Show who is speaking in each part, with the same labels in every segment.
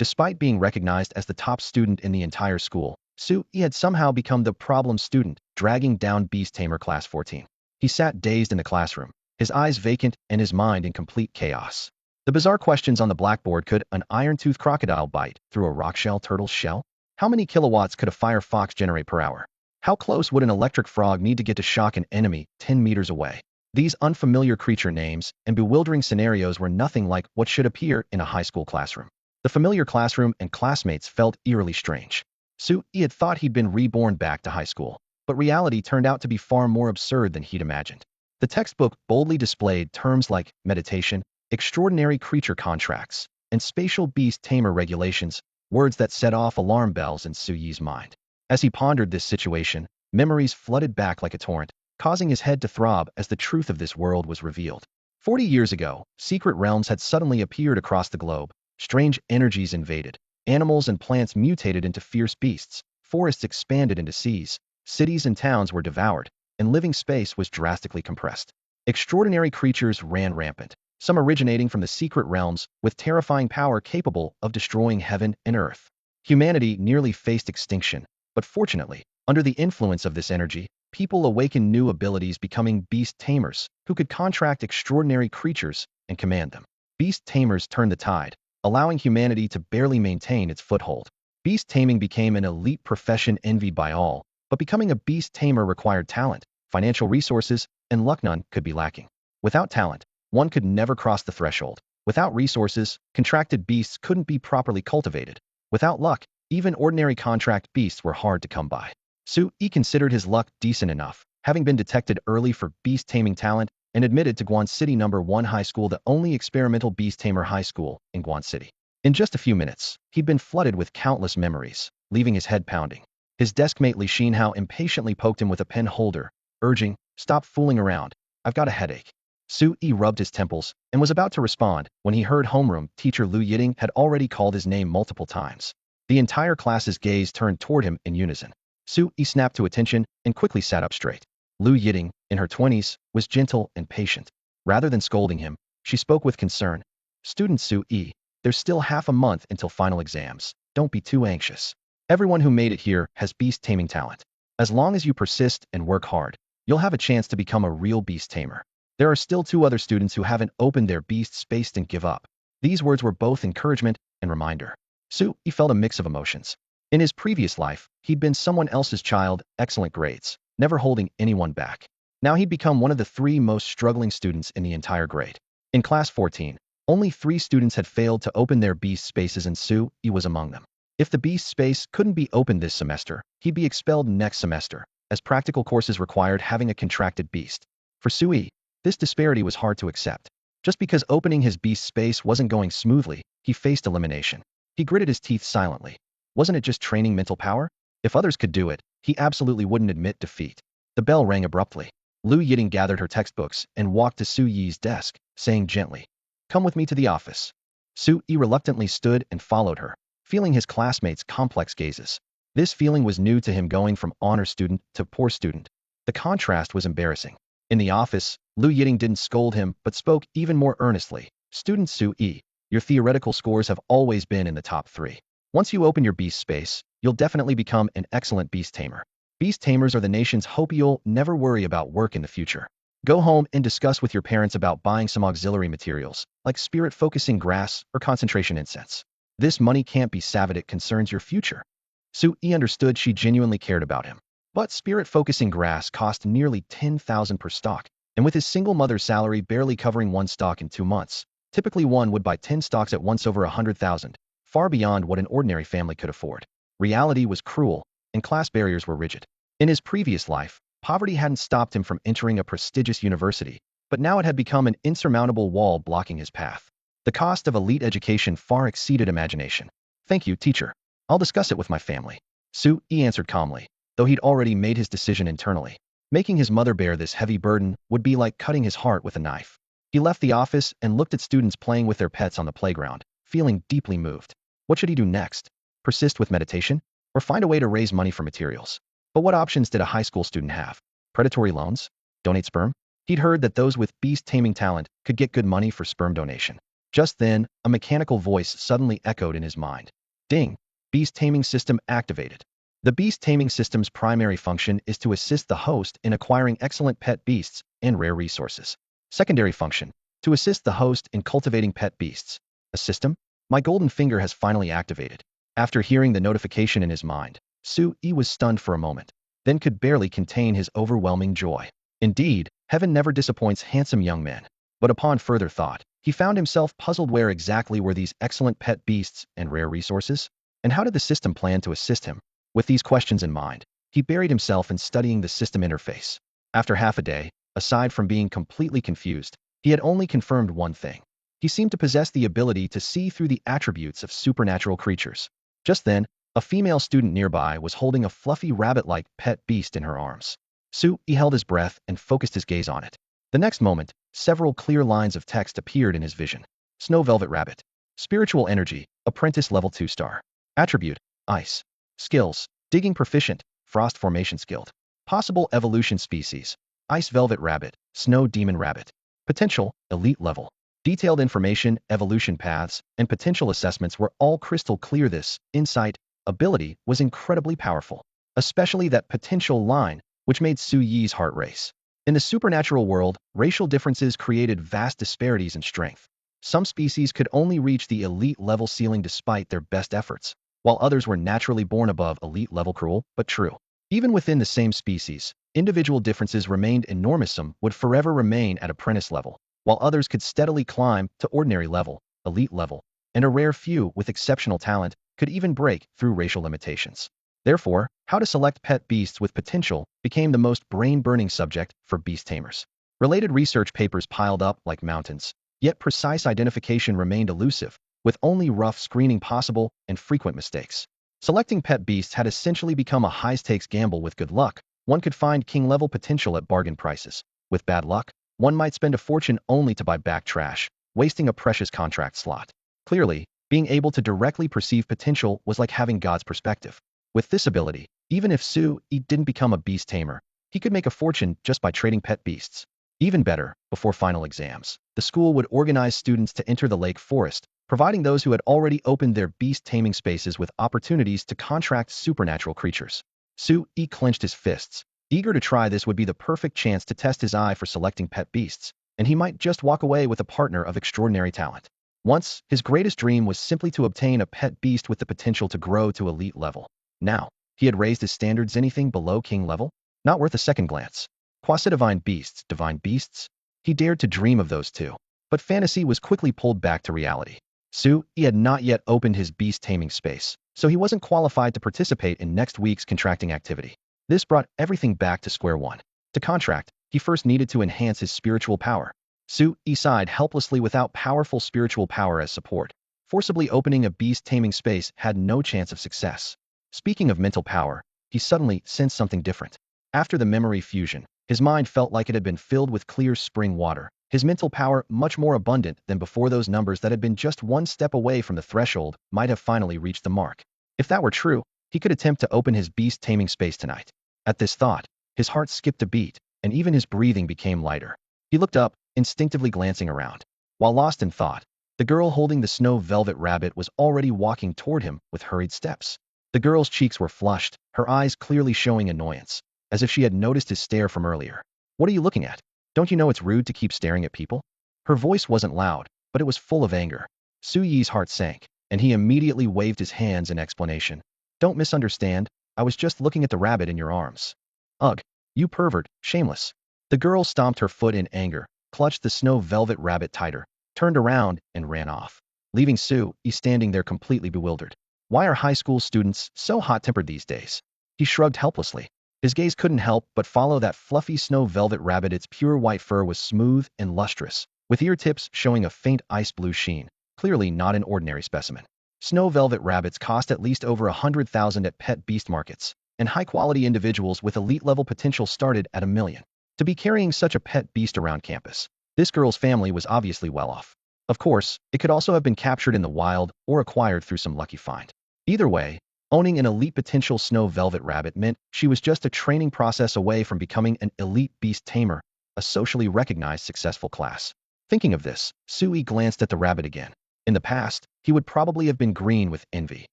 Speaker 1: Despite being recognized as the top student in the entire school, Su-yi had somehow become the problem student, dragging down Beast Tamer Class 14. He sat dazed in the classroom, his eyes vacant and his mind in complete chaos. The bizarre questions on the blackboard: could an iron-toothed crocodile bite through a rock-shell turtle's shell? How many kilowatts could a firefox generate per hour? How close would an electric frog need to get to shock an enemy 10 meters away? These unfamiliar creature names and bewildering scenarios were nothing like what should appear in a high school classroom. The familiar classroom and classmates felt eerily strange. Su-yi had thought he'd been reborn back to high school, but reality turned out to be far more absurd than he'd imagined. The textbook boldly displayed terms like meditation, extraordinary creature contracts, and spatial beast tamer regulations, words that set off alarm bells in Su-yi's mind. As he pondered this situation, memories flooded back like a torrent, causing his head to throb as the truth of this world was revealed. 40 years ago, secret realms had suddenly appeared across the globe. Strange energies invaded. Animals and plants mutated into fierce beasts. Forests expanded into seas. Cities and towns were devoured, and living space was drastically compressed. Extraordinary creatures ran rampant, some originating from the secret realms with terrifying power capable of destroying heaven and earth. Humanity nearly faced extinction, but fortunately, under the influence of this energy, people awakened new abilities, becoming beast tamers who could contract extraordinary creatures and command them. Beast tamers turned the tide, allowing humanity to barely maintain its foothold. Beast taming became an elite profession envied by all, but becoming a beast tamer required talent, financial resources, and luck. None could be lacking. Without talent, one could never cross the threshold. Without resources, contracted beasts couldn't be properly cultivated. Without luck, even ordinary contract beasts were hard to come by. Su-yi considered his luck decent enough, having been detected early for beast taming talent and admitted to Guan City #1 High School, the only experimental beast tamer high school in Guan City. In just a few minutes, he'd been flooded with countless memories, leaving his head pounding. His deskmate Li Xinhao impatiently poked him with a pen holder, urging, "Stop fooling around, I've got a headache." Su-yi rubbed his temples and was about to respond when he heard homeroom teacher Lu Yiting had already called his name multiple times. The entire class's gaze turned toward him in unison. Su-yi snapped to attention and quickly sat up straight. Lu Yiting, in her 20s, was gentle and patient. Rather than scolding him, she spoke with concern. "Student Su-yi, there's still half a month until final exams. Don't be too anxious. Everyone who made it here has beast taming talent. As long as you persist and work hard, you'll have a chance to become a real beast tamer. There are still 2 other students who haven't opened their beast space and give up." These words were both encouragement and reminder. Su-yi felt a mix of emotions. In his previous life, he'd been someone else's child, excellent grades, never holding anyone back. Now he'd become one of the 3 most struggling students in the entire grade. In class 14, only 3 students had failed to open their beast spaces, and Su-yi was among them. If the beast space couldn't be opened this semester, he'd be expelled next semester, as practical courses required having a contracted beast. For Su-yi, this disparity was hard to accept. Just because opening his beast space wasn't going smoothly, he faced elimination. He gritted his teeth silently. Wasn't it just training mental power? If others could do it, he absolutely wouldn't admit defeat. The bell rang abruptly. Lu Yiting gathered her textbooks and walked to Su-yi's desk, saying gently, "Come with me to the office." Su-yi reluctantly stood and followed her, feeling his classmates' complex gazes. This feeling was new to him, going from honor student to poor student. The contrast was embarrassing. In the office, Lu Yiting didn't scold him, but spoke even more earnestly. "Student Su-yi, your theoretical scores have always been in the top 3. Once you open your beast space, you'll definitely become an excellent beast tamer. Beast tamers are the nation's hope. You'll never worry about work in the future. Go home and discuss with your parents about buying some auxiliary materials, like spirit-focusing grass or concentration incense. This money can't be saved, it concerns your future." Su-yi understood she genuinely cared about him. But spirit-focusing grass cost nearly 10,000 per stalk, and with his single mother's salary barely covering 1 stalk in 2 months, typically one would buy 10 stalks at once, over 100,000, far beyond what an ordinary family could afford. Reality was cruel, and class barriers were rigid. In his previous life, poverty hadn't stopped him from entering a prestigious university, but now it had become an insurmountable wall blocking his path. The cost of elite education far exceeded imagination. "Thank you, teacher. I'll discuss it with my family," Su-yi answered calmly, though he'd already made his decision internally. Making his mother bear this heavy burden would be like cutting his heart with a knife. He left the office and looked at students playing with their pets on the playground, feeling deeply moved. What should he do next? Persist with meditation? Or find a way to raise money for materials? But what options did a high school student have? Predatory loans? Donate sperm? He'd heard that those with beast taming talent could get good money for sperm donation. Just then, a mechanical voice suddenly echoed in his mind. Ding! Beast taming system activated. The beast taming system's primary function is to assist the host in acquiring excellent pet beasts and rare resources. Secondary function, to assist the host in cultivating pet beasts. A system? My golden finger has finally activated. After hearing the notification in his mind, Su-yi was stunned for a moment, then could barely contain his overwhelming joy. Indeed, heaven never disappoints handsome young men. But upon further thought, he found himself puzzled where exactly were these excellent pet beasts and rare resources? And how did the system plan to assist him? With these questions in mind, he buried himself in studying the system interface. After half a day, aside from being completely confused, he had only confirmed one thing. He seemed to possess the ability to see through the attributes of supernatural creatures. Just then, a female student nearby was holding a fluffy rabbit-like pet beast in her arms. Su-yi held his breath and focused his gaze on it. The next moment, several clear lines of text appeared in his vision. Snow Velvet Rabbit. Spiritual Energy, Apprentice Level 2 Star. Attribute, Ice. Skills, Digging Proficient, Frost Formation Skilled. Possible Evolution Species, Ice Velvet Rabbit, Snow Demon Rabbit. Potential, Elite Level. Detailed information, evolution paths, and potential assessments were all crystal clear. This insight ability was incredibly powerful, especially that potential line, which made Su-yi's heart race. In the supernatural world, racial differences created vast disparities in strength. Some species could only reach the elite level ceiling despite their best efforts, while others were naturally born above elite level. Cruel, but true. Even within the same species, individual differences remained enormous. Some would forever remain at apprentice level, while others could steadily climb to ordinary level, elite level, and a rare few with exceptional talent could even break through racial limitations. Therefore, how to select pet beasts with potential became the most brain-burning subject for beast tamers. Related research papers piled up like mountains, yet precise identification remained elusive, with only rough screening possible and frequent mistakes. Selecting pet beasts had essentially become a high-stakes gamble. With good luck, one could find king-level potential at bargain prices. With bad luck, one might spend a fortune only to buy back trash, wasting a precious contract slot. Clearly, being able to directly perceive potential was like having God's perspective. With this ability, even if Su-yi didn't become a beast tamer, he could make a fortune just by trading pet beasts. Even better, before final exams, the school would organize students to enter the lake forest, providing those who had already opened their beast taming spaces with opportunities to contract supernatural creatures. Su-yi clenched his fists. Eager to try, this would be the perfect chance to test his eye for selecting pet beasts, and he might just walk away with a partner of extraordinary talent. Once, his greatest dream was simply to obtain a pet beast with the potential to grow to elite level. Now, he had raised his standards. Anything below king level? Not worth a second glance. Quasi-divine beasts? He dared to dream of those too. But fantasy was quickly pulled back to reality. Su-yi had not yet opened his beast taming space, so he wasn't qualified to participate in next week's contracting activity. This brought everything back to square one. To contract, he first needed to enhance his spiritual power. Su-yi sighed helplessly. Without powerful spiritual power as support, forcibly opening a beast taming space had no chance of success. Speaking of mental power, he suddenly sensed something different. After the memory fusion, his mind felt like it had been filled with clear spring water. His mental power, much more abundant than before. Those numbers that had been just one step away from the threshold might have finally reached the mark. If that were true, he could attempt to open his beast taming space tonight. At this thought, his heart skipped a beat, and even his breathing became lighter. He looked up, instinctively glancing around. While lost in thought, the girl holding the snow velvet rabbit was already walking toward him with hurried steps. The girl's cheeks were flushed, her eyes clearly showing annoyance, as if she had noticed his stare from earlier. What are you looking at? Don't you know it's rude to keep staring at people? Her voice wasn't loud, but it was full of anger. Su-yi's heart sank, and he immediately waved his hands in explanation. Don't misunderstand, I was just looking at the rabbit in your arms. Ugh, you pervert, shameless. The girl stomped her foot in anger, clutched the snow velvet rabbit tighter, turned around, and ran off, leaving Su-yi standing there completely bewildered. Why are high school students so hot-tempered these days? He shrugged helplessly. His gaze couldn't help but follow that fluffy snow velvet rabbit. Its pure white fur was smooth and lustrous, with ear tips showing a faint ice blue sheen, clearly not an ordinary specimen. Snow velvet rabbits cost at least over 100,000 at pet beast markets, and high-quality individuals with elite-level potential started at $1 million. To be carrying such a pet beast around campus, this girl's family was obviously well off. Of course, it could also have been captured in the wild or acquired through some lucky find. Either way, owning an elite potential snow velvet rabbit meant she was just a training process away from becoming an elite beast tamer, a socially recognized successful class. Thinking of this, Sui glanced at the rabbit again. In the past, he would probably have been green with envy.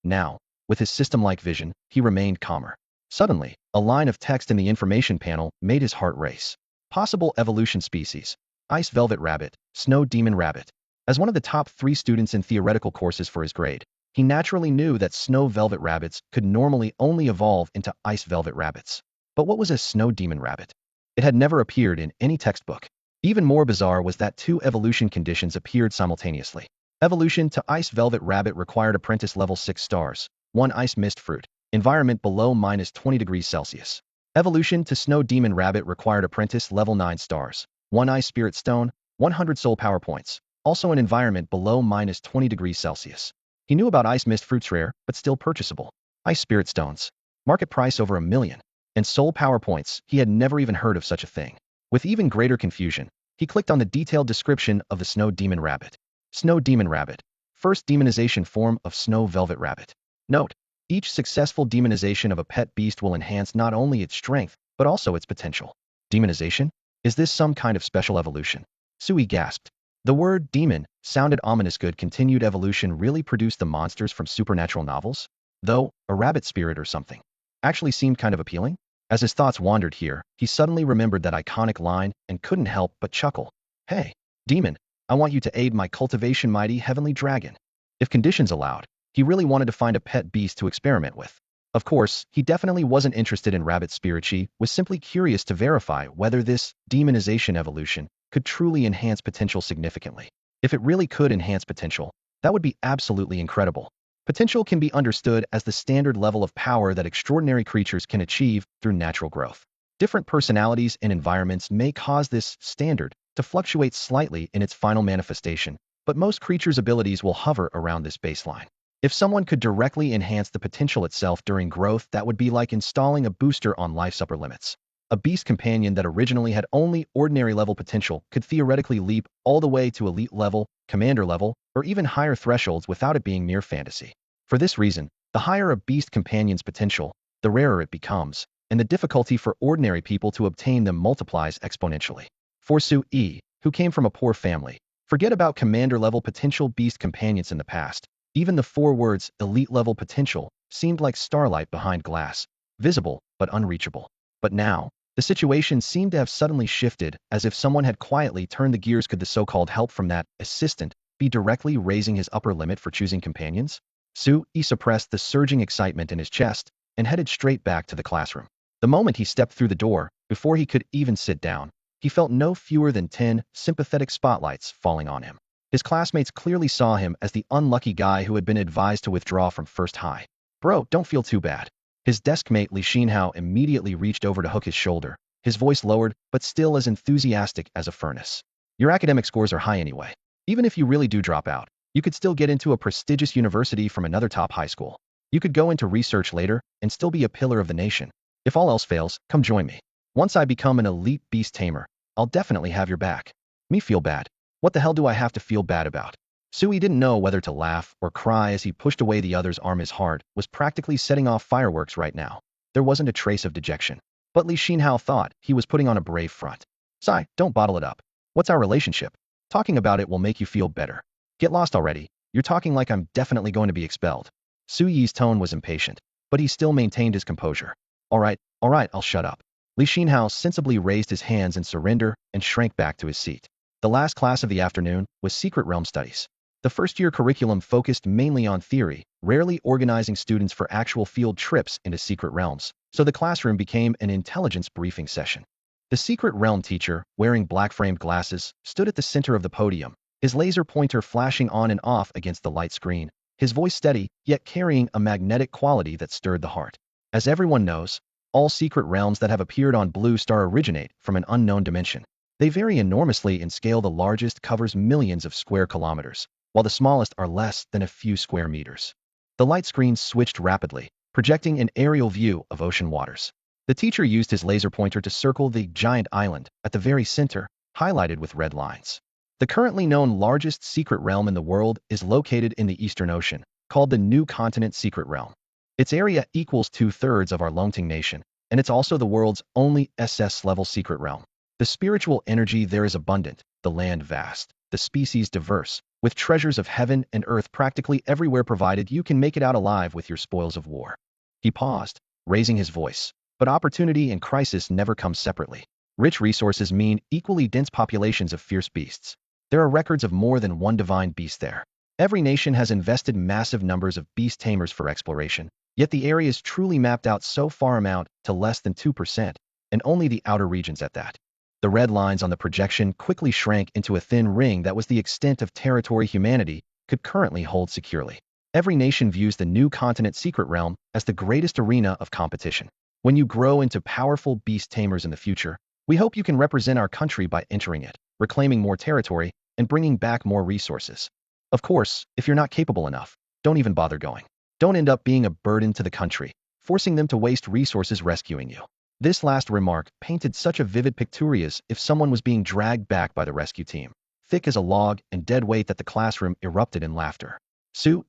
Speaker 1: Now, with his system-like vision, he remained calmer. Suddenly, a line of text in the information panel made his heart race. Possible evolution species: ice velvet rabbit, snow demon rabbit. As one of the top 3 students in theoretical courses for his grade, he naturally knew that snow velvet rabbits could normally only evolve into ice velvet rabbits. But what was a snow demon rabbit? It had never appeared in any textbook. Even more bizarre was that 2 evolution conditions appeared simultaneously. Evolution to ice velvet rabbit required apprentice level 6 stars, 1 ice mist fruit, environment below -20 degrees Celsius. Evolution to snow demon rabbit required apprentice level 9 stars, 1 ice spirit stone, 100 soul power points, also an environment below -20 degrees Celsius. He knew about ice mist fruits, rare, but still purchasable. Ice spirit stones. Market price over 1 million. And soul power points, he had never even heard of such a thing. With even greater confusion, he clicked on the detailed description of the snow demon rabbit. Snow demon rabbit. First demonization form of snow velvet rabbit. Note: each successful demonization of a pet beast will enhance not only its strength, but also its potential. Demonization? Is this some kind of special evolution? Sui gasped. The word demon sounded ominous. Good continued evolution really produced the monsters from supernatural novels? Though, a rabbit spirit or something actually seemed kind of appealing. As his thoughts wandered here, he suddenly remembered that iconic line and couldn't help but chuckle. Hey, demon, I want you to aid my cultivation, mighty heavenly dragon. If conditions allowed, he really wanted to find a pet beast to experiment with. Of course, he definitely wasn't interested in rabbit spirit. He was simply curious to verify whether this demonization evolution could truly enhance potential significantly. If it really could enhance potential, that would be absolutely incredible. Potential can be understood as the standard level of power that extraordinary creatures can achieve through natural growth. Different personalities and environments may cause this standard to fluctuate slightly in its final manifestation, but most creatures' abilities will hover around this baseline. If someone could directly enhance the potential itself during growth, that would be like installing a booster on life's upper limits. A beast companion that originally had only ordinary level potential could theoretically leap all the way to elite level, commander level, or even higher thresholds without it being mere fantasy. For this reason, the higher a beast companion's potential, the rarer it becomes, and the difficulty for ordinary people to obtain them multiplies exponentially. For Sui, who came from a poor family, forget about commander-level potential beast companions in the past. Even the 4 words elite-level potential seemed like starlight behind glass, visible but unreachable. But now, the situation seemed to have suddenly shifted, as if someone had quietly turned the gears. Could the so-called help from that assistant be directly raising his upper limit for choosing companions? Sui suppressed the surging excitement in his chest and headed straight back to the classroom. The moment he stepped through the door, before he could even sit down, he felt no fewer than 10 sympathetic spotlights falling on him. His classmates clearly saw him as the unlucky guy who had been advised to withdraw from first high. Bro, don't feel too bad. His deskmate Liaozhai immediately reached over to hook his shoulder, his voice lowered, but still as enthusiastic as a furnace. Your academic scores are high anyway. Even if you really do drop out, you could still get into a prestigious university from another top high school. You could go into research later and still be a pillar of the nation. If all else fails, come join me. Once I become an elite beast tamer, I'll definitely have your back. Me feel bad? What the hell do I have to feel bad about? Sui didn't know whether to laugh or cry as he pushed away the other's arm. His heart was practically setting off fireworks right now. There wasn't a trace of dejection. But Liaozhai thought he was putting on a brave front. Sai, don't bottle it up. What's our relationship? Talking about it will make you feel better. Get lost already. You're talking like I'm definitely going to be expelled. Sui's tone was impatient, but he still maintained his composure. All right, I'll shut up. Liaozhai sensibly raised his hands in surrender and shrank back to his seat. The last class of the afternoon was Secret Realm Studies. The first-year curriculum focused mainly on theory, rarely organizing students for actual field trips into secret realms, so the classroom became an intelligence briefing session. The Secret Realm teacher, wearing black-framed glasses, stood at the center of the podium, his laser pointer flashing on and off against the light screen, his voice steady, yet carrying a magnetic quality that stirred the heart. As everyone knows, all secret realms that have appeared on Blue Star originate from an unknown dimension. They vary enormously in scale. The largest covers millions of square kilometers, while the smallest are less than a few square meters. The light screen switched rapidly, projecting an aerial view of ocean waters. The teacher used his laser pointer to circle the giant island at the very center, highlighted with red lines. The currently known largest secret realm in the world is located in the Eastern Ocean, called the New Continent Secret Realm. Its area equals 2/3 of our Longting Nation, and it's also the world's only SS-level secret realm. The spiritual energy there is abundant, the land vast, the species diverse, with treasures of heaven and earth practically everywhere provided you can make it out alive with your spoils of war. He paused, raising his voice. But opportunity and crisis never come separately. Rich resources mean equally dense populations of fierce beasts. There are records of more than one divine beast there. Every nation has invested massive numbers of beast tamers for exploration, yet the areas truly mapped out so far amount to less than 2%, and only the outer regions at that. The red lines on the projection quickly shrank into a thin ring that was the extent of territory humanity could currently hold securely. Every nation views the new continent secret realm as the greatest arena of competition. When you grow into powerful beast tamers in the future, we hope you can represent our country by entering it, reclaiming more territory, and bringing back more resources. Of course, if you're not capable enough, don't even bother going. Don't end up being a burden to the country, forcing them to waste resources rescuing you. This last remark painted such a vivid picture as if someone was being dragged back by the rescue team, thick as a log and dead weight that the classroom erupted in laughter.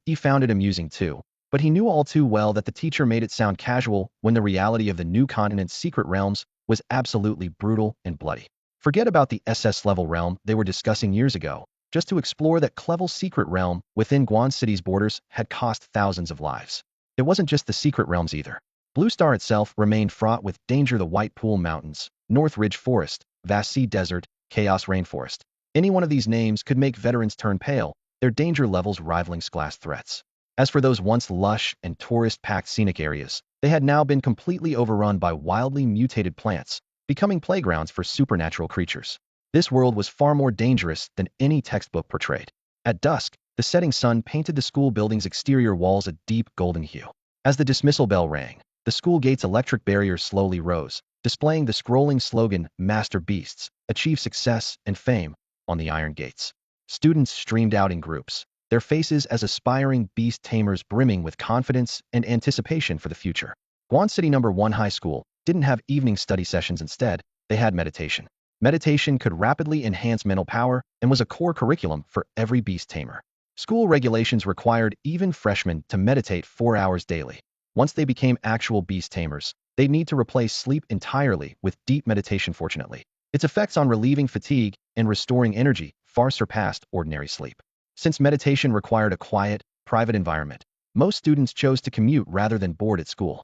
Speaker 1: He found it amusing too, but he knew all too well that the teacher made it sound casual when the reality of the new continent's secret realms was absolutely brutal and bloody. Forget about the SS-level realm they were discussing years ago. Just to explore that clever secret realm within Guan City's borders had cost thousands of lives. It wasn't just the secret realms either. Blue Star itself remained fraught with danger. The White Pool Mountains, North Ridge Forest, Vast Sea Desert, Chaos Rainforest. Any one of these names could make veterans turn pale, their danger levels rivaling glass threats. As for those once lush and tourist-packed scenic areas, they had now been completely overrun by wildly mutated plants, becoming playgrounds for supernatural creatures. This world was far more dangerous than any textbook portrayed. At dusk, the setting sun painted the school building's exterior walls a deep golden hue. As the dismissal bell rang, the school gate's electric barrier slowly rose, displaying the scrolling slogan, Master Beasts, Achieve Success and Fame, on the iron gates. Students streamed out in groups, their faces as aspiring beast tamers brimming with confidence and anticipation for the future. Guan City No. 1 High School didn't have evening study sessions. Instead, they had meditation. Meditation could rapidly enhance mental power and was a core curriculum for every beast tamer. School regulations required even freshmen to meditate 4 hours daily. Once they became actual beast tamers, they'd need to replace sleep entirely with deep meditation. Fortunately, its effects on relieving fatigue and restoring energy far surpassed ordinary sleep. Since meditation required a quiet, private environment, most students chose to commute rather than board at school.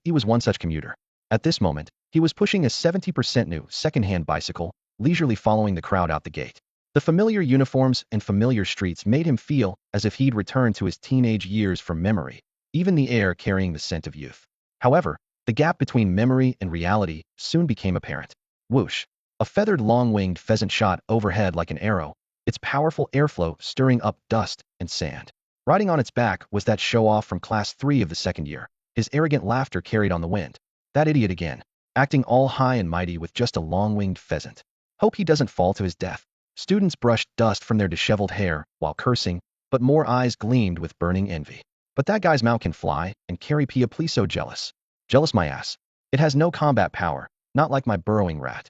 Speaker 1: He was one such commuter. At this moment, he was pushing a 70% new, second-hand bicycle, leisurely following the crowd out the gate. The familiar uniforms and familiar streets made him feel as if he'd returned to his teenage years from memory, even the air carrying the scent of youth. However, the gap between memory and reality soon became apparent. Whoosh! A feathered long-winged pheasant shot overhead like an arrow, its powerful airflow stirring up dust and sand. Riding on its back was that show-off from Class 3 of the second year. His arrogant laughter carried on the wind. That idiot again, acting all high and mighty with just a long-winged pheasant. Hope he doesn't fall to his death. Students brushed dust from their disheveled hair while cursing, but more eyes gleamed with burning envy. But that guy's mount can fly and carry Pia. Please, so jealous. Jealous my ass. It has no combat power, not like my burrowing rat.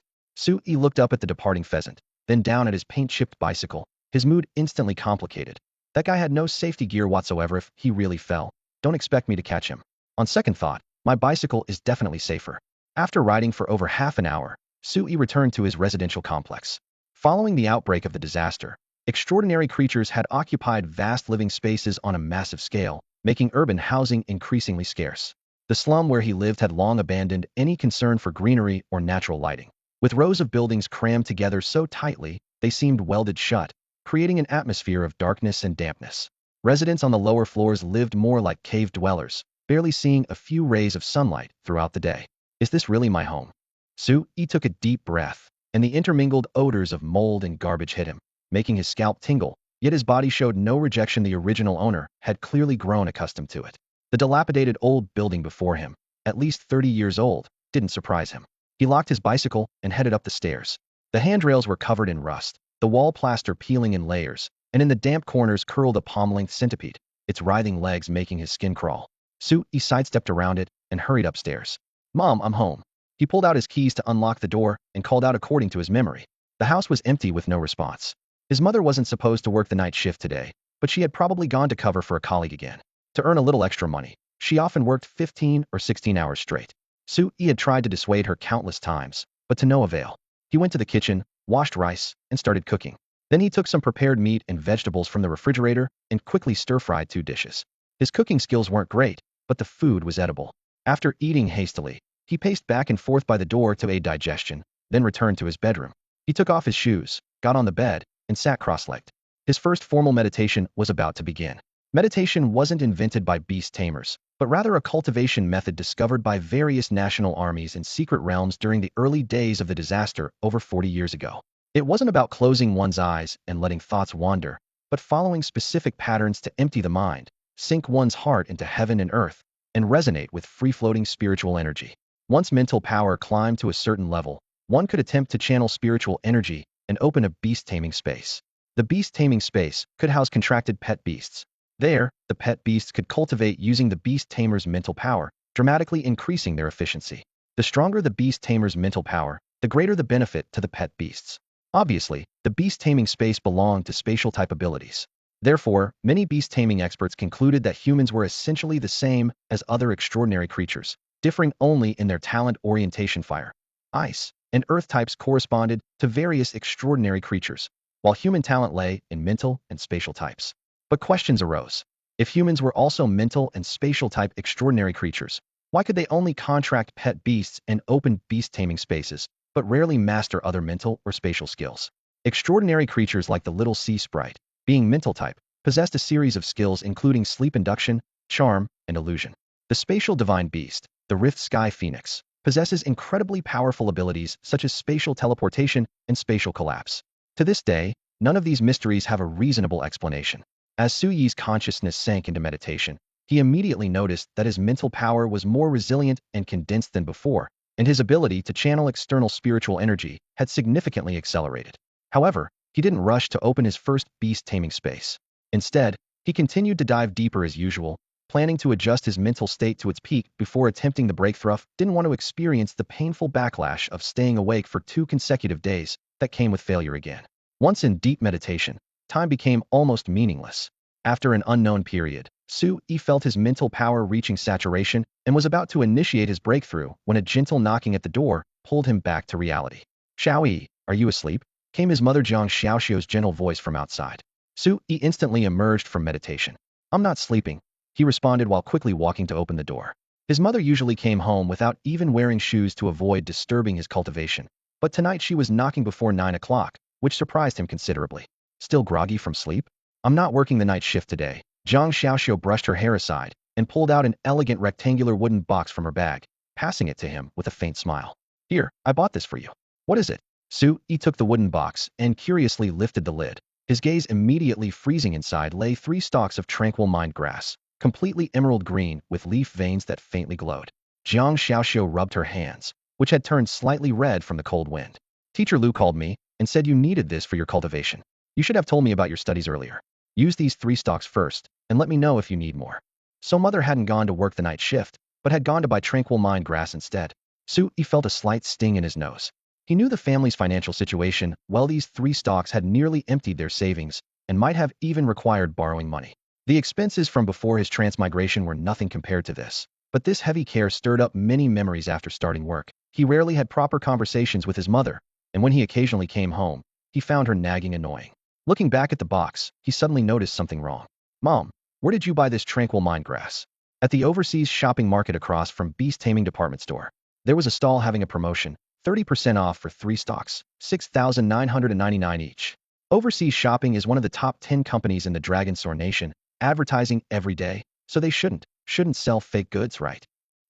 Speaker 1: He looked up at the departing pheasant, then down at his paint-chipped bicycle, his mood instantly complicated. That guy had no safety gear whatsoever. If he really fell, don't expect me to catch him. On second thought, my bicycle is definitely safer. After riding for over half an hour, Sui returned to his residential complex. Following the outbreak of the disaster, extraordinary creatures had occupied vast living spaces on a massive scale, making urban housing increasingly scarce. The slum where he lived had long abandoned any concern for greenery or natural lighting. With rows of buildings crammed together so tightly, they seemed welded shut, creating an atmosphere of darkness and dampness. Residents on the lower floors lived more like cave dwellers, barely seeing a few rays of sunlight throughout the day. Is this really my home? Sui took a deep breath, and the intermingled odors of mold and garbage hit him, making his scalp tingle, yet his body showed no rejection. The original owner had clearly grown accustomed to it. The dilapidated old building before him, at least 30 years old, didn't surprise him. He locked his bicycle and headed up the stairs. The handrails were covered in rust, the wall plaster peeling in layers, and in the damp corners curled a palm-length centipede, its writhing legs making his skin crawl. Sui sidestepped around it and hurried upstairs. Mom, I'm home. He pulled out his keys to unlock the door and called out according to his memory. The house was empty with no response. His mother wasn't supposed to work the night shift today, but she had probably gone to cover for a colleague again. To earn a little extra money, she often worked 15 or 16 hours straight. Sui had tried to dissuade her countless times, but to no avail. He went to the kitchen, washed rice, and started cooking. Then he took some prepared meat and vegetables from the refrigerator and quickly stir-fried 2 dishes. His cooking skills weren't great, but the food was edible. After eating hastily, he paced back and forth by the door to aid digestion, then returned to his bedroom. He took off his shoes, got on the bed, and sat cross-legged. His first formal meditation was about to begin. Meditation wasn't invented by beast tamers, but rather a cultivation method discovered by various national armies in secret realms during the early days of the disaster over 40 years ago. It wasn't about closing one's eyes and letting thoughts wander, but following specific patterns to empty the mind, sink one's heart into heaven and earth, and resonate with free-floating spiritual energy. Once mental power climbed to a certain level, one could attempt to channel spiritual energy and open a beast-taming space. The beast-taming space could house contracted pet beasts. There, the pet beasts could cultivate using the beast tamer's mental power, dramatically increasing their efficiency. The stronger the beast tamer's mental power, the greater the benefit to the pet beasts. Obviously, the beast-taming space belonged to spatial type abilities. Therefore, many beast-taming experts concluded that humans were essentially the same as other extraordinary creatures, differing only in their talent orientation. Fire, ice, and earth types corresponded to various extraordinary creatures, while human talent lay in mental and spatial types. But questions arose. If humans were also mental and spatial type extraordinary creatures, why could they only contract pet beasts and open beast-taming spaces, but rarely master other mental or spatial skills? Extraordinary creatures like the little sea sprite, being mental type, possessed a series of skills including sleep induction, charm, and illusion. The spatial divine beast, the Rift Sky Phoenix, possesses incredibly powerful abilities such as spatial teleportation and spatial collapse. To this day, none of these mysteries have a reasonable explanation. As Su Yi's consciousness sank into meditation, he immediately noticed that his mental power was more resilient and condensed than before, and his ability to channel external spiritual energy had significantly accelerated. However, he didn't rush to open his first beast-taming space. Instead, he continued to dive deeper as usual, planning to adjust his mental state to its peak before attempting the breakthrough. Didn't want to experience the painful backlash of staying awake for 2 consecutive days that came with failure again. Once in deep meditation, time became almost meaningless. After an unknown period, Su Yi felt his mental power reaching saturation and was about to initiate his breakthrough when a gentle knocking at the door pulled him back to reality. "Xiao Yi, are you asleep?" came his mother Jiang Xiaoxiu's gentle voice from outside. Su Yi instantly emerged from meditation. "I'm not sleeping," he responded while quickly walking to open the door. His mother usually came home without even wearing shoes to avoid disturbing his cultivation, but tonight she was knocking before 9 o'clock, which surprised him considerably. "Still groggy from sleep?" "I'm not working the night shift today." Jiang Xiaoxiu brushed her hair aside and pulled out an elegant rectangular wooden box from her bag, passing it to him with a faint smile. "Here, I bought this for you." "What is it?" Su Yi took the wooden box and curiously lifted the lid. His gaze immediately freezing. Inside lay 3 stalks of tranquil mind grass, completely emerald green with leaf veins that faintly glowed. Jiang Xiaoxiu rubbed her hands, which had turned slightly red from the cold wind. "Teacher Lu called me and said you needed this for your cultivation. You should have told me about your studies earlier. Use these 3 stalks first, and let me know if you need more." So mother hadn't gone to work the night shift, but had gone to buy tranquil mind grass instead. Su Yi felt a slight sting in his nose. He knew the family's financial situation well. These 3 stalks had nearly emptied their savings and might have even required borrowing money. The expenses from before his transmigration were nothing compared to this, but this heavy care stirred up many memories after starting work. He rarely had proper conversations with his mother, and when he occasionally came home, he found her nagging annoying. Looking back at the box, he suddenly noticed something wrong. "Mom, where did you buy this tranquil mind grass?" "At the overseas shopping market across from Beast Taming Department Store. There was a stall having a promotion, 30% off for 3 stalks, 6,999 each." Overseas Shopping is one of the top 10 companies in the Dragonsaur Nation, advertising every day, so they shouldn't sell fake goods, right?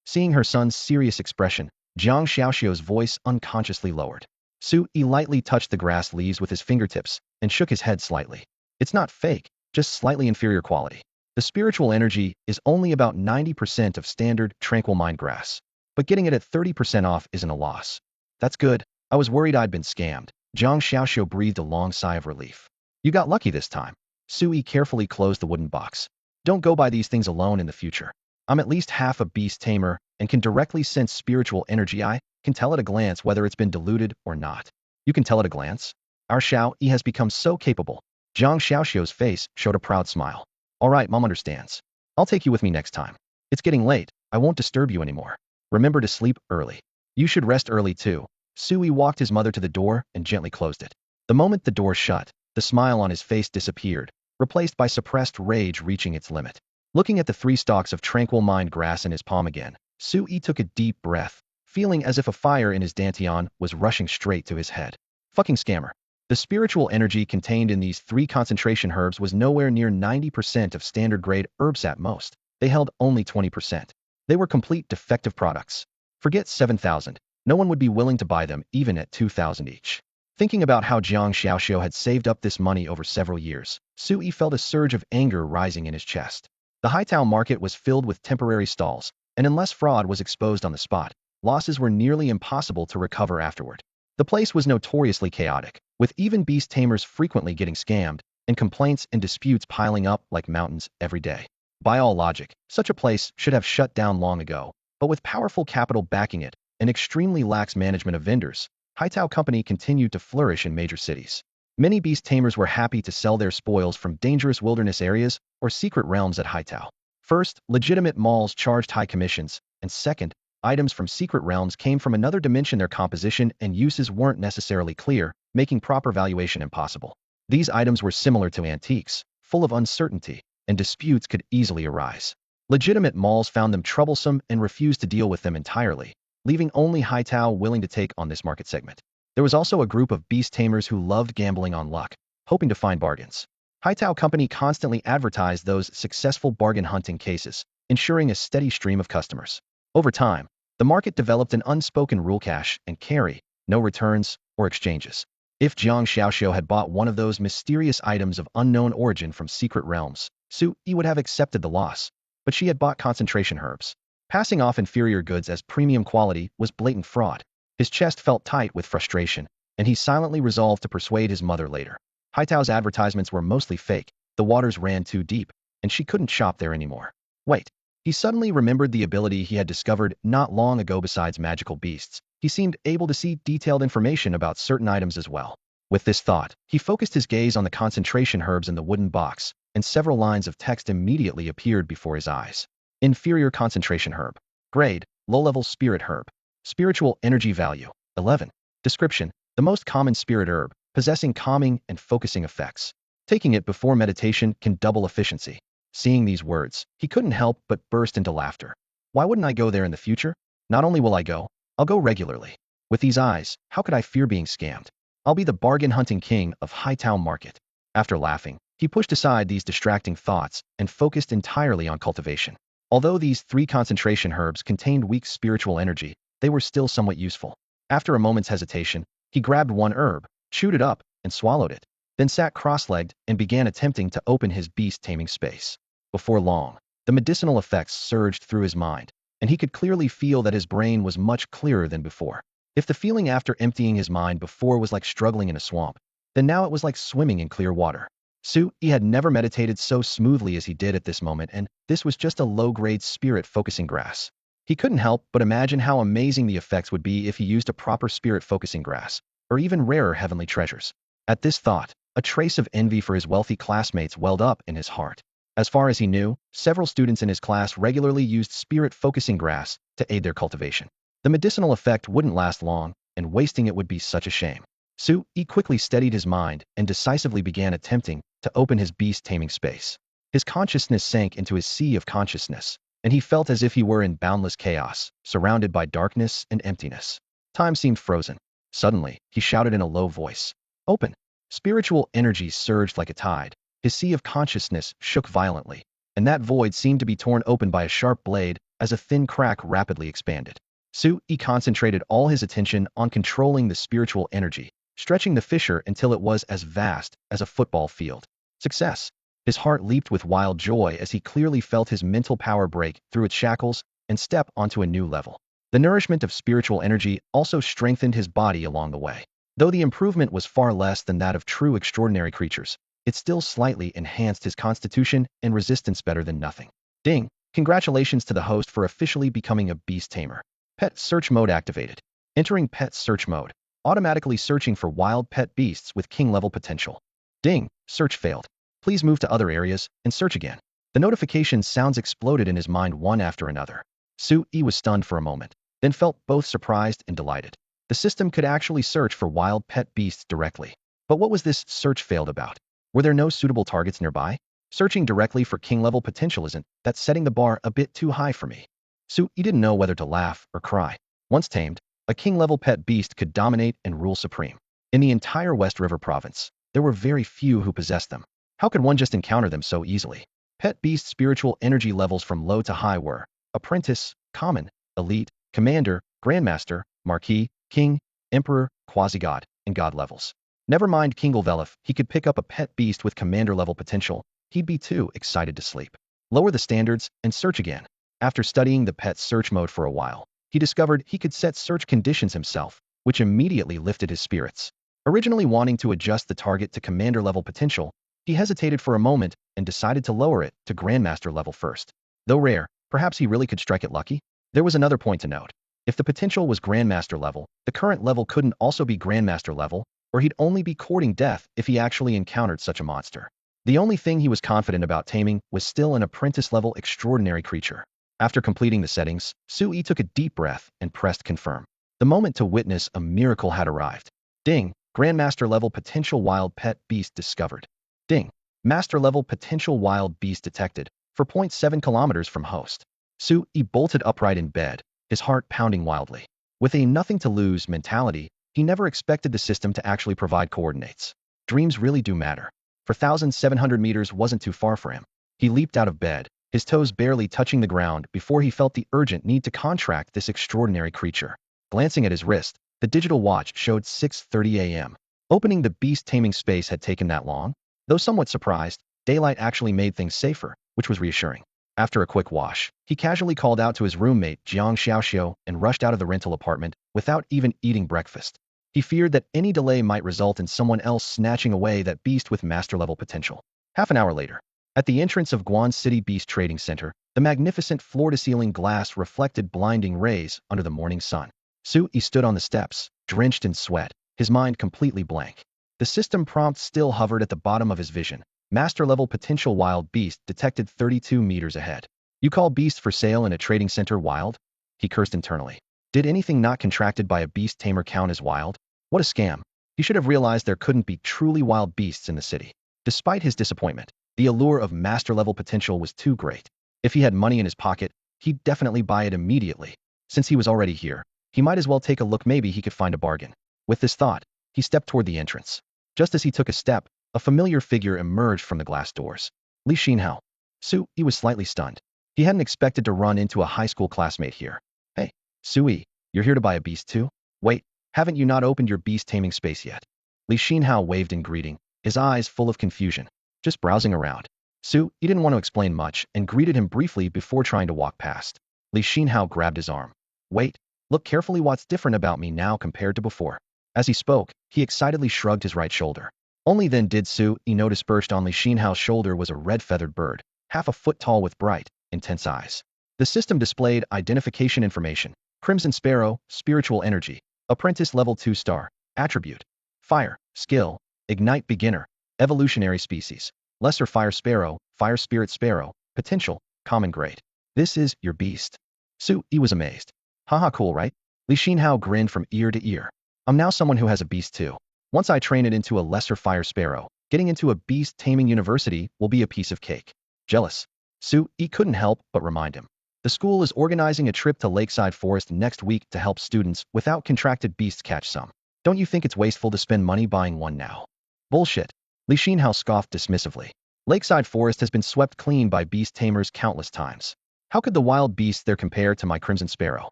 Speaker 1: Seeing her son's serious expression, Jiang Xiaoxiu's voice unconsciously lowered. Su Yi lightly touched the grass leaves with his fingertips and shook his head slightly. "It's not fake, just slightly inferior quality. The spiritual energy is only about 90% of standard tranquil mind grass, but getting it at 30% off isn't a loss." "That's good. I was worried I'd been scammed." Jiang Xiaoxiu breathed a long sigh of relief. "You got lucky this time." Su Yi carefully closed the wooden box. "Don't go buy these things alone in the future. I'm at least half a beast tamer and can directly sense spiritual energy. I can tell at a glance whether it's been diluted or not." "You can tell at a glance?" "Our Xiao Yi has become so capable." Jiang Xiaoxiu's face showed a proud smile. "All right, Mom understands. I'll take you with me next time. It's getting late. I won't disturb you anymore. Remember to sleep early. You should rest early too." Sui walked his mother to the door and gently closed it. The moment the door shut, the smile on his face disappeared, replaced by suppressed rage reaching its limit. Looking at the 3 stalks of tranquil mind grass in his palm again, Sui took a deep breath, feeling as if a fire in his dantian was rushing straight to his head. Fucking scammer. The spiritual energy contained in these 3 concentration herbs was nowhere near 90% of standard-grade herbs at most. They held only 20%. They were complete defective products. Forget 7,000. No one would be willing to buy them even at 2,000 each. Thinking about how Jiang Xiaoxiu had saved up this money over several years, Sui felt a surge of anger rising in his chest. The Haitao market was filled with temporary stalls, and unless fraud was exposed on the spot, losses were nearly impossible to recover afterward. The place was notoriously chaotic, with even beast tamers frequently getting scammed, and complaints and disputes piling up like mountains every day. By all logic, such a place should have shut down long ago, but with powerful capital backing it, and extremely lax management of vendors, Haitao Company continued to flourish in major cities. Many beast tamers were happy to sell their spoils from dangerous wilderness areas or secret realms at Haitao. First, legitimate malls charged high commissions, and second, items from secret realms came from another dimension. Their composition and uses weren't necessarily clear, making proper valuation impossible. These items were similar to antiques, full of uncertainty, and disputes could easily arise. Legitimate malls found them troublesome and refused to deal with them entirely, leaving only Haitao willing to take on this market segment. There was also a group of beast tamers who loved gambling on luck, hoping to find bargains. Haitao Company constantly advertised those successful bargain hunting cases, ensuring a steady stream of customers. Over time, the market developed an unspoken rule: cash and carry, no returns or exchanges. If Jiang Xiaoxiu had bought one of those mysterious items of unknown origin from secret realms, Sui would have accepted the loss. But she had bought concentration herbs. Passing off inferior goods as premium quality was blatant fraud. His chest felt tight with frustration, and he silently resolved to persuade his mother later. Haitao's advertisements were mostly fake, the waters ran too deep, and she couldn't shop there anymore. Wait. He suddenly remembered the ability he had discovered not long ago. Besides magical beasts, he seemed able to see detailed information about certain items as well. With this thought, he focused his gaze on the concentration herbs in the wooden box, and several lines of text immediately appeared before his eyes. Inferior concentration herb. Grade, low-level spirit herb. Spiritual energy value, 11. Description, the most common spirit herb, possessing calming and focusing effects. Taking it before meditation can double efficiency. Seeing these words, he couldn't help but burst into laughter. Why wouldn't I go there in the future? Not only will I go, I'll go regularly. With these eyes, how could I fear being scammed? I'll be the bargain hunting king of Haitao Market. After laughing, he pushed aside these distracting thoughts and focused entirely on cultivation. Although these 3 concentration herbs contained weak spiritual energy, they were still somewhat useful. After a moment's hesitation, he grabbed one herb, chewed it up, and swallowed it, then sat cross-legged and began attempting to open his beast-taming space. Before long, the medicinal effects surged through his mind, and he could clearly feel that his brain was much clearer than before. If the feeling after emptying his mind before was like struggling in a swamp, then now it was like swimming in clear water. Sui had never meditated so smoothly as he did at this moment, and this was just a low-grade spirit-focusing grass. He couldn't help but imagine how amazing the effects would be if he used a proper spirit-focusing grass, or even rarer heavenly treasures. At this thought, a trace of envy for his wealthy classmates welled up in his heart. As far as he knew, several students in his class regularly used spirit-focusing grass to aid their cultivation. The medicinal effect wouldn't last long, and wasting it would be such a shame. Sui quickly steadied his mind and decisively began attempting to open his beast-taming space. His consciousness sank into his sea of consciousness, and he felt as if he were in boundless chaos, surrounded by darkness and emptiness. Time seemed frozen. Suddenly, he shouted in a low voice, "Open!" Spiritual energy surged like a tide. His sea of consciousness shook violently, and that void seemed to be torn open by a sharp blade as a thin crack rapidly expanded. Sui concentrated all his attention on controlling the spiritual energy, stretching the fissure until it was as vast as a football field. Success! His heart leaped with wild joy as he clearly felt his mental power break through its shackles and step onto a new level. The nourishment of spiritual energy also strengthened his body along the way. Though the improvement was far less than that of true extraordinary creatures, it still slightly enhanced his constitution and resistance better than nothing. Ding! Congratulations to the host for officially becoming a beast tamer. Pet search mode activated. Entering pet search mode. Automatically searching for wild pet beasts with king-level potential. Ding! Search failed. Please move to other areas and search again. The notification sounds exploded in his mind one after another. Sui was stunned for a moment, then felt both surprised and delighted. The system could actually search for wild pet beasts directly. But what was this search failed about? Were there no suitable targets nearby? Searching directly for king-level potential isn't that setting the bar a bit too high for me? Su didn't know whether to laugh or cry. Once tamed, a king-level pet beast could dominate and rule supreme. In the entire West River province, there were very few who possessed them. How could one just encounter them so easily? Pet beast spiritual energy levels from low to high were apprentice, common, elite, commander, grandmaster, marquis, king, emperor, quasi-god, and god levels. Never mind Kingle if he could pick up a pet beast with commander-level potential, he'd be too excited to sleep. Lower the standards and search again. After studying the pet search mode for a while, he discovered he could set search conditions himself, which immediately lifted his spirits. Originally wanting to adjust the target to commander-level potential, he hesitated for a moment and decided to lower it to grandmaster level first. Though rare, perhaps he really could strike it lucky? There was another point to note. If the potential was grandmaster level, the current level couldn't also be grandmaster level, or he'd only be courting death if he actually encountered such a monster. The only thing he was confident about taming was still an apprentice-level extraordinary creature. After completing the settings, Su took a deep breath and pressed confirm. The moment to witness a miracle had arrived. Ding! Grandmaster-level potential wild pet beast discovered. Ding! Master-level potential wild beast detected, 4.7 kilometers from host. Su bolted upright in bed, his heart pounding wildly. With a nothing-to-lose mentality, he never expected the system to actually provide coordinates. Dreams really do matter. 4,700 meters wasn't too far for him. He leaped out of bed, his toes barely touching the ground before he felt the urgent need to contract this extraordinary creature. Glancing at his wrist, the digital watch showed 6:30 a.m. Opening the beast-taming space had taken that long? Though somewhat surprised, daylight actually made things safer, which was reassuring. After a quick wash, he casually called out to his roommate Jiang Xiaoxiu and rushed out of the rental apartment without even eating breakfast. He feared that any delay might result in someone else snatching away that beast with master-level potential. Half an hour later, at the entrance of Guan City Beast Trading Center, the magnificent floor-to-ceiling glass reflected blinding rays under the morning sun. Su stood on the steps, drenched in sweat, his mind completely blank. The system prompt still hovered at the bottom of his vision. Master-level potential wild beast detected 32 meters ahead. You call beasts for sale in a trading center wild? He cursed internally. Did anything not contracted by a beast tamer count as wild? What a scam. He should have realized there couldn't be truly wild beasts in the city. Despite his disappointment, the allure of master-level potential was too great. If he had money in his pocket, he'd definitely buy it immediately. Since he was already here, he might as well take a look, maybe he could find a bargain. With this thought, he stepped toward the entrance. Just as he took a step, a familiar figure emerged from the glass doors. Li Xinhao. Su was slightly stunned. He hadn't expected to run into a high school classmate here. Hey, Su, you're here to buy a beast too? Wait, haven't you not opened your beast taming space yet? Li Xinhao waved in greeting, his eyes full of confusion. Just browsing around. Su didn't want to explain much and greeted him briefly before trying to walk past. Li Xinhao grabbed his arm. Wait, look carefully, what's different about me now compared to before? As he spoke, he excitedly shrugged his right shoulder. Only then did Su notice perched on Li Xinhao's shoulder was a red-feathered bird, half a foot tall with bright, intense eyes. The system displayed identification information: Crimson Sparrow, spiritual energy, apprentice level 2 star, attribute, fire, skill, ignite beginner, evolutionary species, lesser fire sparrow, fire spirit sparrow, potential, common grade. This is your beast. Su was amazed. Haha, cool, right? Li Xinhao grinned from ear to ear. I'm now someone who has a beast too. Once I train it into a lesser fire sparrow, getting into a beast taming university will be a piece of cake. Jealous? Su couldn't help but remind him. The school is organizing a trip to Lakeside Forest next week to help students without contracted beasts catch some. Don't you think it's wasteful to spend money buying one now? Bullshit. Li Xinhao scoffed dismissively. Lakeside Forest has been swept clean by beast tamers countless times. How could the wild beasts there compare to my Crimson Sparrow?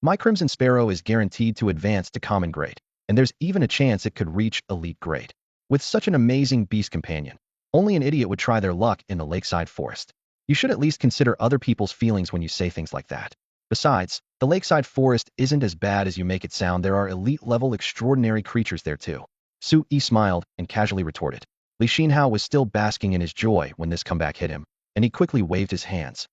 Speaker 1: My Crimson Sparrow is guaranteed to advance to common grade, and there's even a chance it could reach elite grade. With such an amazing beast companion, only an idiot would try their luck in the Lakeside Forest. You should at least consider other people's feelings when you say things like that. Besides, the Lakeside Forest isn't as bad as you make it sound. There are elite-level extraordinary creatures there too. Su smiled and casually retorted. Li Xinhao was still basking in his joy when this comeback hit him, and he quickly waved his hands.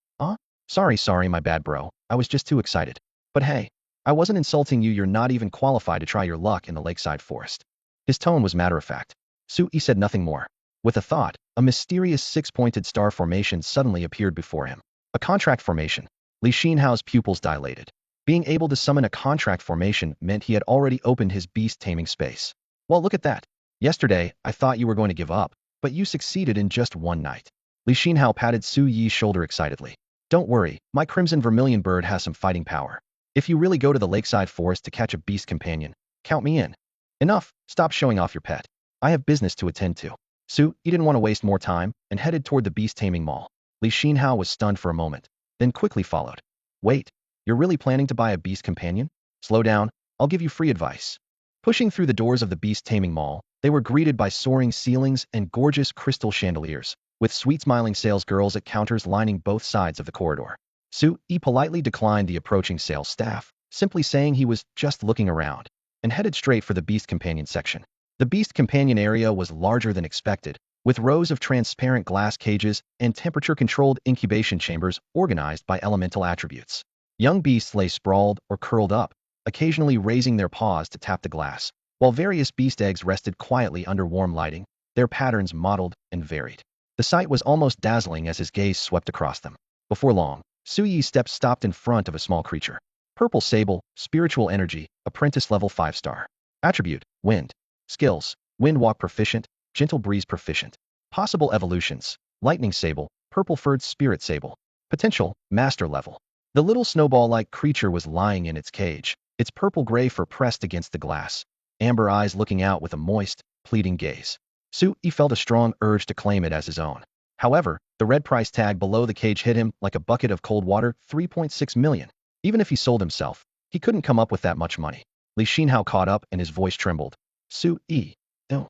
Speaker 1: Sorry, my bad bro, I was just too excited. But hey, I wasn't insulting you, you're not even qualified to try your luck in the Lakeside Forest. His tone was matter-of-fact. Su said nothing more. With a thought, a mysterious six-pointed star formation suddenly appeared before him. A contract formation. Li Xinhao's pupils dilated. Being able to summon a contract formation meant he had already opened his beast taming space. Well, look at that. Yesterday, I thought you were going to give up, but you succeeded in just one night. Li Xinhao patted Su Yi's shoulder excitedly. Don't worry, my crimson vermilion bird has some fighting power. If you really go to the lakeside forest to catch a beast companion, count me in. Enough, stop showing off your pet. I have business to attend to. Su Yi didn't want to waste more time and headed toward the beast taming mall. Li Xinhao was stunned for a moment, then quickly followed. Wait, you're really planning to buy a beast companion? Slow down, I'll give you free advice. Pushing through the doors of the beast taming mall, they were greeted by soaring ceilings and gorgeous crystal chandeliers, with sweet-smiling sales girls at counters lining both sides of the corridor. Su Yi politely declined the approaching sales staff, simply saying he was just looking around, and headed straight for the beast companion section. The beast companion area was larger than expected, with rows of transparent glass cages and temperature-controlled incubation chambers organized by elemental attributes. Young beasts lay sprawled or curled up, occasionally raising their paws to tap the glass, while various beast eggs rested quietly under warm lighting, their patterns mottled and varied. The sight was almost dazzling as his gaze swept across them. Before long, Su Yi's steps stopped in front of a small creature. Purple sable, spiritual energy, apprentice level 5-star. Attribute, wind. Skills, wind walk proficient, gentle breeze proficient. Possible evolutions, lightning sable, purple-furred spirit sable. Potential, master level. The little snowball-like creature was lying in its cage, its purple-gray fur pressed against the glass, amber eyes looking out with a moist, pleading gaze. Su Yi felt a strong urge to claim it as his own. However, the red price tag below the cage hit him like a bucket of cold water, 3.6 million. Even if he sold himself, he couldn't come up with that much money. Li Xinhao caught up and his voice trembled. Su Yi, no.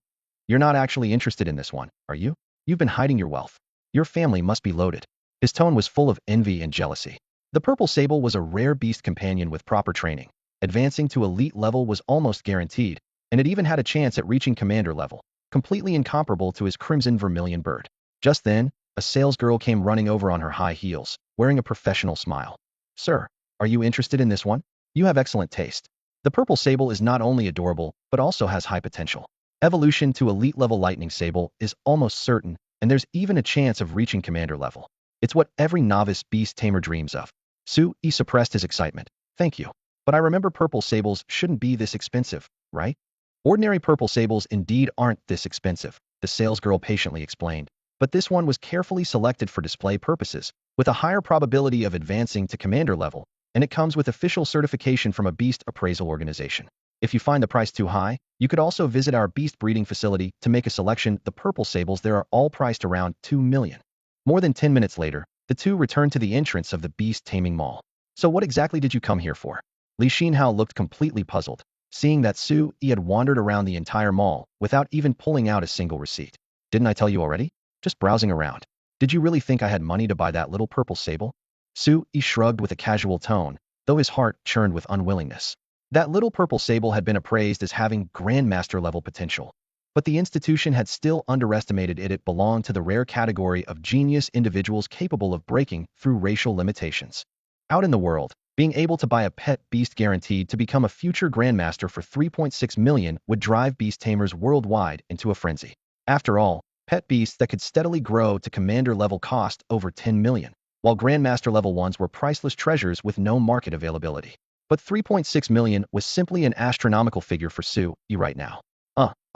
Speaker 1: You're not actually interested in this one, are you? You've been hiding your wealth. Your family must be loaded. His tone was full of envy and jealousy. The purple sable was a rare beast companion with proper training. Advancing to elite level was almost guaranteed, and it even had a chance at reaching commander level, completely incomparable to his crimson vermilion bird. Just then, a salesgirl came running over on her high heels, wearing a professional smile. Sir, are you interested in this one? You have excellent taste. The purple sable is not only adorable, but also has high potential. Evolution to elite level lightning sable is almost certain, and there's even a chance of reaching commander level. It's what every novice beast tamer dreams of. Su Yi suppressed his excitement. Thank you. But I remember purple sables shouldn't be this expensive, right? Ordinary purple sables indeed aren't this expensive, the salesgirl patiently explained. But this one was carefully selected for display purposes, with a higher probability of advancing to commander level, and it comes with official certification from a beast appraisal organization. If you find the price too high, you could also visit our beast breeding facility to make a selection. The purple sables there are all priced around 2 million. More than 10 minutes later, the two returned to the entrance of the beast taming mall. So what exactly did you come here for? Li Xinhao looked completely puzzled, seeing that Su Yi had wandered around the entire mall without even pulling out a single receipt. Didn't I tell you already? Just browsing around. Did you really think I had money to buy that little purple sable? Su Yi shrugged with a casual tone, though his heart churned with unwillingness. That little purple sable had been appraised as having grandmaster level potential, but the institution had still underestimated it. It belonged to the rare category of genius individuals capable of breaking through racial limitations. Out in the world, being able to buy a pet beast guaranteed to become a future grandmaster for 3.6 million would drive beast tamers worldwide into a frenzy. After all, pet beasts that could steadily grow to commander level cost over 10 million, while grandmaster level ones were priceless treasures with no market availability. But 3.6 million was simply an astronomical figure for Su Yi right now.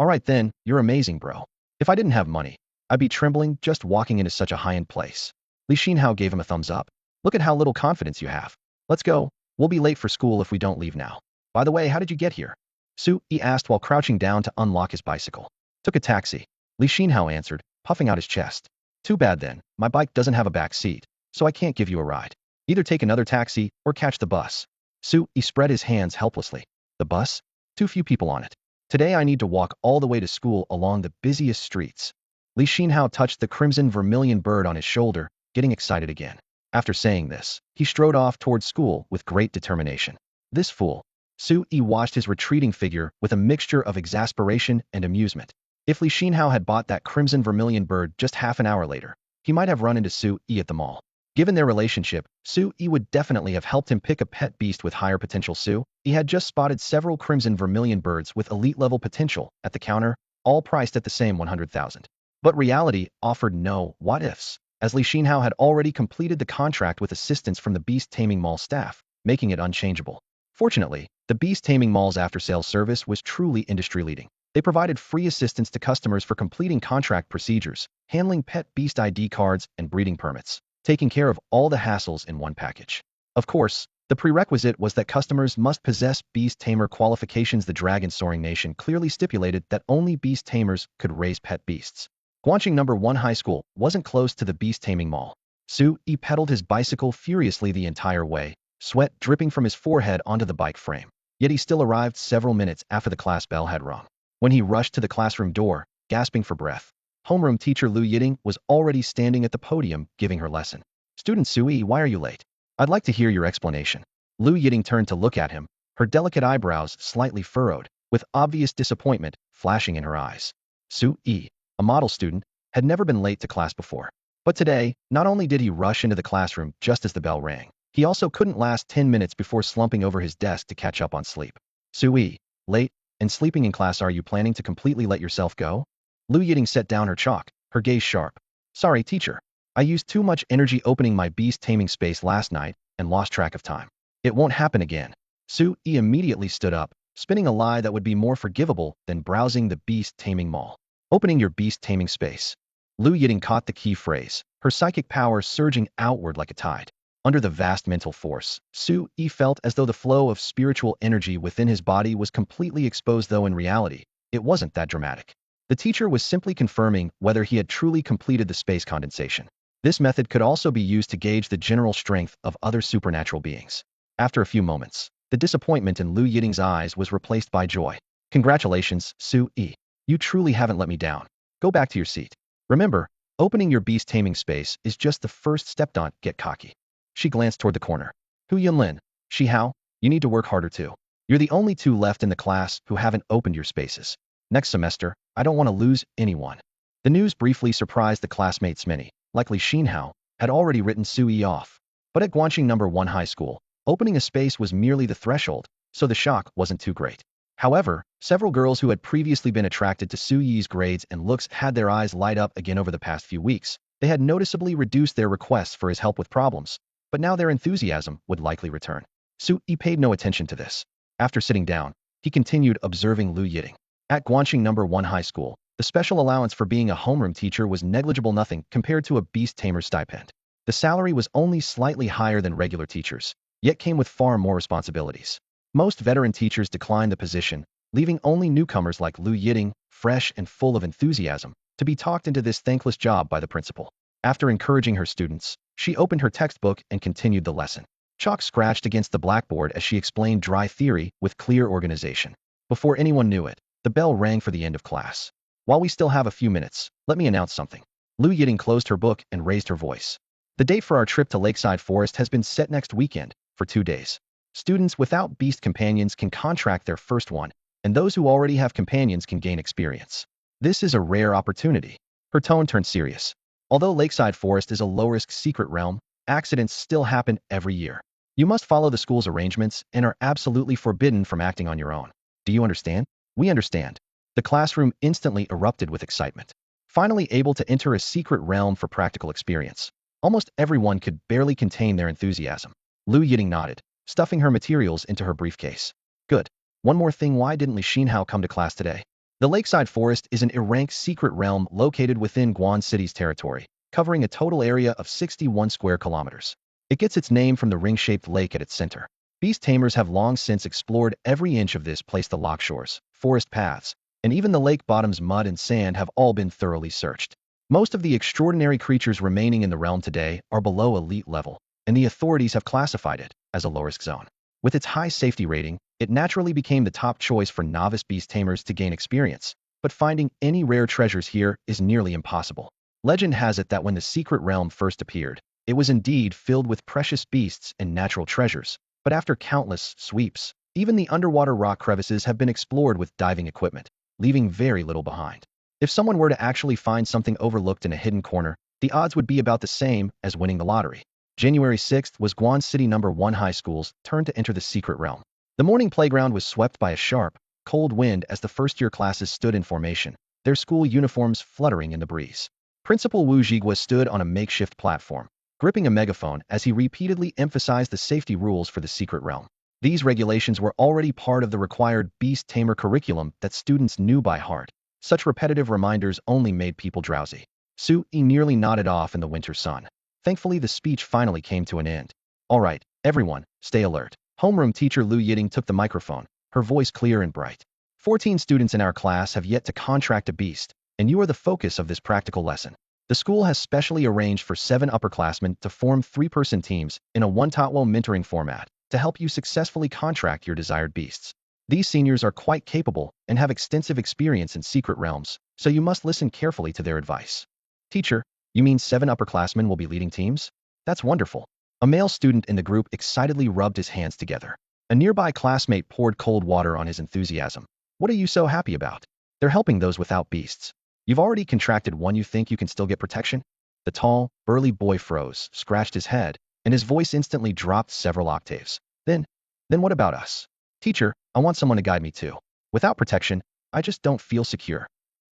Speaker 1: Alright then, you're amazing, bro. If I didn't have money, I'd be trembling just walking into such a high-end place. Li Xinhao gave him a thumbs up. Look at how little confidence you have. Let's go. We'll be late for school if we don't leave now. By the way, how did you get here? Su Yi asked while crouching down to unlock his bicycle. Took a taxi. Li Xinhao answered, puffing out his chest. Too bad then, my bike doesn't have a back seat, so I can't give you a ride. Either take another taxi or catch the bus. Su Yi spread his hands helplessly. The bus? Too few people on it. Today I need to walk all the way to school along the busiest streets. Li Xinhao touched the crimson vermilion bird on his shoulder, getting excited again. After saying this, he strode off towards school with great determination. This fool. Su Yi watched his retreating figure with a mixture of exasperation and amusement. If Li Xinhao had bought that crimson vermilion bird just half an hour later, he might have run into Su Yi at the mall. Given their relationship, Su Yi would definitely have helped him pick a pet beast with higher potential. Su Yi had just spotted several crimson vermilion birds with elite-level potential at the counter, all priced at the same 100,000. But reality offered no what-ifs, as Li Xinhao had already completed the contract with assistance from the beast taming mall staff. making it unchangeable. Fortunately, the Beast Taming Mall's after-sales service was truly industry-leading. They provided free assistance to customers for completing contract procedures, handling pet beast ID cards and breeding permits, taking care of all the hassles in one package. Of course, the prerequisite was that customers must possess beast tamer qualifications. The Dragon Soaring Nation clearly stipulated that only beast tamers could raise pet beasts. Guangqing No. 1 High School wasn't close to the beast taming mall. Su-yi pedaled his bicycle furiously the entire way, sweat dripping from his forehead onto the bike frame. Yet he still arrived several minutes after the class bell had rung. When he rushed to the classroom door, gasping for breath, homeroom teacher Lu Yiting was already standing at the podium giving her lesson. "Student Su-yi, why are you late? I'd like to hear your explanation." Lu Yiting turned to look at him, her delicate eyebrows slightly furrowed, with obvious disappointment flashing in her eyes. Su-yi, a model student, had never been late to class before. But today, not only did he rush into the classroom just as the bell rang, he also couldn't last 10 minutes before slumping over his desk to catch up on sleep. "Su-yi, late and sleeping in class, are you planning to completely let yourself go?" Lu Yiting set down her chalk, her gaze sharp. "Sorry, teacher. I used too much energy opening my beast taming space last night and lost track of time. It won't happen again." Su-yi immediately stood up, spinning a lie that would be more forgivable than browsing the beast taming mall. "Opening your beast taming space." Lu Yiting caught the key phrase, her psychic power surging outward like a tide. Under the vast mental force, Su-yi felt as though the flow of spiritual energy within his body was completely exposed, though in reality, it wasn't that dramatic. The teacher was simply confirming whether he had truly completed the space condensation. This method could also be used to gauge the general strength of other supernatural beings. After a few moments, the disappointment in Lu Yiting's eyes was replaced by joy. "Congratulations, Su-yi. You truly haven't let me down. Go back to your seat. Remember, opening your beast taming space is just the first step. Don't get cocky." She glanced toward the corner. "Hu Yunlin, Shi Hao, you need to work harder too. You're the only two left in the class who haven't opened your spaces. Next semester, I don't want to lose anyone." The news briefly surprised the classmates. Many, likely Xin Hao, had already written Su-yi off. But at Guangqing No. 1 High School, opening a space was merely the threshold, so the shock wasn't too great. However, several girls who had previously been attracted to Su-yi's grades and looks had their eyes light up again over the past few weeks. They had noticeably reduced their requests for his help with problems, but now their enthusiasm would likely return. Su-yi paid no attention to this. After sitting down, he continued observing Lu Yiting. At Guangqing No. 1 High School, the special allowance for being a homeroom teacher was negligible, nothing compared to a beast tamer stipend. The salary was only slightly higher than regular teachers, yet came with far more responsibilities. Most veteran teachers declined the position, leaving only newcomers like Lu Yiting, fresh and full of enthusiasm, to be talked into this thankless job by the principal. After encouraging her students, she opened her textbook and continued the lesson. Chalk scratched against the blackboard as she explained dry theory with clear organization. Before anyone knew it, the bell rang for the end of class. "While we still have a few minutes, let me announce something." Lu Yiting closed her book and raised her voice. "The date for our trip to Lakeside Forest has been set next weekend, for 2 days. Students without beast companions can contract their first one, and those who already have companions can gain experience. This is a rare opportunity." Her tone turned serious. "Although Lakeside Forest is a low-risk secret realm, accidents still happen every year. You must follow the school's arrangements and are absolutely forbidden from acting on your own. Do you understand?" "We understand." The classroom instantly erupted with excitement. Finally able to enter a secret realm for practical experience, almost everyone could barely contain their enthusiasm. Lu Yiting nodded, stuffing her materials into her briefcase. "Good. One more thing, why didn't Li Xinhao come to class today?" The Lakeside Forest is an erranked secret realm located within Guan City's territory, covering a total area of 61 square kilometers. It gets its name from the ring-shaped lake at its center. Beast tamers have long since explored every inch of this place. The loch shores, forest paths, and even the lake bottom's mud and sand have all been thoroughly searched. Most of the extraordinary creatures remaining in the realm today are below elite level, and the authorities have classified it as a low-risk zone. With its high safety rating, it naturally became the top choice for novice beast tamers to gain experience, but finding any rare treasures here is nearly impossible. Legend has it that when the secret realm first appeared, it was indeed filled with precious beasts and natural treasures, but after countless sweeps, even the underwater rock crevices have been explored with diving equipment, leaving very little behind. If someone were to actually find something overlooked in a hidden corner, the odds would be about the same as winning the lottery. January 6th was Guan City No. 1 High School's turn to enter the secret realm. The morning playground was swept by a sharp, cold wind as the first-year classes stood in formation, their school uniforms fluttering in the breeze. Principal Wu Jigua stood on a makeshift platform, gripping a megaphone as he repeatedly emphasized the safety rules for the secret realm. These regulations were already part of the required beast tamer curriculum that students knew by heart. Such repetitive reminders only made people drowsy. Su-yi nearly nodded off in the winter sun. Thankfully, the speech finally came to an end. All right, everyone, stay alert. Homeroom teacher Lu Yiting took the microphone, her voice clear and bright. 14 students in our class have yet to contract a beast, and you are the focus of this practical lesson. The school has specially arranged for 7 upperclassmen to form 3-person teams in a one-to-one mentoring format to help you successfully contract your desired beasts. These seniors are quite capable and have extensive experience in secret realms, so you must listen carefully to their advice. Teacher, you mean 7 upperclassmen will be leading teams? That's wonderful. A male student in the group excitedly rubbed his hands together. A nearby classmate poured cold water on his enthusiasm. What are you so happy about? They're helping those without beasts. You've already contracted one. You think you can still get protection? The tall, burly boy froze, scratched his head, and his voice instantly dropped several octaves. Then what about us? Teacher, I want someone to guide me too. Without protection, I just don't feel secure.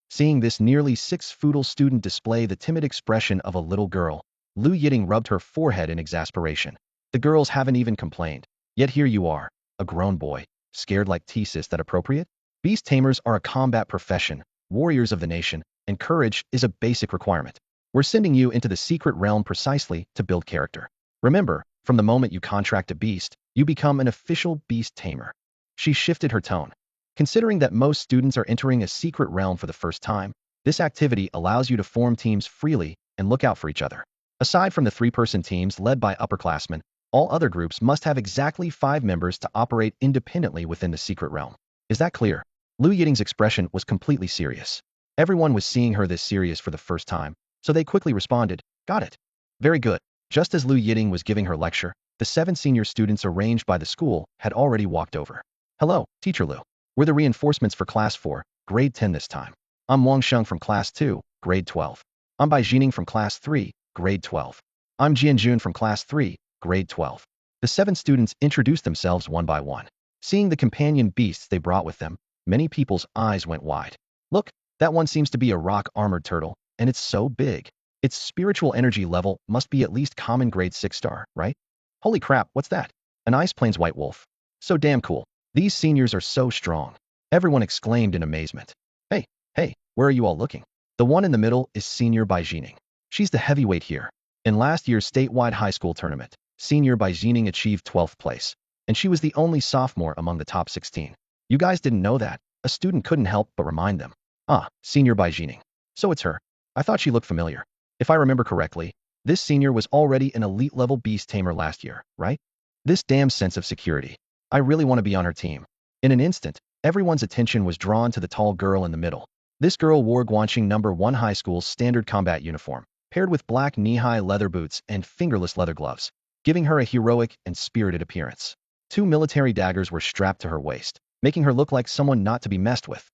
Speaker 1: Seeing this nearly 6-foot student display the timid expression of a little girl, Lu Yiting rubbed her forehead in exasperation. The girls haven't even complained. Yet here you are, a grown boy, scared like Is that appropriate? Beast tamers are a combat profession, warriors of the nation, and courage is a basic requirement. We're sending you into the secret realm precisely to build character. Remember, from the moment you contract a beast, you become an official beast tamer. She shifted her tone. Considering that most students are entering a secret realm for the first time, this activity allows you to form teams freely and look out for each other. Aside from the 3-person teams led by upperclassmen, all other groups must have exactly 5 members to operate independently within the secret realm. Is that clear? Lu Yiting's expression was completely serious. Everyone was seeing her this serious for the first time, so they quickly responded, got it. Very good. Just as Lu Yiting was giving her lecture, the 7 senior students arranged by the school had already walked over. Hello, Teacher Lu. We're the reinforcements for Class 4, Grade 10 this time. I'm Wang Sheng from Class 2, Grade 12. I'm Bai Jining from Class 3, Grade 12. I'm Jian Jun from Class 3, Grade 12. The 7 students introduced themselves one by one. Seeing the companion beasts they brought with them, many people's eyes went wide. Look, that one seems to be a rock-armored turtle, and it's so big. Its spiritual energy level must be at least common Grade 6 star, right? Holy crap, what's that? An Ice Plains white wolf. So damn cool. These seniors are so strong. Everyone exclaimed in amazement. Hey, where are you all looking? The one in the middle is Senior Bai Jining. She's the heavyweight here. In last year's statewide high school tournament, Senior Bai Jining achieved 12th place, and she was the only sophomore among the top 16. You guys didn't know that? A student couldn't help but remind them. Ah, Senior Bai Jining. So it's her. I thought she looked familiar. If I remember correctly, this senior was already an elite-level beast tamer last year, right? This damn sense of security. I really want to be on her team. In an instant, everyone's attention was drawn to the tall girl in the middle. This girl wore Guanxing No. 1 High School's standard combat uniform, paired with black knee-high leather boots and fingerless leather gloves, giving her a heroic and spirited appearance. 2 military daggers were strapped to her waist, making her look like someone not to be messed with.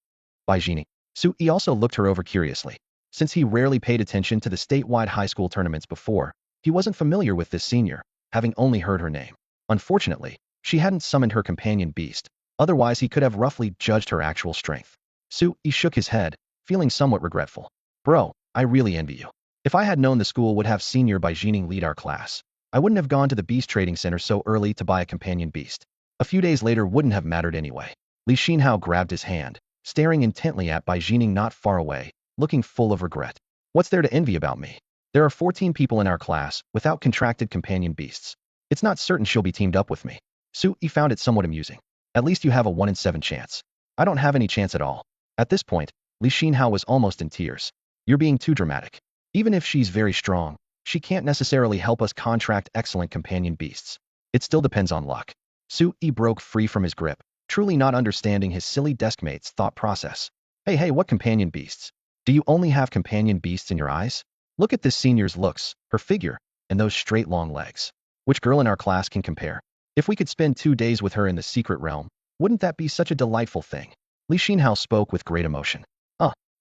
Speaker 1: Bai Jining. Su-yi also looked her over curiously. Since he rarely paid attention to the statewide high school tournaments before, he wasn't familiar with this senior, having only heard her name. Unfortunately, she hadn't summoned her companion beast, otherwise he could have roughly judged her actual strength. Su-yi shook his head, feeling somewhat regretful. Bro, I really envy you. If I had known the school would have Senior Bai Jining lead our class, I wouldn't have gone to the beast trading center so early to buy a companion beast. A few days later wouldn't have mattered anyway. Li Xinhao grabbed his hand, staring intently at Bai Jining not far away, looking full of regret. What's there to envy about me? There are 14 people in our class without contracted companion beasts. It's not certain she'll be teamed up with me. Su-yi found it somewhat amusing. At least you have a 1 in 7 chance. I don't have any chance at all. At this point, Li Xinhao was almost in tears. You're being too dramatic. Even if she's very strong, she can't necessarily help us contract excellent companion beasts. It still depends on luck. Su-yi broke free from his grip, truly not understanding his silly deskmate's thought process. Hey, what companion beasts? Do you only have companion beasts in your eyes? Look at this senior's looks, her figure, and those straight long legs. Which girl in our class can compare? If we could spend 2 days with her in the secret realm, wouldn't that be such a delightful thing? Li Xinhao spoke with great emotion.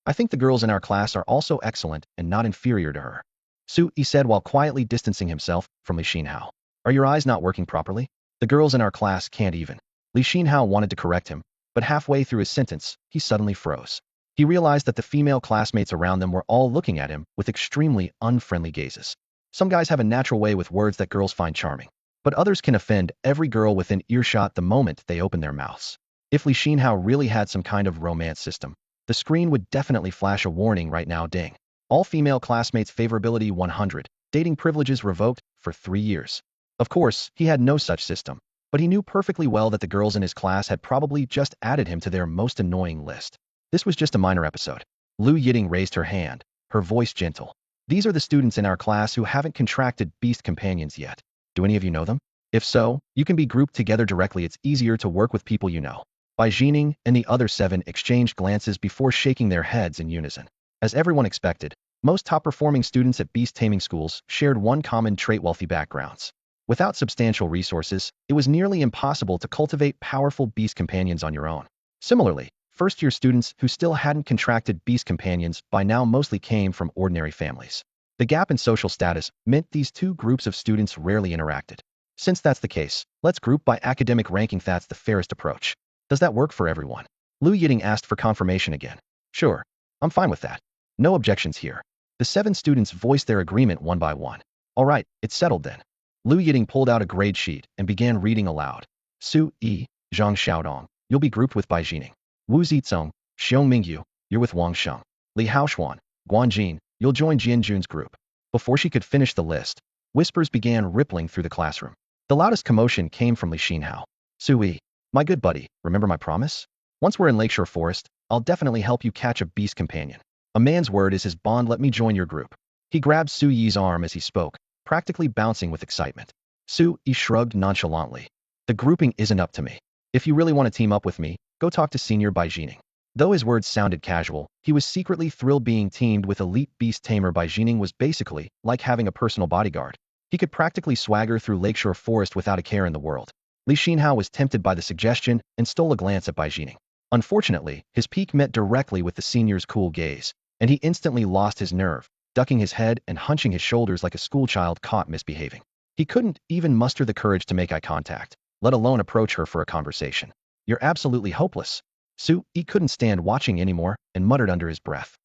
Speaker 1: I think the girls in our class are also excellent and not inferior to her. Su-yi said while quietly distancing himself from Li Xinhao. Are your eyes not working properly? The girls in our class can't even. Li Xinhao wanted to correct him, but halfway through his sentence, he suddenly froze. He realized that the female classmates around them were all looking at him with extremely unfriendly gazes. Some guys have a natural way with words that girls find charming, but others can offend every girl within earshot the moment they open their mouths. If Liaozhai really had some kind of romance system, the screen would definitely flash a warning right now. Ding. All female classmates favorability 100, dating privileges revoked for 3 years. Of course, he had no such system, but he knew perfectly well that the girls in his class had probably just added him to their most annoying list. This was just a minor episode. Liu Yiting raised her hand, her voice gentle. These are the students in our class who haven't contracted beast companions yet. Do any of you know them? If so, you can be grouped together directly. It's easier to work with people you know. Bai Jining and the other 7 exchanged glances before shaking their heads in unison. As everyone expected, most top-performing students at beast taming schools shared one common trait: wealthy backgrounds. Without substantial resources, it was nearly impossible to cultivate powerful beast companions on your own. Similarly, first-year students who still hadn't contracted beast companions by now mostly came from ordinary families. The gap in social status meant these two groups of students rarely interacted. Since that's the case, let's group by academic ranking. That's the fairest approach. Does that work for everyone? Liu Yiting asked for confirmation again. Sure, I'm fine with that. No objections here. The 7 students voiced their agreement one by one. All right, it's settled then. Liu Yiting pulled out a grade sheet and began reading aloud. Su Yi, Zhang Xiaodong, you'll be grouped with Bai Jining. Wu Zizong, Xiong Mingyu, you're with Wang Sheng. Li Haoxuan, Guan Jin, you'll join Jian Jun's group. Before she could finish the list, whispers began rippling through the classroom. The loudest commotion came from Li Xinhao. Su Yi, my good buddy, remember my promise? Once we're in Lakeshore Forest, I'll definitely help you catch a beast companion. A man's word is his bond. Let me join your group. He grabbed Su Yi's arm as he spoke, practically bouncing with excitement. Su Yi shrugged nonchalantly. The grouping isn't up to me. If you really want to team up with me, go talk to Senior Bai Jining. Though his words sounded casual, he was secretly thrilled. Being teamed with elite beast tamer Bai Jining was basically like having a personal bodyguard. He could practically swagger through Lakeshore Forest without a care in the world. Li Xinhao was tempted by the suggestion and stole a glance at Bai Jining. Unfortunately, his peak met directly with the senior's cool gaze, and he instantly lost his nerve, ducking his head and hunching his shoulders like a schoolchild caught misbehaving. He couldn't even muster the courage to make eye contact, let alone approach her for a conversation. You're absolutely hopeless. Su Yi couldn't stand watching anymore and muttered under his breath.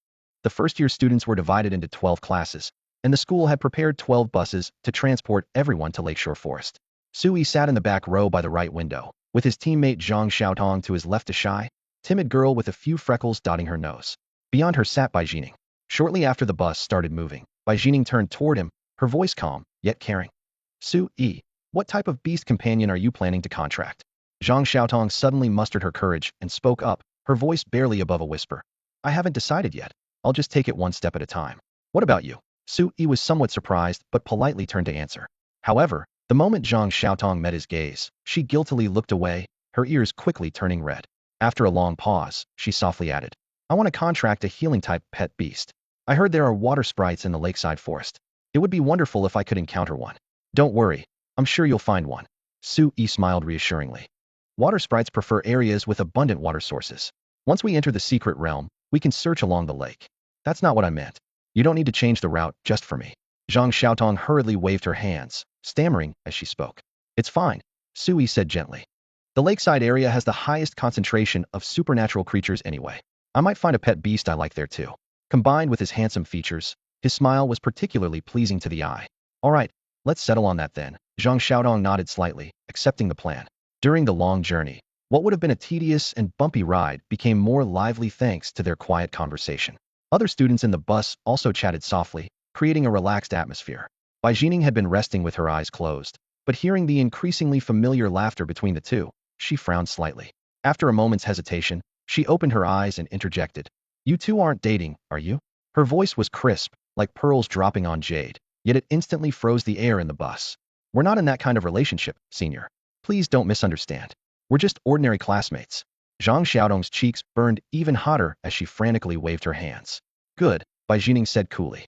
Speaker 1: The first-year students were divided into 12 classes, and the school had prepared 12 buses to transport everyone to Lakeshore Forest. Su Yi sat in the back row by the right window, with his teammate Zhang Xiaotong to his left, a shy, timid girl with a few freckles dotting her nose. Beyond her sat Bai Jining. Shortly after the bus started moving, Bai Jining turned toward him, her voice calm, yet caring. Su Yi, what type of beast companion are you planning to contract? Zhang Xiaotong suddenly mustered her courage and spoke up, her voice barely above a whisper. I haven't decided yet. I'll just take it one step at a time. What about you? Su Yi was somewhat surprised but politely turned to answer. However, the moment Zhang Xiaotong met his gaze, she guiltily looked away, her ears quickly turning red. After a long pause, she softly added, I want to contract a healing-type pet beast. I heard there are water sprites in the lakeside forest. It would be wonderful if I could encounter one. Don't worry, I'm sure you'll find one. Su Yi smiled reassuringly. Water sprites prefer areas with abundant water sources. Once we enter the secret realm, we can search along the lake. That's not what I meant. You don't need to change the route just for me. Zhang Xiaotong hurriedly waved her hands, stammering as she spoke. It's fine, Su Yi said gently. The lakeside area has the highest concentration of supernatural creatures anyway. I might find a pet beast I like there too. Combined with his handsome features, his smile was particularly pleasing to the eye. All right, let's settle on that then. Zhang Xiaodong nodded slightly, accepting the plan. During the long journey, what would have been a tedious and bumpy ride became more lively thanks to their quiet conversation. Other students in the bus also chatted softly, creating a relaxed atmosphere. Bai Jining had been resting with her eyes closed, but hearing the increasingly familiar laughter between the two, she frowned slightly. After a moment's hesitation, she opened her eyes and interjected. You two aren't dating, are you? Her voice was crisp, like pearls dropping on jade, yet it instantly froze the air in the bus. We're not in that kind of relationship, senior. Please don't misunderstand. We're just ordinary classmates. Zhang Xiaodong's cheeks burned even hotter as she frantically waved her hands. Good, Bai Jining said coolly.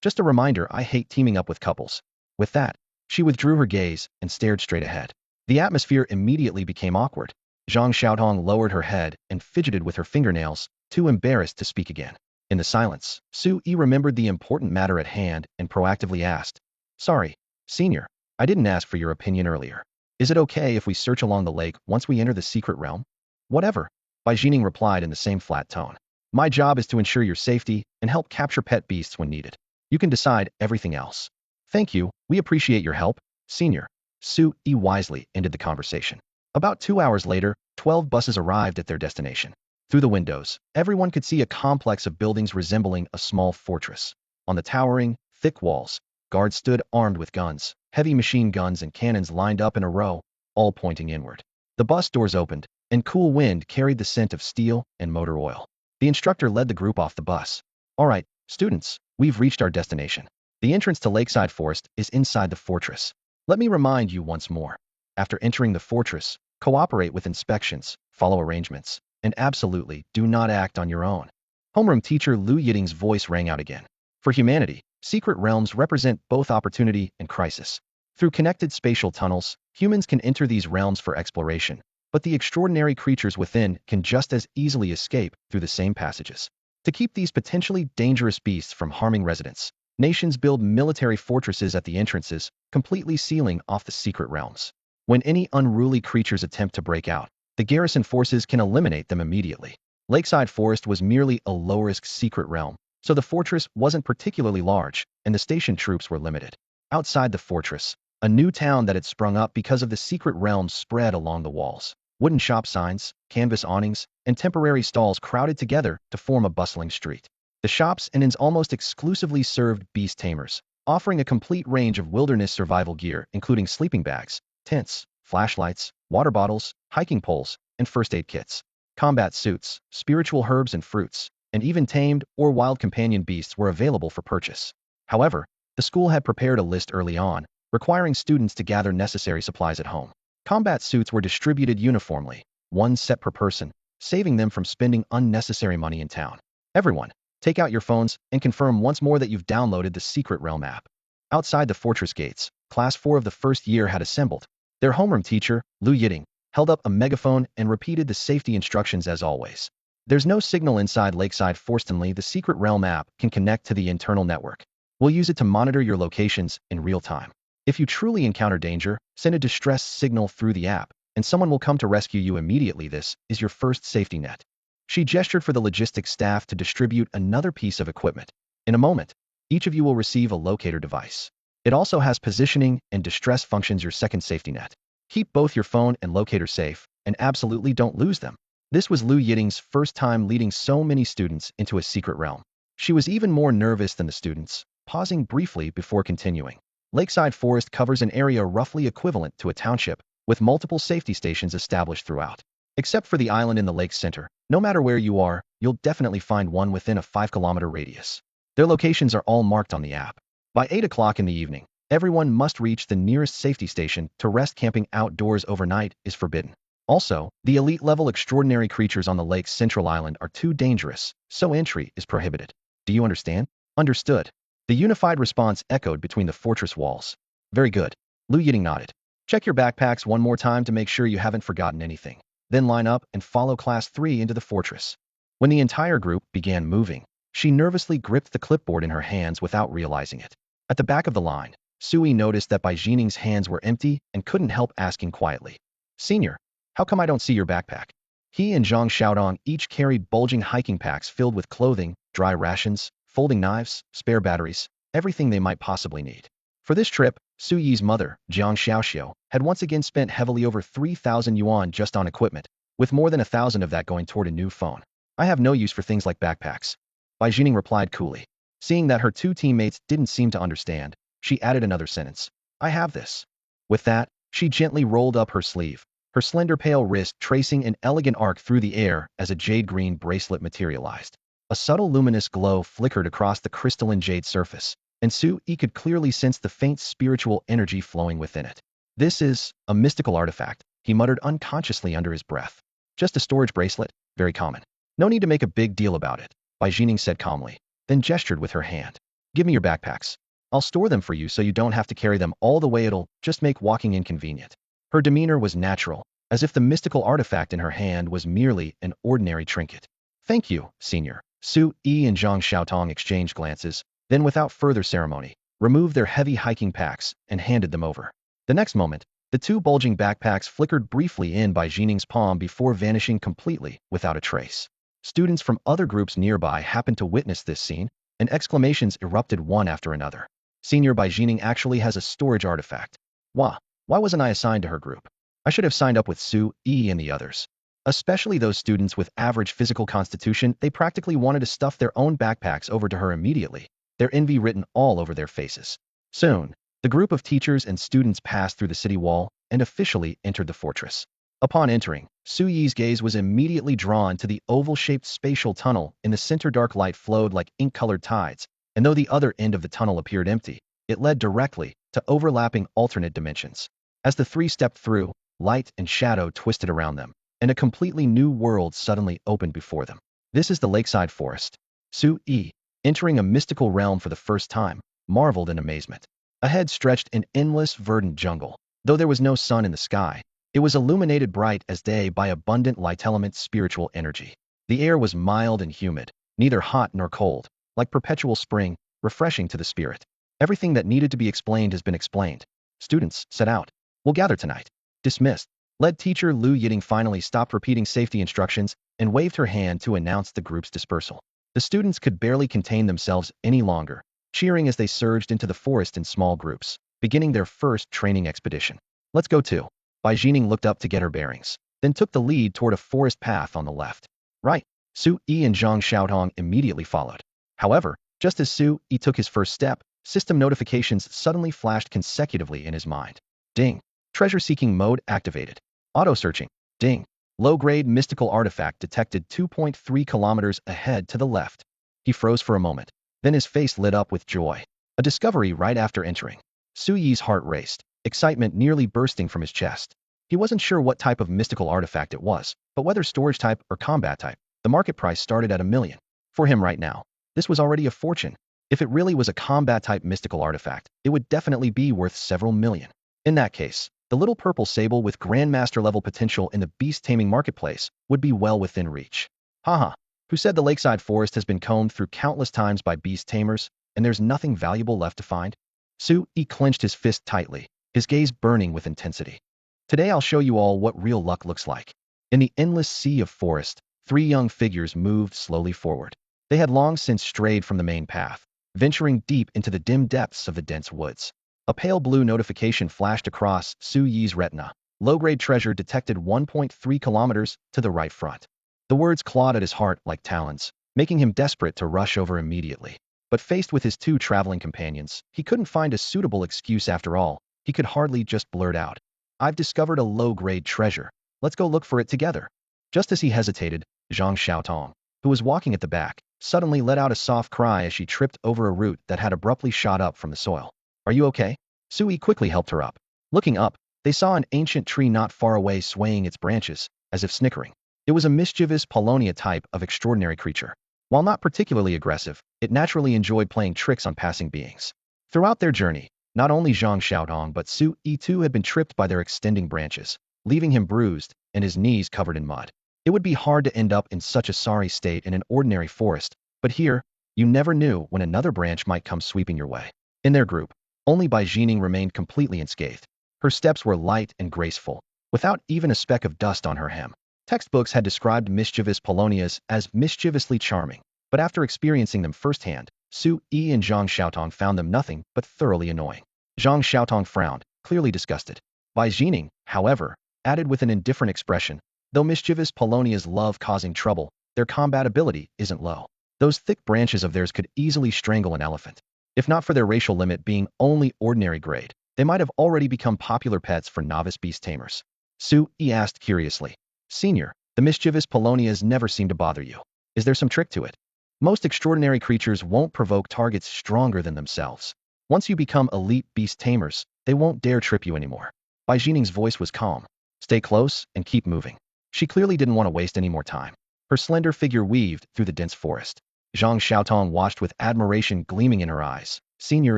Speaker 1: Just a reminder, I hate teaming up with couples. With that, she withdrew her gaze and stared straight ahead. The atmosphere immediately became awkward. Zhang Xiaotong lowered her head and fidgeted with her fingernails, too embarrassed to speak again. In the silence, Su Yi remembered the important matter at hand and proactively asked, Sorry, senior, I didn't ask for your opinion earlier. Is it okay if we search along the lake once we enter the secret realm? Whatever, Bai Jining replied in the same flat tone. My job is to ensure your safety and help capture pet beasts when needed. You can decide everything else. Thank you, we appreciate your help, Senior. Su Yi wisely ended the conversation. About 2 hours later, 12 buses arrived at their destination. Through the windows, everyone could see a complex of buildings resembling a small fortress. On the towering, thick walls, guards stood armed with guns, heavy machine guns and cannons lined up in a row, all pointing inward. The bus doors opened, and cool wind carried the scent of steel and motor oil. The instructor led the group off the bus. All right, students, we've reached our destination. The entrance to Lakeside Forest is inside the fortress. Let me remind you once more. After entering the fortress, cooperate with inspections, follow arrangements, and absolutely do not act on your own. Homeroom teacher Liu Yiting's voice rang out again. For humanity, secret realms represent both opportunity and crisis. Through connected spatial tunnels, humans can enter these realms for exploration, but the extraordinary creatures within can just as easily escape through the same passages. To keep these potentially dangerous beasts from harming residents, nations build military fortresses at the entrances, completely sealing off the secret realms. When any unruly creatures attempt to break out, the garrison forces can eliminate them immediately. Lakeside Forest was merely a low-risk secret realm, so the fortress wasn't particularly large, and the station troops were limited. Outside the fortress, a new town that had sprung up because of the secret realms spread along the walls. Wooden shop signs, canvas awnings, and temporary stalls crowded together to form a bustling street. The shops and inns almost exclusively served beast tamers, offering a complete range of wilderness survival gear including sleeping bags, tents, flashlights, water bottles, hiking poles, and first aid kits. Combat suits, spiritual herbs and fruits, and even tamed or wild companion beasts were available for purchase. However, the school had prepared a list early on, requiring students to gather necessary supplies at home. Combat suits were distributed uniformly, one set per person, saving them from spending unnecessary money in town. Everyone, take out your phones and confirm once more that you've downloaded the Secret Realm app. Outside the fortress gates, Class 4 of the first year had assembled. Their homeroom teacher, Liu Yiting, held up a megaphone and repeated the safety instructions as always. There's no signal inside Lakeside Forestonly. The Secret Realm app can connect to the internal network. We'll use it to monitor your locations in real time. If you truly encounter danger, send a distress signal through the app, and someone will come to rescue you immediately. This is your first safety net. She gestured for the logistics staff to distribute another piece of equipment. In a moment, each of you will receive a locator device. It also has positioning and distress functions. Your second safety net. Keep both your phone and locator safe, and absolutely don't lose them. This was Liu Yiting's first time leading so many students into a secret realm. She was even more nervous than the students, pausing briefly before continuing. Lakeside Forest covers an area roughly equivalent to a township, with multiple safety stations established throughout. Except for the island in the lake's center, no matter where you are, you'll definitely find one within a 5-kilometer radius. Their locations are all marked on the app. By 8 o'clock in the evening, everyone must reach the nearest safety station to rest. Camping outdoors overnight is forbidden. Also, the elite-level extraordinary creatures on the lake's central island are too dangerous, so entry is prohibited. Do you understand? Understood. The unified response echoed between the fortress walls. Very good. Liu Yiting nodded. Check your backpacks one more time to make sure you haven't forgotten anything. Then line up and follow Class 3 into the fortress. When the entire group began moving, she nervously gripped the clipboard in her hands without realizing it. At the back of the line, Sui noticed that Bai Jining's hands were empty and couldn't help asking quietly. Senior, how come I don't see your backpack? He and Zhang Xiaodong each carried bulging hiking packs filled with clothing, dry rations, folding knives, spare batteries, everything they might possibly need. For this trip, Su Yi's mother, Jiang Xiaoxiu, had once again spent heavily over 3,000 yuan just on equipment, with more than 1,000 of that going toward a new phone. I have no use for things like backpacks. Bai Jining replied coolly. Seeing that her two teammates didn't seem to understand, she added another sentence. I have this. With that, she gently rolled up her sleeve, her slender pale wrist tracing an elegant arc through the air as a jade-green bracelet materialized. A subtle luminous glow flickered across the crystalline jade surface, and Su Yi could clearly sense the faint spiritual energy flowing within it. This is a mystical artifact, he muttered unconsciously under his breath. Just a storage bracelet, very common. No need to make a big deal about it, Bai Jining said calmly, then gestured with her hand. Give me your backpacks. I'll store them for you so you don't have to carry them all the way. It'll just make walking inconvenient. Her demeanor was natural, as if the mystical artifact in her hand was merely an ordinary trinket. Thank you, Senior. Su Yi and Zhang Xiaotong exchanged glances, then without further ceremony, removed their heavy hiking packs and handed them over. The next moment, the two bulging backpacks flickered briefly in Bai Jining's palm before vanishing completely without a trace. Students from other groups nearby happened to witness this scene, and exclamations erupted one after another. Senior Bai Jining actually has a storage artifact. Why? Why wasn't I assigned to her group? I should have signed up with Su, Yi, and the others. Especially those students with average physical constitution, they practically wanted to stuff their own backpacks over to her immediately, their envy written all over their faces. Soon, the group of teachers and students passed through the city wall and officially entered the fortress. Upon entering, Su Yi's gaze was immediately drawn to the oval-shaped spatial tunnel in the center. Dark light flowed like ink-colored tides, and though the other end of the tunnel appeared empty, it led directly to overlapping alternate dimensions. As the three stepped through, light and shadow twisted around them, and a completely new world suddenly opened before them. This is the lakeside forest. Su Yi, entering a mystical realm for the first time, marveled in amazement. Ahead stretched an endless verdant jungle. Though there was no sun in the sky, it was illuminated bright as day by abundant light element spiritual energy. The air was mild and humid, neither hot nor cold, like perpetual spring, refreshing to the spirit. Everything that needed to be explained has been explained. Students, set out. We'll gather tonight. Dismissed. Lead teacher Lu Yiting finally stopped repeating safety instructions and waved her hand to announce the group's dispersal. The students could barely contain themselves any longer, cheering as they surged into the forest in small groups, beginning their first training expedition. Let's go too. Bai Jining looked up to get her bearings, then took the lead toward a forest path on the left. Right. Su Yi and Zhang Xiaotong immediately followed. However, just as Su Yi took his first step, system notifications suddenly flashed consecutively in his mind. Ding. Treasure-seeking mode activated. Auto-searching. Ding. Low-grade mystical artifact detected 2.3 kilometers ahead to the left. He froze for a moment. Then his face lit up with joy. A discovery right after entering. Su Yi's heart raced, excitement nearly bursting from his chest. He wasn't sure what type of mystical artifact it was, but whether storage type or combat type, the market price started at $1 million. For him right now, this was already a fortune. If it really was a combat-type mystical artifact, it would definitely be worth several million. In that case, the little purple sable with Grandmaster-level potential in the beast-taming marketplace would be well within reach. Haha. Who said the lakeside forest has been combed through countless times by beast tamers, and there's nothing valuable left to find? Su Yi clenched his fist tightly, his gaze burning with intensity. Today I'll show you all what real luck looks like. In the endless sea of forest, three young figures moved slowly forward. They had long since strayed from the main path, venturing deep into the dim depths of the dense woods. A pale blue notification flashed across Su Yi's retina. Low-grade treasure detected 1.3 kilometers to the right front. The words clawed at his heart like talons, making him desperate to rush over immediately. But faced with his two traveling companions, he couldn't find a suitable excuse after all. He could hardly just blurt out, "I've discovered a low-grade treasure. Let's go look for it together." Just as he hesitated, Zhang Xiaotong, who was walking at the back, suddenly let out a soft cry as she tripped over a root that had abruptly shot up from the soil. "Are you okay?" Su Yi quickly helped her up. Looking up, they saw an ancient tree not far away swaying its branches, as if snickering. It was a mischievous Polonia type of extraordinary creature. While not particularly aggressive, it naturally enjoyed playing tricks on passing beings. Throughout their journey, not only Zhang Xiaotong but Su Yi too had been tripped by their extending branches, leaving him bruised and his knees covered in mud. It would be hard to end up in such a sorry state in an ordinary forest, but here, you never knew when another branch might come sweeping your way. In their group, only Bai Jining remained completely unscathed. Her steps were light and graceful, without even a speck of dust on her hem. Textbooks had described mischievous Polonias as mischievously charming, but after experiencing them firsthand, Su Yi and Zhang Xiaotong found them nothing but thoroughly annoying. Zhang Xiaotong frowned, clearly disgusted. Bai Jining, however, added with an indifferent expression, "Though mischievous Polonias love causing trouble, their combat ability isn't low. Those thick branches of theirs could easily strangle an elephant. If not for their racial limit being only ordinary grade, they might have already become popular pets for novice beast tamers." Su Yi asked curiously, "Senior, the mischievous Polonias never seem to bother you. Is there some trick to it? Most extraordinary creatures won't provoke targets stronger than themselves. Once you become elite beast tamers, they won't dare trip you anymore." Bai Jining's voice was calm. "Stay close and keep moving." She clearly didn't want to waste any more time. Her slender figure weaved through the dense forest. Zhang Xiaotong watched with admiration gleaming in her eyes. "Senior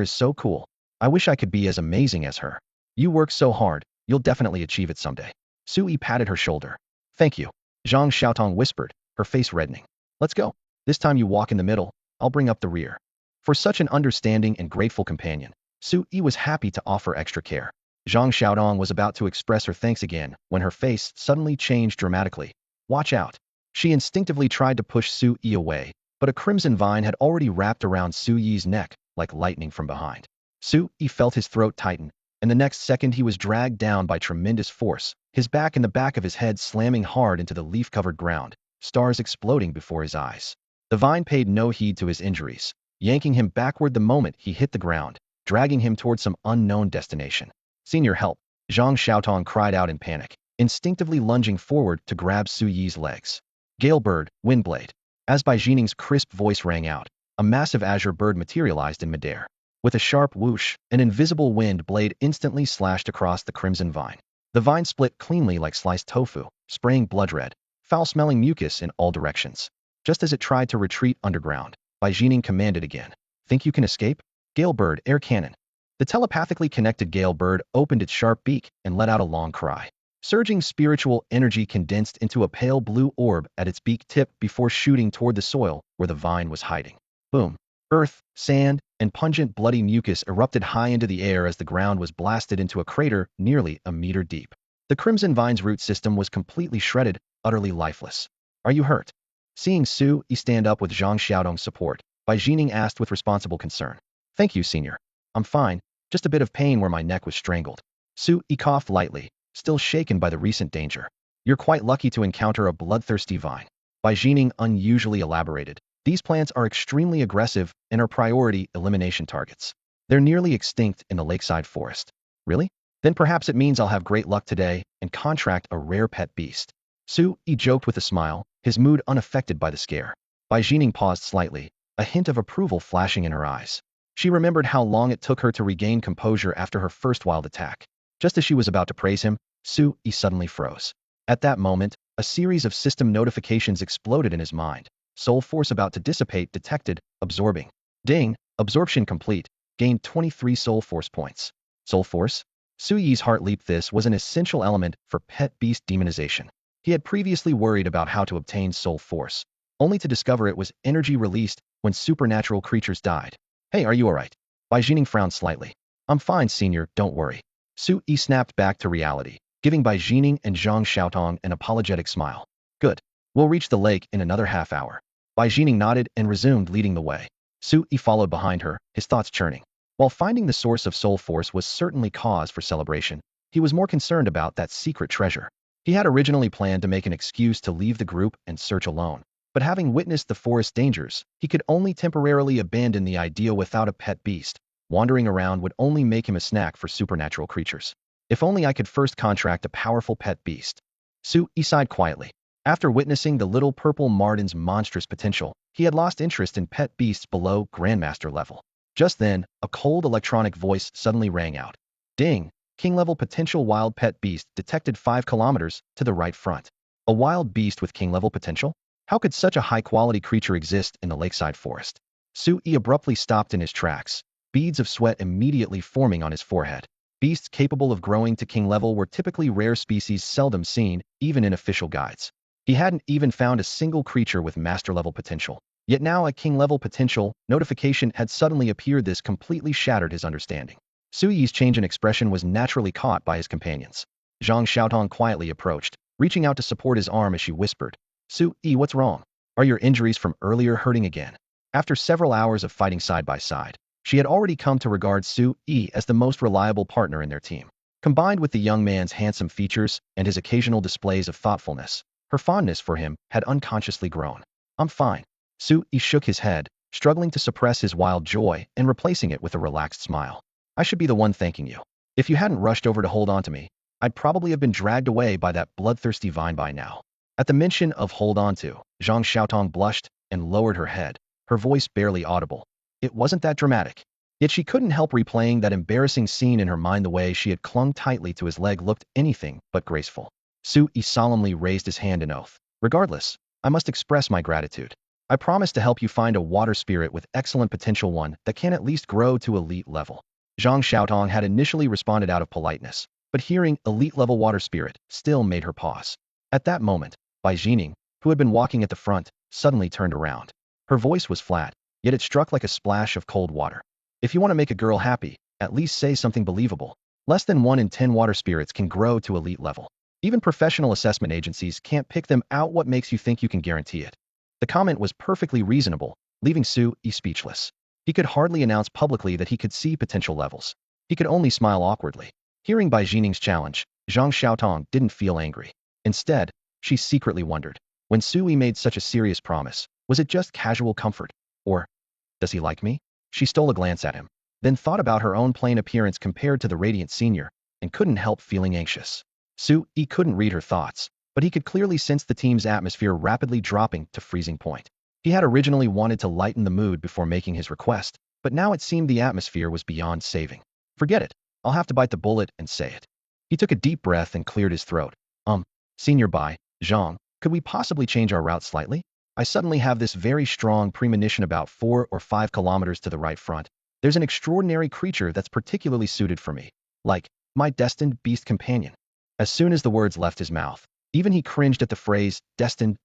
Speaker 1: is so cool. I wish I could be as amazing as her. You work so hard, you'll definitely achieve it someday." Su Yi patted her shoulder. "Thank you," Zhang Xiaotong whispered, her face reddening. "Let's go. This time you walk in the middle, I'll bring up the rear." For such an understanding and grateful companion, Su Yi was happy to offer extra care. Zhang Xiaodong was about to express her thanks again when her face suddenly changed dramatically. "Watch out." She instinctively tried to push Su Yi away, but a crimson vine had already wrapped around Su Yi's neck like lightning from behind. Su Yi felt his throat tighten, and the next second he was dragged down by tremendous force, his back and the back of his head slamming hard into the leaf-covered ground, stars exploding before his eyes. The vine paid no heed to his injuries, yanking him backward the moment he hit the ground, dragging him toward some unknown destination. Senior, help! Zhang Xiaotong cried out in panic, instinctively lunging forward to grab Su Yi's legs. Gale bird, windblade. As Bai Jining's crisp voice rang out, a massive azure bird materialized in midair. With a sharp whoosh, an invisible wind blade instantly slashed across the crimson vine. The vine split cleanly like sliced tofu, spraying blood red, foul-smelling mucus in all directions. Just as it tried to retreat underground, Bai Jining commanded again. Think you can escape? Gale bird, air cannon. The telepathically connected gale bird opened its sharp beak and let out a long cry. Surging spiritual energy condensed into a pale blue orb at its beak tip before shooting toward the soil where the vine was hiding. Boom. Earth, sand, and pungent bloody mucus erupted high into the air as the ground was blasted into a crater nearly a meter deep. The crimson vine's root system was completely shredded, utterly lifeless. Are you hurt? Seeing Su Yi stand up with Zhang Xiaodong's support, Bai Jining asked with responsible concern. Thank you, senior. I'm fine, just a bit of pain where my neck was strangled. Su Yi coughed lightly, still shaken by the recent danger. You're quite lucky to encounter a bloodthirsty vine. Bai Jining unusually elaborated. These plants are extremely aggressive and are priority elimination targets. They're nearly extinct in the lakeside forest. Really? Then perhaps it means I'll have great luck today and contract a rare pet beast. Su Yi joked with a smile, his mood unaffected by the scare. Bai Jining paused slightly, a hint of approval flashing in her eyes. She remembered how long it took her to regain composure after her first wild attack. Just as she was about to praise him, Su Yi suddenly froze. At that moment, a series of system notifications exploded in his mind. Soul force about to dissipate detected, absorbing. Ding, absorption complete, gained 23 soul force points. Soul force? Su Yi's heart leaped. This was an essential element for pet beast demonization. He had previously worried about how to obtain soul force, only to discover it was energy released when supernatural creatures died. Hey, are you alright? Bai Jining frowned slightly. I'm fine, senior, don't worry. Su Yi snapped back to reality, giving Bai Jining and Zhang Xiaotong an apologetic smile. Good. We'll reach the lake in another half hour. Bai Jining nodded and resumed leading the way. Su Yi followed behind her, his thoughts churning. While finding the source of soul force was certainly cause for celebration, he was more concerned about that secret treasure. He had originally planned to make an excuse to leave the group and search alone, but having witnessed the forest dangers, he could only temporarily abandon the idea without a pet beast. Wandering around would only make him a snack for supernatural creatures. If only I could first contract a powerful pet beast. Su Yi sighed quietly. After witnessing the little purple Marden's monstrous potential, he had lost interest in pet beasts below Grandmaster level. Just then, a cold electronic voice suddenly rang out. Ding! King-level potential wild pet beast detected 5 kilometers to the right front. A wild beast with king-level potential? How could such a high-quality creature exist in the lakeside forest? Su Yi abruptly stopped in his tracks, beads of sweat immediately forming on his forehead. Beasts capable of growing to king level were typically rare species seldom seen, even in official guides. He hadn't even found a single creature with master-level potential. Yet now a king-level potential notification had suddenly appeared. This completely shattered his understanding. Su Yi's change in expression was naturally caught by his companions. Zhang Xiaotong quietly approached, reaching out to support his arm as she whispered, Su Yi, what's wrong? Are your injuries from earlier hurting again? After several hours of fighting side by side, she had already come to regard Su Yi as the most reliable partner in their team. Combined with the young man's handsome features and his occasional displays of thoughtfulness, her fondness for him had unconsciously grown. I'm fine. Su Yi shook his head, struggling to suppress his wild joy and replacing it with a relaxed smile. I should be the one thanking you. If you hadn't rushed over to hold on to me, I'd probably have been dragged away by that bloodthirsty vine by now. At the mention of hold on to, Zhang Xiaotong blushed and lowered her head, her voice barely audible. It wasn't that dramatic. Yet she couldn't help replaying that embarrassing scene in her mind. The way she had clung tightly to his leg looked anything but graceful. Su Yi solemnly raised his hand in oath. Regardless, I must express my gratitude. I promise to help you find a water spirit with excellent potential, one that can at least grow to elite level. Zhang Xiaotong had initially responded out of politeness, but hearing elite level water spirit still made her pause. At that moment, Bai Jining, who had been walking at the front, suddenly turned around. Her voice was flat, yet it struck like a splash of cold water. If you want to make a girl happy, at least say something believable. Less than 1 in 10 water spirits can grow to elite level. Even professional assessment agencies can't pick them out. What makes you think you can guarantee it? The comment was perfectly reasonable, leaving Su Yi speechless. He could hardly announce publicly that he could see potential levels. He could only smile awkwardly. Hearing Bai Jining's challenge, Zhang Xiaotong didn't feel angry. Instead, she secretly wondered, when Sui made such a serious promise, was it just casual comfort? Or, does he like me? She stole a glance at him, then thought about her own plain appearance compared to the radiant senior, and couldn't help feeling anxious. Sui couldn't read her thoughts, but he could clearly sense the team's atmosphere rapidly dropping to freezing point. He had originally wanted to lighten the mood before making his request, but now it seemed the atmosphere was beyond saving. Forget it. I'll have to bite the bullet and say it. He took a deep breath and cleared his throat. Senior Bai, Zhang, could we possibly change our route slightly? I suddenly have this very strong premonition about 4 or 5 kilometers to the right front. There's an extraordinary creature that's particularly suited for me. Like, my destined beast companion. As soon as the words left his mouth, even he cringed at the phrase, destined.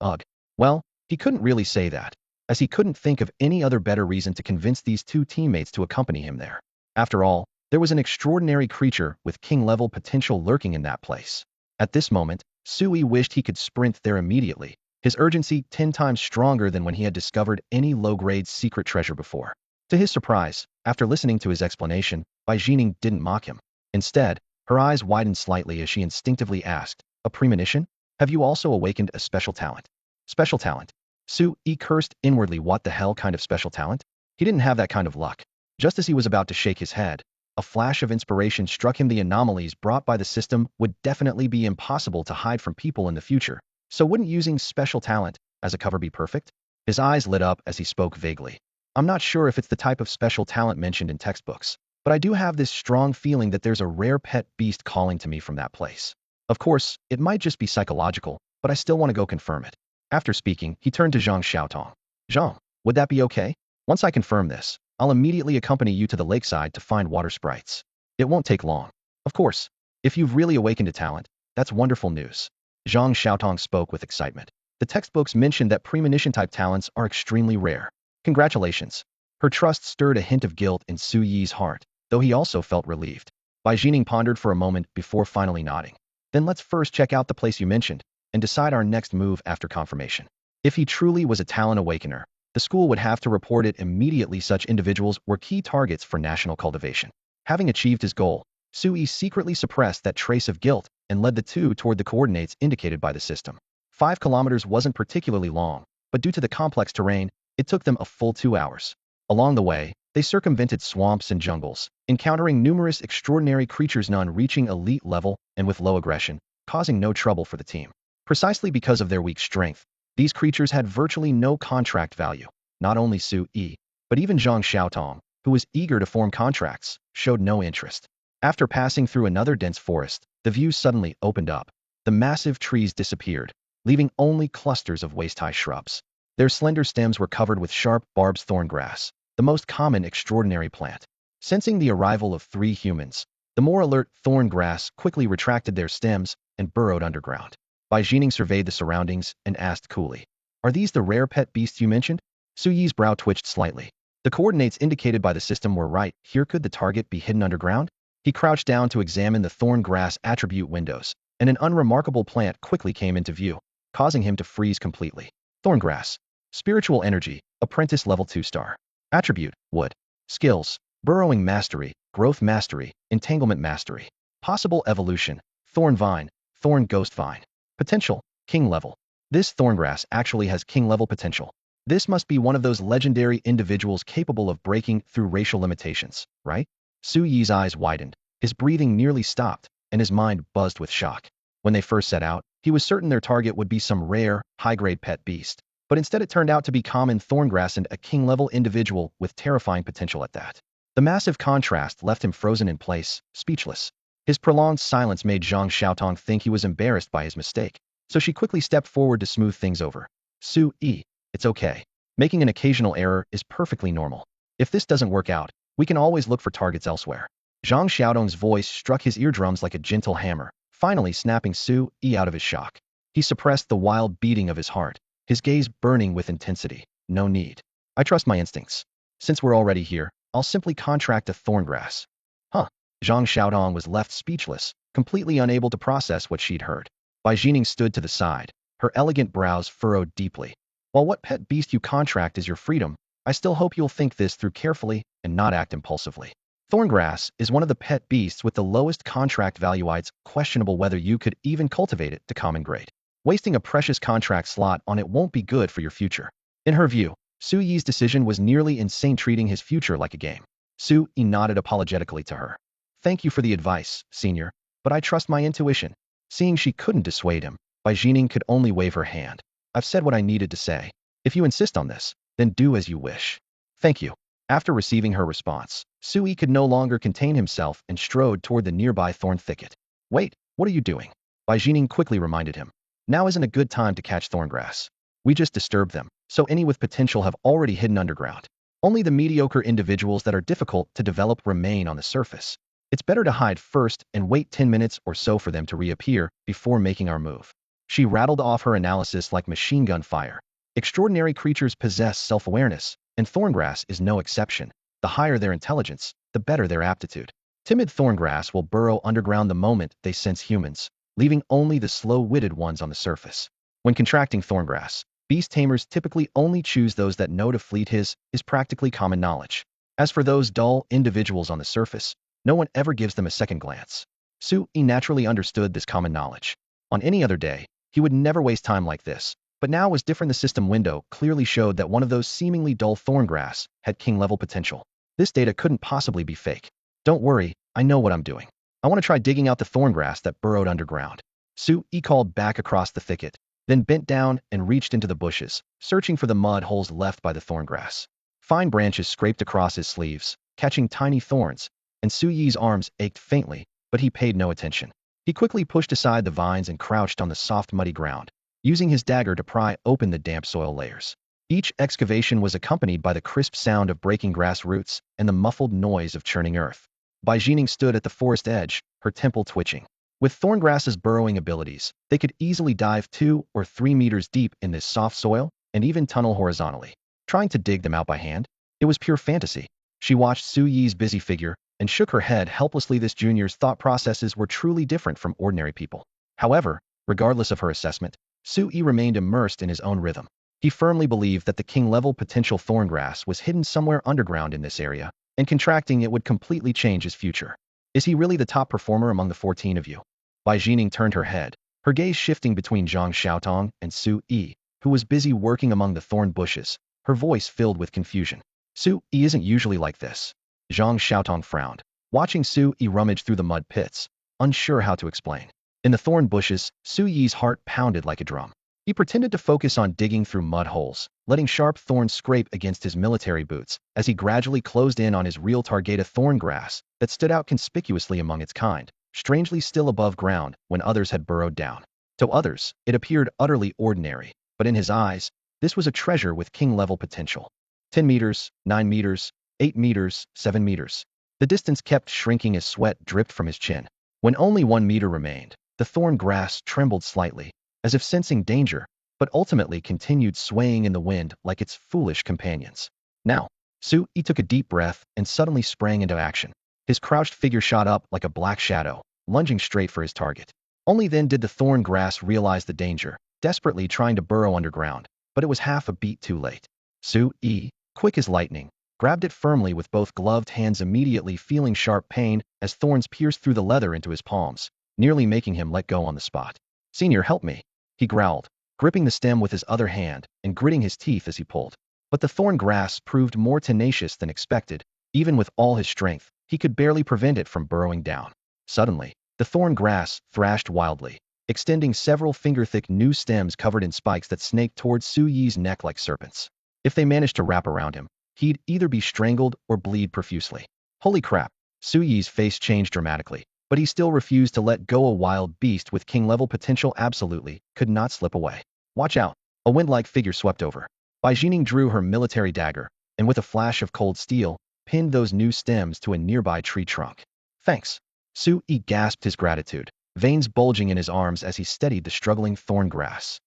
Speaker 1: Ugh. Well, he couldn't really say that, as he couldn't think of any other better reason to convince these two teammates to accompany him there. After all, there was an extraordinary creature with king-level potential lurking in that place. At this moment, Sui wished he could sprint there immediately, his urgency 10 times stronger than when he had discovered any low-grade secret treasure before. To his surprise, after listening to his explanation, Bai Jining didn't mock him. Instead, her eyes widened slightly as she instinctively asked, a premonition? Have you also awakened a special talent? Special talent? Sui cursed inwardly. What the hell kind of special talent? He didn't have that kind of luck. Just as he was about to shake his head, a flash of inspiration struck him. The anomalies brought by the system would definitely be impossible to hide from people in the future, so wouldn't using special talent as a cover be perfect? His eyes lit up as he spoke vaguely. I'm not sure if it's the type of special talent mentioned in textbooks, but I do have this strong feeling that there's a rare pet beast calling to me from that place. Of course, it might just be psychological, but I still want to go confirm it. After speaking, he turned to Zhang Xiaotong. Zhang, would that be okay? Once I confirm this, I'll immediately accompany you to the lakeside to find water sprites. It won't take long. Of course, if you've really awakened a talent, that's wonderful news. Zhang Xiaotong spoke with excitement. The textbooks mentioned that premonition-type talents are extremely rare. Congratulations. Her trust stirred a hint of guilt in Suyi's heart, though he also felt relieved. Bai Jining pondered for a moment before finally nodding. Then let's first check out the place you mentioned, and decide our next move after confirmation. If he truly was a talent awakener, the school would have to report it immediately. Such individuals were key targets for national cultivation. Having achieved his goal, Sui secretly suppressed that trace of guilt and led the two toward the coordinates indicated by the system. 5 kilometers wasn't particularly long, but due to the complex terrain, it took them a full 2 hours. Along the way, they circumvented swamps and jungles, encountering numerous extraordinary creatures, none reaching elite level and with low aggression, causing no trouble for the team. Precisely because of their weak strength, these creatures had virtually no contract value. Not only Sui, but even Zhang Xiaotong, who was eager to form contracts, showed no interest. After passing through another dense forest, the view suddenly opened up. The massive trees disappeared, leaving only clusters of waist-high shrubs. Their slender stems were covered with sharp barbed thorn grass, the most common extraordinary plant. Sensing the arrival of 3 humans, the more alert thorn grass quickly retracted their stems and burrowed underground. Bai Jining surveyed the surroundings and asked coolly, "Are these the rare pet beasts you mentioned?" Suyi's brow twitched slightly. The coordinates indicated by the system were right. Here could the target be hidden underground? He crouched down to examine the thorn grass attribute windows, and an unremarkable plant quickly came into view, causing him to freeze completely. Thorn grass. Spiritual energy, apprentice level 2 star. Attribute, wood. Skills, burrowing mastery, growth mastery, entanglement mastery. Possible evolution, thorn vine, thorn ghost vine. Potential, king level. This thorngrass actually has king level potential. This must be one of those legendary individuals capable of breaking through racial limitations, right? Suyi's eyes widened, his breathing nearly stopped, and his mind buzzed with shock. When they first set out, he was certain their target would be some rare, high-grade pet beast. But instead it turned out to be common thorngrass and a king-level individual with terrifying potential at that. The massive contrast left him frozen in place, speechless. His prolonged silence made Zhang Xiaotong think he was embarrassed by his mistake, so she quickly stepped forward to smooth things over. Sui, it's okay. Making an occasional error is perfectly normal. If this doesn't work out, we can always look for targets elsewhere. Zhang Xiaotong's voice struck his eardrums like a gentle hammer, finally snapping Sui out of his shock. He suppressed the wild beating of his heart, his gaze burning with intensity. No need. I trust my instincts. Since we're already here, I'll simply contract a thorngrass. Huh. Zhang Xiaotong was left speechless, completely unable to process what she'd heard. Bai Jining stood to the side, her elegant brows furrowed deeply. While what pet beast you contract is your freedom, I still hope you'll think this through carefully and not act impulsively. Thorngrass is one of the pet beasts with the lowest contract value. It's questionable whether you could even cultivate it to common grade. Wasting a precious contract slot on it won't be good for your future. In her view, Su Yi's decision was nearly insane, treating his future like a game. Su Yi nodded apologetically to her. Thank you for the advice, senior, but I trust my intuition. Seeing she couldn't dissuade him, Bai Jining could only wave her hand. I've said what I needed to say. If you insist on this, then do as you wish. Thank you. After receiving her response, Su Yi could no longer contain himself and strode toward the nearby thorn thicket. Wait, what are you doing? Bai Jining quickly reminded him. Now isn't a good time to catch thorngrass. We just disturbed them, so any with potential have already hidden underground. Only the mediocre individuals that are difficult to develop remain on the surface. It's better to hide first and wait 10 minutes or so for them to reappear before making our move. She rattled off her analysis like machine gun fire. Extraordinary creatures possess self-awareness, and thorngrass is no exception. The higher their intelligence, the better their aptitude. Timid thorngrass will burrow underground the moment they sense humans, leaving only the slow-witted ones on the surface. When contracting thorngrass, beast tamers typically only choose those that know to flee. His is practically common knowledge. As for those dull individuals on the surface, no one ever gives them a second glance. Su Yi naturally understood this common knowledge. On any other day, he would never waste time like this, but now was different. The system window clearly showed that one of those seemingly dull thorngrass had king-level potential. This data couldn't possibly be fake. Don't worry, I know what I'm doing. I want to try digging out the thorngrass that burrowed underground. Su Yi called back across the thicket, then bent down and reached into the bushes, searching for the mud holes left by the thorngrass. Fine branches scraped across his sleeves, catching tiny thorns, and Su Yi's arms ached faintly, but he paid no attention. He quickly pushed aside the vines and crouched on the soft muddy ground, using his dagger to pry open the damp soil layers. Each excavation was accompanied by the crisp sound of breaking grass roots and the muffled noise of churning earth. Bai Jining stood at the forest edge, her temple twitching. With thorngrass's burrowing abilities, they could easily dive 2 or 3 meters deep in this soft soil and even tunnel horizontally. Trying to dig them out by hand? It was pure fantasy. She watched Su Yi's busy figure and shook her head helplessly. This junior's thought processes were truly different from ordinary people. However, regardless of her assessment, Su Yi remained immersed in his own rhythm. He firmly believed that the king-level potential thorngrass was hidden somewhere underground in this area, and contracting it would completely change his future. Is he really the top performer among the 14 of you? Bai Jining turned her head, her gaze shifting between Zhang Xiaotong and Su Yi, who was busy working among the thorn bushes, her voice filled with confusion. Su Yi isn't usually like this. Zhang Xiaotong frowned, watching Su Yi rummage through the mud pits, unsure how to explain. In the thorn bushes, Su Yi's heart pounded like a drum. He pretended to focus on digging through mud holes, letting sharp thorns scrape against his military boots as he gradually closed in on his real target, a thorn grass that stood out conspicuously among its kind, strangely still above ground when others had burrowed down. To others, it appeared utterly ordinary, but in his eyes, this was a treasure with king-level potential. 10 meters, 9 meters, 8 meters, 7 meters. The distance kept shrinking as sweat dripped from his chin. When only 1 meter remained, the thorn grass trembled slightly, as if sensing danger, but ultimately continued swaying in the wind like its foolish companions. Now, Su Yi took a deep breath and suddenly sprang into action. His crouched figure shot up like a black shadow, lunging straight for his target. Only then did the thorn grass realize the danger, desperately trying to burrow underground, but it was half a beat too late. Su Yi, quick as lightning, grabbed it firmly with both gloved hands, immediately feeling sharp pain as thorns pierced through the leather into his palms, nearly making him let go on the spot. "Senior, help me," he growled, gripping the stem with his other hand and gritting his teeth as he pulled. But the thorn grass proved more tenacious than expected. Even with all his strength, he could barely prevent it from burrowing down. Suddenly, the thorn grass thrashed wildly, extending several finger-thick new stems covered in spikes that snaked towards Su Yi's neck like serpents. If they managed to wrap around him, he'd either be strangled or bleed profusely. Holy crap! Su Yi's face changed dramatically, but he still refused to let go. A wild beast with king-level potential absolutely could not slip away. Watch out! A wind-like figure swept over. Bai Jining drew her military dagger, and with a flash of cold steel, pinned those new stems to a nearby tree trunk. Thanks. Su Yi gasped his gratitude, veins bulging in his arms as he steadied the struggling thorn grass.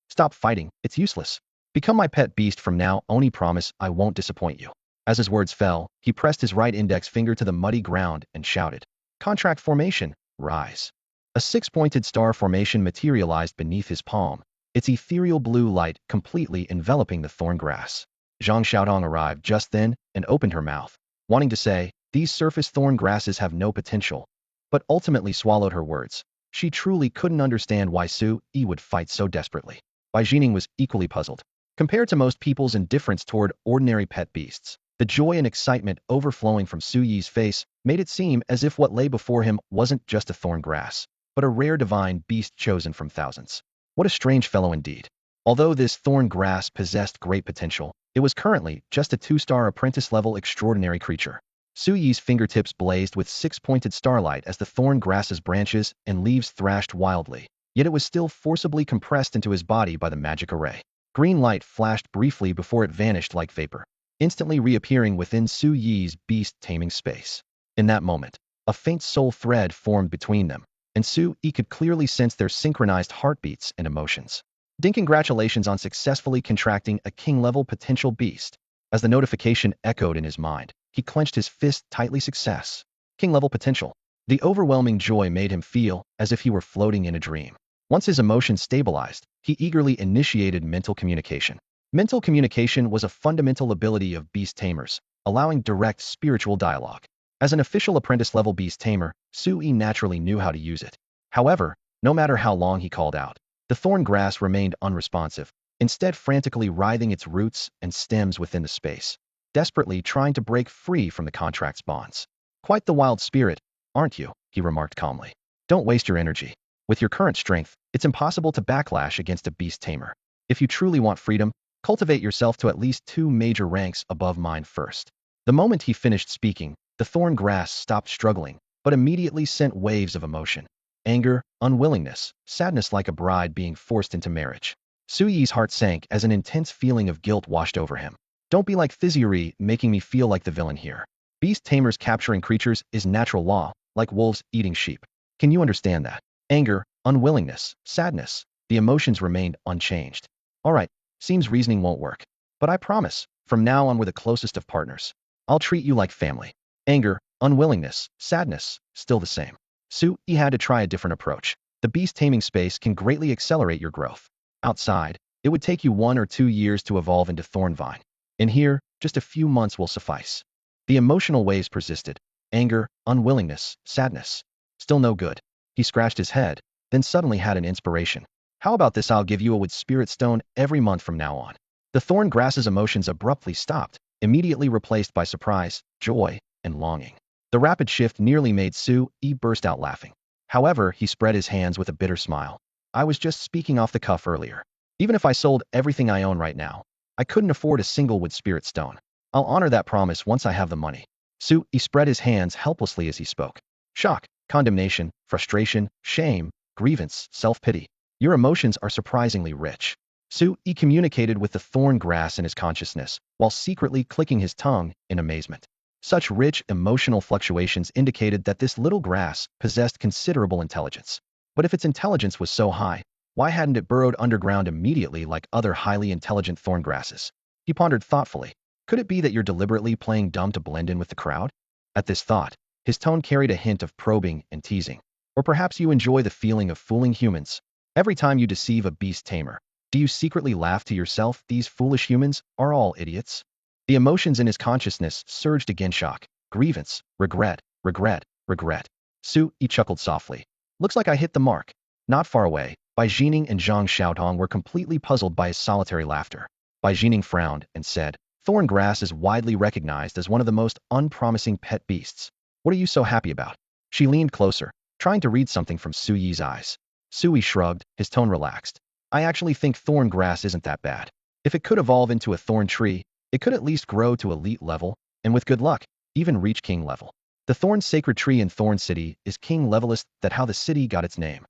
Speaker 1: Stop fighting, it's useless. Become my pet beast from now on. Promise I won't disappoint you. As his words fell, he pressed his right index finger to the muddy ground and shouted, "Contract formation, rise." A six-pointed star formation materialized beneath his palm, its ethereal blue light completely enveloping the thorn grass. Zhang Xiaodong arrived just then and opened her mouth, wanting to say, "These surface thorn grasses have no potential," but ultimately swallowed her words. She truly couldn't understand why Su Yi would fight so desperately. Bai Jining was equally puzzled. Compared to most people's indifference toward ordinary pet beasts, the joy and excitement overflowing from Su Yi's face made it seem as if what lay before him wasn't just a thorn grass, but a rare divine beast chosen from thousands. What a strange fellow indeed. Although this thorn grass possessed great potential, it was currently just a 2-star apprentice-level extraordinary creature. Su Yi's fingertips blazed with 6-pointed starlight as the thorn grass's branches and leaves thrashed wildly, yet it was still forcibly compressed into his body by the magic array. Green light flashed briefly before it vanished like vapor, instantly reappearing within Su Yi's beast-taming space. In that moment, a faint soul thread formed between them, and Su Yi could clearly sense their synchronized heartbeats and emotions. Ding, congratulations on successfully contracting a king-level potential beast. As the notification echoed in his mind, he clenched his fist tightly. Success. King-level potential. The overwhelming joy made him feel as if he were floating in a dream. Once his emotions stabilized, he eagerly initiated mental communication. Mental communication was a fundamental ability of beast tamers, allowing direct spiritual dialogue. As an official apprentice-level beast tamer, Su Yi naturally knew how to use it. However, no matter how long he called out, the thorn grass remained unresponsive, instead frantically writhing its roots and stems within the space, desperately trying to break free from the contract's bonds. "Quite the wild spirit, aren't you?" he remarked calmly. "Don't waste your energy. With your current strength, it's impossible to backlash against a beast tamer. If you truly want freedom, cultivate yourself to at least 2 major ranks above mine first." The moment he finished speaking, the thorn grass stopped struggling, but immediately sent waves of emotion. Anger, unwillingness, sadness, like a bride being forced into marriage. Su Yi's heart sank as an intense feeling of guilt washed over him. "Don't be like Thizuri, making me feel like the villain here. Beast tamers capturing creatures is natural law, like wolves eating sheep. Can you understand that?" Anger, unwillingness, sadness, the emotions remained unchanged. "All right, seems reasoning won't work. But I promise, from now on we're the closest of partners. I'll treat you like family." Anger, unwillingness, sadness, still the same. Su Yi had to try a different approach. The beast taming space can greatly accelerate your growth. Outside, it would take you 1 or 2 years to evolve into Thornvine. In here, just a few months will suffice. The emotional waves persisted. Anger, unwillingness, sadness. Still no good. He scratched his head, then suddenly had an inspiration. "How about this? I'll give you a wood spirit stone every month from now on." The thorn grass's emotions abruptly stopped, immediately replaced by surprise, joy, and longing. The rapid shift nearly made Su Yi burst out laughing. However, he spread his hands with a bitter smile. "I was just speaking off the cuff earlier. Even if I sold everything I own right now, I couldn't afford a single wood spirit stone. I'll honor that promise once I have the money." Su Yi spread his hands helplessly as he spoke. Shock, condemnation, frustration, shame, grievance, self-pity. Your emotions are surprisingly rich. Su Yi communicated with the thorn grass in his consciousness, while secretly clicking his tongue in amazement. Such rich emotional fluctuations indicated that this little grass possessed considerable intelligence. But if its intelligence was so high, why hadn't it burrowed underground immediately like other highly intelligent thorn grasses? He pondered thoughtfully. Could it be that you're deliberately playing dumb to blend in with the crowd? At this thought, his tone carried a hint of probing and teasing. Or perhaps you enjoy the feeling of fooling humans. Every time you deceive a beast tamer, do you secretly laugh to yourself, "These foolish humans are all idiots"? The emotions in his consciousness surged again: shock, grievance, regret, regret. Su Yi chuckled softly. "Looks like I hit the mark." Not far away, Bai Jining and Zhang Xiaotong were completely puzzled by his solitary laughter. Bai Jining frowned and said, "Thorn grass is widely recognized as one of the most unpromising pet beasts. What are you so happy about?" She leaned closer, trying to read something from Su Yi's eyes. Su Yi shrugged, his tone relaxed. "I actually think thorn grass isn't that bad. If it could evolve into a thorn tree, it could at least grow to elite level, and with good luck, even reach king level. The thorn sacred tree in Thorn City is king levelist. That how the city got its name."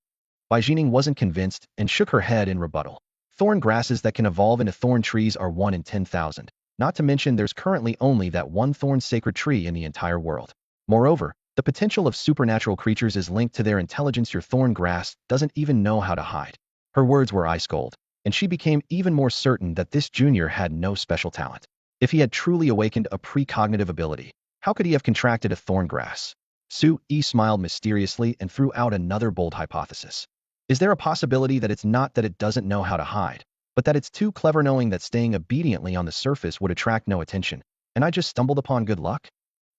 Speaker 1: Bai Jining wasn't convinced and shook her head in rebuttal. "Thorn grasses that can evolve into thorn trees are 1 in 10,000. Not to mention there's currently only that one thorn sacred tree in the entire world. Moreover, the potential of supernatural creatures is linked to their intelligence. Your thorn grass doesn't even know how to hide." Her words were ice cold, and she became even more certain that this junior had no special talent. If he had truly awakened a precognitive ability, how could he have contracted a thorn grass? Su Yi smiled mysteriously and threw out another bold hypothesis. "Is there a possibility that it's not that it doesn't know how to hide, but that it's too clever knowing that staying obediently on the surface would attract no attention, and I just stumbled upon good luck?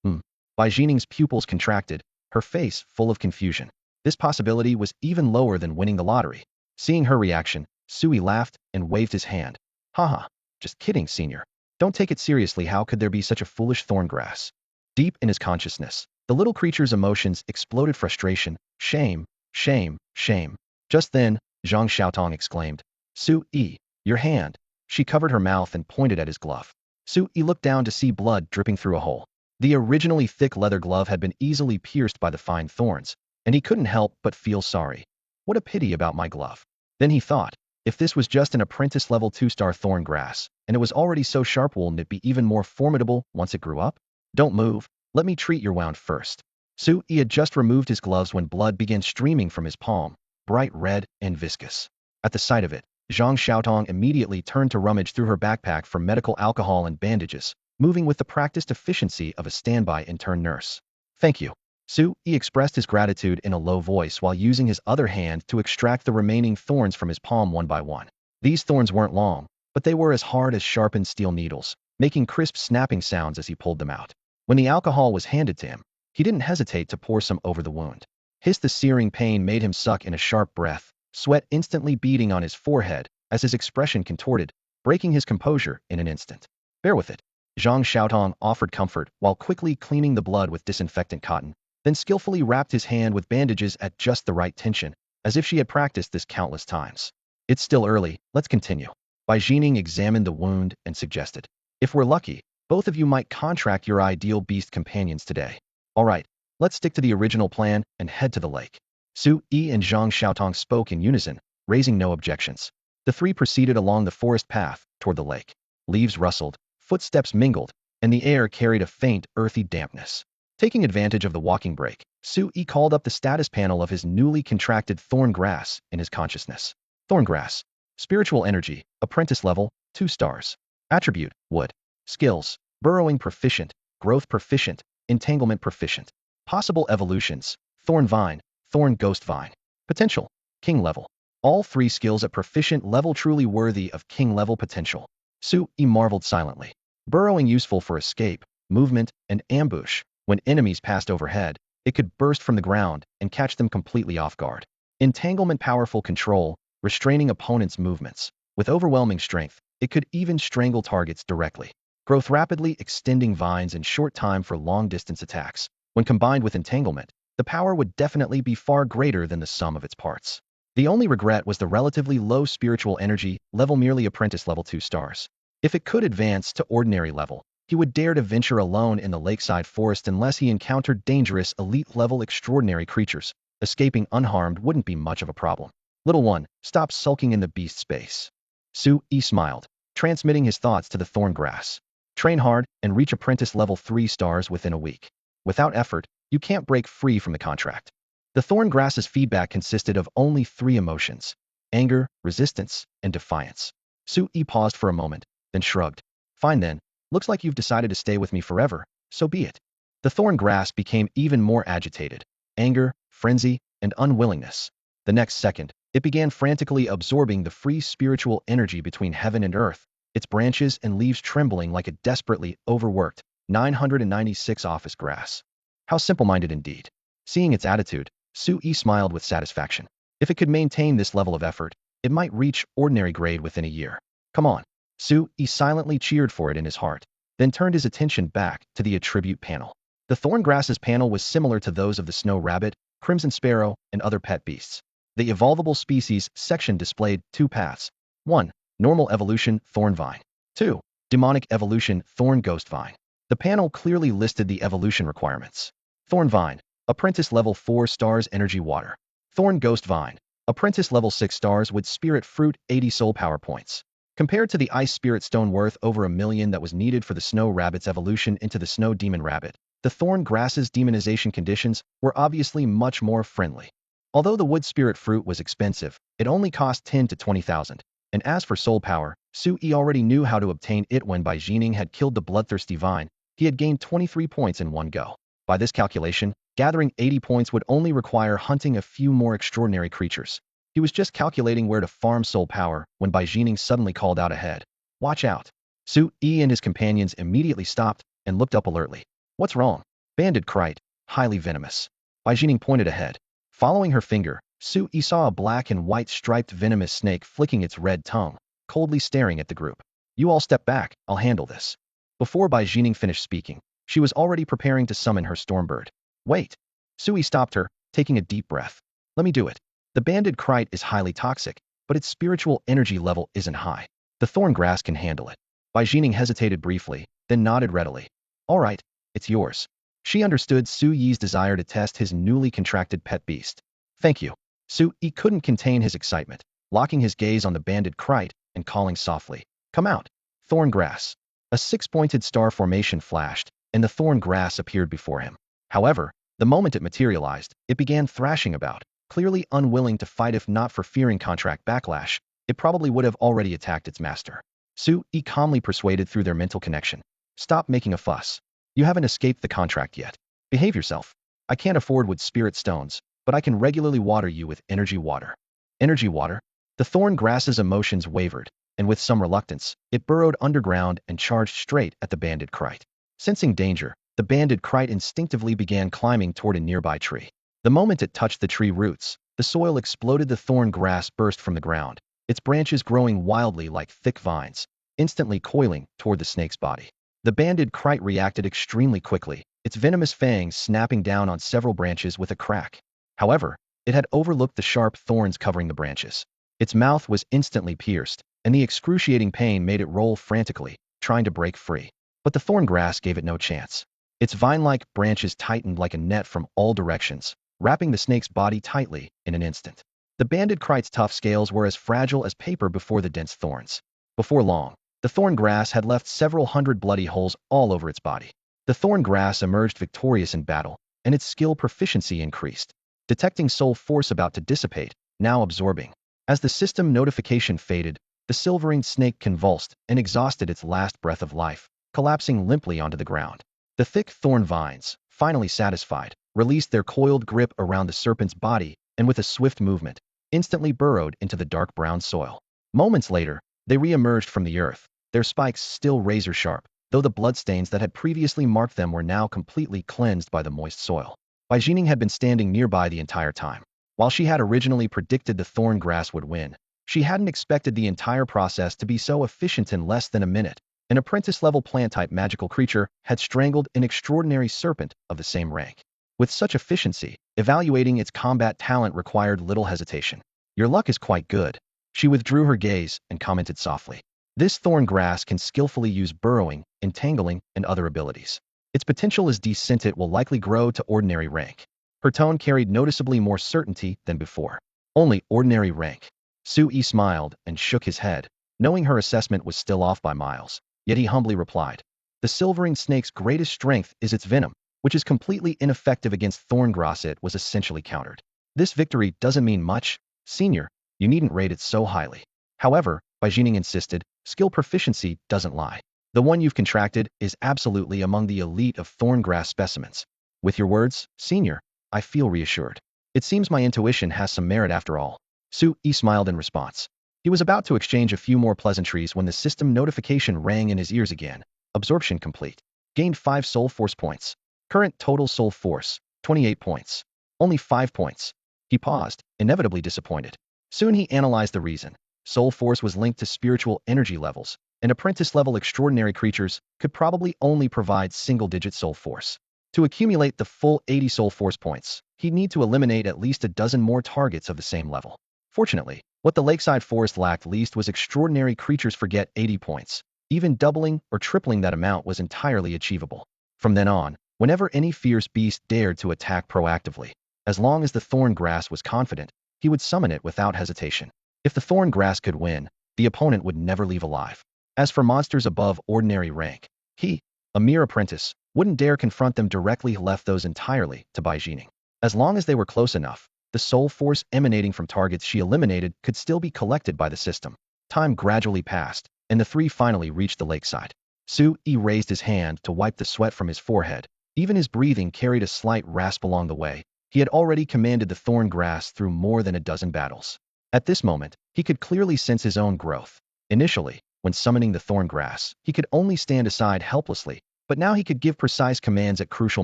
Speaker 1: Hmm. Bai Jining's pupils contracted, her face full of confusion. This possibility was even lower than winning the lottery. Seeing her reaction, Sui laughed and waved his hand. Haha, just kidding, senior. Don't take it seriously. How could there be such a foolish thorn grass? Deep in his consciousness, the little creature's emotions exploded: frustration, shame, shame, shame. Just then, Zhang Xiaotong exclaimed, Su-yi, your hand. She covered her mouth and pointed at his glove. Su-yi looked down to see blood dripping through a hole. The originally thick leather glove had been easily pierced by the fine thorns, and he couldn't help but feel sorry. What a pity about my glove. Then he thought, if this was just an apprentice level 2-star thorn grass, and it was already so sharp, wouldn't it be even more formidable once it grew up? Don't move, let me treat your wound first. Su-yi had just removed his gloves when blood began streaming from his palm, bright red and viscous. At the sight of it, Zhang Xiaotong immediately turned to rummage through her backpack for medical alcohol and bandages, moving with the practiced efficiency of a standby intern nurse. Thank you. Su-yi expressed his gratitude in a low voice while using his other hand to extract the remaining thorns from his palm one by one. These thorns weren't long, but they were as hard as sharpened steel needles, making crisp snapping sounds as he pulled them out. When the alcohol was handed to him, he didn't hesitate to pour some over the wound. The searing pain made him suck in a sharp breath, sweat instantly beading on his forehead as his expression contorted, breaking his composure in an instant. Bear with it. Zhang Xiaotong offered comfort while quickly cleaning the blood with disinfectant cotton, then skillfully wrapped his hand with bandages at just the right tension, as if she had practiced this countless times. It's still early, let's continue. Bai Jining examined the wound and suggested, if we're lucky, both of you might contract your ideal beast companions today. All right, let's stick to the original plan and head to the lake. Su-yi and Zhang Xiaotong spoke in unison, raising no objections. The three proceeded along the forest path toward the lake. Leaves rustled, footsteps mingled, and the air carried a faint, earthy dampness. Taking advantage of the walking break, Su-yi called up the status panel of his newly contracted thorn grass in his consciousness. Thorn grass. Spiritual energy, apprentice level, 2 stars. Attribute, wood. Skills, burrowing proficient, growth proficient, entanglement proficient. Possible evolutions, thorn vine, thorn ghost vine. Potential, king level. All 3 skills at proficient level, truly worthy of king level potential. Su-yi marveled silently. Burrowing useful for escape, movement, and ambush. When enemies passed overhead, it could burst from the ground and catch them completely off guard. Entanglement, powerful control, restraining opponents' movements. With overwhelming strength, it could even strangle targets directly. Growth, rapidly extending vines in short time for long-distance attacks. When combined with entanglement, the power would definitely be far greater than the sum of its parts. The only regret was the relatively low spiritual energy level, merely apprentice level 2 stars. If it could advance to ordinary level, he would dare to venture alone in the lakeside forest unless he encountered dangerous elite-level extraordinary creatures. Escaping unharmed wouldn't be much of a problem. Little one, stop sulking in the beast space. Su-yi smiled, transmitting his thoughts to the thorn grass. Train hard and reach apprentice level 3 stars within a week. Without effort, you can't break free from the contract. The thorn grass's feedback consisted of only 3 emotions: anger, resistance, and defiance. Su-yi paused for a moment, then shrugged. Fine then, looks like you've decided to stay with me forever, so be it. The thorn grass became even more agitated. Anger, frenzy, and unwillingness. The next second, it began frantically absorbing the free spiritual energy between heaven and earth, its branches and leaves trembling like a desperately overworked 996 office grass. How simple-minded indeed. Seeing its attitude, Su-yi smiled with satisfaction. If it could maintain this level of effort, it might reach ordinary grade within a year. Come on. Su-yi silently cheered for it in his heart, then turned his attention back to the attribute panel. The thorn grass's panel was similar to those of the snow rabbit, crimson sparrow, and other pet beasts. The evolvable species section displayed 2 paths. 1. Normal evolution, thorn vine. 2. Demonic evolution, thorn ghost vine. The panel clearly listed the evolution requirements. Thorn vine, apprentice level 4 stars, energy water. Thorn ghost vine, apprentice level 6 stars with spirit fruit, 80 soul power points. Compared to the ice spirit stone worth over 1 million that was needed for the snow rabbit's evolution into the snow demon rabbit, the thorn grass's demonization conditions were obviously much more friendly. Although the wood spirit fruit was expensive, it only cost 10 to 20,000. And as for soul power, Su-yi already knew how to obtain it when Bai Jining had killed the bloodthirsty vine. He had gained 23 points in one go. By this calculation, gathering 80 points would only require hunting a few more extraordinary creatures. He was just calculating where to farm soul power when Bai Jining suddenly called out ahead. Watch out. Su Yi and his companions immediately stopped and looked up alertly. What's wrong? Banded cried, highly venomous. Bai Jining pointed ahead. Following her finger, Su Yi saw a black and white striped venomous snake flicking its red tongue, coldly staring at the group. You all step back, I'll handle this. Before Bai Jining finished speaking, she was already preparing to summon her stormbird. Wait. Su Yi stopped her, taking a deep breath. Let me do it. The banded kite is highly toxic, but its spiritual energy level isn't high. The thorn grass can handle it. Bai Jining hesitated briefly, then nodded readily. All right, it's yours. She understood Su Yi's desire to test his newly contracted pet beast. Thank you. Su Yi couldn't contain his excitement, locking his gaze on the banded kite and calling softly. Come out. Thorn grass. A six-pointed star formation flashed, and the thorn grass appeared before him. However, the moment it materialized, it began thrashing about. Clearly unwilling to fight if not for fearing contract backlash, it probably would have already attacked its master. Su Yi calmly persuaded through their mental connection. Stop making a fuss. You haven't escaped the contract yet. Behave yourself. I can't afford wood spirit stones, but I can regularly water you with energy water. Energy water? The thorn grass's emotions wavered, and with some reluctance, it burrowed underground and charged straight at the banded kite. Sensing danger, the banded kite instinctively began climbing toward a nearby tree. The moment it touched the tree roots, the soil exploded. The thorn grass burst from the ground, its branches growing wildly like thick vines, instantly coiling toward the snake's body. The banded kite reacted extremely quickly, its venomous fangs snapping down on several branches with a crack. However, it had overlooked the sharp thorns covering the branches. Its mouth was instantly pierced, and the excruciating pain made it roll frantically, trying to break free. But the thorn grass gave it no chance. Its vine-like branches tightened like a net from all directions, wrapping the snake's body tightly in an instant. The banded kite's tough scales were as fragile as paper before the dense thorns. Before long, the thorn grass had left several hundred bloody holes all over its body. The thorn grass emerged victorious in battle, and its skill proficiency increased. Detecting soul force about to dissipate, now absorbing. As the system notification faded, the silvering snake convulsed and exhausted its last breath of life, collapsing limply onto the ground. The thick thorn vines, finally satisfied, released their coiled grip around the serpent's body and with a swift movement, instantly burrowed into the dark brown soil. Moments later, they re-emerged from the earth, their spikes still razor-sharp, though the bloodstains that had previously marked them were now completely cleansed by the moist soil. Bai Jining had been standing nearby the entire time. While she had originally predicted the thorn grass would win, she hadn't expected the entire process to be so efficient. In less than a minute, an apprentice-level plant-type magical creature had strangled an extraordinary serpent of the same rank. With such efficiency, evaluating its combat talent required little hesitation. Your luck is quite good. She withdrew her gaze and commented softly. This thorn grass can skillfully use burrowing, entangling, and other abilities. Its potential is decent. It will likely grow to ordinary rank. Her tone carried noticeably more certainty than before. Only ordinary rank. Su Yi smiled and shook his head, knowing her assessment was still off by miles. Yet he humbly replied, the silvering snake's greatest strength is its venom, which is completely ineffective against thorn grass. It was essentially countered. This victory doesn't mean much, senior. You needn't rate it so highly. However, Bai Jining insisted, skill proficiency doesn't lie. The one you've contracted is absolutely among the elite of thorn grass specimens. With your words, senior, I feel reassured. It seems my intuition has some merit after all. Su Yi smiled in response. He was about to exchange a few more pleasantries when the system notification rang in his ears again. Absorption complete. Gained 5 soul force points. Current total soul force, 28 points. Only 5 points. He paused, inevitably disappointed. Soon he analyzed the reason. Soul force was linked to spiritual energy levels, and apprentice-level extraordinary creatures could probably only provide single-digit soul force. To accumulate the full 80 soul force points, he'd need to eliminate at least a dozen more targets of the same level. Fortunately, what the lakeside forest lacked least was extraordinary creatures. Forget 80 points. Even doubling or tripling that amount was entirely achievable. From then on, whenever any fierce beast dared to attack proactively, as long as the thorn grass was confident, he would summon it without hesitation. If the thorn grass could win, the opponent would never leave alive. As for monsters above ordinary rank, he, a mere apprentice, wouldn't dare confront them directly. He left those entirely to Bai Jining. As long as they were close enough, the soul force emanating from targets she eliminated could still be collected by the system. Time gradually passed, and the three finally reached the lakeside. Su Yi raised his hand to wipe the sweat from his forehead. Even his breathing carried a slight rasp along the way. He had already commanded the thorn grass through more than a dozen battles. At this moment, he could clearly sense his own growth. Initially, when summoning the Thorn Grass, he could only stand aside helplessly, but now he could give precise commands at crucial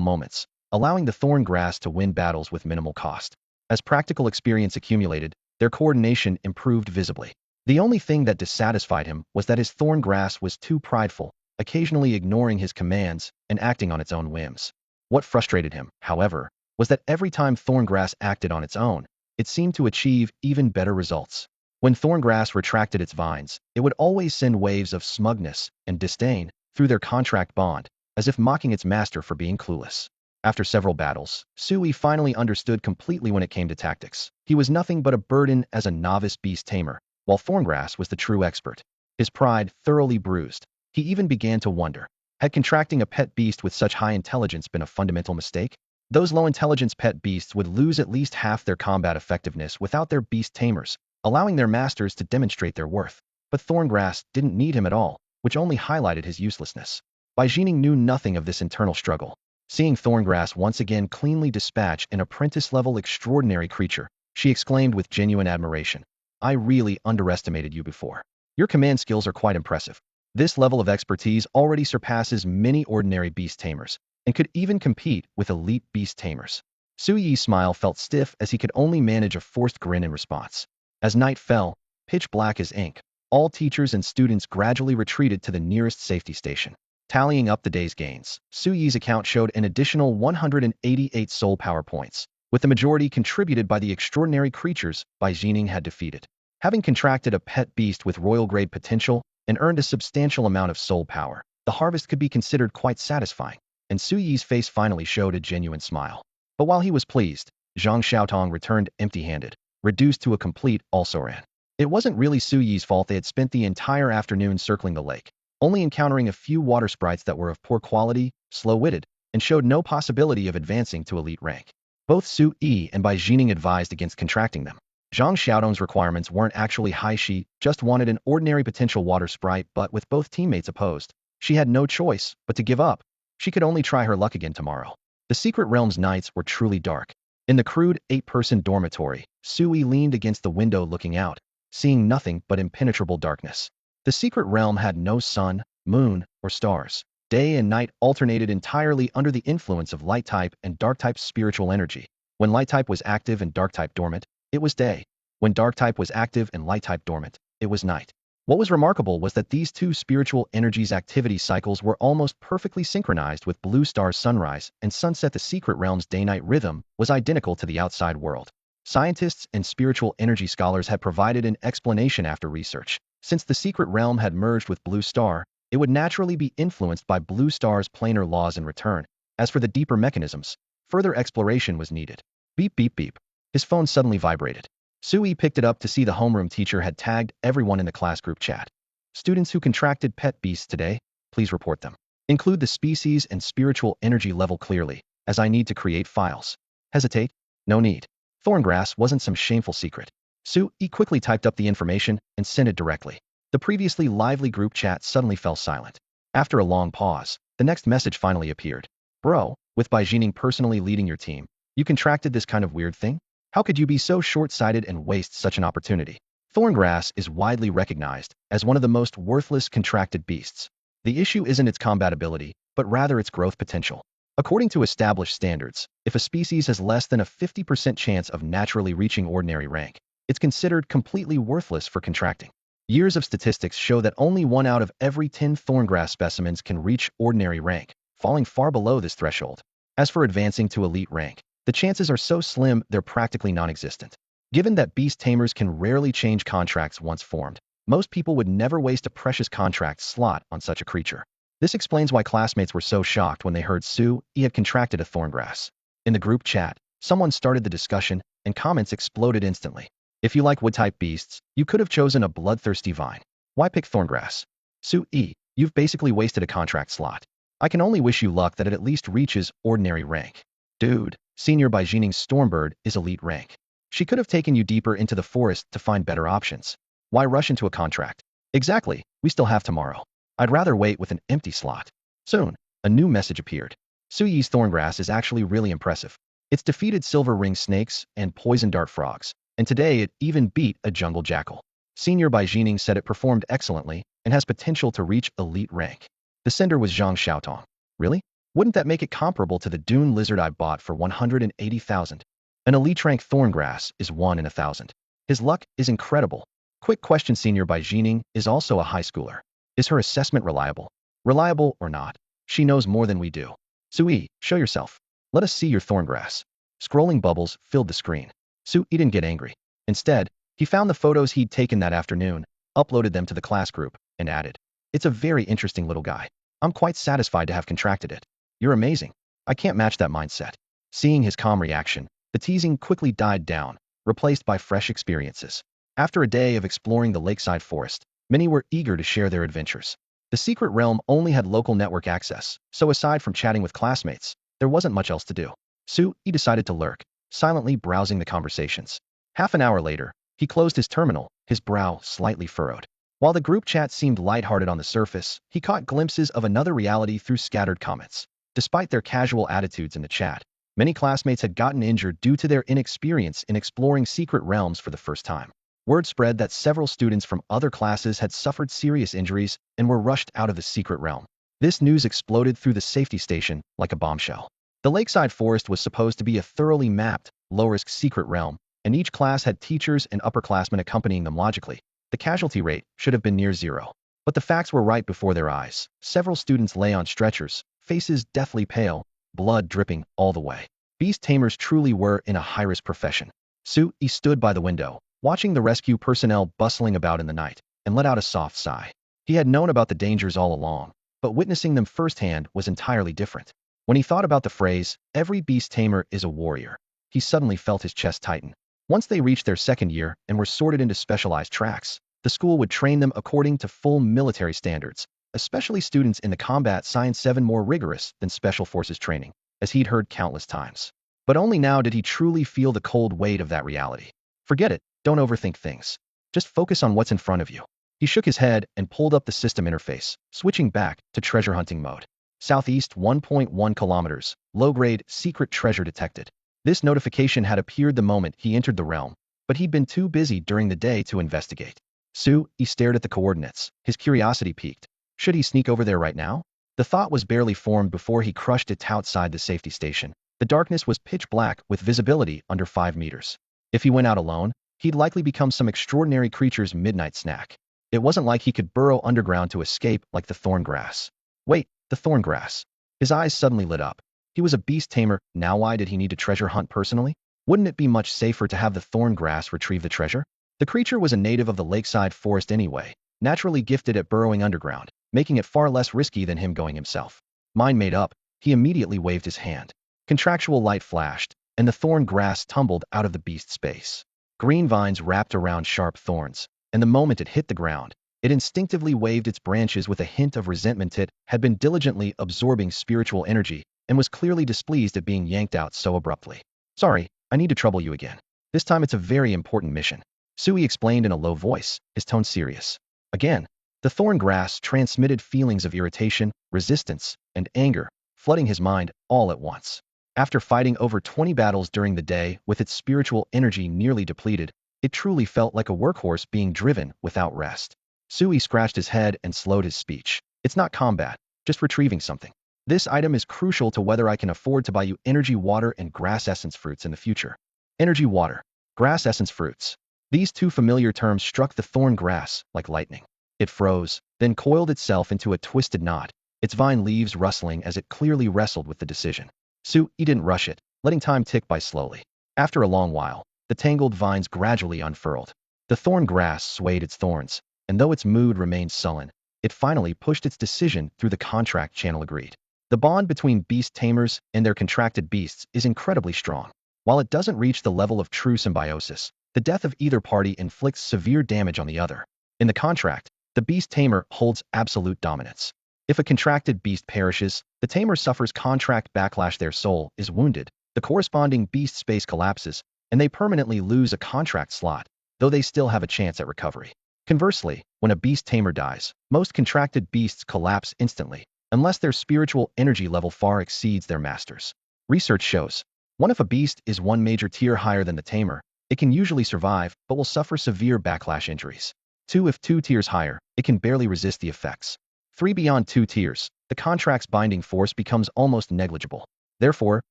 Speaker 1: moments, allowing the Thorn Grass to win battles with minimal cost. As practical experience accumulated, their coordination improved visibly. The only thing that dissatisfied him was that his Thorn Grass was too prideful, occasionally ignoring his commands and acting on its own whims. What frustrated him, however, was that every time Thorn Grass acted on its own, it seemed to achieve even better results. When Thorngrass retracted its vines, it would always send waves of smugness and disdain through their contract bond, as if mocking its master for being clueless. After several battles, Sui finally understood completely when it came to tactics. He was nothing but a burden as a novice beast tamer, while Thorngrass was the true expert. His pride thoroughly bruised. He even began to wonder, had contracting a pet beast with such high intelligence been a fundamental mistake? Those low-intelligence pet beasts would lose at least half their combat effectiveness without their beast tamers, allowing their masters to demonstrate their worth. But Thorngrass didn't need him at all, which only highlighted his uselessness. Bai Jining knew nothing of this internal struggle. Seeing Thorngrass once again cleanly dispatch an apprentice-level extraordinary creature, she exclaimed with genuine admiration, "I really underestimated you before. Your command skills are quite impressive. This level of expertise already surpasses many ordinary beast tamers, and could even compete with elite beast tamers." Suyi's smile felt stiff as he could only manage a forced grin in response. As night fell, pitch black as ink, all teachers and students gradually retreated to the nearest safety station. Tallying up the day's gains, Suyi's account showed an additional 188 soul power points, with the majority contributed by the extraordinary creatures Bai Jining had defeated. Having contracted a pet beast with royal-grade potential and earned a substantial amount of soul power, the harvest could be considered quite satisfying, and Suyi's face finally showed a genuine smile. But while he was pleased, Zhang Xiaotong returned empty-handed, reduced to a complete also-ran. It wasn't really Suyi's fault they had spent the entire afternoon circling the lake, only encountering a few water sprites that were of poor quality, slow-witted, and showed no possibility of advancing to elite rank. Both Su Yi and Bai Jining advised against contracting them. Zhang Xiaotong's requirements weren't actually high, she just wanted an ordinary potential water sprite, but with both teammates opposed, she had no choice but to give up. She could only try her luck again tomorrow. The Secret Realm's nights were truly dark. In the crude 8-person dormitory, Sui leaned against the window looking out, seeing nothing but impenetrable darkness. The Secret Realm had no sun, moon, or stars. Day and night alternated entirely under the influence of light-type and dark-type spiritual energy. When light-type was active and dark-type dormant, it was day. When dark-type was active and light-type dormant, it was night. What was remarkable was that these two spiritual energies' activity cycles were almost perfectly synchronized with Blue Star's sunrise and sunset. The Secret Realm's day-night rhythm was identical to the outside world. Scientists and spiritual energy scholars had provided an explanation after research. Since the Secret Realm had merged with Blue Star, it would naturally be influenced by Blue Star's planar laws in return. As for the deeper mechanisms, further exploration was needed. Beep beep beep. His phone suddenly vibrated. Sui picked it up to see the homeroom teacher had tagged everyone in the class group chat. "Students who contracted pet beasts today, please report them. Include the species and spiritual energy level clearly, as I need to create files." Hesitate? No need. Thorngrass wasn't some shameful secret. Sui quickly typed up the information and sent it directly. The previously lively group chat suddenly fell silent. After a long pause, the next message finally appeared. "Bro, with Bai Jining personally leading your team, you contracted this kind of weird thing? How could you be so short-sighted and waste such an opportunity?" Thorngrass is widely recognized as one of the most worthless contracted beasts. The issue isn't its combatability, but rather its growth potential. According to established standards, if a species has less than a 50% chance of naturally reaching ordinary rank, it's considered completely worthless for contracting. Years of statistics show that only 1 out of every 10 thorngrass specimens can reach ordinary rank, falling far below this threshold. As for advancing to elite rank, the chances are so slim they're practically non-existent. Given that beast tamers can rarely change contracts once formed, most people would never waste a precious contract slot on such a creature. This explains why classmates were so shocked when they heard Sui had contracted a thorngrass. In the group chat, someone started the discussion, and comments exploded instantly. "If you like wood-type beasts, you could have chosen a bloodthirsty vine. Why pick thorngrass? Sui, you've basically wasted a contract slot. I can only wish you luck that it at least reaches ordinary rank. Dude, Senior Bai Jining's Stormbird is elite rank. She could have taken you deeper into the forest to find better options. Why rush into a contract? Exactly, we still have tomorrow. I'd rather wait with an empty slot." Soon, a new message appeared. Suyi's thorngrass is actually really impressive. It's defeated silver ring snakes and poison dart frogs, and today it even beat a jungle jackal. Senior Baijining said it performed excellently and has potential to reach elite rank. The sender was Zhang Xiaotong. Really? Wouldn't that make it comparable to the dune lizard I bought for 180,000? An elite rank thorn grass is 1 in 1,000. His luck is incredible. Quick question, Senior Baijining is also a high schooler. Is her assessment reliable? Reliable or not? She knows more than we do. Sui, show yourself. Let us see your thorn grass. Scrolling bubbles filled the screen. Sui didn't get angry. Instead, he found the photos he'd taken that afternoon, uploaded them to the class group, and added, "It's a very interesting little guy. I'm quite satisfied to have contracted it. You're amazing. I can't match that mindset." Seeing his calm reaction, the teasing quickly died down, replaced by fresh experiences. After a day of exploring the lakeside forest, many were eager to share their adventures. The secret realm only had local network access, so aside from chatting with classmates, there wasn't much else to do. Sui decided to lurk, silently browsing the conversations. Half an hour later, he closed his terminal, his brow slightly furrowed. While the group chat seemed lighthearted on the surface, he caught glimpses of another reality through scattered comments. Despite their casual attitudes in the chat, many classmates had gotten injured due to their inexperience in exploring secret realms for the first time. Word spread that several students from other classes had suffered serious injuries and were rushed out of the secret realm. This news exploded through the safety station like a bombshell. The lakeside forest was supposed to be a thoroughly mapped, low-risk secret realm, and each class had teachers and upperclassmen accompanying them logically. The casualty rate should have been near zero. But the facts were right before their eyes. Several students lay on stretchers, faces deathly pale, blood dripping all the way. Beast tamers truly were in a high-risk profession. Sui stood by the window, watching the rescue personnel bustling about in the night, and let out a soft sigh. He had known about the dangers all along, but witnessing them firsthand was entirely different. When he thought about the phrase, "every beast tamer is a warrior," he suddenly felt his chest tighten. Once they reached their second year and were sorted into specialized tracks, the school would train them according to full military standards, especially students in the combat science 7 more rigorous than special forces training, as he'd heard countless times. But only now did he truly feel the cold weight of that reality. Forget it, don't overthink things. Just focus on what's in front of you. He shook his head and pulled up the system interface, switching back to treasure hunting mode. Southeast 1.1 kilometers, low-grade, secret treasure detected. This notification had appeared the moment he entered the realm, but he'd been too busy during the day to investigate. Sui stared at the coordinates, his curiosity piqued. Should he sneak over there right now? The thought was barely formed before he crushed it outside the safety station. The darkness was pitch black with visibility under 5 meters. If he went out alone, he'd likely become some extraordinary creature's midnight snack. It wasn't like he could burrow underground to escape like the thorn grass. Wait, the thorn grass. His eyes suddenly lit up. He was a beast tamer, now why did he need to treasure hunt personally? Wouldn't it be much safer to have the thorn grass retrieve the treasure? The creature was a native of the lakeside forest anyway, naturally gifted at burrowing underground, making it far less risky than him going himself. Mind made up, he immediately waved his hand. Contractual light flashed, and the thorn grass tumbled out of the beast's space. Green vines wrapped around sharp thorns, and the moment it hit the ground, it instinctively waved its branches with a hint of resentment. It had been diligently absorbing spiritual energy and was clearly displeased at being yanked out so abruptly. "Sorry, I need to trouble you again. This time it's a very important mission," Sui explained in a low voice, his tone serious. Again, the thorn grass transmitted feelings of irritation, resistance, and anger, flooding his mind all at once. After fighting over 20 battles during the day with its spiritual energy nearly depleted, it truly felt like a workhorse being driven without rest. Sui scratched his head and slowed his speech. "It's not combat, just retrieving something. This item is crucial to whether I can afford to buy you energy water and grass essence fruits in the future." Energy water, grass essence fruits. These two familiar terms struck the thorn grass like lightning. It froze, then coiled itself into a twisted knot, its vine leaves rustling as it clearly wrestled with the decision. Sui didn't rush it, letting time tick by slowly. After a long while, the tangled vines gradually unfurled. The thorn grass swayed its thorns, and though its mood remained sullen, it finally pushed its decision through the contract channel. Agreed. The bond between beast tamers and their contracted beasts is incredibly strong. While it doesn't reach the level of true symbiosis, the death of either party inflicts severe damage on the other. In the contract, the beast tamer holds absolute dominance. If a contracted beast perishes, the tamer suffers contract backlash. Their soul is wounded, the corresponding beast space collapses, and they permanently lose a contract slot, though they still have a chance at recovery. Conversely, when a beast tamer dies, most contracted beasts collapse instantly, unless their spiritual energy level far exceeds their master's. Research shows, if a beast is one major tier higher than the tamer, It can usually survive, but will suffer severe backlash injuries. 2. If 2 tiers higher, it can barely resist the effects. 3. Beyond 2 tiers, the contract's binding force becomes almost negligible. Therefore,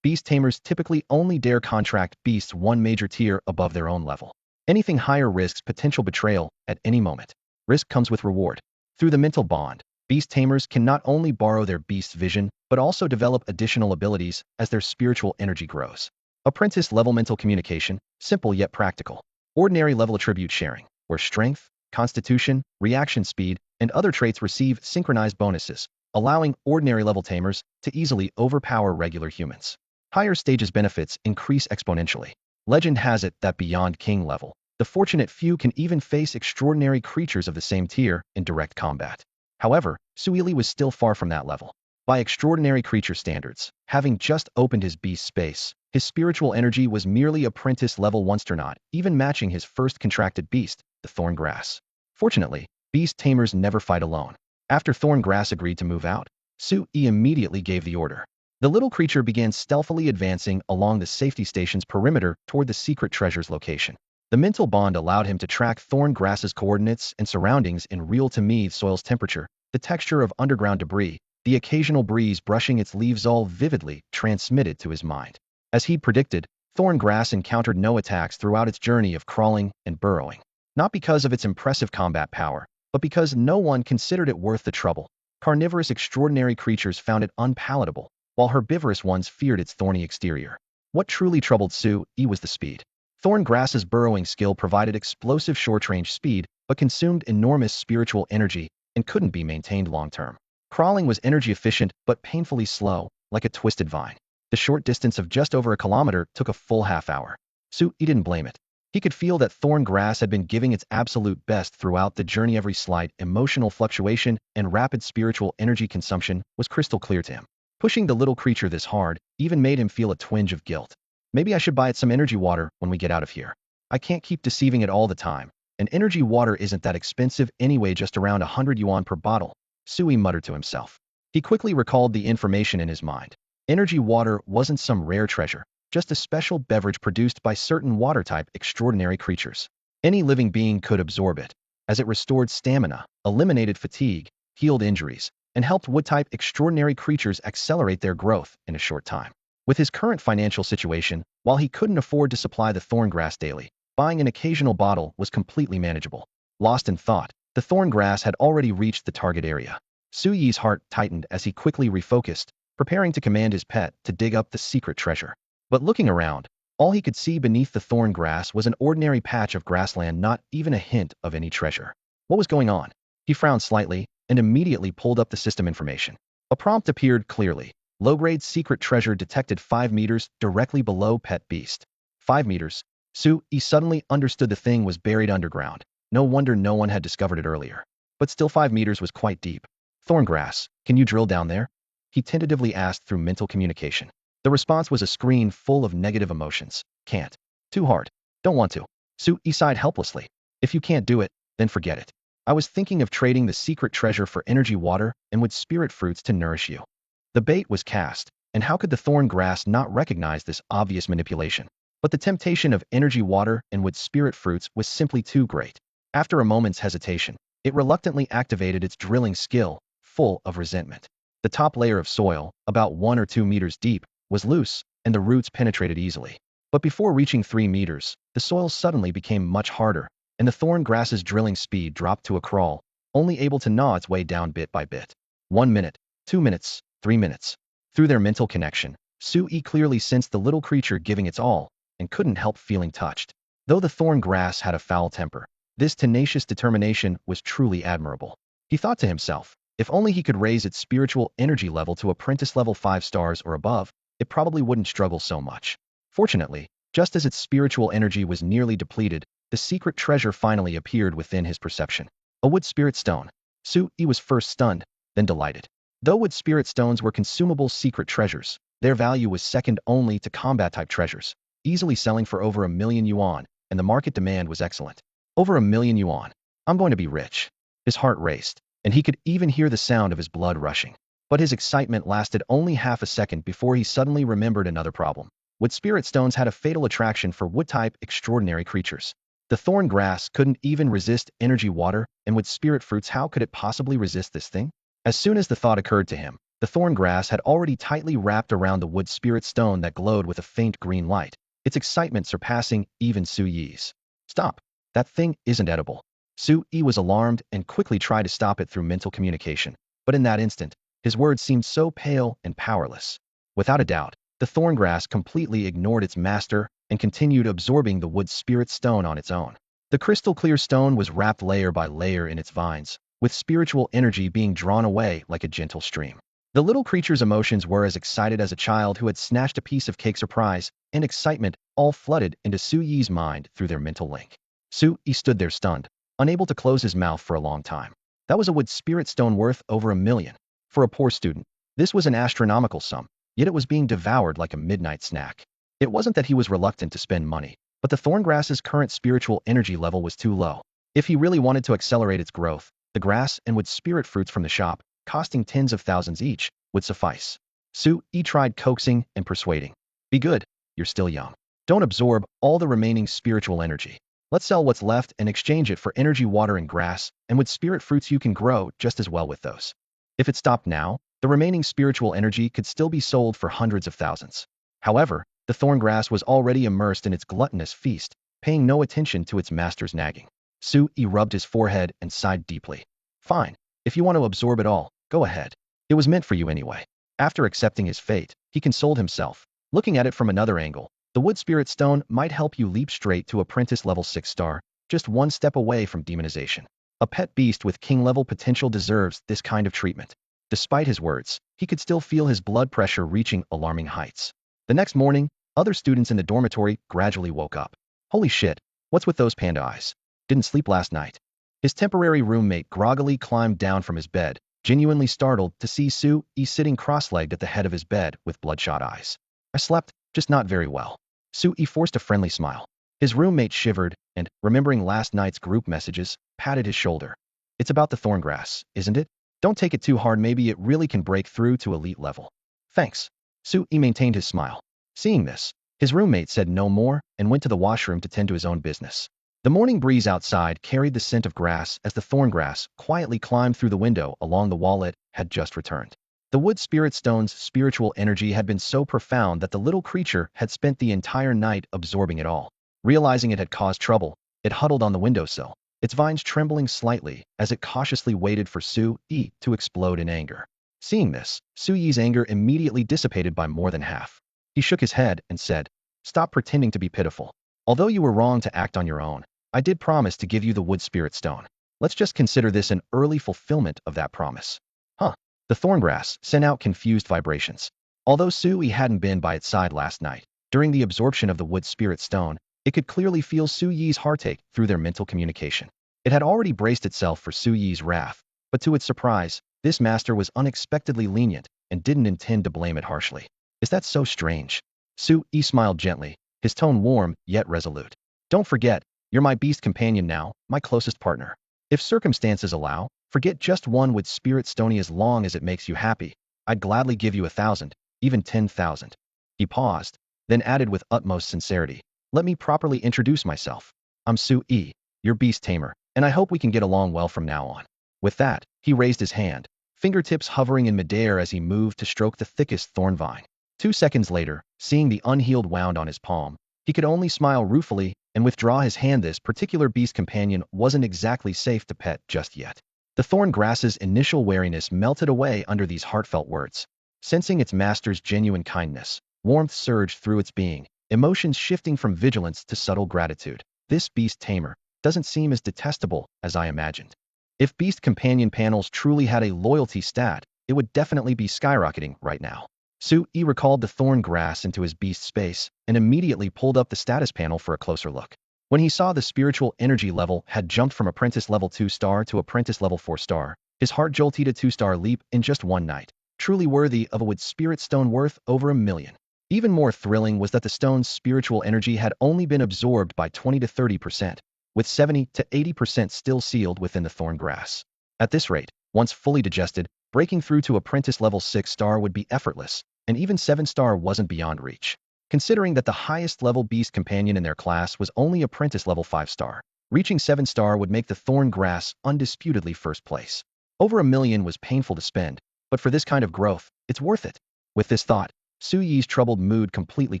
Speaker 1: beast tamers typically only dare contract beasts one major tier above their own level. Anything higher risks potential betrayal at any moment. Risk comes with reward. Through the mental bond, beast tamers can not only borrow their beast's vision, but also develop additional abilities as their spiritual energy grows. Apprentice-level mental communication, simple yet practical. Ordinary-level attribute sharing, where strength, constitution, reaction speed, and other traits receive synchronized bonuses, allowing ordinary-level tamers to easily overpower regular humans. Higher stages benefits increase exponentially. Legend has it that beyond king level, the fortunate few can even face extraordinary creatures of the same tier in direct combat. However, Suili was still far from that level. By extraordinary creature standards, having just opened his beast space, his spiritual energy was merely apprentice level once not even matching his first contracted beast, the Thorn Grass. Fortunately, beast tamers never fight alone. After Thorn Grass agreed to move out, Sui immediately gave the order. The little creature began stealthily advancing along the safety station's perimeter toward the secret treasure's location. The mental bond allowed him to track Thorn Grass's coordinates and surroundings in real-time: soil's temperature, the texture of underground debris, the occasional breeze brushing its leaves, all vividly transmitted to his mind. As he'd predicted, Thorn Grass encountered no attacks throughout its journey of crawling and burrowing. Not because of its impressive combat power, but because no one considered it worth the trouble. Carnivorous extraordinary creatures found it unpalatable, while herbivorous ones feared its thorny exterior. What truly troubled Sui was the speed. Thorn Grass's burrowing skill provided explosive short-range speed, but consumed enormous spiritual energy and couldn't be maintained long-term. Crawling was energy-efficient but painfully slow, like a twisted vine. The short distance of just over a kilometer took a full half-hour. Sui didn't blame it. He could feel that Thorn Grass had been giving its absolute best throughout the journey. Every slight emotional fluctuation and rapid spiritual energy consumption was crystal clear to him. Pushing the little creature this hard even made him feel a twinge of guilt. Maybe I should buy it some energy water when we get out of here. I can't keep deceiving it all the time. And energy water isn't that expensive anyway, just around 100 yuan per bottle, Sui muttered to himself. He quickly recalled the information in his mind. Energy water wasn't some rare treasure, just a special beverage produced by certain water-type extraordinary creatures. Any living being could absorb it, as it restored stamina, eliminated fatigue, healed injuries, and helped wood-type extraordinary creatures accelerate their growth in a short time. With his current financial situation, while he couldn't afford to supply the Thorn Grass daily, buying an occasional bottle was completely manageable. Lost in thought, the Thorn Grass had already reached the target area. Sui's heart tightened as he quickly refocused, preparing to command his pet to dig up the secret treasure. But looking around, all he could see beneath the Thorn Grass was an ordinary patch of grassland, not even a hint of any treasure. What was going on? He frowned slightly and immediately pulled up the system information. A prompt appeared clearly. Low-grade secret treasure detected 5 meters directly below pet beast. 5 meters. Sui suddenly understood the thing was buried underground. No wonder no one had discovered it earlier. But still 5 meters was quite deep. Thorn Grass, can you drill down there? He tentatively asked through mental communication. The response was a screen full of negative emotions. Can't. Too hard. Don't want to. Sui sighed helplessly. If you can't do it, then forget it. I was thinking of trading the secret treasure for energy water and wood spirit fruits to nourish you. The bait was cast, and how could the Thorn Grass not recognize this obvious manipulation? But the temptation of energy water and wood spirit fruits was simply too great. After a moment's hesitation, it reluctantly activated its drilling skill, full of resentment. The top layer of soil, about 1 or 2 meters deep, was loose, and the roots penetrated easily. But before reaching 3 meters, the soil suddenly became much harder, and the Thorn Grass's drilling speed dropped to a crawl, only able to gnaw its way down bit by bit. 1 minute, 2 minutes, 3 minutes. Through their mental connection, Sui clearly sensed the little creature giving its all, and couldn't help feeling touched. Though the Thorn Grass had a foul temper, this tenacious determination was truly admirable. He thought to himself, if only he could raise its spiritual energy level to apprentice level 5 stars or above, it probably wouldn't struggle so much. Fortunately, just as its spiritual energy was nearly depleted, the secret treasure finally appeared within his perception. A wood spirit stone. Sui was first stunned, then delighted. Though wood spirit stones were consumable secret treasures, their value was second only to combat-type treasures, easily selling for over 1,000,000 yuan, and the market demand was excellent. Over 1,000,000 yuan. I'm going to be rich. His heart raced, and he could even hear the sound of his blood rushing. But his excitement lasted only half a second before he suddenly remembered another problem. Wood spirit stones had a fatal attraction for wood-type extraordinary creatures. The thorn grass couldn't even resist energy water, and wood spirit fruits, how could it possibly resist this thing? As soon as the thought occurred to him, the thorn grass had already tightly wrapped around the wood spirit stone that glowed with a faint green light, its excitement surpassing even Su Yi's. Stop! That thing isn't edible. Su Yi was alarmed and quickly tried to stop it through mental communication, but in that instant, his words seemed so pale and powerless. Without a doubt, the thorn grass completely ignored its master and continued absorbing the wood spirit stone on its own. The crystal-clear stone was wrapped layer by layer in its vines, with spiritual energy being drawn away like a gentle stream. The little creature's emotions were as excited as a child who had snatched a piece of cake surprise, and excitement all flooded into Su Yi's mind through their mental link. Su Yi stood there stunned, unable to close his mouth for a long time. That was a wood spirit stone worth over $1 million. For a poor student, this was an astronomical sum, yet it was being devoured like a midnight snack. It wasn't that he was reluctant to spend money, but the thorngrass's current spiritual energy level was too low. If he really wanted to accelerate its growth, the grass and wood spirit fruits from the shop, costing tens of thousands each, would suffice. Su Yi tried coaxing and persuading. Be good, you're still young. Don't absorb all the remaining spiritual energy. Let's sell what's left and exchange it for energy water and grass, and with spirit fruits you can grow just as well with those. If it stopped now, the remaining spiritual energy could still be sold for hundreds of thousands. However, the thorn grass was already immersed in its gluttonous feast, paying no attention to its master's nagging. Su Yi rubbed his forehead and sighed deeply. Fine, if you want to absorb it all, go ahead. It was meant for you anyway. After accepting his fate, he consoled himself. Looking at it from another angle, the wood spirit stone might help you leap straight to apprentice level 6 star, just one step away from demonization. A pet beast with king level potential deserves this kind of treatment. Despite his words, he could still feel his blood pressure reaching alarming heights. The next morning, other students in the dormitory gradually woke up. Holy shit, what's with those panda eyes? Didn't sleep last night. His temporary roommate groggily climbed down from his bed, genuinely startled to see Su Yi sitting cross-legged at the head of his bed with bloodshot eyes. I slept, just not very well. Su Yi forced a friendly smile. His roommate shivered and, remembering last night's group messages, patted his shoulder. It's about the thorn grass, isn't it? Don't take it too hard, maybe it really can break through to elite level. Thanks. Su Yi maintained his smile. Seeing this, his roommate said no more and went to the washroom to tend to his own business. The morning breeze outside carried the scent of grass as the thorn grass quietly climbed through the window along the wall it had just returned. The wood spirit stone's spiritual energy had been so profound that the little creature had spent the entire night absorbing it all. Realizing it had caused trouble, it huddled on the windowsill, its vines trembling slightly as it cautiously waited for Su Yi to explode in anger. Seeing this, Su Yi's anger immediately dissipated by more than half. He shook his head and said, "Stop pretending to be pitiful. Although you were wrong to act on your own, I did promise to give you the wood spirit stone. Let's just consider this an early fulfillment of that promise." Huh. The thorngrass sent out confused vibrations. Although Su Yi hadn't been by its side last night, during the absorption of the wood spirit stone, it could clearly feel Su Yi's heartache through their mental communication. It had already braced itself for Su Yi's wrath, but to its surprise, this master was unexpectedly lenient and didn't intend to blame it harshly. Is that so strange? Su Yi smiled gently, his tone warm yet resolute. Don't forget, you're my beast companion now, my closest partner. If circumstances allow, forget just one wood spirit stony as long as it makes you happy. I'd gladly give you 1,000, even 10,000. He paused, then added with utmost sincerity, let me properly introduce myself. I'm Su Yi, your beast tamer, and I hope we can get along well from now on. With that, he raised his hand, fingertips hovering in midair as he moved to stroke the thickest thorn vine. 2 seconds later, seeing the unhealed wound on his palm, he could only smile ruefully and withdraw his hand. This particular beast companion wasn't exactly safe to pet just yet. The thorn grass's initial wariness melted away under these heartfelt words. Sensing its master's genuine kindness, warmth surged through its being, emotions shifting from vigilance to subtle gratitude. This beast tamer doesn't seem as detestable as I imagined. If beast companion panels truly had a loyalty stat, it would definitely be skyrocketing right now. Su Yi recalled the thorn grass into his beast space and immediately pulled up the status panel for a closer look. When he saw the spiritual energy level had jumped from apprentice level 2 star to apprentice level 4 star, his heart jolted a 2-star leap in just one night, truly worthy of a wood spirit stone worth over $1 million. Even more thrilling was that the stone's spiritual energy had only been absorbed by 20 to 30%, with 70 to 80% still sealed within the thorn grass. At this rate, once fully digested, breaking through to apprentice level 6 star would be effortless, and even 7 star wasn't beyond reach. considering that the highest level beast companion in their class was only apprentice level 5-star. Reaching 7-star would make the Thorn Grass undisputedly first place. Over 1 million was painful to spend, but for this kind of growth, it's worth it. With this thought, Su Yi's troubled mood completely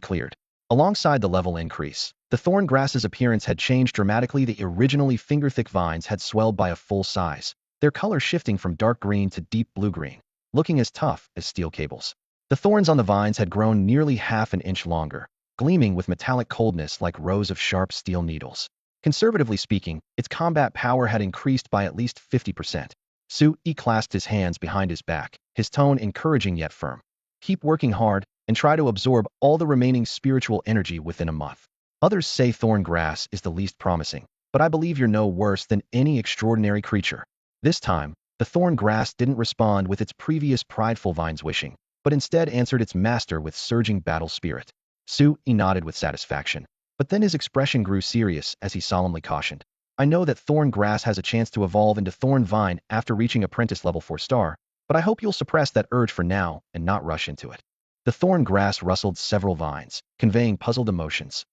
Speaker 1: cleared. Alongside the level increase, the thorn grass's appearance had changed dramatically. The originally finger-thick vines had swelled by a full size, their color shifting from dark green to deep blue-green, looking as tough as steel cables. The thorns on the vines had grown nearly half an inch longer, gleaming with metallic coldness like rows of sharp steel needles. Conservatively speaking, its combat power had increased by at least 50%. Su Yi clasped his hands behind his back, his tone encouraging yet firm. Keep working hard, and try to absorb all the remaining spiritual energy within a month. Others say thorn grass is the least promising, but I believe you're no worse than any extraordinary creature. This time, the thorn grass didn't respond with its previous prideful vine's wishing, but instead answered its master with surging battle spirit. Su Yi nodded with satisfaction, but then his expression grew serious as he solemnly cautioned. I know that thorn grass has a chance to evolve into thorn vine after reaching apprentice level 4-star, but I hope you'll suppress that urge for now and not rush into it. The thorn grass rustled several vines, conveying puzzled emotions.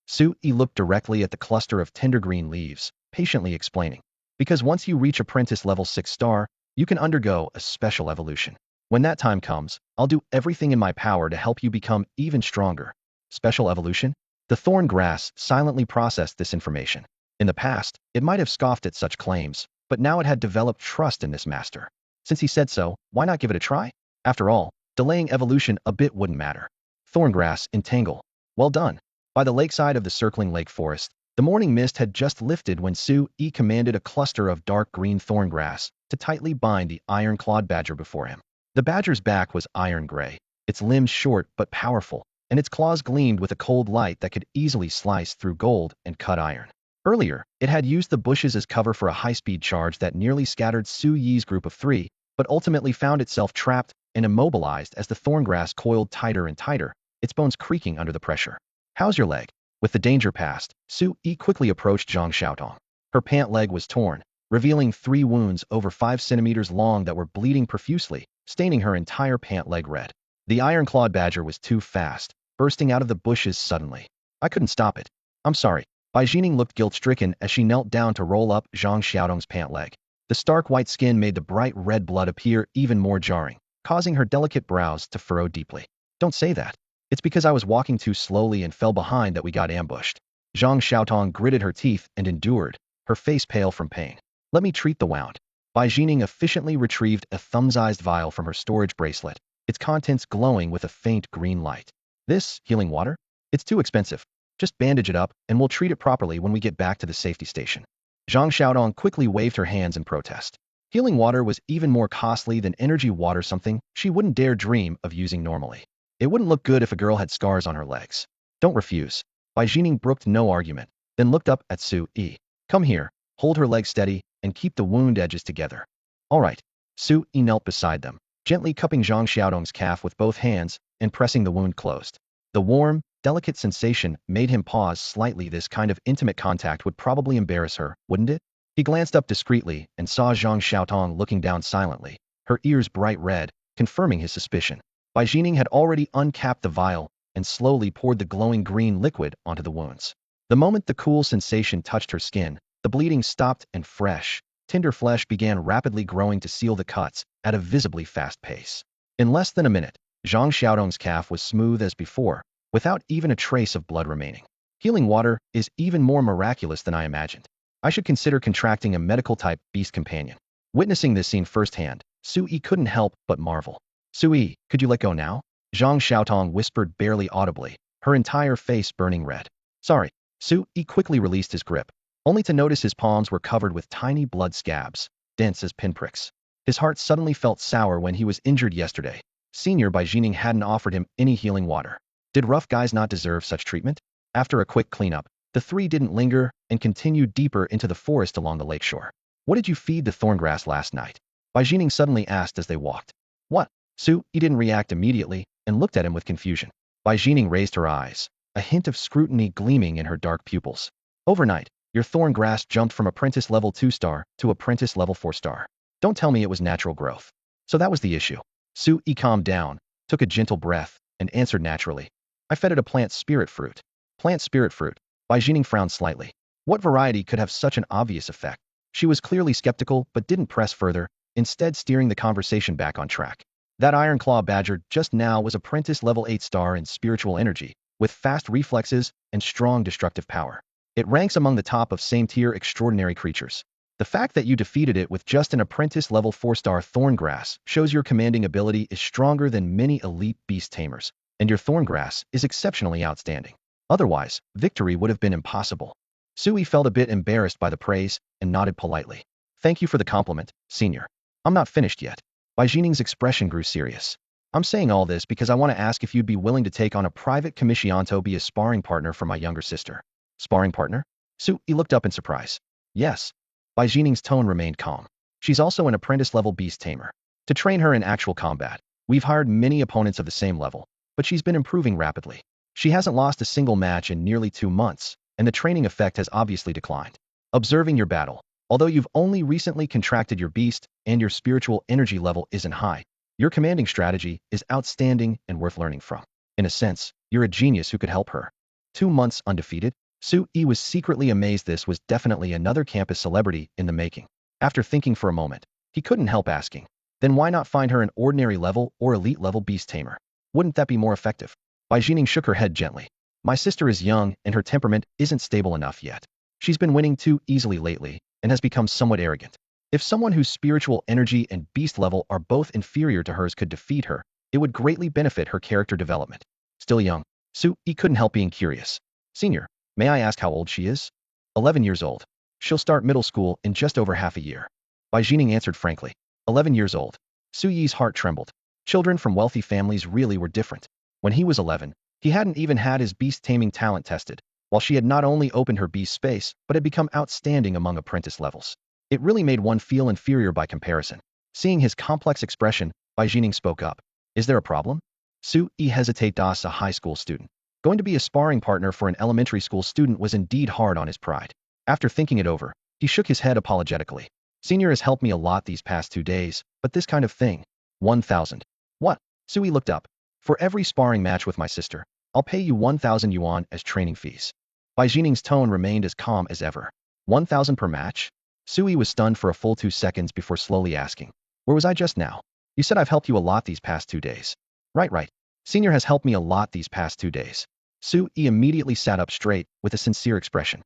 Speaker 1: Su Yi looked directly at the cluster of tender green leaves, patiently explaining. Because once you reach apprentice level 6-star, you can undergo a special evolution. When that time comes, I'll do everything in my power to help you become even stronger. Special evolution? The thorn grass silently processed this information. In the past, it might have scoffed at such claims, but now it had developed trust in this master. Since he said so, why not give it a try? After all, delaying evolution a bit wouldn't matter. Thorngrass, entangle. Well done. By the lakeside of the circling lake forest, the morning mist had just lifted when Su Yi commanded a cluster of dark green thorngrass to tightly bind the iron-clawed badger before him. The badger's back was iron gray, its limbs short but powerful, and its claws gleamed with a cold light that could easily slice through gold and cut iron. Earlier, it had used the bushes as cover for a high-speed charge that nearly scattered Su Yi's group of 3, but ultimately found itself trapped and immobilized as the thorngrass coiled tighter and tighter, its bones creaking under the pressure. How's your leg? With the danger past, Su Yi quickly approached Zhang Xiaotong. Her pant leg was torn, revealing 3 wounds over 5 centimeters long that were bleeding profusely, staining her entire pant leg red. The iron-clawed badger was too fast, bursting out of the bushes suddenly. I couldn't stop it. I'm sorry. Bai Jining looked guilt-stricken as she knelt down to roll up Zhang Xiaotong's pant leg. The stark white skin made the bright red blood appear even more jarring, causing her delicate brows to furrow deeply. Don't say that. It's because I was walking too slowly and fell behind that we got ambushed. Zhang Xiaotong gritted her teeth and endured, her face pale from pain. Let me treat the wound. Bai Jining efficiently retrieved a thumb-sized vial from her storage bracelet, its contents glowing with a faint green light. This, healing water? It's too expensive. Just bandage it up, and we'll treat it properly when we get back to the safety station. Zhang Xiaotong quickly waved her hands in protest. Healing water was even more costly than energy water, something she wouldn't dare dream of using normally. It wouldn't look good if a girl had scars on her legs. Don't refuse. Bai Jining brooked no argument, then looked up at Su Yi. Come here, hold her leg steady, and keep the wound edges together. All right. Su Yi knelt beside them, gently cupping Zhang Xiaotong's calf with both hands and pressing the wound closed. The warm, delicate sensation made him pause slightly. This kind of intimate contact would probably embarrass her, wouldn't it? He glanced up discreetly and saw Zhang Xiaotong looking down silently, her ears bright red, confirming his suspicion. Bai Jining had already uncapped the vial and slowly poured the glowing green liquid onto the wounds. The moment the cool sensation touched her skin, the bleeding stopped and fresh, tender flesh began rapidly growing to seal the cuts at a visibly fast pace. In less than a minute, Zhang Xiaotong's calf was smooth as before, without even a trace of blood remaining. Healing water is even more miraculous than I imagined. I should consider contracting a medical-type beast companion. Witnessing this scene firsthand, Su Yi couldn't help but marvel. Su Yi, could you let go now? Zhang Xiaotong whispered barely audibly, her entire face burning red. Sorry. Su Yi quickly released his grip, only to notice his palms were covered with tiny blood scabs, dense as pinpricks. His heart suddenly felt sour when he was injured yesterday. Senior Bai Jining hadn't offered him any healing water. Did rough guys not deserve such treatment? After a quick cleanup, the 3 didn't linger and continued deeper into the forest along the lakeshore. What did you feed the thorngrass last night? Bai Jining suddenly asked as they walked. What? Su Yi didn't react immediately and looked at him with confusion. Bai Jining raised her eyes, a hint of scrutiny gleaming in her dark pupils. Overnight, your thorngrass jumped from apprentice level 2-star to apprentice level 4-star. Don't tell me it was natural growth. So that was the issue. Su Yi calmed down, took a gentle breath, and answered naturally. I fed it a plant spirit fruit. Plant spirit fruit. Bai Jining frowned slightly. What variety could have such an obvious effect? She was clearly skeptical but didn't press further, instead steering the conversation back on track. That Iron Claw Badger just now was apprentice level 8 star in spiritual energy, with fast reflexes and strong destructive power. It ranks among the top of same-tier extraordinary creatures. The fact that you defeated it with just an apprentice level 4-star Thorn Grass shows your commanding ability is stronger than many elite beast tamers, and your Thorn Grass is exceptionally outstanding. Otherwise, victory would have been impossible. Sui felt a bit embarrassed by the praise and nodded politely. Thank you for the compliment, senior. I'm not finished yet. Bai Jining's expression grew serious. I'm saying all this because I want to ask if you'd be willing to take on a private commission to be a sparring partner for my younger sister. Sparring partner? Sui looked up in surprise. Yes. Bai Jining's tone remained calm. She's also an apprentice-level beast tamer. To train her in actual combat, we've hired many opponents of the same level, but she's been improving rapidly. She hasn't lost a single match in nearly 2 months, and the training effect has obviously declined. Observing your battle, although you've only recently contracted your beast and your spiritual energy level isn't high, your commanding strategy is outstanding and worth learning from. In a sense, you're a genius who could help her. 2 months undefeated? Sui was secretly amazed. This was definitely another campus celebrity in the making. After thinking for a moment, he couldn't help asking, then why not find her an ordinary level or elite level beast tamer? Wouldn't that be more effective? Bai Jining shook her head gently. My sister is young and her temperament isn't stable enough yet. She's been winning too easily lately and has become somewhat arrogant. If someone whose spiritual energy and beast level are both inferior to hers could defeat her, it would greatly benefit her character development. Still young, Sui couldn't help being curious. Senior, may I ask how old she is? 11 years old. She'll start middle school in just over half a year. Bai Jining answered frankly. 11 years old. Sui's heart trembled. Children from wealthy families really were different. When he was 11, he hadn't even had his beast taming talent tested, while she had not only opened her beast space, but had become outstanding among apprentice levels. It really made one feel inferior by comparison. Seeing his complex expression, Bai Jining spoke up. Is there a problem? Sui hesitated as a high school student. Going to be a sparring partner for an elementary school student was indeed hard on his pride. After thinking it over, he shook his head apologetically. Senior has helped me a lot these past 2 days, but this kind of thing. 1,000. What? Sui looked up. For every sparring match with my sister, I'll pay you 1,000 yuan as training fees. Bai Jining's tone remained as calm as ever. 1,000 per match? Sui was stunned for a full 2 seconds before slowly asking. Where was I just now? You said I've helped you a lot these past 2 days. Right. Senior has helped me a lot these past 2 days. Sui immediately sat up straight with a sincere expression.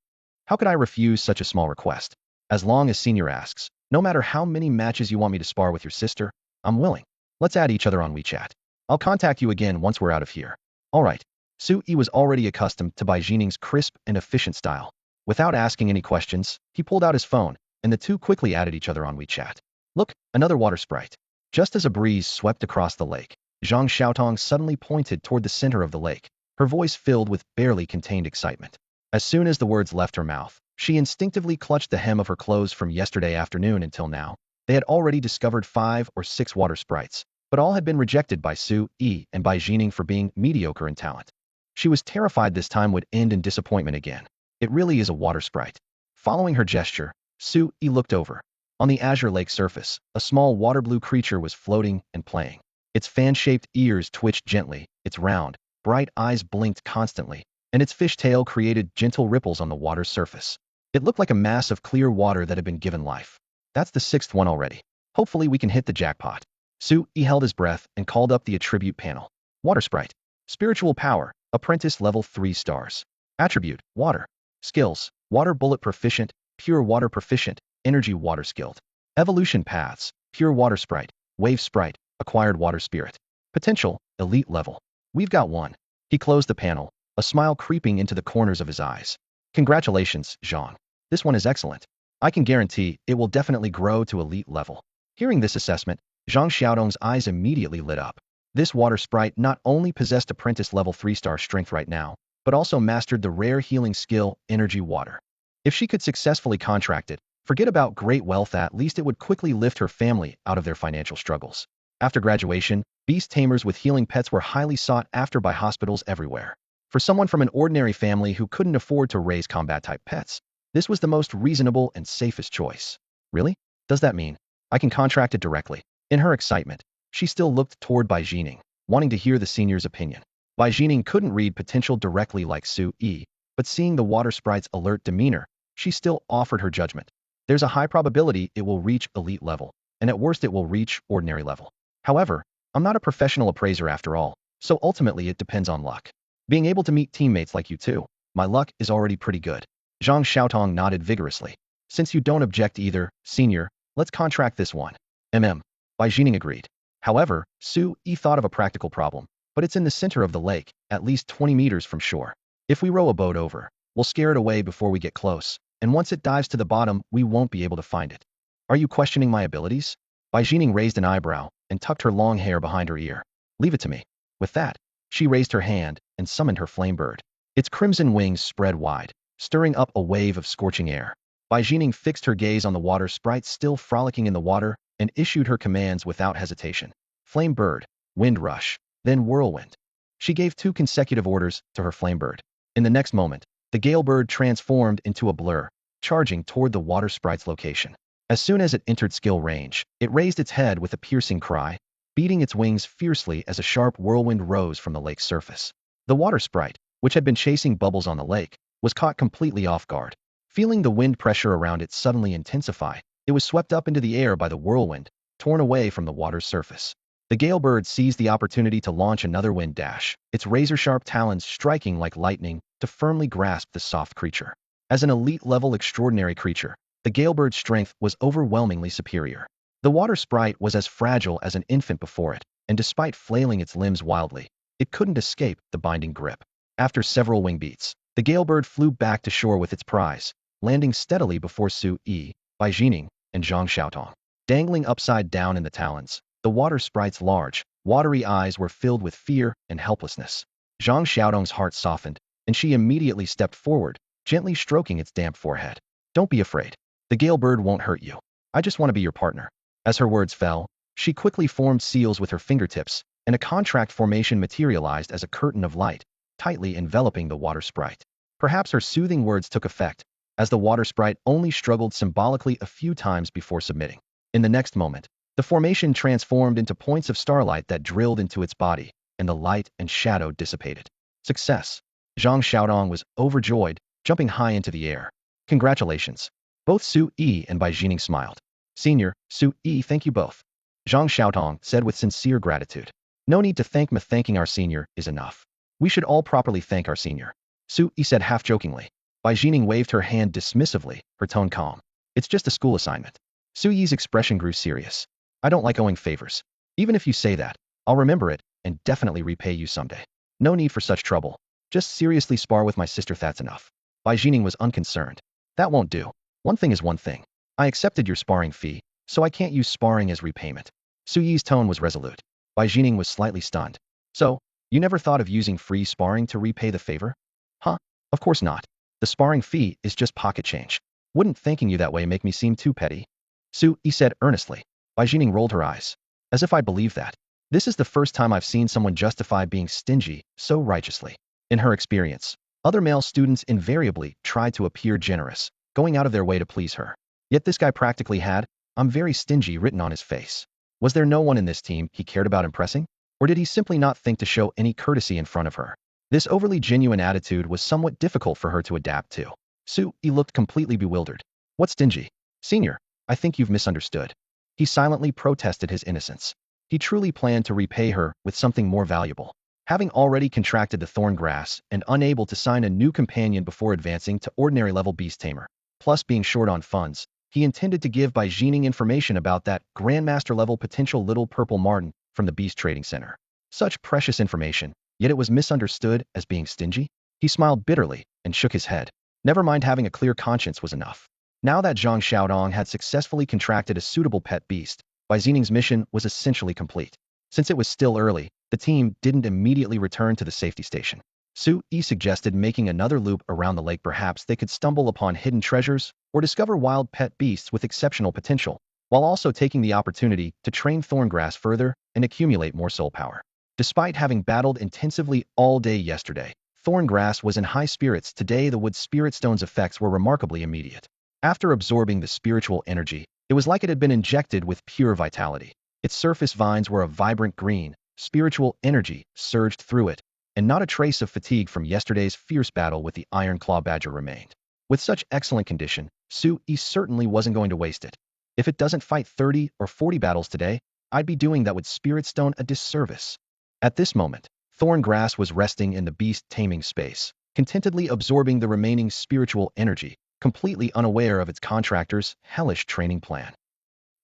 Speaker 1: How could I refuse such a small request? As long as Senior asks, no matter how many matches you want me to spar with your sister, I'm willing. Let's add each other on WeChat. I'll contact you again once we're out of here. All right. Sui was already accustomed to Bai Jining's crisp and efficient style. Without asking any questions, he pulled out his phone, and the two quickly added each other on WeChat. Look, another water sprite. Just as a breeze swept across the lake, Zhang Xiaotong suddenly pointed toward the center of the lake, her voice filled with barely contained excitement. As soon as the words left her mouth, she instinctively clutched the hem of her clothes. From yesterday afternoon until now, they had already discovered 5 or 6 water sprites, but all had been rejected by Sui and Bai Jining for being mediocre in talent. She was terrified this time would end in disappointment again. It really is a water sprite. Following her gesture, Sui looked over. On the azure lake surface, a small water blue creature was floating and playing. Its fan-shaped ears twitched gently, its round, bright eyes blinked constantly, and its fish tail created gentle ripples on the water's surface. It looked like a mass of clear water that had been given life. That's the 6th one already. Hopefully we can hit the jackpot. Sui held his breath and called up the attribute panel. Water sprite. Spiritual power, apprentice level 3 stars. Attribute, water. Skills, water bullet proficient, pure water proficient, energy water skilled. Evolution paths, pure water sprite, wave sprite, acquired water spirit. Potential, elite level. We've got one. He closed the panel, a smile creeping into the corners of his eyes. Congratulations, Zhang. This one is excellent. I can guarantee it will definitely grow to elite level. Hearing this assessment, Zhang Xiaodong's eyes immediately lit up. This water sprite not only possessed apprentice level 3-star strength right now, but also mastered the rare healing skill, energy water. If she could successfully contract it, forget about great wealth, at least it would quickly lift her family out of their financial struggles. After graduation, beast tamers with healing pets were highly sought after by hospitals everywhere. For someone from an ordinary family who couldn't afford to raise combat-type pets, this was the most reasonable and safest choice. Really? Does that mean I can contract it directly? In her excitement, she still looked toward Bai Jining, wanting to hear the senior's opinion. Bai Jining couldn't read potential directly like Su Yi, but seeing the water sprite's alert demeanor, she still offered her judgment. There's a high probability it will reach elite level, and at worst it will reach ordinary level. However, I'm not a professional appraiser after all, so ultimately it depends on luck. Being able to meet teammates like you too, my luck is already pretty good. Zhang Xiaotong nodded vigorously. Since you don't object either, senior, let's contract this one. Bai Jining agreed. However, Su Yi thought of a practical problem, but it's in the center of the lake, at least 20 meters from shore. If we row a boat over, we'll scare it away before we get close, and once it dives to the bottom, we won't be able to find it. Are you questioning my abilities? Bai Jining raised an eyebrow and tucked her long hair behind her ear. Leave it to me. With that, she raised her hand and summoned her flame bird. Its crimson wings spread wide, stirring up a wave of scorching air. Bai Jining fixed her gaze on the water sprite still frolicking in the water and issued her commands without hesitation. Flame bird, wind rush, then whirlwind. She gave 2 consecutive orders to her flame bird. In the next moment, the gale bird transformed into a blur, charging toward the water sprite's location. As soon as it entered skill range, it raised its head with a piercing cry, beating its wings fiercely as a sharp whirlwind rose from the lake's surface. The water sprite, which had been chasing bubbles on the lake, was caught completely off guard. Feeling the wind pressure around it suddenly intensify, it was swept up into the air by the whirlwind, torn away from the water's surface. The gale bird seized the opportunity to launch another wind dash, its razor-sharp talons striking like lightning to firmly grasp the soft creature. As an elite-level extraordinary creature, the gale bird's strength was overwhelmingly superior. The water sprite was as fragile as an infant before it, and despite flailing its limbs wildly, it couldn't escape the binding grip. After several wing beats, the gale bird flew back to shore with its prize, landing steadily before Su Yi, Bai Jining, and Zhang Xiaotong. Dangling upside down in the talons, the water sprite's large, watery eyes were filled with fear and helplessness. Zhang Xiaotong's heart softened, and she immediately stepped forward, gently stroking its damp forehead. Don't be afraid. The gale bird won't hurt you. I just want to be your partner. As her words fell, she quickly formed seals with her fingertips, and a contract formation materialized as a curtain of light, tightly enveloping the water sprite. Perhaps her soothing words took effect, as the water sprite only struggled symbolically a few times before submitting. In the next moment, the formation transformed into points of starlight that drilled into its body, and the light and shadow dissipated. Success! Zhang Xiaotong was overjoyed, jumping high into the air. Congratulations! Both Su Yi and Bai Jining smiled. Senior, Su Yi, thank you both. Zhang Xiaotong said with sincere gratitude. No need to thank me, thanking our senior is enough. We should all properly thank our senior. Su Yi said half-jokingly. Bai Jining waved her hand dismissively, her tone calm. It's just a school assignment. Su Yi's expression grew serious. I don't like owing favors. Even if you say that, I'll remember it and definitely repay you someday. No need for such trouble. Just seriously spar with my sister, that's enough. Bai Jining was unconcerned. That won't do. One thing is one thing. I accepted your sparring fee, so I can't use sparring as repayment. Su Yi's tone was resolute. Bai Jining was slightly stunned. So, you never thought of using free sparring to repay the favor? Huh? Of course not. The sparring fee is just pocket change. Wouldn't thanking you that way make me seem too petty? Su Yi said earnestly. Bai Jining rolled her eyes. As if I believe that. This is the first time I've seen someone justify being stingy so righteously. In her experience, other male students invariably tried to appear generous, going out of their way to please her. Yet this guy practically had, "I'm very stingy," written on his face. Was there no one in this team he cared about impressing? Or did he simply not think to show any courtesy in front of her? This overly genuine attitude was somewhat difficult for her to adapt to. Su Yi looked completely bewildered. What's stingy? Senior, I think you've misunderstood. He silently protested his innocence. He truly planned to repay her with something more valuable. Having already contracted the Thorn Grass and unable to sign a new companion before advancing to ordinary level beast tamer, plus being short on funds, he intended to give Bai Jining information about that Grandmaster level potential little purple marten from the Beast Trading Center. Such precious information, yet it was misunderstood as being stingy? He smiled bitterly and shook his head. Never mind, having a clear conscience was enough. Now that Zhang Xiaodong had successfully contracted a suitable pet beast, Bai Jining's mission was essentially complete. Since it was still early, the team didn't immediately return to the safety station. Su Yi suggested making another loop around the lake. Perhaps they could stumble upon hidden treasures or discover wild pet beasts with exceptional potential, while also taking the opportunity to train Thorngrass further and accumulate more soul power. Despite having battled intensively all day yesterday, Thorngrass was in high spirits today. The wood spirit stone's effects were remarkably immediate. After absorbing the spiritual energy, it was like it had been injected with pure vitality. Its surface vines were a vibrant green. Spiritual energy surged through it, and not a trace of fatigue from yesterday's fierce battle with the Iron Claw Badger remained. With such excellent condition, Su-yi certainly wasn't going to waste it. If it doesn't fight 30 or 40 battles today, I'd be doing that with Spirit Stone a disservice. At this moment, Thorn Grass was resting in the beast taming space, contentedly absorbing the remaining spiritual energy, completely unaware of its contractor's hellish training plan.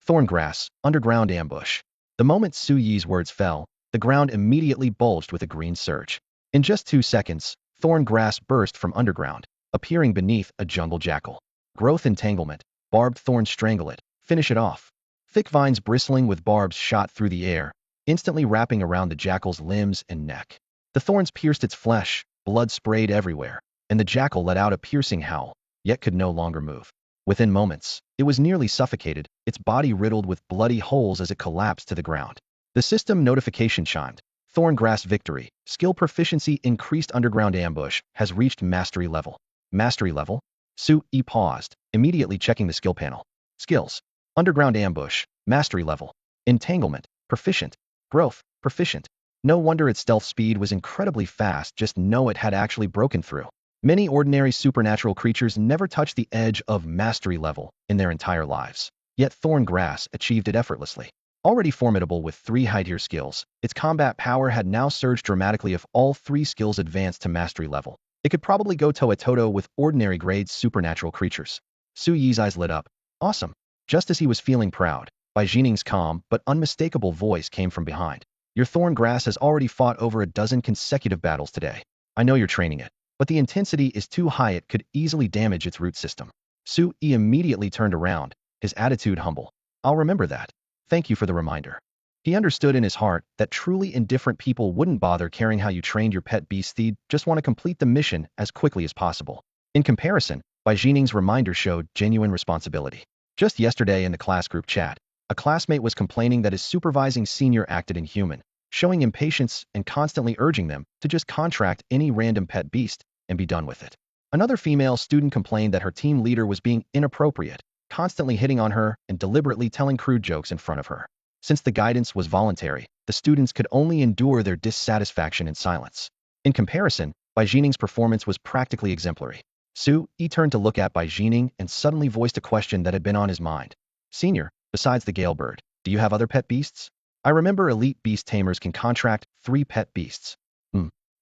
Speaker 1: Thorn Grass, underground ambush. The moment Su-yi's words fell, the ground immediately bulged with a green surge. In just 2 seconds, Thorn Grass burst from underground, appearing beneath a jungle jackal. Growth entanglement, barbed thorns strangle it, finish it off. Thick vines bristling with barbs shot through the air, instantly wrapping around the jackal's limbs and neck. The thorns pierced its flesh, blood sprayed everywhere, and the jackal let out a piercing howl, yet could no longer move. Within moments, it was nearly suffocated, its body riddled with bloody holes as it collapsed to the ground. The system notification chimed. Thorn Grass victory. Skill proficiency increased. Underground ambush has reached mastery level. Mastery level? Su-yi paused, immediately checking the skill panel. Skills. Underground ambush. Mastery level. Entanglement. Proficient. Growth. Proficient. No wonder its stealth speed was incredibly fast. Just know it had actually broken through. Many ordinary supernatural creatures never touch the edge of mastery level in their entire lives. Yet Thorn Grass achieved it effortlessly. Already formidable with 3 high-tier skills, its combat power had now surged dramatically. If all 3 skills advanced to mastery level, it could probably go toe-to-toe with ordinary grade supernatural creatures. Su-yi's eyes lit up. Awesome. Just as he was feeling proud, Bai Jining's calm but unmistakable voice came from behind. Your Thorn Grass has already fought over a dozen consecutive battles today. I know you're training it, but the intensity is too high. It could easily damage its root system. Su-yi immediately turned around, his attitude humble. I'll remember that. Thank you for the reminder. He understood in his heart that truly indifferent people wouldn't bother caring how you trained your pet beast. They'd just want to complete the mission as quickly as possible. In comparison, Bai Jining's reminder showed genuine responsibility. Just yesterday in the class group chat, a classmate was complaining that his supervising senior acted inhuman, showing impatience and constantly urging them to just contract any random pet beast and be done with it. Another female student complained that her team leader was being inappropriate, constantly hitting on her and deliberately telling crude jokes in front of her. Since the guidance was voluntary, the students could only endure their dissatisfaction in silence. In comparison, Bai Jining's performance was practically exemplary. Su-yi turned to look at Bai Jining and suddenly voiced a question that had been on his mind. Senior, besides the Gale Bird, do you have other pet beasts? I remember elite beast tamers can contract 3 pet beasts.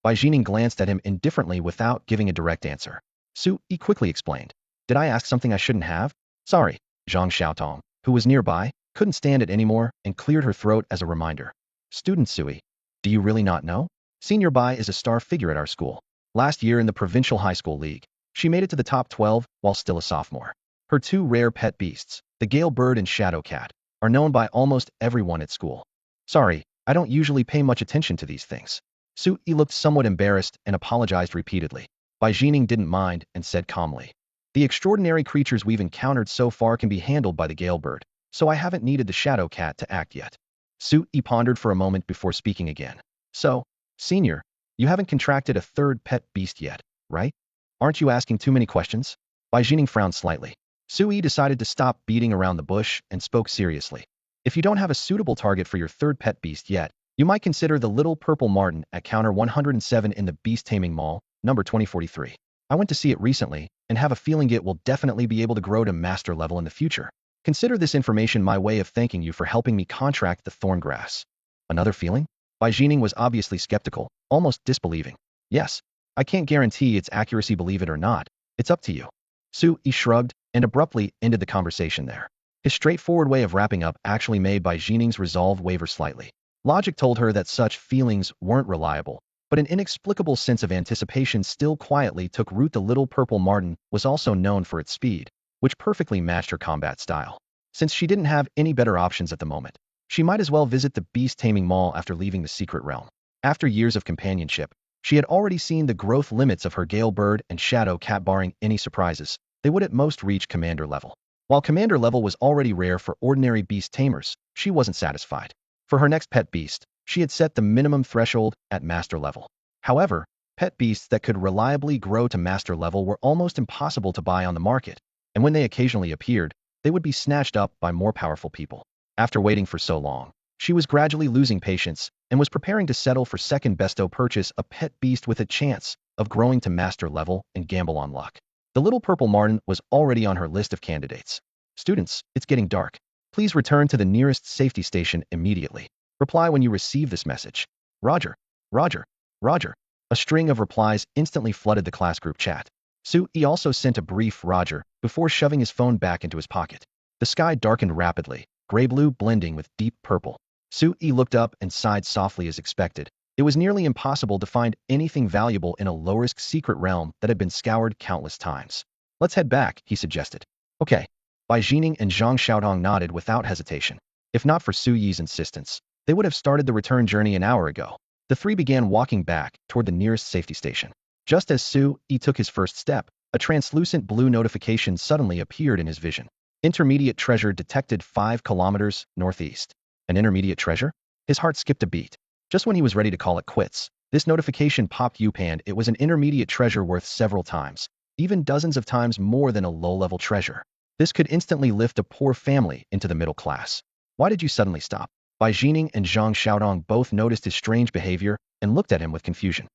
Speaker 1: Bai Jining glanced at him indifferently without giving a direct answer. Su-yi quickly explained. Did I ask something I shouldn't have? Sorry. Zhang Xiaotong, who was nearby, couldn't stand it anymore and cleared her throat as a reminder. Student Sui, do you really not know? Senior Bai is a star figure at our school. Last year in the Provincial High School League, she made it to the top 12 while still a sophomore. Her 2 rare pet beasts, the Gale Bird and Shadow Cat, are known by almost everyone at school. Sorry, I don't usually pay much attention to these things. Su-yi looked somewhat embarrassed and apologized repeatedly. Bai Jining didn't mind and said calmly. The extraordinary creatures we've encountered so far can be handled by the Gale Bird, so I haven't needed the Shadow Cat to act yet. Su-yi pondered for a moment before speaking again. So, Senior, you haven't contracted a 3rd pet beast yet, right? Aren't you asking too many questions? Bai Jining frowned slightly. Su-yi decided to stop beating around the bush and spoke seriously. If you don't have a suitable target for your 3rd pet beast yet, you might consider the little purple marten at counter 107 in the Beast Taming Mall, number 2043. I went to see it recently, and have a feeling it will definitely be able to grow to master level in the future. Consider this information my way of thanking you for helping me contract the Thorn Grass. Another feeling? Bai Jining was obviously skeptical, almost disbelieving. Yes, I can't guarantee its accuracy, believe it or not. It's up to you. Su-yi shrugged and abruptly ended the conversation there. His straightforward way of wrapping up actually made Bai Jining's resolve waver slightly. Logic told her that such feelings weren't reliable, but an inexplicable sense of anticipation still quietly took root. The little purple marten was also known for its speed, which perfectly matched her combat style. Since she didn't have any better options at the moment, she might as well visit the Beast Taming Mall after leaving the secret realm. After years of companionship, she had already seen the growth limits of her Gale Bird and Shadow Cat. Barring any surprises, they would at most reach commander level. While commander level was already rare for ordinary beast tamers, she wasn't satisfied. For her next pet beast, she had set the minimum threshold at master level. However, pet beasts that could reliably grow to master level were almost impossible to buy on the market, and when they occasionally appeared, they would be snatched up by more powerful people. After waiting for so long, She was gradually losing patience and was preparing to settle for second besto purchase a pet beast with a chance of growing to master level and gamble on luck. The little purple marten was already on her list of candidates. Students, it's getting dark. Please return to the nearest safety station immediately. Reply when you receive this message. Roger, Roger, Roger. A string of replies instantly flooded the class group chat. Su-yi also sent a brief Roger before shoving his phone back into his pocket. The sky darkened rapidly, gray-blue blending with deep purple. Su-yi looked up and sighed softly as expected. It was nearly impossible to find anything valuable in a low-risk secret realm that had been scoured countless times. Let's head back, he suggested. Okay. Bai Jining and Zhang Xiaotong nodded without hesitation. If not for Su-yi's insistence, they would have started the return journey an hour ago. The three began walking back toward the nearest safety station. Just as Su-yi took his first step, a translucent blue notification suddenly appeared in his vision. Intermediate treasure detected 5 kilometers northeast. An intermediate treasure? His heart skipped a beat. Just when he was ready to call it quits, this notification popped up and it was an intermediate treasure worth several times, even dozens of times more than a low-level treasure. This could instantly lift a poor family into the middle class. Why did you suddenly stop? Bai Jining and Zhang Xiaotong both noticed his strange behavior and looked at him with confusion.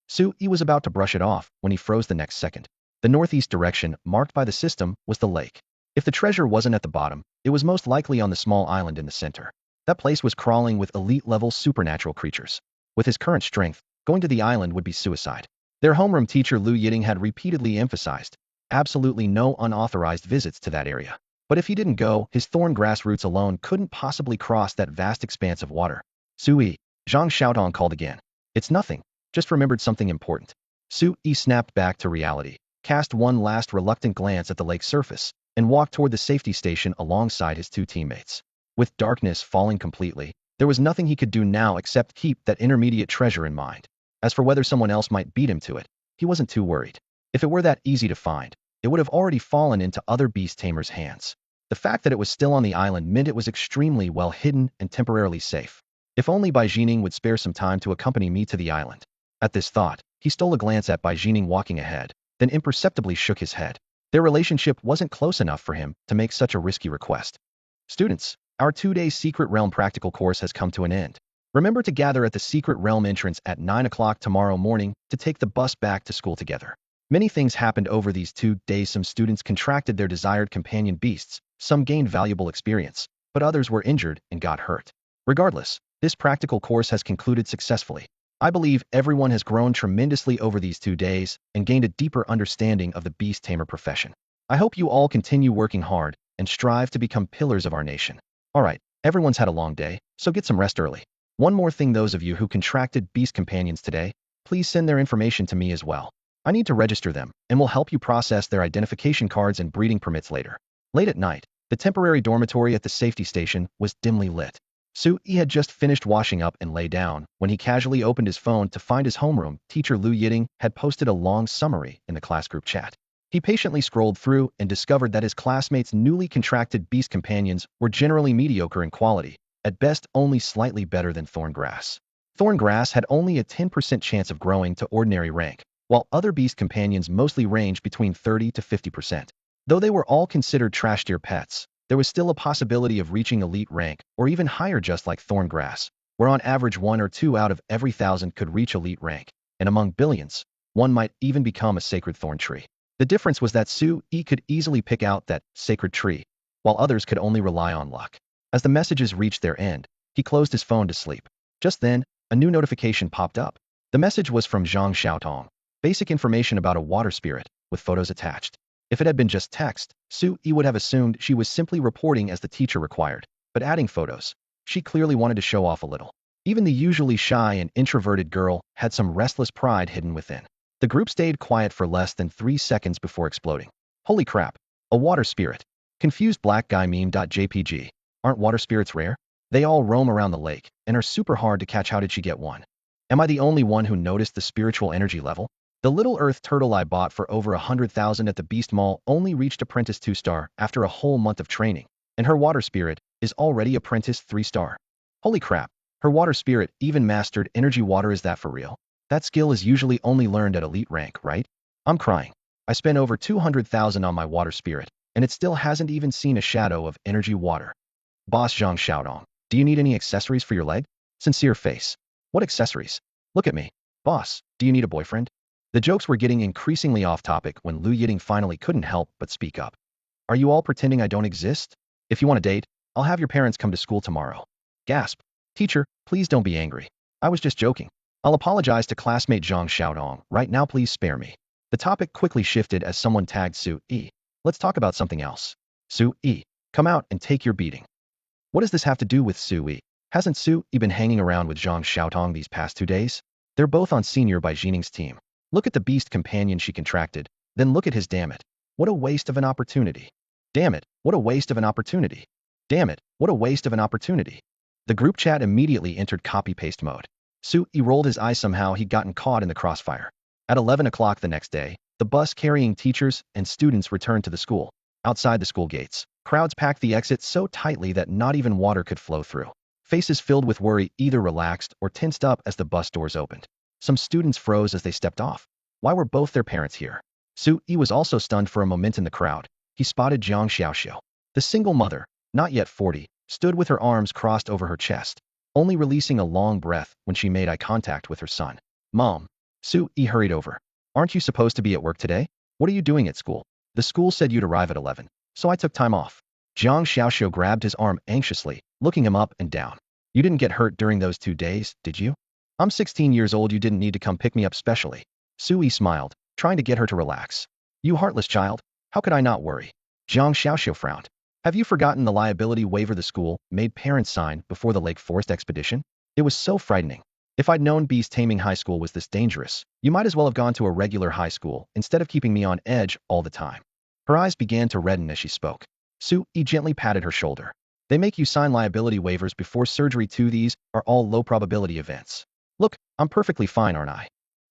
Speaker 1: Su-yi was about to brush it off when he froze the next second. The northeast direction, marked by the system, was the lake. If the treasure wasn't at the bottom, it was most likely on the small island in the center. That place was crawling with elite-level supernatural creatures. With his current strength, going to the island would be suicide. Their homeroom teacher Liu Yiting had repeatedly emphasized absolutely no unauthorized visits to that area. But if he didn't go, his thorn grass roots alone couldn't possibly cross that vast expanse of water. Su-yi, Zhang Xiaotong called again. It's nothing. Just remembered something important. Su-yi snapped back to reality, cast one last reluctant glance at the lake surface, and walked toward the safety station alongside his 2 teammates. With darkness falling completely, there was nothing he could do now except keep that intermediate treasure in mind. As for whether someone else might beat him to it, he wasn't too worried. If it were that easy to find, it would have already fallen into other beast tamers' hands. The fact that it was still on the island meant it was extremely well hidden and temporarily safe. If only Bai Jining would spare some time to accompany me to the island. At this thought, he stole a glance at Bai Jining walking ahead, then imperceptibly shook his head. Their relationship wasn't close enough for him to make such a risky request. Students, our 2-day Secret Realm practical course has come to an end. Remember to gather at the Secret Realm entrance at 9 o'clock tomorrow morning to take the bus back to school together. Many things happened over these 2 days. Some students contracted their desired companion beasts, some gained valuable experience, but others were injured and got hurt. Regardless, this practical course has concluded successfully. I believe everyone has grown tremendously over these 2 days and gained a deeper understanding of the beast tamer profession. I hope you all continue working hard and strive to become pillars of our nation. Alright, everyone's had a long day, so get some rest early. One more thing, those of you who contracted beast companions today, please send their information to me as well. I need to register them, and will help you process their identification cards and breeding permits later. Late at night, the temporary dormitory at the safety station was dimly lit. Su-yi had just finished washing up and lay down when he casually opened his phone to find his homeroom teacher Liu Yiting had posted a long summary in the class group chat. He patiently scrolled through and discovered that his classmates' newly contracted beast companions were generally mediocre in quality, at best only slightly better than Thorn Grass. Thorn Grass had only a 10% chance of growing to ordinary rank, while other beast companions mostly ranged between 30 to 50%. Though they were all considered trash-tier pets, there was still a possibility of reaching elite rank or even higher, just like Thorn Grass, where on average 1 or 2 out of every 1,000 could reach elite rank, and among billions, 1 might even become a sacred thorn tree. The difference was that Su-yi could easily pick out that sacred tree, while others could only rely on luck. As the messages reached their end, he closed his phone to sleep. Just then, a new notification popped up. The message was from Zhang Xiaotong. Basic information about a water spirit, with photos attached. If it had been just text, Su-yi would have assumed she was simply reporting as the teacher required, but adding photos, she clearly wanted to show off a little. Even the usually shy and introverted girl had some restless pride hidden within. The group stayed quiet for less than 3 seconds before exploding. Holy crap, a water spirit. Confused black guy meme.jpg. Aren't water spirits rare? They all roam around the lake and are super hard to catch. How did she get one? Am I the only one who noticed the spiritual energy level? The little earth turtle I bought for over 100,000 at the Beast Mall only reached apprentice 2-star after a whole month of training, and her water spirit is already apprentice 3-star. Holy crap, her water spirit even mastered energy water. Is that for real? That skill is usually only learned at elite rank, right? I'm crying. I spent over 200,000 on my water spirit, and it still hasn't even seen a shadow of energy water. Boss Zhang Xiaodong. Do you need any accessories for your leg? Sincere face. What accessories? Look at me. Boss, do you need a boyfriend? The jokes were getting increasingly off topic when Lu Yiting finally couldn't help but speak up. Are you all pretending I don't exist? If you want a date, I'll have your parents come to school tomorrow. Gasp. Teacher, please don't be angry. I was just joking. I'll apologize to classmate Zhang Xiaodong right now, please spare me. The topic quickly shifted as someone tagged Su Yi. Let's talk about something else. Su Yi, come out and take your beating. What does this have to do with Su Yi? Hasn't Su Yi been hanging around with Zhang Xiaotong these past 2 days? They're both on senior Bai Jining's team. Look at the beast companion she contracted, then look at his damn it. What a waste of an opportunity. Damn it, what a waste of an opportunity. Damn it, what a waste of an opportunity. The group chat immediately entered copy-paste mode. Su Yi rolled his eyes, somehow he'd gotten caught in the crossfire. At 11 o'clock the next day, the bus carrying teachers and students returned to the school. Outside the school gates, crowds packed the exit so tightly that not even water could flow through. Faces filled with worry either relaxed or tensed up as the bus doors opened. Some students froze as they stepped off. Why were both their parents here? Su Yi was also stunned for a moment in the crowd. He spotted Jiang Xiaoxiu. The single mother, not yet 40, stood with her arms crossed over her chest, only releasing a long breath when she made eye contact with her son. Mom. Su Yi hurried over. Aren't you supposed to be at work today? What are you doing at school? The school said you'd arrive at 11, so I took time off. Jiang Xiaoxiu grabbed his arm anxiously, looking him up and down. You didn't get hurt during those 2 days, did you? I'm 16 years old, you didn't need to come pick me up specially. Su Yi smiled, trying to get her to relax. You heartless child. How could I not worry? Jiang Xiaoxiu frowned. Have you forgotten the liability waiver the school made parents sign before the Lake Forest expedition? It was so frightening. If I'd known beast taming high school was this dangerous, you might as well have gone to a regular high school instead of keeping me on edge all the time. Her eyes began to redden as she spoke. Su Yi gently patted her shoulder. They make you sign liability waivers before surgery too. These are all low probability events. Look, I'm perfectly fine, aren't I?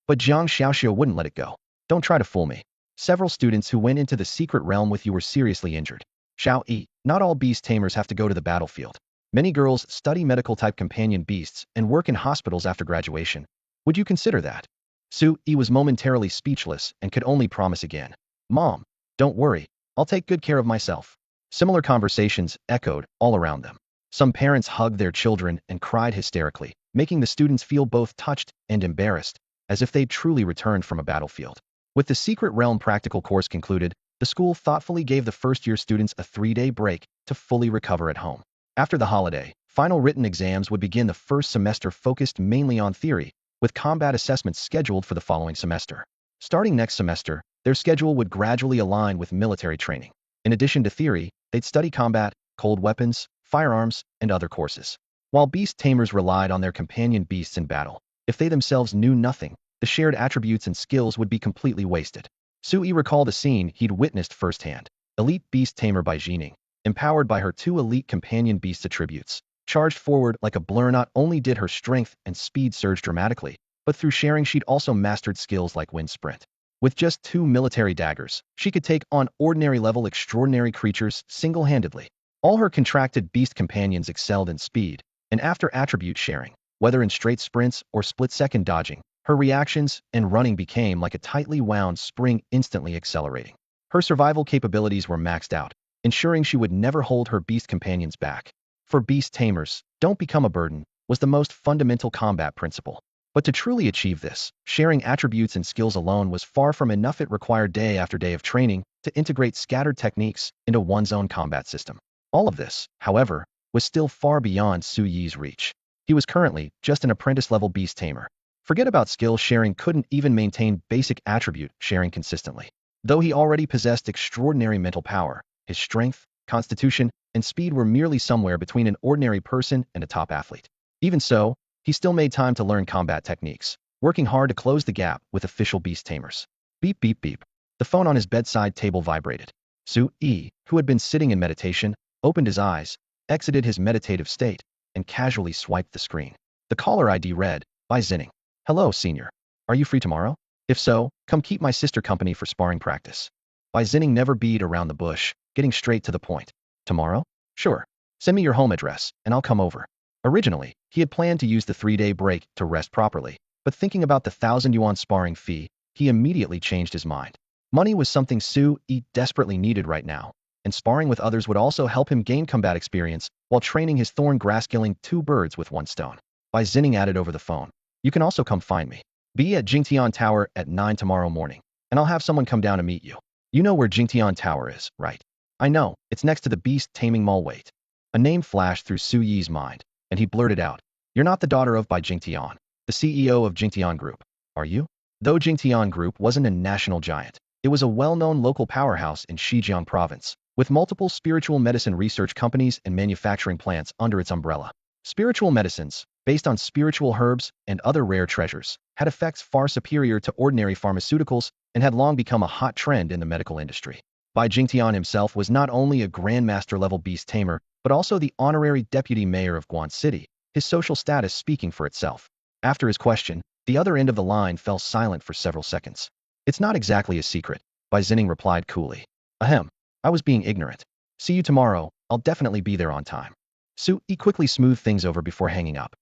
Speaker 1: But Jiang Xiaoxiu wouldn't let it go. Don't try to fool me. Several students who went into the secret realm with you were seriously injured. Xiao Yi, not all beast tamers have to go to the battlefield. Many girls study medical-type companion beasts and work in hospitals after graduation. Would you consider that? Su Yi was momentarily speechless and could only promise again. Mom, don't worry. I'll take good care of myself. Similar conversations echoed all around them. Some parents hugged their children and cried hysterically, making the students feel both touched and embarrassed, as if they'd truly returned from a battlefield. With the Secret Realm practical course concluded, the school thoughtfully gave the first-year students a 3-day break to fully recover at home. After the holiday, final written exams would begin. The first semester focused mainly on theory, with combat assessments scheduled for the following semester. Starting next semester, their schedule would gradually align with military training. In addition to theory, they'd study combat, cold weapons, firearms, and other courses. While beast tamers relied on their companion beasts in battle, if they themselves knew nothing, the shared attributes and skills would be completely wasted. Su Yi recalled a scene he'd witnessed firsthand. Elite beast tamer Bai Jining, empowered by her 2 elite companion beast attributes, charged forward like a blur. Not only did her strength and speed surge dramatically, but through sharing she'd also mastered skills like wind sprint. With just 2 military daggers, she could take on ordinary-level extraordinary creatures single-handedly. All her contracted beast companions excelled in speed, and after attribute sharing, whether in straight sprints or split-second dodging, her reactions and running became like a tightly wound spring, instantly accelerating. Her survival capabilities were maxed out, ensuring she would never hold her beast companions back. For beast tamers, don't become a burden was the most fundamental combat principle. But to truly achieve this, sharing attributes and skills alone was far from enough. It required day after day of training to integrate scattered techniques into one's own combat system. All of this, however, was still far beyond Su Yi's reach. He was currently just an apprentice-level beast tamer. Forget about skill sharing, couldn't even maintain basic attribute sharing consistently. Though he already possessed extraordinary mental power, his strength, constitution, and speed were merely somewhere between an ordinary person and a top athlete. Even so, he still made time to learn combat techniques, working hard to close the gap with official beast tamers. Beep, beep, beep. The phone on his bedside table vibrated. Su Yi, who had been sitting in meditation, opened his eyes, exited his meditative state, and casually swiped the screen. The caller ID read, Bai Jinning. Hello, senior. Are you free tomorrow? If so, come keep my sister company for sparring practice. Bai Jinning never beat around the bush, getting straight to the point. Tomorrow? Sure. Send me your home address, and I'll come over. Originally, he had planned to use the 3-day break to rest properly, but thinking about the 1,000 yuan sparring fee, he immediately changed his mind. Money was something Su Yi desperately needed right now, and sparring with others would also help him gain combat experience while training his Thorn Grass, killing two birds with one stone. Bai Zinning added over the phone. You can also come find me. Be at Jingtian Tower at 9 tomorrow morning, and I'll have someone come down to meet you. You know where Jingtian Tower is, right? I know, it's next to the beast taming mall. Wait. A name flashed through Su Yi's mind, and he blurted out, You're not the daughter of Bai Jingtian, the CEO of Jingtian Group, are you? Though Jingtian Group wasn't a national giant, it was a well-known local powerhouse in Xinjiang province, with multiple spiritual medicine research companies and manufacturing plants under its umbrella. Spiritual medicines, based on spiritual herbs and other rare treasures, had effects far superior to ordinary pharmaceuticals and had long become a hot trend in the medical industry. Bai Jingtian himself was not only a grandmaster-level beast tamer, but also the honorary deputy mayor of Guan City, his social status speaking for itself. After his question, the other end of the line fell silent for several seconds. It's not exactly a secret, Bai Zinning replied coolly. Ahem, I was being ignorant. See you tomorrow, I'll definitely be there on time. Su Yi quickly smoothed things over before hanging up.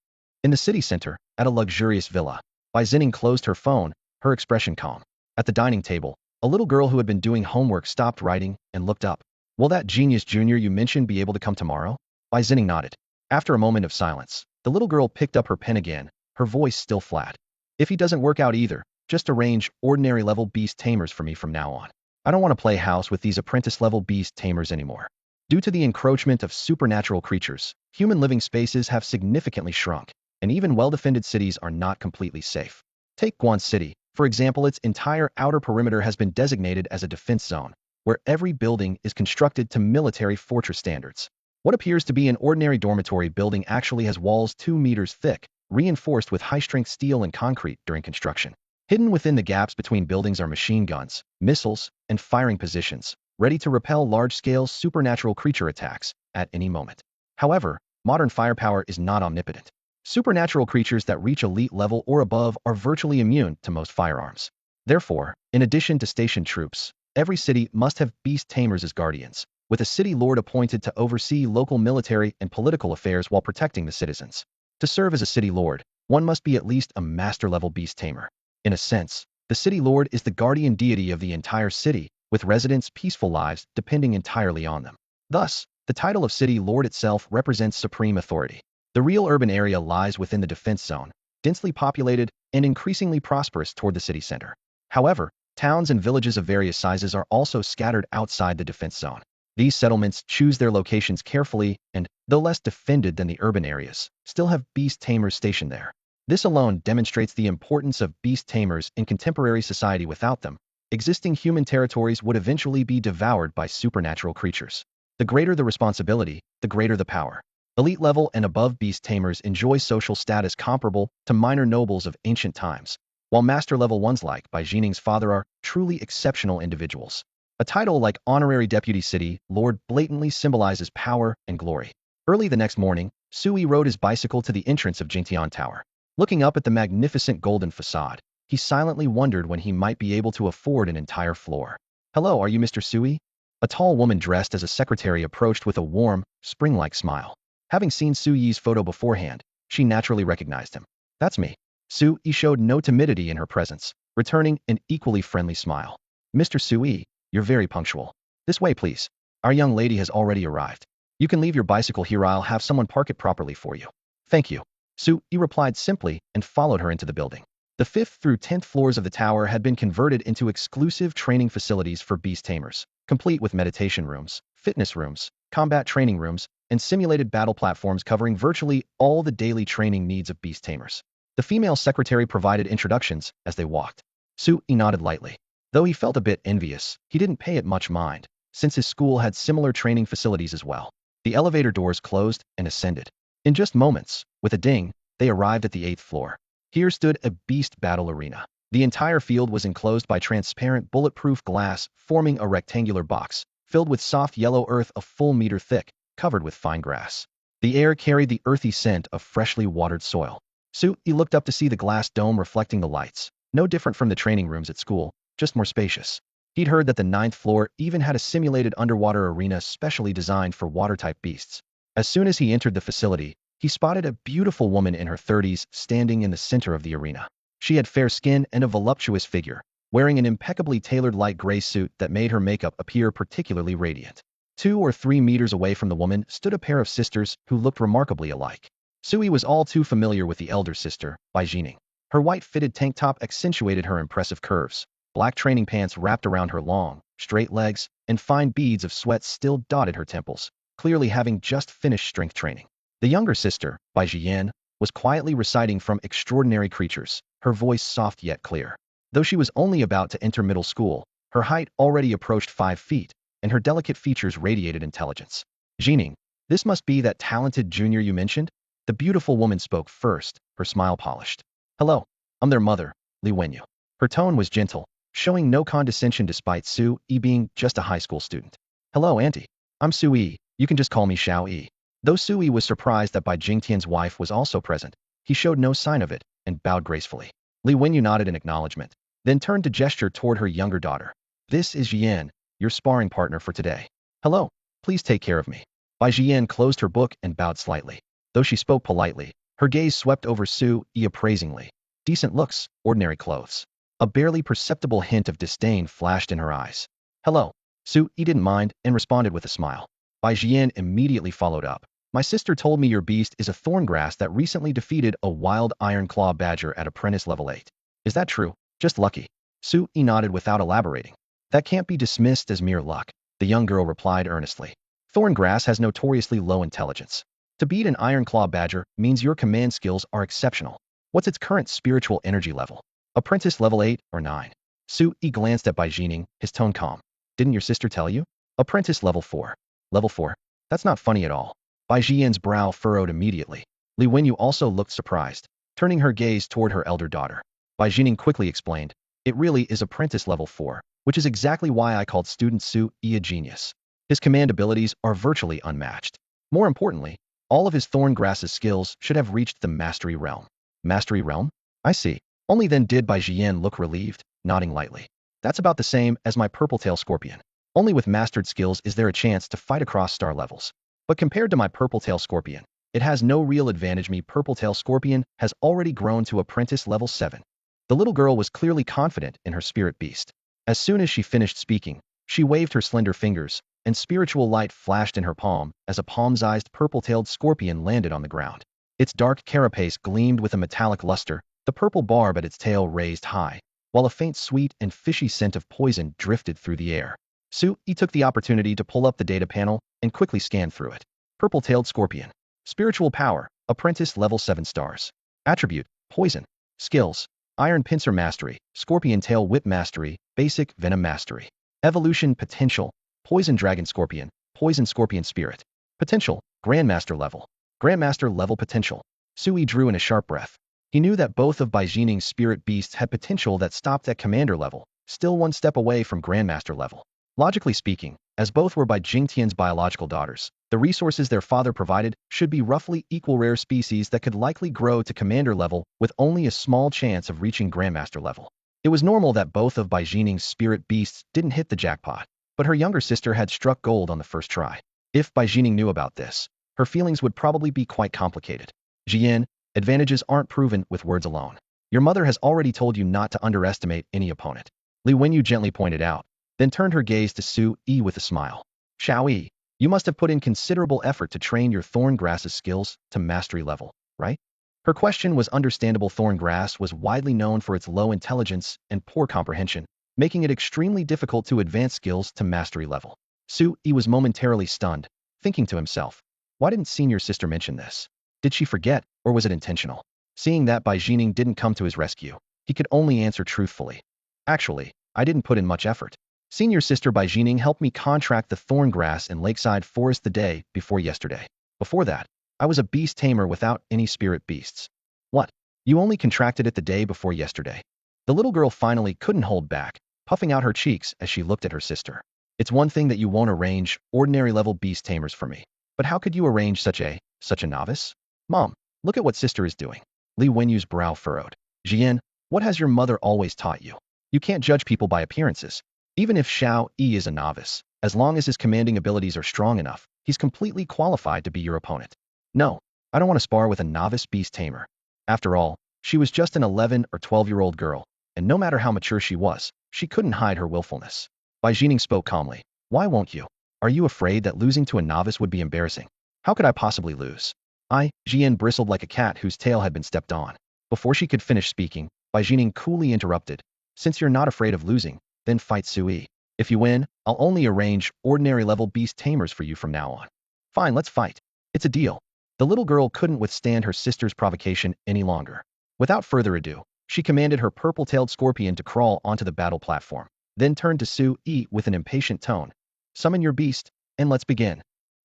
Speaker 1: In the city center, at a luxurious villa, Bai Zinning closed her phone, her expression calm. At the dining table, a little girl who had been doing homework stopped writing and looked up. Will that genius junior you mentioned be able to come tomorrow? Bai Zinning nodded. After a moment of silence, the little girl picked up her pen again, her voice still flat. If he doesn't work out either, just arrange ordinary level beast tamers for me from now on. I don't want to play house with these apprentice level beast tamers anymore. Due to the encroachment of supernatural creatures, human living spaces have significantly shrunk, and even well-defended cities are not completely safe. Take Guan City, for example. Its entire outer perimeter has been designated as a defense zone, where every building is constructed to military fortress standards. What appears to be an ordinary dormitory building actually has walls 2 meters thick, reinforced with high-strength steel and concrete during construction. Hidden within the gaps between buildings are machine guns, missiles, and firing positions, ready to repel large-scale supernatural creature attacks at any moment. However, modern firepower is not omnipotent. Supernatural creatures that reach elite level or above are virtually immune to most firearms. Therefore, in addition to stationed troops, every city must have beast tamers as guardians, with a city lord appointed to oversee local military and political affairs while protecting the citizens. To serve as a city lord, one must be at least a master-level beast tamer. In a sense, the city lord is the guardian deity of the entire city, with residents' peaceful lives depending entirely on them. Thus, the title of city lord itself represents supreme authority. The real urban area lies within the defense zone, densely populated and increasingly prosperous toward the city center. However, towns and villages of various sizes are also scattered outside the defense zone. These settlements choose their locations carefully and, though less defended than the urban areas, still have beast tamers stationed there. This alone demonstrates the importance of beast tamers in contemporary society. Without them, existing human territories would eventually be devoured by supernatural creatures. The greater the responsibility, the greater the power. Elite level and above beast tamers enjoy social status comparable to minor nobles of ancient times, while master level ones like Bai Jining's father are truly exceptional individuals. A title like Honorary Deputy City Lord blatantly symbolizes power and glory. Early the next morning, Sui rode his bicycle to the entrance of Jingtian Tower. Looking up at the magnificent golden facade, he silently wondered when he might be able to afford an entire floor. Hello, are you Mr. Sui? A tall woman dressed as a secretary approached with a warm, spring-like smile. Having seen Su Yi's photo beforehand, she naturally recognized him. That's me. Su Yi showed no timidity in her presence, returning an equally friendly smile. Mr. Su Yi, you're very punctual. This way, please. Our young lady has already arrived. You can leave your bicycle here. I'll have someone park it properly for you. Thank you. Su Yi replied simply and followed her into the building. The 5th through 10th floors of the tower had been converted into exclusive training facilities for beast tamers, complete with meditation rooms, fitness rooms, combat training rooms, and simulated battle platforms covering virtually all the daily training needs of beast tamers. The female secretary provided introductions as they walked. Su Yi nodded lightly. Though he felt a bit envious, he didn't pay it much mind, since his school had similar training facilities as well. The elevator doors closed and ascended. In just moments, with a ding, they arrived at the 8th floor. Here stood a beast battle arena. The entire field was enclosed by transparent bulletproof glass, forming a rectangular box, filled with soft yellow earth a full meter thick, covered with fine grass. The air carried the earthy scent of freshly watered soil. Su Yi looked up to see the glass dome reflecting the lights, no different from the training rooms at school, just more spacious. He'd heard that the 9th floor even had a simulated underwater arena specially designed for water-type beasts. As soon as he entered the facility, he spotted a beautiful woman in her 30s standing in the center of the arena. She had fair skin and a voluptuous figure, wearing an impeccably tailored light gray suit that made her makeup appear particularly radiant. 2 or 3 meters away from the woman stood a pair of sisters who looked remarkably alike. Sui was all too familiar with the elder sister, Bai Jining. Her white-fitted tank top accentuated her impressive curves. Black training pants wrapped around her long, straight legs, and fine beads of sweat still dotted her temples, clearly having just finished strength training. The younger sister, Bai Jian, was quietly reciting from Extraordinary Creatures, her voice soft yet clear. Though she was only about to enter middle school, her height already approached 5 feet, and her delicate features radiated intelligence. Jining, this must be that talented junior you mentioned? The beautiful woman spoke first, her smile polished. Hello, I'm their mother, Li Wenyu. Her tone was gentle, showing no condescension despite Su Yi being just a high school student. Hello, auntie. I'm Su Yi. You can just call me Xiao Yi. Though Su Yi was surprised that Bai Jingtian's wife was also present, he showed no sign of it and bowed gracefully. Li Wenyu nodded in acknowledgement, then turned to gesture toward her younger daughter. This is Jian, your sparring partner for today. Hello, please take care of me. Bai Jian closed her book and bowed slightly. Though she spoke politely, her gaze swept over Su Yi appraisingly. Decent looks, ordinary clothes. A barely perceptible hint of disdain flashed in her eyes. Hello. Su Yi didn't mind and responded with a smile. Bai Jian immediately followed up. My sister told me your beast is a thorn grass that recently defeated a wild iron claw badger at apprentice level 8. Is that true? Just lucky. Su Yi nodded without elaborating. That can't be dismissed as mere luck, the young girl replied earnestly. Thorn grass has notoriously low intelligence. To beat an iron claw badger means your command skills are exceptional. What's its current spiritual energy level? Apprentice level 8 or 9. Su Yi glanced at Bai Jining, his tone calm. Didn't your sister tell you? Apprentice level 4. Level 4? That's not funny at all. Bai Jian's brow furrowed immediately. Li Wenyu also looked surprised, turning her gaze toward her elder daughter. Bai Jining quickly explained, it really is apprentice level 4, which is exactly why I called student Su Yi a genius. His command abilities are virtually unmatched. More importantly, all of his thorn grasses skills should have reached the mastery realm. Mastery realm? I see. Only then did Bai Jian look relieved, nodding lightly. That's about the same as my purple-tail scorpion. Only with mastered skills is there a chance to fight across star levels. But compared to my purple-tail scorpion, it has no real advantage. Me purple-tail scorpion has already grown to apprentice level 7. The little girl was clearly confident in her spirit beast. As soon as she finished speaking, she waved her slender fingers, and spiritual light flashed in her palm as a palm-sized purple-tailed scorpion landed on the ground. Its dark carapace gleamed with a metallic luster, the purple barb at its tail raised high, while a faint sweet and fishy scent of poison drifted through the air. Su Yi took the opportunity to pull up the data panel and quickly scanned through it. Purple-tailed scorpion. Spiritual power, apprentice level 7 stars. Attribute, poison. Skills, iron pincer mastery, scorpion tail whip mastery, basic venom mastery. Evolution potential, poison dragon scorpion, poison scorpion spirit. Potential, grandmaster level. Grandmaster level potential. Su Yi drew in a sharp breath. He knew that both of Bai Jining's spirit beasts had potential that stopped at commander level, still one step away from grandmaster level. Logically speaking, as both were Bai Jingtian's biological daughters, the resources their father provided should be roughly equal rare species that could likely grow to commander level with only a small chance of reaching grandmaster level. It was normal that both of Bai Jining's spirit beasts didn't hit the jackpot, but her younger sister had struck gold on the first try. If Bai Jining knew about this, her feelings would probably be quite complicated. Jian, advantages aren't proven with words alone. Your mother has already told you not to underestimate any opponent. Li Wenyu gently pointed out, then turned her gaze to Su Yi with a smile. Xiao Yi, you must have put in considerable effort to train your thorn grass's skills to mastery level, right? Her question was understandable. Thorn grass was widely known for its low intelligence and poor comprehension, making it extremely difficult to advance skills to mastery level. Su Yi was momentarily stunned, thinking to himself, why didn't senior sister mention this? Did she forget, or was it intentional? Seeing that Bai Jining didn't come to his rescue, he could only answer truthfully. Actually, I didn't put in much effort. Senior sister Bai Jining helped me contract the thorn grass in Lakeside Forest the day before yesterday. Before that, I was a beast tamer without any spirit beasts. What? You only contracted it the day before yesterday? The little girl finally couldn't hold back, puffing out her cheeks as she looked at her sister. It's one thing that you won't arrange ordinary level beast tamers for me, but how could you arrange such a novice? Mom, look at what sister is doing. Li Wenyu's brow furrowed. Jian, what has your mother always taught you? You can't judge people by appearances. Even if Xiao Yi is a novice, as long as his commanding abilities are strong enough, he's completely qualified to be your opponent. No, I don't want to spar with a novice beast tamer. After all, she was just an 11 or 12-year-old girl, and no matter how mature she was, she couldn't hide her willfulness. Bai Jining spoke calmly. Why won't you? Are you afraid that losing to a novice would be embarrassing? How could I possibly lose? Jian bristled like a cat whose tail had been stepped on. Before she could finish speaking, Bai Jining coolly interrupted. Since you're not afraid of losing, then fight Sui. If you win, I'll only arrange ordinary level beast tamers for you from now on. Fine, let's fight. It's a deal. The little girl couldn't withstand her sister's provocation any longer. Without further ado, she commanded her purple-tailed scorpion to crawl onto the battle platform, then turned to Sui with an impatient tone. Summon your beast, and let's begin.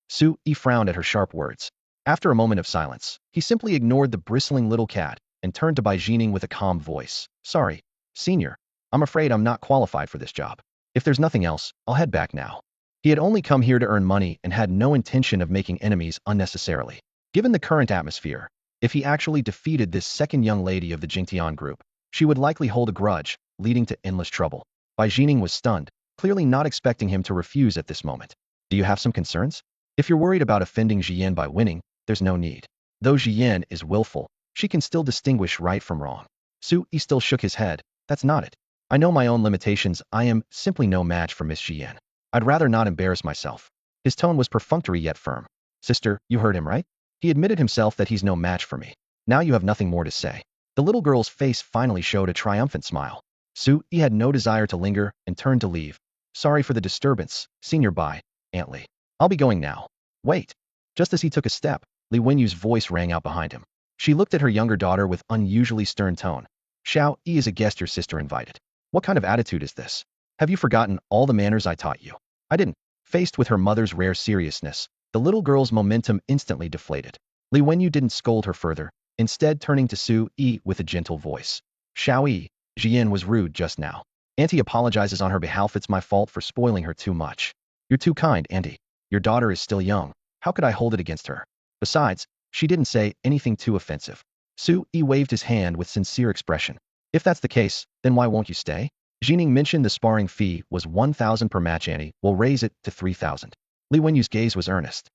Speaker 1: Sui frowned at her sharp words. After a moment of silence, he simply ignored the bristling little cat and turned to Bai Jining with a calm voice. Sorry, senior. I'm afraid I'm not qualified for this job. If there's nothing else, I'll head back now. He had only come here to earn money and had no intention of making enemies unnecessarily. Given the current atmosphere, if he actually defeated this second young lady of the Jingtian group, she would likely hold a grudge, leading to endless trouble. Bai Jining was stunned, clearly not expecting him to refuse at this moment. Do you have some concerns? If you're worried about offending Jian by winning, there's no need. Though Jian is willful, she can still distinguish right from wrong. Sui still shook his head. That's not it. I know my own limitations. I am simply no match for Miss Jian. I'd rather not embarrass myself. His tone was perfunctory yet firm. Sister, you heard him right? He admitted himself that he's no match for me. Now you have nothing more to say. The little girl's face finally showed a triumphant smile. Sui had no desire to linger and turned to leave. Sorry for the disturbance, Senior Bai, Aunt Li. I'll be going now. Wait. Just as he took a step, Li Wenyu's voice rang out behind him. She looked at her younger daughter with unusually stern tone. Xiao Yi is a guest your sister invited. What kind of attitude is this? Have you forgotten all the manners I taught you? I didn't. Faced with her mother's rare seriousness, the little girl's momentum instantly deflated. Li Wenyu didn't scold her further, instead turning to Sui with a gentle voice. Xiao Yi, Jian was rude just now. Auntie apologizes on her behalf. It's my fault for spoiling her too much. You're too kind, Auntie. Your daughter is still young. How could I hold it against her? Besides, she didn't say anything too offensive. Sui waved his hand with sincere expression. If that's the case, then why won't you stay? Jining mentioned the sparring fee was 1,000 per match. Auntie will raise it to 3,000. Li Wenyu's gaze was earnest.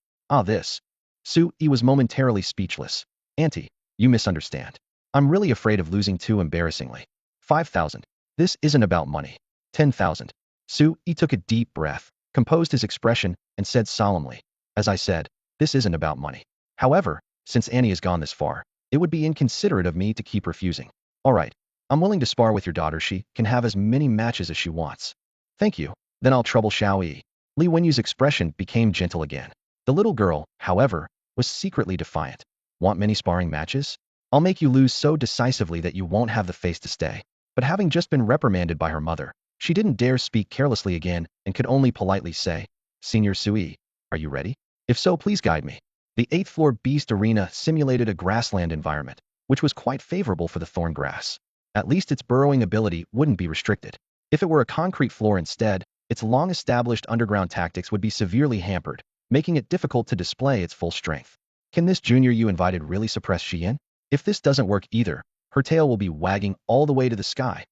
Speaker 1: This. Sui was momentarily speechless. Auntie, you misunderstand. I'm really afraid of losing too embarrassingly. 5,000. This isn't about money. 10,000. Sui took a deep breath, composed his expression, and said solemnly. As I said, this isn't about money. However, since Annie has gone this far, it would be inconsiderate of me to keep refusing. All right. I'm willing to spar with your daughter. She can have as many matches as she wants. Thank you. Then I'll trouble Xiao Yi. Li Wenyu's expression became gentle again. The little girl, however, was secretly defiant. Want many sparring matches? I'll make you lose so decisively that you won't have the face to stay. But having just been reprimanded by her mother, she didn't dare speak carelessly again and could only politely say, Senior Sui, are you ready? If so, please guide me. The 8th floor beast arena simulated a grassland environment, which was quite favorable for the thorn grass. At least its burrowing ability wouldn't be restricted. If it were a concrete floor instead, its long-established underground tactics would be severely hampered, making it difficult to display its full strength. Can this junior you invited really suppress Xian? If this doesn't work either, her tail will be wagging all the way to the sky.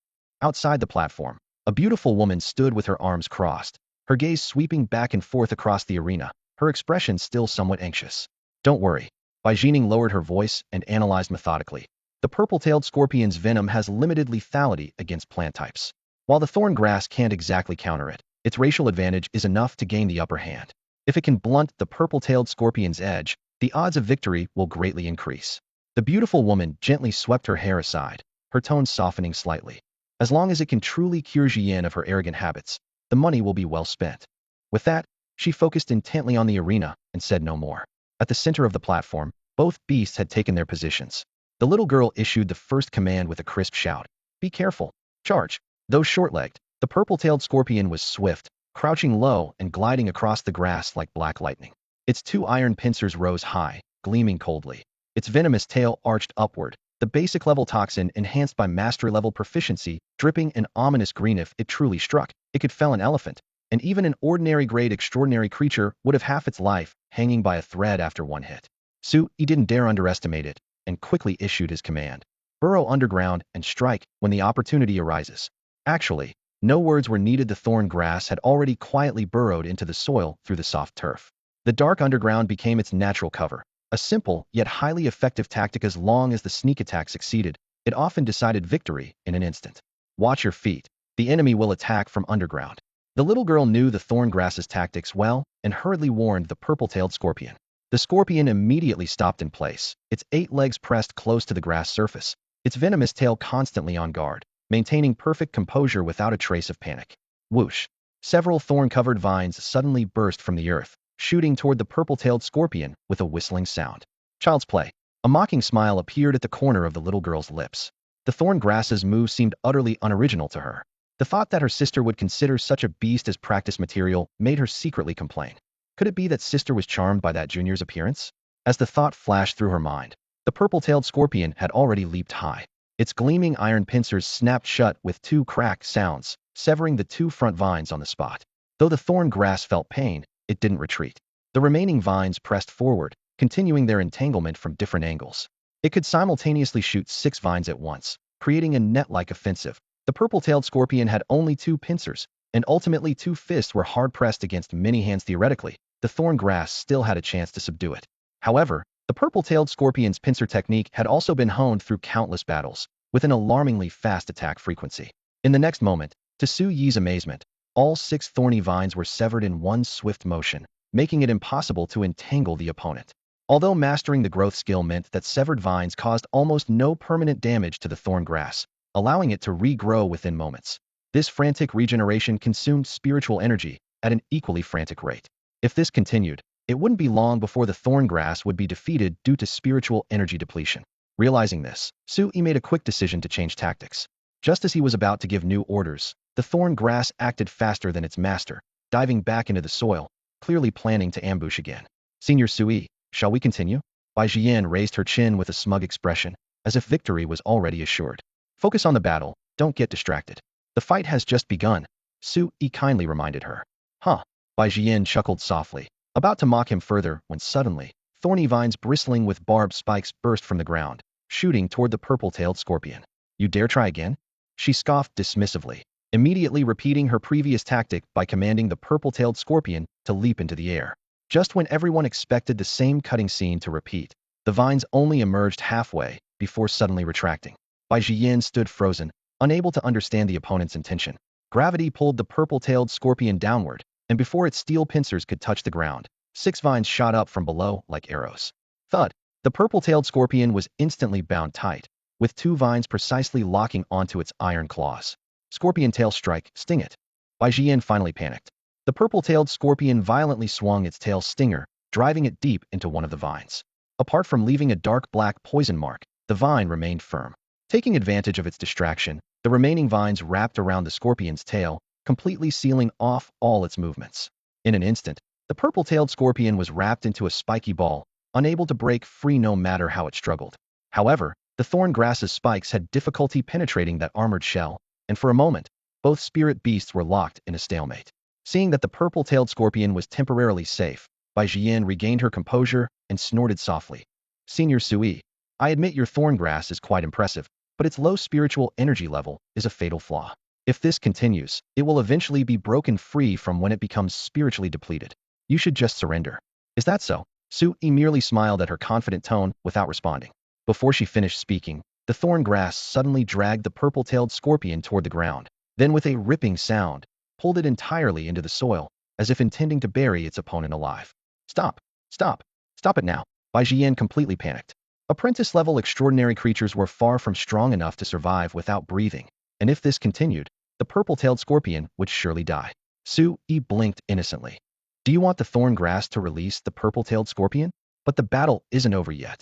Speaker 1: Outside the platform, a beautiful woman stood with her arms crossed, her gaze sweeping back and forth across the arena, her expression still somewhat anxious. Don't worry. Bai Jining lowered her voice and analyzed methodically. The purple-tailed scorpion's venom has limited lethality against plant types. While the thorn grass can't exactly counter it, its racial advantage is enough to gain the upper hand. If it can blunt the purple-tailed scorpion's edge, the odds of victory will greatly increase. The beautiful woman gently swept her hair aside, her tone softening slightly. As long as it can truly cure Jian of her arrogant habits, the money will be well spent. With that, she focused intently on the arena and said no more. At the center of the platform, both beasts had taken their positions. The little girl issued the first command with a crisp shout. Be careful. Charge. Though short-legged, the purple-tailed scorpion was swift, crouching low and gliding across the grass like black lightning. Its 2 iron pincers rose high, gleaming coldly. Its venomous tail arched upward, the basic level toxin enhanced by mastery-level proficiency, dripping an ominous green. If it truly struck, it could fell an elephant, and even an ordinary-grade extraordinary creature would have half its life hanging by a thread after one hit. Sui didn't dare underestimate it, and quickly issued his command. Burrow underground and strike when the opportunity arises. Actually, no words were needed. The thorn grass had already quietly burrowed into the soil through the soft turf. The dark underground became its natural cover. A simple, yet highly effective tactic. As long as the sneak attack succeeded, it often decided victory in an instant. Watch your feet. The enemy will attack from underground. The little girl knew the thorn grass's tactics well and hurriedly warned the purple-tailed scorpion. The scorpion immediately stopped in place, its 8 legs pressed close to the grass surface, its venomous tail constantly on guard, maintaining perfect composure without a trace of panic. Whoosh! Several thorn-covered vines suddenly burst from the earth, shooting toward the purple-tailed scorpion with a whistling sound. Child's play. A mocking smile appeared at the corner of the little girl's lips. The thorn grass's move seemed utterly unoriginal to her. The thought that her sister would consider such a beast as practice material made her secretly complain. Could it be that sister was charmed by that junior's appearance? As the thought flashed through her mind, the purple-tailed scorpion had already leaped high. Its gleaming iron pincers snapped shut with 2 crack sounds, severing the 2 front vines on the spot. Though the thorn grass felt pain, it didn't retreat. The remaining vines pressed forward, continuing their entanglement from different angles. It could simultaneously shoot 6 vines at once, creating a net-like offensive. The purple-tailed scorpion had only 2 pincers, and ultimately 2 fists were hard-pressed against many hands. Theoretically, the thorn grass still had a chance to subdue it. However, the purple-tailed scorpion's pincer technique had also been honed through countless battles, with an alarmingly fast attack frequency. In the next moment, to Su Yi's amazement, all 6 thorny vines were severed in one swift motion, making it impossible to entangle the opponent. Although mastering the growth skill meant that severed vines caused almost no permanent damage to the thorn grass, allowing it to regrow within moments. This frantic regeneration consumed spiritual energy at an equally frantic rate. If this continued, it wouldn't be long before the thorn grass would be defeated due to spiritual energy depletion. Realizing this, Su Yi made a quick decision to change tactics. Just as he was about to give new orders, the thorn grass acted faster than its master, diving back into the soil, clearly planning to ambush again. Senior Su Yi, shall we continue? Bai Jian raised her chin with a smug expression, as if victory was already assured. Focus on the battle, don't get distracted. The fight has just begun, Su Yi kindly reminded her. Huh? Bai Jian chuckled softly, about to mock him further when suddenly, thorny vines bristling with barbed spikes burst from the ground, shooting toward the purple-tailed scorpion. You dare try again? She scoffed dismissively, immediately repeating her previous tactic by commanding the purple-tailed scorpion to leap into the air. Just when everyone expected the same cutting scene to repeat, the vines only emerged halfway before suddenly retracting. Bai Jian stood frozen, unable to understand the opponent's intention. Gravity pulled the purple-tailed scorpion downward, and before its steel pincers could touch the ground, 6 vines shot up from below like arrows. Thud! The purple-tailed scorpion was instantly bound tight, with 2 vines precisely locking onto its iron claws. Scorpion tail strike, sting it. Bai Jian finally panicked. The purple-tailed scorpion violently swung its tail stinger, driving it deep into one of the vines. Apart from leaving a dark black poison mark, the vine remained firm. Taking advantage of its distraction, the remaining vines wrapped around the scorpion's tail, completely sealing off all its movements. In an instant, the purple-tailed scorpion was wrapped into a spiky ball, unable to break free no matter how it struggled. However, the thorn grass's spikes had difficulty penetrating that armored shell, and for a moment, both spirit beasts were locked in a stalemate. Seeing that the purple-tailed scorpion was temporarily safe, Bai Jian regained her composure and snorted softly. Senior Su Yi, I admit your thorn grass is quite impressive, but its low spiritual energy level is a fatal flaw. If this continues, it will eventually be broken free from when it becomes spiritually depleted. You should just surrender. Is that so? Su Yi merely smiled at her confident tone without responding. Before she finished speaking, the thorn grass suddenly dragged the purple-tailed scorpion toward the ground, then with a ripping sound, pulled it entirely into the soil, as if intending to bury its opponent alive. Stop! Stop! Stop it now! Bai Jian completely panicked. Apprentice-level extraordinary creatures were far from strong enough to survive without breathing, and if this continued, the purple-tailed scorpion would surely die. Su Yi blinked innocently. Do you want the thorn grass to release the purple-tailed scorpion? But the battle isn't over yet.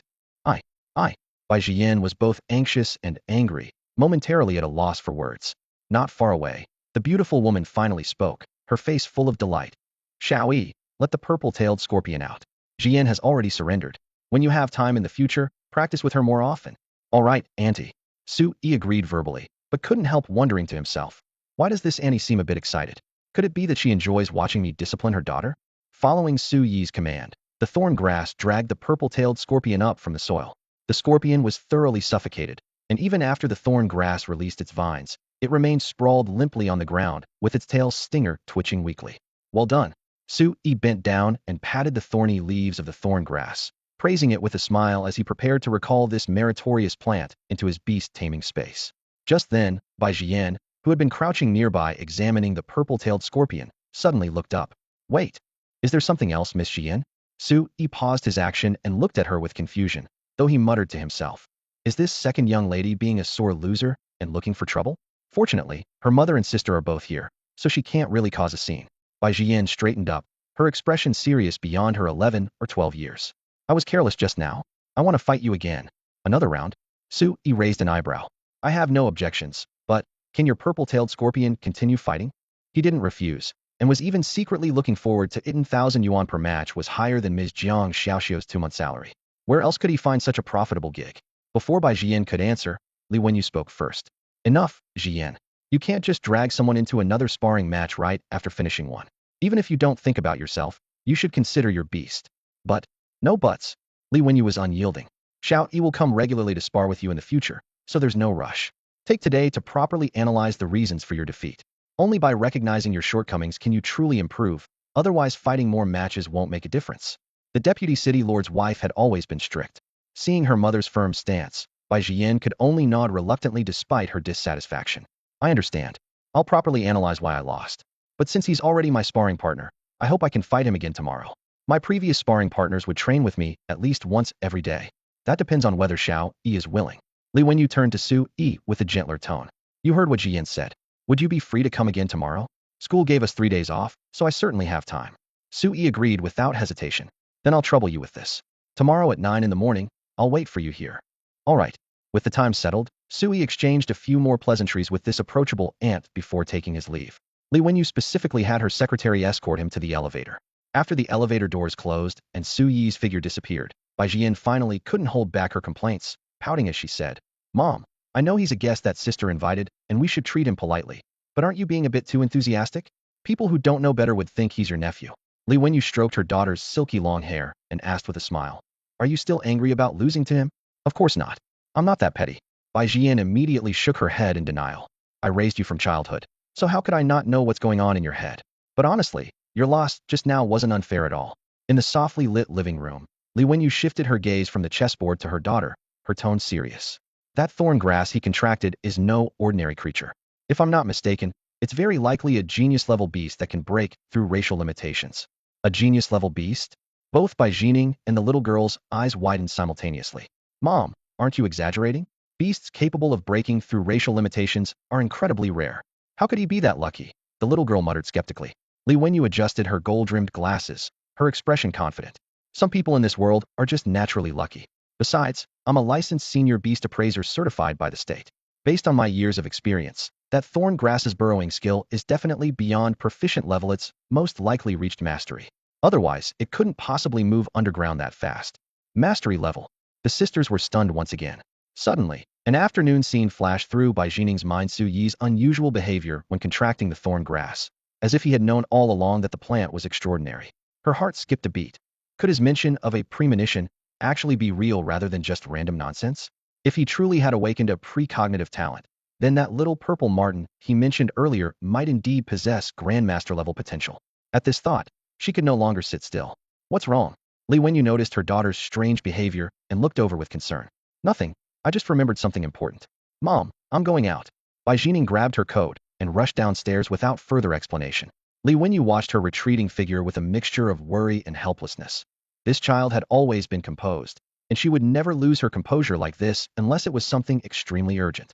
Speaker 1: I. Bai Jian was both anxious and angry, momentarily at a loss for words. Not far away, the beautiful woman finally spoke, her face full of delight. Shao Yi, let the purple-tailed scorpion out. Jian has already surrendered. When you have time in the future, practice with her more often. All right, Auntie. Su Yi agreed verbally, but couldn't help wondering to himself. Why does this Auntie seem a bit excited? Could it be that she enjoys watching me discipline her daughter? Following Su Yi's command, the thorn grass dragged the purple-tailed scorpion up from the soil. The scorpion was thoroughly suffocated, and even after the thorn grass released its vines, it remained sprawled limply on the ground, with its tail stinger twitching weakly. Well done. Su Yi bent down and patted the thorny leaves of the thorn grass, praising it with a smile as he prepared to recall this meritorious plant into his beast-taming space. Just then, Bai Jian, who had been crouching nearby examining the purple-tailed scorpion, suddenly looked up. Wait! Is there something else, Miss Xian? Su Yi paused his action and looked at her with confusion, though he muttered to himself. Is this second young lady being a sore loser and looking for trouble? Fortunately, her mother and sister are both here, so she can't really cause a scene. Bai Jian straightened up, her expression serious beyond her 11 or 12 years. I was careless just now. I want to fight you again. Another round? Su Yi raised an eyebrow. I have no objections, but can your purple-tailed scorpion continue fighting? He didn't refuse, and was even secretly looking forward to 1,000 yuan per match was higher than Ms. Jiang Xiaoxiu's 2-month salary. Where else could he find such a profitable gig? Before Bai Jian could answer, Li Wenyu spoke first. Enough, Jian. You can't just drag someone into another sparring match right after finishing one. Even if you don't think about yourself, you should consider your beast. But, no buts. Li Wenyu was unyielding. Xiao Yi will come regularly to spar with you in the future, so there's no rush. Take today to properly analyze the reasons for your defeat. Only by recognizing your shortcomings can you truly improve, otherwise fighting more matches won't make a difference. The deputy city lord's wife had always been strict. Seeing her mother's firm stance, Bai Jian could only nod reluctantly despite her dissatisfaction. I understand. I'll properly analyze why I lost. But since he's already my sparring partner, I hope I can fight him again tomorrow. My previous sparring partners would train with me at least once every day. That depends on whether Xiao Yi is willing. Li Wenyu turned to Su Yi with a gentler tone. You heard what Jian said. Would you be free to come again tomorrow? School gave us 3 days off, so I certainly have time. Su Yi agreed without hesitation. Then I'll trouble you with this. Tomorrow at 9 in the morning, I'll wait for you here. All right. With the time settled, Su Yi exchanged a few more pleasantries with this approachable aunt before taking his leave. Li Wenyu specifically had her secretary escort him to the elevator. After the elevator doors closed and Su Yi's figure disappeared, Bai Jian finally couldn't hold back her complaints, pouting as she said, Mom, I know he's a guest that sister invited, and we should treat him politely. But aren't you being a bit too enthusiastic? People who don't know better would think he's your nephew. Li Wenyu stroked her daughter's silky long hair and asked with a smile, Are you still angry about losing to him? Of course not. I'm not that petty. Bai Jian immediately shook her head in denial. I raised you from childhood, so how could I not know what's going on in your head? But honestly, your loss just now wasn't unfair at all. In the softly lit living room, Li Wenyu shifted her gaze from the chessboard to her daughter, her tone serious. That thorn grass he contracted is no ordinary creature. If I'm not mistaken, it's very likely a genius-level beast that can break through racial limitations. A genius-level beast? Both Bai Jining and the little girl's eyes widened simultaneously. Mom, aren't you exaggerating? Beasts capable of breaking through racial limitations are incredibly rare. How could he be that lucky? The little girl muttered skeptically. Li Wenyu adjusted her gold-rimmed glasses, her expression confident. Some people in this world are just naturally lucky. Besides, I'm a licensed senior beast appraiser certified by the state. Based on my years of experience, that thorn grass's burrowing skill is definitely beyond proficient level. It's most likely reached mastery. Otherwise, it couldn't possibly move underground that fast. Mastery level. The sisters were stunned once again. Suddenly, an afternoon scene flashed through Bai Jining's mind. Su Yi's unusual behavior when contracting the thorn grass, as if he had known all along that the plant was extraordinary. Her heart skipped a beat. Could his mention of a premonition actually be real rather than just random nonsense? If he truly had awakened a precognitive talent, then that little purple marten he mentioned earlier might indeed possess grandmaster-level potential. At this thought, she could no longer sit still. What's wrong? Li Wenyu noticed her daughter's strange behavior and looked over with concern. Nothing. I just remembered something important. Mom, I'm going out. Bai Jining grabbed her coat and rushed downstairs without further explanation. Li Wenyu watched her retreating figure with a mixture of worry and helplessness. This child had always been composed, and she would never lose her composure like this unless it was something extremely urgent.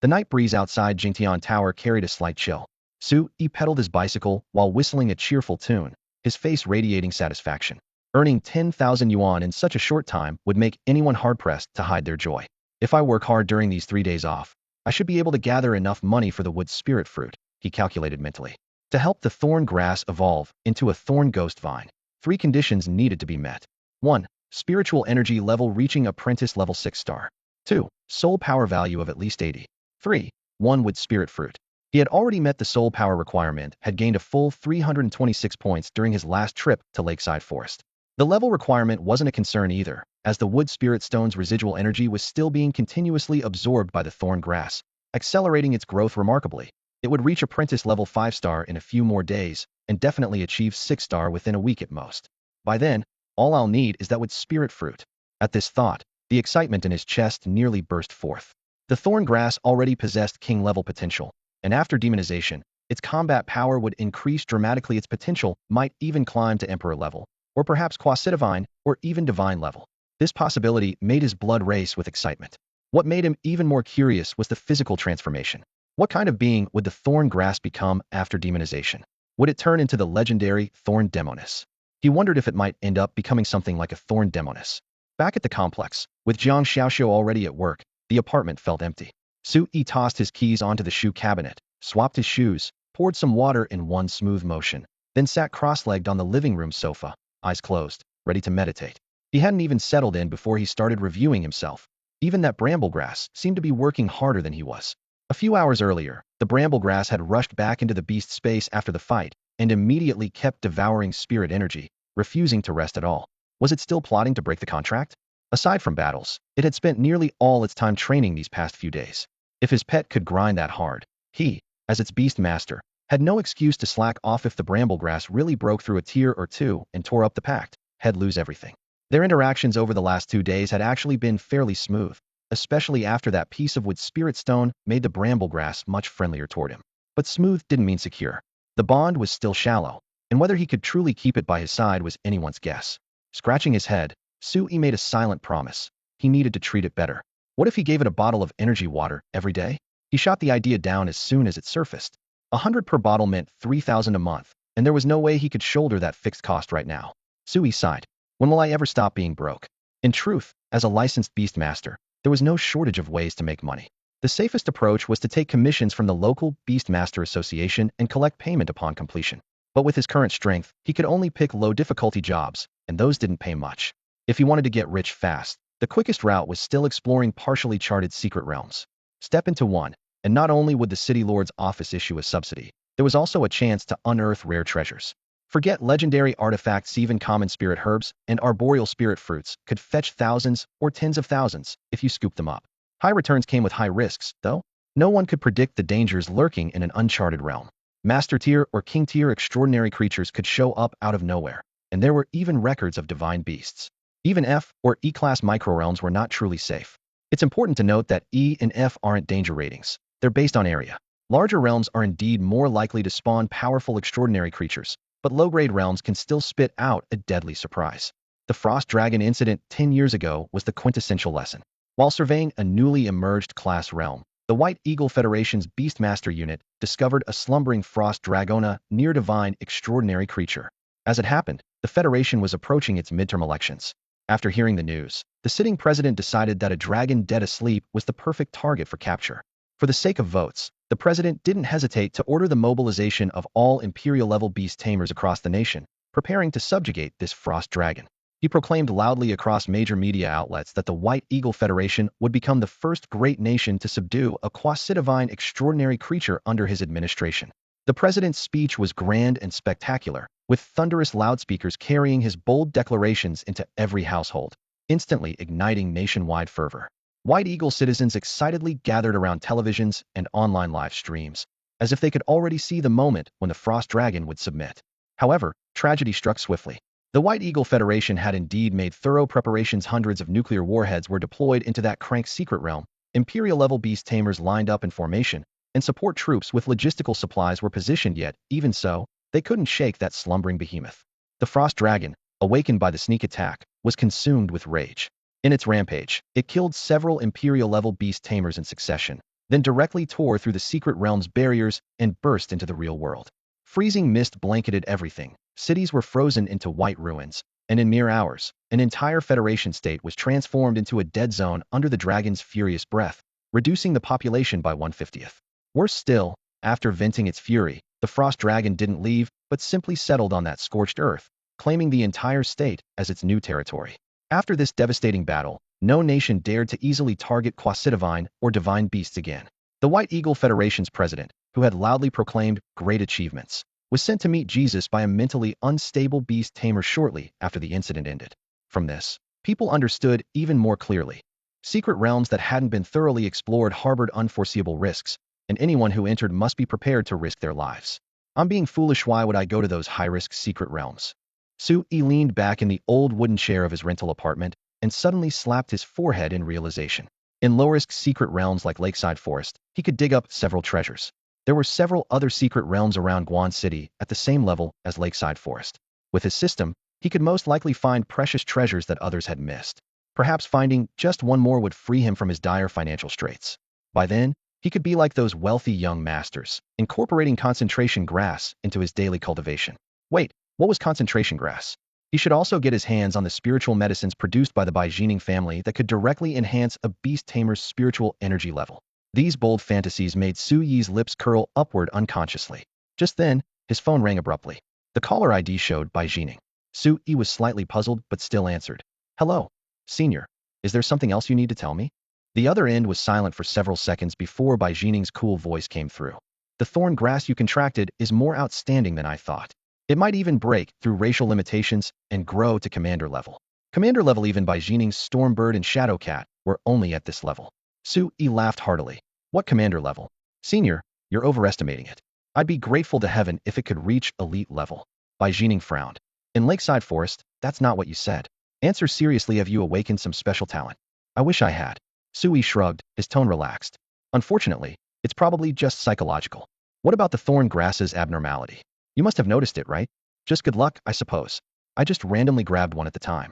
Speaker 1: The night breeze outside Jingtian Tower carried a slight chill. Su Yi pedaled his bicycle while whistling a cheerful tune, his face radiating satisfaction. Earning 10,000 yuan in such a short time would make anyone hard-pressed to hide their joy. If I work hard during these 3 days off, I should be able to gather enough money for the wood spirit fruit, he calculated mentally. To help the thorn grass evolve into a thorn ghost vine, 3 conditions needed to be met. 1. Spiritual energy level reaching apprentice level 6 star. 2. Soul power value of at least 80. 3. 1 wood spirit fruit. He had already met the soul power requirement, had gained a full 326 points during his last trip to Lakeside Forest. The level requirement wasn't a concern either, as the wood spirit stone's residual energy was still being continuously absorbed by the thorn grass, accelerating its growth remarkably. It would reach apprentice level 5 star in a few more days, and definitely achieve 6 star within a week at most. By then, all I'll need is that wood spirit fruit. At this thought, the excitement in his chest nearly burst forth. The thorn grass already possessed king level potential, and after demonization, Its combat power would increase dramatically. Its potential might even climb to Emperor level, or perhaps quasi-divine, or even divine level. This possibility made his blood race with excitement. What made him even more curious was the physical transformation. What kind of being would the thorn grass become after demonization? Would it turn into the legendary thorn demoness? He wondered if it might end up becoming something like a thorn demoness. Back at the complex, with Jiang Xiaoxiu already at work, the apartment felt empty. Su Yi tossed his keys onto the shoe cabinet, swapped his shoes, poured some water in one smooth motion, then sat cross-legged on the living room sofa, eyes closed, ready to meditate. He hadn't even settled in before he started reviewing himself. Even that bramble grass seemed to be working harder than he was. A few hours earlier, the bramble grass had rushed back into the beast space after the fight and immediately kept devouring spirit energy, refusing to rest at all. Was it still plotting to break the contract? Aside from battles, it had spent nearly all its time training these past few days. If his pet could grind that hard, he, as its beast master, had no excuse to slack off. If the bramble grass really broke through a tier or two and tore up the pact, he'd lose everything. Their interactions over the last 2 days had actually been fairly smooth, especially after that piece of wood spirit stone made the bramble grass much friendlier toward him. But smooth didn't mean secure. The bond was still shallow, and whether he could truly keep it by his side was anyone's guess. Scratching his head, Su Yi made a silent promise. He needed to treat it better. What if he gave it a bottle of energy water every day? He shot the idea down as soon as it surfaced. 100 per bottle meant 3,000 a month, and there was no way he could shoulder that fixed cost right now. Su Yi sighed. When will I ever stop being broke? In truth, as a licensed beast master, there was no shortage of ways to make money. The safest approach was to take commissions from the local Beastmaster Association and collect payment upon completion. But with his current strength, he could only pick low-difficulty jobs, and those didn't pay much. If he wanted to get rich fast, the quickest route was still exploring partially charted secret realms. Step into one, and not only would the City Lord's office issue a subsidy, there was also a chance to unearth rare treasures. Forget legendary artifacts. Even common spirit herbs and arboreal spirit fruits could fetch thousands or tens of thousands if you scoop them up. High returns came with high risks, though. No one could predict the dangers lurking in an uncharted realm. Master tier or king tier extraordinary creatures could show up out of nowhere, and there were even records of divine beasts. Even F or E-class microrealms were not truly safe. It's important to note that E and F aren't danger ratings. They're based on area. Larger realms are indeed more likely to spawn powerful extraordinary creatures, but low-grade realms can still spit out a deadly surprise. The Frost Dragon incident 10 years ago was the quintessential lesson. While surveying a newly emerged class realm, the White Eagle Federation's Beastmaster unit discovered a slumbering Frost Dragona, near-divine extraordinary creature. As it happened, the Federation was approaching its midterm elections. After hearing the news, the sitting president decided that a dragon dead asleep was the perfect target for capture. For the sake of votes, the president didn't hesitate to order the mobilization of all Imperial-level beast tamers across the nation, preparing to subjugate this frost dragon. He proclaimed loudly across major media outlets that the White Eagle Federation would become the first great nation to subdue a quasi-divine extraordinary creature under his administration. The president's speech was grand and spectacular, with thunderous loudspeakers carrying his bold declarations into every household, instantly igniting nationwide fervor. White Eagle citizens excitedly gathered around televisions and online live streams, as if they could already see the moment when the Frost Dragon would submit. However, tragedy struck swiftly. The White Eagle Federation had indeed made thorough preparations. Hundreds of nuclear warheads were deployed into that crank secret realm. Imperial-level beast tamers lined up in formation, and support troops with logistical supplies were positioned. Yet, even so, they couldn't shake that slumbering behemoth. The Frost Dragon, awakened by the sneak attack, was consumed with rage. In its rampage, it killed several Imperial-level beast tamers in succession, then directly tore through the secret realm's barriers and burst into the real world. Freezing mist blanketed everything. Cities were frozen into white ruins, and in mere hours, an entire Federation state was transformed into a dead zone under the dragon's furious breath, reducing the population by 1/50. Worse still, after venting its fury, the Frost Dragon didn't leave, but simply settled on that scorched earth, claiming the entire state as its new territory. After this devastating battle, no nation dared to easily target quasi-divine or divine beasts again. The White Eagle Federation's president, who had loudly proclaimed great achievements, was sent to meet Jesus by a mentally unstable beast tamer shortly after the incident ended. From this, people understood even more clearly. Secret realms that hadn't been thoroughly explored harbored unforeseeable risks, and anyone who entered must be prepared to risk their lives. I'm being foolish. Why would I go to those high-risk secret realms? Su Yi leaned back in the old wooden chair of his rental apartment and suddenly slapped his forehead in realization. In low-risk secret realms like Lakeside Forest, he could dig up several treasures. There were several other secret realms around Guan City at the same level as Lakeside Forest. With his system, he could most likely find precious treasures that others had missed. Perhaps finding just one more would free him from his dire financial straits. By then, he could be like those wealthy young masters, incorporating concentration grass into his daily cultivation. Wait, what was concentration grass? He should also get his hands on the spiritual medicines produced by the Baijining family that could directly enhance a beast tamer's spiritual energy level. These bold fantasies made Su Yi's lips curl upward unconsciously. Just then, his phone rang abruptly. The caller ID showed Baijining. Su Yi was slightly puzzled but still answered. Hello, senior. Is there something else you need to tell me? The other end was silent for several seconds before Baijining's cool voice came through. The thorn grass you contracted is more outstanding than I thought. It might even break through racial limitations and grow to commander level. Commander level. Even Baijining's Stormbird and Shadowcat were only at this level. Su Yi laughed heartily. What commander level? Senior, you're overestimating it. I'd be grateful to heaven if it could reach elite level. Baijining frowned. In Lakeside Forest, that's not what you said. Answer seriously, have you awakened some special talent? I wish I had. Su Yi shrugged, his tone relaxed. Unfortunately, it's probably just psychological. What about the thorn grass's abnormality? You must have noticed it, right? Just good luck, I suppose. I just randomly grabbed one at the time.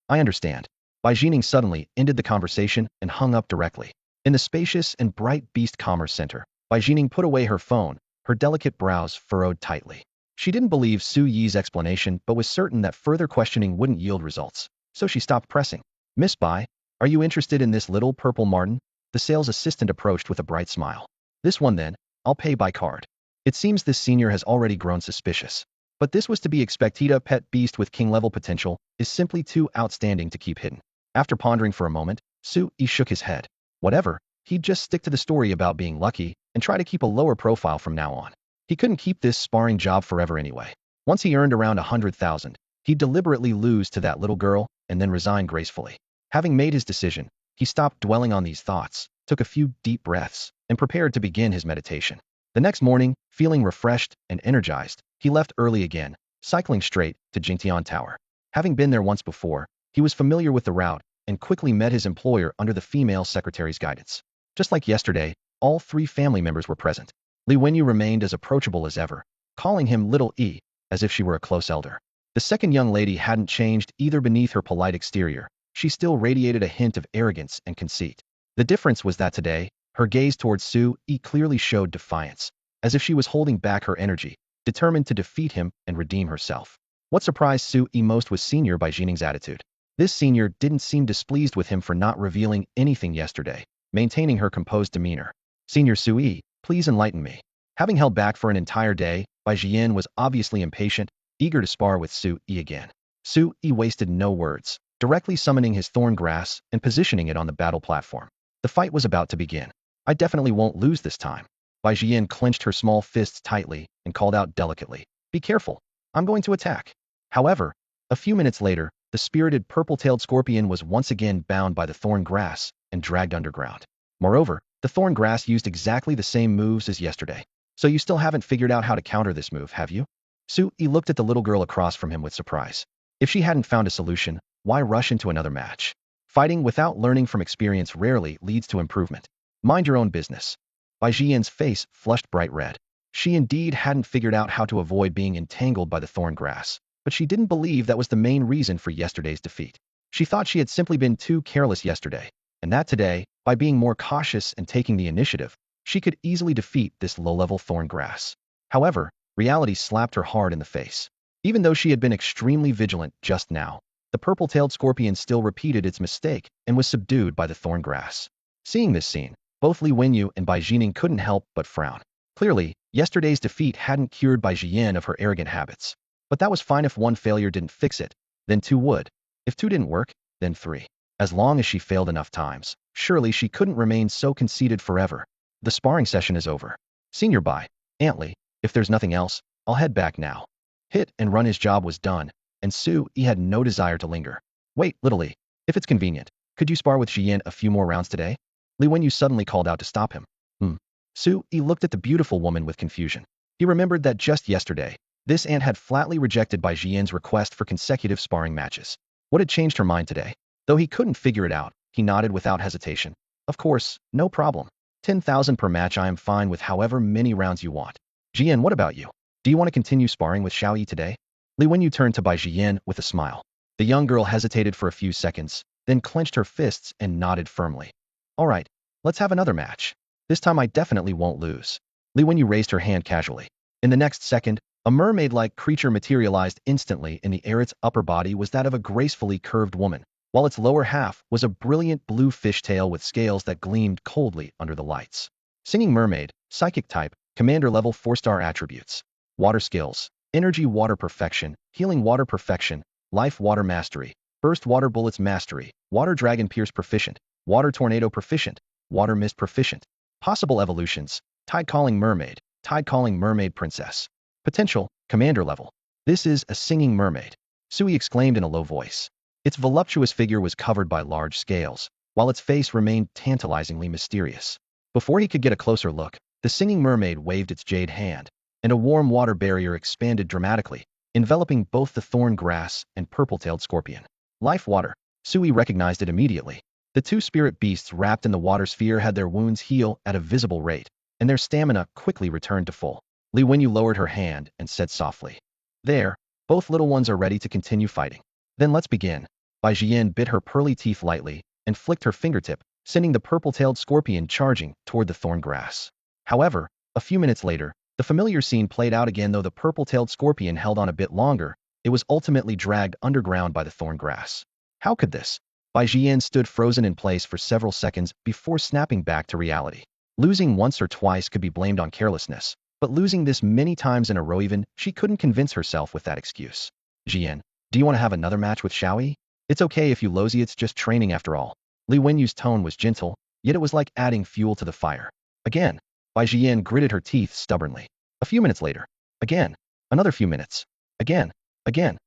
Speaker 1: I understand. Baijining suddenly ended the conversation and hung up directly. In the spacious and bright Beast Commerce Center, Baijining put away her phone, her delicate brows furrowed tightly. She didn't believe Su Yi's explanation but was certain that further questioning wouldn't yield results, so she stopped pressing. Miss Bai, are you interested in this little purple marten? The sales assistant approached with a bright smile. This one then, I'll pay by card. It seems this senior has already grown suspicious. But this was to be expected. A pet beast with king-level potential is simply too outstanding to keep hidden. After pondering for a moment, Su Yi shook his head. Whatever, he'd just stick to the story about being lucky and try to keep a lower profile from now on. He couldn't keep this sparring job forever anyway. Once he earned around 100,000, he'd deliberately lose to that little girl and then resign gracefully. Having made his decision, he stopped dwelling on these thoughts, took a few deep breaths, and prepared to begin his meditation. The next morning, feeling refreshed and energized, he left early again, cycling straight to Jingtian Tower. Having been there once before, he was familiar with the route and quickly met his employer under the female secretary's guidance. Just like yesterday, all three family members were present. Li Wenyu remained as approachable as ever, calling him Little E, as if she were a close elder. The second young lady hadn't changed either. Beneath her polite exterior, she still radiated a hint of arrogance and conceit. The difference was that today, her gaze towards Su Yi clearly showed defiance, as if she was holding back her energy, determined to defeat him and redeem herself. What surprised Su Yi most was Senior Baijining's attitude. This senior didn't seem displeased with him for not revealing anything yesterday, maintaining her composed demeanor. Senior Su Yi, please enlighten me. Having held back for an entire day, Baijian was obviously impatient, eager to spar with Su Yi again. Su Yi wasted no words, directly summoning his thorn grass and positioning it on the battle platform. The fight was about to begin. I definitely won't lose this time. Baijian clenched her small fists tightly and called out delicately. Be careful. I'm going to attack. However, a few minutes later, the spirited purple-tailed scorpion was once again bound by the thorn grass and dragged underground. Moreover, the thorn grass used exactly the same moves as yesterday. So you still haven't figured out how to counter this move, have you? Su Yi looked at the little girl across from him with surprise. If she hadn't found a solution, why rush into another match? Fighting without learning from experience rarely leads to improvement. Mind your own business. Baijian's face flushed bright red. She indeed hadn't figured out how to avoid being entangled by the thorn grass, but she didn't believe that was the main reason for yesterday's defeat. She thought she had simply been too careless yesterday, and that today, by being more cautious and taking the initiative, she could easily defeat this low-level thorn grass. However, reality slapped her hard in the face. Even though she had been extremely vigilant just now, the purple-tailed scorpion still repeated its mistake and was subdued by the thorn grass. Seeing this scene, both Li Wenyu and Baijining couldn't help but frown. Clearly, yesterday's defeat hadn't cured Baijian of her arrogant habits. But that was fine. If one failure didn't fix it, then two would. If two didn't work, then three. As long as she failed enough times, surely she couldn't remain so conceited forever. The sparring session is over. Senior Bai, Aunt Li, if there's nothing else, I'll head back now. Hit and run. His job was done, and Su Yi had no desire to linger. Wait, Little Li, if it's convenient, could you spar with Jian a few more rounds today? Li Wenyu suddenly called out to stop him. Su Yi looked at the beautiful woman with confusion. He remembered that just yesterday, this aunt had flatly rejected Baijian's request for consecutive sparring matches. What had changed her mind today? Though he couldn't figure it out, he nodded without hesitation. Of course, no problem. 10,000 per match. I am fine with however many rounds you want. Jian, what about you? Do you want to continue sparring with Xiaoyi today? Li Wenyu turned to Bai Jian with a smile. The young girl hesitated for a few seconds, then clenched her fists and nodded firmly. All right, let's have another match. This time I definitely won't lose. Li Wenyu raised her hand casually. In the next second, a mermaid-like creature materialized instantly in the air. Its upper body was that of a gracefully curved woman, while its lower half was a brilliant blue fishtail with scales that gleamed coldly under the lights. Singing mermaid, psychic type, commander level 4-star attributes. Water skills, energy water perfection, healing water perfection, life water mastery, burst water bullets mastery, water dragon pierce proficient, water tornado proficient, water mist proficient. Possible evolutions, tide calling mermaid princess. Potential, commander level. This is a singing mermaid. Sui exclaimed in a low voice. Its voluptuous figure was covered by large scales, while its face remained tantalizingly mysterious. Before he could get a closer look, the singing mermaid waved its jade hand, and a warm water barrier expanded dramatically, enveloping both the thorn grass and purple-tailed scorpion. Life water. Sui recognized it immediately. The two spirit beasts wrapped in the water sphere had their wounds heal at a visible rate, and their stamina quickly returned to full. Li Wenyu lowered her hand and said softly, "There, both little ones are ready to continue fighting. Then let's begin." Bai Jian bit her pearly teeth lightly and flicked her fingertip, sending the purple-tailed scorpion charging toward the thorn grass. However, a few minutes later, the familiar scene played out again. Though the purple-tailed scorpion held on a bit longer, it was ultimately dragged underground by the thorn grass. How could this? Bai Jian stood frozen in place for several seconds before snapping back to reality. Losing once or twice could be blamed on carelessness, but losing this many times in a row, even she couldn't convince herself with that excuse. Jian, do you want to have another match with Xiaoyi? It's okay if you lose, it's just training after all. Li Wenyu's tone was gentle, yet it was like adding fuel to the fire. Again, Bai Jian gritted her teeth stubbornly. A few minutes later. Again. Another few minutes. Again. Again.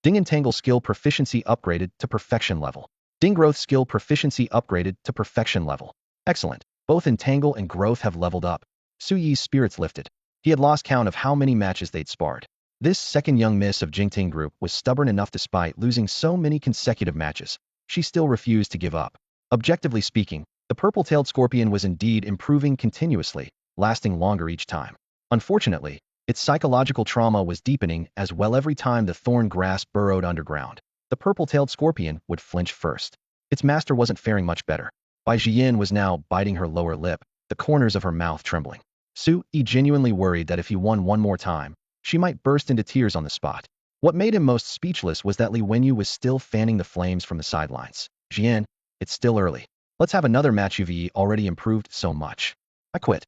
Speaker 1: Ding Entangle skill proficiency upgraded to perfection level. Ding Growth skill proficiency upgraded to perfection level. Excellent. Both Entangle and Growth have leveled up. Su Yi's spirits lifted. He had lost count of how many matches they'd sparred. This second young miss of Jingting group was stubborn enough. Despite losing so many consecutive matches, she still refused to give up. Objectively speaking, the purple-tailed scorpion was indeed improving continuously, lasting longer each time. Unfortunately, its psychological trauma was deepening as well. Every time the thorn grass burrowed underground, the purple-tailed scorpion would flinch first. Its master wasn't faring much better. Bai Jian was now biting her lower lip, the corners of her mouth trembling. Su Yi genuinely worried that if he won one more time, she might burst into tears on the spot. What made him most speechless was that Li Wenyu was still fanning the flames from the sidelines. Jian, it's still early. Let's have another match. You've already improved so much. I quit.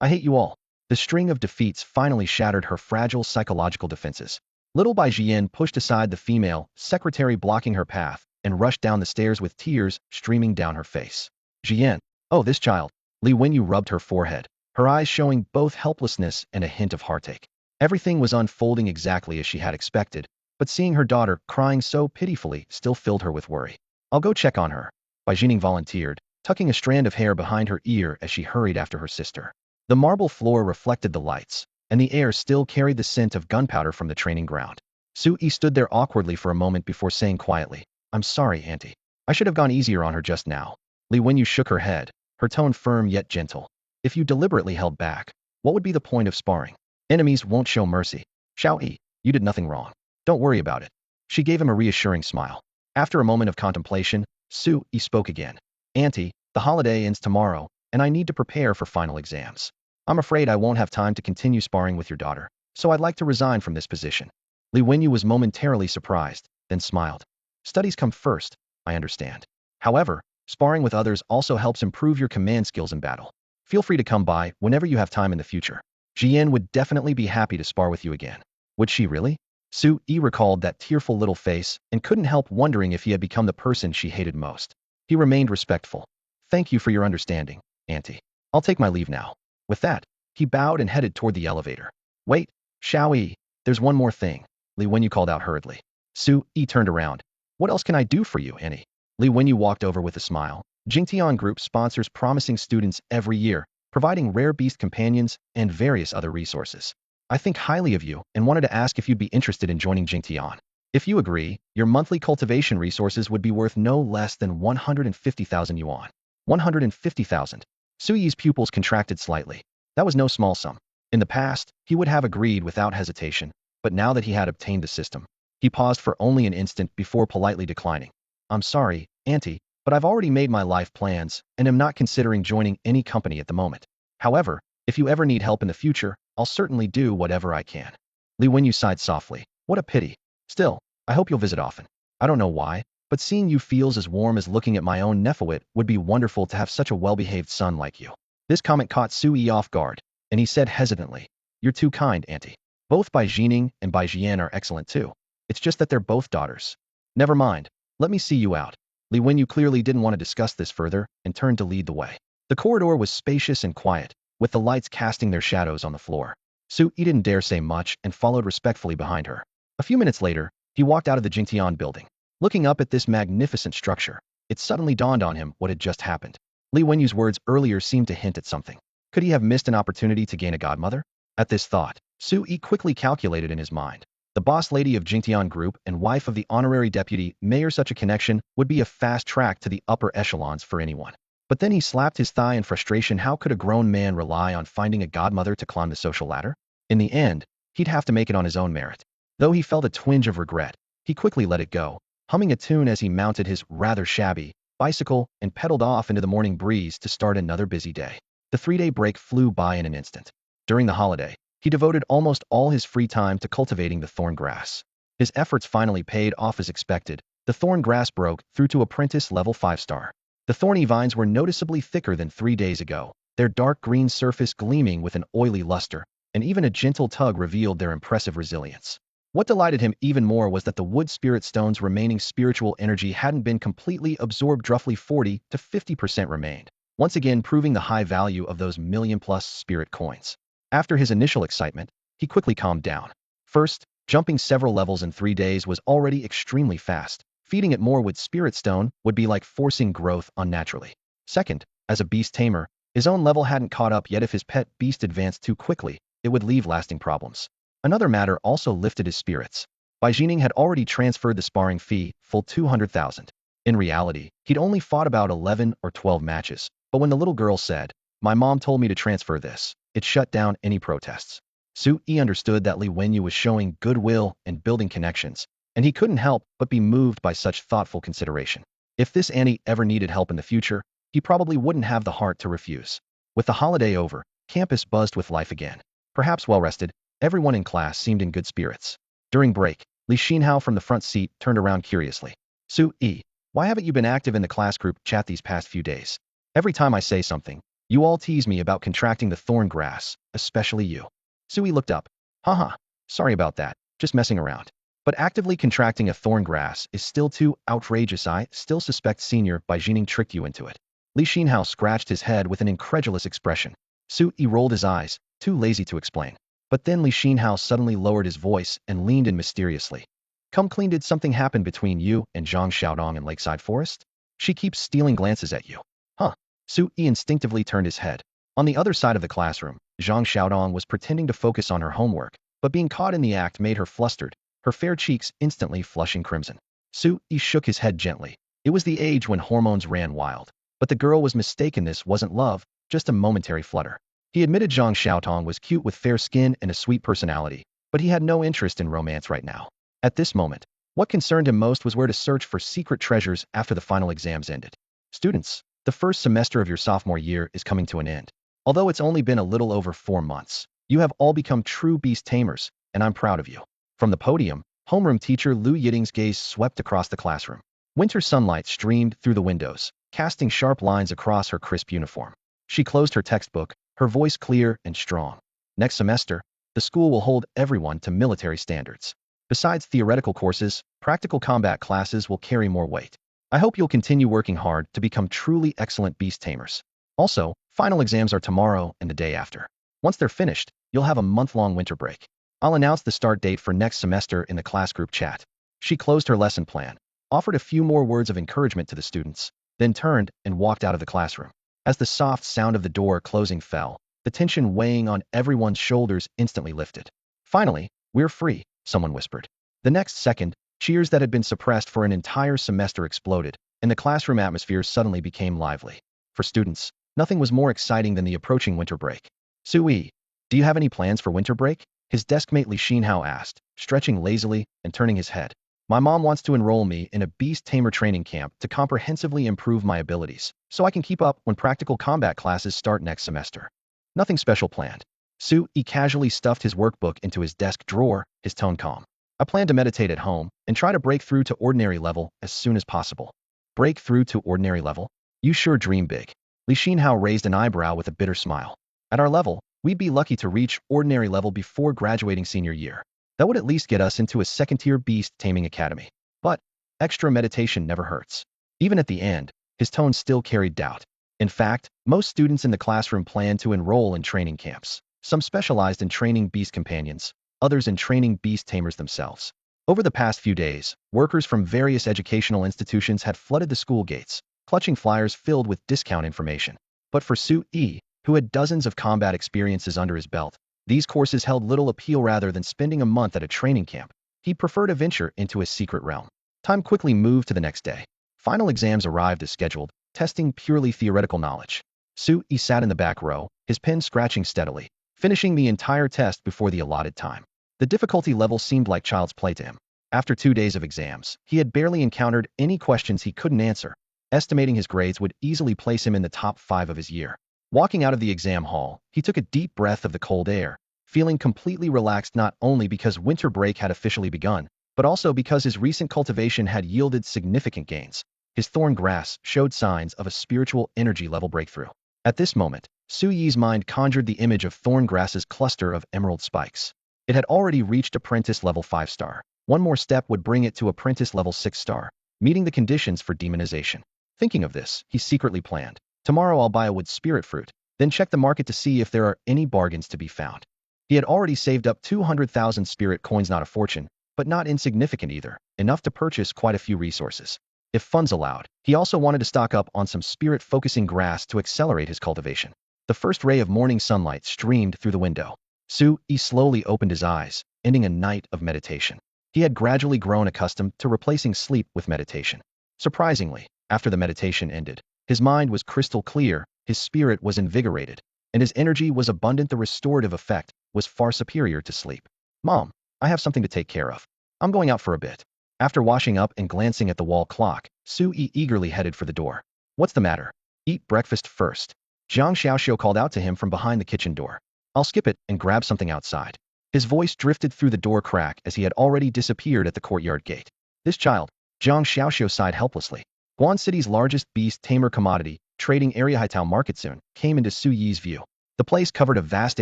Speaker 1: I hate you all. The string of defeats finally shattered her fragile psychological defenses. Little Bai Jian pushed aside the female secretary blocking her path and rushed down the stairs with tears streaming down her face. Jian, oh, this child. Li Wenyu rubbed her forehead, her eyes showing both helplessness and a hint of heartache. Everything was unfolding exactly as she had expected, but seeing her daughter crying so pitifully still filled her with worry. I'll go check on her, Bai Jining volunteered, tucking a strand of hair behind her ear as she hurried after her sister. The marble floor reflected the lights, and the air still carried the scent of gunpowder from the training ground. Su Yi stood there awkwardly for a moment before saying quietly, I'm sorry, Auntie. I should have gone easier on her just now. Li Wenyu shook her head, her tone firm yet gentle. If you deliberately held back, what would be the point of sparring? Enemies won't show mercy. Xiaoyi, you did nothing wrong. Don't worry about it. She gave him a reassuring smile. After a moment of contemplation, Su Yi spoke again. Auntie, the holiday ends tomorrow, and I need to prepare for final exams. I'm afraid I won't have time to continue sparring with your daughter, so I'd like to resign from this position. Li Wenyu was momentarily surprised, then smiled. Studies come first, I understand. However, sparring with others also helps improve your command skills in battle. Feel free to come by whenever you have time in the future. Jian would definitely be happy to spar with you again. Would she really? Su Yi recalled that tearful little face and couldn't help wondering if he had become the person she hated most. He remained respectful. Thank you for your understanding, Auntie. I'll take my leave now. With that, he bowed and headed toward the elevator. Wait, Xiaoyi, there's one more thing, Li Wenyu called out hurriedly. Su Yi turned around. What else can I do for you, Annie? Li Wenyu walked over with a smile. Jingtian Group sponsors promising students every year, providing rare beast companions and various other resources. I think highly of you and wanted to ask if you'd be interested in joining Jingtian. If you agree, your monthly cultivation resources would be worth no less than 150,000 yuan. 150,000. Su Yi's pupils contracted slightly. That was no small sum. In the past, he would have agreed without hesitation, but now that he had obtained the system, he paused for only an instant before politely declining. I'm sorry, Auntie, but I've already made my life plans and am not considering joining any company at the moment. However, if you ever need help in the future, I'll certainly do whatever I can. Li Wenyu sighed softly. What a pity. Still, I hope you'll visit often. I don't know why, but seeing you feels as warm as looking at my own Nephewit would be wonderful to have such a well-behaved son like you. This comment caught Su Yi off guard, and he said hesitantly, You're too kind, Auntie. Both Bai Jining and Bai Jian are excellent too. It's just that they're both daughters. Never mind. Let me see you out. Li Wenyu clearly didn't want to discuss this further and turned to lead the way. The corridor was spacious and quiet, with the lights casting their shadows on the floor. Su Yi didn't dare say much and followed respectfully behind her. A few minutes later, he walked out of the Jingtian building. Looking up at this magnificent structure, it suddenly dawned on him what had just happened. Li Wenyu's words earlier seemed to hint at something. Could he have missed an opportunity to gain a godmother? At this thought, Su Yi quickly calculated in his mind. The boss lady of Jingtian Group and wife of the honorary deputy mayor, such a connection would be a fast track to the upper echelons for anyone. But then he slapped his thigh in frustration. How could a grown man rely on finding a godmother to climb the social ladder? In the end, he'd have to make it on his own merit. Though he felt a twinge of regret, he quickly let it go, humming a tune as he mounted his rather shabby bicycle and pedaled off into the morning breeze to start another busy day. The 3-day break flew by in an instant. During the holiday, he devoted almost all his free time to cultivating the thorn grass. His efforts finally paid off as expected. The thorn grass broke through to apprentice level 5-star. The thorny vines were noticeably thicker than 3 days ago, their dark green surface gleaming with an oily luster, and even a gentle tug revealed their impressive resilience. What delighted him even more was that the wood spirit stone's remaining spiritual energy hadn't been completely absorbed. Roughly 40 to 50% remained, once again proving the high value of those million-plus spirit coins. After his initial excitement, he quickly calmed down. First, jumping several levels in 3 days was already extremely fast. Feeding it more with spirit stone would be like forcing growth unnaturally. Second, as a beast tamer, his own level hadn't caught up yet. If his pet beast advanced too quickly, it would leave lasting problems. Another matter also lifted his spirits. Bai Jining had already transferred the sparring fee, full 200,000. In reality, he'd only fought about 11 or 12 matches, but when the little girl said, My mom told me to transfer this, it shut down any protests. Su Yi understood that Li Wenyu was showing goodwill and building connections, and he couldn't help but be moved by such thoughtful consideration. If this Annie ever needed help in the future, he probably wouldn't have the heart to refuse. With the holiday over, campus buzzed with life again. Perhaps well-rested, everyone in class seemed in good spirits. During break, Li Xinhao from the front seat turned around curiously. Su Yi, why haven't you been active in the class group chat these past few days? Every time I say something, you all tease me about contracting the thorn grass, especially you. Su Yi looked up. Haha, sorry about that, just messing around. But actively contracting a thorn grass is still too outrageous. I still suspect Senior Bai Jining tricked you into it. Li Xinhao scratched his head with an incredulous expression. Su Yi rolled his eyes, too lazy to explain. But then Li Xinhao suddenly lowered his voice and leaned in mysteriously. Come clean, did something happen between you and Zhang Xiaodong in Lakeside Forest? She keeps stealing glances at you. Huh. Su Yi instinctively turned his head. On the other side of the classroom, Zhang Xiaodong was pretending to focus on her homework, but being caught in the act made her flustered, her fair cheeks instantly flushing crimson. Su Yi shook his head gently. It was the age when hormones ran wild. But the girl was mistaken. This wasn't love, just a momentary flutter. He admitted Zhang Xiaotong was cute with fair skin and a sweet personality, but he had no interest in romance right now. At this moment, what concerned him most was where to search for secret treasures after the final exams ended. Students, the first semester of your sophomore year is coming to an end. Although it's only been a little over 4 months, you have all become true beast tamers, and I'm proud of you. From the podium, homeroom teacher Lu Yiting's gaze swept across the classroom. Winter sunlight streamed through the windows, casting sharp lines across her crisp uniform. She closed her textbook, her voice clear and strong. Next semester, the school will hold everyone to military standards. Besides theoretical courses, practical combat classes will carry more weight. I hope you'll continue working hard to become truly excellent beast tamers. Also, final exams are tomorrow and the day after. Once they're finished, you'll have a month-long winter break. I'll announce the start date for next semester in the class group chat. She closed her lesson plan, offered a few more words of encouragement to the students, then turned and walked out of the classroom. As the soft sound of the door closing fell, the tension weighing on everyone's shoulders instantly lifted. Finally, we're free, someone whispered. The next second, cheers that had been suppressed for an entire semester exploded, and the classroom atmosphere suddenly became lively. For students, nothing was more exciting than the approaching winter break. Sui, do you have any plans for winter break? His deskmate Liaozhai asked, stretching lazily and turning his head. My mom wants to enroll me in a beast tamer training camp to comprehensively improve my abilities, so I can keep up when practical combat classes start next semester. Nothing special planned. Sui casually stuffed his workbook into his desk drawer, his tone calm. I plan to meditate at home and try to break through to ordinary level as soon as possible. Break through to ordinary level? You sure dream big. Liaozhai raised an eyebrow with a bitter smile. At our level, we'd be lucky to reach ordinary level before graduating senior year. That would at least get us into a second-tier beast taming academy. But extra meditation never hurts. Even at the end, his tone still carried doubt. In fact, most students in the classroom planned to enroll in training camps. Some specialized in training beast companions, others in training beast tamers themselves. Over the past few days, workers from various educational institutions had flooded the school gates, clutching flyers filled with discount information. But for Sui, who had dozens of combat experiences under his belt, these courses held little appeal. Rather than spending a month at a training camp, he preferred a venture into a secret realm. Time quickly moved to the next day. Final exams arrived as scheduled, testing purely theoretical knowledge. Sui sat in the back row, his pen scratching steadily, finishing the entire test before the allotted time. The difficulty level seemed like child's play to him. After 2 days of exams, he had barely encountered any questions he couldn't answer. Estimating his grades would easily place him in the top 5 of his year. Walking out of the exam hall, he took a deep breath of the cold air, feeling completely relaxed not only because winter break had officially begun, but also because his recent cultivation had yielded significant gains. His thorn grass showed signs of a spiritual energy level breakthrough. At this moment, Sui's mind conjured the image of thorn grass's cluster of emerald spikes. It had already reached apprentice level 5 star. One more step would bring it to apprentice level 6 star, meeting the conditions for demonization. Thinking of this, he secretly planned. Tomorrow I'll buy a wood spirit fruit, then check the market to see if there are any bargains to be found. He had already saved up 200,000 spirit coins, not a fortune, but not insignificant either, enough to purchase quite a few resources. If funds allowed, he also wanted to stock up on some spirit-focusing grass to accelerate his cultivation. The first ray of morning sunlight streamed through the window. Sui slowly opened his eyes, ending a night of meditation. He had gradually grown accustomed to replacing sleep with meditation. Surprisingly, after the meditation ended, his mind was crystal clear, his spirit was invigorated, and his energy was abundant. The restorative effect was far superior to sleep. Mom, I have something to take care of. I'm going out for a bit. After washing up and glancing at the wall clock, Sui eagerly headed for the door. What's the matter? Eat breakfast first. Zhang Xiaoxiu called out to him from behind the kitchen door. I'll skip it and grab something outside. His voice drifted through the door crack as he had already disappeared at the courtyard gate. This child, Zhang Xiaoxiu sighed helplessly. Guan City's largest beast tamer commodity trading area Haitao Market soon came into Sui's view. The place covered a vast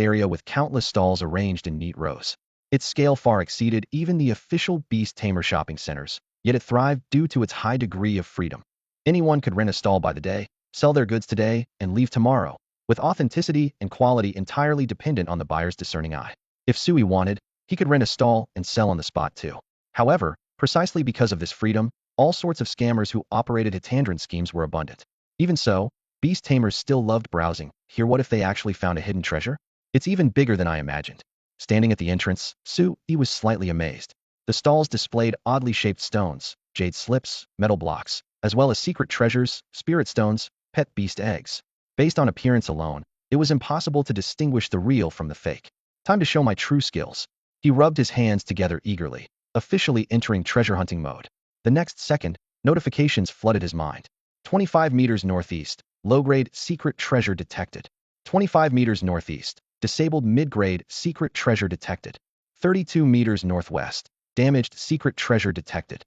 Speaker 1: area with countless stalls arranged in neat rows. Its scale far exceeded even the official beast tamer shopping centers, yet it thrived due to its high degree of freedom. Anyone could rent a stall by the day, sell their goods today, and leave tomorrow, with authenticity and quality entirely dependent on the buyer's discerning eye. If Sui wanted, he could rent a stall and sell on the spot too. However, precisely because of this freedom, all sorts of scammers who operated hitandron schemes were abundant. Even so, beast tamers still loved browsing. Here, what if they actually found a hidden treasure? It's even bigger than I imagined. Standing at the entrance, Sui was slightly amazed. The stalls displayed oddly shaped stones, jade slips, metal blocks, as well as secret treasures, spirit stones, pet beast eggs. Based on appearance alone, it was impossible to distinguish the real from the fake. Time to show my true skills. He rubbed his hands together eagerly, officially entering treasure hunting mode. The next second, notifications flooded his mind. 25 meters northeast, low-grade secret treasure detected. 25 meters northeast, disabled mid-grade secret treasure detected. 32 meters northwest, damaged secret treasure detected.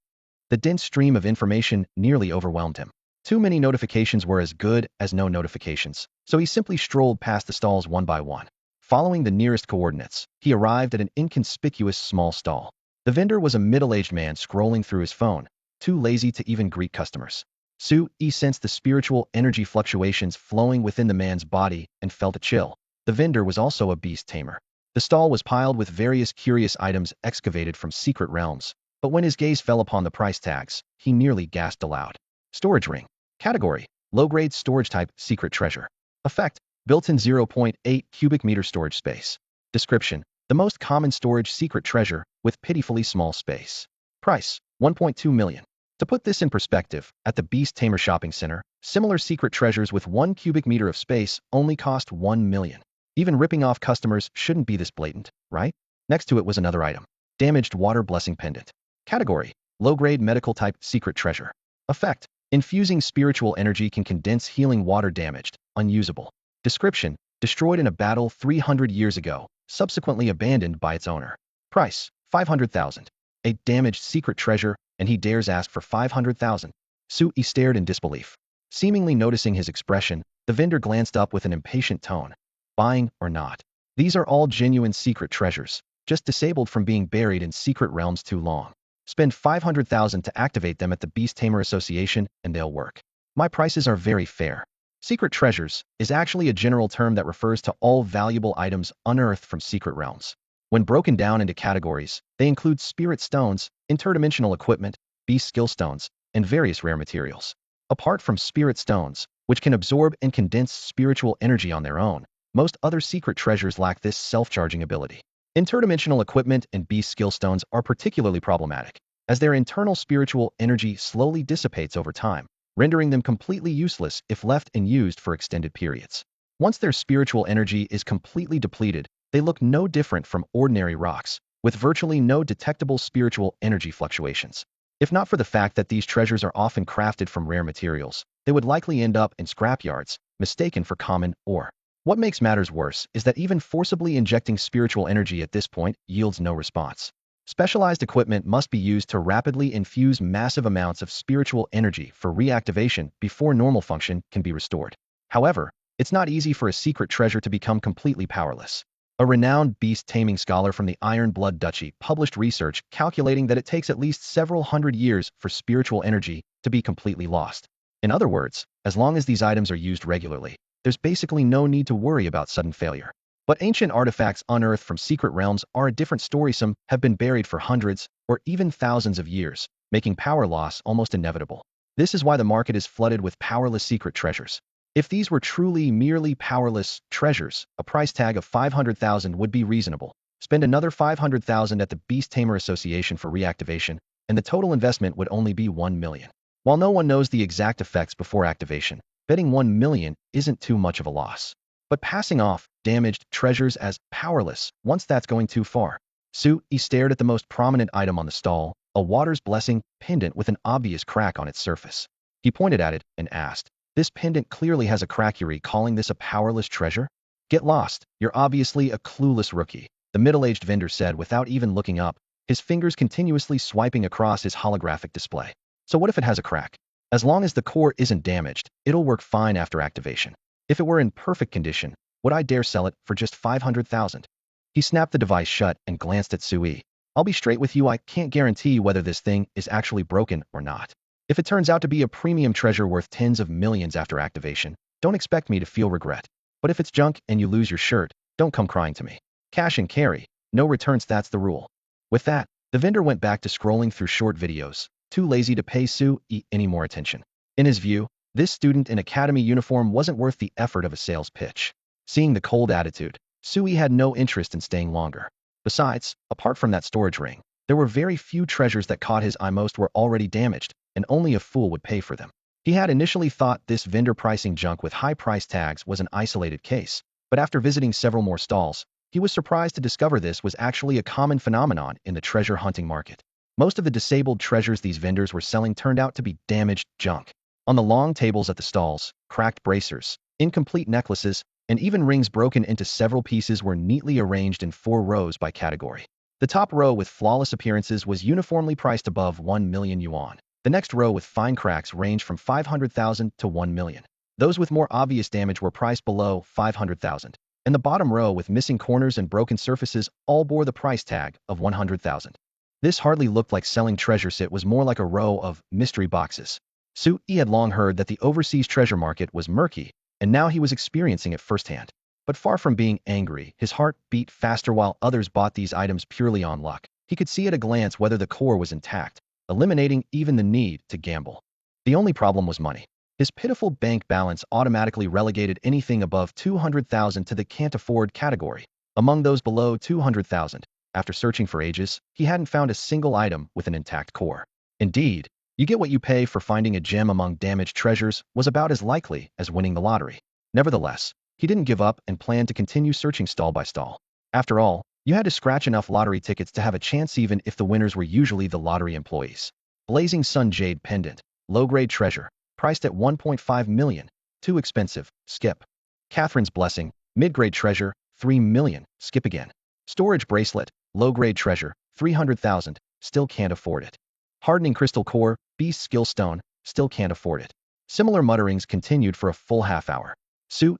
Speaker 1: The dense stream of information nearly overwhelmed him. Too many notifications were as good as no notifications, so he simply strolled past the stalls one by one. Following the nearest coordinates, he arrived at an inconspicuous small stall. The vendor was a middle-aged man scrolling through his phone, too lazy to even greet customers. Sui sensed the spiritual energy fluctuations flowing within the man's body and felt a chill. The vendor was also a beast tamer. The stall was piled with various curious items excavated from secret realms, but when his gaze fell upon the price tags, he nearly gasped aloud. Storage ring. Category: low-grade storage type, secret treasure. Effect: built-in 0.8 cubic meter storage space. Description: the most common storage secret treasure with pitifully small space. Price: 1.2 million. To put this in perspective, at the Beast Tamer shopping center, similar secret treasures with 1 cubic meter of space only cost 1 million. Even ripping off customers shouldn't be this blatant, right? Next to it was another item. Damaged water blessing pendant. Category: low-grade medical type secret treasure. Effect: infusing spiritual energy can condense healing water damaged, unusable. Description: destroyed in a battle 300 years ago, subsequently abandoned by its owner. Price: 500,000. A damaged secret treasure, and he dares ask for 500,000. Sui stared in disbelief. Seemingly noticing his expression, the vendor glanced up with an impatient tone. Buying or not? These are all genuine secret treasures, just disabled from being buried in secret realms too long. Spend 500,000 to activate them at the Beast Tamer Association and they'll work. My prices are very fair. Secret treasures is actually a general term that refers to all valuable items unearthed from secret realms. When broken down into categories, they include spirit stones, interdimensional equipment, beast skill stones, and various rare materials. Apart from spirit stones, which can absorb and condense spiritual energy on their own, most other secret treasures lack this self-charging ability. Interdimensional equipment and beast skill stones are particularly problematic, as their internal spiritual energy slowly dissipates over time, rendering them completely useless if left and used for extended periods. Once their spiritual energy is completely depleted, they look no different from ordinary rocks, with virtually no detectable spiritual energy fluctuations. If not for the fact that these treasures are often crafted from rare materials, they would likely end up in scrapyards, mistaken for common ore. What makes matters worse is that even forcibly injecting spiritual energy at this point yields no response. Specialized equipment must be used to rapidly infuse massive amounts of spiritual energy for reactivation before normal function can be restored. However, it's not easy for a secret treasure to become completely powerless. A renowned beast taming scholar from the Iron Blood Duchy published research calculating that it takes at least several hundred years for spiritual energy to be completely lost. In other words, as long as these items are used regularly, there's basically no need to worry about sudden failure. But ancient artifacts unearthed from secret realms are a different story. Some have been buried for hundreds or even thousands of years, making power loss almost inevitable. This is why the market is flooded with powerless secret treasures. If these were truly merely powerless treasures, a price tag of 500,000 would be reasonable. Spend another 500,000 at the Beast Tamer Association for reactivation, and the total investment would only be 1 million. While no one knows the exact effects before activation, betting 1 million isn't too much of a loss. But passing off damaged treasures as powerless, once that's going too far. Sui stared at the most prominent item on the stall, a water's blessing pendant with an obvious crack on its surface. He pointed at it and asked, "This pendant clearly has a crack. You're calling this a powerless treasure? Get lost, you're obviously a clueless rookie," the middle-aged vendor said without even looking up, his fingers continuously swiping across his holographic display. So what if it has a crack? As long as the core isn't damaged, it'll work fine after activation. If it were in perfect condition, would I dare sell it for just 500,000? He snapped the device shut and glanced at Sui. "I'll be straight with you, I can't guarantee whether this thing is actually broken or not. If it turns out to be a premium treasure worth tens of millions after activation, don't expect me to feel regret. But if it's junk and you lose your shirt, don't come crying to me. Cash and carry, no returns, that's the rule." With that, the vendor went back to scrolling through short videos, too lazy to pay Sui any more attention. In his view, this student in academy uniform wasn't worth the effort of a sales pitch. Seeing the cold attitude, Sui had no interest in staying longer. Besides, apart from that storage ring, there were very few treasures that caught his eye. Most were already damaged, and only a fool would pay for them. He had initially thought this vendor pricing junk with high price tags was an isolated case, but after visiting several more stalls, he was surprised to discover this was actually a common phenomenon in the treasure hunting market. Most of the disabled treasures these vendors were selling turned out to be damaged junk. On the long tables at the stalls, cracked bracers, incomplete necklaces, and even rings broken into several pieces were neatly arranged in 4 rows by category. The top row with flawless appearances was uniformly priced above 1 million yuan. The next row with fine cracks ranged from 500,000 to 1 million. Those with more obvious damage were priced below 500,000. And the bottom row with missing corners and broken surfaces all bore the price tag of 100,000. This hardly looked like selling treasures, it was more like a row of mystery boxes. Sui had long heard that the overseas treasure market was murky, and now he was experiencing it firsthand. But far from being angry, his heart beat faster while others bought these items purely on luck. He could see at a glance whether the core was intact, eliminating even the need to gamble. The only problem was money. His pitiful bank balance automatically relegated anything above 200,000 to the can't afford category. Among those below 200,000, after searching for ages, he hadn't found a single item with an intact core. Indeed, You get what you pay for finding a gem among damaged treasures was about as likely as winning the lottery. Nevertheless, he didn't give up and planned to continue searching stall by stall. After all, you had to scratch enough lottery tickets to have a chance even if the winners were usually the lottery employees. Blazing Sun Jade Pendant, low-grade treasure, priced at 1.5 million, too expensive, skip. Catherine's Blessing, mid-grade treasure, 3 million, skip again. Storage Bracelet, low-grade treasure, 300,000, still can't afford it. Hardening Crystal Core, Beast Skill Stone, still can't afford it. Similar mutterings continued for a full half hour.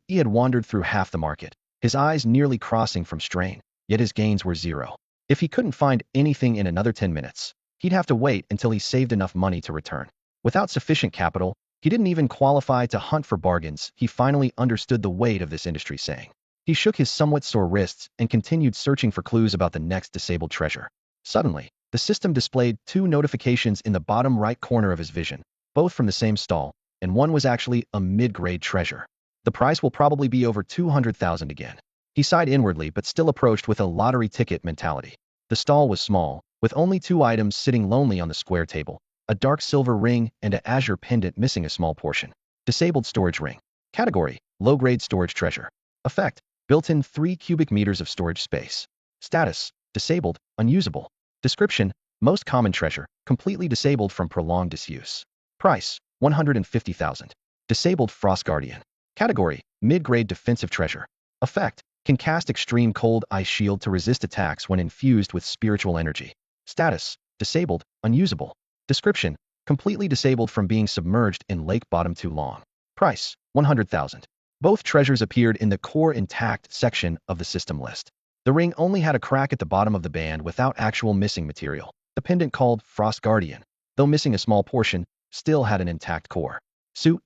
Speaker 1: He had wandered through half the market, his eyes nearly crossing from strain, yet his gains were zero. If he couldn't find anything in another 10 minutes, he'd have to wait until he saved enough money to return. Without sufficient capital, he didn't even qualify to hunt for bargains. He finally understood the weight of this industry saying. He shook his somewhat sore wrists and continued searching for clues about the next disabled treasure. Suddenly, the system displayed 2 notifications in the bottom right corner of his vision, both from the same stall, and one was actually a mid-grade treasure. The price will probably be over 200,000 again. He sighed inwardly but still approached with a lottery ticket mentality. The stall was small, with only 2 items sitting lonely on the square table, a dark silver ring and an azure pendant missing a small portion. Disabled storage ring. Category, low-grade storage treasure. Effect, built-in 3 cubic meters of storage space. Status, disabled, unusable. Description, most common treasure, completely disabled from prolonged disuse. Price, 150,000. Disabled Frost Guardian. Category, mid-grade defensive treasure. Effect, can cast extreme cold ice shield to resist attacks when infused with spiritual energy. Status, disabled, unusable. Description, completely disabled from being submerged in lake bottom too long. Price, 100,000. Both treasures appeared in the core intact section of the system list. The ring only had a crack at the bottom of the band without actual missing material. The pendant called Frost Guardian, though missing a small portion, still had an intact core.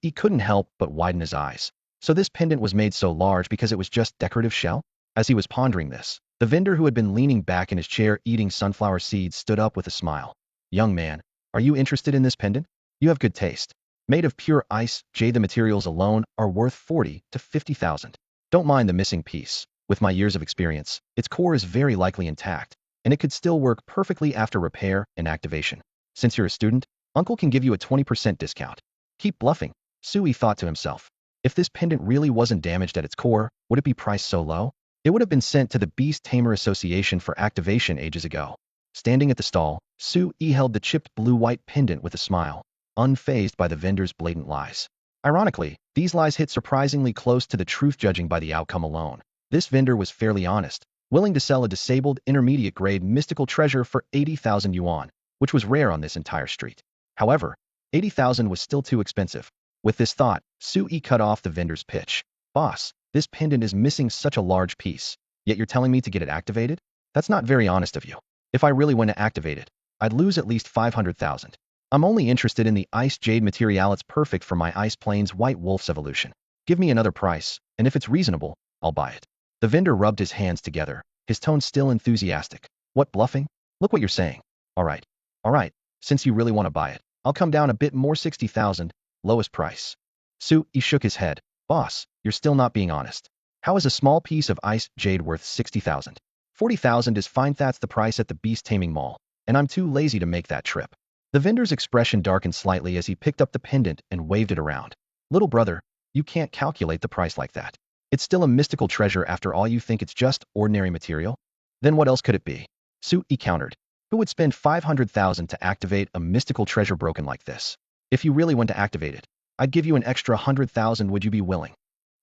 Speaker 1: He couldn't help but widen his eyes. So this pendant was made so large because it was just decorative shell? As he was pondering this, the vendor who had been leaning back in his chair eating sunflower seeds stood up with a smile. Young man, are you interested in this pendant? You have good taste. Made of pure ice jade, the materials alone are worth 40 to 50,000. Don't mind the missing piece. With my years of experience, its core is very likely intact, and it could still work perfectly after repair and activation. Since you're a student, Uncle can give you a 20% discount. Keep bluffing, Sui thought to himself. If this pendant really wasn't damaged at its core, would it be priced so low? It would have been sent to the Beast Tamer Association for activation ages ago. Standing at the stall, Sui held the chipped blue-white pendant with a smile, unfazed by the vendor's blatant lies. Ironically, these lies hit surprisingly close to the truth judging by the outcome alone. This vendor was fairly honest, willing to sell a disabled intermediate-grade mystical treasure for 80,000 yuan, which was rare on this entire street. However, 80,000 was still too expensive. With this thought, Sui cut off the vendor's pitch. Boss, this pendant is missing such a large piece, yet you're telling me to get it activated? That's not very honest of you. If I really want to activate it, I'd lose at least 500,000. I'm only interested in the ice jade material. It's perfect for my Ice Plains White Wolf's evolution. Give me another price, and if it's reasonable, I'll buy it. The vendor rubbed his hands together, his tone still enthusiastic. What, bluffing? Look what you're saying. All right, since you really want to buy it, I'll come down a bit more, 60,000, lowest price. Sui shook his head. Boss, you're still not being honest. How is a small piece of ice jade worth 60,000? 40,000 is fine. That's the price at the beast taming mall, and I'm too lazy to make that trip. The vendor's expression darkened slightly as he picked up the pendant and waved it around. Little brother, you can't calculate the price like that. It's still a mystical treasure after all. You think it's just ordinary material? Then what else could it be? Sui countered. Who would spend 500,000 to activate a mystical treasure broken like this? If you really want to activate it, I'd give you an extra 100,000. Would you be willing?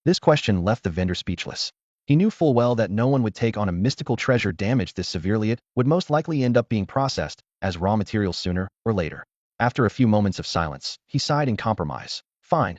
Speaker 1: This question left the vendor speechless. He knew full well that no one would take on a mystical treasure damaged this severely. It would most likely end up being processed as raw material sooner or later. After a few moments of silence, he sighed in compromise. Fine.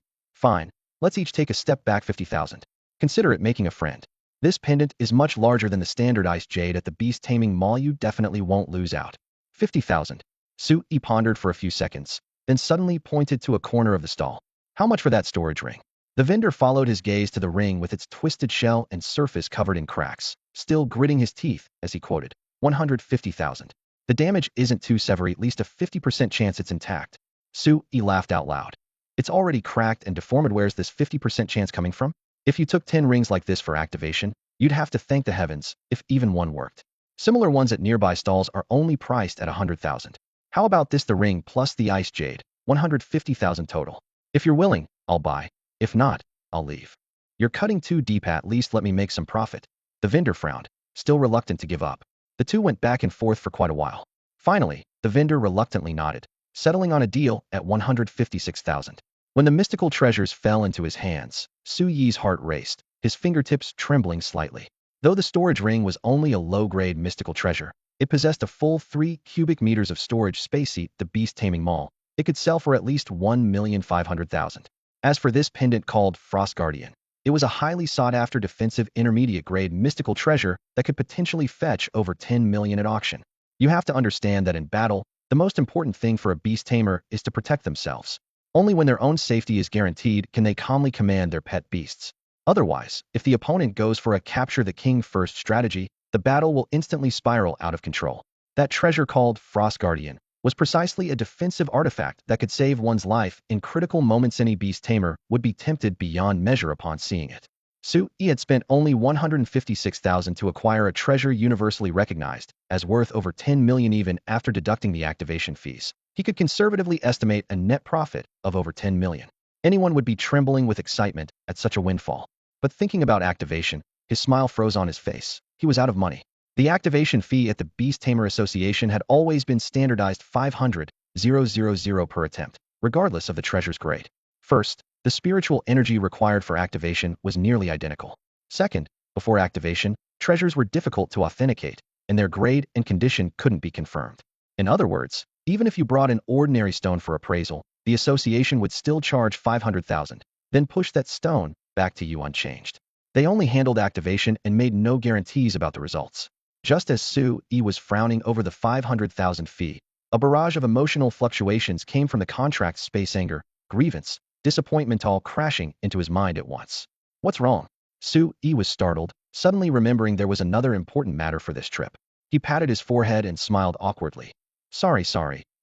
Speaker 1: Let's each take a step back. 50,000. Consider it making a friend. This pendant is much larger than the standard ice jade at the beast taming mall. You definitely won't lose out. 50,000. Sui pondered for a few seconds, then suddenly pointed to a corner of the stall. How much for that storage ring? The vendor followed his gaze to the ring with its twisted shell and surface covered in cracks, still gritting his teeth as he quoted, 150,000. The damage isn't too severe, at least a 50% chance it's intact. Sui laughed out loud. It's already cracked and deformed. Where's this 50% chance coming from? If you took 10 rings like this for activation, you'd have to thank the heavens if even one worked. Similar ones at nearby stalls are only priced at 100,000. How about this, the ring plus the ice jade, 150,000 total. If you're willing, I'll buy. If not, I'll leave. You're cutting too deep, at least let me make some profit. The vendor frowned, still reluctant to give up. The two went back and forth for quite a while. Finally, the vendor reluctantly nodded, settling on a deal at 156,000. When the mystical treasures fell into his hands, Su Yi's heart raced, his fingertips trembling slightly. Though the storage ring was only a low-grade mystical treasure, it possessed a full 3 cubic meters of storage space at the beast taming mall. It could sell for at least 1,500,000. As for this pendant called Frost Guardian, it was a highly sought-after defensive intermediate-grade mystical treasure that could potentially fetch over 10 million at auction. You have to understand that in battle, the most important thing for a beast tamer is to protect themselves. Only when their own safety is guaranteed can they calmly command their pet beasts. Otherwise, if the opponent goes for a capture the king first strategy, the battle will instantly spiral out of control. That treasure called Frost Guardian was precisely a defensive artifact that could save one's life in critical moments. Any beast tamer would be tempted beyond measure upon seeing it. Su Yi had spent only 156,000 to acquire a treasure universally recognized as worth over 10 million. Even after deducting the activation fees, he could conservatively estimate a net profit of over 10 million. Anyone would be trembling with excitement at such a windfall. But thinking about activation, his smile froze on his face. He was out of money. The activation fee at the Beast Tamer Association had always been standardized 500,000 per attempt, regardless of the treasure's grade. First, the spiritual energy required for activation was nearly identical. Second, before activation, treasures were difficult to authenticate, and their grade and condition couldn't be confirmed. In other words, even if you brought an ordinary stone for appraisal, the association would still charge 500,000, then push that stone back to you unchanged. They only handled activation and made no guarantees about the results. Just as Su Yi was frowning over the 500,000 fee, a barrage of emotional fluctuations came from the contract's space: anger, grievance, disappointment, all crashing into his mind at once. What's wrong? Su Yi was startled, suddenly remembering there was another important matter for this trip. He patted his forehead and smiled awkwardly. Sorry.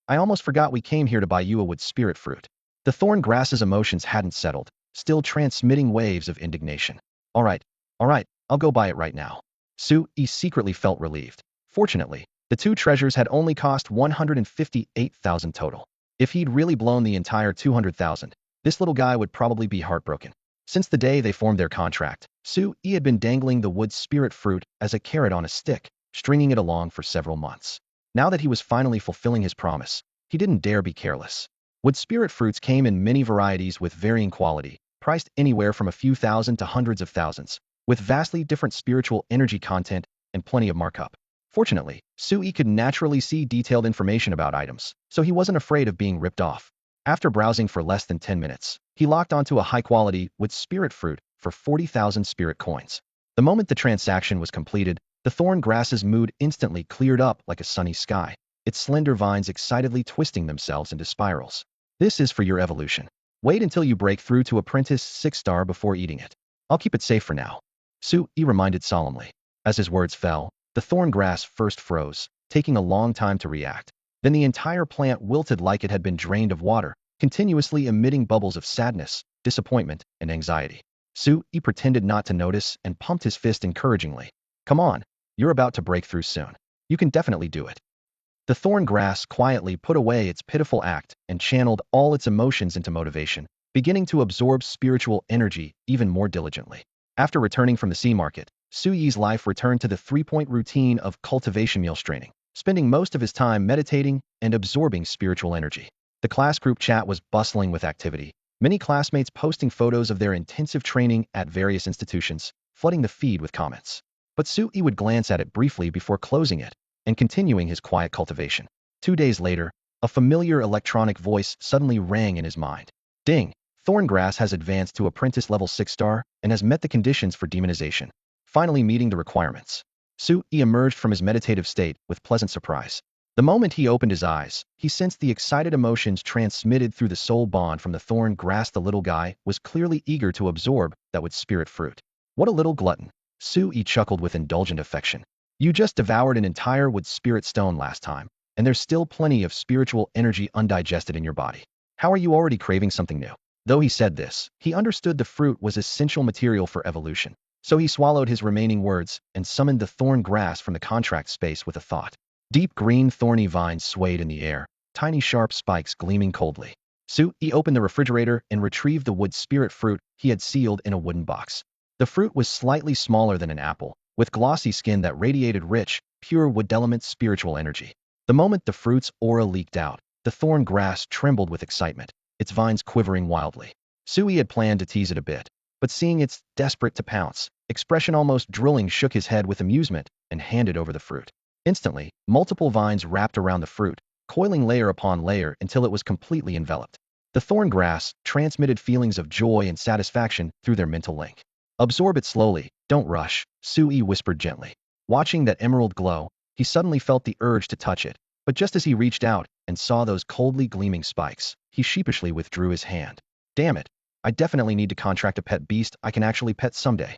Speaker 1: I almost forgot we came here to buy you a wood spirit fruit. The thorn grass's emotions hadn't settled, still transmitting waves of indignation. All right, I'll go buy it right now. Su Yi secretly felt relieved. Fortunately, the two treasures had only cost 158,000 total. If he'd really blown the entire 200,000, this little guy would probably be heartbroken. Since the day they formed their contract, Su Yi had been dangling the wood spirit fruit as a carrot on a stick, stringing it along for several months. Now that he was finally fulfilling his promise, he didn't dare be careless. Wood spirit fruits came in many varieties with varying quality, priced anywhere from a few thousand to hundreds of thousands, with vastly different spiritual energy content and plenty of markup. Fortunately, Su Yi could naturally see detailed information about items, so he wasn't afraid of being ripped off. After browsing for less than 10 minutes, he locked onto a high-quality wood spirit fruit for 40,000 spirit coins. The moment the transaction was completed, the thorn grass's mood instantly cleared up like a sunny sky, its slender vines excitedly twisting themselves into spirals. This is for your evolution. Wait until you break through to apprentice 6-star before eating it. I'll keep it safe for now. Su Yi reminded solemnly. As his words fell, the thorn grass first froze, taking a long time to react. Then the entire plant wilted like it had been drained of water, continuously emitting bubbles of sadness, disappointment, and anxiety. Su Yi pretended not to notice and pumped his fist encouragingly. Come on, you're about to break through soon. You can definitely do it. The thorn grass quietly put away its pitiful act and channeled all its emotions into motivation, beginning to absorb spiritual energy even more diligently. After returning from the sea market, Su Yi's life returned to the 3-point routine of cultivation meal straining, spending most of his time meditating and absorbing spiritual energy. The class group chat was bustling with activity, many classmates posting photos of their intensive training at various institutions, flooding the feed with comments. But Su Yi would glance at it briefly before closing it and continuing his quiet cultivation. 2 days later, a familiar electronic voice suddenly rang in his mind. Ding! Thorngrass has advanced to apprentice level 6-star and has met the conditions for demonization, finally meeting the requirements. Su Yi emerged from his meditative state with pleasant surprise. The moment he opened his eyes, he sensed the excited emotions transmitted through the soul bond from the thorn grass. The little guy was clearly eager to absorb that wood spirit fruit. What a little glutton! Su Yi chuckled with indulgent affection. You just devoured an entire wood spirit stone last time, and there's still plenty of spiritual energy undigested in your body. How are you already craving something new? Though he said this, he understood the fruit was essential material for evolution. So he swallowed his remaining words and summoned the thorn grass from the contract space with a thought. Deep green thorny vines swayed in the air, tiny sharp spikes gleaming coldly. Su-yi opened the refrigerator and retrieved the wood spirit fruit he had sealed in a wooden box. The fruit was slightly smaller than an apple, with glossy skin that radiated rich, pure wood element spiritual energy. The moment the fruit's aura leaked out, the thorn grass trembled with excitement, its vines quivering wildly. Su-yi had planned to tease it a bit, but seeing it's desperate to pounce, expression almost drooling, shook his head with amusement and handed over the fruit. Instantly, multiple vines wrapped around the fruit, coiling layer upon layer until it was completely enveloped. The thorn grass transmitted feelings of joy and satisfaction through their mental link. Absorb it slowly, don't rush, Su-yi whispered gently. Watching that emerald glow, he suddenly felt the urge to touch it, but just as he reached out and saw those coldly gleaming spikes, he sheepishly withdrew his hand. Damn it, I definitely need to contract a pet beast I can actually pet someday.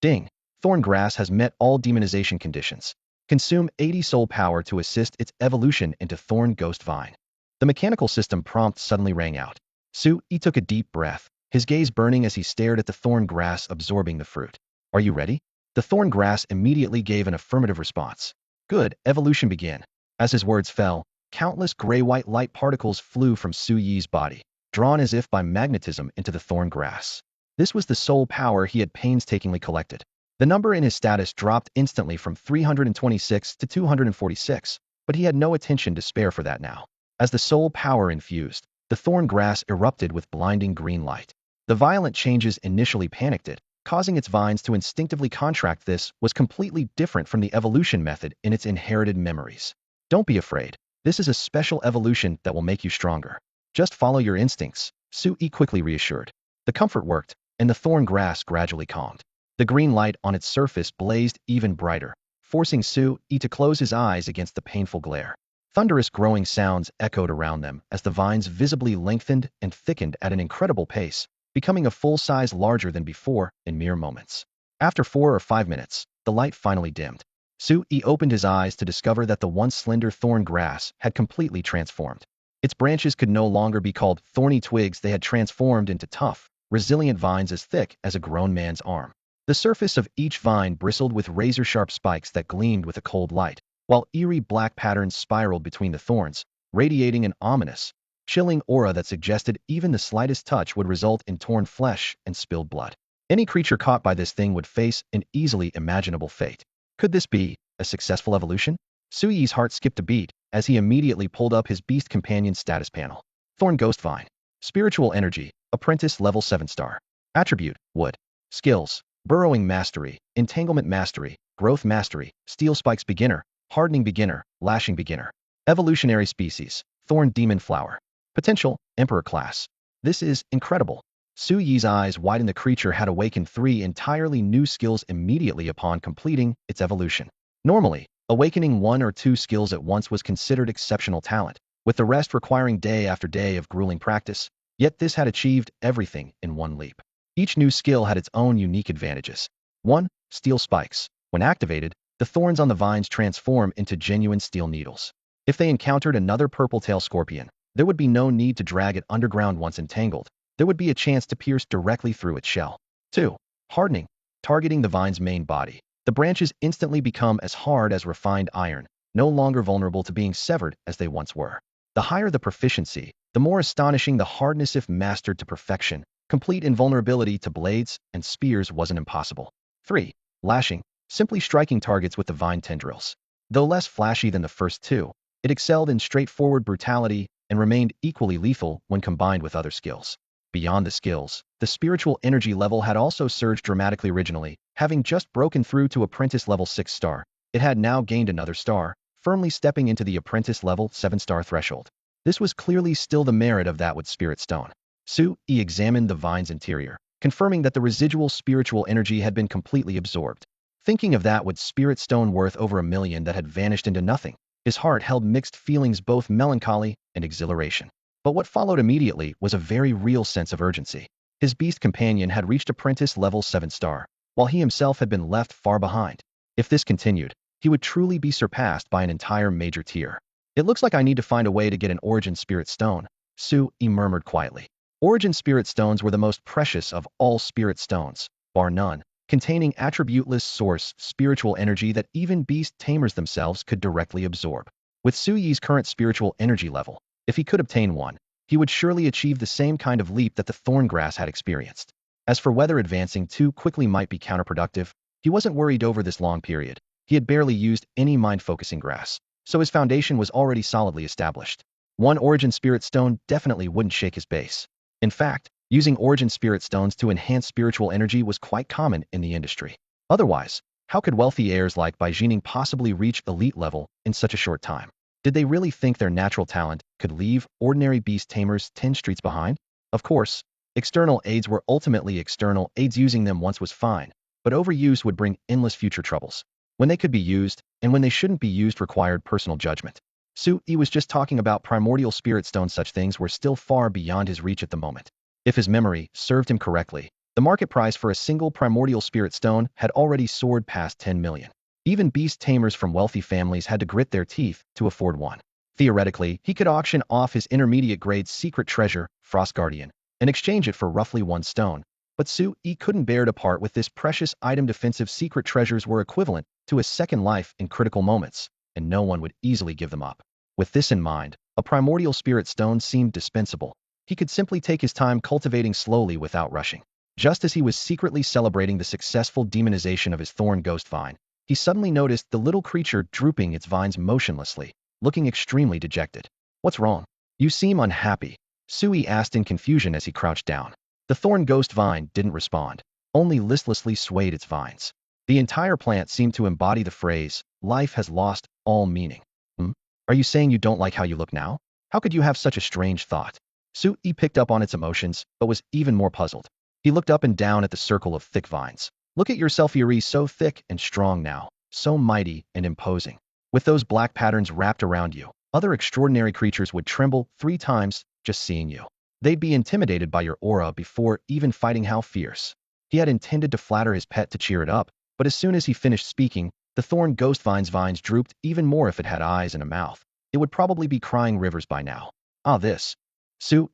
Speaker 1: Ding! Thorn grass has met all demonization conditions. Consume 80 soul power to assist its evolution into thorn ghost vine. The mechanical system prompt suddenly rang out. Su-yi took a deep breath, his gaze burning as he stared at the thorn grass absorbing the fruit. Are you ready? The thorn grass immediately gave an affirmative response. Good, evolution began. As his words fell, countless gray-white light particles flew from Su-yi's body, drawn as if by magnetism into the thorn grass. This was the soul power he had painstakingly collected. The number in his status dropped instantly from 326 to 246, but he had no attention to spare for that now. As the soul power infused, the thorn grass erupted with blinding green light. The violent changes initially panicked it, causing its vines to instinctively contract. This was completely different from the evolution method in its inherited memories. Don't be afraid. This is a special evolution that will make you stronger. Just follow your instincts, Su-yi quickly reassured. The comfort worked, and the thorn grass gradually calmed. The green light on its surface blazed even brighter, forcing Su-yi to close his eyes against the painful glare. Thunderous growing sounds echoed around them as the vines visibly lengthened and thickened at an incredible pace, becoming a full size larger than before in mere moments. After 4 or 5 minutes, the light finally dimmed. Su-yi opened his eyes to discover that the once slender thorn grass had completely transformed. Its branches could no longer be called thorny twigs, they had transformed into tough, resilient vines as thick as a grown man's arm. The surface of each vine bristled with razor-sharp spikes that gleamed with a cold light, while eerie black patterns spiraled between the thorns, radiating an ominous, chilling aura that suggested even the slightest touch would result in torn flesh and spilled blood. Any creature caught by this thing would face an easily imaginable fate. Could this be a successful evolution? Su-yi's heart skipped a beat as he immediately pulled up his beast companion status panel. Thorn Ghost Vine. Spiritual Energy. Apprentice Level 7 Star. Attribute. Wood. Skills. Burrowing Mastery. Entanglement Mastery. Growth Mastery. Steel Spikes Beginner. Hardening Beginner. Lashing Beginner. Evolutionary Species. Thorn Demon Flower. Potential. Emperor Class. This is incredible. Su-yi's eyes widened. The creature had awakened 3 entirely new skills immediately upon completing its evolution. Normally, awakening 1 or 2 skills at once was considered exceptional talent, with the rest requiring day after day of grueling practice, yet this had achieved everything in one leap. Each new skill had its own unique advantages. 1. Steel Spikes. When activated, the thorns on the vines transform into genuine steel needles. If they encountered another purple-tail scorpion, there would be no need to drag it underground. Once entangled, there would be a chance to pierce directly through its shell. 2. Hardening. Targeting the vine's main body. The branches instantly become as hard as refined iron, no longer vulnerable to being severed as they once were. The higher the proficiency, the more astonishing the hardness if mastered to perfection. Complete invulnerability to blades and spears wasn't impossible. 3. Lashing. Simply striking targets with the vine tendrils. Though less flashy than the first 2, it excelled in straightforward brutality and remained equally lethal when combined with other skills. Beyond the skills, the spiritual energy level had also surged dramatically. Originally, having just broken through to Apprentice Level 6 star, it had now gained another star, firmly stepping into the Apprentice Level 7 star threshold. This was clearly still the merit of that wood spirit stone. Su-yi examined the vine's interior, confirming that the residual spiritual energy had been completely absorbed. Thinking of that wood spirit stone worth over 1 million that had vanished into nothing, his heart held mixed feelings, both melancholy and exhilaration. But what followed immediately was a very real sense of urgency. His beast companion had reached Apprentice Level 7 star, while he himself had been left far behind. If this continued, he would truly be surpassed by an entire major tier. It looks like I need to find a way to get an Origin Spirit Stone, Su-yi murmured quietly. Origin Spirit Stones were the most precious of all spirit stones, bar none, containing attributeless source spiritual energy that even beast tamers themselves could directly absorb. With Su-yi's current spiritual energy level, If he could obtain one, he would surely achieve the same kind of leap that the thorn grass had experienced. As for whether advancing too quickly might be counterproductive, he wasn't worried over this long period. He had barely used any mind-focusing grass, so his foundation was already solidly established. One Origin Spirit Stone definitely wouldn't shake his base. In fact, using Origin Spirit Stones to enhance spiritual energy was quite common in the industry. Otherwise, how could wealthy heirs like Bai Jining possibly reach elite level in such a short time? Did they really think their natural talent could leave ordinary beast tamers 10 streets behind? Of course, external aids were ultimately external aids. Using them once was fine, but overuse would bring endless future troubles. When they could be used, and when they shouldn't be used required personal judgment. He was just talking about primordial spirit stones. Such things were still far beyond his reach at the moment. If his memory served him correctly, the market price for a single primordial spirit stone had already soared past 10 million. Even beast tamers from wealthy families had to grit their teeth to afford one. Theoretically, he could auction off his intermediate grade secret treasure, Frost Guardian, and exchange it for roughly one stone. But He couldn't bear to part with this precious item. Defensive secret treasures were equivalent to a second life in critical moments, and no one would easily give them up. With this in mind, a primordial spirit stone seemed dispensable. He could simply take his time cultivating slowly without rushing. Just as he was secretly celebrating the successful demonization of his thorn ghost vine, he suddenly noticed the little creature drooping its vines motionlessly, looking extremely dejected. "What's wrong? You seem unhappy," Sui asked in confusion as he crouched down. The thorn ghost vine didn't respond, only listlessly swayed its vines. The entire plant seemed to embody the phrase, "Life has lost all meaning." Are you saying you don't like how you look now? How could you have such a strange thought? Sui picked up on its emotions, but was even more puzzled. He looked up and down at the circle of thick vines. "Look at yourself, Yuri, so thick and strong now, so mighty and imposing. With those black patterns wrapped around you, other extraordinary creatures would tremble 3 times just seeing you. They'd be intimidated by your aura before even fighting. How fierce." He had intended to flatter his pet to cheer it up, but as soon as he finished speaking, the thorn ghost vine's vines drooped even more. If it had eyes and a mouth, it would probably be crying rivers by now.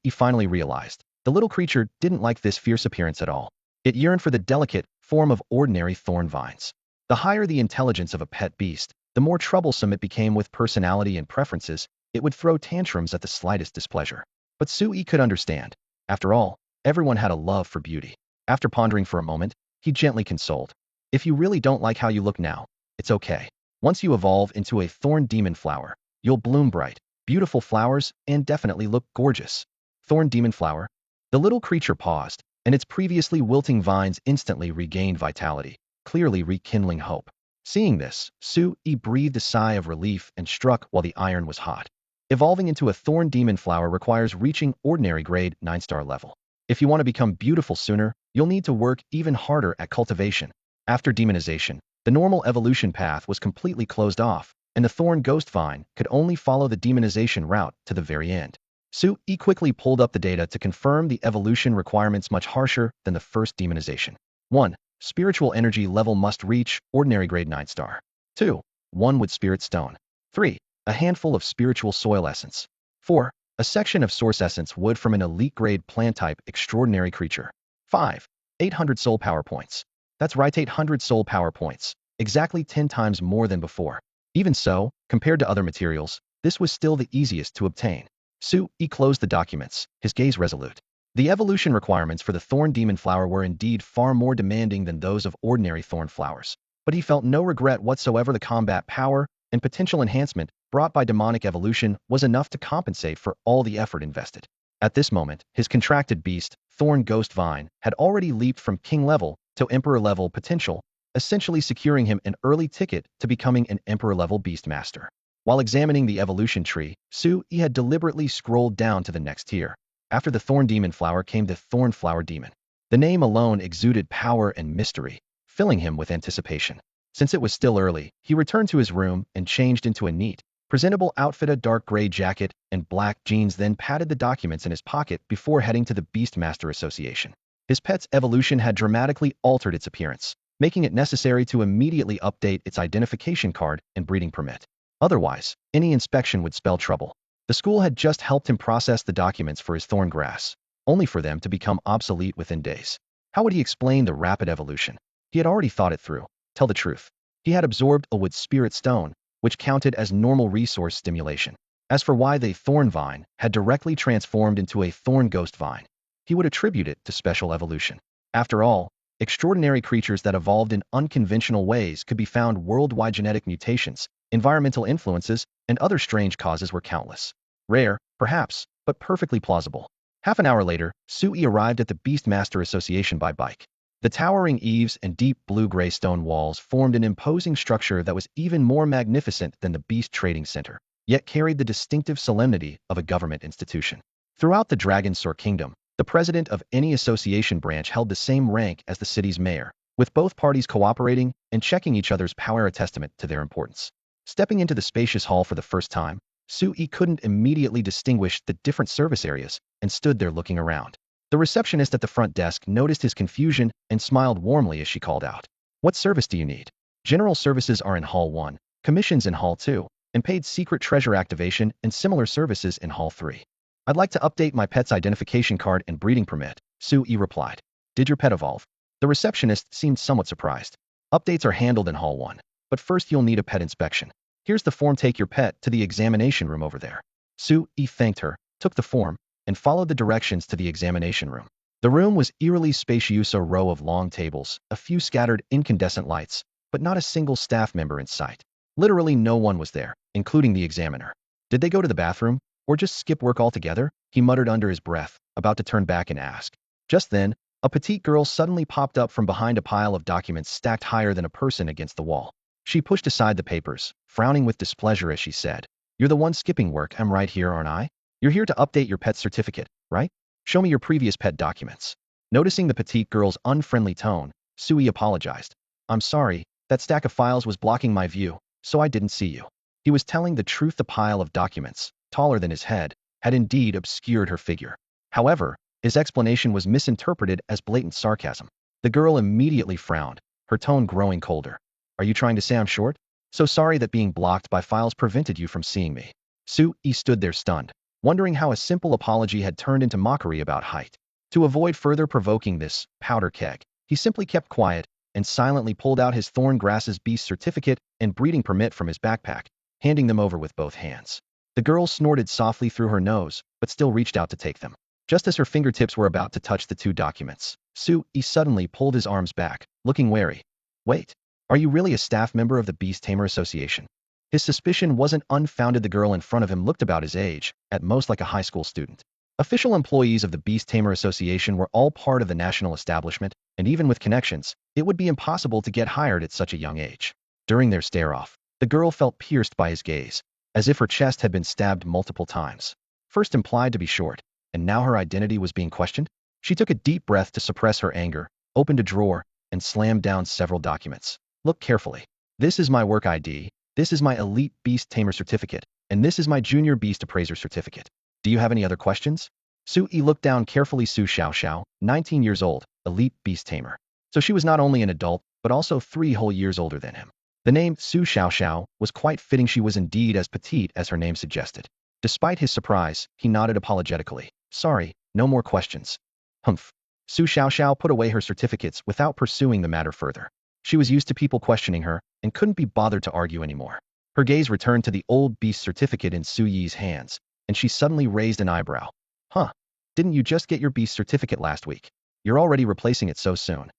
Speaker 1: He finally realized. The little creature didn't like this fierce appearance at all. It yearned for the delicate form of ordinary thorn vines. The higher the intelligence of a pet beast, the more troublesome it became. With personality and preferences, it would throw tantrums at the slightest displeasure. But Sui could understand. After all, everyone had a love for beauty. After pondering for a moment, he gently consoled. "If you really don't like how you look now, it's okay. Once you evolve into a thorn demon flower, you'll bloom bright, beautiful flowers and definitely look gorgeous." Thorn demon flower? The little creature paused, and its previously wilting vines instantly regained vitality, clearly rekindling hope. Seeing this, Sui breathed a sigh of relief and struck while the iron was hot. Evolving into a thorn demon flower requires reaching ordinary grade 9-star level. If you want to become beautiful sooner, you'll need to work even harder at cultivation. After demonization, the normal evolution path was completely closed off, and the thorn ghost vine could only follow the demonization route to the very end. Sui quickly pulled up the data to confirm the evolution requirements much harsher than the first demonization. 1. Spiritual energy level must reach ordinary grade 9-star. 2. 1 wood spirit stone. 3. A handful of spiritual soil essence. 4. A section of source essence wood from an elite grade plant type extraordinary creature. 5. 800 soul power points. That's right, 800 soul power points. Exactly 10 times more than before. Even so, compared to other materials, this was still the easiest to obtain. Sui closed the documents, his gaze resolute. The evolution requirements for the thorn demon flower were indeed far more demanding than those of ordinary thorn flowers. But he felt no regret whatsoever. The combat power and potential enhancement brought by demonic evolution was enough to compensate for all the effort invested. At this moment, his contracted beast, Thorn Ghost Vine, had already leaped from king level to emperor level potential, essentially securing him an early ticket to becoming an emperor level beastmaster. While examining the evolution tree, Sui had deliberately scrolled down to the next tier. After the Thorn Demon Flower came the Thorn Flower Demon. The name alone exuded power and mystery, filling him with anticipation. Since it was still early, he returned to his room and changed into a neat, presentable outfit, a dark gray jacket and black jeans, then patted the documents in his pocket before heading to the Beastmaster Association. His pet's evolution had dramatically altered its appearance, making it necessary to immediately update its identification card and breeding permit. Otherwise, any inspection would spell trouble. The school had just helped him process the documents for his thorn grass, only for them to become obsolete within days. How would he explain the rapid evolution? He had already thought it through. Tell the truth, he had absorbed a wood spirit stone, which counted as normal resource stimulation. As for why the thorn vine had directly transformed into a thorn ghost vine, he would attribute it to special evolution. After all, extraordinary creatures that evolved in unconventional ways could be found worldwide. Genetic mutations, environmental influences, and other strange causes were countless. Rare, perhaps, but perfectly plausible. Half an hour later, Sui arrived at the Beastmaster Association by bike. The towering eaves and deep blue-gray stone walls formed an imposing structure that was even more magnificent than the Beast Trading Center, yet carried the distinctive solemnity of a government institution. Throughout the Dragonsaur Kingdom, the president of any association branch held the same rank as the city's mayor, with both parties cooperating and checking each other's power, a testament to their importance. Stepping into the spacious hall for the first time, Sui couldn't immediately distinguish the different service areas and stood there looking around. The receptionist at the front desk noticed his confusion and smiled warmly as she called out, "What service do you need?" "General services are in Hall 1, commissions in Hall 2, and paid secret treasure activation and similar services in Hall 3. "I'd like to update my pet's identification card and breeding permit," Sui replied. "Did your pet evolve?" The receptionist seemed somewhat surprised. "Updates are handled in Hall 1, but first you'll need a pet inspection. Here's the form. Take your pet to the examination room over there." Sui thanked her, took the form, and followed the directions to the examination room. The room was eerily spacious, a row of long tables, a few scattered incandescent lights, but not a single staff member in sight. Literally no one was there, including the examiner. Did they go to the bathroom, or just skip work altogether? He muttered under his breath, about to turn back and ask. Just then, a petite girl suddenly popped up from behind a pile of documents stacked higher than a person against the wall. She pushed aside the papers, frowning with displeasure as she said, "You're the one skipping work. I'm right here, aren't I? You're here to update your pet certificate, right? Show me your previous pet documents." Noticing the petite girl's unfriendly tone, Sui apologized. "I'm sorry, that stack of files was blocking my view, so I didn't see you." He was telling the truth. The pile of documents, taller than his head, had indeed obscured her figure. However, his explanation was misinterpreted as blatant sarcasm. The girl immediately frowned, her tone growing colder. "Are you trying to say I'm short? So sorry that being blocked by files prevented you from seeing me." Sui stood there stunned, wondering how a simple apology had turned into mockery about height. To avoid further provoking this powder keg, he simply kept quiet and silently pulled out his Thorn Grass's beast certificate and breeding permit from his backpack, handing them over with both hands. The girl snorted softly through her nose, but still reached out to take them. Just as her fingertips were about to touch the two documents, Sui suddenly pulled his arms back, looking wary. "Wait, are you really a staff member of the Beast Tamer Association?" His suspicion wasn't unfounded. The girl in front of him looked about his age, at most like a high school student. Official employees of the Beast Tamer Association were all part of the national establishment, and even with connections, it would be impossible to get hired at such a young age. During their stare-off, the girl felt pierced by his gaze, as if her chest had been stabbed multiple times. First implied to be short, and now her identity was being questioned? She took a deep breath to suppress her anger, opened a drawer, and slammed down several documents. "Look carefully. This is my work ID, this is my Elite Beast Tamer Certificate, and this is my Junior Beast Appraiser Certificate. Do you have any other questions?" Sui looked down carefully. Su Xiaoxiao, 19 years old, Elite Beast Tamer. So she was not only an adult, but also 3 whole years older than him. The name Su Xiaoxiao was quite fitting. She was indeed as petite as her name suggested. Despite his surprise, he nodded apologetically. "Sorry, no more questions." "Humph." Su Xiaoxiao put away her certificates without pursuing the matter further. She was used to people questioning her and couldn't be bothered to argue anymore. Her gaze returned to the old beast certificate in Su Yi's hands, and she suddenly raised an eyebrow. "Huh? Didn't you just get your beast certificate last week? You're already replacing it so soon."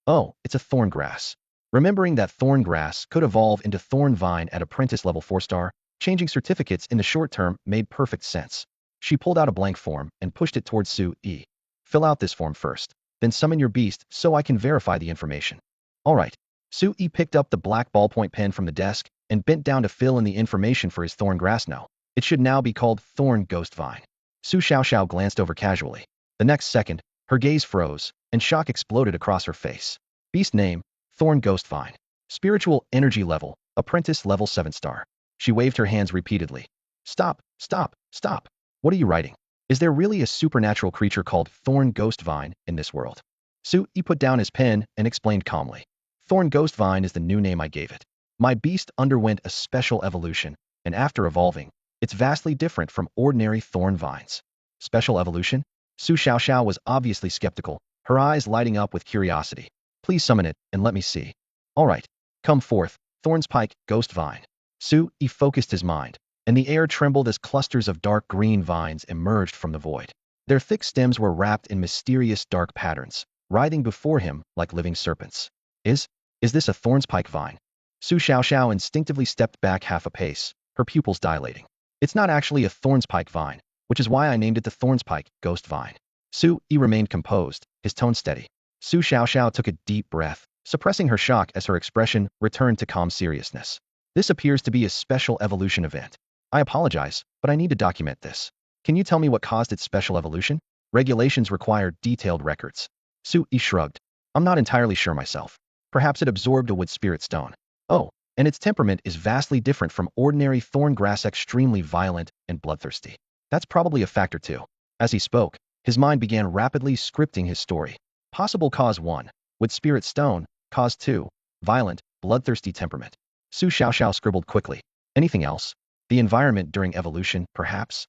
Speaker 1: "Oh, it's a thorn grass." Remembering that thorn grass could evolve into thorn vine at apprentice level 4-star, changing certificates in the short term made perfect sense. She pulled out a blank form and pushed it towards Su Yi. "Fill out this form first, then summon your beast so I can verify the information." "All right." Su Yi picked up the black ballpoint pen from the desk and bent down to fill in the information for his thorn grass. "No, it should now be called Thorn Ghost Vine." Su Xiaoxiao glanced over casually. The next second, her gaze froze, and shock exploded across her face. Beast name, Thorn Ghost Vine. Spiritual energy level, apprentice level 7-star. She waved her hands repeatedly. "Stop, stop, stop. What are you writing? Is there really a supernatural creature called Thorn Ghost Vine in this world?" Su Yi put down his pen and explained calmly. "Thorn Ghost Vine is the new name I gave it. My beast underwent a special evolution, and after evolving, it's vastly different from ordinary thorn vines." "Special evolution?" Su Xiaoxiao was obviously skeptical, her eyes lighting up with curiosity. "Please summon it and let me see." "All right. Come forth, Thorn's Pike, Ghost Vine." Su Yi focused his mind, and the air trembled as clusters of dark green vines emerged from the void. Their thick stems were wrapped in mysterious dark patterns, writhing before him like living serpents. Is this a thornspike vine? Su Xiaoxiao instinctively stepped back half a pace, her pupils dilating. It's not actually a thornspike vine, which is why I named it the thornspike ghost vine. Su Yi remained composed, his tone steady. Su Xiaoxiao took a deep breath, suppressing her shock as her expression returned to calm seriousness. This appears to be a special evolution event. I apologize, but I need to document this. Can you tell me what caused its special evolution? Regulations require detailed records. Su Yi shrugged. I'm not entirely sure myself. Perhaps it absorbed a wood spirit stone. Oh, and its temperament is vastly different from ordinary thorn grass, extremely violent and bloodthirsty. That's probably a factor too. As he spoke, his mind began rapidly scripting his story. Possible cause 1, wood spirit stone. Cause 2, violent, bloodthirsty temperament. Su Xiaoxiao scribbled quickly. Anything else? The environment during evolution, perhaps?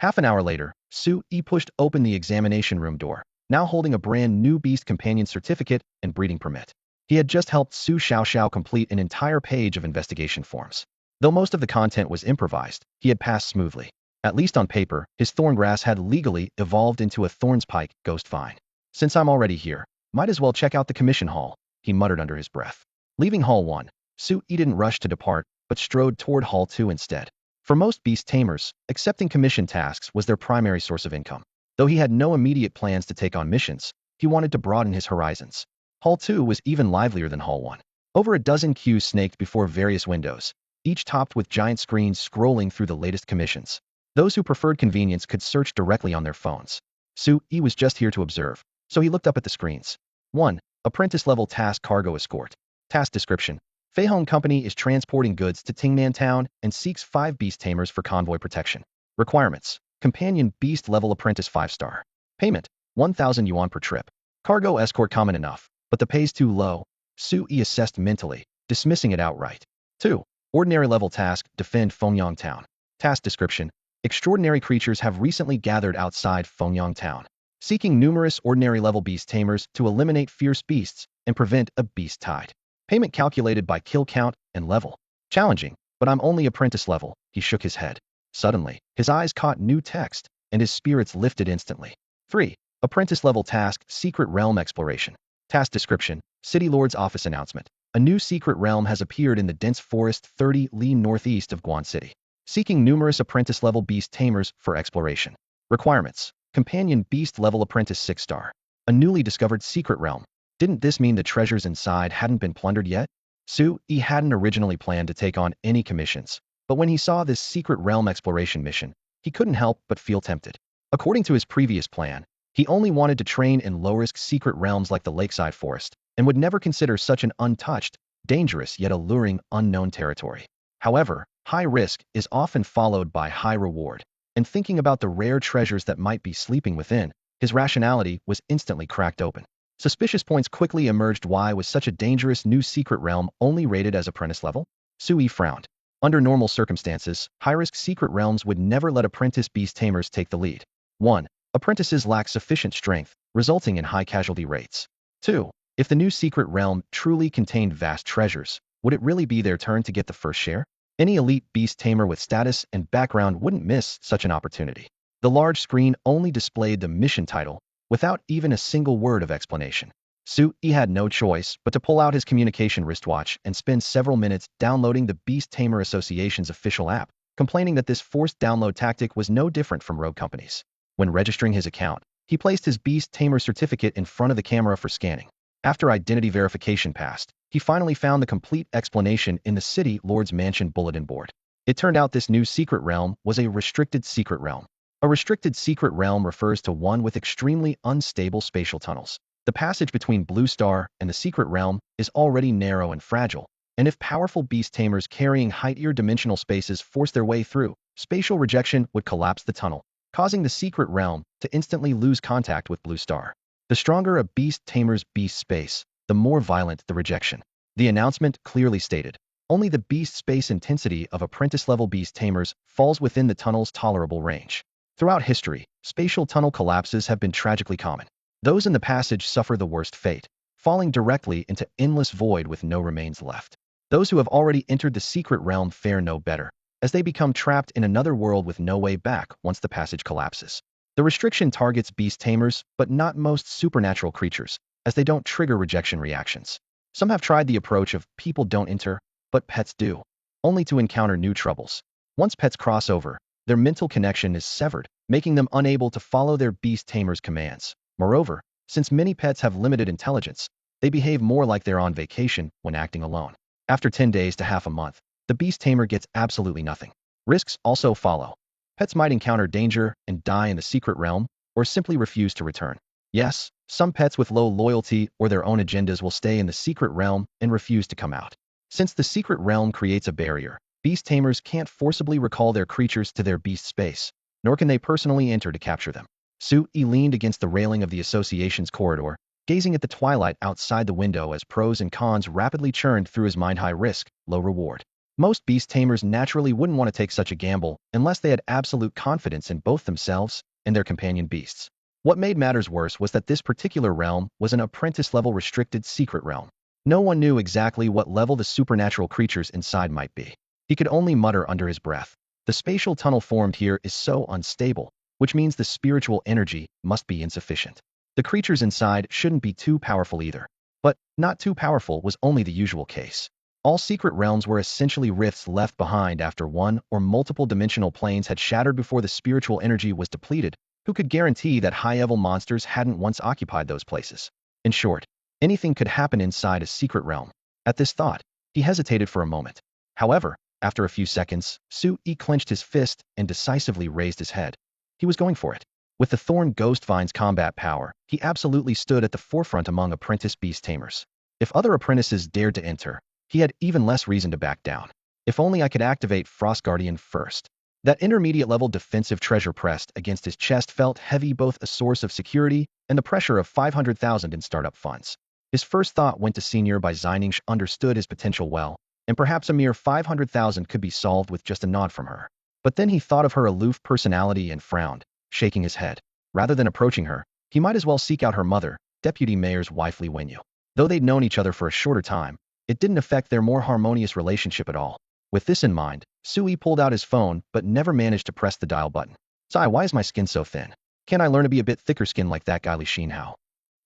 Speaker 1: Half an hour later, Su Yi pushed open the examination room door, now holding a brand new beast companion certificate and breeding permit. He had just helped Su Xiaoxiao complete an entire page of investigation forms. Though most of the content was improvised, he had passed smoothly. At least on paper, his thorngrass had legally evolved into a thornspike ghost vine. Since I'm already here, might as well check out the commission hall, he muttered under his breath. Leaving Hall 1, Su Yi didn't rush to depart, but strode toward Hall 2 instead. For most beast tamers, accepting commission tasks was their primary source of income. Though he had no immediate plans to take on missions, he wanted to broaden his horizons. Hall 2 was even livelier than Hall 1. Over a dozen queues snaked before various windows, each topped with giant screens scrolling through the latest commissions. Those who preferred convenience could search directly on their phones. Su Yi was just here to observe, so he looked up at the screens. 1. Apprentice-level task cargo escort. Task description. Fei Hong Company is transporting goods to Tingnan Town and seeks 5 beast tamers for convoy protection. Requirements. Companion beast-level apprentice 5-star. Payment. 1,000 yuan per trip. Cargo escort common enough, but the pay's too low. Su Yi assessed mentally, dismissing it outright. 2. Ordinary level task, defend Fengyang Town. Task description. Extraordinary creatures have recently gathered outside Fengyang Town, seeking numerous ordinary level beast tamers to eliminate fierce beasts and prevent a beast tide. Payment calculated by kill count and level. Challenging, but I'm only apprentice level. He shook his head. Suddenly, his eyes caught new text, and his spirits lifted instantly. 3. Apprentice level task, secret realm exploration. Task description, City Lord's office announcement. A new secret realm has appeared in the dense forest 30 li northeast of Guan City, seeking numerous apprentice-level beast tamers for exploration. Requirements. Companion beast-level apprentice 6-star. A newly discovered secret realm. Didn't this mean the treasures inside hadn't been plundered yet? Su Yi hadn't originally planned to take on any commissions, but when he saw this secret realm exploration mission, he couldn't help but feel tempted. According to his previous plan, he only wanted to train in low-risk secret realms like the lakeside forest, and would never consider such an untouched, dangerous yet alluring unknown territory. However, high risk is often followed by high reward, and thinking about the rare treasures that might be sleeping within, his rationality was instantly cracked open. Suspicious points quickly emerged. Why was such a dangerous new secret realm only rated as apprentice level? Su Yi frowned. Under normal circumstances, high-risk secret realms would never let apprentice beast tamers take the lead. 1. Apprentices lack sufficient strength, resulting in high casualty rates. 2. If the new secret realm truly contained vast treasures, would it really be their turn to get the first share? Any elite beast tamer with status and background wouldn't miss such an opportunity. The large screen only displayed the mission title, without even a single word of explanation. Su Yi had no choice but to pull out his communication wristwatch and spend several minutes downloading the Beast Tamer Association's official app, complaining that this forced download tactic was no different from rogue companies. When registering his account, he placed his Beast Tamer certificate in front of the camera for scanning. After identity verification passed, he finally found the complete explanation in the City Lord's Mansion bulletin board. It turned out this new secret realm was a restricted secret realm. A restricted secret realm refers to one with extremely unstable spatial tunnels. The passage between Blue Star and the secret realm is already narrow and fragile, and if powerful beast tamers carrying high-tier dimensional spaces force their way through, spatial rejection would collapse the tunnel, causing the secret realm to instantly lose contact with Blue Star. The stronger a beast tamer's beast space, the more violent the rejection. The announcement clearly stated, only the beast space intensity of apprentice-level beast tamers falls within the tunnel's tolerable range. Throughout history, spatial tunnel collapses have been tragically common. Those in the passage suffer the worst fate, falling directly into endless void with no remains left. Those who have already entered the secret realm fare no better, as they become trapped in another world with no way back once the passage collapses. The restriction targets beast tamers, but not most supernatural creatures, as they don't trigger rejection reactions. Some have tried the approach of people don't enter, but pets do, only to encounter new troubles. Once pets cross over, their mental connection is severed, making them unable to follow their beast tamer's commands. Moreover, since many pets have limited intelligence, they behave more like they're on vacation when acting alone. After 10 days to half a month, the beast tamer gets absolutely nothing. Risks also follow. Pets might encounter danger and die in the secret realm, or simply refuse to return. Yes, some pets with low loyalty or their own agendas will stay in the secret realm and refuse to come out. Since the secret realm creates a barrier, beast tamers can't forcibly recall their creatures to their beast space, nor can they personally enter to capture them. Sui leaned against the railing of the association's corridor, gazing at the twilight outside the window as pros and cons rapidly churned through his mind. High risk, low reward. Most beast tamers naturally wouldn't want to take such a gamble unless they had absolute confidence in both themselves and their companion beasts. What made matters worse was that this particular realm was an apprentice-level restricted secret realm. No one knew exactly what level the supernatural creatures inside might be. He could only mutter under his breath. The spatial tunnel formed here is so unstable, which means the spiritual energy must be insufficient. The creatures inside shouldn't be too powerful either. But not too powerful was only the usual case. All secret realms were essentially rifts left behind after one or multiple dimensional planes had shattered before the spiritual energy was depleted. Who could guarantee that high-level monsters hadn't once occupied those places? In short, anything could happen inside a secret realm. At this thought, he hesitated for a moment. However, after a few seconds, Sui clenched his fist and decisively raised his head. He was going for it. With the Thorn Ghost Vine's combat power, he absolutely stood at the forefront among apprentice beast tamers. If other apprentices dared to enter, he had even less reason to back down. If only I could activate Frost Guardian first. That intermediate-level defensive treasure pressed against his chest felt heavy, both a source of security and the pressure of 500,000 in startup funds. His first thought went to Senior by Xining. Understood his potential well, and perhaps a mere 500,000 could be solved with just a nod from her. But then he thought of her aloof personality and frowned, shaking his head. Rather than approaching her, he might as well seek out her mother, Deputy Mayor's wife Li Wenyu. Though they'd known each other for a shorter time, it didn't affect their more harmonious relationship at all. With this in mind, Sui pulled out his phone but never managed to press the dial button. Sigh, why is my skin so thin? Can't I learn to be a bit thicker skin like that guy Li Xinhao?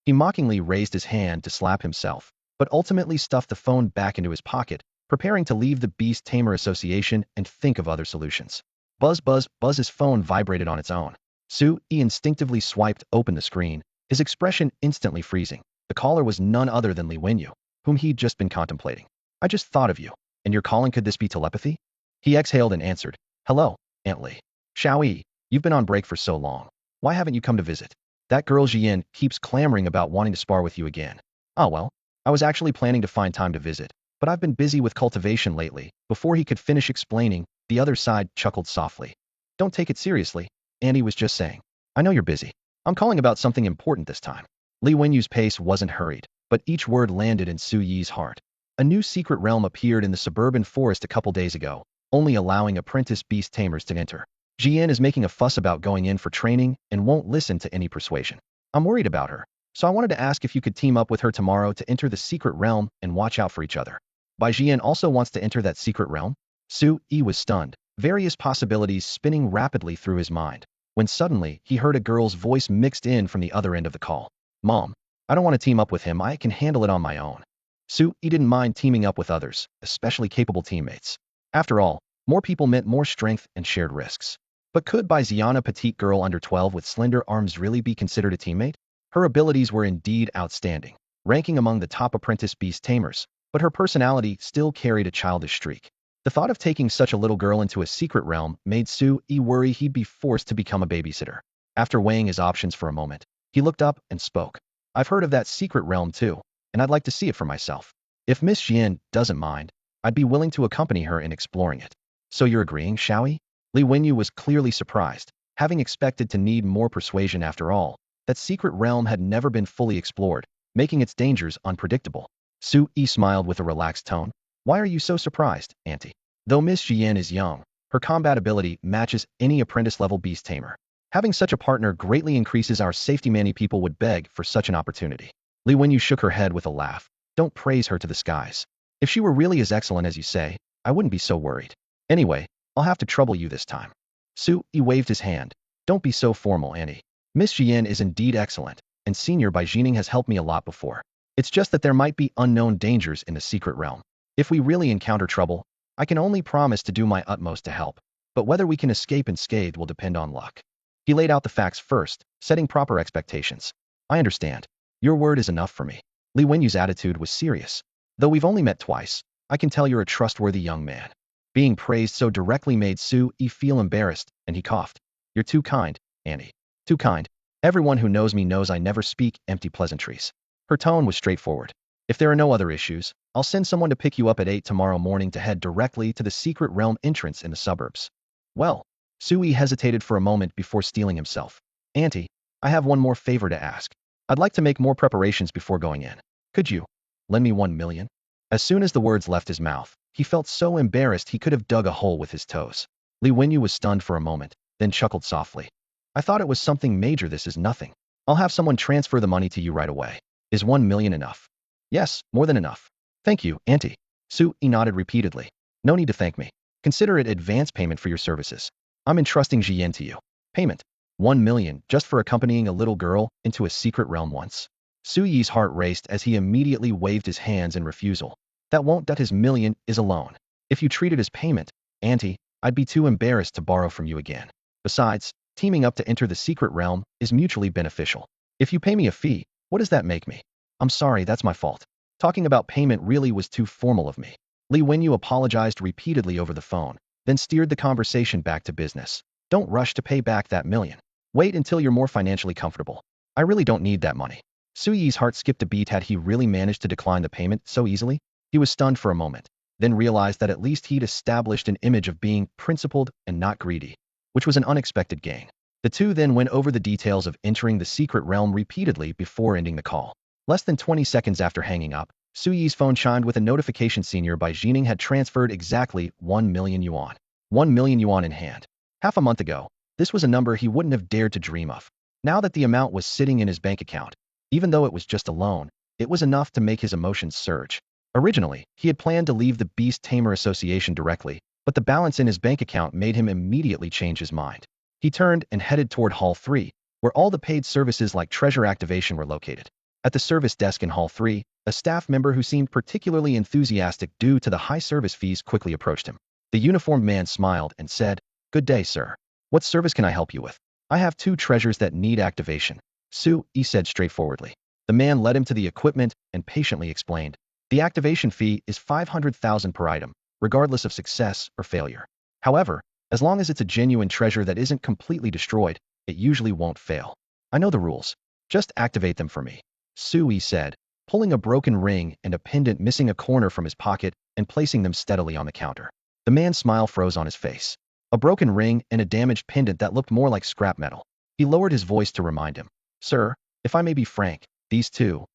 Speaker 1: He mockingly raised his hand to slap himself, but ultimately stuffed the phone back into his pocket, preparing to leave the Beast Tamer Association and think of other solutions. Buzz, buzz, buzz. His phone vibrated on its own. Sui instinctively swiped open the screen, his expression instantly freezing. The caller was none other than Li Wenyu, whom he'd just been contemplating. I just thought of you. And you're calling? Could this be telepathy? He exhaled and answered. Hello, Aunt Li. Xiaoyi, you've been on break for so long. Why haven't you come to visit? That girl Jian keeps clamoring about wanting to spar with you again. Oh well, I was actually planning to find time to visit, but I've been busy with cultivation lately. Before he could finish explaining, the other side chuckled softly. Don't take it seriously, Andy was just saying. I know you're busy. I'm calling about something important this time. Li Wenyu's pace wasn't hurried, but each word landed in Suyi's heart. A new secret realm appeared in the suburban forest a couple days ago, only allowing apprentice beast tamers to enter. Jian is making a fuss about going in for training and won't listen to any persuasion. I'm worried about her, so I wanted to ask if you could team up with her tomorrow to enter the secret realm and watch out for each other. Bai Jian also wants to enter that secret realm? Sui was stunned, various possibilities spinning rapidly through his mind, when suddenly he heard a girl's voice mixed in from the other end of the call. Mom, I don't want to team up with him. I can handle it on my own. Sui didn't mind teaming up with others, especially capable teammates. After all, more people meant more strength and shared risks. But could Bai Xian, a petite girl under 12 with slender arms, really be considered a teammate? Her abilities were indeed outstanding, ranking among the top apprentice beast tamers, but her personality still carried a childish streak. The thought of taking such a little girl into a secret realm made Sui worry he'd be forced to become a babysitter. After weighing his options for a moment, he looked up and spoke. I've heard of that secret realm too, and I'd like to see it for myself. If Miss Jian doesn't mind, I'd be willing to accompany her in exploring it. So you're agreeing, Xiaoyi? Li Wenyu was clearly surprised, having expected to need more persuasion. After all, that secret realm had never been fully explored, making its dangers unpredictable. Sui smiled with a relaxed tone. Why are you so surprised, Auntie? Though Miss Jian is young, her combat ability matches any apprentice-level beast tamer. Having such a partner greatly increases our safety. Many people would beg for such an opportunity. Li Wenyu shook her head with a laugh. Don't praise her to the skies. If she were really as excellent as you say, I wouldn't be so worried. Anyway, I'll have to trouble you this time. Su Yi waved his hand. Don't be so formal, Annie. Miss Jian is indeed excellent, and Senior Bai Jining has helped me a lot before. It's just that there might be unknown dangers in the secret realm. If we really encounter trouble, I can only promise to do my utmost to help. But whether we can escape unscathed will depend on luck. He laid out the facts first, setting proper expectations. I understand. Your word is enough for me. Li Wenyu's attitude was serious. Though we've only met twice, I can tell you're a trustworthy young man. Being praised so directly made Su Yi feel embarrassed, and he coughed. You're too kind, Annie. Too kind. Everyone who knows me knows I never speak empty pleasantries. Her tone was straightforward. If there are no other issues, I'll send someone to pick you up at 8 tomorrow morning to head directly to the secret realm entrance in the suburbs. Well, Su Yi hesitated for a moment before steeling himself. Auntie, I have one more favor to ask. I'd like to make more preparations before going in. Could you lend me 1 million? As soon as the words left his mouth, he felt so embarrassed he could have dug a hole with his toes. Li Wenyu was stunned for a moment, then chuckled softly. I thought it was something major. This is nothing. I'll have someone transfer the money to you right away. Is 1 million enough? Yes, more than enough. Thank you, Auntie. Su Yi nodded repeatedly. No need to thank me. Consider it advance payment for your services. I'm entrusting Jian to you. Payment. 1 million just for accompanying a little girl into a secret realm once. Su Yi's heart raced as he immediately waved his hands in refusal. That won't that his million is a loan. If you treat it as payment, Auntie, I'd be too embarrassed to borrow from you again. Besides, teaming up to enter the secret realm is mutually beneficial. If you pay me a fee, what does that make me? I'm sorry, that's my fault. Talking about payment really was too formal of me. Li Wenyu apologized repeatedly over the phone, then steered the conversation back to business. Don't rush to pay back that million. Wait until you're more financially comfortable. I really don't need that money. Su Yi's heart skipped a beat. Had he really managed to decline the payment so easily? He was stunned for a moment, then realized that at least he'd established an image of being principled and not greedy, which was an unexpected gain. The two then went over the details of entering the secret realm repeatedly before ending the call. Less than 20 seconds after hanging up, Su Yi's phone chimed with a notification. Senior Bai Jining had transferred exactly 1 million yuan. 1 million yuan in hand. Half a month ago, this was a number he wouldn't have dared to dream of. Now that the amount was sitting in his bank account, even though it was just a loan, it was enough to make his emotions surge. Originally, he had planned to leave the Beast Tamer Association directly, but the balance in his bank account made him immediately change his mind. He turned and headed toward Hall 3, where all the paid services like treasure activation were located. At the service desk in Hall 3, a staff member who seemed particularly enthusiastic due to the high service fees quickly approached him. The uniformed man smiled and said, "Good day, sir. What service can I help you with?" "I have 2 treasures that need activation," Su Yi said straightforwardly. The man led him to the equipment and patiently explained. The activation fee is 500,000 per item, regardless of success or failure. However, as long as it's a genuine treasure that isn't completely destroyed, it usually won't fail. I know the rules. Just activate them for me, Su Yi said, pulling a broken ring and a pendant missing a corner from his pocket and placing them steadily on the counter. The man's smile froze on his face. A broken ring and a damaged pendant that looked more like scrap metal. He lowered his voice to remind him. Sir, if I may be frank, these 2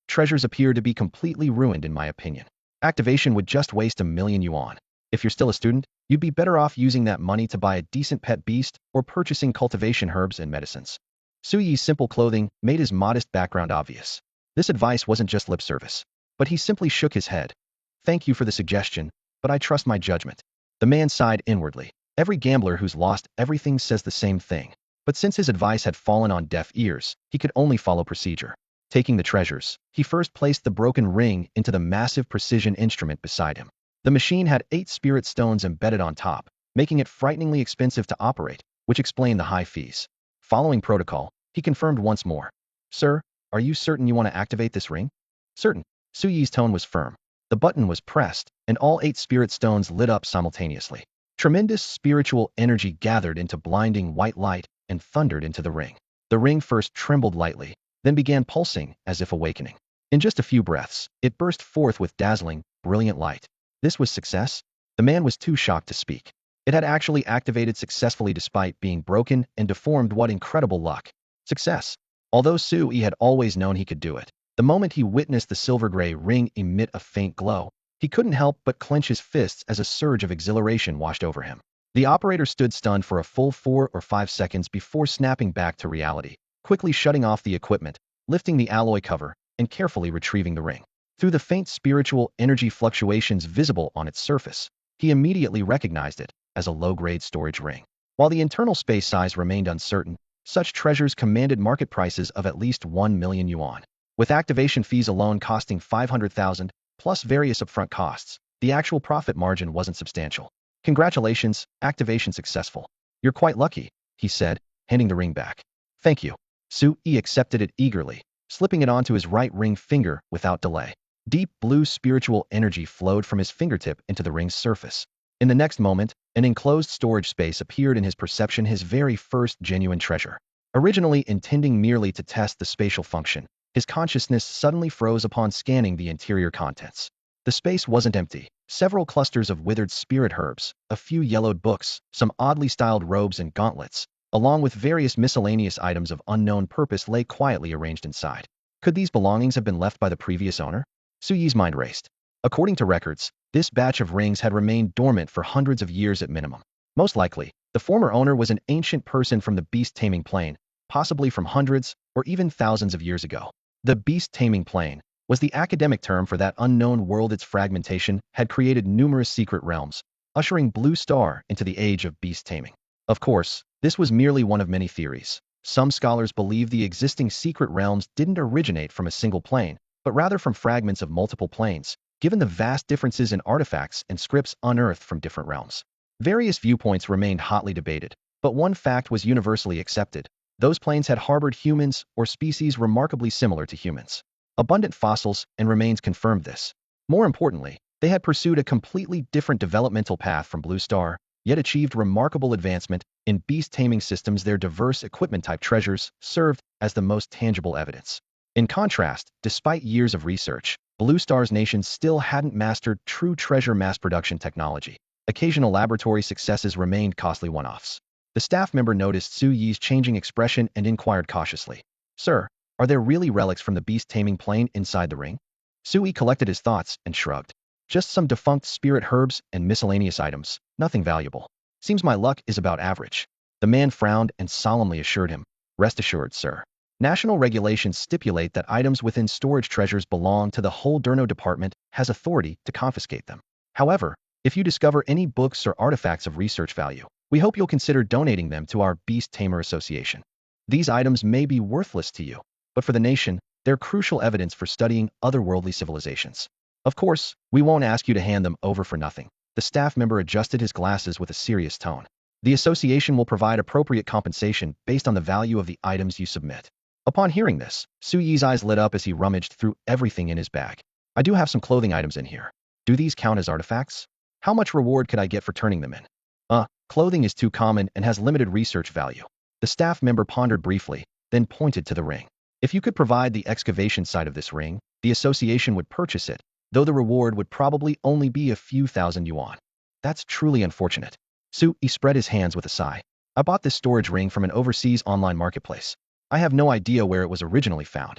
Speaker 1: treasures appear to be completely ruined in my opinion. Activation would just waste 1 million yuan. If you're still a student, you'd be better off using that money to buy a decent pet beast or purchasing cultivation herbs and medicines. Su Yi's simple clothing made his modest background obvious. This advice wasn't just lip service, but he simply shook his head. Thank you for the suggestion, but I trust my judgment. The man sighed inwardly. Every gambler who's lost everything says the same thing. But since his advice had fallen on deaf ears, he could only follow procedure. Taking the treasures, he first placed the broken ring into the massive precision instrument beside him. The machine had 8 spirit stones embedded on top, making it frighteningly expensive to operate, which explained the high fees. Following protocol, he confirmed once more. Sir, are you certain you want to activate this ring? Certain. Su Yi's tone was firm. The button was pressed, and all 8 spirit stones lit up simultaneously. Tremendous spiritual energy gathered into blinding white light and thundered into the ring. The ring first trembled lightly, then began pulsing as if awakening. In just a few breaths, it burst forth with dazzling, brilliant light. This was success? The man was too shocked to speak. It had actually activated successfully despite being broken and deformed. What incredible luck. Success. Although Su Yi had always known he could do it, the moment he witnessed the silver-gray ring emit a faint glow, he couldn't help but clench his fists as a surge of exhilaration washed over him. The operator stood stunned for a full 4 or 5 seconds before snapping back to reality, quickly shutting off the equipment, lifting the alloy cover, and carefully retrieving the ring. Through the faint spiritual energy fluctuations visible on its surface, he immediately recognized it as a low-grade storage ring. While the internal space size remained uncertain, such treasures commanded market prices of at least 1 million yuan. With activation fees alone costing 500,000, plus various upfront costs, the actual profit margin wasn't substantial. Congratulations, activation successful. You're quite lucky, he said, handing the ring back. Thank you. Su Yi accepted it eagerly, slipping it onto his right ring finger without delay. Deep blue spiritual energy flowed from his fingertip into the ring's surface. In the next moment, an enclosed storage space appeared in his perception, his very first genuine treasure. Originally intending merely to test the spatial function, his consciousness suddenly froze upon scanning the interior contents. The space wasn't empty. Several clusters of withered spirit herbs, a few yellowed books, some oddly styled robes and gauntlets, along with various miscellaneous items of unknown purpose lay quietly arranged inside. Could these belongings have been left by the previous owner? Su Yi's mind raced. According to records, this batch of rings had remained dormant for hundreds of years at minimum. Most likely, the former owner was an ancient person from the beast-taming plane, possibly from hundreds or even thousands of years ago. The beast-taming plane was the academic term for that unknown world. Its fragmentation had created numerous secret realms, ushering Blue Star into the age of beast-taming. Of course, this was merely one of many theories. Some scholars believe the existing secret realms didn't originate from a single plane, but rather from fragments of multiple planes, given the vast differences in artifacts and scripts unearthed from different realms. Various viewpoints remained hotly debated, but one fact was universally accepted. Those planes had harbored humans or species remarkably similar to humans. Abundant fossils and remains confirmed this. More importantly, they had pursued a completely different developmental path from Blue Star, yet achieved remarkable advancement in beast-taming systems. Their diverse equipment-type treasures served as the most tangible evidence. In contrast, despite years of research, Blue Star's nation still hadn't mastered true treasure mass production technology. Occasional laboratory successes remained costly one-offs. The staff member noticed Su Yi's changing expression and inquired cautiously. Sir, are there really relics from the beast-taming plane inside the ring? Su Yi collected his thoughts and shrugged. Just some defunct spirit herbs and miscellaneous items, nothing valuable. Seems my luck is about average. The man frowned and solemnly assured him. Rest assured, sir. National regulations stipulate that items within storage treasures belong to the whole Durno department has authority to confiscate them. However, if you discover any books or artifacts of research value, we hope you'll consider donating them to our Beast Tamer Association. These items may be worthless to you, but for the nation, they're crucial evidence for studying otherworldly civilizations. Of course, we won't ask you to hand them over for nothing. The staff member adjusted his glasses with a serious tone. The association will provide appropriate compensation based on the value of the items you submit. Upon hearing this, Su Yi's eyes lit up as he rummaged through everything in his bag. I do have some clothing items in here. Do these count as artifacts? How much reward could I get for turning them in? Clothing is too common and has limited research value. The staff member pondered briefly, then pointed to the ring. If you could provide the excavation site of this ring, the association would purchase it, though the reward would probably only be a few thousand yuan. That's truly unfortunate. Su Yi spread his hands with a sigh. I bought this storage ring from an overseas online marketplace. I have no idea where it was originally found.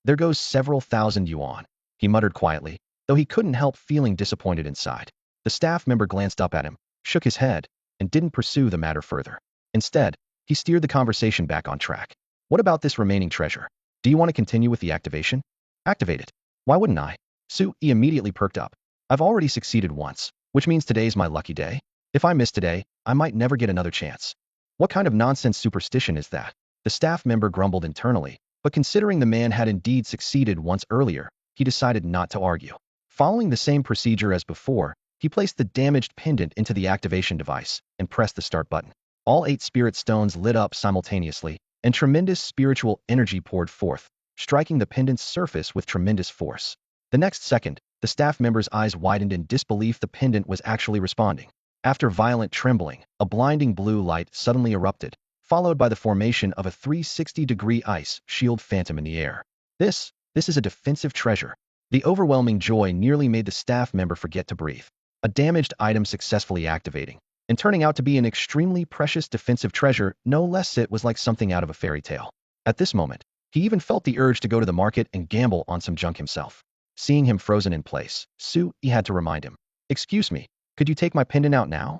Speaker 1: There goes several thousand yuan, he muttered quietly, though he couldn't help feeling disappointed inside. The staff member glanced up at him, shook his head, and didn't pursue the matter further. Instead, he steered the conversation back on track. What about this remaining treasure? Do you want to continue with the activation? Activate it. Why wouldn't I? Su Yi immediately perked up. I've already succeeded once, which means today's my lucky day. If I miss today, I might never get another chance. What kind of nonsense superstition is that? The staff member grumbled internally, but considering the man had indeed succeeded once earlier, he decided not to argue. Following the same procedure as before, he placed the damaged pendant into the activation device and pressed the start button. All 8 spirit stones lit up simultaneously, and tremendous spiritual energy poured forth, striking the pendant's surface with tremendous force. The next second, the staff member's eyes widened in disbelief. The pendant was actually responding. After violent trembling, a blinding blue light suddenly erupted, followed by the formation of a 360-degree ice shield phantom in the air. This is a defensive treasure. The overwhelming joy nearly made the staff member forget to breathe. A damaged item successfully activating, and turning out to be an extremely precious defensive treasure, no less. It was like something out of a fairy tale. At this moment, he even felt the urge to go to the market and gamble on some junk himself. Seeing him frozen in place, Su Yi had to remind him. Excuse me, could you take my pendant out now?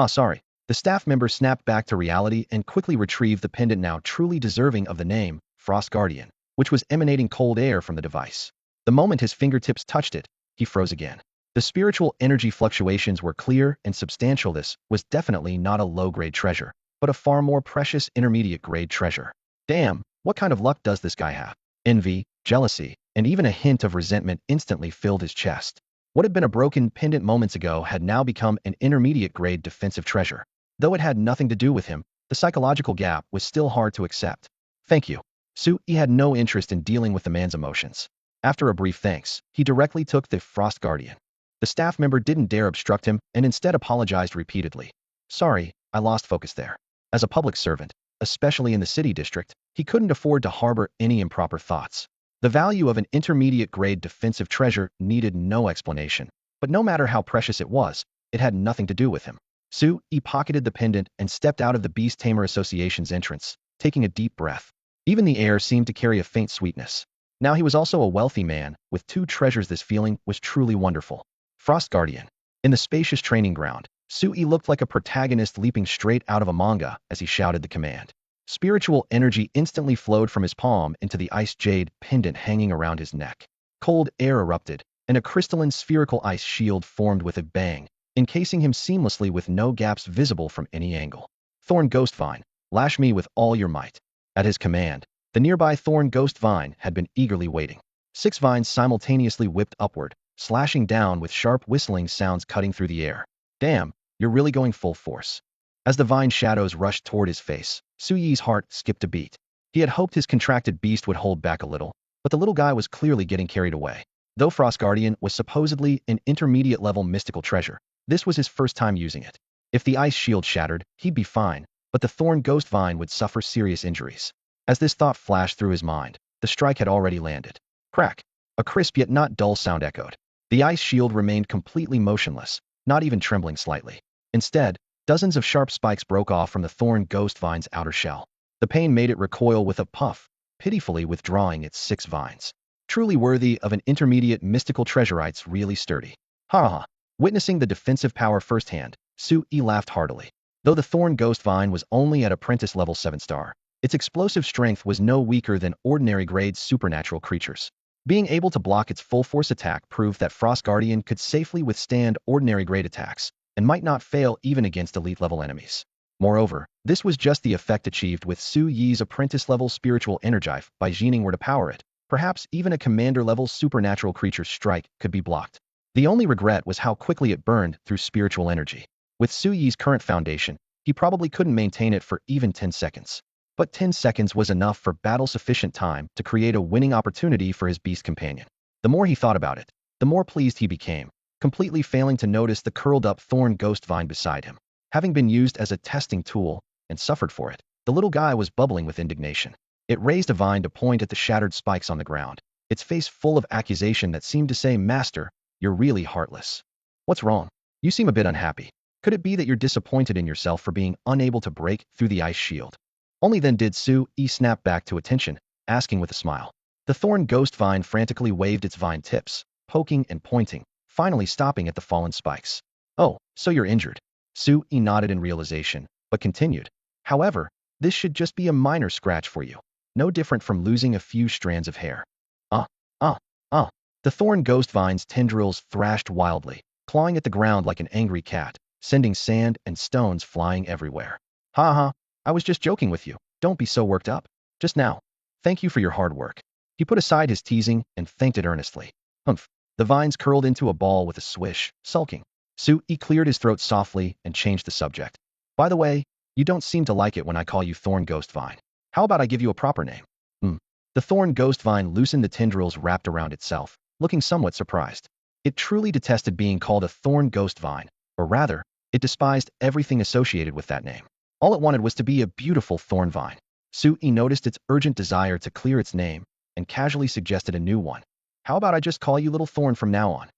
Speaker 1: Sorry. The staff member snapped back to reality and quickly retrieved the pendant, now truly deserving of the name, Frost Guardian, which was emanating cold air from the device. The moment his fingertips touched it, he froze again. The spiritual energy fluctuations were clear and substantial. This was definitely not a low-grade treasure, but a far more precious intermediate-grade treasure. Damn, what kind of luck does this guy have? Envy, jealousy, and even a hint of resentment instantly filled his chest. What had been a broken pendant moments ago had now become an intermediate-grade defensive treasure. Though it had nothing to do with him, the psychological gap was still hard to accept. Thank you. He had no interest in dealing with the man's emotions. After a brief thanks, he directly took the Frost Guardian. The staff member didn't dare obstruct him and instead apologized repeatedly. Sorry, I lost focus there. As a public servant, especially in the city district, he couldn't afford to harbor any improper thoughts. The value of an intermediate-grade defensive treasure needed no explanation, but no matter how precious it was, it had nothing to do with him. He pocketed the pendant and stepped out of the Beast Tamer Association's entrance, taking a deep breath. Even the air seemed to carry a faint sweetness. Now he was also a wealthy man, with 2 treasures. This feeling was truly wonderful. Frost Guardian. In the spacious training ground, Sui looked like a protagonist leaping straight out of a manga as he shouted the command. Spiritual energy instantly flowed from his palm into the ice jade pendant hanging around his neck. Cold air erupted, and a crystalline spherical ice shield formed with a bang, encasing him seamlessly with no gaps visible from any angle. Thorn Ghost Vine, lash me with all your might. At his command, the nearby Thorn Ghost Vine had been eagerly waiting. 6 vines simultaneously whipped upward, slashing down with sharp whistling sounds cutting through the air. Damn, you're really going full force. As the vine shadows rushed toward his face, Suyi's heart skipped a beat. He had hoped his contracted beast would hold back a little, but the little guy was clearly getting carried away. Though Frost Guardian was supposedly an intermediate-level mystical treasure, this was his first time using it. If the ice shield shattered, he'd be fine, but the Thorn Ghost Vine would suffer serious injuries. As this thought flashed through his mind, the strike had already landed. Crack! A crisp yet not dull sound echoed. The ice shield remained completely motionless, not even trembling slightly. Instead, dozens of sharp spikes broke off from the Thorn Ghost Vine's outer shell. The pain made it recoil with a puff, pitifully withdrawing its 6 vines. Truly worthy of an intermediate mystical treasurites, really sturdy. Ha ha! Witnessing the defensive power firsthand, Sui laughed heartily. Though the Thorn Ghost Vine was only at apprentice level 7-star, its explosive strength was no weaker than ordinary grade supernatural creatures. Being able to block its full force attack proved that Frost Guardian could safely withstand ordinary grade attacks, and might not fail even against elite-level enemies. Moreover, this was just the effect achieved with Su Yi's apprentice-level spiritual energy. By Jining were to power it, perhaps even a commander-level supernatural creature's strike could be blocked. The only regret was how quickly it burned through spiritual energy. With Su Yi's current foundation, he probably couldn't maintain it for even 10 seconds. But 10 seconds was enough for battle-sufficient time to create a winning opportunity for his beast companion. The more he thought about it, the more pleased he became, completely failing to notice the curled-up Thorn Ghost Vine beside him. Having been used as a testing tool, and suffered for it, the little guy was bubbling with indignation. It raised a vine to point at the shattered spikes on the ground, its face full of accusation that seemed to say, "Master, you're really heartless. What's wrong? You seem a bit unhappy. Could it be that you're disappointed in yourself for being unable to break through the ice shield?" Only then did Su-Yi snap back to attention, asking with a smile. The Thorn Ghost Vine frantically waved its vine tips, poking and pointing, finally stopping at the fallen spikes. "Oh, so you're injured." Su-Yi nodded in realization, but continued. "However, this should just be a minor scratch for you. No different from losing a few strands of hair." Ah, ah, ah. The Thorn Ghost Vine's tendrils thrashed wildly, clawing at the ground like an angry cat, sending sand and stones flying everywhere. "Ha ha, I was just joking with you. Don't be so worked up. Just now. Thank you for your hard work." He put aside his teasing and thanked it earnestly. Humph. The vines curled into a ball with a swish, sulking. Su-Yi cleared his throat softly and changed the subject. "By the way, you don't seem to like it when I call you Thorn Ghost Vine. How about I give you a proper name?" The Thorn Ghost Vine loosened the tendrils wrapped around itself, looking somewhat surprised. It truly detested being called a Thorn Ghost Vine, or rather, it despised everything associated with that name. All it wanted was to be a beautiful thorn vine. Su-Yi noticed its urgent desire to clear its name, and casually suggested a new one. "How about I just call you Little Thorn from now on?"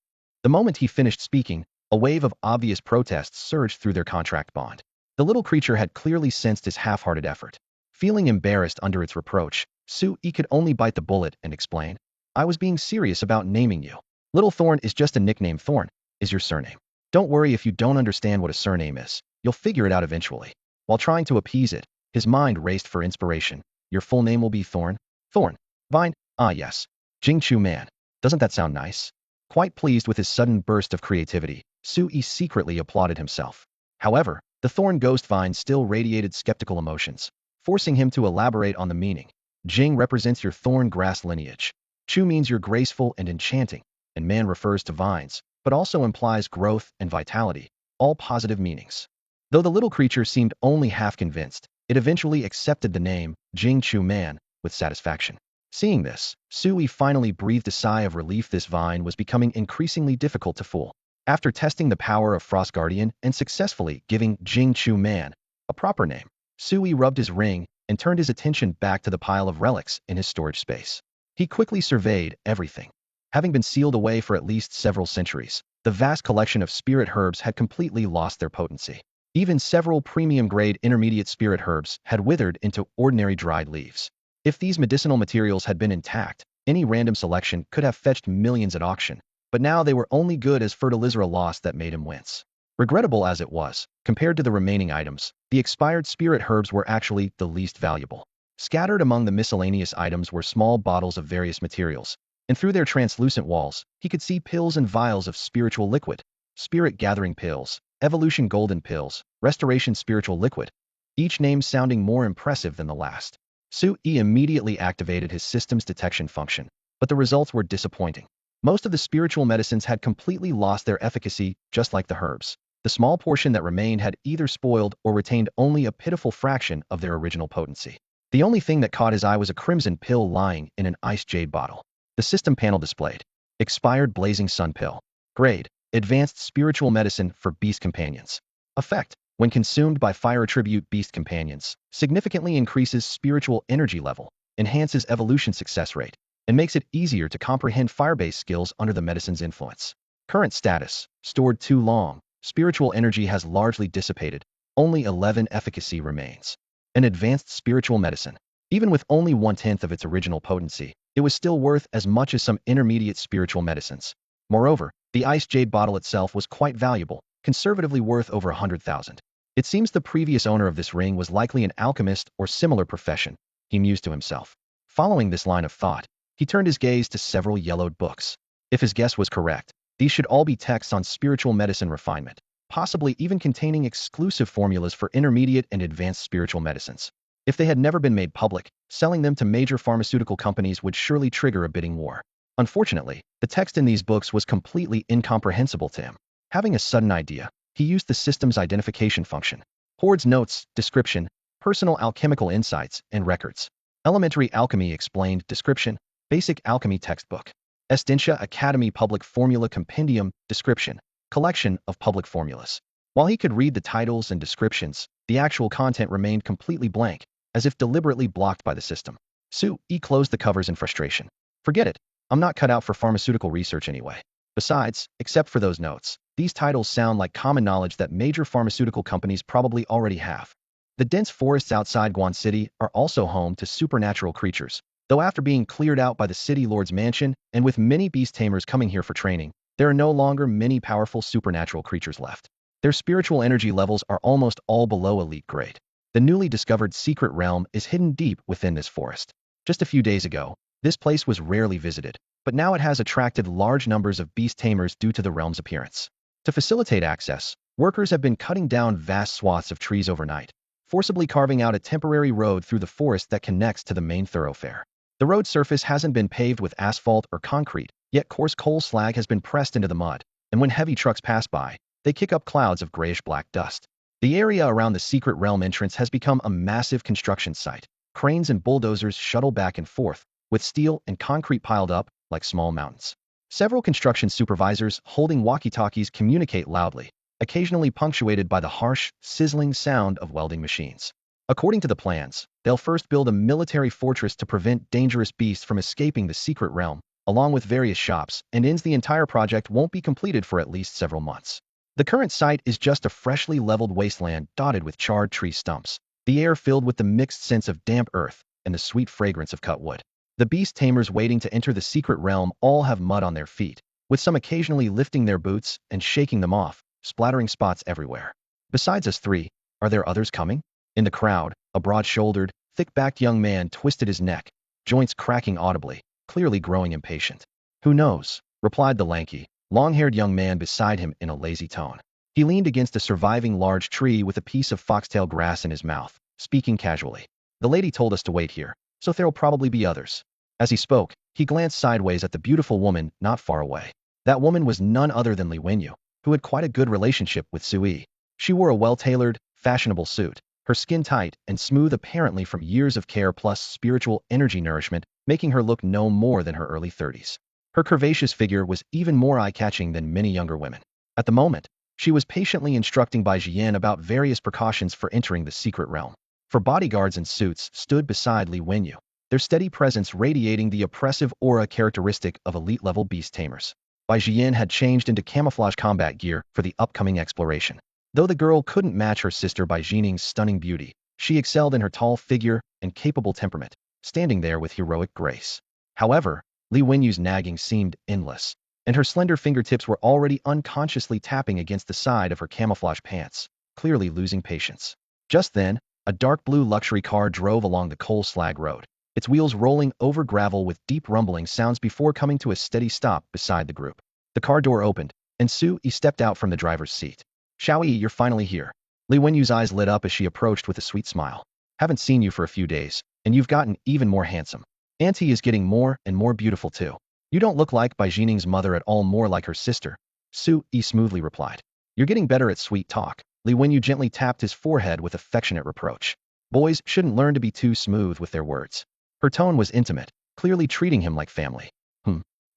Speaker 1: The moment he finished speaking, a wave of obvious protests surged through their contract bond. The little creature had clearly sensed his half-hearted effort. Feeling embarrassed under its reproach, Su-Yi could only bite the bullet and explain. "I was being serious about naming you. Little Thorn is just a nickname. Thorn is your surname. Don't worry if you don't understand what a surname is. You'll figure it out eventually." While trying to appease it, his mind raced for inspiration. "Your full name will be Thorn? Thorn Vine? Ah yes. Jingchu Man. Doesn't that sound nice?" Quite pleased with his sudden burst of creativity, Sui secretly applauded himself. However, the thorn ghost vine still radiated skeptical emotions, forcing him to elaborate on the meaning. Jing represents your thorn grass lineage. Chu means you're graceful and enchanting, and man refers to vines, but also implies growth and vitality, all positive meanings. Though the little creature seemed only half convinced, it eventually accepted the name, Jing Chu Man, with satisfaction. Seeing this, Sui finally breathed a sigh of relief. This vine was becoming increasingly difficult to fool. After testing the power of Frost Guardian and successfully giving Jing Chu Man a proper name, Sui rubbed his ring and turned his attention back to the pile of relics in his storage space. He quickly surveyed everything. Having been sealed away for at least several centuries, the vast collection of spirit herbs had completely lost their potency. Even several premium-grade intermediate spirit herbs had withered into ordinary dried leaves. If these medicinal materials had been intact, any random selection could have fetched millions at auction, but now they were only good as fertilizer, a loss that made him wince. Regrettable as it was, compared to the remaining items, the expired spirit herbs were actually the least valuable. Scattered among the miscellaneous items were small bottles of various materials, and through their translucent walls, he could see pills and vials of spiritual liquid, spirit gathering pills, evolution golden pills, restoration spiritual liquid, each name sounding more impressive than the last. Sui immediately activated his system's detection function, but the results were disappointing. Most of the spiritual medicines had completely lost their efficacy, just like the herbs. The small portion that remained had either spoiled or retained only a pitiful fraction of their original potency. The only thing that caught his eye was a crimson pill lying in an ice jade bottle. The system panel displayed: expired blazing sun pill. Grade: advanced spiritual medicine for beast companions. Effect: when consumed by fire attribute beast companions, significantly increases spiritual energy level, enhances evolution success rate, and makes it easier to comprehend fire-based skills under the medicine's influence. Current status: stored too long. Spiritual energy has largely dissipated. Only 11 efficacy remains. An advanced spiritual medicine. Even with only 1/10 of its original potency, it was still worth as much as some intermediate spiritual medicines. Moreover, the ice jade bottle itself was quite valuable, conservatively worth over 100,000. It seems the previous owner of this ring was likely an alchemist or similar profession, he mused to himself. Following this line of thought, he turned his gaze to several yellowed books. If his guess was correct, these should all be texts on spiritual medicine refinement, possibly even containing exclusive formulas for intermediate and advanced spiritual medicines. If they had never been made public, selling them to major pharmaceutical companies would surely trigger a bidding war. Unfortunately, the text in these books was completely incomprehensible to him. Having a sudden idea, he used the system's identification function. Hoard's notes, description, personal alchemical insights, and records. Elementary alchemy explained, description, basic alchemy textbook. Estintia Academy Public Formula Compendium, description, collection of public formulas. While he could read the titles and descriptions, the actual content remained completely blank, as if deliberately blocked by the system. Sui closed the covers in frustration. Forget it, I'm not cut out for pharmaceutical research anyway. Besides, except for those notes, these titles sound like common knowledge that major pharmaceutical companies probably already have. The dense forests outside Guan City are also home to supernatural creatures, though after being cleared out by the city lord's mansion, and with many beast tamers coming here for training, there are no longer many powerful supernatural creatures left. Their spiritual energy levels are almost all below elite grade. The newly discovered secret realm is hidden deep within this forest. Just a few days ago, this place was rarely visited, but now it has attracted large numbers of beast tamers due to the realm's appearance. To facilitate access, workers have been cutting down vast swaths of trees overnight, forcibly carving out a temporary road through the forest that connects to the main thoroughfare. The road surface hasn't been paved with asphalt or concrete, yet coarse coal slag has been pressed into the mud, and when heavy trucks pass by, they kick up clouds of grayish-black dust. The area around the secret realm entrance has become a massive construction site. Cranes and bulldozers shuttle back and forth, with steel and concrete piled up like small mountains. Several construction supervisors holding walkie-talkies communicate loudly, occasionally punctuated by the harsh, sizzling sound of welding machines. According to the plans, they'll first build a military fortress to prevent dangerous beasts from escaping the secret realm, along with various shops, and the entire project won't be completed for at least several months. The current site is just a freshly leveled wasteland dotted with charred tree stumps, the air filled with the mixed scents of damp earth and the sweet fragrance of cut wood. The beast tamers waiting to enter the secret realm all have mud on their feet, with some occasionally lifting their boots and shaking them off, splattering spots everywhere. Besides us three, are there others coming? In the crowd, a broad-shouldered, thick-backed young man twisted his neck, joints cracking audibly, clearly growing impatient. Who knows? replied the lanky, long-haired young man beside him in a lazy tone. He leaned against a surviving large tree with a piece of foxtail grass in his mouth, speaking casually. The lady told us to wait here, so there'll probably be others. As he spoke, he glanced sideways at the beautiful woman not far away. That woman was none other than Li Wenyu, who had quite a good relationship with Sui. She wore a well-tailored, fashionable suit, her skin tight and smooth apparently from years of care plus spiritual energy nourishment, making her look no more than her early 30s. Her curvaceous figure was even more eye-catching than many younger women. At the moment, she was patiently instructing Bai Jian about various precautions for entering the secret realm. For bodyguards in suits stood beside Li Wenyu, their steady presence radiating the oppressive aura characteristic of elite-level beast tamers. Bai Jian had changed into camouflage combat gear for the upcoming exploration. Though the girl couldn't match her sister Bai Jining's stunning beauty, she excelled in her tall figure and capable temperament, standing there with heroic grace. However, Li Wenyu's nagging seemed endless, and her slender fingertips were already unconsciously tapping against the side of her camouflage pants, clearly losing patience. Just then, a dark blue luxury car drove along the coal slag road, its wheels rolling over gravel with deep rumbling sounds before coming to a steady stop beside the group. The car door opened, and Sui stepped out from the driver's seat. Xiaoyi, you're finally here. Li Wenyu's eyes lit up as she approached with a sweet smile. Haven't seen you for a few days, and you've gotten even more handsome. Auntie is getting more and more beautiful too. You don't look like Bai Jining's mother at all, more like her sister, Sui smoothly replied. You're getting better at sweet talk. Li Wenyu gently tapped his forehead with affectionate reproach. Boys shouldn't learn to be too smooth with their words. Her tone was intimate, clearly treating him like family.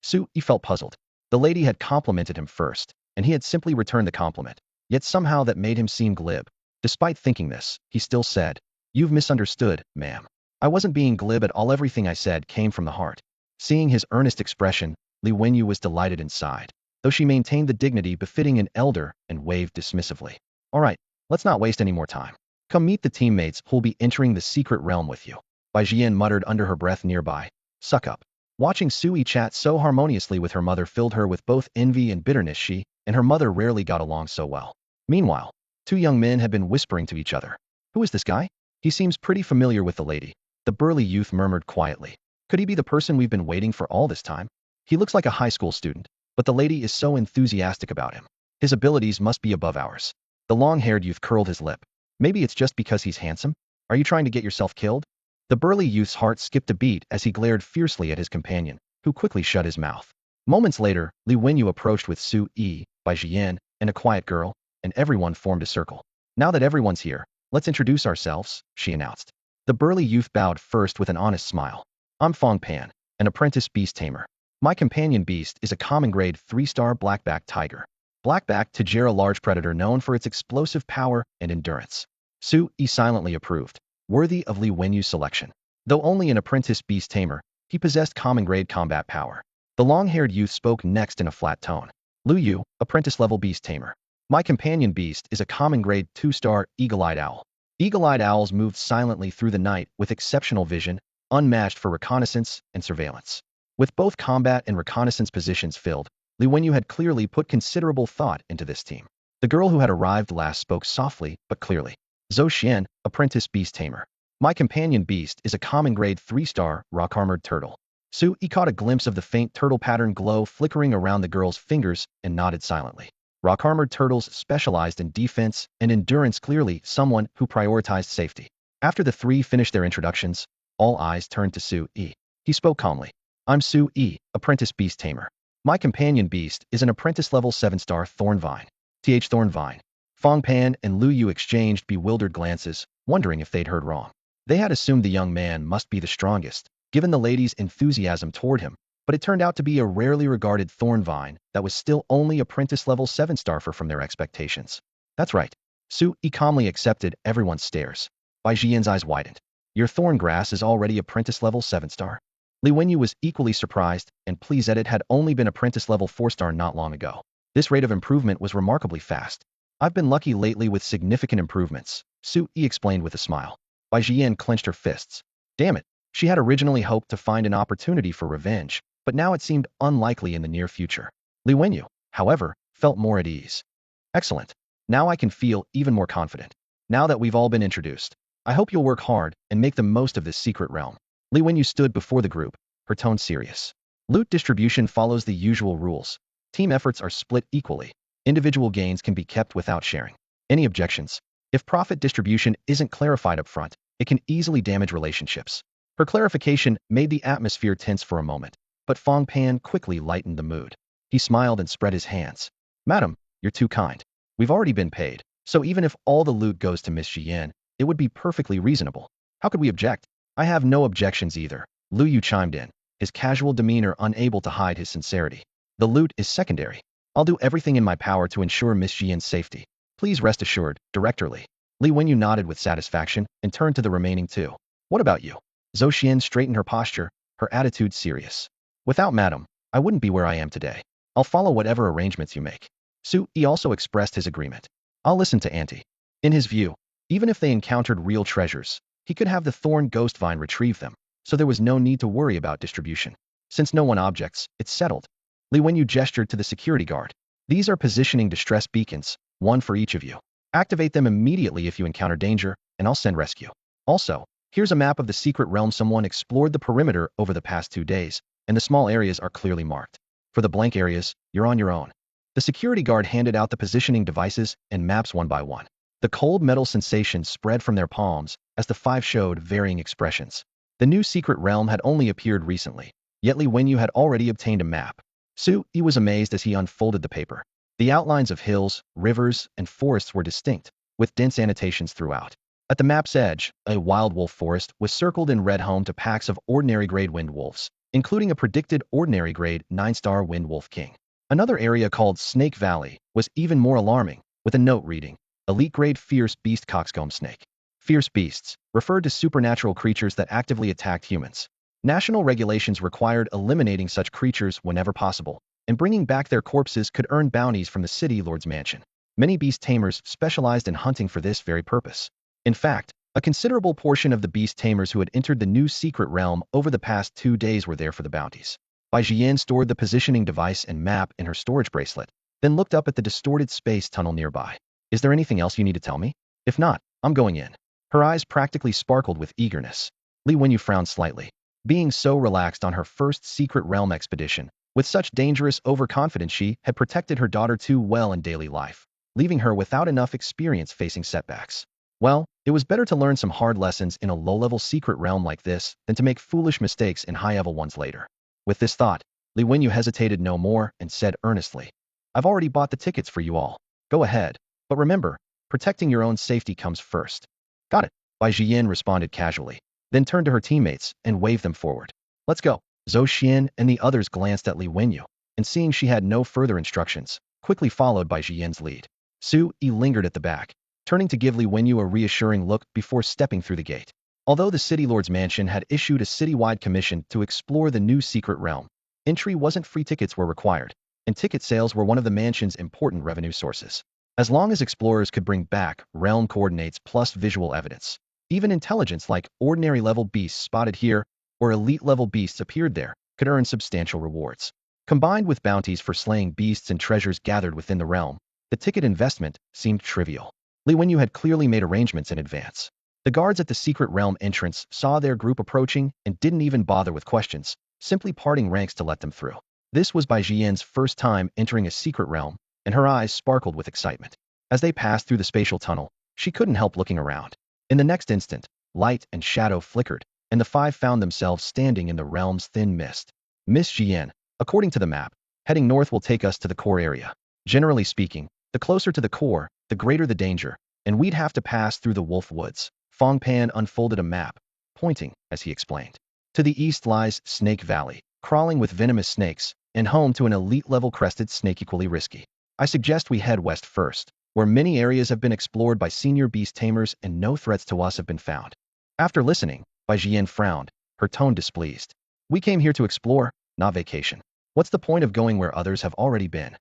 Speaker 1: Sui felt puzzled. The lady had complimented him first, and he had simply returned the compliment, yet somehow that made him seem glib. Despite thinking this, he still said, You've misunderstood, ma'am. I wasn't being glib at all, everything I said came from the heart. Seeing his earnest expression, Li Wenyu was delighted inside, though she maintained the dignity befitting an elder and waved dismissively. All right, let's not waste any more time. Come meet the teammates who'll be entering the secret realm with you. Bai Jian muttered under her breath nearby. Suck up. Watching Sui chat so harmoniously with her mother filled her with both envy and bitterness. She and her mother rarely got along so well. Meanwhile, two young men had been whispering to each other. Who is this guy? He seems pretty familiar with the lady. The burly youth murmured quietly. Could he be the person we've been waiting for all this time? He looks like a high school student, but the lady is so enthusiastic about him. His abilities must be above ours. The long-haired youth curled his lip. Maybe it's just because he's handsome? Are you trying to get yourself killed? The burly youth's heart skipped a beat as he glared fiercely at his companion, who quickly shut his mouth. Moments later, Li Wenyu approached with Sui, Bai Jian, and a quiet girl, and everyone formed a circle. Now that everyone's here, let's introduce ourselves, she announced. The burly youth bowed first with an honest smile. I'm Fong Pan, an apprentice beast tamer. My companion beast is a common grade 3-star blackback tiger. Blackback tiger, a large predator known for its explosive power and endurance. Sui silently approved, worthy of Li Wenyu's selection. Though only an apprentice beast tamer, he possessed common grade combat power. The long-haired youth spoke next in a flat tone. Lu Yu, apprentice-level beast tamer. My companion beast is a common grade 2-star eagle-eyed owl. Eagle-eyed owls moved silently through the night with exceptional vision, unmatched for reconnaissance and surveillance. With both combat and reconnaissance positions filled, Li Wenyu had clearly put considerable thought into this team. The girl who had arrived last spoke softly but clearly. Zhou Xian, apprentice beast tamer. My companion beast is a common grade 3-star rock-armored turtle. Sui caught a glimpse of the faint turtle pattern glow flickering around the girl's fingers and nodded silently. Rock-armored turtles specialized in defense and endurance, clearly someone who prioritized safety. After the three finished their introductions, all eyes turned to Sui. He spoke calmly. I'm Sui, apprentice beast tamer. My companion beast is an apprentice-level 7-star Thorn Vine. Fong Pan and Lu Yu exchanged bewildered glances, wondering if they'd heard wrong. They had assumed the young man must be the strongest, given the lady's enthusiasm toward him, but it turned out to be a rarely regarded Thorn Vine that was still only apprentice-level 7-star from their expectations. That's right. Sui calmly accepted everyone's stares. Bai Jian's eyes widened. Your Thorn Grass is already apprentice-level 7-star? Li Wenyu was equally surprised and pleased that it had only been apprentice-level 4-star not long ago. This rate of improvement was remarkably fast. I've been lucky lately with significant improvements, Sui explained with a smile. Bai Jian clenched her fists. Damn it, she had originally hoped to find an opportunity for revenge, but now it seemed unlikely in the near future. Li Wenyu, however, felt more at ease. Excellent. Now I can feel even more confident. Now that we've all been introduced, I hope you'll work hard and make the most of this secret realm. Li Wenyu stood before the group, her tone serious. Loot distribution follows the usual rules. Team efforts are split equally. Individual gains can be kept without sharing. Any objections? If profit distribution isn't clarified up front, it can easily damage relationships. Her clarification made the atmosphere tense for a moment, but Fong Pan quickly lightened the mood. He smiled and spread his hands. Madam, you're too kind. We've already been paid, so even if all the loot goes to Miss Jian, it would be perfectly reasonable. How could we object? I have no objections either. Lu Yu chimed in, his casual demeanor unable to hide his sincerity. The loot is secondary. I'll do everything in my power to ensure Miss Jian's safety. Please rest assured, Director Li. Li Wenyu nodded with satisfaction and turned to the remaining two. What about you? Zhou Xian straightened her posture, her attitude serious. Without Madam, I wouldn't be where I am today. I'll follow whatever arrangements you make. Su Yi also expressed his agreement. I'll listen to Auntie. In his view, even if they encountered real treasures, he could have the Thorn Ghost Vine retrieve them, so there was no need to worry about distribution. Since no one objects, it's settled. Li Wenyu gestured to the security guard. These are positioning distress beacons, one for each of you. Activate them immediately if you encounter danger, and I'll send rescue. Also, here's a map of the secret realm. Someone explored the perimeter over the past 2 days, and the small areas are clearly marked. For the blank areas, you're on your own. The security guard handed out the positioning devices and maps one by one. The cold metal sensation spread from their palms as the 5 showed varying expressions. The new secret realm had only appeared recently, yet Li Wenyu had already obtained a map. Su Yi was amazed as he unfolded the paper. The outlines of hills, rivers, and forests were distinct, with dense annotations throughout. At the map's edge, a wild wolf forest was circled in red, home to packs of ordinary grade wind wolves, including a predicted ordinary grade 9-star wind wolf king. Another area called Snake Valley was even more alarming, with a note reading, elite grade fierce beast coxcomb snake. Fierce beasts referred to supernatural creatures that actively attacked humans. National regulations required eliminating such creatures whenever possible, and bringing back their corpses could earn bounties from the city lord's mansion. Many beast tamers specialized in hunting for this very purpose. In fact, a considerable portion of the beast tamers who had entered the new secret realm over the past 2 days were there for the bounties. Bai Jian stored the positioning device and map in her storage bracelet, then looked up at the distorted space tunnel nearby. Is there anything else you need to tell me? If not, I'm going in. Her eyes practically sparkled with eagerness. Li Wenyu frowned slightly. Being so relaxed on her first secret realm expedition, with such dangerous overconfidence, she had protected her daughter too well in daily life, leaving her without enough experience facing setbacks. Well, it was better to learn some hard lessons in a low-level secret realm like this than to make foolish mistakes in high-level ones later. With this thought, Li Wenyu hesitated no more and said earnestly, I've already bought the tickets for you all. Go ahead. But remember, protecting your own safety comes first. Got it, Bai Jian responded casually, then turned to her teammates and waved them forward. Let's go. Zhou Xian and the others glanced at Li Wenyu, and seeing she had no further instructions, quickly followed Bai Jian's lead. Su Yi lingered at the back, turning to give Li Wenyu a reassuring look before stepping through the gate. Although the city lord's mansion had issued a citywide commission to explore the new secret realm, entry wasn't free. Tickets were required, and ticket sales were one of the mansion's important revenue sources. As long as explorers could bring back realm coordinates plus visual evidence, even intelligence like ordinary level beasts spotted here or elite level beasts appeared there could earn substantial rewards. Combined with bounties for slaying beasts and treasures gathered within the realm, the ticket investment seemed trivial. Li Wenyu had clearly made arrangements in advance. The guards at the secret realm entrance saw their group approaching and didn't even bother with questions, simply parting ranks to let them through. This was Bai Jian's first time entering a secret realm, and her eyes sparkled with excitement. As they passed through the spatial tunnel, she couldn't help looking around. In the next instant, light and shadow flickered, and the 5 found themselves standing in the realm's thin mist. Miss Jian, according to the map, heading north will take us to the core area. Generally speaking, the closer to the core, the greater the danger, and we'd have to pass through the wolf woods. Fong Pan unfolded a map, pointing, as he explained. To the east lies Snake Valley, crawling with venomous snakes, and home to an elite-level crested snake equally risky. I suggest we head west first, where many areas have been explored by senior beast tamers and no threats to us have been found. After listening, Bai Jian frowned, her tone displeased. We came here to explore, not vacation. What's the point of going where others have already been?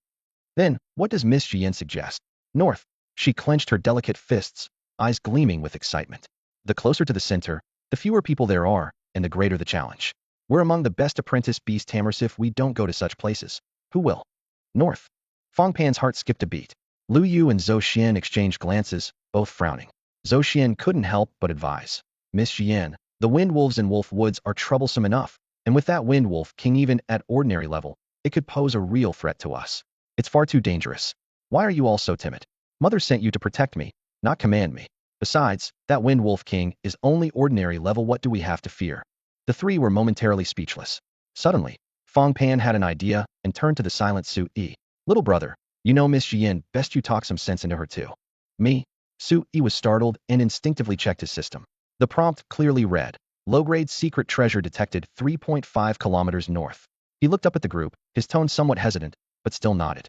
Speaker 1: Then, what does Miss Jian suggest? North. She clenched her delicate fists, eyes gleaming with excitement. The closer to the center, the fewer people there are, and the greater the challenge. We're among the best apprentice beast tamers. If we don't go to such places, who will? North. Fong Pan's heart skipped a beat. Lu Yu and Zhou Xian exchanged glances, both frowning. Zhou Xian couldn't help but advise. Miss Jian, the wind wolves in Wolf Woods are troublesome enough, And with that wind wolf king even at ordinary level, it could pose a real threat to us. It's far too dangerous. Why are you all so timid? Mother sent you to protect me, not command me. Besides, that wind wolf king is only ordinary level. What do we have to fear? The three were momentarily speechless. Suddenly, Fong Pan had an idea and turned to the silent Su Yi. Little brother, you know Miss Jian, best you talk some sense into her too. Me? Su Yi was startled and instinctively checked his system. The prompt clearly read, low-grade secret treasure detected 3.5 kilometers north. He looked up at the group, his tone somewhat hesitant, but still nodded.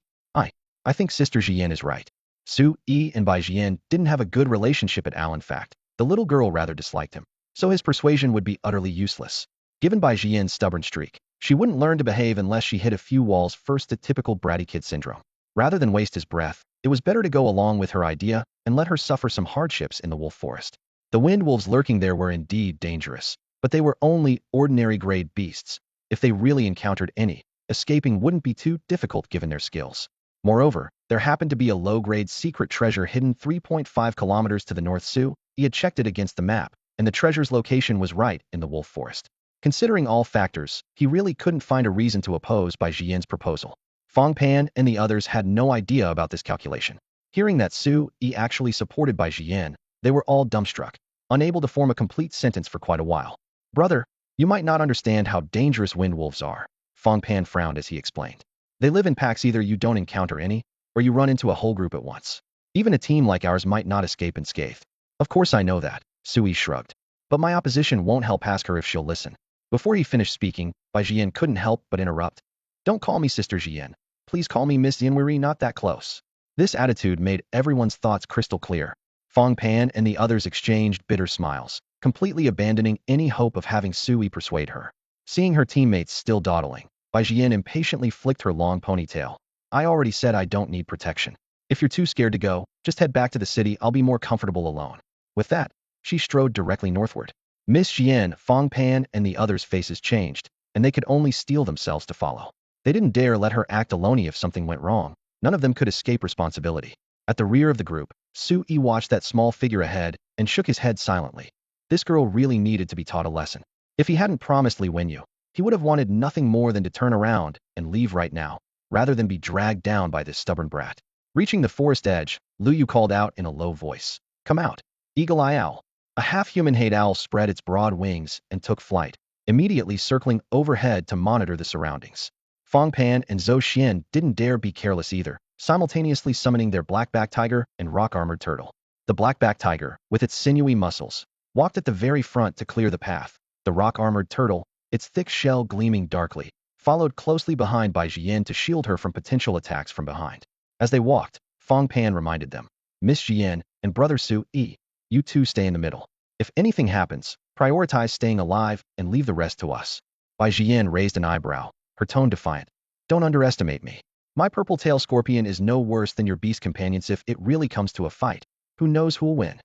Speaker 1: I think Sister Jian is right. Su Yi and Bai Jian didn't have a good relationship at all. In fact, the little girl rather disliked him, so his persuasion would be utterly useless. Given Bai Jian's stubborn streak, she wouldn't learn to behave unless she hit a few walls first. The typical bratty kid syndrome. Rather than waste his breath, it was better to go along with her idea and let her suffer some hardships in the wolf forest. The wind wolves lurking there were indeed dangerous, but they were only ordinary grade beasts. If they really encountered any, escaping wouldn't be too difficult given their skills. Moreover, there happened to be a low-grade secret treasure hidden 3.5 kilometers to the north. He had checked it against the map, and the treasure's location was right in the wolf forest. Considering all factors, he really couldn't find a reason to oppose Bai Jian's proposal. Fong Pan and the others had no idea about this calculation. Hearing that Su Yi actually supported Bai Jian, they were all dumbstruck, unable to form a complete sentence for quite a while. Brother, you might not understand how dangerous wind wolves are. Fong Pan frowned as he explained. They live in packs. Either you don't encounter any, or you run into a whole group at once. Even a team like ours might not escape unscathed. Of course I know that, Su Yi shrugged. But my opposition won't help. Ask her if she'll listen. Before he finished speaking, Bai Jian couldn't help but interrupt. Don't call me Sister Jian. Please call me Miss Jian. We're not that close. This attitude made everyone's thoughts crystal clear. Fong Pan and the others exchanged bitter smiles, completely abandoning any hope of having Su Yi persuade her. Seeing her teammates still dawdling, Bai Jian impatiently flicked her long ponytail. I already said I don't need protection. If you're too scared to go, just head back to the city. I'll be more comfortable alone. With that, she strode directly northward. Miss Jian, Fong Pan, and the others' faces changed, and they could only steel themselves to follow. They didn't dare let her act alone. If something went wrong, none of them could escape responsibility. At the rear of the group, Su Yi watched that small figure ahead and shook his head silently. This girl really needed to be taught a lesson. If he hadn't promised Li Wenyu, he would have wanted nothing more than to turn around and leave right now, rather than be dragged down by this stubborn brat. Reaching the forest edge, Lu Yu called out in a low voice. Come out, eagle-eye owl. A half-human hate owl spread its broad wings and took flight, immediately circling overhead to monitor the surroundings. Fong Pan and Zhou Xian didn't dare be careless either, simultaneously summoning their black-backed tiger and rock-armored turtle. The black-backed tiger, with its sinewy muscles, walked at the very front to clear the path. The rock-armored turtle, its thick shell gleaming darkly, followed closely behind by Jian to shield her from potential attacks from behind. As they walked, Fong Pan reminded them, Miss Jian and Brother Su Yi, you two stay in the middle. If anything happens, prioritize staying alive and leave the rest to us. Bai Jian raised an eyebrow, her tone defiant. Don't underestimate me. My purple-tailed scorpion is no worse than your beast companions. If it really comes to a fight, who knows who'll win?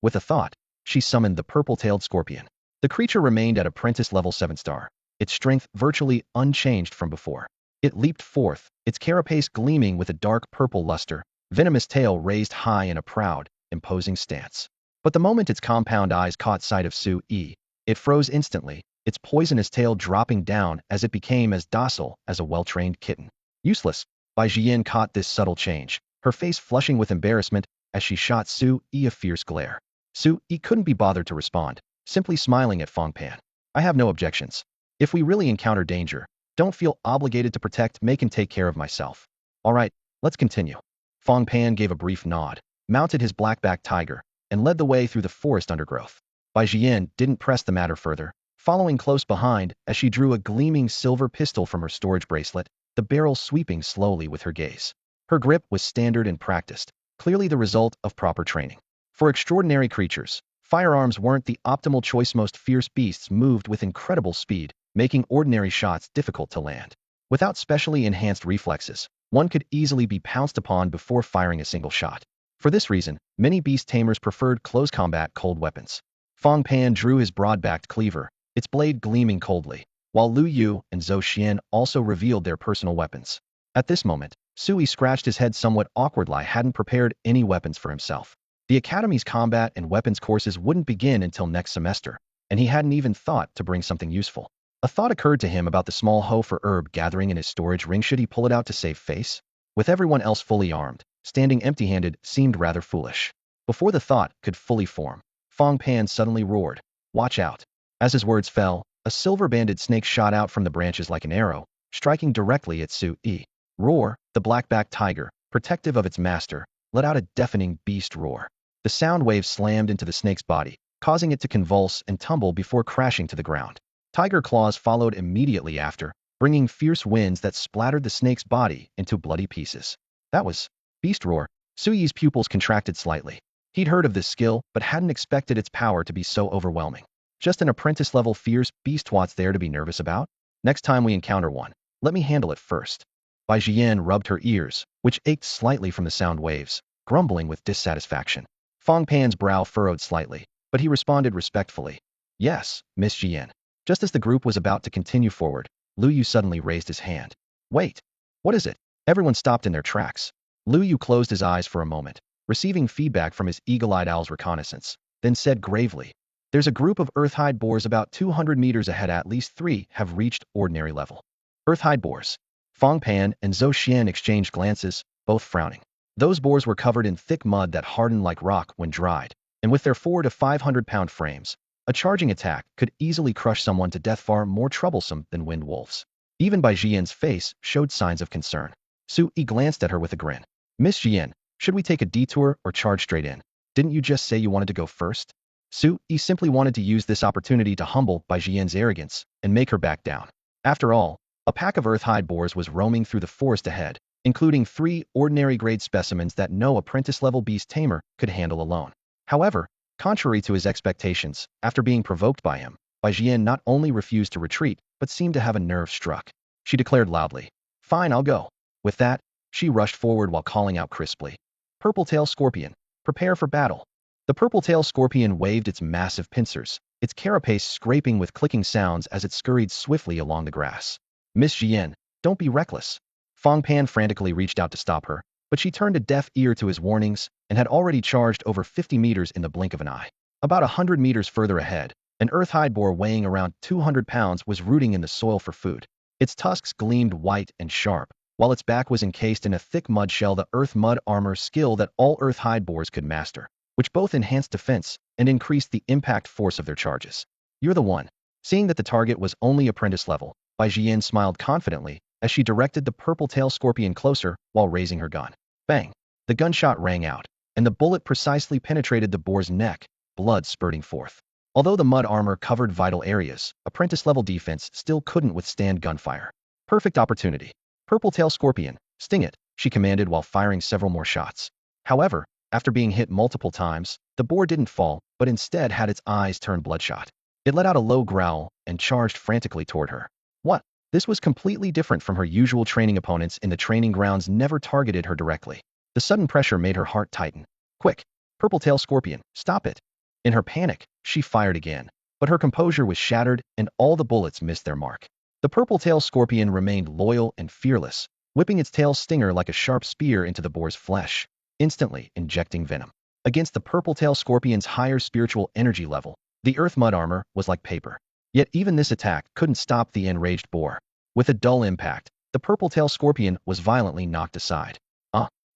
Speaker 1: With a thought, she summoned the purple-tailed scorpion. The creature remained at apprentice level 7-star, its strength virtually unchanged from before. It leaped forth, its carapace gleaming with a dark purple luster, venomous tail raised high in a proud, imposing stance. But the moment its compound eyes caught sight of Su Yi, it froze instantly, its poisonous tail dropping down as it became as docile as a well-trained kitten. Useless. Bai Jian caught this subtle change, her face flushing with embarrassment as she shot Su Yi a fierce glare. Su Yi couldn't be bothered to respond, simply smiling at Fong Pan. I have no objections. If we really encounter danger, don't feel obligated to protect. Me can take care of myself. All right, let's continue. Fong Pan gave a brief nod, mounted his black-backed tiger, and led the way through the forest undergrowth. Bai Jian didn't press the matter further, following close behind as she drew a gleaming silver pistol from her storage bracelet, the barrel sweeping slowly with her gaze. Her grip was standard and practiced, clearly the result of proper training. For extraordinary creatures, firearms weren't the optimal choice. Most fierce beasts moved with incredible speed, making ordinary shots difficult to land. Without specially enhanced reflexes, one could easily be pounced upon before firing a single shot. For this reason, many beast tamers preferred close combat cold weapons. Fong Pan drew his broad-backed cleaver, its blade gleaming coldly, while Lu Yu and Zhou Xian also revealed their personal weapons. At this moment, Su Yi scratched his head somewhat awkwardly. Hadn't prepared any weapons for himself. The Academy's combat and weapons courses wouldn't begin until next semester, and he hadn't even thought to bring something useful. A thought occurred to him about the small hoe for herb gathering in his storage ring. Should he pull it out to save face? With everyone else fully armed, standing empty-handed seemed rather foolish. Before the thought could fully form, Fong Pan suddenly roared, "Watch out!" As his words fell, a silver-banded snake shot out from the branches like an arrow, striking directly at Su Yi. Roar, the black-backed tiger, protective of its master, let out a deafening beast roar. The sound wave slammed into the snake's body, causing it to convulse and tumble before crashing to the ground. Tiger claws followed immediately after, bringing fierce winds that splattered the snake's body into bloody pieces. That was beast roar. Su Yi's pupils contracted slightly. He'd heard of this skill, but hadn't expected its power to be so overwhelming. Just an apprentice-level fierce beast, what's there to be nervous about? Next time we encounter one, let me handle it first. Bai Jian rubbed her ears, which ached slightly from the sound waves, grumbling with dissatisfaction. Fong Pan's brow furrowed slightly, but he responded respectfully. Yes, Miss Jian. Just as the group was about to continue forward, Lu Yu suddenly raised his hand. Wait, what is it? Everyone stopped in their tracks. Lu Yu closed his eyes for a moment, receiving feedback from his eagle-eyed owl's reconnaissance, then said gravely, there's a group of earthhide boars about 200 meters ahead. At least 3 have reached ordinary level. Earthhide boars. Fong Pan and Zhou Xian exchanged glances, both frowning. Those boars were covered in thick mud that hardened like rock when dried, and with their 400 to 500-pound frames, a charging attack could easily crush someone to death, far more troublesome than wind wolves. Even Bai Jian's face showed signs of concern. Su Yi glanced at her with a grin. Miss Jian, should we take a detour or charge straight in? Didn't you just say you wanted to go first? Su Yi simply wanted to use this opportunity to humble Bai Jian's arrogance and make her back down. After all, a pack of earthhide boars was roaming through the forest ahead, including 3 ordinary-grade specimens that no apprentice-level beast tamer could handle alone. However, contrary to his expectations, after being provoked by him, Bai Jian not only refused to retreat, but seemed to have a nerve struck. She declared loudly, "Fine, I'll go." With that, she rushed forward while calling out crisply, "Purple-tail scorpion, prepare for battle." The purple-tail scorpion waved its massive pincers, its carapace scraping with clicking sounds as it scurried swiftly along the grass. Miss Jian, don't be reckless. Fong Pan frantically reached out to stop her, but she turned a deaf ear to his warnings and had already charged over 50 meters in the blink of an eye. About 100 meters further ahead, an earthhide boar weighing around 200 pounds was rooting in the soil for food. Its tusks gleamed white and sharp, while its back was encased in a thick mud shell, the earth mud armor skill that all earthhide boars could master, which both enhanced defense and increased the impact force of their charges. You're the one. Seeing that the target was only apprentice level, Bai Jian smiled confidently as she directed the purple-tail scorpion closer while raising her gun. Bang! The gunshot rang out, and the bullet precisely penetrated the boar's neck, blood spurting forth. Although the mud armor covered vital areas, apprentice-level defense still couldn't withstand gunfire. Perfect opportunity. Purple-tail scorpion, sting it, she commanded while firing several more shots. However, after being hit multiple times, the boar didn't fall, but instead had its eyes turn bloodshot. It let out a low growl and charged frantically toward her. What? This was completely different from her usual training. Opponents in the training grounds never targeted her directly. The sudden pressure made her heart tighten. Quick! Purple-tail scorpion, stop it! In her panic, she fired again, but her composure was shattered and all the bullets missed their mark. The purple-tail scorpion remained loyal and fearless, whipping its tail stinger like a sharp spear into the boar's flesh, instantly injecting venom. Against the purple-tail scorpion's higher spiritual energy level, the earth mud armor was like paper. Yet even this attack couldn't stop the enraged boar. With a dull impact, the purple-tail scorpion was violently knocked aside.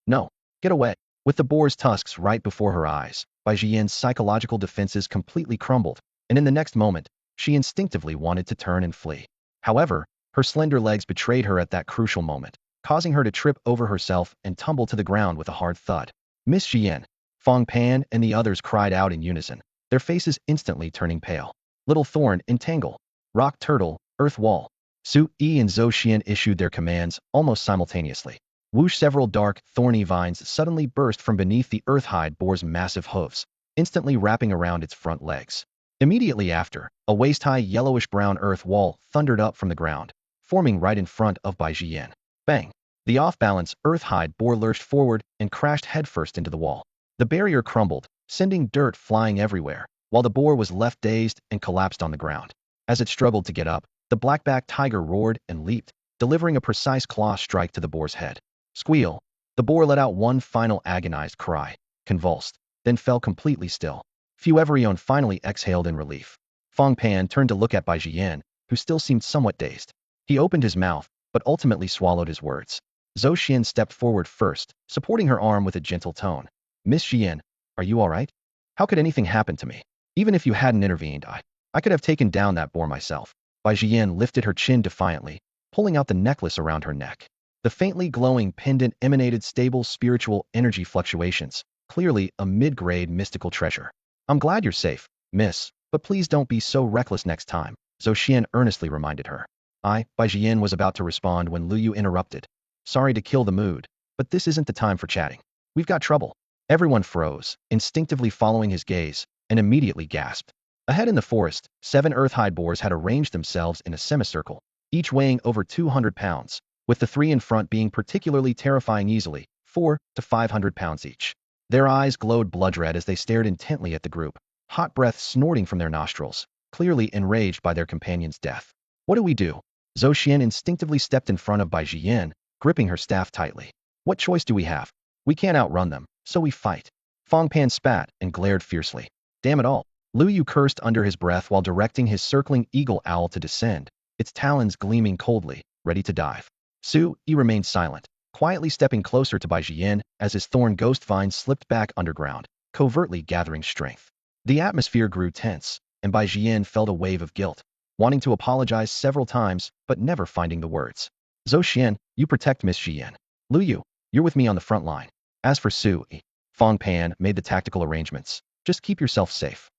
Speaker 1: No, get away. With the boar's tusks right before her eyes, Bai Jian's psychological defenses completely crumbled, and in the next moment, she instinctively wanted to turn and flee. However, her slender legs betrayed her at that crucial moment, causing her to trip over herself and tumble to the ground with a hard thud. Miss Jian, Fong Pan and the others cried out in unison, their faces instantly turning pale. Little Thorn, entangle. Rock Turtle, Earth Wall. Su Yi and Zhou Xian issued their commands almost simultaneously. Whoosh! Several dark, thorny vines suddenly burst from beneath the earthhide boar's massive hooves, instantly wrapping around its front legs. Immediately after, a waist-high yellowish-brown earth wall thundered up from the ground, forming right in front of Bai Jian. Bang! The off-balance earthhide boar lurched forward and crashed headfirst into the wall. The barrier crumbled, sending dirt flying everywhere, while the boar was left dazed and collapsed on the ground. As it struggled to get up, the black-backed tiger roared and leaped, delivering a precise claw strike to the boar's head. Squeal! The boar let out one final agonized cry, convulsed, then fell completely still. Everyone finally exhaled in relief. Fong Pan turned to look at Bai Jian, who still seemed somewhat dazed. He opened his mouth, but ultimately swallowed his words. Zhou Xian stepped forward first, supporting her arm with a gentle tone. Miss Xian, are you all right? How could anything happen to me? Even if you hadn't intervened, I could have taken down that boar myself. Bai Xian lifted her chin defiantly, pulling out the necklace around her neck. The faintly glowing pendant emanated stable spiritual energy fluctuations, clearly a mid-grade mystical treasure. I'm glad you're safe, miss, but please don't be so reckless next time, Zhou Xian earnestly reminded her. Bai Xian was about to respond when Lu Yu interrupted. Sorry to kill the mood, but this isn't the time for chatting. We've got trouble. Everyone froze, instinctively following his gaze, and immediately gasped. Ahead in the forest, 7 earth-hide boars had arranged themselves in a semicircle, each weighing over 200 pounds, with the 3 in front being particularly terrifying easily, 4 to 500 pounds each. Their eyes glowed blood red as they stared intently at the group, hot breath snorting from their nostrils, clearly enraged by their companion's death. What do we do? Zhou Xian instinctively stepped in front of Bai Xian, gripping her staff tightly. What choice do we have? We can't outrun them, so we fight. Fong Pan spat and glared fiercely. Damn it all. Lu Yu cursed under his breath while directing his circling eagle owl to descend, its talons gleaming coldly, ready to dive. Su Yi remained silent, quietly stepping closer to Bai Xian as his thorn ghost vine slipped back underground, covertly gathering strength. The atmosphere grew tense, and Bai Xian felt a wave of guilt, wanting to apologize several times but never finding the words. Zhou Xian, you protect Miss Xian. Lu Yu, you're with me on the front line. As for Su Yi, Fong Pan made the tactical arrangements. Just keep yourself safe.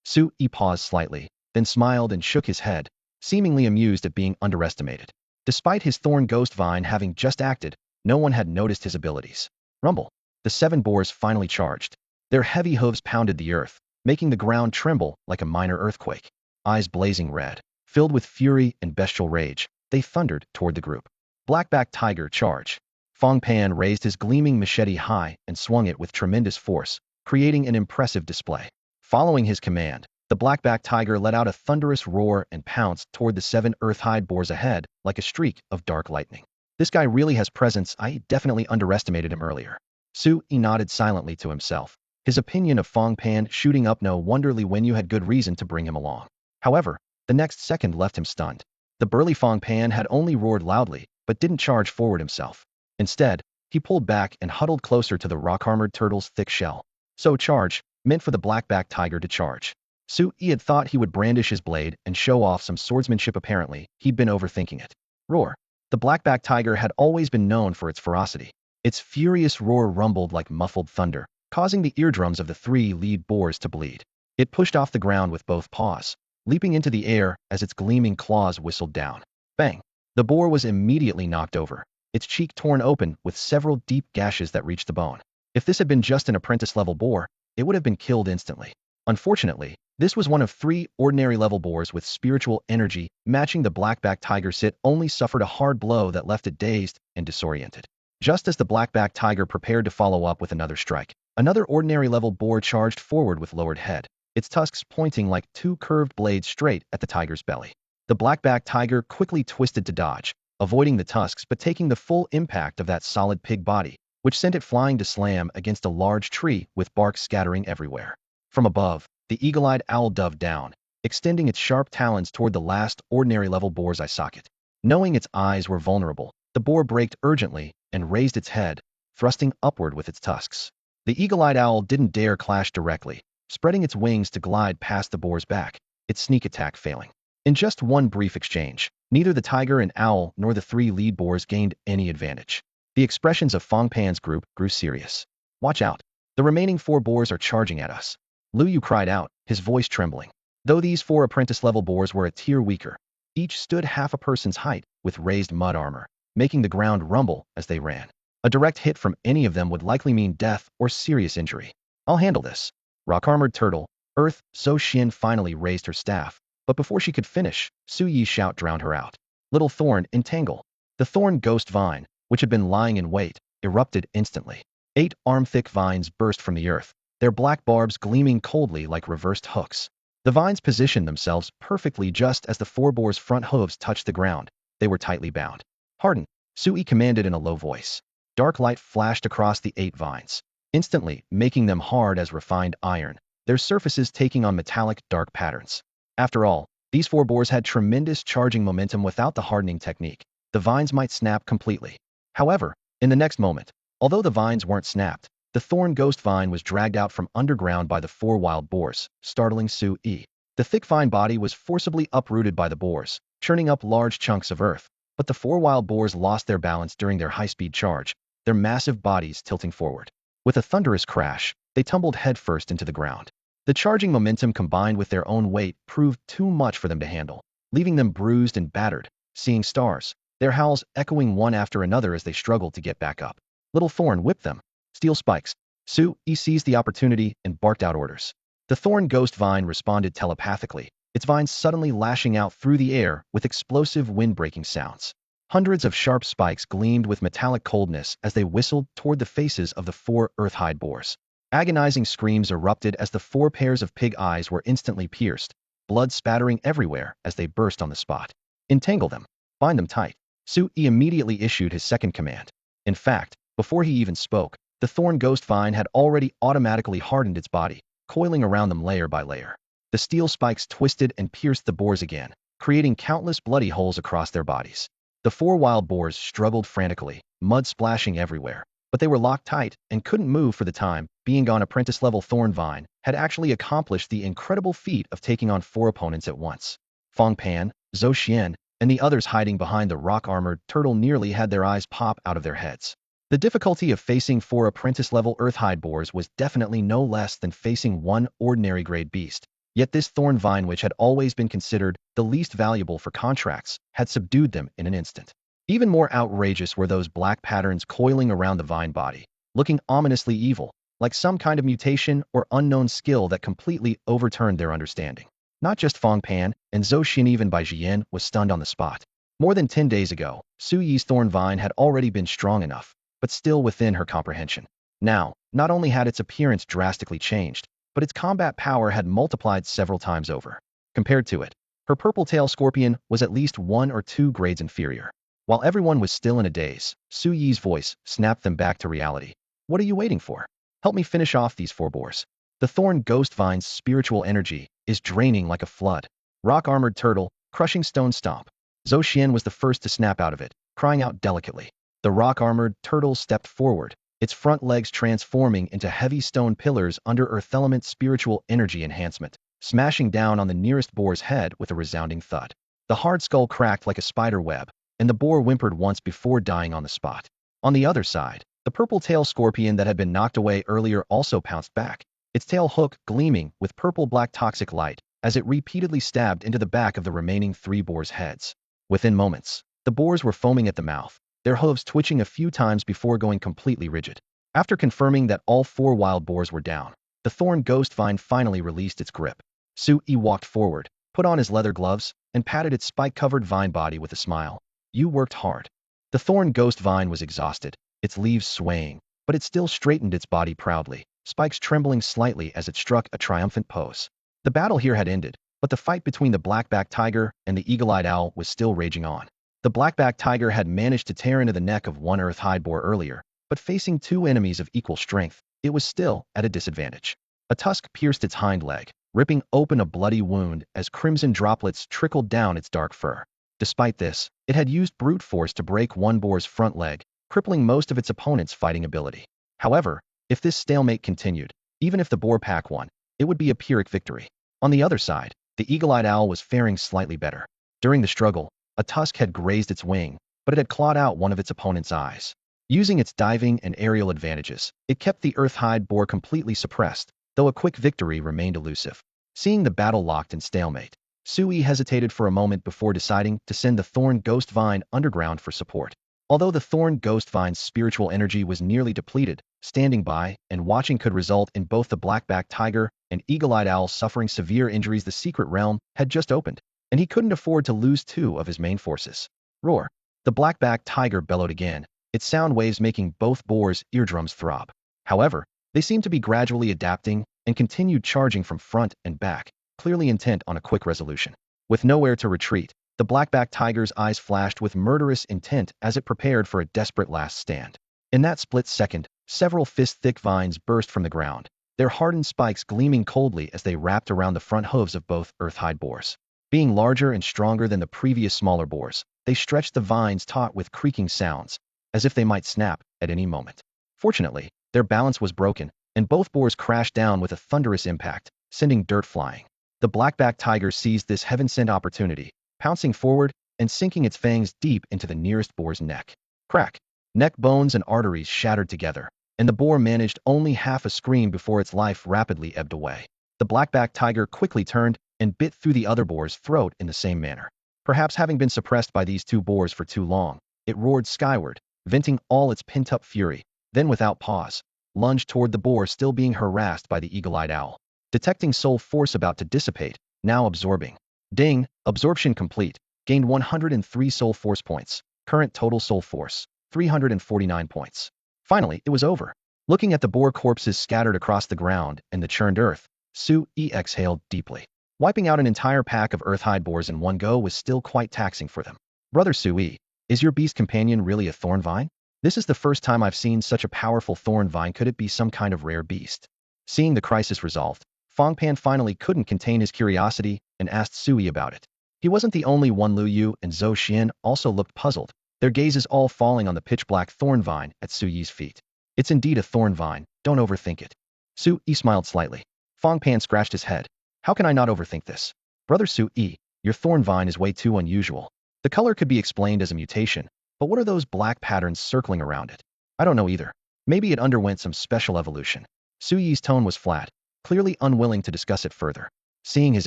Speaker 1: Su Yi paused slightly, then smiled and shook his head, seemingly amused at being underestimated. Despite his thorn ghost vine having just acted, no one had noticed his abilities. Rumble. The 7 boars finally charged. Their heavy hooves pounded the earth, making the ground tremble like a minor earthquake. Eyes blazing red, filled with fury and bestial rage, they thundered toward the group. Blackback Tiger, charge. Fong Pan raised his gleaming machete high and swung it with tremendous force, creating an impressive display. Following his command, the blackback tiger let out a thunderous roar and pounced toward the 7 earth-hide boars ahead like a streak of dark lightning. This guy really has presence. I definitely underestimated him earlier. Su Yi nodded silently to himself, his opinion of Fong Pan shooting up. No wonder Li Wenyu had good reason to bring him along. However, the next second left him stunned. The burly Fong Pan had only roared loudly, but didn't charge forward himself. Instead, he pulled back and huddled closer to the rock-armored turtle's thick shell. So charge, meant for the blackback tiger to charge. Su Yi had thought he would brandish his blade and show off some swordsmanship. Apparently, he'd been overthinking it. Roar. The blackback tiger had always been known for its ferocity. Its furious roar rumbled like muffled thunder, causing the eardrums of the 3 lead boars to bleed. It pushed off the ground with both paws, leaping into the air as its gleaming claws whistled down. Bang! The boar was immediately knocked over, its cheek torn open with several deep gashes that reached the bone. If this had been just an apprentice-level boar, it would have been killed instantly. Unfortunately, this was one of 3 ordinary-level boars with spiritual energy matching the blackback tiger's. It only suffered a hard blow that left it dazed and disoriented. Just as the blackback tiger prepared to follow up with another strike, another ordinary-level boar charged forward with lowered head, its tusks pointing like 2 curved blades straight at the tiger's belly. The blackback tiger quickly twisted to dodge, avoiding the tusks but taking the full impact of that solid pig body, which sent it flying to slam against a large tree with bark scattering everywhere. From above, the eagle-eyed owl dove down, extending its sharp talons toward the last ordinary-level boar's eye socket. Knowing its eyes were vulnerable, the boar braked urgently and raised its head, thrusting upward with its tusks. The eagle-eyed owl didn't dare clash directly, spreading its wings to glide past the boar's back, its sneak attack failing. In just one brief exchange, neither the tiger and owl nor the 3 lead boars gained any advantage. The expressions of Fong Pan's group grew serious. Watch out. The remaining 4 boars are charging at us. Lu Yu cried out, his voice trembling. Though these 4 apprentice-level boars were a tier weaker, each stood half a person's height with raised mud armor, making the ground rumble as they ran. A direct hit from any of them would likely mean death or serious injury. I'll handle this. Rock-armored turtle, Earth, Zhou Xian finally raised her staff, but before she could finish, Su Yi's shout drowned her out. Little Thorn, entangle. The thorn ghost vine, which had been lying in wait, erupted instantly. 8 arm-thick vines burst from the earth, their black barbs gleaming coldly like reversed hooks. The vines positioned themselves perfectly just as the 4 boars' front hooves touched the ground. They were tightly bound. Harden, Su Yi commanded in a low voice. Dark light flashed across the 8 vines, instantly making them hard as refined iron, their surfaces taking on metallic dark patterns. After all, These four boars had tremendous charging momentum without the hardening technique. The vines might snap completely. However, in the next moment, although the vines weren't snapped, the thorn ghost vine was dragged out from underground by the four wild boars, startling Su-yi. The thick vine body was forcibly uprooted by the boars, churning up large chunks of earth. But the four wild boars lost their balance during their high-speed charge, their massive bodies tilting forward. With a thunderous crash, they tumbled headfirst into the ground. The charging momentum combined with their own weight proved too much for them to handle, leaving them bruised and battered, seeing stars, their howls echoing one after another as they struggled to get back up. Little Thorn whipped them. Steel spikes. Su-yi seized the opportunity and barked out orders. The thorn ghost vine responded telepathically, its vines suddenly lashing out through the air with explosive wind-breaking sounds. Hundreds of sharp spikes gleamed with metallic coldness as they whistled toward the faces of the four earth-hide boars. Agonizing screams erupted as the four pairs of pig eyes were instantly pierced, blood spattering everywhere as they burst on the spot. Entangle them. Bind them tight. Su-yi immediately issued his second command. In fact, before he even spoke, the thorn ghost vine had already automatically hardened its body, coiling around them layer by layer. The steel spikes twisted and pierced the boars again, creating countless bloody holes across their bodies. The four wild boars struggled frantically, mud splashing everywhere, but they were locked tight and couldn't move for the time. Being on apprentice-level thorn vine had actually accomplished the incredible feat of taking on four opponents at once. Fong Pan, Zhou Xian, and the others hiding behind the rock-armored turtle nearly had their eyes pop out of their heads. The difficulty of facing four apprentice-level earth-hide boars was definitely no less than facing one ordinary grade beast. Yet this thorn vine, which had always been considered the least valuable for contracts, had subdued them in an instant. Even more outrageous were those black patterns coiling around the vine body, looking ominously evil, like some kind of mutation or unknown skill that completely overturned their understanding. Not just Fong Pan and Zhou Xin, even Bai Jian was stunned on the spot. More than 10 days ago, Su-yi's thorn vine had already been strong enough, but still within her comprehension. Now, not only had its appearance drastically changed, but its combat power had multiplied several times over. Compared to it, her purple-tailed scorpion was at least 1 or 2 grades inferior. While everyone was still in a daze, Su-yi's voice snapped them back to reality. What are you waiting for? Help me finish off these four boars. The thorn ghost vine's spiritual energy is draining like a flood. Rock-armored turtle, crushing stone stomp. Zhou Xian was the first to snap out of it, crying out delicately. The rock-armored turtle stepped forward, its front legs transforming into heavy stone pillars under earth element spiritual energy enhancement, smashing down on the nearest boar's head with a resounding thud. The hard skull cracked like a spider web, and the boar whimpered once before dying on the spot. On the other side, the purple-tailed scorpion that had been knocked away earlier also pounced back, its tail hook gleaming with purple-black toxic light as it repeatedly stabbed into the back of the remaining 3 boars' heads. Within moments, the boars were foaming at the mouth, their hooves twitching a few times before going completely rigid. After confirming that all 4 wild boars were down, the thorn ghost vine finally released its grip. Su-yi walked forward, put on his leather gloves, and patted its spike-covered vine body with a smile. You worked hard. The thorn ghost vine was exhausted, its leaves swaying, but it still straightened its body proudly, spikes trembling slightly as it struck a triumphant pose. The battle here had ended, but the fight between the black-backed tiger and the eagle-eyed owl was still raging on. The black-backed tiger had managed to tear into the neck of one earth-hide boar earlier, but facing 2 enemies of equal strength, it was still at a disadvantage. A tusk pierced its hind leg, ripping open a bloody wound as crimson droplets trickled down its dark fur. Despite this, it had used brute force to break one boar's front leg, crippling most of its opponent's fighting ability. However, if this stalemate continued, even if the boar pack won, it would be a Pyrrhic victory. On the other side, the eagle-eyed owl was faring slightly better. During the struggle, a tusk had grazed its wing, but it had clawed out one of its opponent's eyes. Using its diving and aerial advantages, it kept the earth-hide boar completely suppressed, though a quick victory remained elusive. Seeing the battle locked in stalemate, Su-yi hesitated for a moment before deciding to send the thorn ghost vine underground for support. Although the thorn ghost vine's spiritual energy was nearly depleted, standing by and watching could result in both the black-backed tiger and eagle-eyed owl suffering severe injuries. The secret realm had just opened, and he couldn't afford to lose 2 of his main forces. Roar! The black-backed tiger bellowed again, its sound waves making both boars' eardrums throb. However, they seemed to be gradually adapting and continued charging from front and back, clearly intent on a quick resolution. With nowhere to retreat, the black-backed tiger's eyes flashed with murderous intent as it prepared for a desperate last stand. In that split second, several fist-thick vines burst from the ground, their hardened spikes gleaming coldly as they wrapped around the front hooves of both earth-hide boars. Being larger and stronger than the previous smaller boars, they stretched the vines taut with creaking sounds, as if they might snap at any moment. Fortunately, their balance was broken, and both boars crashed down with a thunderous impact, sending dirt flying. The black-backed tiger seized this heaven-sent opportunity, pouncing forward and sinking its fangs deep into the nearest boar's neck. Crack! Neck bones and arteries shattered together, and the boar managed only half a scream before its life rapidly ebbed away. The black-backed tiger quickly turned and bit through the other boar's throat in the same manner. Perhaps having been suppressed by these two boars for too long, it roared skyward, venting all its pent-up fury, then without pause, lunged toward the boar still being harassed by the eagle-eyed owl. Detecting soul force about to dissipate, now absorbing. Ding, absorption complete, gained 103 soul force points, current total soul force, 349 points. Finally, it was over. Looking at the boar corpses scattered across the ground and the churned earth, Su-Yi exhaled deeply. Wiping out an entire pack of earth-hide boars in one go was still quite taxing for them. Brother Su-Yi, is your beast companion really a thorn vine? This is the first time I've seen such a powerful thorn vine. Could it be some kind of rare beast? Seeing the crisis resolved, Fang Pan finally couldn't contain his curiosity and asked Su-Yi about it. He wasn't the only one. Lu Yu and Zhou Xian also looked puzzled, their gazes all falling on the pitch-black thorn vine at Su-Yi's feet. It's indeed a thorn vine, don't overthink it. Su-Yi smiled slightly. Fang Pan scratched his head. How can I not overthink this? Brother Su-Yi, your thorn vine is way too unusual. The color could be explained as a mutation, but what are those black patterns circling around it? I don't know either. Maybe it underwent some special evolution. Su-Yi's tone was flat, clearly unwilling to discuss it further. Seeing his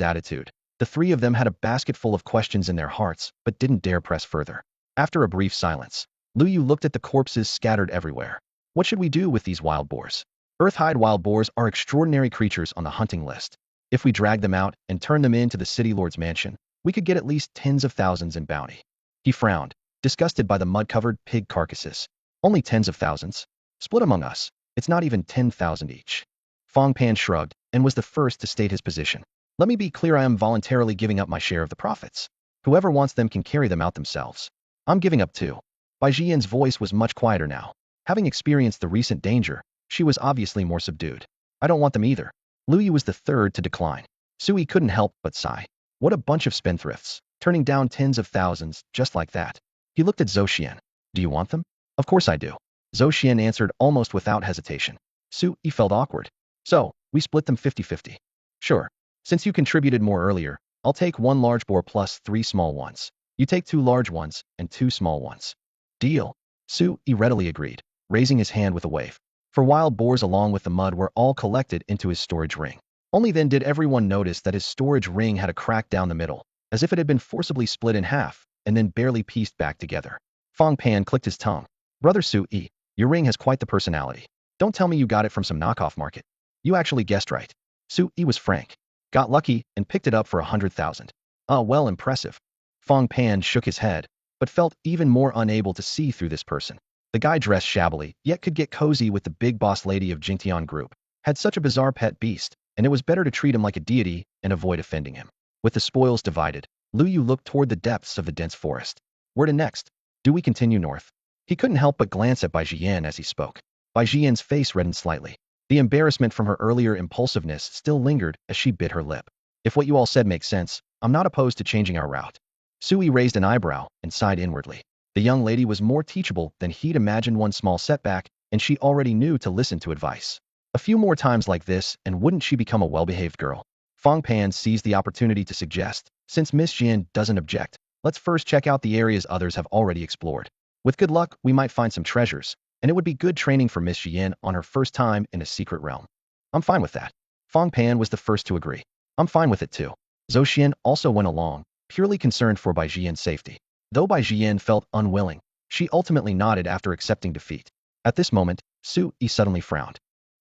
Speaker 1: attitude, the three of them had a basket full of questions in their hearts, but didn't dare press further. After a brief silence, Lu Yu looked at the corpses scattered everywhere. What should we do with these wild boars? Earth-hide wild boars are extraordinary creatures on the hunting list. If we drag them out and turn them into the city lord's mansion, we could get at least tens of thousands in bounty. He frowned, disgusted by the mud-covered pig carcasses. Only tens of thousands? Split among us. It's not even 10,000 each. Fang Pan shrugged and was the first to state his position. Let me be clear, I am voluntarily giving up my share of the profits. Whoever wants them can carry them out themselves. I'm giving up too. Bai Jian's voice was much quieter now. Having experienced the recent danger, she was obviously more subdued. I don't want them either. Lu Yu was the third to decline. Su-Yi couldn't help but sigh. What a bunch of spendthrifts, turning down tens of thousands just like that. He looked at Zhou Xian. Do you want them? Of course I do. Zhou Xian answered almost without hesitation. Su-Yi felt awkward. So, we split them 50-50. Sure. Since you contributed more earlier, I'll take one large boar plus 3 small ones. You take 2 large ones and 2 small ones. Deal. Su-Yi readily agreed, raising his hand with a wave. For wild boars along with the mud were all collected into his storage ring. Only then did everyone notice that his storage ring had a crack down the middle, as if it had been forcibly split in half, and then barely pieced back together. Fang Pan clicked his tongue. Brother Su-Yi, your ring has quite the personality. Don't tell me you got it from some knockoff market. You actually guessed right. Su-Yi was frank. Got lucky and picked it up for 100,000. Well, impressive. Fang Pan shook his head, but felt even more unable to see through this person. The guy dressed shabbily, yet could get cozy with the big boss lady of Jingtian Group. Had such a bizarre pet beast, and it was better to treat him like a deity and avoid offending him. With the spoils divided, Lu Yu looked toward the depths of the dense forest. Where to next? Do we continue north? He couldn't help but glance at Bai Jian as he spoke. Bai Jian's face reddened slightly. The embarrassment from her earlier impulsiveness still lingered as she bit her lip. If what you all said makes sense, I'm not opposed to changing our route. Su-Yi raised an eyebrow and sighed inwardly. The young lady was more teachable than he'd imagined. One small setback, and she already knew to listen to advice. A few more times like this, and wouldn't she become a well-behaved girl? Fang Pan seized the opportunity to suggest, since Miss Jian doesn't object, let's first check out the areas others have already explored. With good luck, we might find some treasures, and it would be good training for Miss Jian on her first time in a secret realm. I'm fine with that. Fang Pan was the first to agree. I'm fine with it too. Zhou Xian also went along, purely concerned for Bai Jian's safety. Though Bai Jian felt unwilling, she ultimately nodded after accepting defeat. At this moment, Su-Yi suddenly frowned.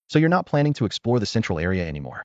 Speaker 1: So you're not planning to explore the central area anymore?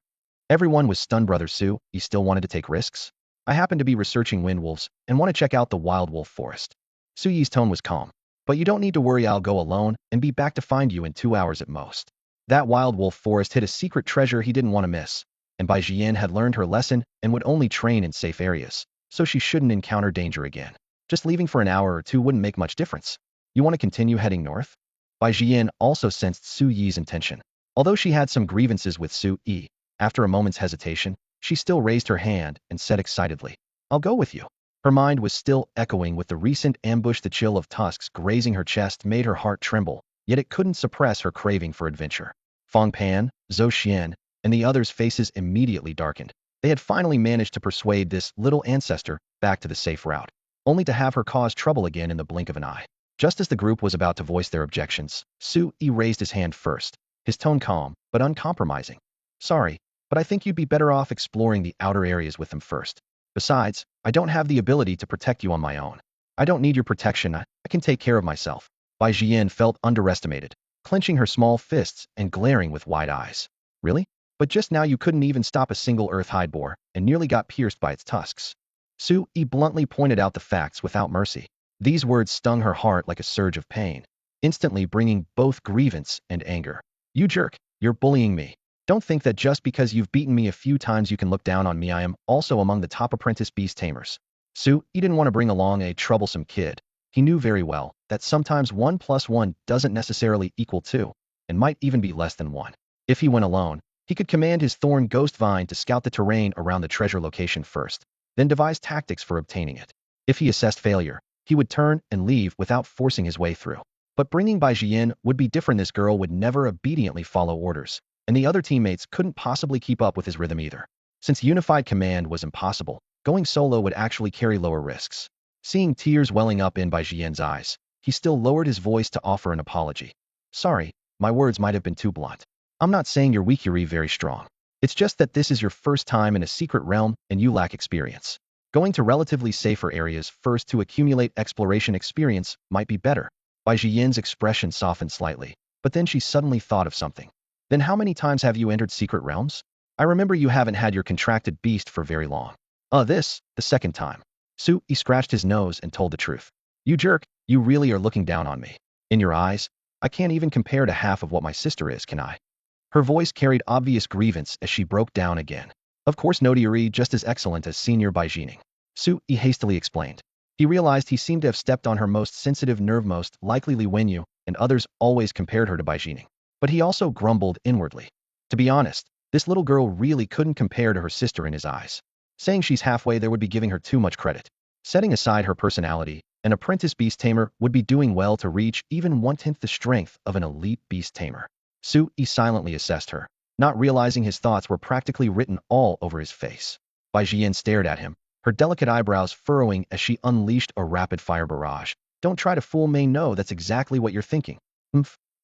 Speaker 1: Everyone was stunned. Brother Su-Yi still wanted to take risks? I happen to be researching wind wolves and want to check out the wild wolf forest. Su-Yi's tone was calm. But you don't need to worry, I'll go alone and be back to find you in 2 hours at most. That wild wolf forest hid a secret treasure he didn't want to miss, and Bai Jian had learned her lesson and would only train in safe areas, so she shouldn't encounter danger again. Just leaving for an hour or two wouldn't make much difference. You want to continue heading north? Bai Jian also sensed Su-Yi's intention. Although she had some grievances with Su-Yi, after a moment's hesitation, she still raised her hand and said excitedly, I'll go with you. Her mind was still echoing with the recent ambush. The chill of tusks grazing her chest made her heart tremble, yet it couldn't suppress her craving for adventure. Fong Pan, Zhou Xian, and the others' faces immediately darkened. They had finally managed to persuade this little ancestor back to the safe route, only to have her cause trouble again in the blink of an eye. Just as the group was about to voice their objections, Su Yi raised his hand first, his tone calm but uncompromising. Sorry, but I think you'd be better off exploring the outer areas with them first. Besides, I don't have the ability to protect you on my own. I don't need your protection, I can take care of myself. Bai Jian felt underestimated, clenching her small fists and glaring with wide eyes. Really? But just now you couldn't even stop a single earth-hide boar and nearly got pierced by its tusks. Su Yi bluntly pointed out the facts without mercy. These words stung her heart like a surge of pain, instantly bringing both grievance and anger. You jerk, you're bullying me. Don't think that just because you've beaten me a few times you can look down on me. I am also among the top apprentice beast tamers. Su Yi didn't want to bring along a troublesome kid. He knew very well that sometimes 1 plus 1 doesn't necessarily equal 2, and might even be less than 1. If he went alone, he could command his thorn ghost vine to scout the terrain around the treasure location first, then devise tactics for obtaining it. If he assessed failure, he would turn and leave without forcing his way through. But bringing Bai Jian would be different. This girl would never obediently follow orders, and the other teammates couldn't possibly keep up with his rhythm either. Since unified command was impossible, going solo would actually carry lower risks. Seeing tears welling up in Bai Jian's eyes, he still lowered his voice to offer an apology. Sorry, my words might have been too blunt. I'm not saying you're weak, you're very strong. It's just that this is your first time in a secret realm and you lack experience. Going to relatively safer areas first to accumulate exploration experience might be better. Bai Jian's expression softened slightly, but then she suddenly thought of something. Then how many times have you entered secret realms? I remember you haven't had your contracted beast for very long. The second time. Su Yi scratched his nose and told the truth. You jerk, you really are looking down on me. In your eyes, I can't even compare to half of what my sister is, can I? Her voice carried obvious grievance as she broke down again. Of course Notary just as excellent as Senior Bai Jining. Su Yi hastily explained. He realized he seemed to have stepped on her most sensitive nerve. Most likely Li Wenyu and others always compared her to Bai Jining. But he also grumbled inwardly. To be honest, this little girl really couldn't compare to her sister in his eyes. Saying she's halfway there would be giving her too much credit. Setting aside her personality, an apprentice beast tamer would be doing well to reach even 1/10 the strength of an elite beast tamer. Su Yi silently assessed her, not realizing his thoughts were practically written all over his face. Bai Jian stared at him, her delicate eyebrows furrowing as she unleashed a rapid-fire barrage. Don't try to fool me. No, that's exactly what you're thinking.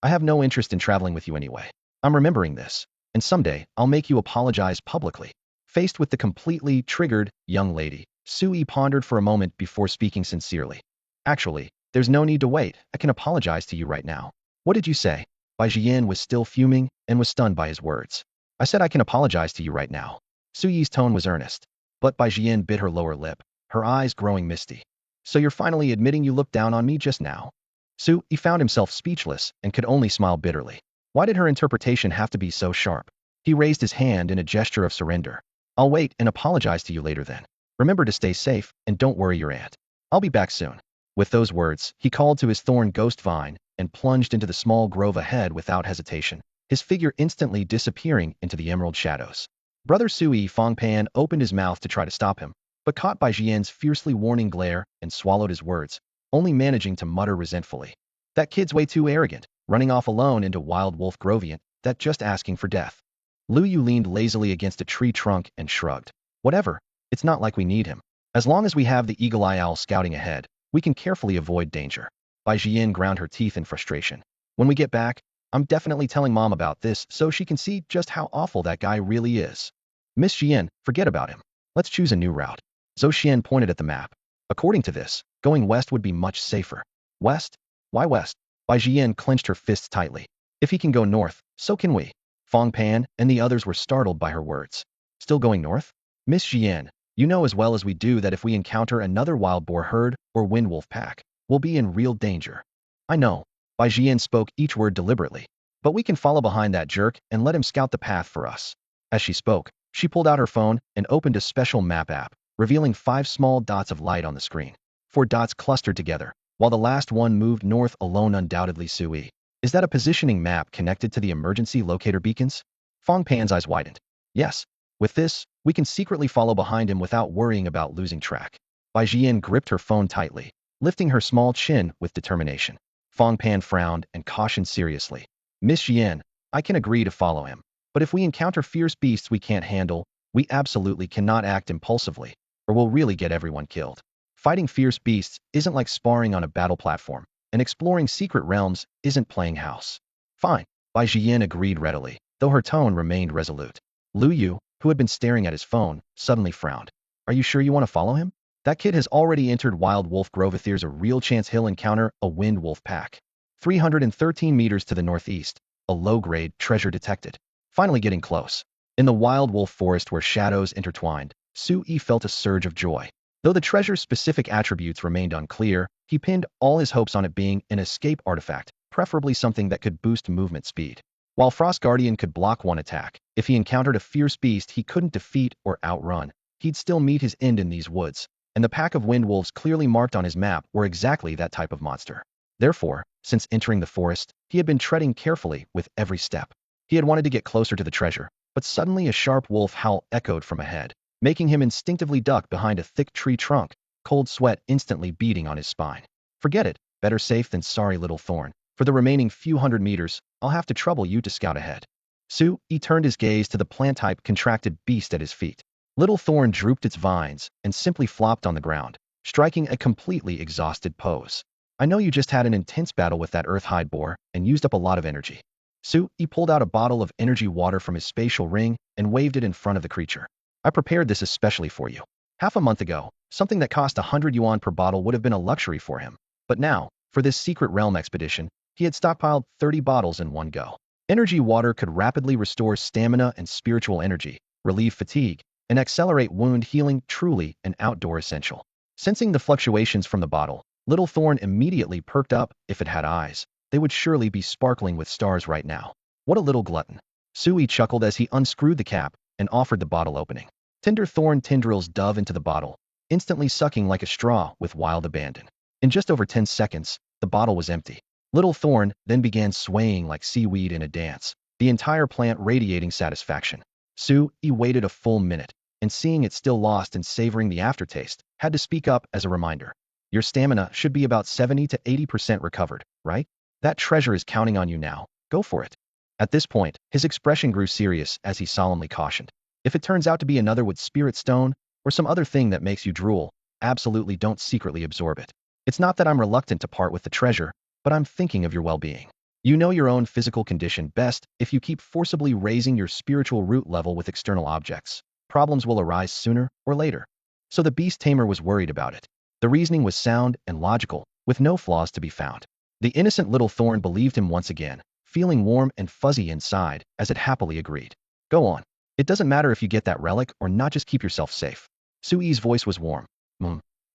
Speaker 1: I have no interest in traveling with you anyway. I'm remembering this, and someday I'll make you apologize publicly. Faced with the completely triggered young lady, Su Yi pondered for a moment before speaking sincerely. Actually, there's no need to wait. I can apologize to you right now. What did you say? Bai Jian was still fuming and was stunned by his words. I said I can apologize to you right now. Su Yi's tone was earnest, but Bai Jian bit her lower lip, her eyes growing misty. So you're finally admitting you looked down on me just now? Su Yi found himself speechless and could only smile bitterly. Why did her interpretation have to be so sharp? He raised his hand in a gesture of surrender. I'll wait and apologize to you later then. Remember to stay safe and don't worry your aunt. I'll be back soon. With those words, he called to his thorn ghost vine and plunged into the small grove ahead without hesitation, his figure instantly disappearing into the emerald shadows. Brother Sui Fong Pan opened his mouth to try to stop him, but caught Bai Jian's fiercely warning glare and swallowed his words, only managing to mutter resentfully. That kid's way too arrogant, running off alone into Wild Wolf Grovian, that just asking for death. Lu Yu leaned lazily against a tree trunk and shrugged. Whatever, it's not like we need him. As long as we have the Eagle Eye Owl scouting ahead, we can carefully avoid danger. Bai Jian ground her teeth in frustration. When we get back, I'm definitely telling Mom about this so she can see just how awful that guy really is. Miss Jian, forget about him. Let's choose a new route. Zhou Xian pointed at the map. According to this, going west would be much safer. West? Why west? Bai Jian clenched her fists tightly. If he can go north, so can we. Fong Pan and the others were startled by her words. Still going north? Miss Jian, you know as well as we do that if we encounter another wild boar herd or wind wolf pack, we'll be in real danger. I know. Bai Jian spoke each word deliberately. But we can follow behind that jerk and let him scout the path for us. As she spoke, she pulled out her phone and opened a special map app, revealing 5 small dots of light on the screen. 4 dots clustered together, while the last one moved north alone. Undoubtedly Sui. Is that a positioning map connected to the emergency locator beacons? Fong Pan's eyes widened. Yes. With this, we can secretly follow behind him without worrying about losing track. Bai Jian gripped her phone tightly, lifting her small chin with determination. Fong Pan frowned and cautioned seriously. Miss Jian, I can agree to follow him. But if we encounter fierce beasts we can't handle, we absolutely cannot act impulsively, or we'll really get everyone killed. Fighting fierce beasts isn't like sparring on a battle platform, and exploring secret realms isn't playing house. Fine, Bai Jian agreed readily, though her tone remained resolute. Lu Yu, who had been staring at his phone, suddenly frowned. Are you sure you want to follow him? That kid has already entered Wild Wolf Grove if there's a real chance he'll encounter a wind wolf pack. 313 meters to the northeast, a low-grade treasure detected. Finally getting close. In the Wild Wolf Forest where shadows intertwined, Su Yi felt a surge of joy. Though the treasure's specific attributes remained unclear, he pinned all his hopes on it being an escape artifact, preferably something that could boost movement speed. While Frost Guardian could block one attack, if he encountered a fierce beast he couldn't defeat or outrun, he'd still meet his end in these woods, and the pack of wind wolves clearly marked on his map were exactly that type of monster. Therefore, since entering the forest, he had been treading carefully with every step. He had wanted to get closer to the treasure, but suddenly a sharp wolf howl echoed from ahead, making him instinctively duck behind a thick tree trunk, cold sweat instantly beating on his spine. Forget it, better safe than sorry, little Thorn. For the remaining few hundred meters, I'll have to trouble you to scout ahead. Su Yi turned his gaze to the plant-type contracted beast at his feet. Little Thorn drooped its vines and simply flopped on the ground, striking a completely exhausted pose. I know you just had an intense battle with that earth-hide boar and used up a lot of energy. Su Yi pulled out a bottle of energy water from his spatial ring and waved it in front of the creature. I prepared this especially for you. Half a month ago, something that cost 100 yuan per bottle would have been a luxury for him. But now, for this secret realm expedition, he had stockpiled 30 bottles in one go. Energy water could rapidly restore stamina and spiritual energy, relieve fatigue, and accelerate wound healing, truly an outdoor essential. Sensing the fluctuations from the bottle, Little Thorn immediately perked up. If it had eyes, they would surely be sparkling with stars right now. What a little glutton. Su Yi chuckled as he unscrewed the cap and offered the bottle opening. Tender thorn tendrils dove into the bottle, instantly sucking like a straw with wild abandon. In just over 10 seconds, the bottle was empty. Little Thorn then began swaying like seaweed in a dance, the entire plant radiating satisfaction. Su Yi waited a full minute, and seeing it still lost and savoring the aftertaste, had to speak up as a reminder. Your stamina should be about 70 to 80% recovered, right? That treasure is counting on you now. Go for it. At this point, his expression grew serious as he solemnly cautioned. If it turns out to be another wood spirit stone, or some other thing that makes you drool, absolutely don't secretly absorb it. It's not that I'm reluctant to part with the treasure, but I'm thinking of your well-being. You know your own physical condition best. If you keep forcibly raising your spiritual root level with external objects, problems will arise sooner or later. So the beast tamer was worried about it. The reasoning was sound and logical, with no flaws to be found. The innocent little Thorn believed him once again, feeling warm and fuzzy inside as it happily agreed. Go on. It doesn't matter if you get that relic or not, just keep yourself safe. Su Yi's voice was warm.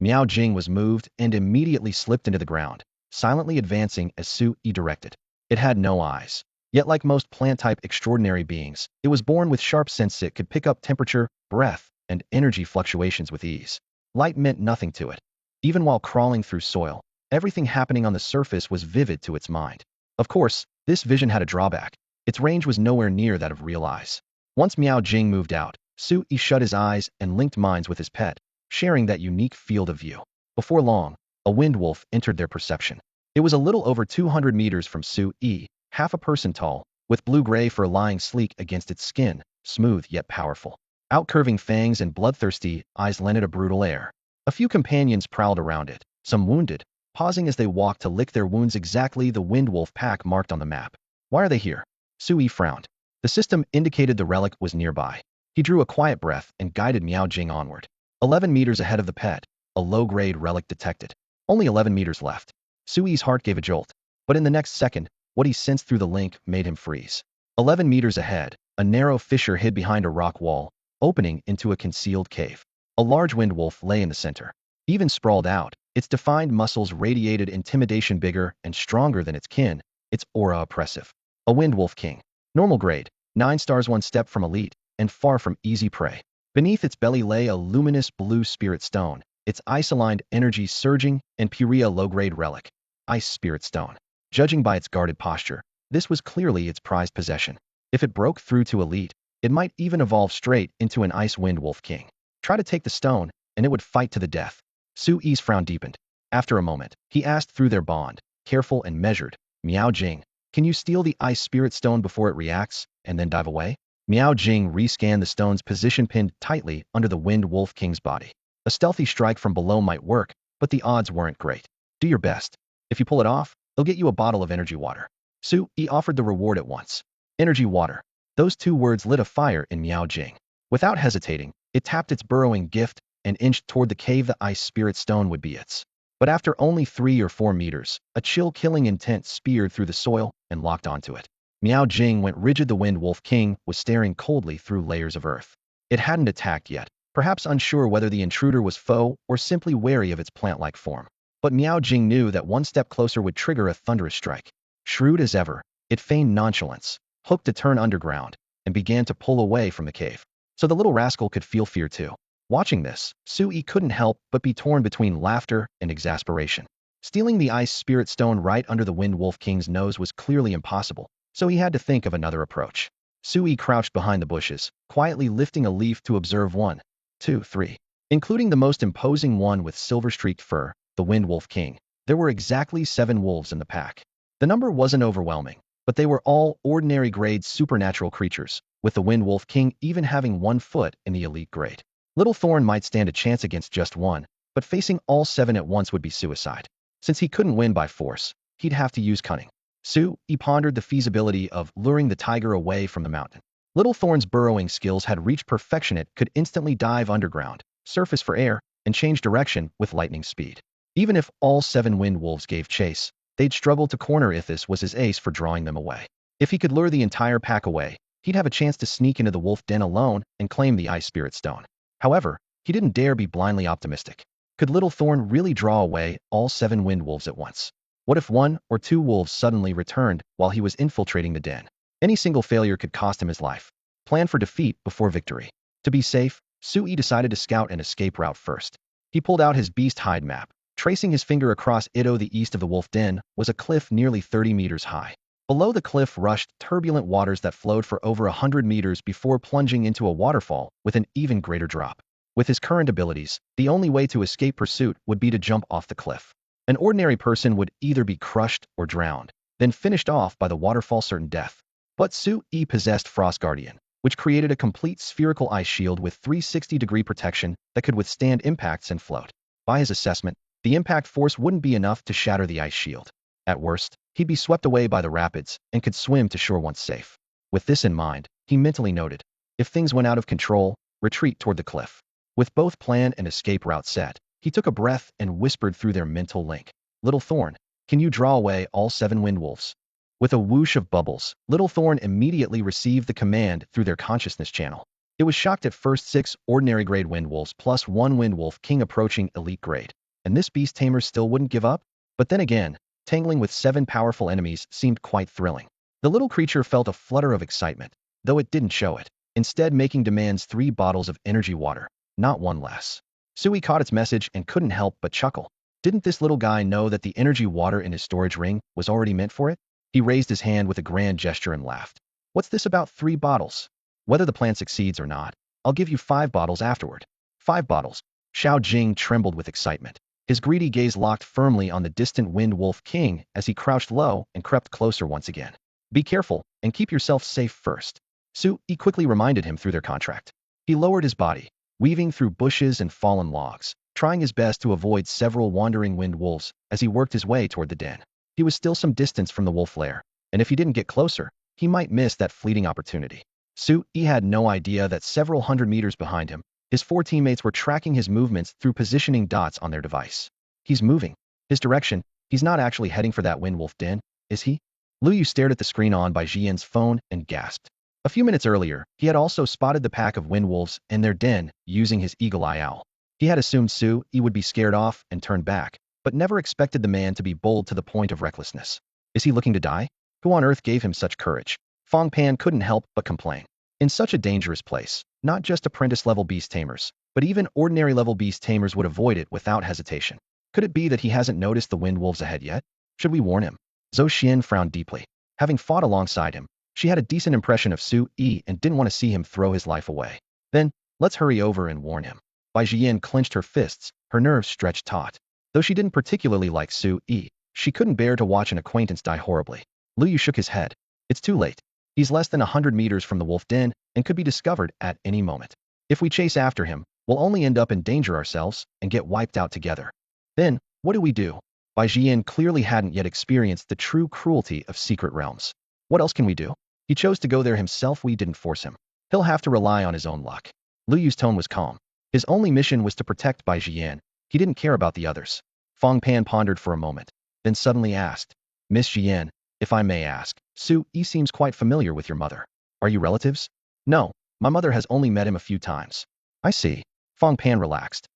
Speaker 1: Miao Jing was moved and immediately slipped into the ground, silently advancing as Su Yi directed. It had no eyes. Yet like most plant-type extraordinary beings, it was born with sharp sense. It could pick up temperature, breath, and energy fluctuations with ease. Light meant nothing to it. Even while crawling through soil, everything happening on the surface was vivid to its mind. Of course, this vision had a drawback. Its range was nowhere near that of real eyes. Once Miao Jing moved out, Su Yi shut his eyes and linked minds with his pet, sharing that unique field of view. Before long, a wind wolf entered their perception. It was a little over 200 meters from Su Yi, half a person tall, with blue-gray fur lying sleek against its skin, smooth yet powerful. Outcurving fangs and bloodthirsty eyes lent it a brutal air. A few companions prowled around it, some wounded, pausing as they walked to lick their wounds. Exactly the wind wolf pack marked on the map. Why are they here? Su Yi frowned. The system indicated the relic was nearby. He drew a quiet breath and guided Miao Jing onward. 11 meters ahead of the pet, a low-grade relic detected. Only 11 meters left. Su Yi's heart gave a jolt, but in the next second, what he sensed through the link made him freeze. 11 meters ahead, a narrow fissure hid behind a rock wall, opening into a concealed cave. A large wind wolf lay in the center. Even sprawled out, its defined muscles radiated intimidation, bigger and stronger than its kin, its aura oppressive. A wind wolf king. Normal grade, 9 stars, 1 step from elite, and far from easy prey. Beneath its belly lay a luminous blue spirit stone, its ice-aligned energy surging, and Puria low-grade relic. Ice spirit stone. Judging by its guarded posture, this was clearly its prized possession. If it broke through to elite, It might even evolve straight into an Ice Wind Wolf King. Try to take the stone, and it would fight to the death. Su Yi's frown deepened. After a moment, he asked through their bond, careful and measured, Miao Jing, can you steal the Ice Spirit Stone before it reacts, and then dive away? Miao Jing rescanned the stone's position pinned tightly under the Wind Wolf King's body. A stealthy strike from below might work, but the odds weren't great. Do your best. If you pull it off, they'll get you a bottle of energy water. Su Yi offered the reward at once. Energy water. Those two words lit a fire in Miao Jing. Without hesitating, it tapped its burrowing gift and inched toward the cave the Ice Spirit Stone would be its. But after only 3 or 4 meters, a chill-killing intent speared through the soil and locked onto it. Miao Jing went rigid. The Wind Wolf King was staring coldly through layers of earth. It hadn't attacked yet, perhaps unsure whether the intruder was foe or simply wary of its plant-like form. But Miao Jing knew that one step closer would trigger a thunderous strike. Shrewd as ever, it feigned nonchalance, hooked to turn underground, and began to pull away from the cave. So the little rascal could feel fear too. Watching this, Su Yi couldn't help but be torn between laughter and exasperation. Stealing the Ice Spirit Stone right under the Wind Wolf King's nose was clearly impossible, so he had to think of another approach. Su Yi crouched behind the bushes, quietly lifting a leaf to observe 1, 2, 3. Including the most imposing one with silver-streaked fur, the Wind Wolf King. There were exactly 7 wolves in the pack. The number wasn't overwhelming, but they were all ordinary grade supernatural creatures, with the Wind Wolf King even having 1 foot in the elite grade. Little Thorn might stand a chance against just one, but facing all 7 at once would be suicide. Since he couldn't win by force, he'd have to use cunning. Su Yi pondered the feasibility of luring the tiger away from the mountain. Little Thorn's burrowing skills had reached perfection. It could instantly dive underground, surface for air, and change direction with lightning speed. Even if all 7 wind wolves gave chase, they'd struggle to corner if this was his ace for drawing them away. If he could lure the entire pack away, he'd have a chance to sneak into the wolf den alone and claim the Ice Spirit Stone. However, he didn't dare be blindly optimistic. Could Little Thorn really draw away all 7 wind wolves at once? What if 1 or 2 wolves suddenly returned while he was infiltrating the den? Any single failure could cost him his life. Plan for defeat before victory. To be safe, Su Yi decided to scout an escape route first. He pulled out his beast hide map. Tracing his finger across it, the east of the wolf den was a cliff nearly 30 meters high. Below the cliff rushed turbulent waters that flowed for over 100 meters before plunging into a waterfall with an even greater drop. With his current abilities, the only way to escape pursuit would be to jump off the cliff. An ordinary person would either be crushed or drowned, then finished off by the waterfall's certain death. But Su Yi possessed Frost Guardian, which created a complete spherical ice shield with 360-degree protection that could withstand impacts and float. By his assessment, the impact force wouldn't be enough to shatter the ice shield. At worst, he'd be swept away by the rapids and could swim to shore once safe. With this in mind, he mentally noted, if things went out of control, retreat toward the cliff. With both plan and escape route set, he took a breath and whispered through their mental link. Little Thorn, can you draw away all 7 wind wolves? With a whoosh of bubbles, Little Thorn immediately received the command through their consciousness channel. It was shocked at first 6 ordinary grade wind wolves plus 1 wind wolf king approaching elite grade. And this beast tamer still wouldn't give up? But then again, tangling with 7 powerful enemies seemed quite thrilling. The little creature felt a flutter of excitement, though it didn't show it, instead making demands 3 bottles of energy water, not 1 less. Su Yi caught its message and couldn't help but chuckle. Didn't this little guy know that the energy water in his storage ring was already meant for it? He raised his hand with a grand gesture and laughed. What's this about 3 bottles? Whether the plan succeeds or not, I'll give you 5 bottles afterward. 5 bottles. Xiao Jing trembled with excitement. His greedy gaze locked firmly on the distant Wind Wolf King as he crouched low and crept closer once again. Be careful, and keep yourself safe first. Su Yi quickly reminded him through their contract. He lowered his body, weaving through bushes and fallen logs, trying his best to avoid several wandering wind wolves as he worked his way toward the den. He was still some distance from the wolf lair, and if he didn't get closer, he might miss that fleeting opportunity. Su Yi had no idea that several hundred meters behind him, his 4 teammates were tracking his movements through positioning dots on their device. He's moving. His direction, he's not actually heading for that wind wolf den, is he? Lu Yu stared at the screen on by Jian's phone and gasped. A few minutes earlier, he had also spotted the pack of wind wolves in their den using his eagle-eye owl. He had assumed Su Yi would be scared off and turn back, but never expected the man to be bold to the point of recklessness. Is he looking to die? Who on earth gave him such courage? Fong Pan couldn't help but complain. In such a dangerous place, not just apprentice-level beast tamers, but even ordinary-level beast tamers would avoid it without hesitation. Could it be that he hasn't noticed the wind wolves ahead yet? Should we warn him? Zhou Xian frowned deeply. Having fought alongside him, She had a decent impression of Su Yi and didn't want to see him throw his life away. Then, let's hurry over and warn him. Bai Jian clenched her fists, her nerves stretched taut. Though she didn't particularly like Su Yi, she couldn't bear to watch an acquaintance die horribly. Liu Yu shook his head. It's too late. He's less than 100 meters from the wolf den and could be discovered at any moment. If we chase after him, we'll only end up in danger ourselves and get wiped out together. Then, what do we do? Bai Jian clearly hadn't yet experienced the true cruelty of secret realms. What else can we do? He chose to go there himself. We didn't force him. He'll have to rely on his own luck. Liu Yu's tone was calm. His only mission was to protect Bai Jian. He didn't care about the others. Fang Pan pondered for a moment, then suddenly asked, Miss Jian, if I may ask, Su Yi seems quite familiar with your mother. Are you relatives? No, my mother has only met him a few times. I see. Fang Pan relaxed.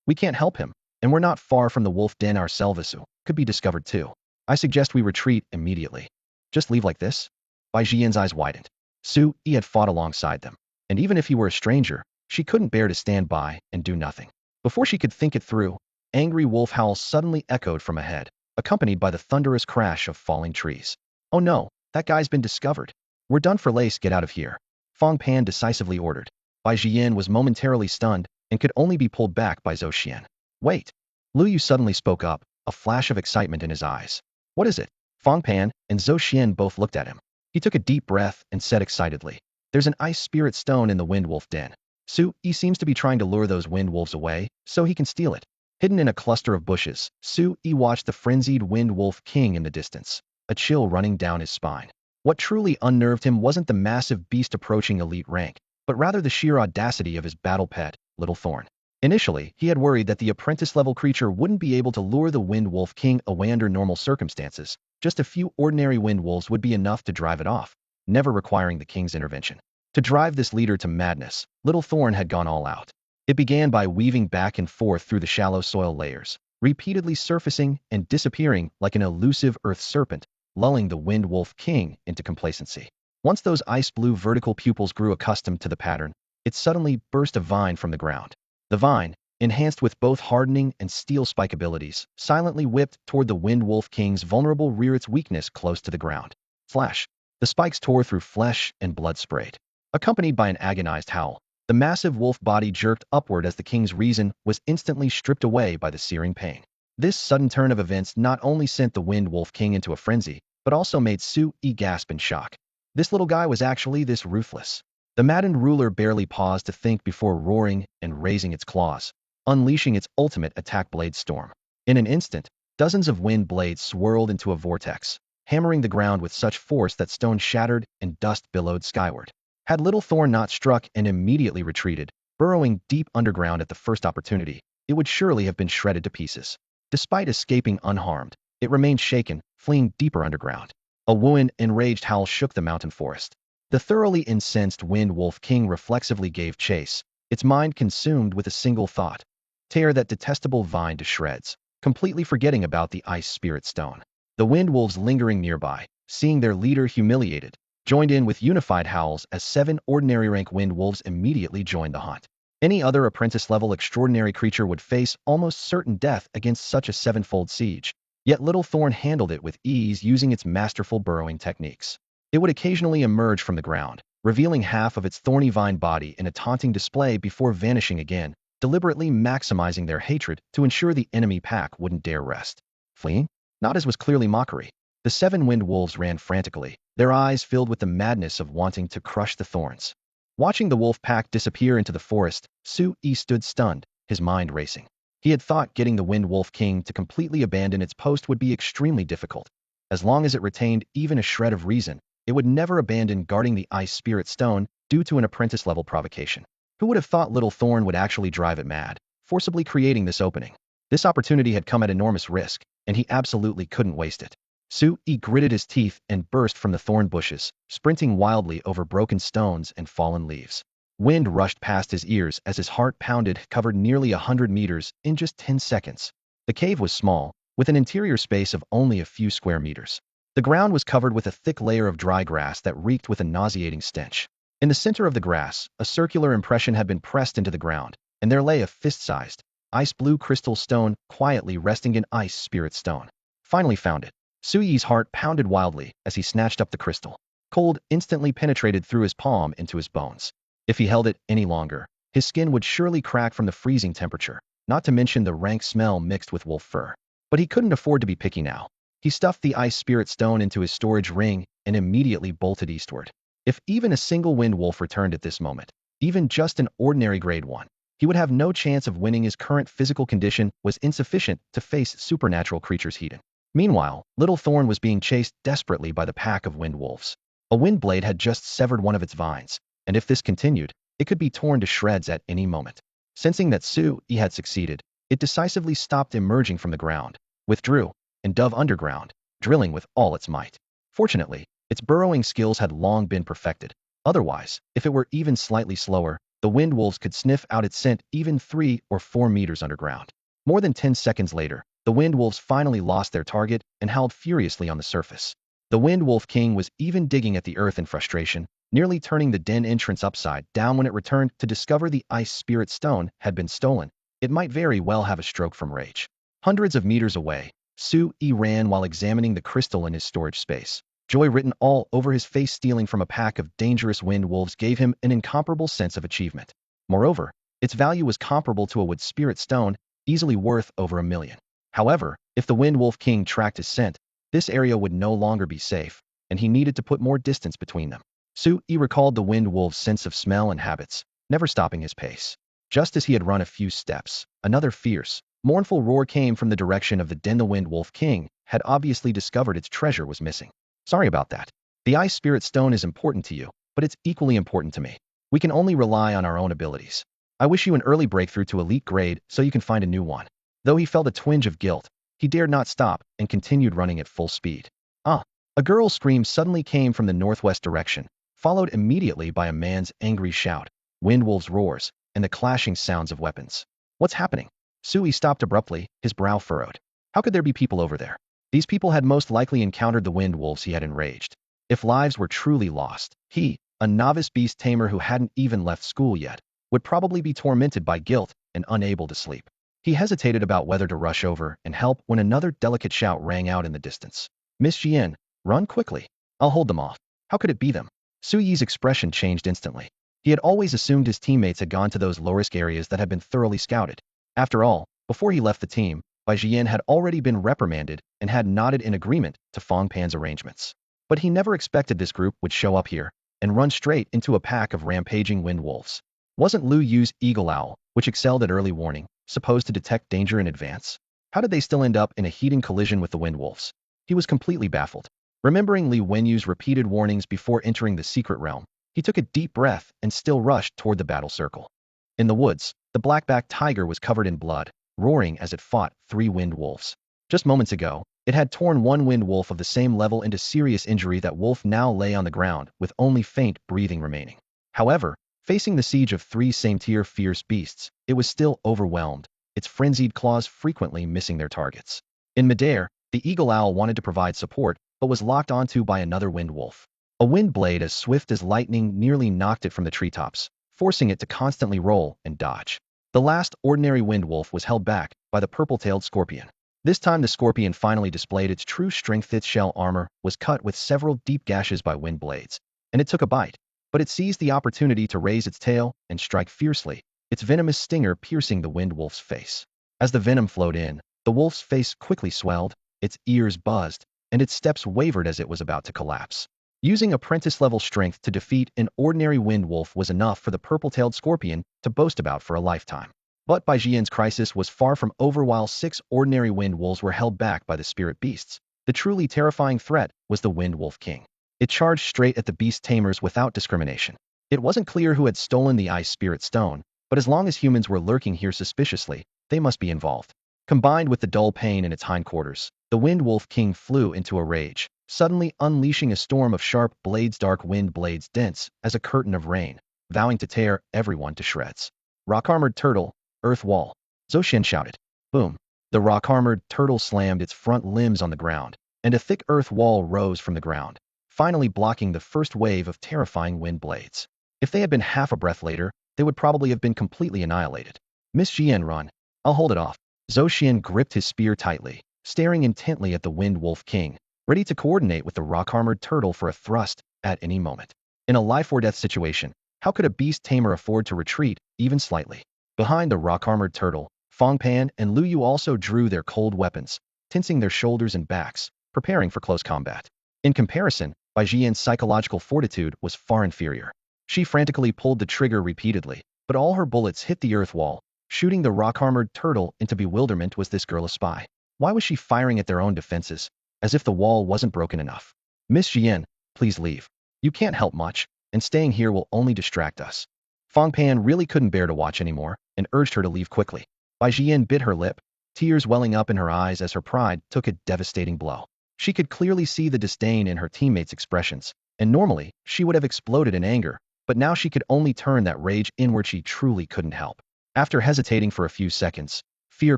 Speaker 1: We can't help him, and we're not far from the wolf den ourselves. Su could be discovered too. I suggest we retreat immediately. Just leave like this? Bai Jian's eyes widened. Su Yi had fought alongside them, and even if he were a stranger, she couldn't bear to stand by and do nothing. Before she could think it through, angry wolf howls suddenly echoed from ahead, accompanied by the thunderous crash of falling trees. Oh no, that guy's been discovered. We're done for. Lace, get out of here. Fang Pan decisively ordered. Bai Jian was momentarily stunned and could only be pulled back by Zhou Xian. Wait. Liu Yu suddenly spoke up, a flash of excitement in his eyes. What is it? Fang Pan and Zhou Xian both looked at him. He took a deep breath and said excitedly, There's an ice spirit stone in the wind wolf den. Su Yi seems to be trying to lure those wind wolves away, so he can steal it. Hidden in a cluster of bushes, Su Yi watched the frenzied wind wolf king in the distance, a chill running down his spine. What truly unnerved him wasn't the massive beast approaching elite rank, but rather the sheer audacity of his battle pet, Little Thorn. Initially, he had worried that the apprentice-level creature wouldn't be able to lure the wind wolf king away under normal circumstances. Just a few ordinary wind wolves would be enough to drive it off, never requiring the king's intervention. To drive this leader to madness, Little Thorn had gone all out. It began by weaving back and forth through the shallow soil layers, repeatedly surfacing and disappearing like an elusive earth serpent, lulling the wind wolf king into complacency. Once those ice-blue vertical pupils grew accustomed to the pattern, it suddenly burst a vine from the ground. The vine, enhanced with both hardening and steel spike abilities, silently whipped toward the wind wolf king's vulnerable rear, its weakness close to the ground. Flash! The spikes tore through flesh and blood sprayed. Accompanied by an agonized howl, the massive wolf body jerked upward as the king's reason was instantly stripped away by the searing pain. This sudden turn of events not only sent the wind wolf king into a frenzy, but also made Su Yi gasp in shock. This little guy was actually this ruthless. The maddened ruler barely paused to think before roaring and raising its claws, unleashing its ultimate attack blade storm. In an instant, dozens of wind blades swirled into a vortex, hammering the ground with such force that stone shattered and dust billowed skyward. Had Little Thorn not struck and immediately retreated, burrowing deep underground at the first opportunity, it would surely have been shredded to pieces. Despite escaping unharmed, it remained shaken, fleeing deeper underground. A wooden, enraged howl shook the mountain forest. The thoroughly incensed wind wolf king reflexively gave chase, its mind consumed with a single thought: tear that detestable vine to shreds, completely forgetting about the ice spirit stone. The wind wolves lingering nearby, seeing their leader humiliated, joined in with unified howls as 7 ordinary rank wind wolves immediately joined the hunt. Any other apprentice-level extraordinary creature would face almost certain death against such a 7-fold siege, yet Little Thorn handled it with ease using its masterful burrowing techniques. It would occasionally emerge from the ground, revealing half of its thorny vine body in a taunting display before vanishing again, deliberately maximizing their hatred to ensure the enemy pack wouldn't dare rest. Fleeing? Not as was clearly mockery. The 7 wind wolves ran frantically, their eyes filled with the madness of wanting to crush the thorns. Watching the wolf pack disappear into the forest, Su Yi stood stunned, his mind racing. He had thought getting the wind wolf king to completely abandon its post would be extremely difficult. As long as it retained even a shred of reason, it would never abandon guarding the ice spirit stone due to an apprentice-level provocation. Who would have thought Little Thorn would actually drive it mad, forcibly creating this opening? This opportunity had come at enormous risk, and he absolutely couldn't waste it. Su Yi gritted his teeth and burst from the thorn bushes, sprinting wildly over broken stones and fallen leaves. Wind rushed past his ears as his heart pounded, covered nearly 100 meters in just 10 seconds. The cave was small, with an interior space of only a few square meters. The ground was covered with a thick layer of dry grass that reeked with a nauseating stench. In the center of the grass, a circular impression had been pressed into the ground, and there lay a fist-sized, ice-blue crystal stone quietly resting in ice spirit stone. Finally found it. Su Yi's heart pounded wildly as he snatched up the crystal. Cold instantly penetrated through his palm into his bones. If he held it any longer, his skin would surely crack from the freezing temperature, not to mention the rank smell mixed with wolf fur. But he couldn't afford to be picky now. He stuffed the ice spirit stone into his storage ring and immediately bolted eastward. If even a single wind wolf returned at this moment, even just an ordinary grade 1, he would have no chance of winning. His current physical condition was insufficient to face supernatural creatures heated. Meanwhile, little Thorn was being chased desperately by the pack of wind wolves. A wind blade had just severed one of its vines, and if this continued, it could be torn to shreds at any moment. Sensing that Sui had succeeded, it decisively stopped emerging from the ground, withdrew, and dove underground, drilling with all its might. Fortunately, its burrowing skills had long been perfected. Otherwise, if it were even slightly slower, the wind wolves could sniff out its scent even 3 or 4 meters underground. More than 10 seconds later, the wind wolves finally lost their target and howled furiously on the surface. The Wind Wolf King was even digging at the earth in frustration, nearly turning the den entrance upside down when it returned to discover the ice spirit stone had been stolen. It might very well have a stroke from rage. Hundreds of meters away, Sui ran while examining the crystal in his storage space. Joy written all over his face. Stealing from a pack of dangerous wind wolves gave him an incomparable sense of achievement. Moreover, its value was comparable to a wood spirit stone, easily worth over $1 million. However, if the Wind Wolf King tracked his scent, this area would no longer be safe, and he needed to put more distance between them. Sui recalled the wind wolf's sense of smell and habits, never stopping his pace. Just as he had run a few steps, another fierce, mournful roar came from the direction of the den. The Wind Wolf King had obviously discovered its treasure was missing. Sorry about that. The ice spirit stone is important to you, but it's equally important to me. We can only rely on our own abilities. I wish you an early breakthrough to elite grade so you can find a new one. Though he felt a twinge of guilt, he dared not stop and continued running at full speed. Ah! A girl's scream suddenly came from the northwest direction, followed immediately by a man's angry shout, wind wolves' roars, and the clashing sounds of weapons. What's happening? Sui stopped abruptly, his brow furrowed. How could there be people over there? These people had most likely encountered the wind wolves he had enraged. If lives were truly lost, he, a novice beast tamer who hadn't even left school yet, would probably be tormented by guilt and unable to sleep. He hesitated about whether to rush over and help when another delicate shout rang out in the distance. Miss Jian, run quickly. I'll hold them off. How could it be them? Sui's expression changed instantly. He had always assumed his teammates had gone to those low-risk areas that had been thoroughly scouted. After all, before he left the team, Bai Jian had already been reprimanded and had nodded in agreement to Fong Pan's arrangements. But he never expected this group would show up here and run straight into a pack of rampaging wind wolves. Wasn't Liu Yu's eagle owl, which excelled at early warning, supposed to detect danger in advance? How did they still end up in a heating collision with the wind wolves? He was completely baffled. Remembering Li Wenyu's repeated warnings before entering the secret realm, he took a deep breath and still rushed toward the battle circle. In the woods, the black-backed tiger was covered in blood, roaring as it fought 3 wind wolves. Just moments ago, it had torn one wind wolf of the same level into serious injury. That wolf now lay on the ground with only faint breathing remaining. However, facing the siege of 3 same-tier fierce beasts, it was still overwhelmed, its frenzied claws frequently missing their targets. In midair, the eagle owl wanted to provide support, but was locked onto by another wind wolf. A wind blade as swift as lightning nearly knocked it from the treetops, forcing it to constantly roll and dodge. The last ordinary wind wolf was held back by the purple-tailed scorpion. This time the scorpion finally displayed its true strength. Its shell armor was cut with several deep gashes by wind blades, and it took a bite. But it seized the opportunity to raise its tail and strike fiercely, its venomous stinger piercing the wind wolf's face. As the venom flowed in, the wolf's face quickly swelled, its ears buzzed, and its steps wavered as it was about to collapse. Using apprentice-level strength to defeat an ordinary wind wolf was enough for the purple-tailed scorpion to boast about for a lifetime. But Bai Jian's crisis was far from over. While 6 ordinary wind wolves were held back by the spirit beasts, the truly terrifying threat was the Wind Wolf King. It charged straight at the beast tamers without discrimination. It wasn't clear who had stolen the ice spirit stone, but as long as humans were lurking here suspiciously, they must be involved. Combined with the dull pain in its hindquarters, the Wind Wolf King flew into a rage, suddenly unleashing a storm of sharp blades, dark wind blades dense as a curtain of rain, vowing to tear everyone to shreds. Rock-armored turtle, earth wall. Zhou Xian shouted. Boom. The rock-armored turtle slammed its front limbs on the ground, and a thick earth wall rose from the ground, finally blocking the first wave of terrifying wind blades. If they had been half a breath later, they would probably have been completely annihilated. Miss Jian, run. I'll hold it off. Zhou Xian gripped his spear tightly, staring intently at the Wind Wolf King, ready to coordinate with the rock-armored turtle for a thrust at any moment. In a life-or-death situation, how could a beast tamer afford to retreat, even slightly? Behind the rock-armored turtle, Fong Pan and Lu Yu also drew their cold weapons, tensing their shoulders and backs, preparing for close combat. In comparison, Bai Jian's psychological fortitude was far inferior. She frantically pulled the trigger repeatedly, but all her bullets hit the earth wall, shooting the rock-armored turtle into bewilderment. Was this girl a spy? Why was she firing at their own defenses, as if the wall wasn't broken enough? Miss Jian, please leave. You can't help much, and staying here will only distract us. Fong Pan really couldn't bear to watch anymore, and urged her to leave quickly. Bai Jian bit her lip, tears welling up in her eyes as her pride took a devastating blow. She could clearly see the disdain in her teammates' expressions, and normally, she would have exploded in anger, but now she could only turn that rage inward. She truly couldn't help. After hesitating for a few seconds, fear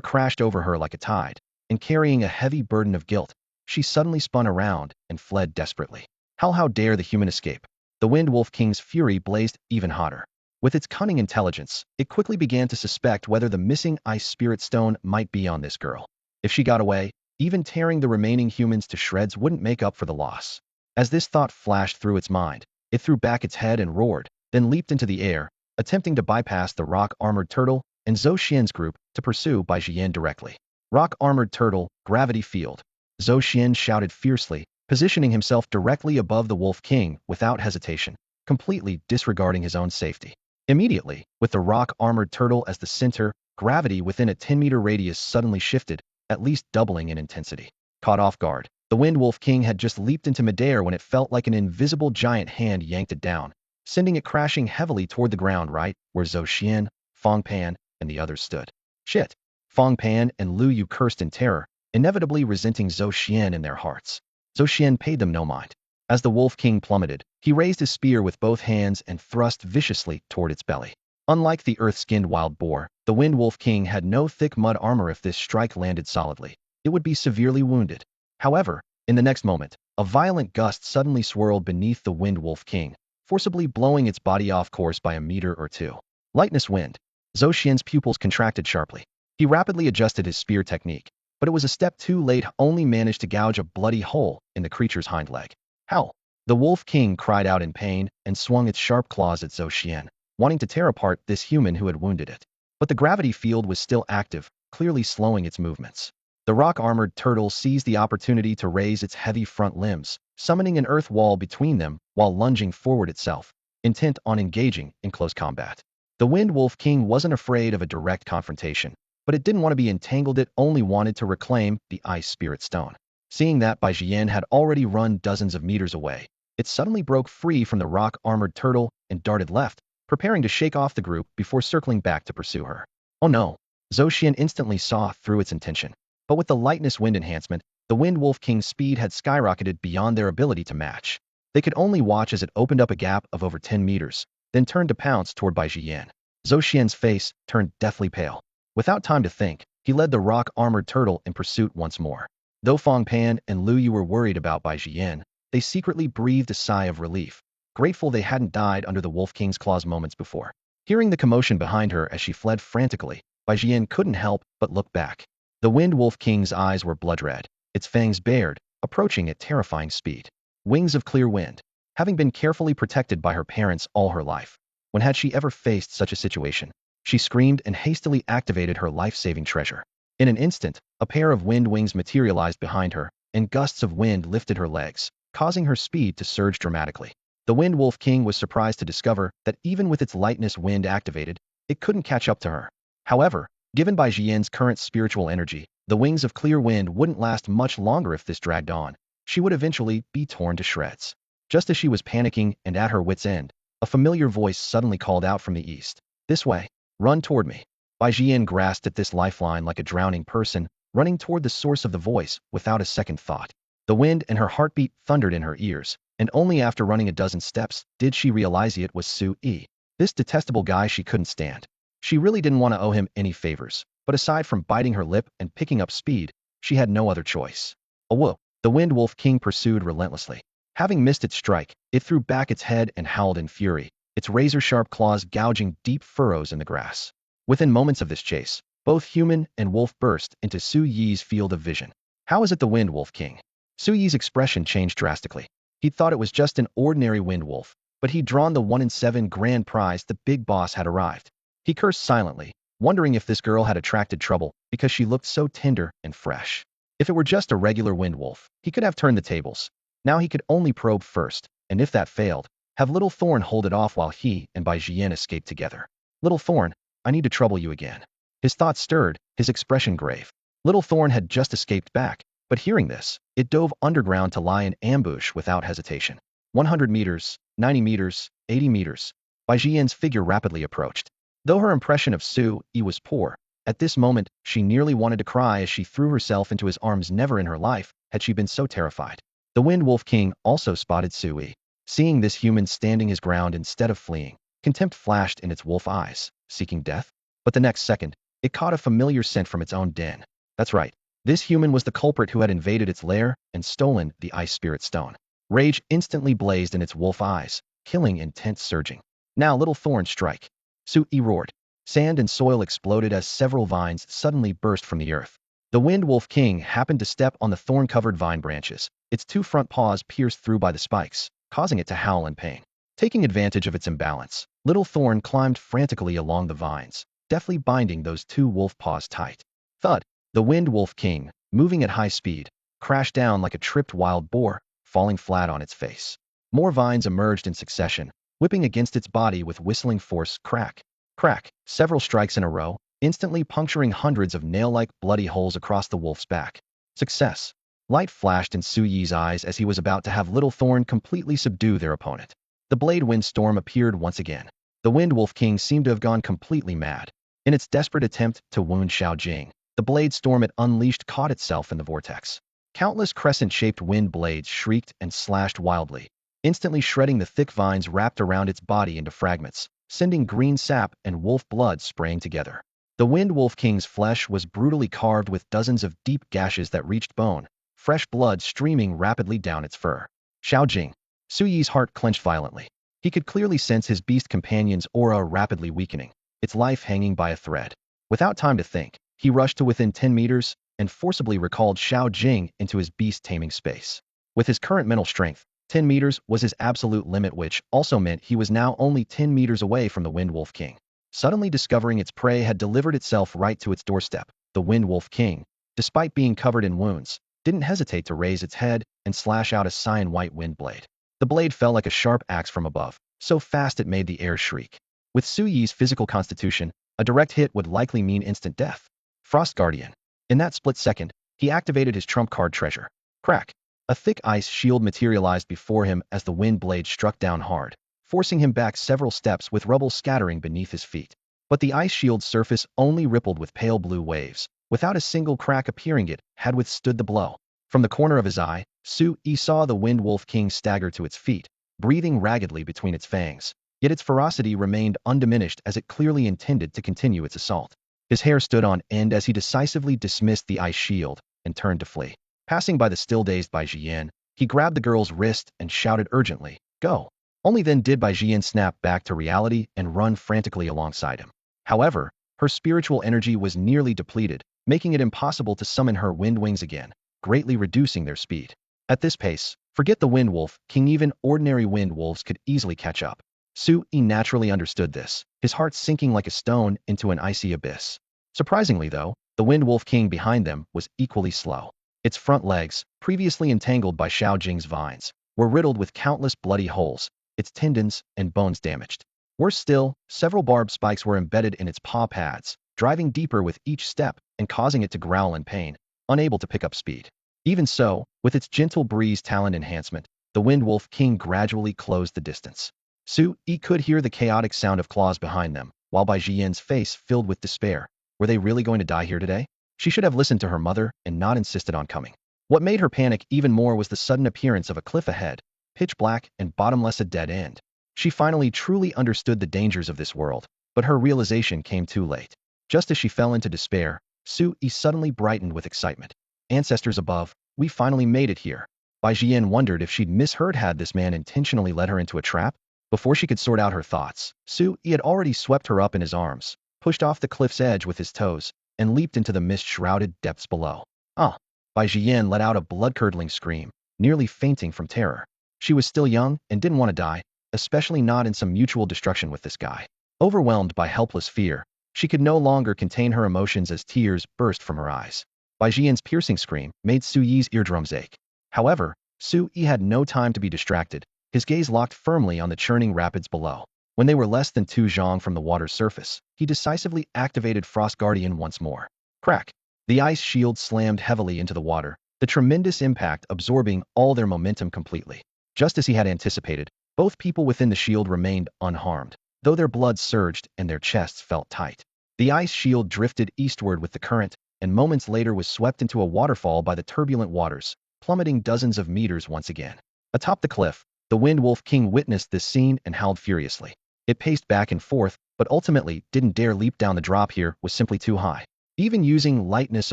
Speaker 1: crashed over her like a tide, and carrying a heavy burden of guilt, she suddenly spun around and fled desperately. How dare the human escape? The Wind Wolf King's fury blazed even hotter. With its cunning intelligence, it quickly began to suspect whether the missing ice spirit stone might be on this girl. If she got away, even tearing the remaining humans to shreds wouldn't make up for the loss. As this thought flashed through its mind, it threw back its head and roared, then leaped into the air, attempting to bypass the rock-armored turtle and Zhou Xian's group to pursue Bai Jian directly. Rock-armored turtle, gravity field. Zhou Xian shouted fiercely, positioning himself directly above the Wolf King without hesitation, completely disregarding his own safety. Immediately, with the rock-armored turtle as the center, gravity within a 10-meter radius suddenly shifted, at least doubling in intensity. Caught off guard, the Wind Wolf King had just leaped into midair when it felt like an invisible giant hand yanked it down, sending it crashing heavily toward the ground right where Zhou Xian, Fong Pan, and the others stood. Shit! Fong Pan and Lu Yu cursed in terror, inevitably resenting Zhou Xian in their hearts. Zhou Xian paid them no mind. As the Wolf King plummeted, he raised his spear with both hands and thrust viciously toward its belly. Unlike the earth-skinned wild boar, the Wind Wolf King had no thick mud armor. If this strike landed solidly, it would be severely wounded. However, in the next moment, a violent gust suddenly swirled beneath the Wind Wolf King, forcibly blowing its body off course by a meter or two. Lightness wind. Zhou Xian's pupils contracted sharply. He rapidly adjusted his spear technique, but it was a step too late. Only managed to gouge a bloody hole in the creature's hind leg. How? The Wolf King cried out in pain and swung its sharp claws at Zhou Xian, wanting to tear apart this human who had wounded it. But the gravity field was still active, clearly slowing its movements. The rock-armored turtle seized the opportunity to raise its heavy front limbs, summoning an earth wall between them while lunging forward itself, intent on engaging in close combat. The Wind Wolf King wasn't afraid of a direct confrontation, but it didn't want to be entangled. It only wanted to reclaim the Ice Spirit Stone. Seeing that Bai Jian had already run dozens of meters away, it suddenly broke free from the rock-armored turtle and darted left, preparing to shake off the group before circling back to pursue her. Oh no! Zhou Xian instantly saw through its intention. But with the lightness wind enhancement, the Wind Wolf King's speed had skyrocketed beyond their ability to match. They could only watch as it opened up a gap of over 10 meters, then turned to pounce toward Bai Jian. Zhou Xian's face turned deathly pale. Without time to think, he led the rock-armored turtle in pursuit once more. Though Fong Pan and Lu Yu were worried about Bai Jian, they secretly breathed a sigh of relief, grateful they hadn't died under the Wolf King's claws moments before. Hearing the commotion behind her as she fled frantically, Bai Jian couldn't help but look back. The Wind Wolf King's eyes were blood-red, its fangs bared, approaching at terrifying speed. Wings of clear wind. Having been carefully protected by her parents all her life, when had she ever faced such a situation? She screamed and hastily activated her life-saving treasure. In an instant, a pair of wind wings materialized behind her, and gusts of wind lifted her legs, causing her speed to surge dramatically. The Wind Wolf King was surprised to discover that even with its lightness wind activated, it couldn't catch up to her. However, given Bai Jian's current spiritual energy, the wings of clear wind wouldn't last much longer. If this dragged on, she would eventually be torn to shreds. Just as she was panicking and at her wit's end, a familiar voice suddenly called out from the east. This way. Run toward me. Bai Jian grasped at this lifeline like a drowning person, running toward the source of the voice without a second thought. The wind and her heartbeat thundered in her ears, and only after running a dozen steps did she realize it was Su Yi. This detestable guy she couldn't stand. She really didn't want to owe him any favors, but aside from biting her lip and picking up speed, she had no other choice. Whoa! The Wind Wolf King pursued relentlessly. Having missed its strike, it threw back its head and howled in fury, its razor-sharp claws gouging deep furrows in the grass. Within moments of this chase, both human and wolf burst into Su Yi's field of vision. How is it the Wind Wolf King? Su Yi's expression changed drastically. He'd thought it was just an ordinary wind wolf, but he'd drawn the 1 in 7 grand prize the big boss had arrived. He cursed silently, wondering if this girl had attracted trouble because she looked so tender and fresh. If it were just a regular wind wolf, he could have turned the tables. Now he could only probe first, and if that failed, have Little Thorn hold it off while he and Bai Jian escaped together. Little Thorn, I need to trouble you again. His thoughts stirred, his expression grave. Little Thorn had just escaped back, but hearing this, it dove underground to lie in ambush without hesitation. 100 meters, 90 meters, 80 meters. Bai Jian's figure rapidly approached. Though her impression of Su Yi was poor, at this moment she nearly wanted to cry as she threw herself into his arms. Never in her life had she been so terrified. The Wind Wolf King also spotted Su Yi. Seeing this human standing his ground instead of fleeing, contempt flashed in its wolf eyes, seeking death. But the next second, it caught a familiar scent from its own den. That's right, this human was the culprit who had invaded its lair and stolen the Ice Spirit Stone. Rage instantly blazed in its wolf eyes, killing intent surging. Now Little Thorn, strike! Su Yi roared. Sand and soil exploded as several vines suddenly burst from the earth. The Wind Wolf King happened to step on the thorn-covered vine branches, its two front paws pierced through by the spikes, causing it to howl in pain. Taking advantage of its imbalance, Little Thorn climbed frantically along the vines, deftly binding those two wolf paws tight. Thud! The Wind Wolf King, moving at high speed, crashed down like a tripped wild boar, falling flat on its face. More vines emerged in succession, whipping against its body with whistling force. Crack! Crack! Several strikes in a row, instantly puncturing hundreds of nail-like bloody holes across the wolf's back. Success! Light flashed in Su Yi's eyes as he was about to have Little Thorn completely subdue their opponent. The blade wind storm appeared once again. The Wind Wolf King seemed to have gone completely mad. In its desperate attempt to wound Xiao Jing, the blade storm it unleashed caught itself in the vortex. Countless crescent-shaped wind blades shrieked and slashed wildly, instantly shredding the thick vines wrapped around its body into fragments, sending green sap and wolf blood spraying together. The Wind Wolf King's flesh was brutally carved with dozens of deep gashes that reached bone, fresh blood streaming rapidly down its fur. Xiao Jing. Su Yi's heart clenched violently. He could clearly sense his beast companion's aura rapidly weakening, its life hanging by a thread. Without time to think, he rushed to within 10 meters and forcibly recalled Xiao Jing into his beast-taming space. With his current mental strength, 10 meters was his absolute limit, which also meant he was now only 10 meters away from the Wind Wolf King. Suddenly discovering its prey had delivered itself right to its doorstep, the Wind Wolf King, despite being covered in wounds, didn't hesitate to raise its head and slash out a cyan-white wind blade. The blade fell like a sharp axe from above, so fast it made the air shriek. With Su Yi's physical constitution, a direct hit would likely mean instant death. Frost Guardian. In that split second, he activated his trump card treasure. Crack! A thick ice shield materialized before him as the wind blade struck down hard, forcing him back several steps with rubble scattering beneath his feet. But the ice shield's surface only rippled with pale blue waves, without a single crack appearing. It had withstood the blow. From the corner of his eye, Su Yi saw the Wind Wolf King stagger to its feet, breathing raggedly between its fangs. Yet its ferocity remained undiminished as it clearly intended to continue its assault. His hair stood on end as he decisively dismissed the ice shield and turned to flee. Passing by the still-dazed Bai Jian, he grabbed the girl's wrist and shouted urgently, "Go!" Only then did Bai Jian snap back to reality and run frantically alongside him. However, her spiritual energy was nearly depleted, making it impossible to summon her wind wings again, greatly reducing their speed. At this pace, forget the Wind Wolf King, even ordinary wind wolves could easily catch up. Su Yi naturally understood this, his heart sinking like a stone into an icy abyss. Surprisingly though, the Wind Wolf King behind them was equally slow. Its front legs, previously entangled by Xiao Jing's vines, were riddled with countless bloody holes, its tendons and bones damaged. Worse still, several barbed spikes were embedded in its paw pads, driving deeper with each step and causing it to growl in pain, unable to pick up speed. Even so, with its gentle breeze talent enhancement, the Wind Wolf King gradually closed the distance. Su Yi could hear the chaotic sound of claws behind them, while Bai Jian's face filled with despair. Were they really going to die here today? She should have listened to her mother and not insisted on coming. What made her panic even more was the sudden appearance of a cliff ahead, pitch black and bottomless, a dead end. She finally truly understood the dangers of this world, but her realization came too late. Just as she fell into despair, Su Yi suddenly brightened with excitement. Ancestors above, we finally made it here. Bai Jian wondered if she'd misheard. Had this man intentionally led her into a trap? Before she could sort out her thoughts, Su Yi had already swept her up in his arms, pushed off the cliff's edge with his toes, and leaped into the mist-shrouded depths below. Ah! Bai Jian let out a blood-curdling scream, nearly fainting from terror. She was still young and didn't want to die, especially not in some mutual destruction with this guy. Overwhelmed by helpless fear, she could no longer contain her emotions as tears burst from her eyes. Bai Jian's piercing scream made Su Yi's eardrums ache. However, Su Yi had no time to be distracted, his gaze locked firmly on the churning rapids below. When they were less than 2 zhang from the water's surface, he decisively activated Frost Guardian once more. Crack! The ice shield slammed heavily into the water, the tremendous impact absorbing all their momentum completely. Just as he had anticipated, both people within the shield remained unharmed, though their blood surged and their chests felt tight. The ice shield drifted eastward with the current, and moments later was swept into a waterfall by the turbulent waters, plummeting dozens of meters once again. Atop the cliff, the Wind Wolf King witnessed this scene and howled furiously. It paced back and forth, but ultimately didn't dare leap down. The drop here was simply too high. Even using lightness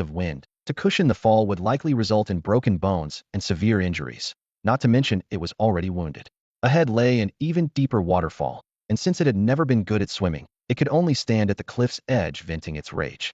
Speaker 1: of wind to cushion the fall would likely result in broken bones and severe injuries. Not to mention it was already wounded. Ahead lay an even deeper waterfall, and since it had never been good at swimming, it could only stand at the cliff's edge venting its rage.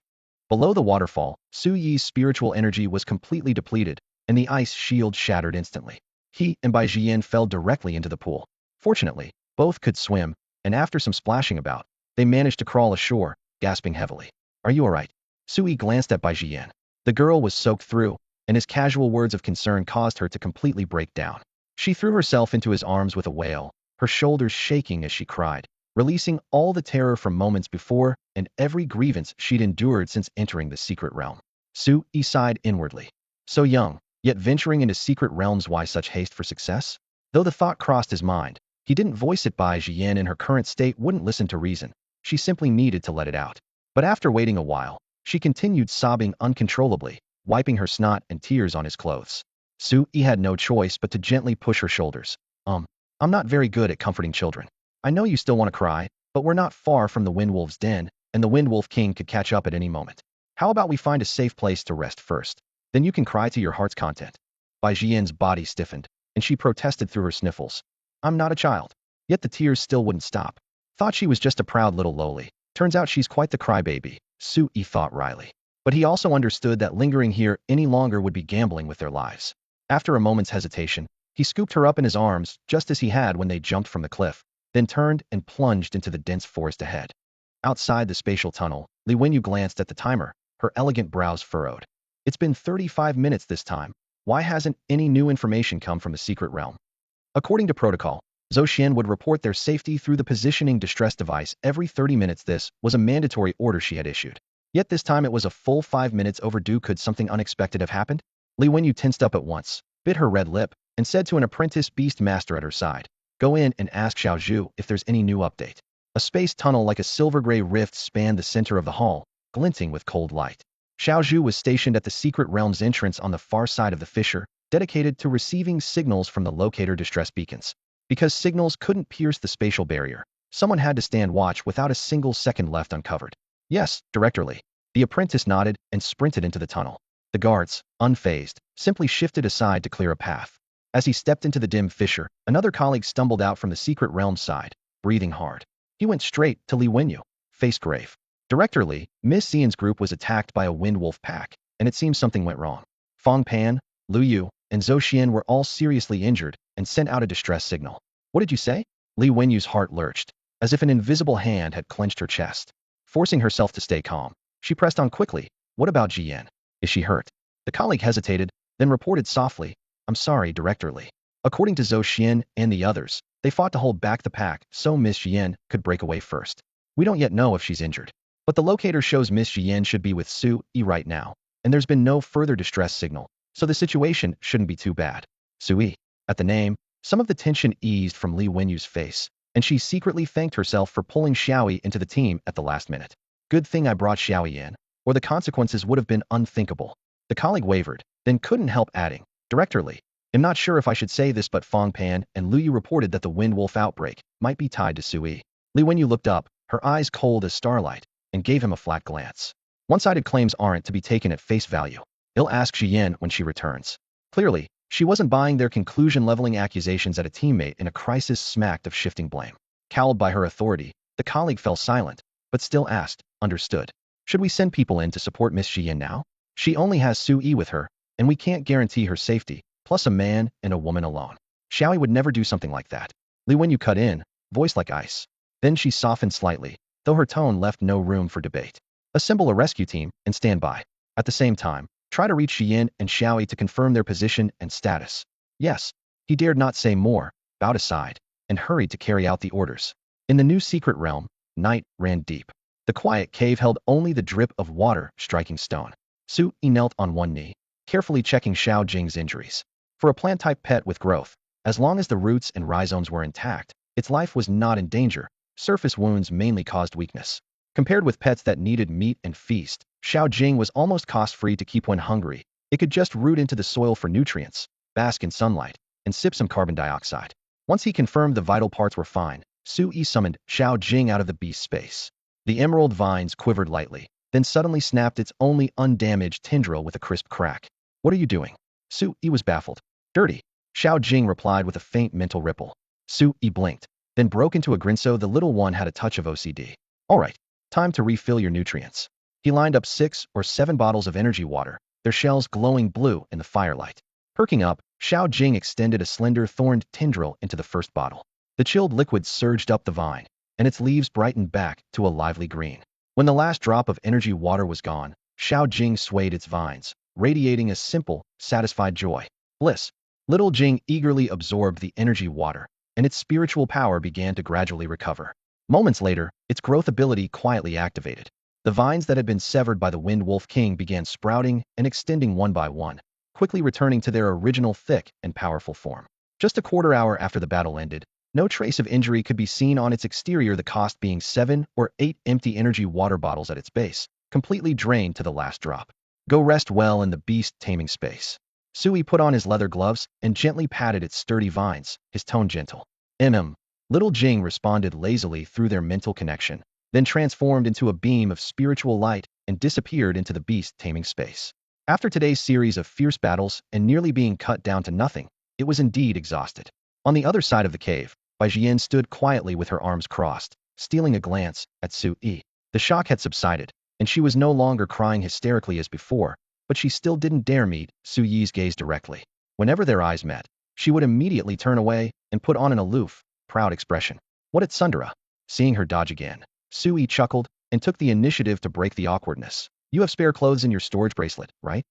Speaker 1: Below the waterfall, Su Yi's spiritual energy was completely depleted, and the ice shield shattered instantly. He and Bai Jian fell directly into the pool. Fortunately, both could swim, and after some splashing about, they managed to crawl ashore, gasping heavily. Are you alright? Su Yi glanced at Bai Jian. The girl was soaked through, and his casual words of concern caused her to completely break down. She threw herself into his arms with a wail, her shoulders shaking as she cried, releasing all the terror from moments before and every grievance she'd endured since entering the secret realm. Su Yi sighed inwardly. So young, yet venturing into secret realms, why such haste for success? Though the thought crossed his mind, he didn't voice it. Bai Jian in her current state wouldn't listen to reason. She simply needed to let it out. But after waiting a while, she continued sobbing uncontrollably, wiping her snot and tears on his clothes. Su Yi had no choice but to gently push her shoulders. I'm not very good at comforting children. I know you still want to cry, but we're not far from the Windwolf's den, and the Windwolf King could catch up at any moment. How about we find a safe place to rest first? Then you can cry to your heart's content. Bai Jian's body stiffened, and she protested through her sniffles. I'm not a child. Yet the tears still wouldn't stop. Thought she was just a proud little lowly. Turns out she's quite the crybaby, Su Yi thought wryly. But he also understood that lingering here any longer would be gambling with their lives. After a moment's hesitation, he scooped her up in his arms just as he had when they jumped from the cliff, then turned and plunged into the dense forest ahead. Outside the spatial tunnel, Li Wenyu glanced at the timer, her elegant brows furrowed. It's been 35 minutes this time. Why hasn't any new information come from the secret realm? According to protocol, Zhou Xian would report their safety through the positioning distress device every 30 minutes. This was a mandatory order she had issued. Yet this time it was a full 5 minutes overdue. Could something unexpected have happened? Li Wenyu tensed up at once, bit her red lip, and said to an apprentice beast master at her side, Go in and ask Xiao Zhu if there's any new update. A space tunnel like a silver-gray rift spanned the center of the hall, glinting with cold light. Xiao Zhu was stationed at the secret realm's entrance on the far side of the fissure, dedicated to receiving signals from the locator distress beacons. Because signals couldn't pierce the spatial barrier, someone had to stand watch without a single second left uncovered. Yes, Director Li. The apprentice nodded and sprinted into the tunnel. The guards, unfazed, simply shifted aside to clear a path. As he stepped into the dim fissure, another colleague stumbled out from the secret realm side, breathing hard. He went straight to Li Wenyu, face grave. Director Li, Miss Xian's group was attacked by a wind wolf pack, and it seems something went wrong. Fong Pan, Lu Yu, and Zhou Xian were all seriously injured and sent out a distress signal. What did you say? Li Wenyu's heart lurched, as if an invisible hand had clenched her chest. Forcing herself to stay calm, she pressed on quickly. What about Jian? Is she hurt? The colleague hesitated, then reported softly, I'm sorry, Director Li. According to Zhou Xian and the others, they fought to hold back the pack so Miss Jian could break away first. We don't yet know if she's injured. But the locator shows Miss Jian should be with Su Yi right now, and there's been no further distress signal, so the situation shouldn't be too bad. Su Yi. At the name, some of the tension eased from Li Wenyu's face, and she secretly thanked herself for pulling Xiaoyi into the team at the last minute. Good thing I brought Xiaoyi in, or the consequences would have been unthinkable. The colleague wavered, then couldn't help adding, Director Li. I'm not sure if I should say this, but Fong Pan and Lu Yu reported that the wind wolf outbreak might be tied to Su Yi. Li Wenyu looked up, her eyes cold as starlight, and gave him a flat glance. One-sided claims aren't to be taken at face value. He'll ask Jian when she returns. Clearly, she wasn't buying their conclusion-leveling accusations at a teammate in a crisis smacked of shifting blame. Cowed by her authority, the colleague fell silent, but still asked, understood. Should we send people in to support Miss Jian now? She only has Su Yi with her, and we can't guarantee her safety, plus a man and a woman alone. Xiaoyi would never do something like that. Li Wenyu cut in, voice like ice. Then she softened slightly, though her tone left no room for debate. Assemble a rescue team and stand by. At the same time, try to reach Xiyin and Xiaoyi to confirm their position and status. Yes. He dared not say more, bowed aside, and hurried to carry out the orders. In the new secret realm, night ran deep. The quiet cave held only the drip of water striking stone. Su Yi knelt on one knee, carefully checking Xiao Jing's injuries. For a plant-type pet with growth, as long as the roots and rhizomes were intact, its life was not in danger. Surface wounds mainly caused weakness. Compared with pets that needed meat and feast, Xiao Jing was almost cost-free to keep when hungry. It could just root into the soil for nutrients, bask in sunlight, and sip some carbon dioxide. Once he confirmed the vital parts were fine, Su Yi summoned Xiao Jing out of the beast's space. The emerald vines quivered lightly, then suddenly snapped its only undamaged tendril with a crisp crack. What are you doing? Su Yi was baffled. Dirty. Xiao Jing replied with a faint mental ripple. Su Yi blinked, then broke into a grin so the little one had a touch of OCD. All right, time to refill your nutrients. He lined up 6 or 7 bottles of energy water, their shells glowing blue in the firelight. Perking up, Xiao Jing extended a slender thorned tendril into the first bottle. The chilled liquid surged up the vine, and its leaves brightened back to a lively green. When the last drop of energy water was gone, Xiao Jing swayed its vines, radiating a simple, satisfied joy. Bliss. Little Jing eagerly absorbed the energy water, and its spiritual power began to gradually recover. Moments later, its growth ability quietly activated. The vines that had been severed by the Wind Wolf King began sprouting and extending one by one, quickly returning to their original thick and powerful form. Just a quarter hour after the battle ended, no trace of injury could be seen on its exterior, the cost being 7 or 8 empty energy water bottles at its base, completely drained to the last drop. Go rest well in the beast taming space. Sui put on his leather gloves and gently patted its sturdy vines, his tone gentle. Little Jing responded lazily through their mental connection, then transformed into a beam of spiritual light and disappeared into the beast taming space. After today's series of fierce battles and nearly being cut down to nothing, it was indeed exhausted. On the other side of the cave, Bai Jian stood quietly with her arms crossed, stealing a glance at Su Yi. The shock had subsided, and she was no longer crying hysterically as before, but she still didn't dare meet Su Yi's gaze directly. Whenever their eyes met, she would immediately turn away and put on an aloof, proud expression. What at Sundara? Seeing her dodge again, Su Yi chuckled and took the initiative to break the awkwardness. You have spare clothes in your storage bracelet, right?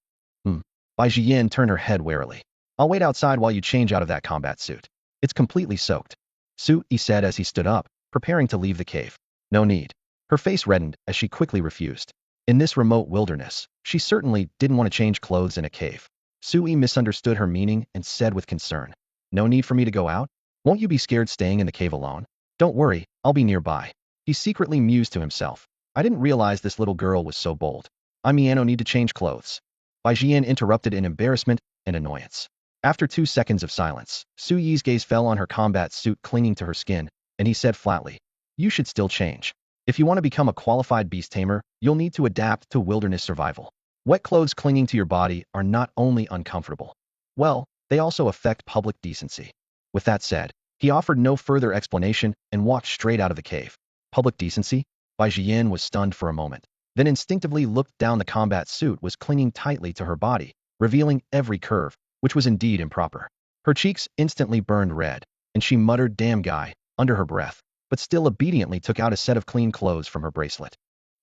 Speaker 1: Bai Jian turned her head warily. I'll wait outside while you change out of that combat suit. It's completely soaked. Su Yi said as he stood up, preparing to leave the cave. No need. Her face reddened as she quickly refused. In this remote wilderness, she certainly didn't want to change clothes in a cave. Su Yi misunderstood her meaning and said with concern, no need for me to go out? Won't you be scared staying in the cave alone? Don't worry, I'll be nearby. He secretly mused to himself. I didn't realize this little girl was so bold. I no need to change clothes. Bai Jian interrupted in embarrassment and annoyance. After 2 seconds of silence, Su Yi's gaze fell on her combat suit clinging to her skin, and he said flatly, you should still change. If you want to become a qualified beast tamer, you'll need to adapt to wilderness survival. Wet clothes clinging to your body are not only uncomfortable. Well, they also affect public decency. With that said, he offered no further explanation and walked straight out of the cave. Public decency? Bai Jian was stunned for a moment, then instinctively looked down. The combat suit was clinging tightly to her body, revealing every curve, which was indeed improper. Her cheeks instantly burned red, and she muttered damn guy under her breath, but still obediently took out a set of clean clothes from her bracelet.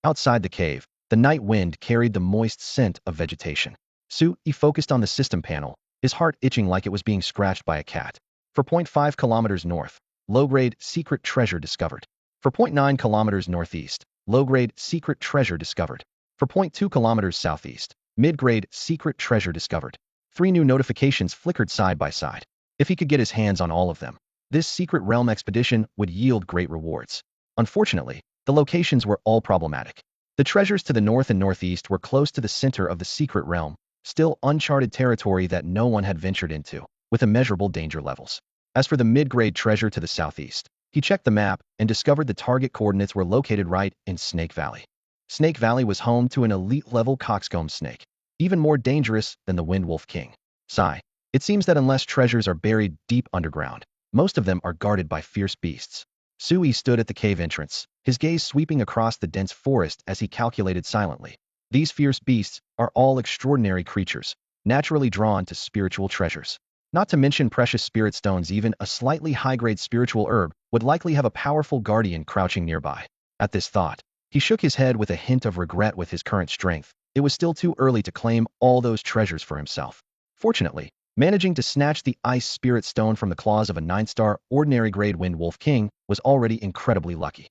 Speaker 1: Outside the cave, the night wind carried the moist scent of vegetation. Su Yi focused on the system panel, his heart itching like it was being scratched by a cat. For 0.5 kilometers north, low-grade secret treasure discovered. For 0.9 kilometers northeast, low-grade secret treasure discovered. For 0.2 kilometers southeast, mid-grade secret treasure discovered. 3 new notifications flickered side by side. If he could get his hands on all of them, this secret realm expedition would yield great rewards. Unfortunately, the locations were all problematic. The treasures to the north and northeast were close to the center of the secret realm, still uncharted territory that no one had ventured into, with immeasurable danger levels. As for the mid-grade treasure to the southeast, he checked the map and discovered the target coordinates were located right in Snake Valley. Snake Valley was home to an elite-level coxcomb snake, even more dangerous than the Wind Wolf King. Sigh. It seems that unless treasures are buried deep underground, most of them are guarded by fierce beasts. Su Yi stood at the cave entrance, his gaze sweeping across the dense forest as he calculated silently. These fierce beasts are all extraordinary creatures, naturally drawn to spiritual treasures. Not to mention precious spirit stones, even a slightly high-grade spiritual herb would likely have a powerful guardian crouching nearby. At this thought, he shook his head with a hint of regret. With his current strength, it was still too early to claim all those treasures for himself. Fortunately, managing to snatch the ice spirit stone from the claws of a 9-star ordinary grade Wind Wolf King was already incredibly lucky.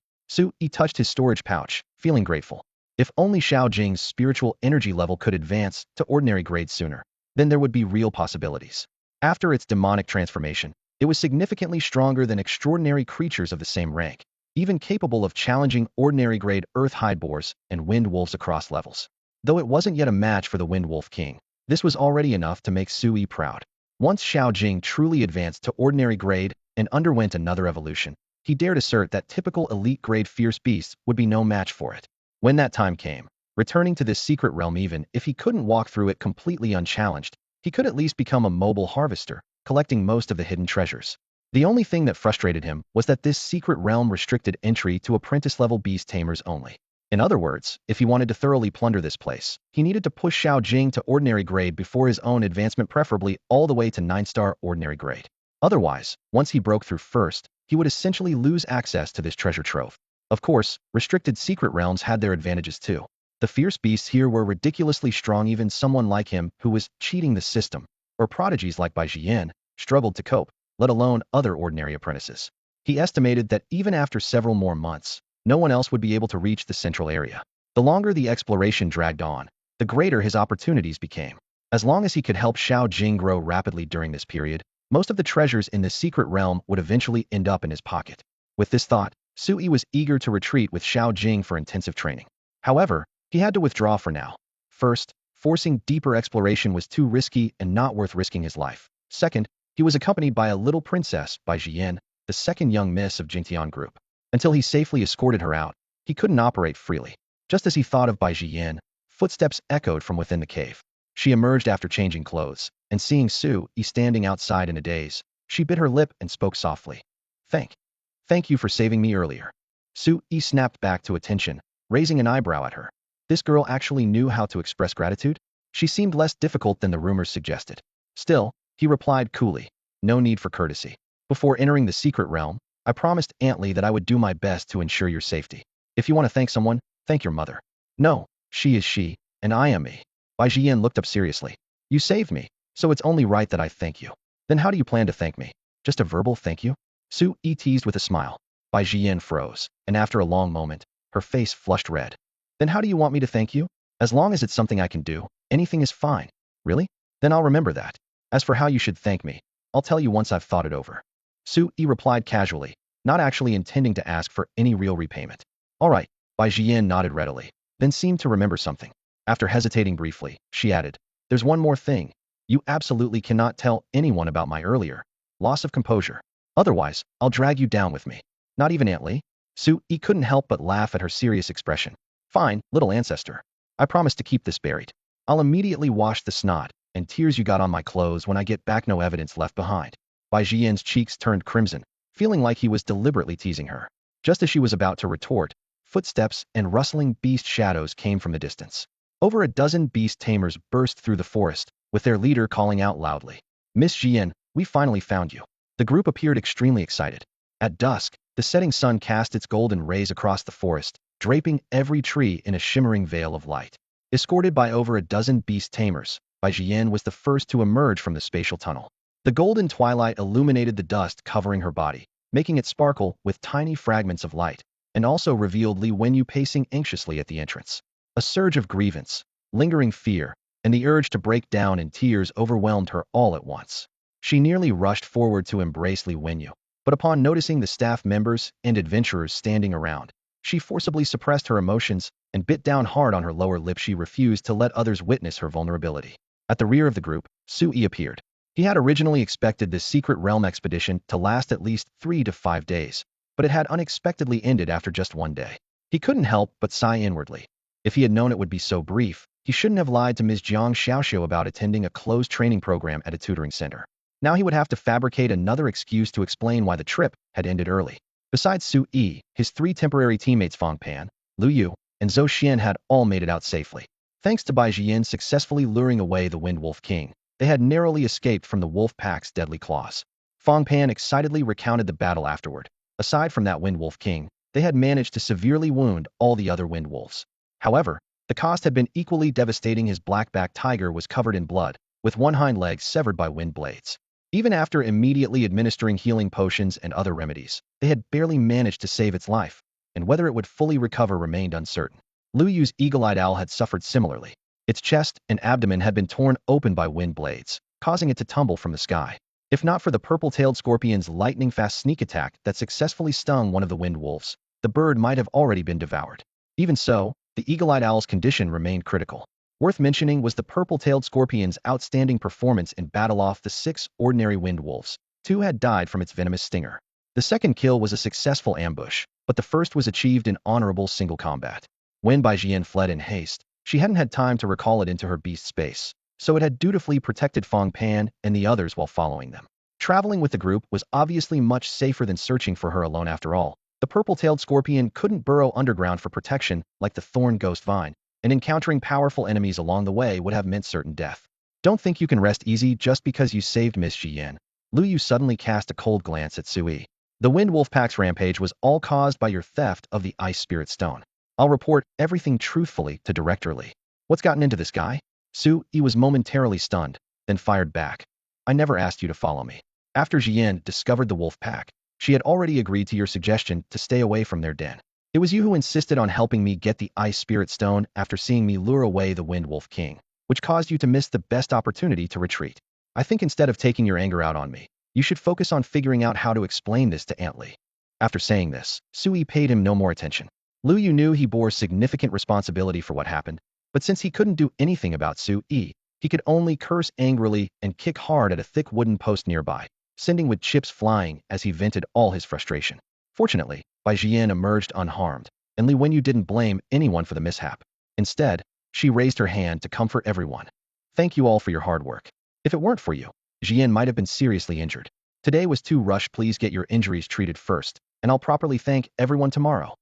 Speaker 1: He touched his storage pouch, feeling grateful. If only Xiao Jing's spiritual energy level could advance to ordinary grade sooner, then there would be real possibilities. After its demonic transformation, it was significantly stronger than extraordinary creatures of the same rank, even capable of challenging ordinary grade earth hide boars and wind wolves across levels. Though it wasn't yet a match for the Wind Wolf King, this was already enough to make Sui proud. Once Xiao Jing truly advanced to ordinary grade and underwent another evolution, he dared assert that typical elite grade fierce beasts would be no match for it. When that time came, returning to this secret realm, even if he couldn't walk through it completely unchallenged, he could at least become a mobile harvester, collecting most of the hidden treasures. The only thing that frustrated him was that this secret realm restricted entry to apprentice-level beast tamers only. In other words, if he wanted to thoroughly plunder this place, he needed to push Xiao Jing to ordinary grade before his own advancement, preferably all the way to 9-star ordinary grade. Otherwise, once he broke through first, he would essentially lose access to this treasure trove. Of course, restricted secret realms had their advantages too. The fierce beasts here were ridiculously strong. Even someone like him, who was cheating the system, or prodigies like Bai Jian, struggled to cope, let alone other ordinary apprentices. He estimated that even after several more months, no one else would be able to reach the central area. The longer the exploration dragged on, the greater his opportunities became. As long as he could help Xiao Jing grow rapidly during this period, most of the treasures in the secret realm would eventually end up in his pocket. With this thought, Sui was eager to retreat with Xiao Jing for intensive training. However, he had to withdraw for now. First, forcing deeper exploration was too risky and not worth risking his life. Second, he was accompanied by a little princess, Bai Jian, the second young miss of Jingtian group. Until he safely escorted her out, he couldn't operate freely. Just as he thought of Bai Jian, footsteps echoed from within the cave. She emerged after changing clothes, and seeing Sui standing outside in a daze, she bit her lip and spoke softly. Thank you for saving me earlier. Sui snapped back to attention, raising an eyebrow at her. This girl actually knew how to express gratitude? She seemed less difficult than the rumors suggested. Still, he replied coolly, no need for courtesy. Before entering the secret realm, I promised Aunt Li that I would do my best to ensure your safety. If you want to thank someone, thank your mother. No, she is she, and I am me. Bai Jian looked up seriously. You saved me, so it's only right that I thank you. Then how do you plan to thank me? Just a verbal thank you? Sui teased with a smile. Bai Jian froze, and after a long moment, her face flushed red. Then how do you want me to thank you? As long as it's something I can do, anything is fine. Really? Then I'll remember that. As for how you should thank me, I'll tell you once I've thought it over. Sui replied casually, not actually intending to ask for any real repayment. All right, Bai Jian nodded readily, then seemed to remember something. After hesitating briefly, she added, there's one more thing. You absolutely cannot tell anyone about my earlier loss of composure. Otherwise, I'll drag you down with me. Not even Aunt Li? Sui couldn't help but laugh at her serious expression. Fine, little ancestor. I promise to keep this buried. I'll immediately wash the snot and tears you got on my clothes when I get back. No evidence left behind. Bai Jian's cheeks turned crimson, feeling like he was deliberately teasing her. Just as she was about to retort, footsteps and rustling beast shadows came from the distance. Over a dozen beast tamers burst through the forest, with their leader calling out loudly. Miss Jian, we finally found you. The group appeared extremely excited. At dusk, the setting sun cast its golden rays across the forest, draping every tree in a shimmering veil of light. Escorted by over a dozen beast tamers, Bai Jian was the first to emerge from the spatial tunnel. The golden twilight illuminated the dust covering her body, making it sparkle with tiny fragments of light, and also revealed Li Wenyu pacing anxiously at the entrance. A surge of grievance, lingering fear, and the urge to break down in tears overwhelmed her all at once. She nearly rushed forward to embrace Li Wenyu, but upon noticing the staff members and adventurers standing around, she forcibly suppressed her emotions and bit down hard on her lower lip. She refused to let others witness her vulnerability. At the rear of the group, Sui appeared. He had originally expected this secret realm expedition to last at least 3 to 5 days, but it had unexpectedly ended after just 1 day. He couldn't help but sigh inwardly. If he had known it would be so brief, he shouldn't have lied to Ms. Jiang Xiaoxiu about attending a closed training program at a tutoring center. Now he would have to fabricate another excuse to explain why the trip had ended early. Besides Sui, his 3 temporary teammates Fang Pan, Lu Yu, and Zhou Xian had all made it out safely, thanks to Bai Jian successfully luring away the Wind Wolf King. They had narrowly escaped from the wolf pack's deadly claws. Fong Pan excitedly recounted the battle afterward. Aside from that Wind Wolf King, they had managed to severely wound all the other Wind Wolves. However, the cost had been equally devastating. His black-backed tiger was covered in blood, with one hind leg severed by wind blades. Even after immediately administering healing potions and other remedies, they had barely managed to save its life, and whether it would fully recover remained uncertain. Lu Yu's eagle-eyed owl had suffered similarly. Its chest and abdomen had been torn open by wind blades, causing it to tumble from the sky. If not for the purple-tailed scorpion's lightning-fast sneak attack that successfully stung one of the wind wolves, the bird might have already been devoured. Even so, the eagle-eyed owl's condition remained critical. Worth mentioning was the purple-tailed scorpion's outstanding performance in battle off the 6 ordinary wind wolves. 2 had died from its venomous stinger. The second kill was a successful ambush, but the first was achieved in honorable single combat. When Bai Jian fled in haste, she hadn't had time to recall it into her beast space, so it had dutifully protected Fong Pan and the others while following them. Traveling with the group was obviously much safer than searching for her alone after all. The purple-tailed scorpion couldn't burrow underground for protection like the thorn ghost vine, and encountering powerful enemies along the way would have meant certain death. Don't think you can rest easy just because you saved Miss Jiyan. Lu Yu suddenly cast a cold glance at Sui. The Wind Wolf Pack's rampage was all caused by your theft of the Ice Spirit Stone. I'll report everything truthfully to Director Li. What's gotten into this guy? Sui was momentarily stunned, then fired back. I never asked you to follow me. After Jiyan discovered the wolf pack, she had already agreed to your suggestion to stay away from their den. It was you who insisted on helping me get the Ice Spirit Stone after seeing me lure away the Wind Wolf King, which caused you to miss the best opportunity to retreat. I think instead of taking your anger out on me, you should focus on figuring out how to explain this to Aunt Li. After saying this, Sui paid him no more attention. Lu Yu knew he bore significant responsibility for what happened, but since he couldn't do anything about Sui, he could only curse angrily and kick hard at a thick wooden post nearby, sending with chips flying as he vented all his frustration. Fortunately, Bai Jian emerged unharmed, and Li Wenyu didn't blame anyone for the mishap. Instead, she raised her hand to comfort everyone. Thank you all for your hard work. If it weren't for you, Jian might have been seriously injured. Today was too rushed. Please get your injuries treated first, and I'll properly thank everyone tomorrow.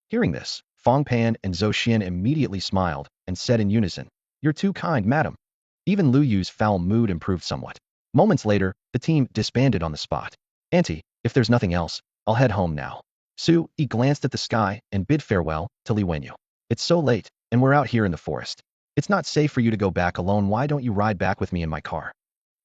Speaker 1: Hearing this, Fong Pan and Zhou Xian immediately smiled and said in unison, You're too kind, madam. Even Lu Yu's foul mood improved somewhat. Moments later, the team disbanded on the spot. Auntie, if there's nothing else, I'll head home now. Sui glanced at the sky and bid farewell to Li Wenyu. It's so late, and we're out here in the forest. It's not safe for you to go back alone. Why don't you ride back with me in my car?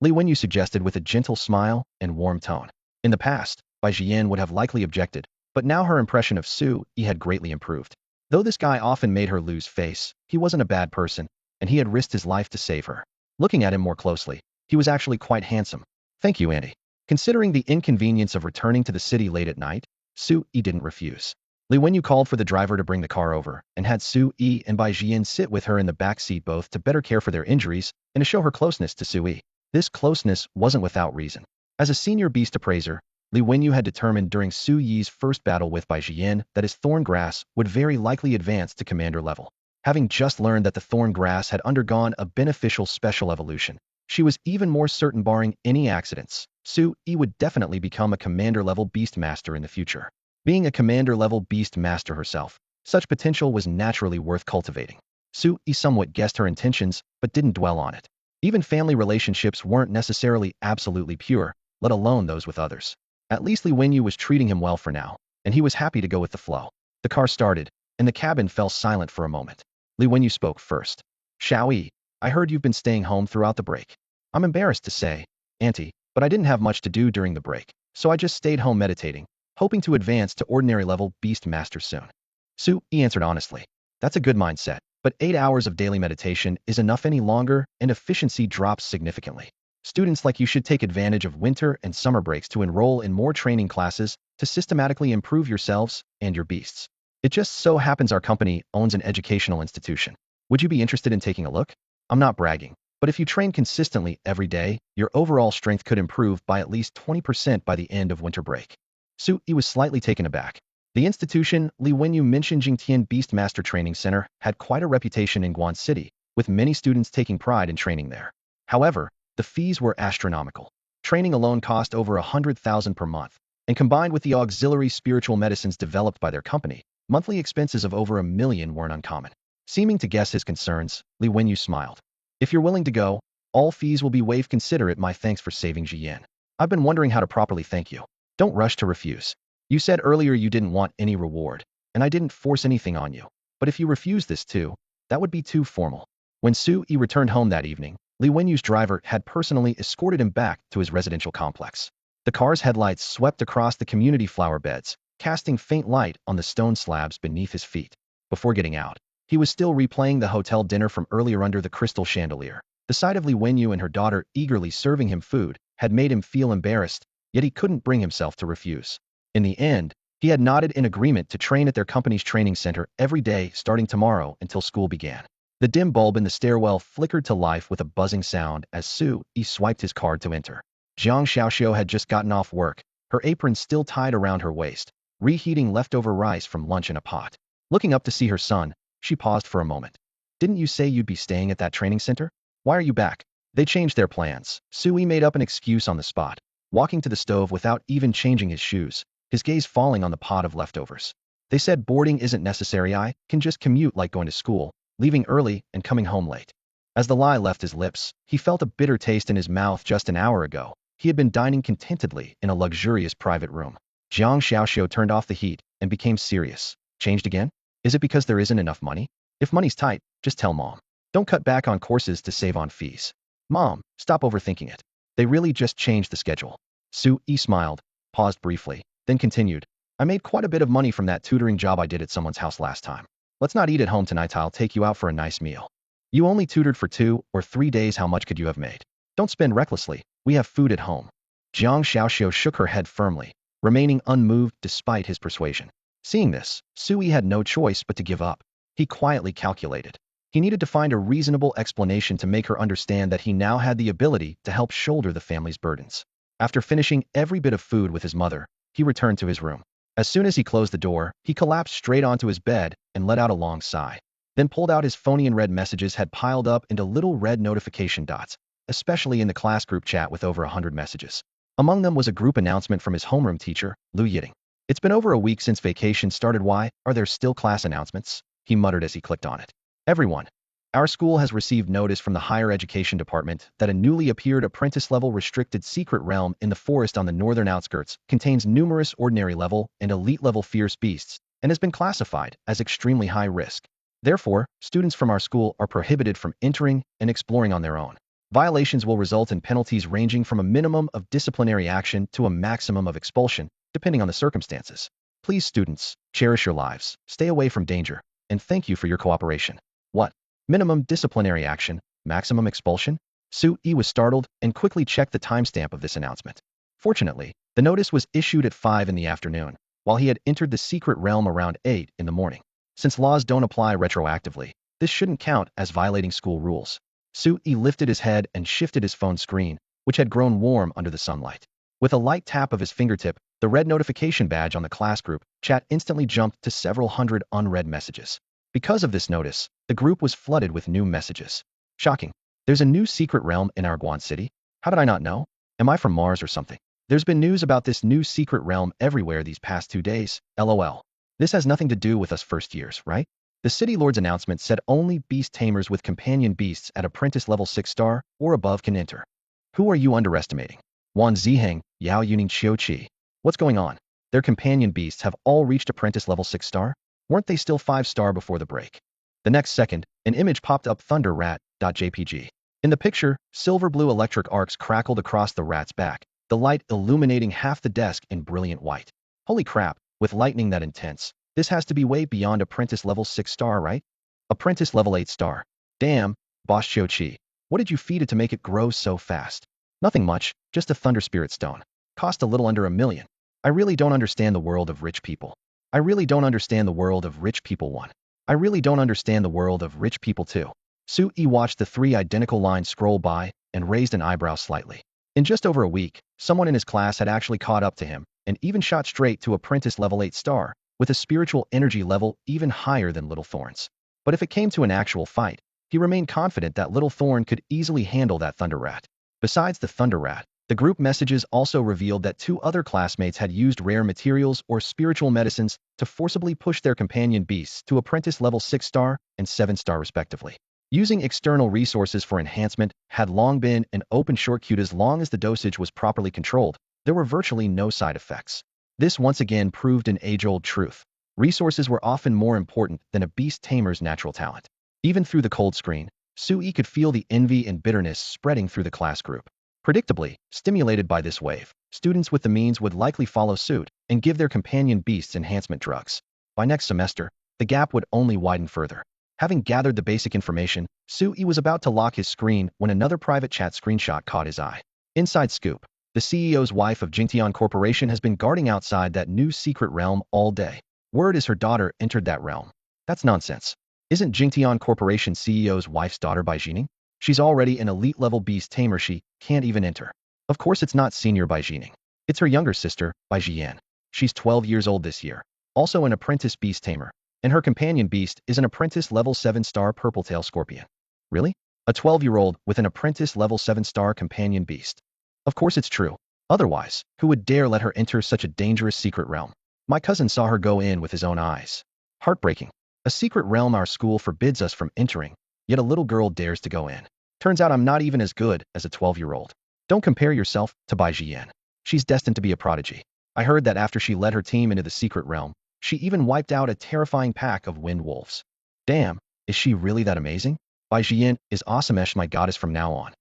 Speaker 1: Li Wenyu suggested with a gentle smile and warm tone. In the past, Bai Jian would have likely objected, but now her impression of Sui had greatly improved. Though this guy often made her lose face, he wasn't a bad person, and he had risked his life to save her. Looking at him more closely, he was actually quite handsome. Thank you, Auntie. Considering the inconvenience of returning to the city late at night, Sui didn't refuse. Li Wenyu called for the driver to bring the car over and had Sui and Bai Jian sit with her in the back seat, both to better care for their injuries and to show her closeness to Sui. This closeness wasn't without reason. As a senior beast appraiser, Li Wenyu had determined during Sui's first battle with Bai Jian that his Thorn Grass would very likely advance to commander level. Having just learned that the Thorn Grass had undergone a beneficial special evolution, she was even more certain, barring any accidents, Sui would definitely become a commander-level beast master in the future. Being a commander-level beast master herself, such potential was naturally worth cultivating. Sui somewhat guessed her intentions, but didn't dwell on it. Even family relationships weren't necessarily absolutely pure, let alone those with others. At least Li Wenyu was treating him well for now, and he was happy to go with the flow. The car started, and the cabin fell silent for a moment. Li Wenyu spoke first. Xiaoyi, I heard you've been staying home throughout the break. I'm embarrassed to say, Auntie, but I didn't have much to do during the break, so I just stayed home meditating, hoping to advance to ordinary level beast master soon. Sui answered honestly. That's a good mindset, but 8 hours of daily meditation is enough any longer, and efficiency drops significantly. Students like you should take advantage of winter and summer breaks to enroll in more training classes to systematically improve yourselves and your beasts. It just so happens our company owns an educational institution. Would you be interested in taking a look? I'm not bragging, but if you train consistently every day, your overall strength could improve by at least 20% by the end of winter break. Sui was slightly taken aback. The institution Li Wenyu mentioned, Jingtian Beastmaster Training Center, had quite a reputation in Guan City, with many students taking pride in training there. However, the fees were astronomical. Training alone cost over 100,000 per month, and combined with the auxiliary spiritual medicines developed by their company, monthly expenses of over 1 million weren't uncommon. Seeming to guess his concerns, Li Wenyu smiled. If you're willing to go, All fees will be waived. Consider it my thanks for saving Jiyan. I've been wondering how to properly thank you. Don't rush to refuse. You said earlier you didn't want any reward, and I didn't force anything on you. But if you refuse this too, that would be too formal. When Su Yi returned home that evening, Li Wenyu's driver had personally escorted him back to his residential complex. The car's headlights swept across the community flower beds, casting faint light on the stone slabs beneath his feet. Before getting out, he was still replaying the hotel dinner from earlier under the crystal chandelier. The sight of Li Wenyu and her daughter eagerly serving him food had made him feel embarrassed, yet he couldn't bring himself to refuse. In the end, he had nodded in agreement to train at their company's training center every day starting tomorrow until school began. The dim bulb in the stairwell flickered to life with a buzzing sound as Su Yi swiped his card to enter. Jiang Xiaoxiu had just gotten off work, her apron still tied around her waist, reheating leftover rice from lunch in a pot. Looking up to see her son, she paused for a moment. Didn't you say you'd be staying at that training center? Why are you back? They changed their plans. Su Yi made up an excuse on the spot, walking to the stove without even changing his shoes, his gaze falling on the pot of leftovers. They said boarding isn't necessary. I can just commute like going to school, leaving early and coming home late. As the lie left his lips, he felt a bitter taste in his mouth. Just an hour ago, he had been dining contentedly in a luxurious private room. Jiang Xiaoxiu turned off the heat and became serious. Changed again? Is it because there isn't enough money? If money's tight, just tell Mom. Don't cut back on courses to save on fees. Mom, stop overthinking it. They really just changed the schedule. Su Yi smiled, paused briefly, then continued. I made quite a bit of money from that tutoring job I did at someone's house last time. Let's not eat at home tonight. I'll take you out for a nice meal. You only tutored for 2 or 3 days. How much could you have made? Don't spend recklessly. We have food at home. Jiang Xiaoxiu shook her head firmly, remaining unmoved despite his persuasion. Seeing this, Su Yi had no choice but to give up. He quietly calculated. He needed to find a reasonable explanation to make her understand that he now had the ability to help shoulder the family's burdens. After finishing every bit of food with his mother, he returned to his room. As soon as he closed the door, he collapsed straight onto his bed and let out a long sigh. Then pulled out his phone and read messages had piled up into little red notification dots, especially in the class group chat with over 100 messages. Among them was a group announcement from his homeroom teacher, Lu Yiting. It's been over a week since vacation started. Why are there still class announcements? He muttered as he clicked on it. Everyone. Our school has received notice from the higher education department that a newly appeared apprentice-level restricted secret realm in the forest on the northern outskirts contains numerous ordinary-level and elite-level fierce beasts and has been classified as extremely high risk. Therefore, students from our school are prohibited from entering and exploring on their own. Violations will result in penalties ranging from a minimum of disciplinary action to a maximum of expulsion, depending on the circumstances. Please, students, cherish your lives, stay away from danger, and thank you for your cooperation. What? Minimum disciplinary action, maximum expulsion? Su Yi was startled and quickly checked the timestamp of this announcement. Fortunately, the notice was issued at 5 in the afternoon, while he had entered the secret realm around 8 in the morning. Since laws don't apply retroactively, this shouldn't count as violating school rules. Su Yi lifted his head and shifted his phone screen, which had grown warm under the sunlight. With a light tap of his fingertip, the red notification badge on the class group chat instantly jumped to several hundred unread messages. Because of this notice, the group was flooded with new messages. Shocking. There's a new secret realm in our Guan City? How did I not know? Am I from Mars or something? There's been news about this new secret realm everywhere these past 2 days, lol. This has nothing to do with us first years, right? The City Lord's announcement said only beast tamers with companion beasts at apprentice level 6 star or above can enter. Who are you underestimating? Wan Ziheng, Yao Yuning Qiuqi. What's going on? Their companion beasts have all reached apprentice level 6 star? Weren't they still 5 star before the break? The next second, an image popped up thunderrat.jpg. In the picture, silver blue electric arcs crackled across the rat's back, the light illuminating half the desk in brilliant white. Holy crap, with lightning that intense, this has to be way beyond apprentice level 6 star, right? Apprentice level 8 star. Damn, Boss Qiuqi, what did you feed it to make it grow so fast? Nothing much, just a thunder spirit stone. Cost a little under $1 million. I really don't understand the world of rich people. I really don't understand the world of rich people 1. I really don't understand the world of rich people 2. Su Yi watched the 3 identical lines scroll by and raised an eyebrow slightly. In just over a week, someone in his class had actually caught up to him and even shot straight to apprentice level 8 star, with a spiritual energy level even higher than Little Thorn's. But if it came to an actual fight, he remained confident that Little Thorn could easily handle that Thunder Rat. Besides the Thunder Rat, the group messages also revealed that 2 other classmates had used rare materials or spiritual medicines to forcibly push their companion beasts to apprentice level 6 star and 7 star respectively. Using external resources for enhancement had long been an open shortcut as long as the dosage was properly controlled. There were virtually no side effects. This once again proved an age-old truth. Resources were often more important than a beast tamer's natural talent. Even through the cold screen, Sui could feel the envy and bitterness spreading through the class group. Predictably, stimulated by this wave, students with the means would likely follow suit and give their companion beasts enhancement drugs. By next semester, the gap would only widen further. Having gathered the basic information, Sui was about to lock his screen when another private chat screenshot caught his eye. Inside scoop. The CEO's wife of Jingtian Corporation has been guarding outside that new secret realm all day. Word is her daughter entered that realm. That's nonsense. Isn't Jingtian Corporation CEO's wife's daughter Bai Jining? She's already an elite-level beast tamer. She can't even enter. Of course it's not senior Bai Jining. It's her younger sister, Bai Jian. She's 12 years old this year. Also an apprentice beast tamer. And her companion beast is an apprentice level 7-star purple-tail scorpion. Really? A 12-year-old with an apprentice level 7-star companion beast. Of course it's true. Otherwise, who would dare let her enter such a dangerous secret realm? My cousin saw her go in with his own eyes. Heartbreaking. A secret realm our school forbids us from entering, yet a little girl dares to go in. Turns out I'm not even as good as a 12-year-old. Don't compare yourself to Bai Jian. She's destined to be a prodigy. I heard that after she led her team into the secret realm, she even wiped out a terrifying pack of wind wolves. Damn, is she really that amazing? Bai Jian is awesomesh, my goddess from now on.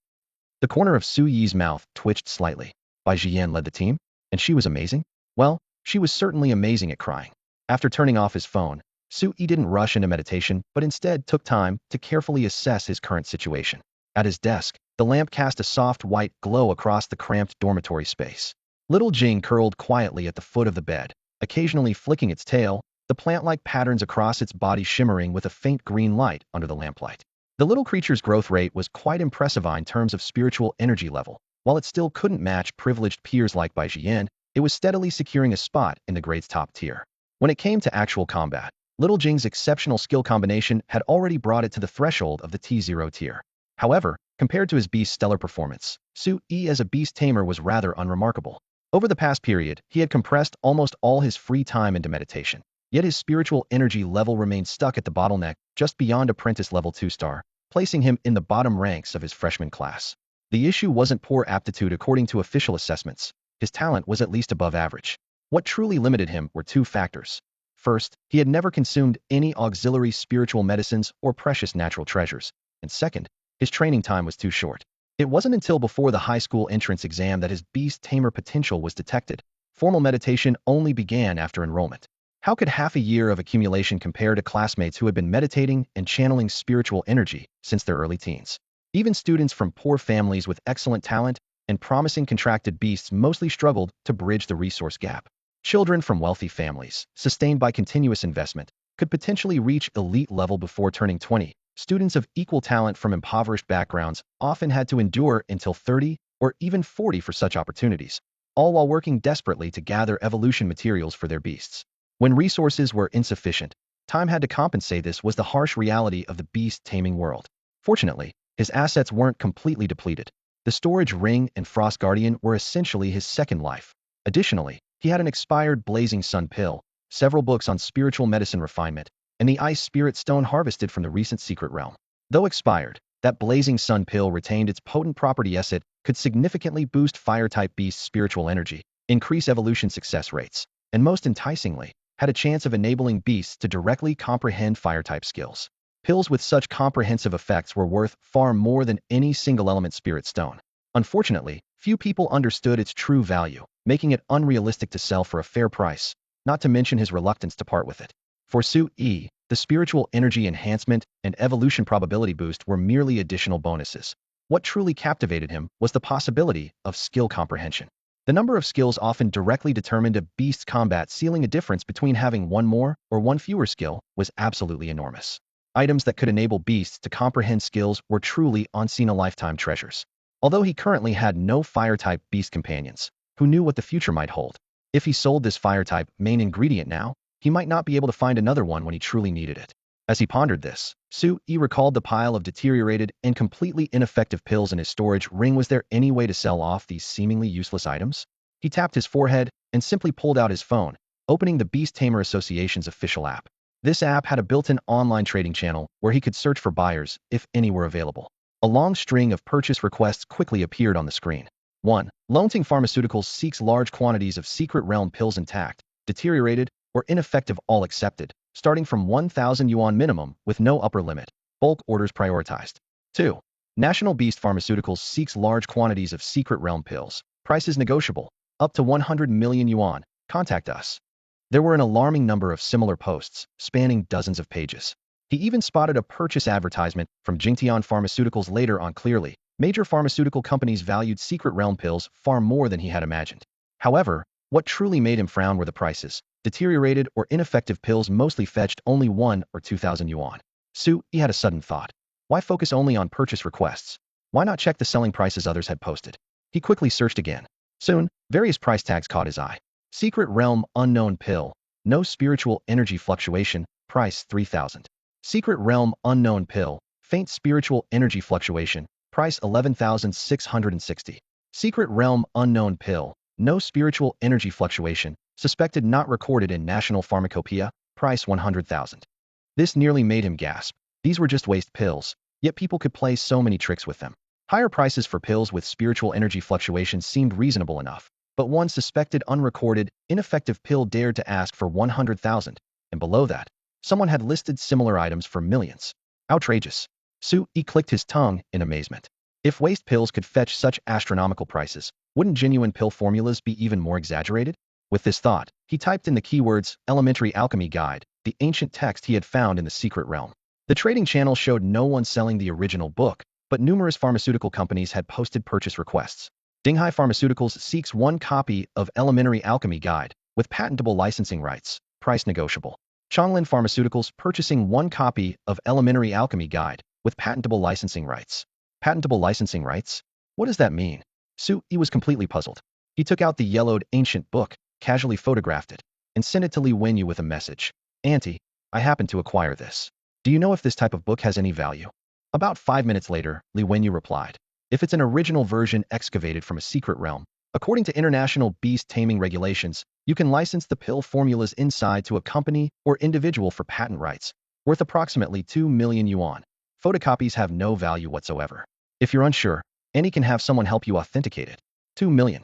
Speaker 1: The corner of Su Yi's mouth twitched slightly. Bai Jian led the team? And she was amazing? Well, she was certainly amazing at crying. After turning off his phone, Su Yi didn't rush into meditation, but instead took time to carefully assess his current situation. At his desk, the lamp cast a soft white glow across the cramped dormitory space. Little Jing curled quietly at the foot of the bed, occasionally flicking its tail, the plant-like patterns across its body shimmering with a faint green light under the lamplight. The little creature's growth rate was quite impressive in terms of spiritual energy level. While it still couldn't match privileged peers like Bai Jian, it was steadily securing a spot in the grade's top tier. When it came to actual combat, Little Jing's exceptional skill combination had already brought it to the threshold of the T0 tier. However, compared to his beast's stellar performance, Su Yi as a beast tamer was rather unremarkable. Over the past period, he had compressed almost all his free time into meditation. Yet his spiritual energy level remained stuck at the bottleneck, just beyond apprentice level 2-star, placing him in the bottom ranks of his freshman class. The issue wasn't poor aptitude according to official assessments. His talent was at least above average. What truly limited him were two factors. First, he had never consumed any auxiliary spiritual medicines or precious natural treasures. And second, his training time was too short. It wasn't until before the high school entrance exam that his beast tamer potential was detected. Formal meditation only began after enrollment. How could half a year of accumulation compare to classmates who had been meditating and channeling spiritual energy since their early teens? Even students from poor families with excellent talent and promising contracted beasts mostly struggled to bridge the resource gap. Children from wealthy families, sustained by continuous investment, could potentially reach elite level before turning 20. Students of equal talent from impoverished backgrounds often had to endure until 30 or even 40 for such opportunities, all while working desperately to gather evolution materials for their beasts. When resources were insufficient, time had to compensate. This was the harsh reality of the beast taming world. Fortunately, his assets weren't completely depleted. The storage ring and frost guardian were essentially his second life. Additionally, he had an expired blazing sun pill, several books on spiritual medicine refinement, and the ice spirit stone harvested from the recent secret realm. Though expired, that blazing sun pill retained its potent property as it could significantly boost fire-type beasts' spiritual energy, increase evolution success rates, and most enticingly, had a chance of enabling beasts to directly comprehend fire-type skills. Pills with such comprehensive effects were worth far more than any single-element spirit stone. Unfortunately, few people understood its true value, making it unrealistic to sell for a fair price, not to mention his reluctance to part with it. For Su Yi, the spiritual energy enhancement and evolution probability boost were merely additional bonuses. What truly captivated him was the possibility of skill comprehension. The number of skills often directly determined a beast's combat, ceiling. A difference between having one more or one fewer skill was absolutely enormous. Items that could enable beasts to comprehend skills were truly once-in-a-lifetime treasures. Although he currently had no fire-type beast companions, who knew what the future might hold. If he sold this fire-type main ingredient now, he might not be able to find another one when he truly needed it. As he pondered this, Su Yi recalled the pile of deteriorated and completely ineffective pills in his storage ring. Was there any way to sell off these seemingly useless items? He tapped his forehead and simply pulled out his phone, opening the Beast Tamer Association's official app. This app had a built-in online trading channel where he could search for buyers, if any were available. A long string of purchase requests quickly appeared on the screen. 1. Liaozhai Pharmaceuticals seeks large quantities of secret realm pills intact, deteriorated, or ineffective, all accepted, starting from 1,000 yuan minimum with no upper limit. Bulk orders prioritized. 2. National Beast Pharmaceuticals seeks large quantities of secret realm pills. Prices negotiable. Up to 100 million yuan. Contact us. There were an alarming number of similar posts, spanning dozens of pages. He even spotted a purchase advertisement from Jingtian Pharmaceuticals later on. Clearly, major pharmaceutical companies valued secret realm pills far more than he had imagined. However, what truly made him frown were the prices. Deteriorated or ineffective pills mostly fetched only 1 or 2,000 yuan. He had a sudden thought. Why focus only on purchase requests? Why not check the selling prices others had posted? He quickly searched again. Soon, various price tags caught his eye. Secret Realm Unknown Pill. No spiritual energy fluctuation. Price 3,000. Secret Realm Unknown Pill. Faint spiritual energy fluctuation. Price 11,660. Secret Realm Unknown Pill. No spiritual energy fluctuation. Suspected not recorded in National Pharmacopoeia. Price 100,000. This nearly made him gasp. These were just waste pills, yet people could play so many tricks with them. Higher prices for pills with spiritual energy fluctuations seemed reasonable enough, but one suspected unrecorded, ineffective pill dared to ask for 100,000, and below that, someone had listed similar items for millions. Outrageous. He clicked his tongue in amazement. If waste pills could fetch such astronomical prices, wouldn't genuine pill formulas be even more exaggerated? With this thought, he typed in the keywords, Elementary Alchemy Guide, the ancient text he had found in the secret realm. The trading channel showed no one selling the original book, but numerous pharmaceutical companies had posted purchase requests. Liaozhai Pharmaceuticals seeks 1 copy of Elementary Alchemy Guide, with patentable licensing rights, price negotiable. Chonglin Pharmaceuticals purchasing 1 copy of Elementary Alchemy Guide, with patentable licensing rights. Patentable licensing rights? What does that mean? He was completely puzzled. He took out the yellowed ancient book, casually photographed it, and sent it to Li Wenyu with a message. Auntie, I happen to acquire this. Do you know if this type of book has any value? About 5 minutes later, Li Wenyu replied. If it's an original version excavated from a secret realm, according to international beast taming regulations, you can license the pill formulas inside to a company or individual for patent rights, worth approximately 2 million yuan. Photocopies have no value whatsoever. If you're unsure, Annie can have someone help you authenticate it. 2 million.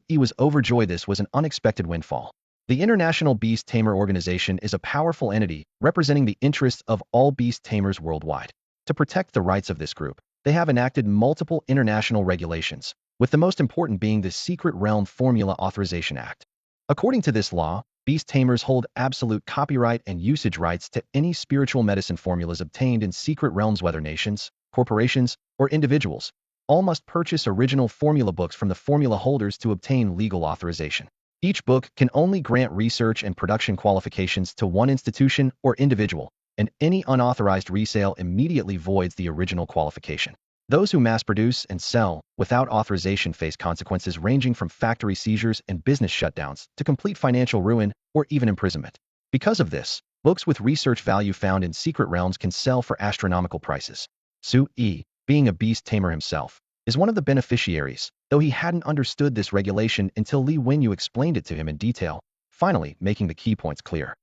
Speaker 1: He was overjoyed. This was an unexpected windfall. The International Beast Tamer Organization is a powerful entity representing the interests of all beast tamers worldwide. To protect the rights of this group, they have enacted multiple international regulations, with the most important being the Secret Realm Formula Authorization Act. According to this law, beast tamers hold absolute copyright and usage rights to any spiritual medicine formulas obtained in secret realms, whether nations, corporations, or individuals. All must purchase original formula books from the formula holders to obtain legal authorization. Each book can only grant research and production qualifications to one institution or individual, and any unauthorized resale immediately voids the original qualification. Those who mass produce and sell without authorization face consequences ranging from factory seizures and business shutdowns to complete financial ruin or even imprisonment. Because of this, books with research value found in secret realms can sell for astronomical prices. Being a beast tamer himself, is one of the beneficiaries, though he hadn't understood this regulation until Li Wenyu explained it to him in detail, finally making the key points clear.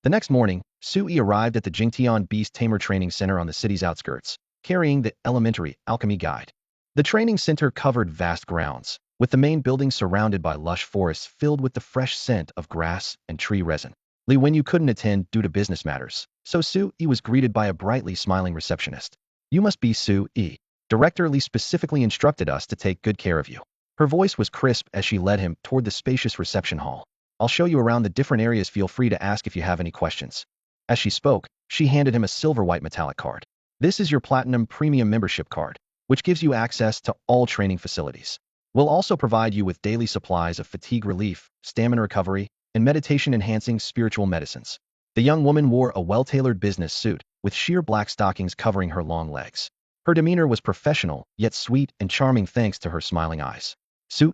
Speaker 1: The next morning, arrived at the Jingtian Beast Tamer Training Center on the city's outskirts, carrying the Elementary Alchemy Guide. The training center covered vast grounds, with the main building surrounded by lush forests filled with the fresh scent of grass and tree resin. Li Wenyu couldn't attend due to business matters, so He was greeted by a brightly smiling receptionist. You must be He. Director Li specifically instructed us to take good care of you. Her voice was crisp as she led him toward the spacious reception hall. I'll show you around the different areas. Feel free to ask if you have any questions. As she spoke, she handed him a silver-white metallic card. This is your Platinum Premium Membership card, which gives you access to all training facilities. We'll also provide you with daily supplies of fatigue relief, stamina recovery, and meditation-enhancing spiritual medicines. The young woman wore a well-tailored business suit, with sheer black stockings covering her long legs. Her demeanor was professional, yet sweet and charming thanks to her smiling eyes.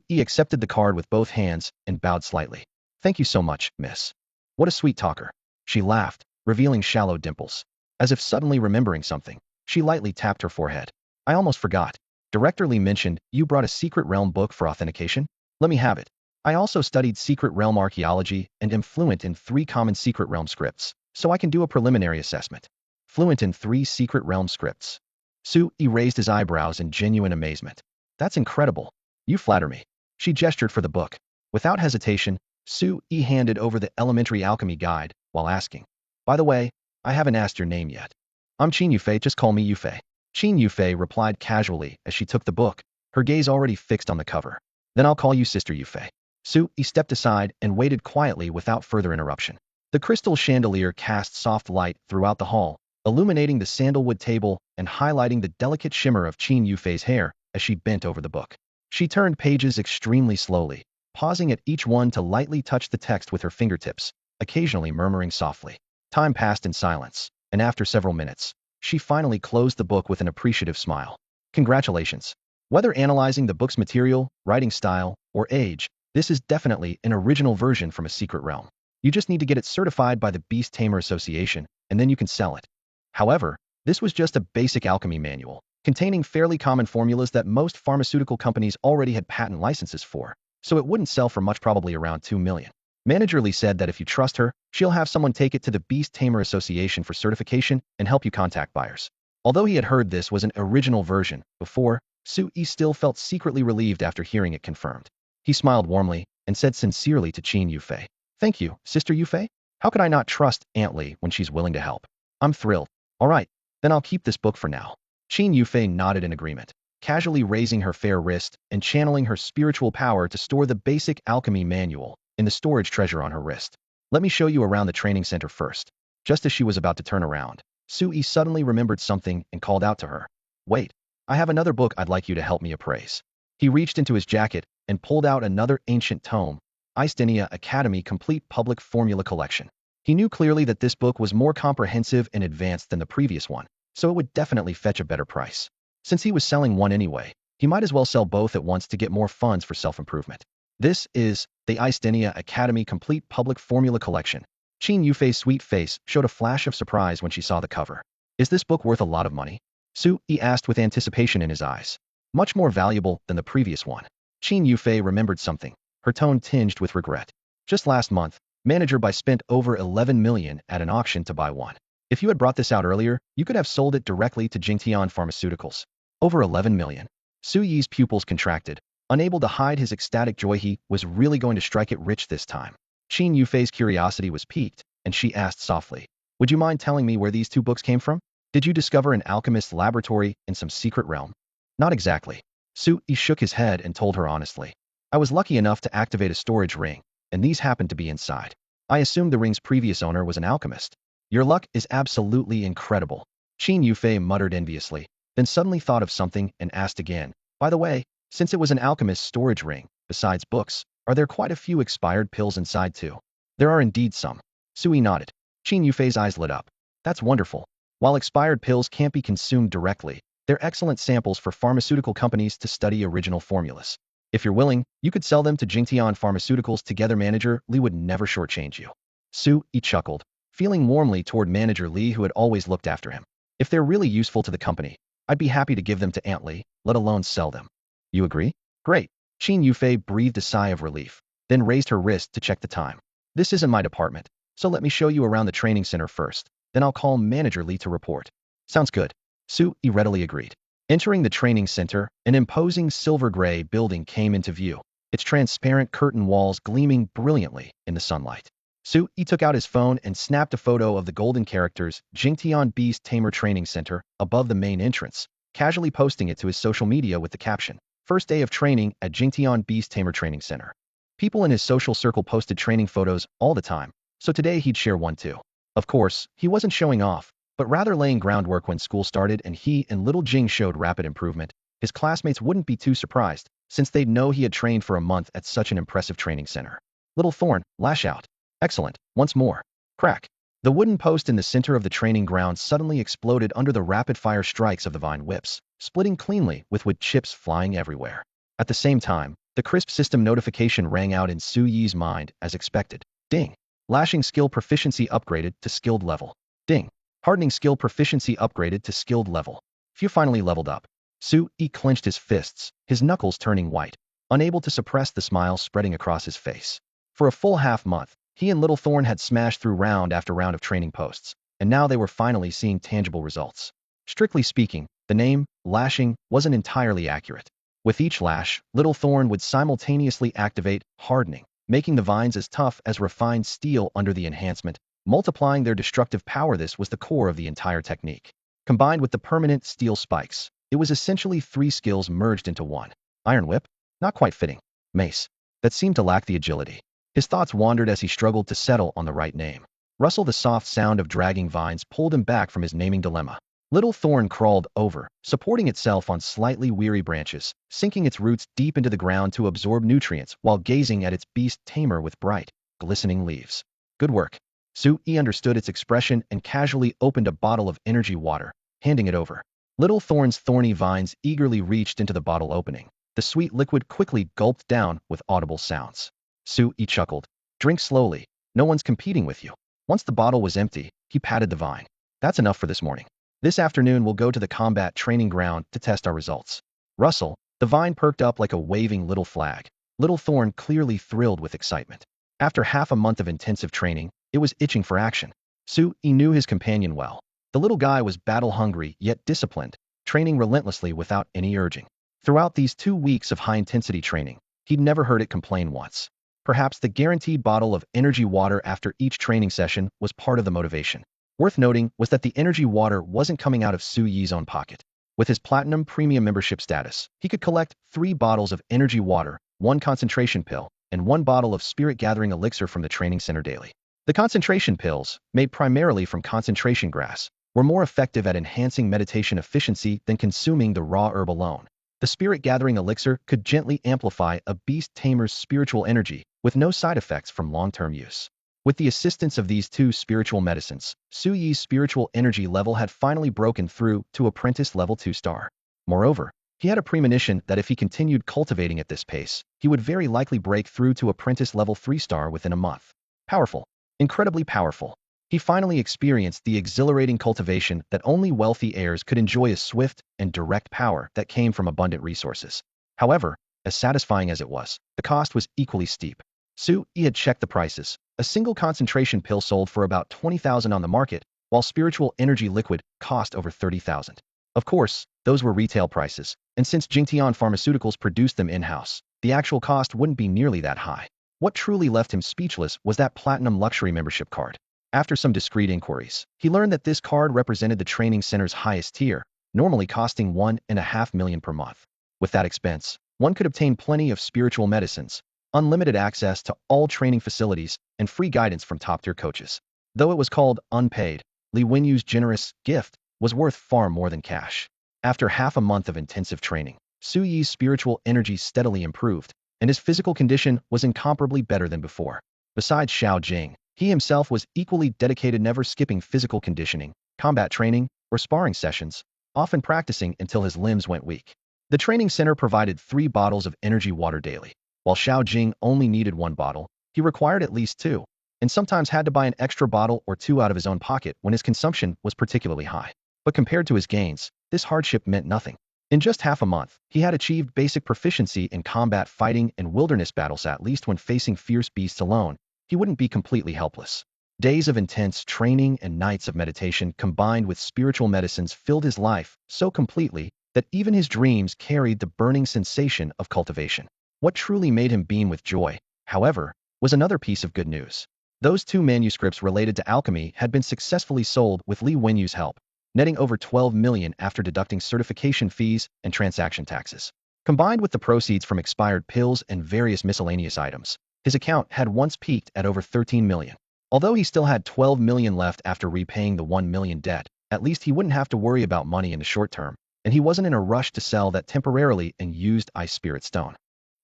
Speaker 1: He accepted the card with both hands and bowed slightly. Thank you so much, miss. What a sweet talker. She laughed, revealing shallow dimples. As if suddenly remembering something, she lightly tapped her forehead. I almost forgot. Director Li mentioned you brought a Secret Realm book for authentication? Let me have it. I also studied Secret Realm archaeology and am fluent in 3 common Secret Realm scripts. so I can do a preliminary assessment. Fluent in 3 secret realm scripts. Su Yi raised his eyebrows in genuine amazement. That's incredible. You flatter me. She gestured for the book. Without hesitation, Su Yi handed over the Elementary Alchemy Guide while asking, "By the way, I haven't asked your name yet." "I'm Qin Yufei, just call me Yufei." Qin Yufei replied casually as she took the book, her gaze already fixed on the cover. "Then I'll call you Sister Yufei." Su Yi stepped aside and waited quietly without further interruption. The crystal chandelier cast soft light throughout the hall, illuminating the sandalwood table and highlighting the delicate shimmer of Qin Yufei's hair as she bent over the book. She turned pages extremely slowly, pausing at each one to lightly touch the text with her fingertips, occasionally murmuring softly. Time passed in silence, and after several minutes, she finally closed the book with an appreciative smile. "Congratulations. Whether analyzing the book's material, writing style, or age, this is definitely an original version from a secret realm. You just need to get it certified by the Beast Tamer Association, and then you can sell it." However, this was just a basic alchemy manual, containing fairly common formulas that most pharmaceutical companies already had patent licenses for, so it wouldn't sell for much, probably around 2 million. Manager Lee said that if you trust her, she'll have someone take it to the Beast Tamer Association for certification and help you contact buyers. Although he had heard this was an original version before, Su Yi still felt secretly relieved after hearing it confirmed. He smiled warmly and said sincerely to Qin Yufei, "Thank you, Sister Yufei. How could I not trust Aunt Lee when she's willing to help? I'm thrilled. All right, then I'll keep this book for now." Qin Yufei nodded in agreement, casually raising her fair wrist and channeling her spiritual power to store the basic alchemy manual in the storage treasure on her wrist. "Let me show you around the training center first." Just as she was about to turn around, Su Yi suddenly remembered something and called out to her, "Wait, I have another book I'd like you to help me appraise." He reached into his jacket and pulled out another ancient tome, Evolutionary Academy Complete Public Formula Collection. He knew clearly that this book was more comprehensive and advanced than the previous one, so it would definitely fetch a better price. Since he was selling one anyway, he might as well sell both at once to get more funds for self-improvement. This is the Evolutionary Academy Complete Public Formula Collection. Qin Yufei's sweet face showed a flash of surprise when she saw the cover. "Is this book worth a lot of money?" Su Yi asked with anticipation in his eyes. "Much more valuable than the previous one." Qin Yufei remembered something, her tone tinged with regret. "Just last month, Manager Bai spent over 11 million at an auction to buy one. If you had brought this out earlier, you could have sold it directly to Jingtian Pharmaceuticals." Over 11 million. Su Yi's pupils contracted, unable to hide his ecstatic joy. He was really going to strike it rich this time. Qin Yufei's curiosity was piqued, and she asked softly, "Would you mind telling me where these 2 books came from? Did you discover an alchemist's laboratory in some secret realm?" "Not exactly." Su Yi shook his head and told her honestly. "I was lucky enough to activate a storage ring, and these happened to be inside. I assumed the ring's previous owner was an alchemist." "Your luck is absolutely incredible." Qin Yufei muttered enviously, then suddenly thought of something and asked again, "By the way, since it was an alchemist's storage ring, besides books, are there quite a few expired pills inside too?" "There are indeed some." Su Yi nodded. Qin Yufei's eyes lit up. "That's wonderful. While expired pills can't be consumed directly, they're excellent samples for pharmaceutical companies to study original formulas. If you're willing, you could sell them to Jingtian Pharmaceuticals together. Manager Lee would never shortchange you." Su Yi chuckled, feeling warmly toward Manager Lee, who had always looked after him. "If they're really useful to the company, I'd be happy to give them to Aunt Lee, let alone sell them." "You agree? Great." Qin Yufei breathed a sigh of relief, then raised her wrist to check the time. "This isn't my department, so let me show you around the training center first, then I'll call Manager Lee to report." "Sounds good." Su Yi readily agreed. Entering the training center, an imposing silver-gray building came into view, its transparent curtain walls gleaming brilliantly in the sunlight. Su Yi took out his phone and snapped a photo of the golden characters Jingtian Beast Tamer Training Center above the main entrance, casually posting it to his social media with the caption, "First day of training at Jingtian Beast Tamer Training Center." People in his social circle posted training photos all the time, so today he'd share one too. Of course, he wasn't showing off, but rather laying groundwork. When school started and he and little Jing showed rapid improvement, his classmates wouldn't be too surprised, since they'd know he had trained for a month at such an impressive training center. "Little Thorn, lash out. Excellent, once more." Crack. The wooden post in the center of the training ground suddenly exploded under the rapid-fire strikes of the vine whips, splitting cleanly with wood chips flying everywhere. At the same time, the crisp system notification rang out in Su Yi's mind as expected. Ding. Lashing skill proficiency upgraded to skilled level. Ding. Hardening skill proficiency upgraded to skilled level. Phew, finally leveled up. Su Yi clenched his fists, his knuckles turning white, unable to suppress the smile spreading across his face. For a full half-month, He and Little Thorn had smashed through round after round of training posts, and now they were finally seeing tangible results. Strictly speaking, the name, lashing, wasn't entirely accurate. With each lash, Little Thorn would simultaneously activate, hardening, making the vines as tough as refined steel under the enhancement, multiplying their destructive power. This was the core of the entire technique. Combined with the permanent steel spikes, it was essentially 3 skills merged into one. Iron Whip? Not quite fitting. Mace? That seemed to lack the agility. His thoughts wandered as he struggled to settle on the right name. Rustle, the soft sound of dragging vines pulled him back from his naming dilemma. Little Thorn crawled over, supporting itself on slightly weary branches, sinking its roots deep into the ground to absorb nutrients while gazing at its beast tamer with bright, glistening leaves. Good work. Su-yi understood its expression and casually opened a bottle of energy water, handing it over. Little Thorn's thorny vines eagerly reached into the bottle opening. The sweet liquid quickly gulped down with audible sounds. Su-yi chuckled. Drink slowly. No one's competing with you. Once the bottle was empty, he patted the vine. That's enough for this morning. This afternoon we'll go to the combat training ground to test our results. Rustle, the vine perked up like a waving little flag. Little Thorn clearly thrilled with excitement. After half a month of intensive training, it was itching for action. Su-yi knew his companion well. The little guy was battle-hungry yet disciplined, training relentlessly without any urging. Throughout these 2 weeks of high-intensity training, he'd never heard it complain once. Perhaps the guaranteed bottle of energy water after each training session was part of the motivation. Worth noting was that the energy water wasn't coming out of Su-yi's own pocket. With his Platinum Premium membership status, he could collect 3 bottles of energy water, 1 concentration pill, and 1 bottle of spirit-gathering elixir from the training center daily. The concentration pills, made primarily from concentration grass, were more effective at enhancing meditation efficiency than consuming the raw herb alone. The spirit-gathering elixir could gently amplify a beast tamer's spiritual energy with no side effects from long-term use. With the assistance of these 2 spiritual medicines, Su-yi's spiritual energy level had finally broken through to apprentice level 2 star. Moreover, he had a premonition that if he continued cultivating at this pace, he would very likely break through to apprentice level 3 star within a month. Powerful. Incredibly powerful. He finally experienced the exhilarating cultivation that only wealthy heirs could enjoy, a swift and direct power that came from abundant resources. However, as satisfying as it was, the cost was equally steep. Su-yi had checked the prices. A single concentration pill sold for about 20,000 on the market, while spiritual energy liquid cost over 30,000. Of course, those were retail prices, and since Jingtian Pharmaceuticals produced them in-house, the actual cost wouldn't be nearly that high. What truly left him speechless was that Platinum Luxury membership card. After some discreet inquiries, he learned that this card represented the training center's highest tier, normally costing 1.5 million per month. With that expense, one could obtain plenty of spiritual medicines, unlimited access to all training facilities, and free guidance from top-tier coaches. Though it was called unpaid, Li Wenyu's generous gift was worth far more than cash. After half a month of intensive training, Su-yi's spiritual energy steadily improved, and his physical condition was incomparably better than before. Besides Xiao Jing, he himself was equally dedicated, never skipping physical conditioning, combat training, or sparring sessions, often practicing until his limbs went weak. The training center provided 3 bottles of energy water daily. While Xiao Jing only needed 1 bottle, he required at least 2, and sometimes had to buy an extra bottle or 2 out of his own pocket when his consumption was particularly high. But compared to his gains, this hardship meant nothing. In just half a month, he had achieved basic proficiency in combat fighting and wilderness battles. At least when facing fierce beasts alone, he wouldn't be completely helpless. Days of intense training and nights of meditation combined with spiritual medicines filled his life so completely that even his dreams carried the burning sensation of cultivation. What truly made him beam with joy, however, was another piece of good news. Those 2 manuscripts related to alchemy had been successfully sold with Li Wenyu's help, netting over 12 million after deducting certification fees and transaction taxes. Combined with the proceeds from expired pills and various miscellaneous items, his account had once peaked at over 13 million. Although he still had 12 million left after repaying the 1 million debt, at least he wouldn't have to worry about money in the short term, and he wasn't in a rush to sell that temporarily and used Ice Spirit Stone.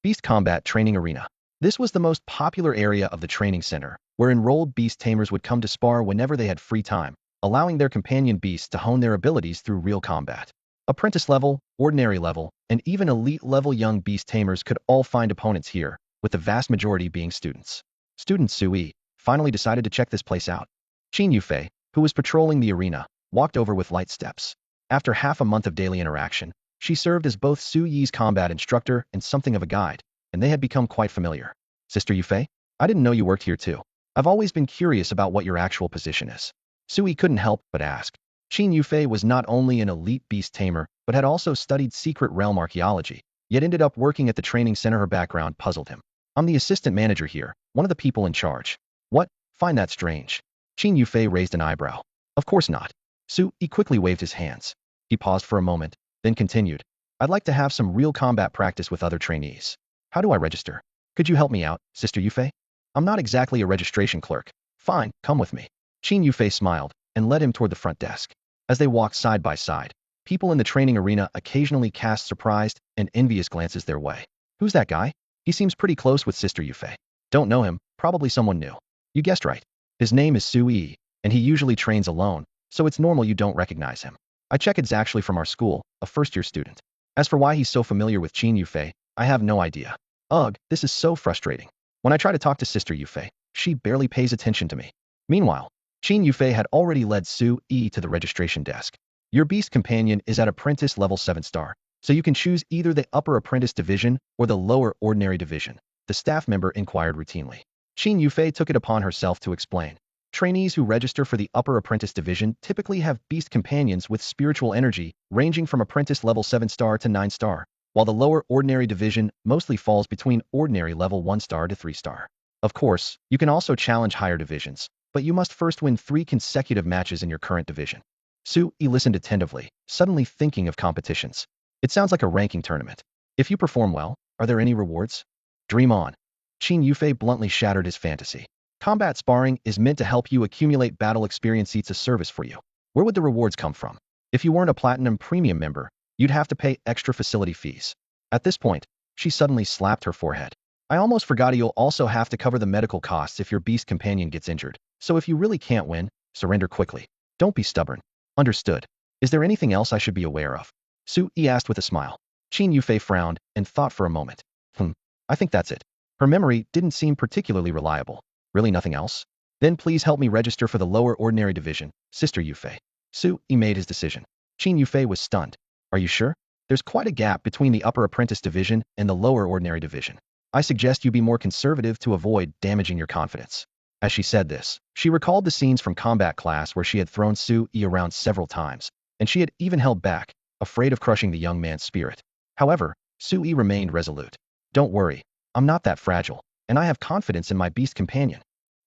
Speaker 1: Beast Combat Training Arena. This was the most popular area of the training center, where enrolled beast tamers would come to spar whenever they had free time, allowing their companion beasts to hone their abilities through real combat. Apprentice level, ordinary level, and even elite level young beast tamers could all find opponents here, with the vast majority being students. Student Su-yi finally decided to check this place out. Qin Yufei, who was patrolling the arena, walked over with light steps. After half a month of daily interaction, she served as both Su-yi's combat instructor and something of a guide, and they had become quite familiar. Sister Yufei, I didn't know you worked here too. I've always been curious about what your actual position is. Sui couldn't help but ask. Qin Yufei was not only an elite beast tamer, but had also studied secret realm archaeology, yet ended up working at the training center. Her background puzzled him. I'm the assistant manager here, one of the people in charge. What? Find that strange. Qin Yufei raised an eyebrow. Of course not. Sui quickly waved his hands. He paused for a moment, then continued. I'd like to have some real combat practice with other trainees. How do I register? Could you help me out, Sister Yufei? I'm not exactly a registration clerk. Fine, come with me. Qin Yufei smiled and led him toward the front desk. As they walked side by side, people in the training arena occasionally cast surprised and envious glances their way. Who's that guy? He seems pretty close with Sister Yufei. Don't know him, probably someone new. You guessed right. His name is Sui, and he usually trains alone, so it's normal you don't recognize him. I check it's actually from our school, a first-year student. As for why he's so familiar with Qin Yufei, I have no idea. Ugh, this is so frustrating. When I try to talk to Sister Yufei, she barely pays attention to me. Meanwhile, Qin Yufei had already led Sui to the registration desk. Your beast companion is at apprentice level 7 star, so you can choose either the upper apprentice division or the lower ordinary division, the staff member inquired routinely. Qin Yufei took it upon herself to explain. Trainees who register for the upper apprentice division typically have beast companions with spiritual energy ranging from apprentice level 7 star to 9 star, while the lower ordinary division mostly falls between ordinary level 1 star to 3 star. Of course, you can also challenge higher divisions, but you must first win 3 consecutive matches in your current division. Sui listened attentively, suddenly thinking of competitions. It sounds like a ranking tournament. If you perform well, are there any rewards? Dream on. Qin Yufei bluntly shattered his fantasy. Combat sparring is meant to help you accumulate battle experience. It's a service for you. Where would the rewards come from? If you weren't a platinum premium member, you'd have to pay extra facility fees. At this point, she suddenly slapped her forehead. I almost forgot you'll also have to cover the medical costs if your beast companion gets injured. So if you really can't win, surrender quickly. Don't be stubborn. Understood. Is there anything else I should be aware of? Sui asked with a smile. Qin Yufei frowned and thought for a moment. I think that's it. Her memory didn't seem particularly reliable. Really nothing else? Then please help me register for the lower ordinary division, Sister Yufei. Sui made his decision. Qin Yufei was stunned. Are you sure? There's quite a gap between the upper apprentice division and the lower ordinary division. I suggest you be more conservative to avoid damaging your confidence. As she said this, she recalled the scenes from combat class where she had thrown Sui around several times, and she had even held back, afraid of crushing the young man's spirit. However, Sui remained resolute. Don't worry, I'm not that fragile, and I have confidence in my beast companion.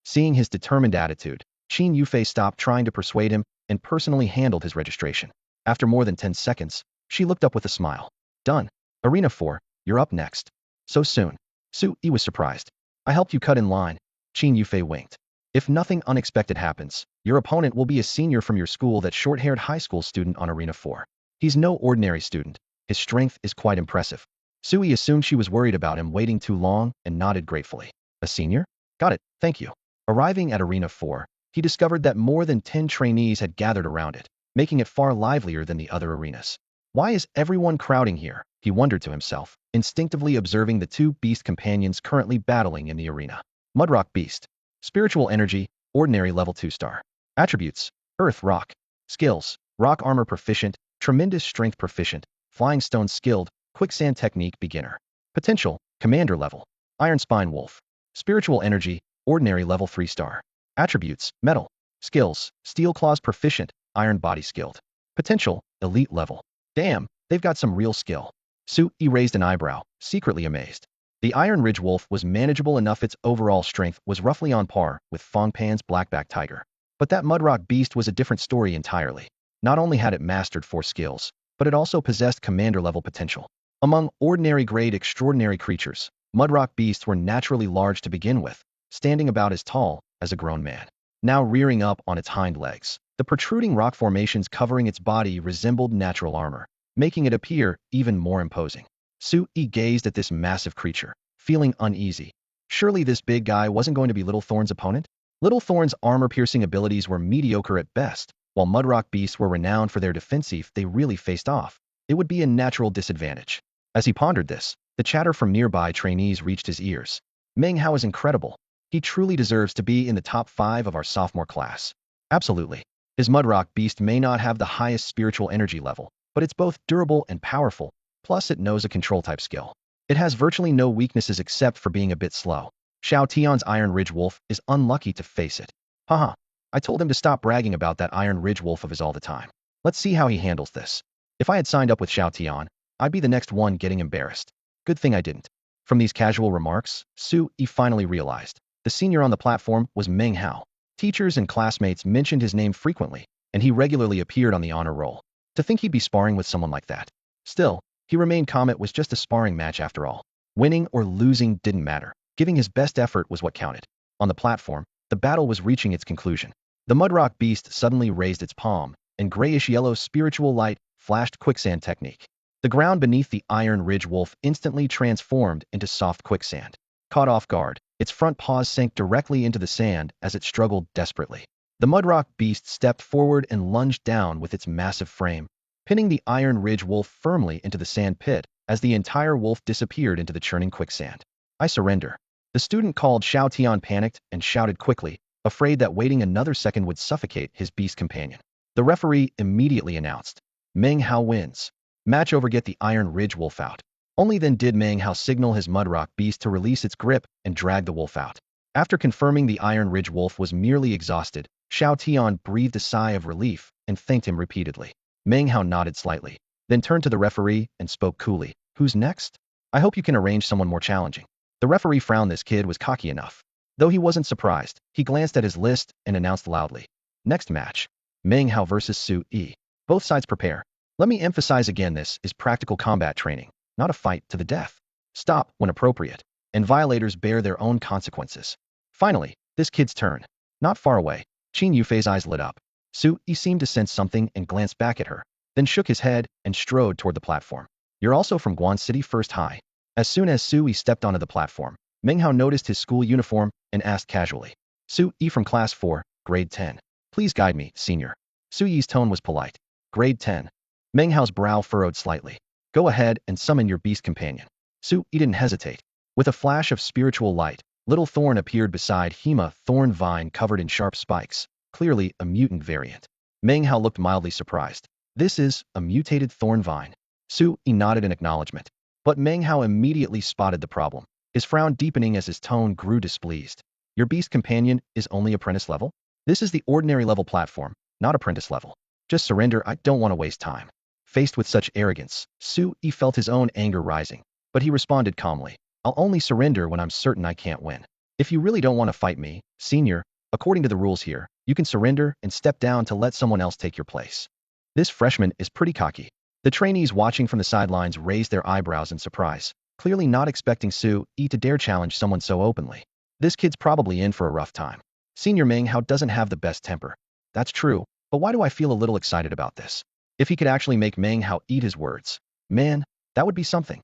Speaker 1: Seeing his determined attitude, Qin Yufei stopped trying to persuade him and personally handled his registration. After more than 10 seconds, she looked up with a smile. Done. Arena 4, you're up next. So soon. Sui was surprised. I helped you cut in line. Qin Yufei winked. If nothing unexpected happens, your opponent will be a senior from your school, that short-haired high school student on Arena 4. He's no ordinary student. His strength is quite impressive. Sui assumed she was worried about him waiting too long and nodded gratefully. A senior? Got it, thank you. Arriving at Arena 4, he discovered that more than 10 trainees had gathered around it, making it far livelier than the other arenas. Why is everyone crowding here? He wondered to himself, instinctively observing the 2 beast companions currently battling in the arena. Mudrock Beast. Spiritual energy, ordinary level 2 star. Attributes, Earth Rock. Skills, Rock Armor proficient, Tremendous Strength proficient, Flying Stone skilled, Quicksand Technique beginner. Potential, Commander level. Iron Spine Wolf. Spiritual energy, ordinary level 3 star. Attributes, Metal. Skills, Steel Claws proficient, Iron Body skilled. Potential, Elite level. Damn, they've got some real skill. Sui raised an eyebrow, secretly amazed. The Iron Ridge Wolf was manageable enough. Its overall strength was roughly on par with Fongpan's Blackback Tiger. But that Mudrock Beast was a different story entirely. Not only had it mastered 4 skills, but it also possessed commander-level potential. Among ordinary-grade extraordinary creatures, Mudrock Beasts were naturally large to begin with, standing about as tall as a grown man. Now rearing up on its hind legs, the protruding rock formations covering its body resembled natural armor, making it appear even more imposing. Sui gazed at this massive creature, feeling uneasy. Surely this big guy wasn't going to be Little Thorn's opponent? Little Thorn's armor-piercing abilities were mediocre at best, while Mudrock Beasts were renowned for their defense. If they really faced off, it would be a natural disadvantage. As he pondered this, the chatter from nearby trainees reached his ears. Meng Hao is incredible. He truly deserves to be in the top 5 of our sophomore class. Absolutely. His Mudrock Beast may not have the highest spiritual energy level, but it's both durable and powerful, plus it knows a control-type skill. It has virtually no weaknesses except for being a bit slow. Xiao Tian's Iron Ridge Wolf is unlucky to face it. Haha, I told him to stop bragging about that Iron Ridge Wolf of his all the time. Let's see how he handles this. If I had signed up with Xiao Tian, I'd be the next one getting embarrassed. Good thing I didn't. From these casual remarks, Su Yi finally realized. The senior on the platform was Meng Hao. Teachers and classmates mentioned his name frequently, and he regularly appeared on the honor roll. To think he'd be sparring with someone like that. Still, he remained calm. It was just a sparring match after all. Winning or losing didn't matter. Giving his best effort was what counted. On the platform, the battle was reaching its conclusion. The Mudrock beast suddenly raised its palm, and grayish-yellow spiritual light flashed quicksand technique. The ground beneath the Iron Ridge Wolf instantly transformed into soft quicksand. Caught off guard, its front paws sank directly into the sand as it struggled desperately. The Mudrock beast stepped forward and lunged down with its massive frame, pinning the Iron Ridge Wolf firmly into the sand pit as the entire wolf disappeared into the churning quicksand. I surrender. The student called. Xiao Tian panicked and shouted quickly, afraid that waiting another second would suffocate his beast companion. The referee immediately announced, Meng Hao wins. Match over. Get the Iron Ridge Wolf out. Only then did Meng Hao signal his Mudrock beast to release its grip and drag the wolf out. After confirming the Iron Ridge Wolf was merely exhausted, Xiao Tian breathed a sigh of relief and thanked him repeatedly. Meng Hao nodded slightly, then turned to the referee and spoke coolly. Who's next? I hope you can arrange someone more challenging. The referee frowned. This kid was cocky enough. Though he wasn't surprised, he glanced at his list and announced loudly. Next match. Meng Hao versus Su Yi. Both sides prepare. Let me emphasize again, this is practical combat training, not a fight to the death. Stop when appropriate, and violators bear their own consequences. Finally, this kid's turn. Not far away, Qin Yufei's eyes lit up. Su Yi seemed to sense something and glanced back at her, then shook his head and strode toward the platform. You're also from Guan City First High. As soon as Su Yi stepped onto the platform, Meng Hao noticed his school uniform and asked casually. Su Yi from Class 4, Grade 10. Please guide me, Senior. Su Yi's tone was polite. Grade 10. Meng Hao's brow furrowed slightly. Go ahead and summon your beast companion. Su Yi didn't hesitate. With a flash of spiritual light, Little Thorn appeared beside him, a thorn vine covered in sharp spikes, clearly a mutant variant. Meng Hao looked mildly surprised. This is a mutated thorn vine. Su Yi nodded in acknowledgement. But Meng Hao immediately spotted the problem, his frown deepening as his tone grew displeased. Your beast companion is only apprentice level? This is the ordinary level platform, not apprentice level. Just surrender, I don't want to waste time. Faced with such arrogance, Su Yi felt his own anger rising, but he responded calmly. I'll only surrender when I'm certain I can't win. If you really don't want to fight me, Senior, according to the rules here, you can surrender and step down to let someone else take your place. This freshman is pretty cocky. The trainees watching from the sidelines raised their eyebrows in surprise, clearly not expecting Su Yi to dare challenge someone so openly. This kid's probably in for a rough time. Senior Meng Hao doesn't have the best temper. That's true, but why do I feel a little excited about this? If he could actually make Meng Hao eat his words, man, that would be something.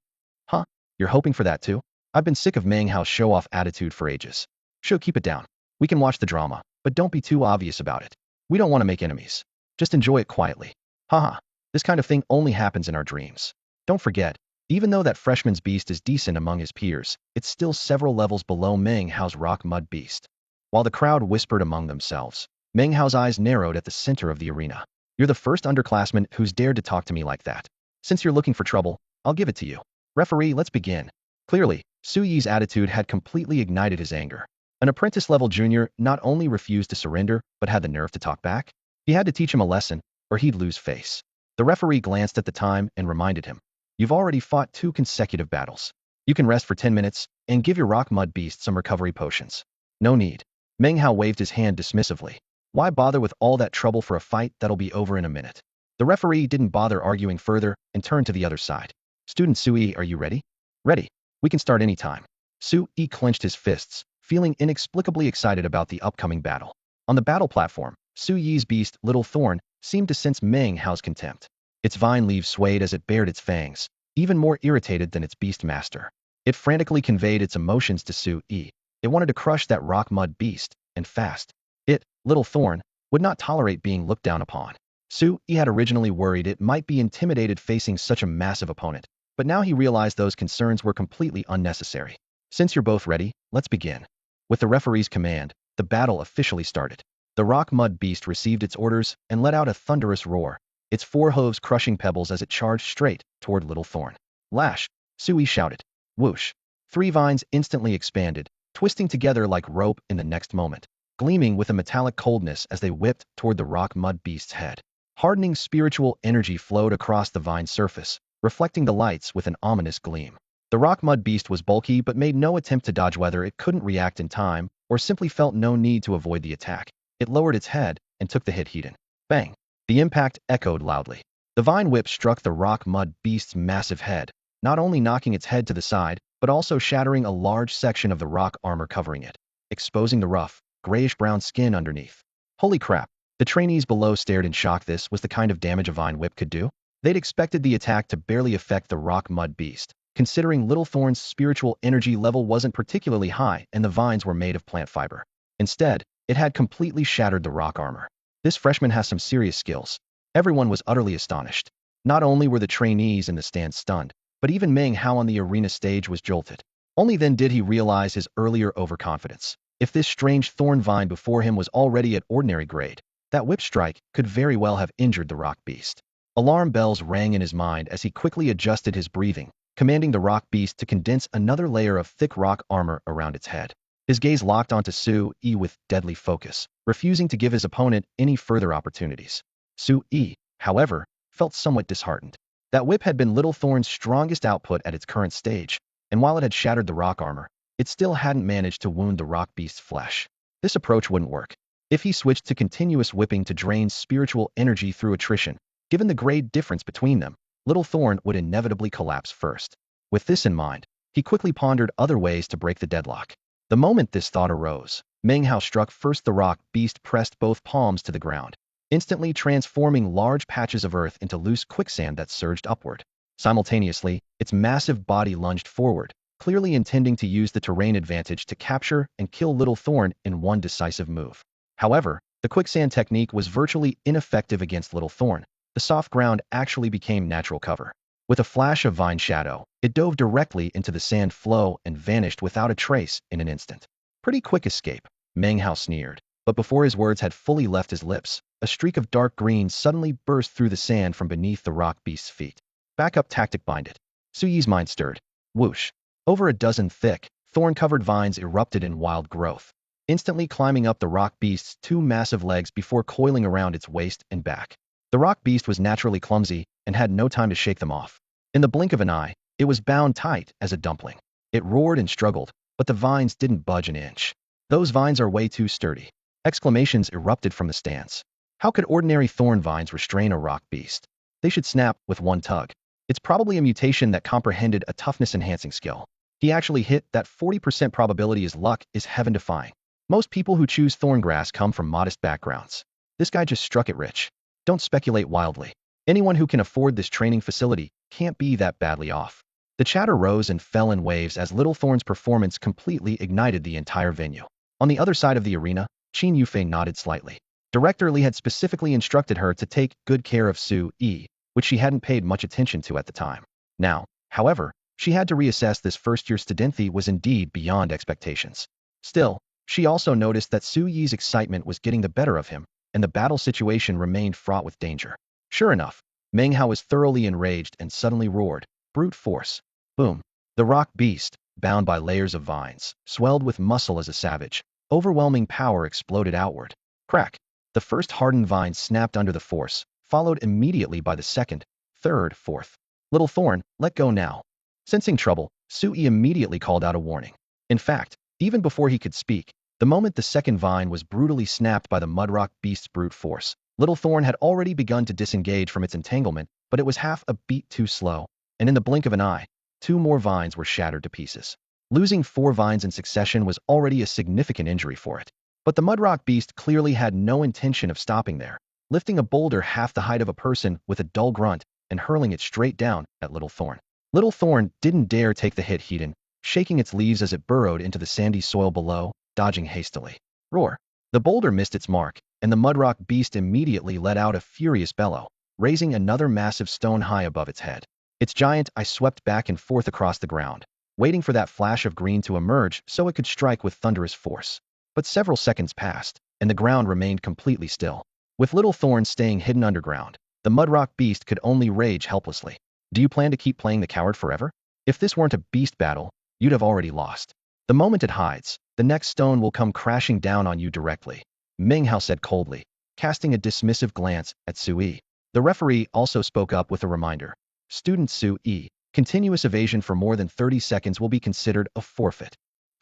Speaker 1: Huh? You're hoping for that too? I've been sick of Meng Hao's show-off attitude for ages. Sure, keep it down. We can watch the drama, but don't be too obvious about it. We don't want to make enemies. Just enjoy it quietly. Haha, this kind of thing only happens in our dreams. Don't forget, even though that freshman's beast is decent among his peers, it's still several levels below Meng Hao's rock mud beast. While the crowd whispered among themselves, Meng Hao's eyes narrowed at the center of the arena. You're the first underclassman who's dared to talk to me like that. Since you're looking for trouble, I'll give it to you. Referee, let's begin. Clearly, Su Yi's attitude had completely ignited his anger. An apprentice-level junior not only refused to surrender, but had the nerve to talk back. He had to teach him a lesson, or he'd lose face. The referee glanced at the time and reminded him. You've already fought 2 consecutive battles. You can rest for 10 minutes and give your rock mud beast some recovery potions. No need. Meng Hao waved his hand dismissively. Why bother with all that trouble for a fight that'll be over in a minute? The referee didn't bother arguing further and turned to the other side. Student Su Yi, are you ready? Ready. We can start any time. Su Yi clenched his fists, feeling inexplicably excited about the upcoming battle. On the battle platform, Su Yi's beast, Little Thorn, seemed to sense Meng Hao's contempt. Its vine leaves swayed as it bared its fangs, even more irritated than its beast master. It frantically conveyed its emotions to Su Yi. It wanted to crush that rock mud beast, and fast. It, Little Thorn, would not tolerate being looked down upon. Su Yi had originally worried it might be intimidated facing such a massive opponent, but now he realized those concerns were completely unnecessary. Since you're both ready, let's begin. With the referee's command, the battle officially started. The rock mud beast received its orders and let out a thunderous roar, its 4 hooves crushing pebbles as it charged straight toward Little Thorn. Lash! Su Yi shouted. Whoosh! 3 vines instantly expanded, twisting together like rope in the next moment, gleaming with a metallic coldness as they whipped toward the rock mud beast's head. Hardening spiritual energy flowed across the vine's surface, reflecting the lights with an ominous gleam. The rock mud beast was bulky but made no attempt to dodge whether it couldn't react in time or simply felt no need to avoid the attack. It lowered its head and took the hit head. Bang! The impact echoed loudly. The vine whip struck the rock mud beast's massive head, not only knocking its head to the side, but also shattering a large section of the rock armor covering it, exposing the rough, grayish-brown skin underneath. Holy crap! The trainees below stared in shock. This was the kind of damage a vine whip could do? They'd expected the attack to barely affect the rock mud beast, considering Little Thorn's spiritual energy level wasn't particularly high and the vines were made of plant fiber. Instead, it had completely shattered the rock armor. This freshman has some serious skills. Everyone was utterly astonished. Not only were the trainees in the stands stunned, but even Meng Hao on the arena stage was jolted. Only then did he realize his earlier overconfidence. If this strange thorn vine before him was already at ordinary grade, that whip strike could very well have injured the rock beast. Alarm bells rang in his mind as he quickly adjusted his breathing, commanding the rock beast to condense another layer of thick rock armor around its head. His gaze locked onto Su-Yi with deadly focus, refusing to give his opponent any further opportunities. Su-Yi, however, felt somewhat disheartened. That whip had been Little Thorn's strongest output at its current stage, and while it had shattered the rock armor, it still hadn't managed to wound the rock beast's flesh. This approach wouldn't work. If he switched to continuous whipping to drain spiritual energy through attrition, given the grade difference between them, Little Thorn would inevitably collapse first. With this in mind, he quickly pondered other ways to break the deadlock. The moment this thought arose, Meng Hao struck first. The rock beast pressed both palms to the ground, instantly transforming large patches of earth into loose quicksand that surged upward. Simultaneously, its massive body lunged forward, clearly intending to use the terrain advantage to capture and kill Little Thorn in one decisive move. However, the quicksand technique was virtually ineffective against Little Thorn. The soft ground actually became natural cover. With a flash of vine shadow, it dove directly into the sand flow and vanished without a trace in an instant. Pretty quick escape, Meng Hao sneered. But before his words had fully left his lips, a streak of dark green suddenly burst through the sand from beneath the rock beast's feet. Backup tactic binded. Su-Yi's mind stirred. Whoosh. Over a dozen thick, thorn-covered vines erupted in wild growth, instantly climbing up the rock beast's two massive legs before coiling around its waist and back. The rock beast was naturally clumsy and had no time to shake them off. In the blink of an eye, it was bound tight as a dumpling. It roared and struggled, but the vines didn't budge an inch. Those vines are way too sturdy. Exclamations erupted from the stands. How could ordinary thorn vines restrain a rock beast? They should snap with one tug. It's probably a mutation that comprehended a toughness-enhancing skill. He actually hit that 40% probability. His luck is heaven-defying. Most people who choose thorn grass come from modest backgrounds. This guy just struck it rich. Don't speculate wildly. Anyone who can afford this training facility can't be that badly off. The chatter rose and fell in waves as Little Thorn's performance completely ignited the entire venue. On the other side of the arena, Qin Yufei nodded slightly. Director Li had specifically instructed her to take good care of Su-Yi, which she hadn't paid much attention to at the time. Now, however, she had to reassess this first-year studenthy was indeed beyond expectations. Still, she also noticed that Su-Yi's excitement was getting the better of him, and the battle situation remained fraught with danger. Sure enough, Meng Hao was thoroughly enraged and suddenly roared, "Brute force!" Boom! The rock beast, bound by layers of vines, swelled with muscle as a savage. Overwhelming power exploded outward. Crack! The first hardened vine snapped under the force, followed immediately by the second, third, fourth. Little Thorn, let go now. Sensing trouble, Su-Yi immediately called out a warning. In fact, even before he could speak, the moment the second vine was brutally snapped by the mudrock beast's brute force, Little Thorn had already begun to disengage from its entanglement, but it was half a beat too slow, and in the blink of an eye, 2 more vines were shattered to pieces. Losing 4 vines in succession was already a significant injury for it. But the mudrock beast clearly had no intention of stopping there, lifting a boulder half the height of a person with a dull grunt and hurling it straight down at Little Thorn. Little Thorn didn't dare take the hit head, shaking its leaves as it burrowed into the sandy soil below, dodging hastily. Roar! The boulder missed its mark, and the mudrock beast immediately let out a furious bellow, raising another massive stone high above its head. Its giant eye swept back and forth across the ground, waiting for that flash of green to emerge so it could strike with thunderous force. But several seconds passed, and the ground remained completely still. With Little Thorn staying hidden underground, the mudrock beast could only rage helplessly. Do you plan to keep playing the coward forever? If this weren't a beast battle, you'd have already lost. The moment it hides, the next stone will come crashing down on you directly, Meng Hao said coldly, casting a dismissive glance at Su Yi. The referee also spoke up with a reminder. Student Su Yi, continuous evasion for more than 30 seconds will be considered a forfeit.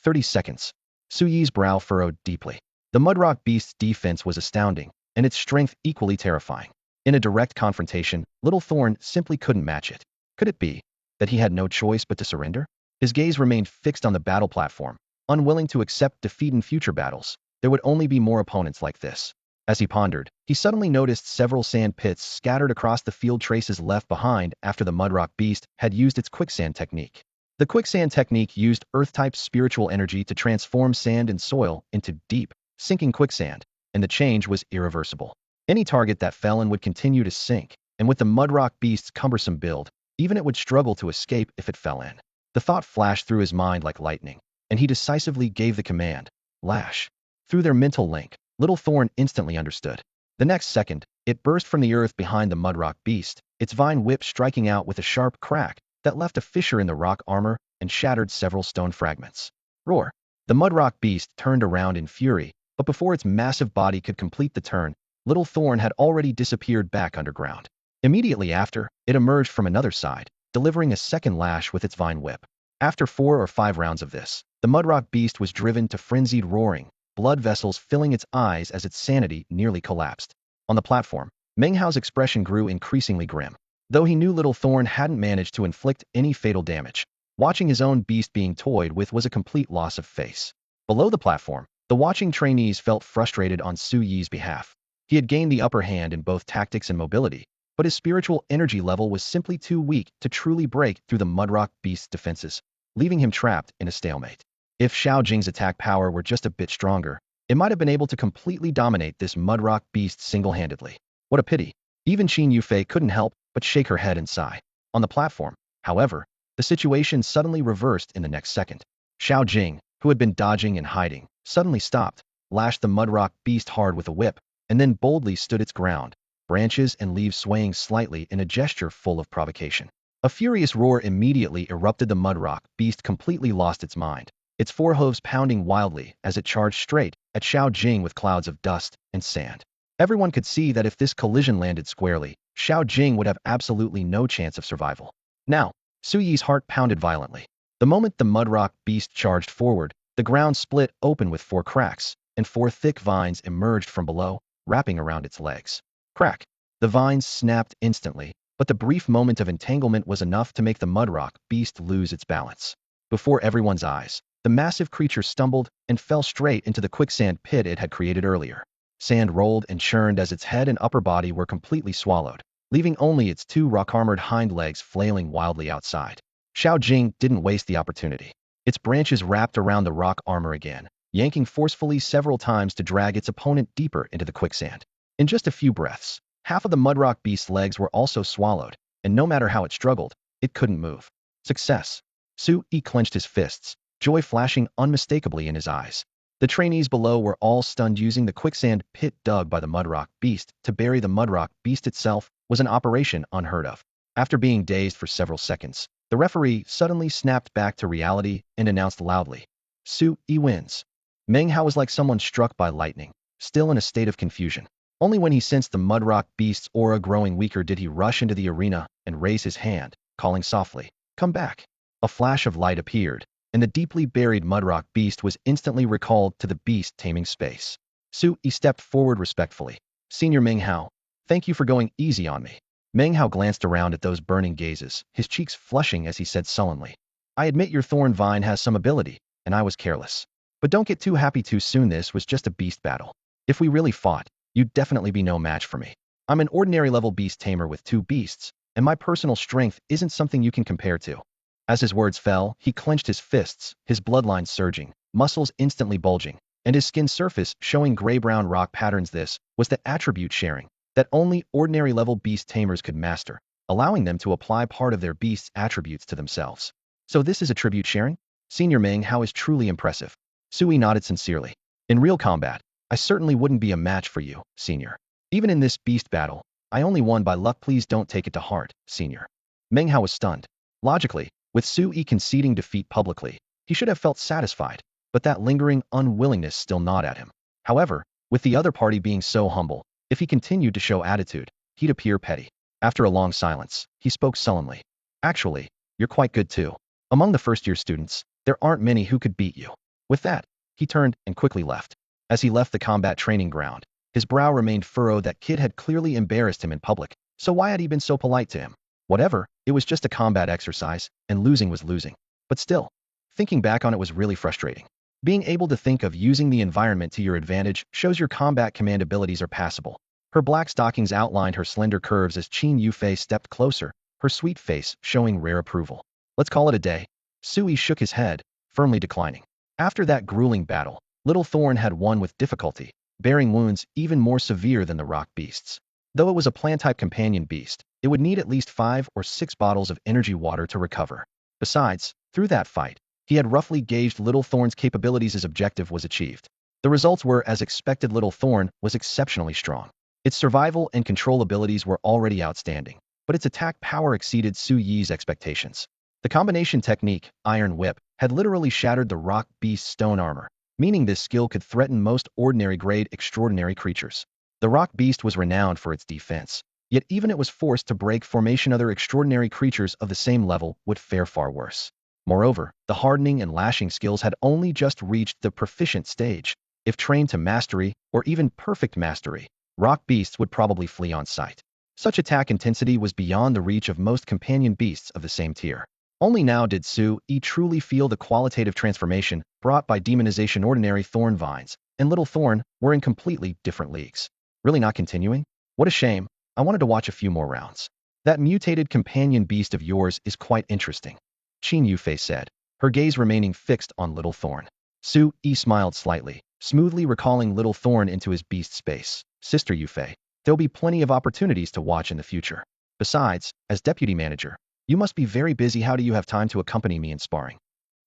Speaker 1: 30 seconds. Su Yi's brow furrowed deeply. The Mudrock Beast's defense was astounding, and its strength equally terrifying. In a direct confrontation, Little Thorn simply couldn't match it. Could it be that he had no choice but to surrender? His gaze remained fixed on the battle platform, unwilling to accept defeat in future battles. There would only be more opponents like this. As he pondered, he suddenly noticed several sand pits scattered across the field, traces left behind after the Mudrock Beast had used its quicksand technique. The quicksand technique used Earth-type spiritual energy to transform sand and soil into deep, sinking quicksand, and the change was irreversible. Any target that fell in would continue to sink, and with the Mudrock Beast's cumbersome build, even it would struggle to escape if it fell in. The thought flashed through his mind like lightning, and he decisively gave the command, lash. Through their mental link, Little Thorn instantly understood. The next second, it burst from the earth behind the Mudrock Beast, its vine whip striking out with a sharp crack that left a fissure in the rock armor and shattered several stone fragments. Roar! The Mudrock Beast turned around in fury, but before its massive body could complete the turn, Little Thorn had already disappeared back underground. Immediately after, it emerged from another side, delivering a second lash with its vine whip. After 4 or 5 rounds of this, the Mudrock Beast was driven to frenzied roaring, blood vessels filling its eyes as its sanity nearly collapsed. On the platform, Meng Hao's expression grew increasingly grim. Though he knew Little Thorn hadn't managed to inflict any fatal damage, watching his own beast being toyed with was a complete loss of face. Below the platform, the watching trainees felt frustrated on Su Yi's behalf. He had gained the upper hand in both tactics and mobility, but his spiritual energy level was simply too weak to truly break through the Mudrock Beast's defenses, leaving him trapped in a stalemate. If Xiao Jing's attack power were just a bit stronger, it might have been able to completely dominate this Mudrock Beast single-handedly. What a pity. Even Qin Yufei couldn't help but shake her head and sigh. On the platform, however, the situation suddenly reversed in the next second. Xiao Jing, who had been dodging and hiding, suddenly stopped, lashed the Mudrock Beast hard with a whip, and then boldly stood its ground, branches and leaves swaying slightly in a gesture full of provocation. A furious roar immediately erupted. The Mudrock Beast completely lost its mind, its forehooves pounding wildly as it charged straight at Xiao Jing with clouds of dust and sand. Everyone could see that if this collision landed squarely, Xiao Jing would have absolutely no chance of survival. Now, Su Yi's heart pounded violently. The moment the Mudrock Beast charged forward, the ground split open with 4 cracks, and 4 thick vines emerged from below, wrapping around its legs. Crack! The vines snapped instantly, but the brief moment of entanglement was enough to make the Mudrock Beast lose its balance. Before everyone's eyes, the massive creature stumbled and fell straight into the quicksand pit it had created earlier. Sand rolled and churned as its head and upper body were completely swallowed, leaving only its 2 rock-armored hind legs flailing wildly outside. Xiao Jing didn't waste the opportunity. Its branches wrapped around the rock armor again, yanking forcefully several times to drag its opponent deeper into the quicksand. In just a few breaths, half of the Mudrock Beast's legs were also swallowed, and no matter how it struggled, it couldn't move. Success! Su Yi clenched his fists, joy flashing unmistakably in his eyes. The trainees below were all stunned. Using the quicksand pit dug by the Mudrock Beast to bury the Mudrock Beast itself was an operation unheard of. After being dazed for several seconds, the referee suddenly snapped back to reality and announced loudly, Su Yi wins. Meng Hao was like someone struck by lightning, still in a state of confusion. Only when he sensed the Mudrock Beast's aura growing weaker did he rush into the arena and raise his hand, calling softly, "Come back." A flash of light appeared, and the deeply buried Mudrock Beast was instantly recalled to the beast taming space. Su Yi stepped forward respectfully. "Senior Meng Hao, thank you for going easy on me." Meng Hao glanced around at those burning gazes, his cheeks flushing as he said sullenly, "I admit your thorn vine has some ability, and I was careless. But don't get too happy too soon. This was just a beast battle. If we really fought, you'd definitely be no match for me. I'm an ordinary level beast tamer with 2 beasts, and my personal strength isn't something you can compare to." As his words fell, he clenched his fists, his bloodline surging, muscles instantly bulging, and his skin surface showing gray-brown rock patterns. This was the attribute sharing that only ordinary level beast tamers could master, allowing them to apply part of their beast's attributes to themselves. So this is attribute sharing? Senior Meng Hao is truly impressive. Su Yi nodded sincerely. In real combat, I certainly wouldn't be a match for you, Senior. Even in this beast battle, I only won by luck. Please don't take it to heart, Senior. Meng Hao was stunned. Logically, with Su Yi conceding defeat publicly, He should have felt satisfied, but that lingering unwillingness still gnawed at him. However, with the other party being so humble, if he continued to show attitude, he'd appear petty. After a long silence, he spoke sullenly. Actually, you're quite good too. Among the first-year students, there aren't many who could beat you. With that, he turned and quickly left. As he left the combat training ground, his brow remained furrowed. That kid had clearly embarrassed him in public, so why had he been so polite to him? Whatever, it was just a combat exercise, and losing was losing. But still, thinking back on it was really frustrating. Being able to think of using the environment to your advantage shows your combat command abilities are passable. Her black stockings outlined her slender curves as Qin Yufei stepped closer, her sweet face showing rare approval. Let's call it a day. Sui shook his head, firmly declining. After that grueling battle, Little Thorn had won with difficulty, bearing wounds even more severe than the rock beasts. Though it was a plant-type companion beast, it would need at least 5 or 6 bottles of energy water to recover. Besides, through that fight, he had roughly gauged Little Thorn's capabilities. His objective was achieved. The results were as expected. Little Thorn was exceptionally strong. Its survival and control abilities were already outstanding, but its attack power exceeded Su Yi's expectations. The combination technique, Iron Whip, had literally shattered the rock beast's stone armor, meaning this skill could threaten most ordinary-grade extraordinary creatures. The rock beast was renowned for its defense, yet even it was forced to break formation, other extraordinary creatures of the same level would fare far worse. Moreover, the hardening and lashing skills had only just reached the proficient stage. If trained to mastery, or even perfect mastery, rock beasts would probably flee on sight. Such attack intensity was beyond the reach of most companion beasts of the same tier. Only now did Su Yi truly feel the qualitative transformation brought by demonization. Ordinary thorn vines and Little Thorn were in completely different leagues. Really not continuing? What a shame. I wanted to watch a few more rounds. That mutated companion beast of yours is quite interesting, Qin Yufei said, her gaze remaining fixed on Little Thorn. Su Yi smiled slightly, smoothly recalling Little Thorn into his beast space. Sister Yufei, there'll be plenty of opportunities to watch in the future. Besides, as deputy manager, you must be very busy. How do you have time to accompany me in sparring?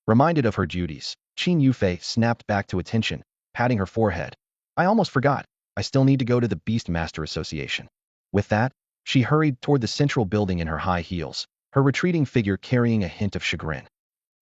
Speaker 1: Reminded of her duties, Qin Yufei snapped back to attention, patting her forehead. I almost forgot. I still need to go to the Beast Master Association. With that, she hurried toward the central building in her high heels, her retreating figure carrying a hint of chagrin.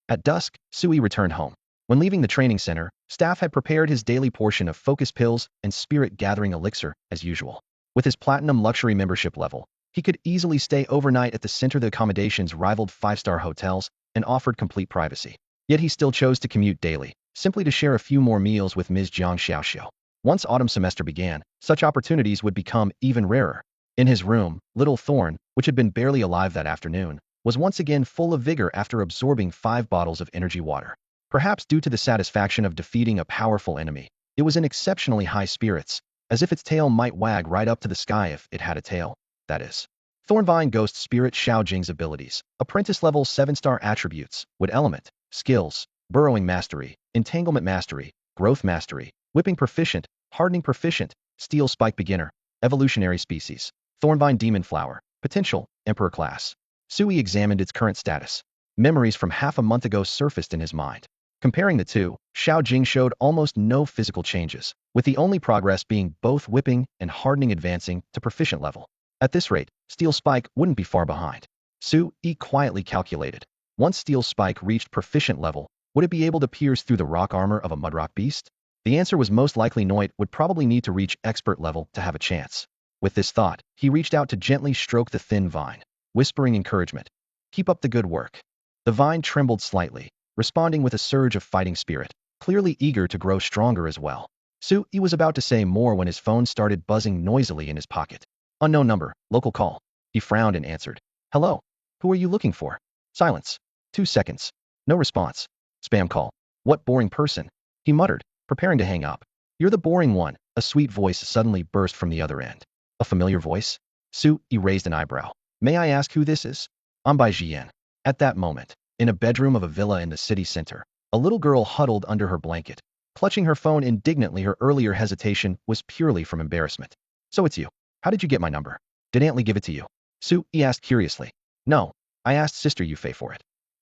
Speaker 1: At dusk, Sui returned home. When leaving the training center, staff had prepared his daily portion of focus pills and spirit-gathering elixir, as usual. With his platinum luxury membership level, he could easily stay overnight at the center. The accommodations rivaled 5-star hotels and offered complete privacy. Yet he still chose to commute daily, simply to share a few more meals with Ms. Jiang Xiaoxiao. Once autumn semester began, such opportunities would become even rarer. In his room, Little Thorn, which had been barely alive that afternoon, was once again full of vigor after absorbing 5 bottles of energy water. Perhaps due to the satisfaction of defeating a powerful enemy, it was in exceptionally high spirits, as if its tail might wag right up to the sky if it had a tail, that is. Thornvine Ghost Spirit Xiao Jing's abilities, apprentice level 7-star attributes, Wood Element, skills, Burrowing Mastery, Entanglement Mastery, Growth Mastery, Whipping Proficient, Hardening Proficient, Steel Spike Beginner, Evolutionary Species, Thornvine Demon Flower, Potential, Emperor Class. Sui examined its current status. Memories from half a month ago surfaced in his mind. Comparing the two, Xiao Jing showed almost no physical changes, with the only progress being both whipping and hardening advancing to proficient level. At this rate, Steel Spike wouldn't be far behind. Su Yi quietly calculated. Once Steel Spike reached proficient level, would it be able to pierce through the rock armor of a mudrock beast? The answer was most likely no. It would probably need to reach expert level to have a chance. With this thought, he reached out to gently stroke the thin vine, whispering encouragement. Keep up the good work. The vine trembled slightly, responding with a surge of fighting spirit, clearly eager to grow stronger as well. Su Yi was about to say more when his phone started buzzing noisily in his pocket. Unknown number, local call. He frowned and answered. Hello. Who are you looking for? Silence. 2 seconds. No response. Spam call. What boring person? He muttered, preparing to hang up. You're the boring one, a sweet voice suddenly burst from the other end. A familiar voice? Su Yi raised an eyebrow. May I ask who this is? I'm Bai Jian. At that moment, in a bedroom of a villa in the city center, a little girl huddled under her blanket, clutching her phone indignantly. Her earlier hesitation was purely from embarrassment. So it's you. How did you get my number? Did Aunt Li give it to you? Su Yi asked curiously. No, I asked Sister Yufei for it.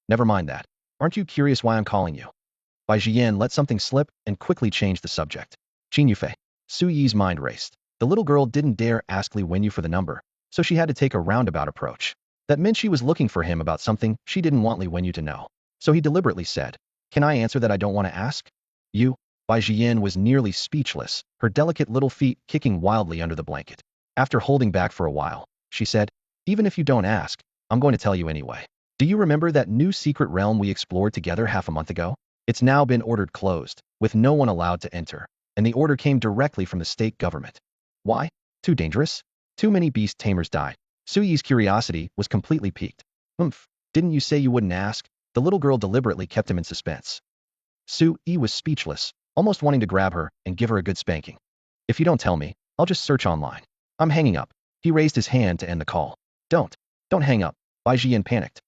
Speaker 1: Never mind that. Aren't you curious why I'm calling you? Bai Jian let something slip and quickly changed the subject. Qin Yufei. Su Yi's mind raced. The little girl didn't dare ask Li Wenyu for the number, so she had to take a roundabout approach. That meant she was looking for him about something she didn't want Li Wenyu to know. So he deliberately said, Can I answer that I don't want to ask? You? Bai Jian was nearly speechless, her delicate little feet kicking wildly under the blanket. After holding back for a while, she said, even if you don't ask, I'm going to tell you anyway. Do you remember that new secret realm we explored together half a month ago? It's now been ordered closed, with no one allowed to enter, and the order came directly from the state government. Why? Too dangerous? Too many beast tamers died. Su Yi's curiosity was completely piqued. Didn't you say you wouldn't ask? The little girl deliberately kept him in suspense. Su Yi was speechless, almost wanting to grab her and give her a good spanking. If you don't tell me, I'll just search online. I'm hanging up. He raised his hand to end the call. Don't hang up. Bai Jian panicked.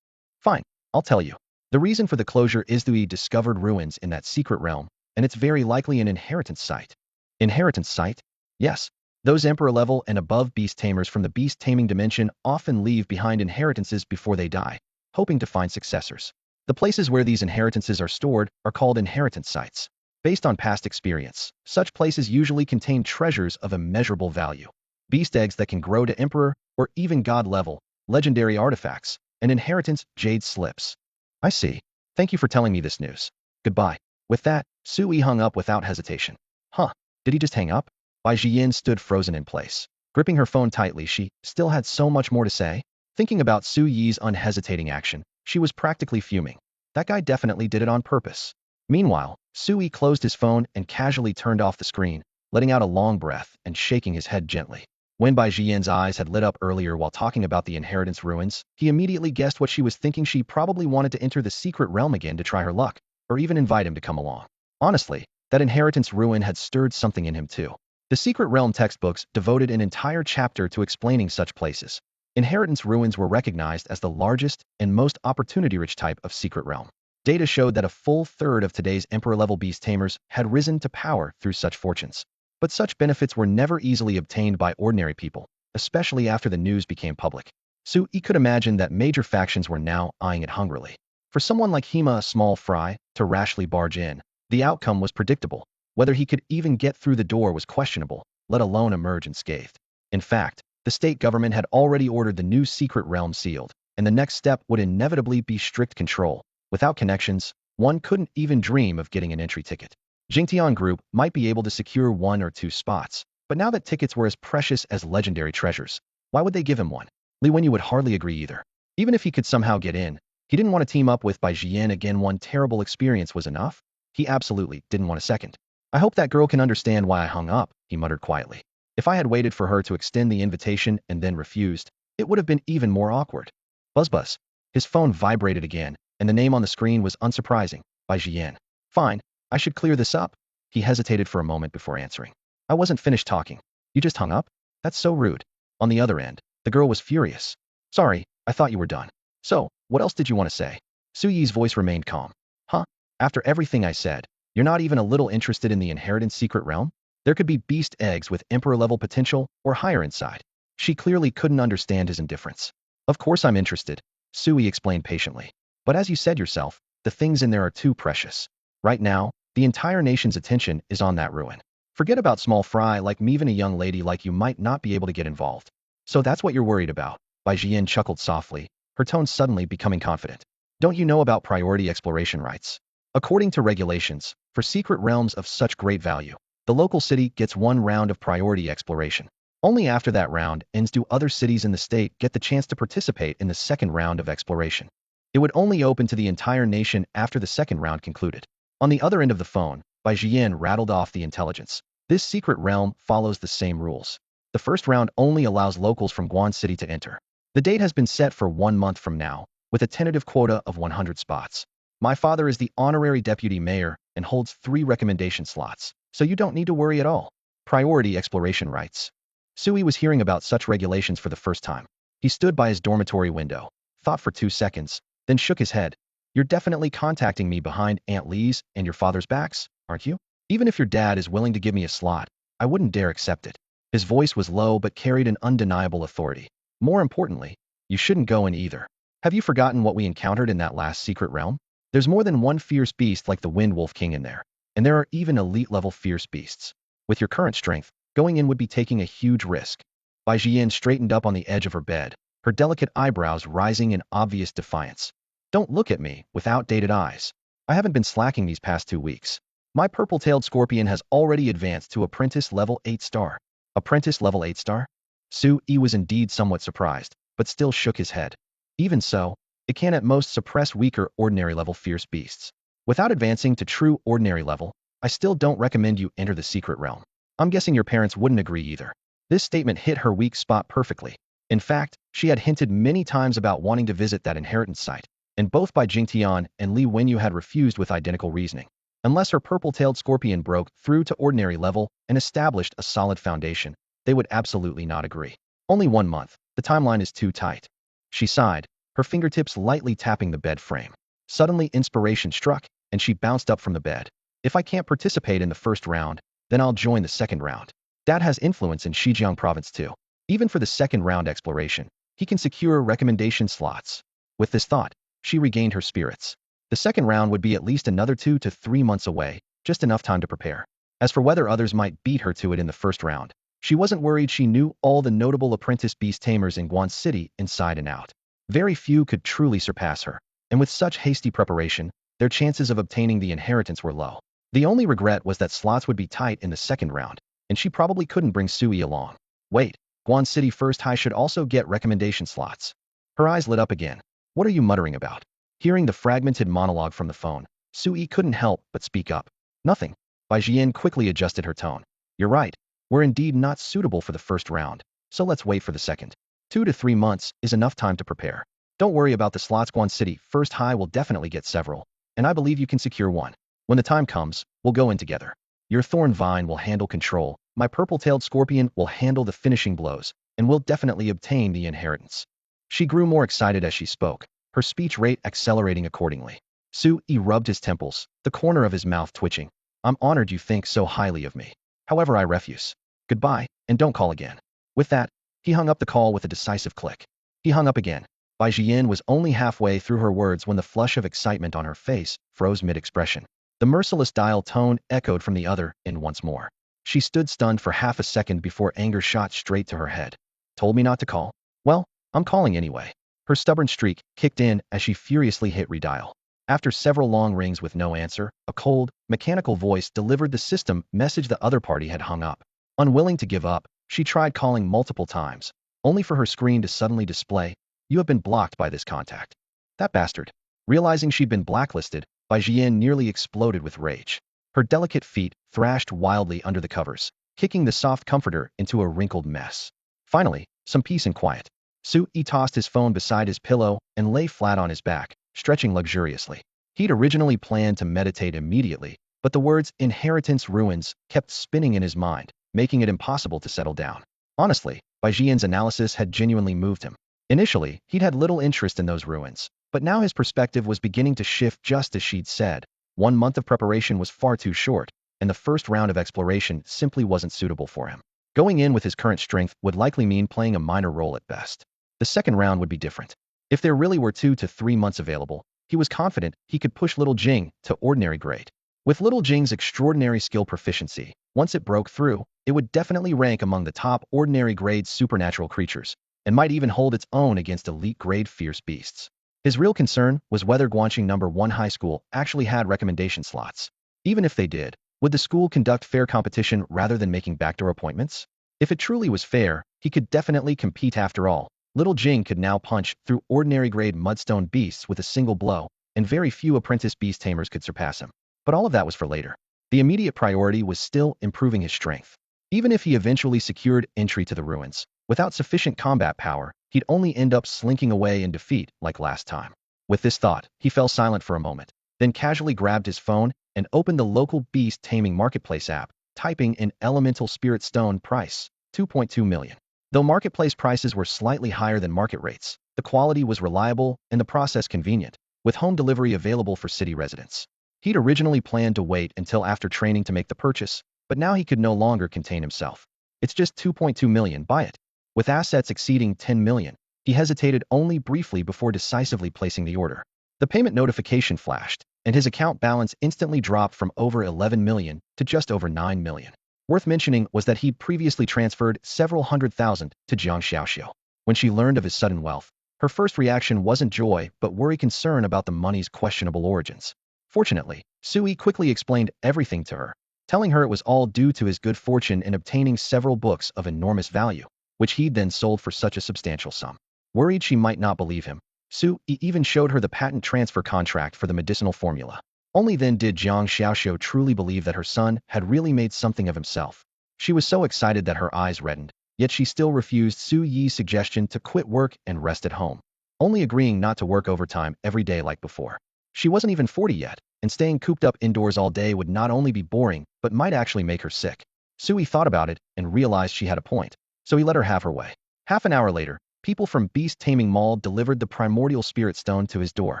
Speaker 1: Fine, I'll tell you. The reason for the closure is that we discovered ruins in that secret realm, and it's very likely an inheritance site. Inheritance site? Yes. Those emperor level and above beast tamers from the beast taming dimension often leave behind inheritances before they die, hoping to find successors. The places where these inheritances are stored are called inheritance sites. Based on past experience, such places usually contain treasures of immeasurable value. Beast eggs that can grow to emperor or even god level, legendary artifacts, and inheritance jade slips. I see. Thank you for telling me this news. Goodbye. With that, Su Yi hung up without hesitation. Huh, did he just hang up? Bai Jian stood frozen in place. Gripping her phone tightly, she still had so much more to say. Thinking about Su Yi's unhesitating action, she was practically fuming. That guy definitely did it on purpose. Meanwhile, Su Yi closed his phone and casually turned off the screen, letting out a long breath and shaking his head gently. When Bai Jian's eyes had lit up earlier while talking about the inheritance ruins, he immediately guessed what she was thinking. She probably wanted to enter the secret realm again to try her luck, or even invite him to come along. Honestly, that inheritance ruin had stirred something in him too. The Secret Realm textbooks devoted an entire chapter to explaining such places. Inheritance ruins were recognized as the largest and most opportunity-rich type of secret realm. Data showed that a full third of today's emperor-level beast tamers had risen to power through such fortunes. But such benefits were never easily obtained by ordinary people, especially after the news became public. Su Yi could imagine that major factions were now eyeing it hungrily. For someone like Hima, a small fry, to rashly barge in, the outcome was predictable. Whether he could even get through the door was questionable, let alone emerge unscathed. In fact, the state government had already ordered the new secret realm sealed, and the next step would inevitably be strict control. Without connections, one couldn't even dream of getting an entry ticket. Jingtian Group might be able to secure 1 or 2 spots, but now that tickets were as precious as legendary treasures, why would they give him one? Li Wenyu would hardly agree either. Even if he could somehow get in, he didn't want to team up with Bai Jian again. One terrible experience was enough. He absolutely didn't want a second. I hope that girl can understand why I hung up, he muttered quietly. If I had waited for her to extend the invitation and then refused, it would have been even more awkward. Buzz buzz. His phone vibrated again, and the name on the screen was unsurprising, Bai Jian. Fine, I should clear this up. He hesitated for a moment before answering. I wasn't finished talking. You just hung up? That's so rude. On the other end, the girl was furious. Sorry, I thought you were done. So, what else did you want to say? Su Yi's voice remained calm. Huh? After everything I said, you're not even a little interested in the inheritance secret realm? There could be beast eggs with emperor-level potential or higher inside. She clearly couldn't understand his indifference. Of course I'm interested, Su Yi explained patiently. But as you said yourself, the things in there are too precious. Right now, the entire nation's attention is on that ruin. Forget about small fry like me. Even a young lady like you might not be able to get involved. So that's what you're worried about. Bai Jian chuckled softly, her tone suddenly becoming confident. Don't you know about priority exploration rights? According to regulations, for secret realms of such great value, the local city gets 1 round of priority exploration. Only after that round ends do other cities in the state get the chance to participate in the second round of exploration. It would only open to the entire nation after the second round concluded. On the other end of the phone, Bai Jian rattled off the intelligence. This secret realm follows the same rules. The first round only allows locals from Guan City to enter. The date has been set for 1 month from now, with a tentative quota of 100 spots. My father is the honorary deputy mayor and holds 3 recommendation slots, so you don't need to worry at all. Priority exploration rights. Su Yi was hearing about such regulations for the first time. He stood by his dormitory window, thought for 2 seconds, then shook his head. You're definitely contacting me behind Aunt Lee's and your father's backs, aren't you? Even if your dad is willing to give me a slot, I wouldn't dare accept it. His voice was low but carried an undeniable authority. More importantly, you shouldn't go in either. Have you forgotten what we encountered in that last secret realm? There's more than one fierce beast like the Wind Wolf King in there, and there are even elite-level fierce beasts. With your current strength, going in would be taking a huge risk. Bai Jian straightened up on the edge of her bed, her delicate eyebrows rising in obvious defiance. Don't look at me with outdated eyes. I haven't been slacking these past 2 weeks. My purple-tailed scorpion has already advanced to apprentice level 8 star. Apprentice level 8 star? Su-yi was indeed somewhat surprised, but still shook his head. Even so, it can at most suppress weaker ordinary level fierce beasts. Without advancing to true ordinary level, I still don't recommend you enter the secret realm. I'm guessing your parents wouldn't agree either. This statement hit her weak spot perfectly. In fact, she had hinted many times about wanting to visit that inheritance site, and both Bai Jingtian and Li Wenyu had refused with identical reasoning. Unless her purple-tailed scorpion broke through to ordinary level and established a solid foundation, they would absolutely not agree. Only 1 month. The timeline is too tight. She sighed, her fingertips lightly tapping the bed frame. Suddenly inspiration struck, and she bounced up from the bed. If I can't participate in the first round, then I'll join the second round. Dad has influence in Xinjiang province too. Even for the second round exploration, he can secure recommendation slots. With this thought, she regained her spirits. The second round would be at least another 2 to 3 months away, just enough time to prepare. As for whether others might beat her to it in the first round, she wasn't worried. She knew all the notable apprentice beast tamers in Guan City inside and out. Very few could truly surpass her, and with such hasty preparation, their chances of obtaining the inheritance were low. The only regret was that slots would be tight in the second round, and she probably couldn't bring Sui along. Wait, Guan City First High should also get recommendation slots. Her eyes lit up again. What are you muttering about? Hearing the fragmented monologue from the phone, Sui couldn't help but speak up. Nothing. Bai Jian quickly adjusted her tone. You're right. We're indeed not suitable for the first round, so let's wait for the second. 2 to 3 months is enough time to prepare. Don't worry about the slots. Guan City First High will definitely get several, and I believe you can secure one. When the time comes, we'll go in together. Your thorn vine will handle control, my purple-tailed scorpion will handle the finishing blows, and we'll definitely obtain the inheritance. She grew more excited as she spoke, her speech rate accelerating accordingly. Su-yi rubbed his temples, the corner of his mouth twitching. I'm honored you think so highly of me. However, I refuse. Goodbye, and don't call again. With that, he hung up the call with a decisive click. He hung up again. Bai Jian was only halfway through her words when the flush of excitement on her face froze mid-expression. The merciless dial tone echoed from the other end once more. She stood stunned for half a second before anger shot straight to her head. Told me not to call? Well, I'm calling anyway. Her stubborn streak kicked in as she furiously hit redial. After several long rings with no answer, a cold, mechanical voice delivered the system message the other party had hung up. Unwilling to give up, she tried calling multiple times, only for her screen to suddenly display, "You have been blocked by this contact." That bastard. Realizing she'd been blacklisted, Bai Jian nearly exploded with rage. Her delicate feet thrashed wildly under the covers, kicking the soft comforter into a wrinkled mess. Finally, some peace and quiet. Su-yi tossed his phone beside his pillow and lay flat on his back, stretching luxuriously. He'd originally planned to meditate immediately, but the words inheritance ruins kept spinning in his mind, making it impossible to settle down. Honestly, Bai Jian's analysis had genuinely moved him. Initially, he'd had little interest in those ruins, but now his perspective was beginning to shift just as she'd said. 1 month of preparation was far too short, and the first round of exploration simply wasn't suitable for him. Going in with his current strength would likely mean playing a minor role at best. The second round would be different. If there really were 2 to 3 months available, he was confident he could push Little Jing to ordinary grade. With Little Jing's extraordinary skill proficiency, once it broke through, it would definitely rank among the top ordinary grade supernatural creatures, and might even hold its own against elite grade fierce beasts. His real concern was whether Guanqing No. 1 High School actually had recommendation slots. Even if they did, would the school conduct fair competition rather than making backdoor appointments? If it truly was fair, he could definitely compete after all. Little Jing could now punch through ordinary grade mudstone beasts with a single blow, and very few apprentice beast tamers could surpass him. But all of that was for later. The immediate priority was still improving his strength. Even if he eventually secured entry to the ruins, without sufficient combat power, he'd only end up slinking away in defeat like last time. With this thought, he fell silent for a moment, then casually grabbed his phone and opened the local beast taming marketplace app, typing in elemental spirit stone price, 2.2 million. Though marketplace prices were slightly higher than market rates, the quality was reliable and the process convenient, with home delivery available for city residents. He'd originally planned to wait until after training to make the purchase, but now he could no longer contain himself. It's just 2.2 million, buy it. With assets exceeding 10 million, he hesitated only briefly before decisively placing the order. The payment notification flashed, and his account balance instantly dropped from over 11 million to just over 9 million. Worth mentioning was that he'd previously transferred several hundred thousand to Jiang Xiaoxiu. When she learned of his sudden wealth, her first reaction wasn't joy but worry concern about the money's questionable origins. Fortunately, Sui quickly explained everything to her, telling her it was all due to his good fortune in obtaining several books of enormous value, which he'd then sold for such a substantial sum. Worried she might not believe him, Sui even showed her the patent transfer contract for the medicinal formula. Only then did Jiang Xiaoxiu truly believe that her son had really made something of himself. She was so excited that her eyes reddened, yet she still refused Su Yi's suggestion to quit work and rest at home, only agreeing not to work overtime every day like before. She wasn't even 40 yet, and staying cooped up indoors all day would not only be boring, but might actually make her sick. Sui thought about it and realized she had a point, so he let her have her way. Half an hour later, people from Beast Taming Mall delivered the primordial spirit stone to his door.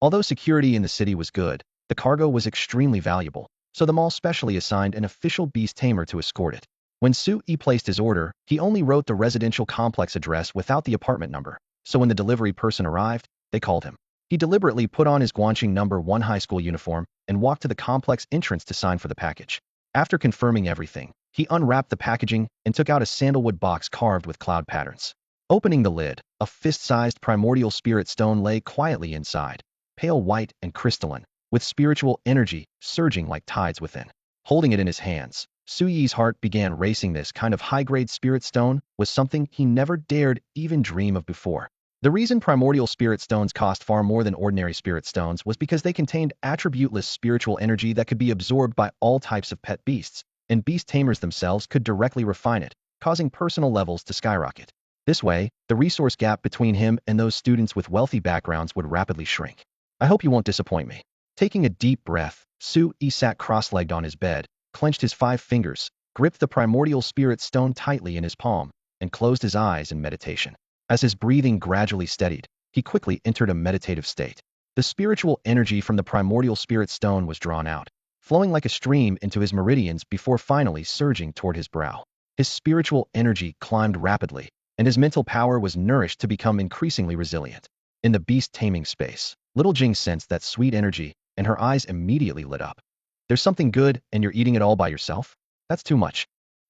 Speaker 1: Although security in the city was good, the cargo was extremely valuable, so the mall specially assigned an official beast tamer to escort it. When Sui placed his order, he only wrote the residential complex address without the apartment number, so when the delivery person arrived, they called him. He deliberately put on his Guanqing number 1 high school uniform and walked to the complex entrance to sign for the package. After confirming everything, he unwrapped the packaging and took out a sandalwood box carved with cloud patterns. Opening the lid, a fist-sized primordial spirit stone lay quietly inside, pale white and crystalline, with spiritual energy surging like tides within. Holding it in his hands, Suyi's heart began racing. This kind of high-grade spirit stone was something he never dared even dream of before. The reason primordial spirit stones cost far more than ordinary spirit stones was because they contained attributeless spiritual energy that could be absorbed by all types of pet beasts, and beast tamers themselves could directly refine it, causing personal levels to skyrocket. This way, the resource gap between him and those students with wealthy backgrounds would rapidly shrink. I hope you won't disappoint me. Taking a deep breath, Sui sat cross-legged on his bed, clenched his 5 fingers, gripped the primordial spirit stone tightly in his palm, and closed his eyes in meditation. As his breathing gradually steadied, he quickly entered a meditative state. The spiritual energy from the primordial spirit stone was drawn out, flowing like a stream into his meridians before finally surging toward his brow. His spiritual energy climbed rapidly, and his mental power was nourished to become increasingly resilient. In the beast taming space, little Jing sensed that sweet energy, and her eyes immediately lit up. There's something good, and you're eating it all by yourself? That's too much.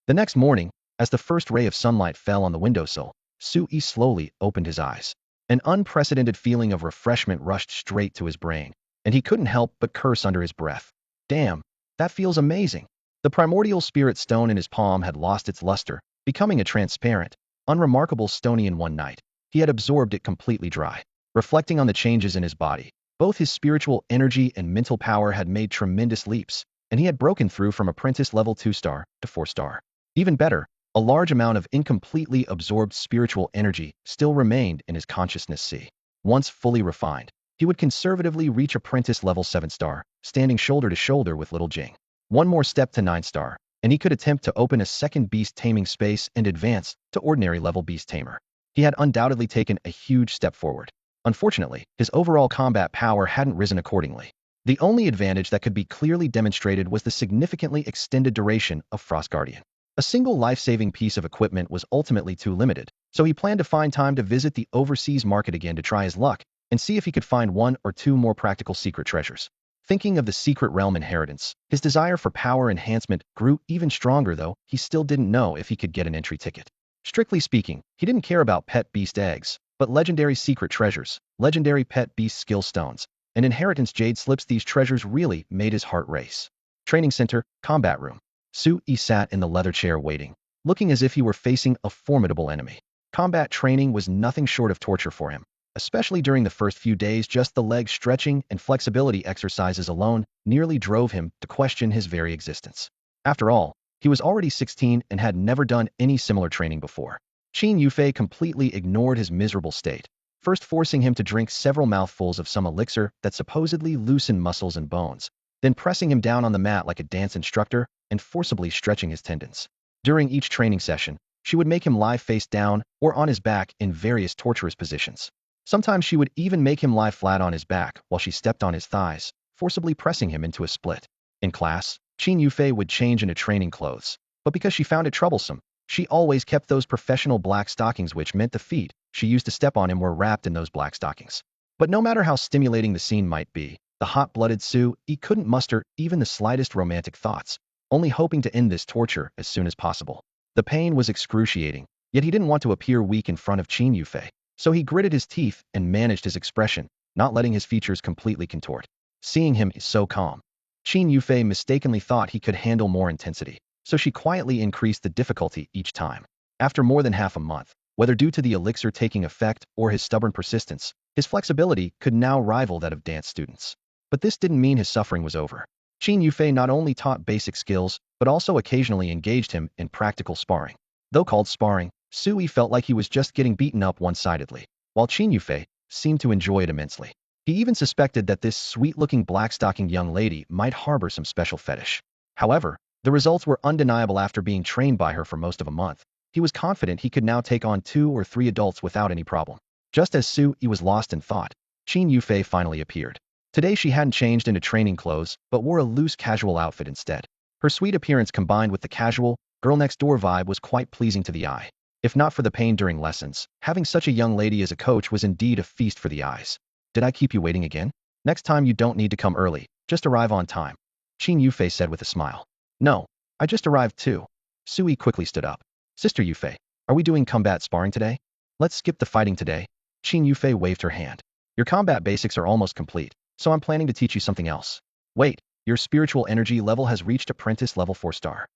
Speaker 1: The next morning, as the first ray of sunlight fell on the windowsill, Sui slowly opened his eyes. An unprecedented feeling of refreshment rushed straight to his brain, and he couldn't help but curse under his breath. Damn, that feels amazing. The primordial spirit stone in his palm had lost its luster, becoming a transparent, unremarkable stony in one night. He had absorbed it completely dry. Reflecting on the changes in his body, both his spiritual energy and mental power had made tremendous leaps, and he had broken through from apprentice level 2-star to 4-star. Even better, a large amount of incompletely absorbed spiritual energy still remained in his consciousness C. Once fully refined, he would conservatively reach apprentice level 7-star, standing shoulder to shoulder with little Jing. One more step to 9-star, and he could attempt to open a second beast taming space and advance to ordinary level beast tamer. He had undoubtedly taken a huge step forward. Unfortunately, his overall combat power hadn't risen accordingly. The only advantage that could be clearly demonstrated was the significantly extended duration of Frost Guardian. A single life-saving piece of equipment was ultimately too limited, so he planned to find time to visit the overseas market again to try his luck and see if he could find 1 or 2 more practical secret treasures. Thinking of the secret realm inheritance, his desire for power enhancement grew even stronger, though he still didn't know if he could get an entry ticket. Strictly speaking, he didn't care about pet beast eggs, but legendary secret treasures, legendary pet beast skill stones, and inheritance jade slips. These treasures really made his heart race. Training Center, Combat Room. Sui sat in the leather chair waiting, looking as if he were facing a formidable enemy. Combat training was nothing short of torture for him, especially during the first few days. Just the leg stretching and flexibility exercises alone nearly drove him to question his very existence. After all, he was already 16 and had never done any similar training before. Qin Yufei completely ignored his miserable state, first forcing him to drink several mouthfuls of some elixir that supposedly loosened muscles and bones, then pressing him down on the mat like a dance instructor and forcibly stretching his tendons. During each training session, she would make him lie face down or on his back in various torturous positions. Sometimes she would even make him lie flat on his back while she stepped on his thighs, forcibly pressing him into a split. In class, Qin Yufei would change into training clothes, but because she found it troublesome, she always kept those professional black stockings, which meant the feet she used to step on him were wrapped in those black stockings. But no matter how stimulating the scene might be, the hot-blooded Sui couldn't muster even the slightest romantic thoughts, only hoping to end this torture as soon as possible. The pain was excruciating, yet he didn't want to appear weak in front of Qin Yufei, so he gritted his teeth and managed his expression, not letting his features completely contort. seeing him so calm. Qin Yufei mistakenly thought he could handle more intensity, so she quietly increased the difficulty each time. After more than half a month, whether due to the elixir taking effect or his stubborn persistence, his flexibility could now rival that of dance students. But this didn't mean his suffering was over. Qin Yufei not only taught basic skills, but also occasionally engaged him in practical sparring. Though called sparring, Sui felt like he was just getting beaten up one-sidedly, while Qin Yufei seemed to enjoy it immensely. He even suspected that this sweet-looking black-stocking young lady might harbor some special fetish. However, the results were undeniable after being trained by her for most of a month. He was confident he could now take on 2 or 3 adults without any problem. Just as Sui was lost in thought, Qin Yufei finally appeared. Today she hadn't changed into training clothes, but wore a loose casual outfit instead. Her sweet appearance combined with the casual, girl-next-door vibe was quite pleasing to the eye. If not for the pain during lessons, having such a young lady as a coach was indeed a feast for the eyes. Did I keep you waiting again? Next time you don't need to come early, just arrive on time, Qin Yufei said with a smile. No, I just arrived too. Sui quickly stood up. Sister Yufei, are we doing combat sparring today? Let's skip the fighting today. Qin Yufei waved her hand. Your combat basics are almost complete, so I'm planning to teach you something else. Wait, your spiritual energy level has reached apprentice level 4-star.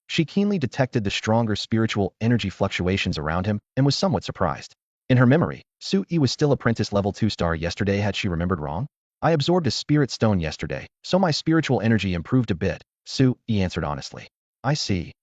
Speaker 1: She keenly detected the stronger spiritual energy fluctuations around him and was somewhat surprised. In her memory, Sui was still apprentice level 2-star yesterday. Had she remembered wrong? I absorbed a spirit stone yesterday, so my spiritual energy improved a bit, Sui answered honestly. I see.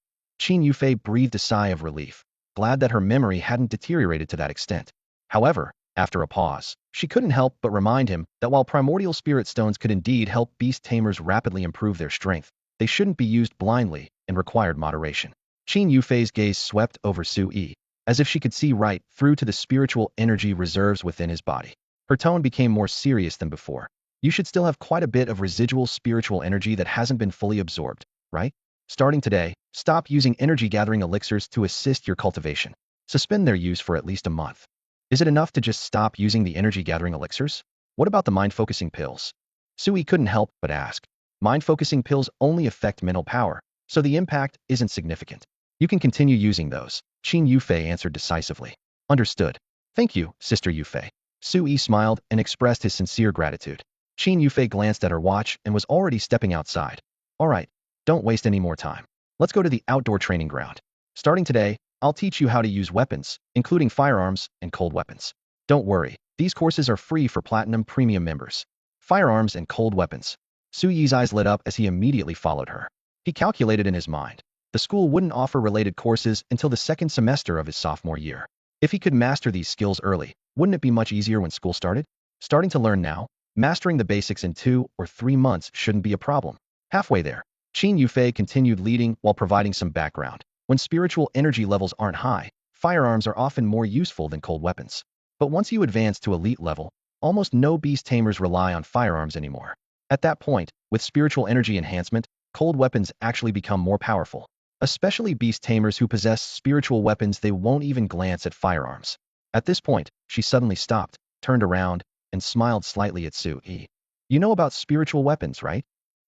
Speaker 1: Qin Yufei breathed a sigh of relief, glad that her memory hadn't deteriorated to that extent. However, after a pause, she couldn't help but remind him that while primordial spirit stones could indeed help beast tamers rapidly improve their strength, they shouldn't be used blindly and required moderation. Qin Yufei's gaze swept over Sui, as if she could see right through to the spiritual energy reserves within his body. Her tone became more serious than before. You should still have quite a bit of residual spiritual energy that hasn't been fully absorbed, right? Starting today, stop using energy-gathering elixirs to assist your cultivation. Suspend their use for at least a month. Is it enough to just stop using the energy-gathering elixirs? What about the mind-focusing pills? Sui couldn't help but ask. Mind-focusing pills only affect mental power, so the impact isn't significant. You can continue using those, Qin Yufei answered decisively. Understood. Thank you, Sister Yufei. Sui smiled and expressed his sincere gratitude. Qin Yufei glanced at her watch and was already stepping outside. All right, don't waste any more time. Let's go to the outdoor training ground. Starting today, I'll teach you how to use weapons, including firearms and cold weapons. Don't worry, these courses are free for Platinum Premium members. Firearms and cold weapons. Sui's eyes lit up as he immediately followed her. He calculated in his mind. The school wouldn't offer related courses until the second semester of his sophomore year. If he could master these skills early, wouldn't it be much easier when school started? Starting to learn now, mastering the basics in 2 or 3 months shouldn't be a problem. Halfway there, Qin Yufei continued leading while providing some background. When spiritual energy levels aren't high, firearms are often more useful than cold weapons. But once you advance to elite level, almost no beast tamers rely on firearms anymore. At that point, with spiritual energy enhancement, cold weapons actually become more powerful. Especially beast tamers who possess spiritual weapons, they won't even glance at firearms. At this point, she suddenly stopped, turned around, and smiled slightly at Sui. You know about spiritual weapons, right?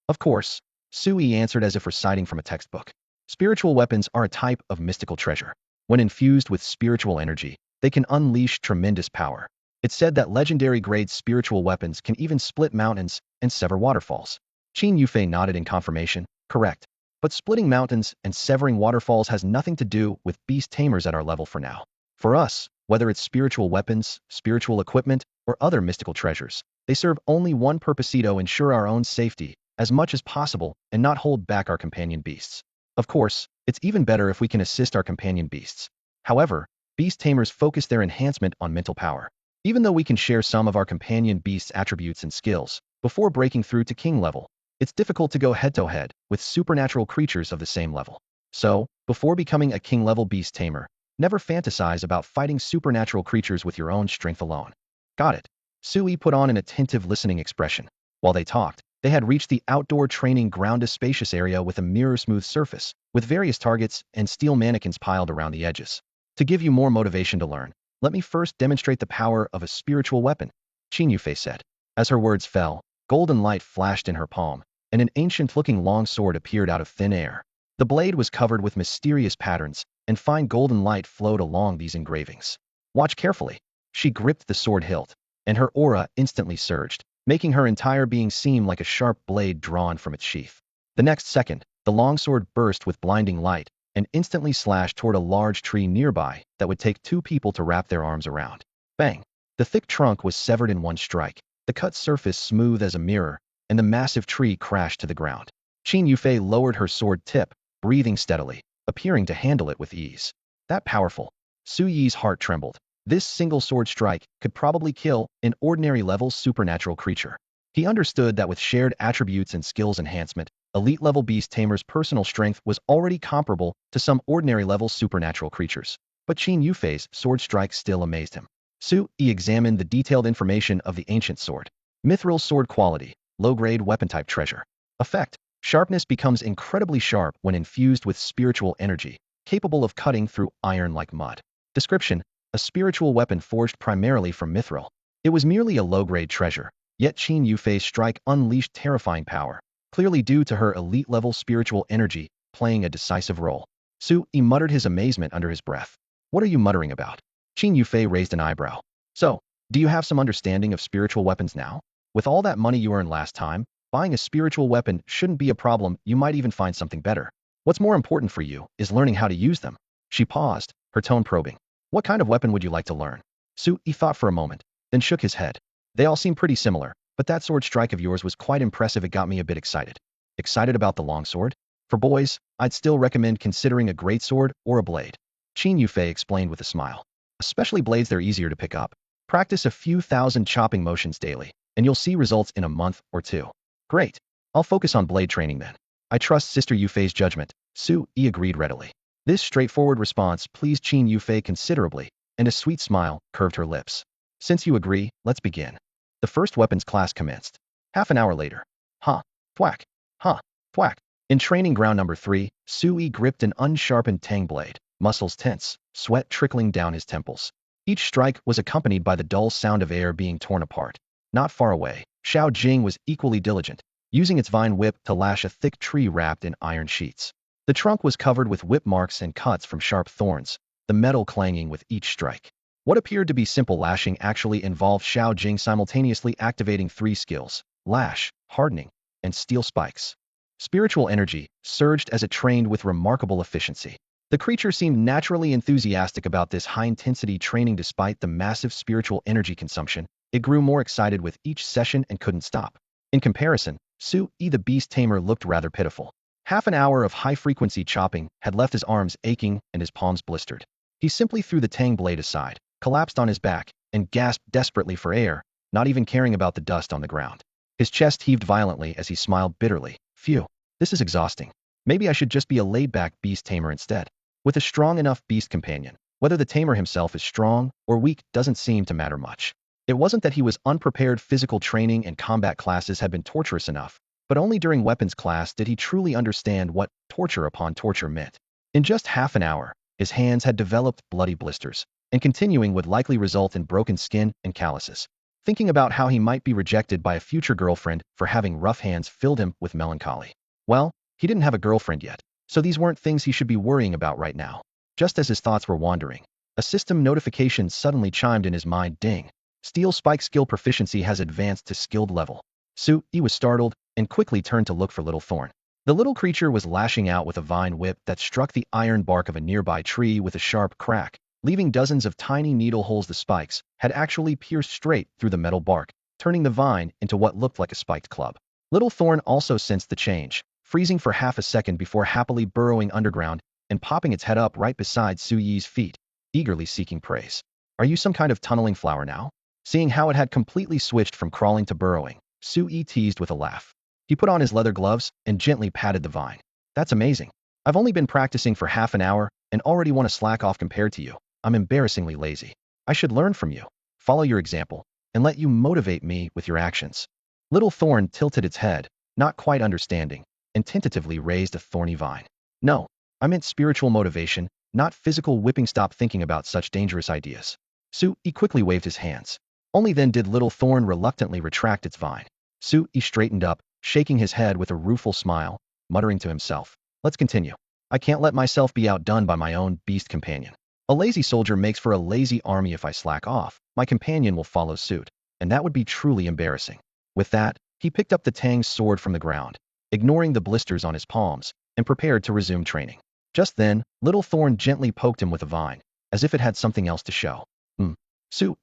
Speaker 1: Of course, Sui answered as if reciting from a textbook. Spiritual weapons are a type of mystical treasure. When infused with spiritual energy, they can unleash tremendous power. It's said that legendary-grade spiritual weapons can even split mountains and sever waterfalls. Qin Yufei nodded in confirmation. Correct. But splitting mountains and severing waterfalls has nothing to do with beast tamers at our level for now. For us, whether it's spiritual weapons, spiritual equipment, or other mystical treasures, they serve only one purpose: to ensure our own safety as much as possible and not hold back our companion beasts. Of course, it's even better if we can assist our companion beasts. However, beast tamers focus their enhancement on mental power. Even though we can share some of our companion beasts' attributes and skills before breaking through to king level, it's difficult to go head-to-head with supernatural creatures of the same level. So, before becoming a king-level beast tamer, never fantasize about fighting supernatural creatures with your own strength alone. Got it. Sui put on an attentive listening expression. While they talked, they had reached the outdoor training ground, a spacious area with a mirror-smooth surface, with various targets and steel mannequins piled around the edges. To give you more motivation to learn, let me first demonstrate the power of a spiritual weapon, Qin Yufei said. As her words fell, golden light flashed in her palm, and an ancient-looking long sword appeared out of thin air. The blade was covered with mysterious patterns, and fine golden light flowed along these engravings. Watch carefully. She gripped the sword hilt, and her aura instantly surged, making her entire being seem like a sharp blade drawn from its sheath. The next second, the longsword burst with blinding light and instantly slashed toward a large tree nearby that would take two people to wrap their arms around. Bang! The thick trunk was severed in one strike, the cut surface smooth as a mirror, and the massive tree crashed to the ground. Qin Yufei lowered her sword tip, breathing steadily, appearing to handle it with ease. That powerful. Su Yi's heart trembled. This single sword strike could probably kill an ordinary-level supernatural creature. He understood that with shared attributes and skills enhancement, elite-level beast tamer's personal strength was already comparable to some ordinary-level supernatural creatures. But Qin Yufei's sword strike still amazed him. Su Yi examined the detailed information of the ancient sword. Mithril sword quality, low-grade weapon-type treasure. Effect: sharpness becomes incredibly sharp when infused with spiritual energy, capable of cutting through iron like mud. Description: a spiritual weapon forged primarily from mithril. It was merely a low-grade treasure, yet Qin Yufei's strike unleashed terrifying power, clearly due to her elite-level spiritual energy playing a decisive role. Su Yi muttered his amazement under his breath. What are you muttering about? Qin Yufei raised an eyebrow. So, do you have some understanding of spiritual weapons now? With all that money you earned last time, buying a spiritual weapon shouldn't be a problem. You might even find something better. What's more important for you is learning how to use them. She paused, her tone probing. What kind of weapon would you like to learn? Su Yi thought for a moment, then shook his head. They all seem pretty similar, but that sword strike of yours was quite impressive. It got me a bit excited. Excited about the longsword? For boys, I'd still recommend considering a greatsword or a blade. Qin Yufei explained with a smile. Especially blades, they're easier to pick up. Practice a few thousand chopping motions daily, and you'll see results in a month or two. Great. I'll focus on blade training then. I trust Sister Yufei's judgment. Su Yi agreed readily. This straightforward response pleased Qin Yufei considerably, and a sweet smile curved her lips. Since you agree, let's begin. The first weapons class commenced. Half an hour later. Ha! Thwack! Ha! Thwack! In training ground number 3, Su Yi gripped an unsharpened tang blade, muscles tense, sweat trickling down his temples. Each strike was accompanied by the dull sound of air being torn apart. Not far away, Xiao Jing was equally diligent, using its vine whip to lash a thick tree wrapped in iron sheets. The trunk was covered with whip marks and cuts from sharp thorns, the metal clanging with each strike. What appeared to be simple lashing actually involved Xiao Jing simultaneously activating 3 skills: lash, hardening, and steel spikes. Spiritual energy surged as it trained with remarkable efficiency. The creature seemed naturally enthusiastic about this high-intensity training despite the massive spiritual energy consumption. It grew more excited with each session and couldn't stop. In comparison, Su Yi the beast tamer looked rather pitiful. Half an hour of high-frequency chopping had left his arms aching and his palms blistered. He simply threw the tang blade aside, collapsed on his back, and gasped desperately for air, not even caring about the dust on the ground. His chest heaved violently as he smiled bitterly. Phew, this is exhausting. Maybe I should just be a laid-back beast tamer instead. With a strong enough beast companion, whether the tamer himself is strong or weak doesn't seem to matter much. It wasn't that he was unprepared. Physical training and combat classes had been torturous enough, but only during weapons class did he truly understand what torture upon torture meant. In just half an hour, his hands had developed bloody blisters, and continuing would likely result in broken skin and calluses. Thinking about how he might be rejected by a future girlfriend for having rough hands filled him with melancholy. Well, he didn't have a girlfriend yet, so these weren't things he should be worrying about right now. Just as his thoughts were wandering, a system notification suddenly chimed in his mind. Ding! Steel spike skill proficiency has advanced to skilled level. Su Yi was startled and quickly turned to look for Little Thorn. The little creature was lashing out with a vine whip that struck the iron bark of a nearby tree with a sharp crack, leaving dozens of tiny needle holes. The spikes had actually pierced straight through the metal bark, turning the vine into what looked like a spiked club. Little Thorn also sensed the change, freezing for half a second before happily burrowing underground and popping its head up right beside Su Yi's feet, eagerly seeking praise. Are you some kind of tunneling flower now? Seeing how it had completely switched from crawling to burrowing, Su Yi teased with a laugh. He put on his leather gloves and gently patted the vine. That's amazing. I've only been practicing for half an hour and already want to slack off compared to you. I'm embarrassingly lazy. I should learn from you, follow your example, and let you motivate me with your actions. Little Thorn tilted its head, not quite understanding, and tentatively raised a thorny vine. No, I meant spiritual motivation, not physical whipping. Stop thinking about such dangerous ideas. Su Yi quickly waved his hands. Only then did Little Thorn reluctantly retract its vine. Su Yi straightened up, shaking his head with a rueful smile, muttering to himself. Let's continue. I can't let myself be outdone by my own beast companion. A lazy soldier makes for a lazy army. If I slack off, my companion will follow suit, and that would be truly embarrassing. With that, he picked up the Tang's sword from the ground, ignoring the blisters on his palms, and prepared to resume training. Just then, Little Thorn gently poked him with a vine, as if it had something else to show.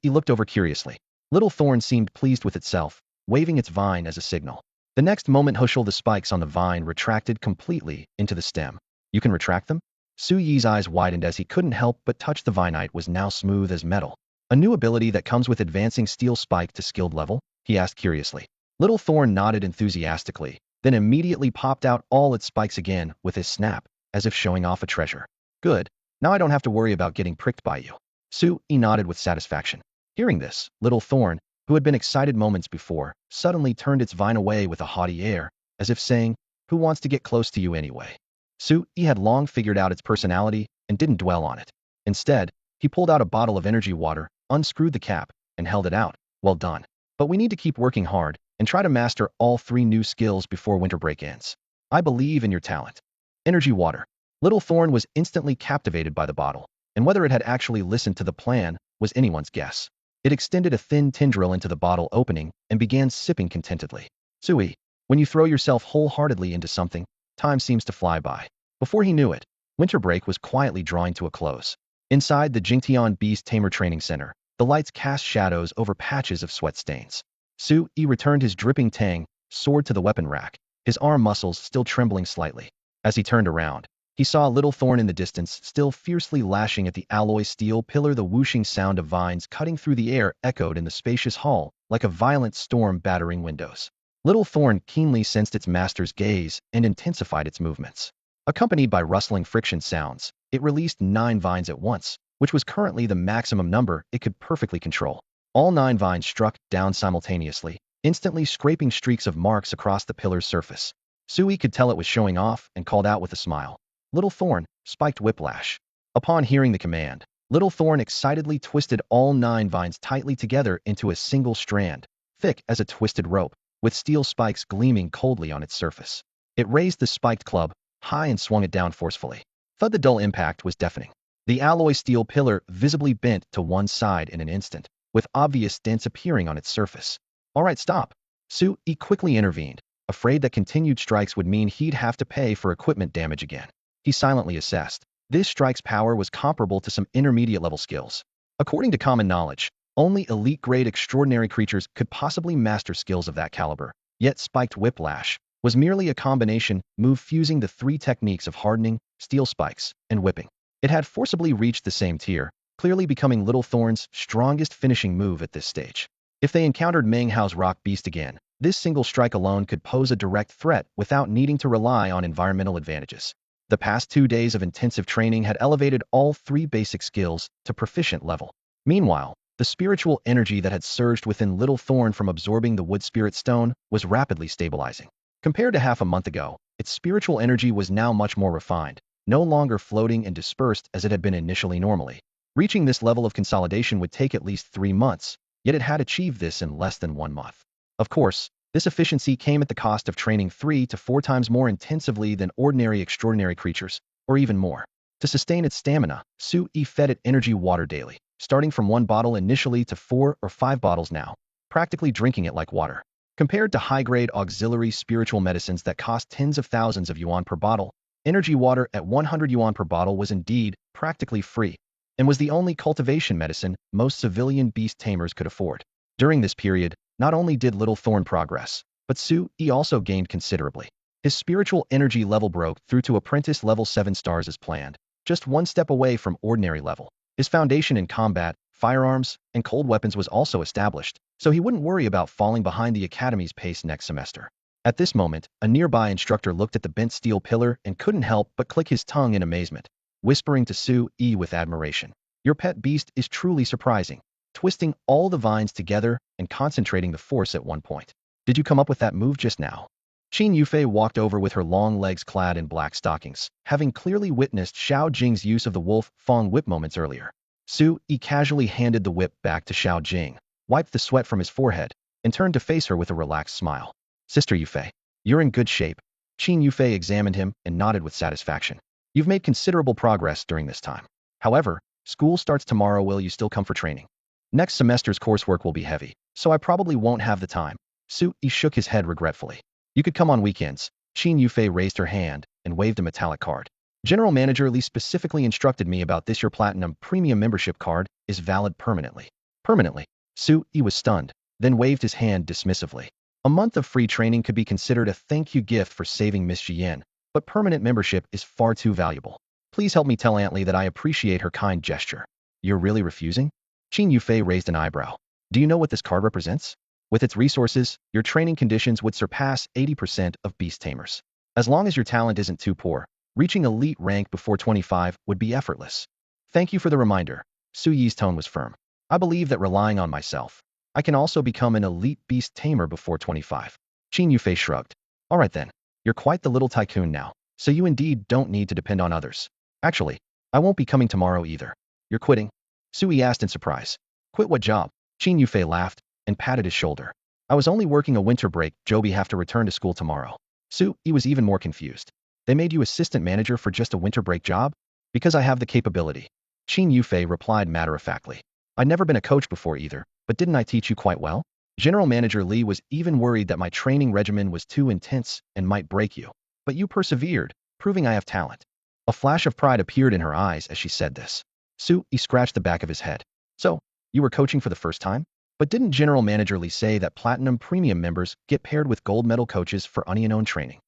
Speaker 1: He looked over curiously. Little Thorn seemed pleased with itself, waving its vine as a signal. The next moment, Hushel, the spikes on the vine retracted completely into the stem. You can retract them? Su Yi's eyes widened as he couldn't help but touch the vinite was now smooth as metal. A new ability that comes with advancing steel spike to skilled level? He asked curiously. Little Thorn nodded enthusiastically, then immediately popped out all its spikes again with his snap, as if showing off a treasure. Good. Now I don't have to worry about getting pricked by you. Su Yi nodded with satisfaction. Hearing this, Little Thorn, who had been excited moments before, suddenly turned its vine away with a haughty air, as if saying, "Who wants to get close to you anyway?" Su Yi had long figured out its personality and didn't dwell on it. Instead, he pulled out a bottle of energy water, unscrewed the cap, and held it out. Well done. But we need to keep working hard and try to master all 3 new skills before winter break ends. I believe in your talent. Energy water. Little Thorn was instantly captivated by the bottle, and whether it had actually listened to the plan was anyone's guess. It extended a thin tendril into the bottle opening and began sipping contentedly. Sui, when you throw yourself wholeheartedly into something, time seems to fly by. Before he knew it, winter break was quietly drawing to a close. Inside the Jingtian Beast Tamer Training Center, the lights cast shadows over patches of sweat stains. Su Yi returned his dripping Tang sword to the weapon rack, his arm muscles still trembling slightly. As he turned around, he saw Little Thorn in the distance, still fiercely lashing at the alloy steel pillar. The whooshing sound of vines cutting through the air echoed in the spacious hall like a violent storm battering windows. Little Thorn keenly sensed its master's gaze and intensified its movements. Accompanied by rustling friction sounds, it released 9 vines at once, which was currently the maximum number it could perfectly control. All 9 vines struck down simultaneously, instantly scraping streaks of marks across the pillar's surface. Sui could tell it was showing off and called out with a smile. Little Thorn, spiked whiplash. Upon hearing the command, Little Thorn excitedly twisted all 9 vines tightly together into a single strand, thick as a twisted rope, with steel spikes gleaming coldly on its surface. It raised the spiked club high and swung it down forcefully. Thud! The dull impact was deafening. The alloy steel pillar visibly bent to one side in an instant, with obvious dents appearing on its surface. All right, stop. Su Yi quickly intervened, afraid that continued strikes would mean he'd have to pay for equipment damage again. He silently assessed. This strike's power was comparable to some intermediate-level skills. According to common knowledge, only elite-grade extraordinary creatures could possibly master skills of that caliber. Yet spiked whiplash was merely a combination move fusing the 3 techniques of hardening, steel spikes, and whipping. It had forcibly reached the same tier, clearly becoming Little Thorn's strongest finishing move at this stage. If they encountered Meng Hao's rock beast again, this single strike alone could pose a direct threat without needing to rely on environmental advantages. The past 2 days of intensive training had elevated all 3 basic skills to proficient level. Meanwhile, the spiritual energy that had surged within Little Thorn from absorbing the wood spirit stone was rapidly stabilizing. Compared to half a month ago, its spiritual energy was now much more refined, no longer floating and dispersed as it had been initially normally. Reaching this level of consolidation would take at least 3 months, yet it had achieved this in less than 1 month. Of course, this efficiency came at the cost of training 3 to 4 times more intensively than ordinary extraordinary creatures, or even more. To sustain its stamina, Su Yi fed it energy water daily, starting from 1 bottle initially to 4 or 5 bottles now, practically drinking it like water. Compared to high-grade auxiliary spiritual medicines that cost tens of thousands of yuan per bottle, energy water at 100 yuan per bottle was indeed practically free, and was the only cultivation medicine most civilian beast tamers could afford. During this period, not only did Little Thorn progress, but Su Yi also gained considerably. His spiritual energy level broke through to apprentice level 7 stars as planned, just 1 step away from ordinary level. His foundation in combat, firearms, and cold weapons was also established, so he wouldn't worry about falling behind the academy's pace next semester. At this moment, a nearby instructor looked at the bent steel pillar and couldn't help but click his tongue in amazement, whispering to Su Yi with admiration. Your pet beast is truly surprising, twisting all the vines together and concentrating the force at one point. Did you come up with that move just now? Qin Yufei walked over with her long legs clad in black stockings, having clearly witnessed Xiao Jing's use of the wolf fang whip moments earlier. Su Yi casually handed the whip back to Xiao Jing, wiped the sweat from his forehead, and turned to face her with a relaxed smile. Sister Yufei, you're in good shape. Qin Yufei examined him and nodded with satisfaction. You've made considerable progress during this time. However, school starts tomorrow. Will you still come for training? Next semester's coursework will be heavy, so I probably won't have the time. Su Yi shook his head regretfully. You could come on weekends. Qin Yufei raised her hand and waved a metallic card. General Manager Li specifically instructed me about this. Your Platinum Premium membership card is valid permanently. Permanently? Su Yi was stunned, then waved his hand dismissively. A month of free training could be considered a thank you gift for saving Miss Jian, but permanent membership is far too valuable. Please help me tell Aunt Li that I appreciate her kind gesture. You're really refusing? Qin Yufei raised an eyebrow. Do you know what this card represents? With its resources, your training conditions would surpass 80% of beast tamers. As long as your talent isn't too poor, reaching elite rank before 25 would be effortless. Thank you for the reminder. Su Yi's tone was firm. I believe that relying on myself, I can also become an elite beast tamer before 25. Qin Yufei shrugged. All right then, you're quite the little tycoon now, so you indeed don't need to depend on others. Actually, I won't be coming tomorrow either. You're quitting? Su Yi asked in surprise. Quit what job? Qin Yufei laughed and patted his shoulder. I was only working a winter break. Joby have to return to school tomorrow. Su Yi was even more confused. They made you assistant manager for just a winter break job? Because I have the capability. Qin Yufei replied matter-of-factly. I'd never been a coach before either, but didn't I teach you quite well? General Manager Li was even worried that my training regimen was too intense and might break you. But you persevered, proving I have talent. A flash of pride appeared in her eyes as she said this. Su Yi scratched the back of his head. So, you were coaching for the first time? But didn't General Manager Li say that Platinum Premium members get paired with gold medal coaches for unknown training?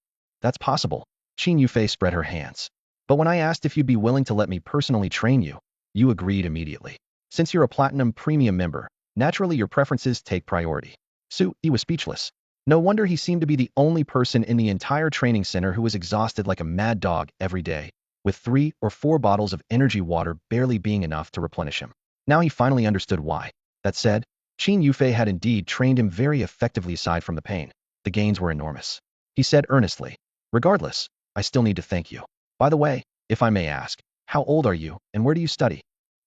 Speaker 1: That's possible. Qin Yufei spread her hands. But when I asked if you'd be willing to let me personally train you, you agreed immediately. Since you're a Platinum Premium member, naturally your preferences take priority. Su Yi was speechless. No wonder he seemed to be the only person in the entire training center who was exhausted like a mad dog every day, with 3 or 4 bottles of energy water barely being enough to replenish him. Now he finally understood why. That said, Qin Yufei had indeed trained him very effectively. Aside from the pain, the gains were enormous. He said earnestly, regardless, I still need to thank you. By the way, if I may ask, how old are you and where do you study?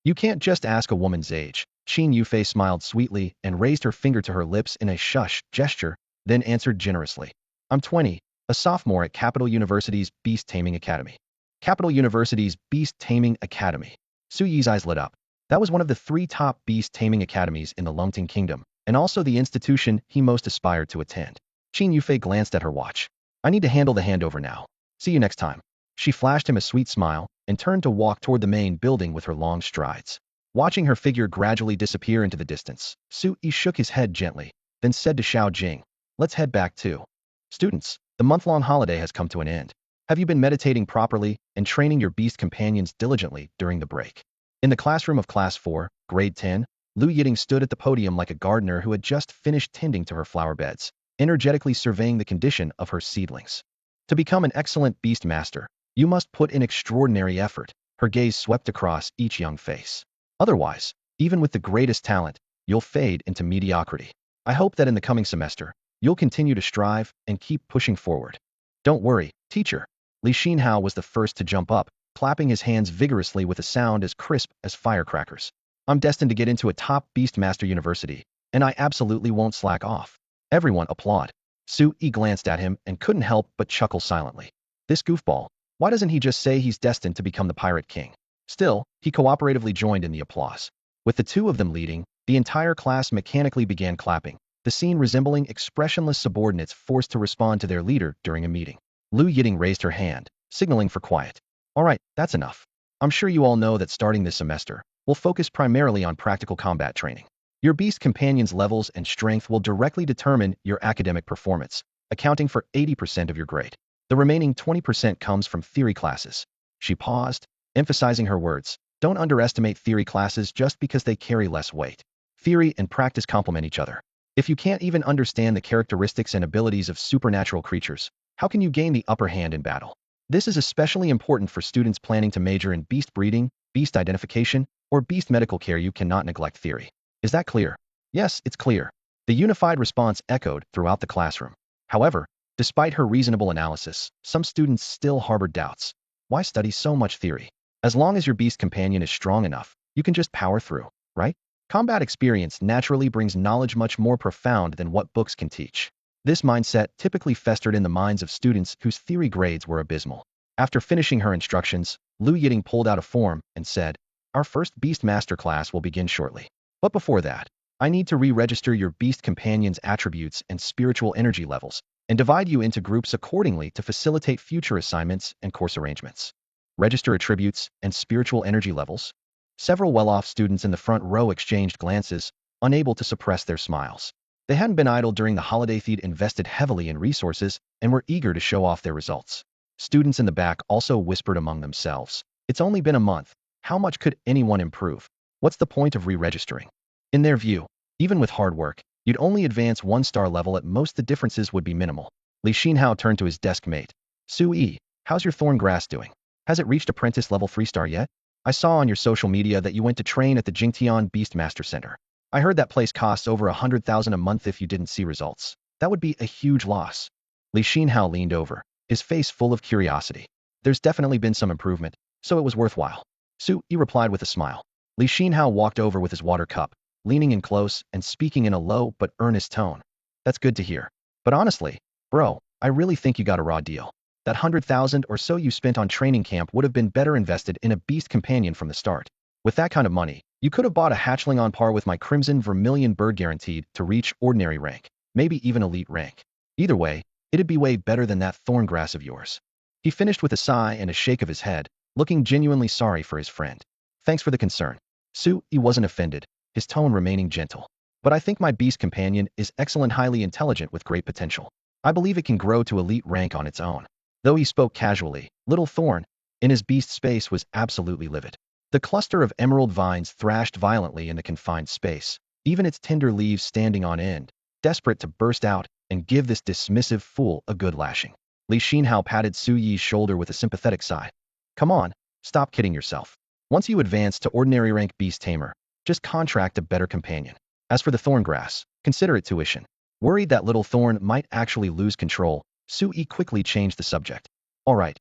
Speaker 1: You can't just ask a woman's age. Qin Yufei smiled sweetly and raised her finger to her lips in a shush gesture, then answered generously. I'm 20, a sophomore at Capital University's Beast Taming Academy. Capital University's Beast Taming Academy. Su Yi's eyes lit up. That was one of the 3 top beast taming academies in the Lungting Kingdom, and also the institution he most aspired to attend. Qin Yufei glanced at her watch. I need to handle the handover now. See you next time. She flashed him a sweet smile and turned to walk toward the main building with her long strides. Watching her figure gradually disappear into the distance, Su Yi shook his head gently, then said to Xiao Jing, let's head back too. Students, the month-long holiday has come to an end. Have you been meditating properly and training your beast companions diligently during the break? In the classroom of Class 4, Grade 10, Lu Yiting stood at the podium like a gardener who had just finished tending to her flower beds, energetically surveying the condition of her seedlings. To become an excellent beast master, you must put in extraordinary effort. Her gaze swept across each young face. Otherwise, even with the greatest talent, you'll fade into mediocrity. I hope that in the coming semester, you'll continue to strive and keep pushing forward. Don't worry, teacher. Li Xinhao was the first to jump up, clapping his hands vigorously with a sound as crisp as firecrackers. I'm destined to get into a top Beastmaster university, and I absolutely won't slack off. Everyone applaud. Su Yi glanced at him and couldn't help but chuckle silently. This goofball, why doesn't he just say he's destined to become the Pirate King? Still, he cooperatively joined in the applause. With the 2 of them leading, the entire class mechanically began clapping, the scene resembling expressionless subordinates forced to respond to their leader during a meeting. Lu Yiting raised her hand, signaling for quiet. All right, that's enough. I'm sure you all know that starting this semester, we'll focus primarily on practical combat training. Your beast companions' levels and strength will directly determine your academic performance, accounting for 80% of your grade. The remaining 20% comes from theory classes. She paused, emphasizing her words. Don't underestimate theory classes just because they carry less weight. Theory and practice complement each other. If you can't even understand the characteristics and abilities of supernatural creatures, how can you gain the upper hand in battle? This is especially important for students planning to major in beast breeding, beast identification, or beast medical care. You cannot neglect theory. Is that clear? Yes, it's clear. The unified response echoed throughout the classroom. However, despite her reasonable analysis, some students still harbored doubts. Why study so much theory? As long as your beast companion is strong enough, you can just power through, right? Combat experience naturally brings knowledge much more profound than what books can teach. This mindset typically festered in the minds of students whose theory grades were abysmal. After finishing her instructions, Lu Yiting pulled out a form and said, our first Beast Master class will begin shortly. But before that, I need to re-register your beast companion's attributes and spiritual energy levels, and divide you into groups accordingly to facilitate future assignments and course arrangements. Register attributes and spiritual energy levels. Several well-off students in the front row exchanged glances, unable to suppress their smiles. They hadn't been idle during the holiday. They'd invested heavily in resources and were eager to show off their results. Students in the back also whispered among themselves. It's only been a month. How much could anyone improve? What's the point of re-registering? In their view, even with hard work, you'd only advance 1-star level at most. The differences would be minimal. Li Xinhao turned to his desk mate. Sui, how's your thorn grass doing? Has it reached apprentice level 3-star yet? I saw on your social media that you went to train at the Jingtian Beastmaster Center. I heard that place costs over 100,000 a month. If you didn't see results, that would be a huge loss. Li Xinhao leaned over, his face full of curiosity. There's definitely been some improvement, so it was worthwhile. Sui replied with a smile. Li Xinhao walked over with his water cup, leaning in close and speaking in a low but earnest tone. That's good to hear. But honestly, bro, I really think you got a raw deal. That 100,000 or so you spent on training camp would have been better invested in a beast companion from the start. With that kind of money, you could have bought a hatchling on par with my crimson vermilion bird, guaranteed to reach ordinary rank, maybe even elite rank. Either way, it'd be way better than that thorn grass of yours. He finished with a sigh and a shake of his head, looking genuinely sorry for his friend. Thanks for the concern. Sui wasn't offended, his tone remaining gentle. But I think my beast companion is excellent, highly intelligent with great potential. I believe it can grow to elite rank on its own. Though he spoke casually, little Thorn, in his beast space, was absolutely livid. The cluster of emerald vines thrashed violently in the confined space, even its tender leaves standing on end, desperate to burst out and give this dismissive fool a good lashing. Li Xinhao patted Suyi's shoulder with a sympathetic sigh. Come on, stop kidding yourself. Once you advance to ordinary rank beast tamer, just contract a better companion. As for the thorn grass, consider it tuition. Worried that little Thorn might actually lose control, Sui quickly changed the subject. All right,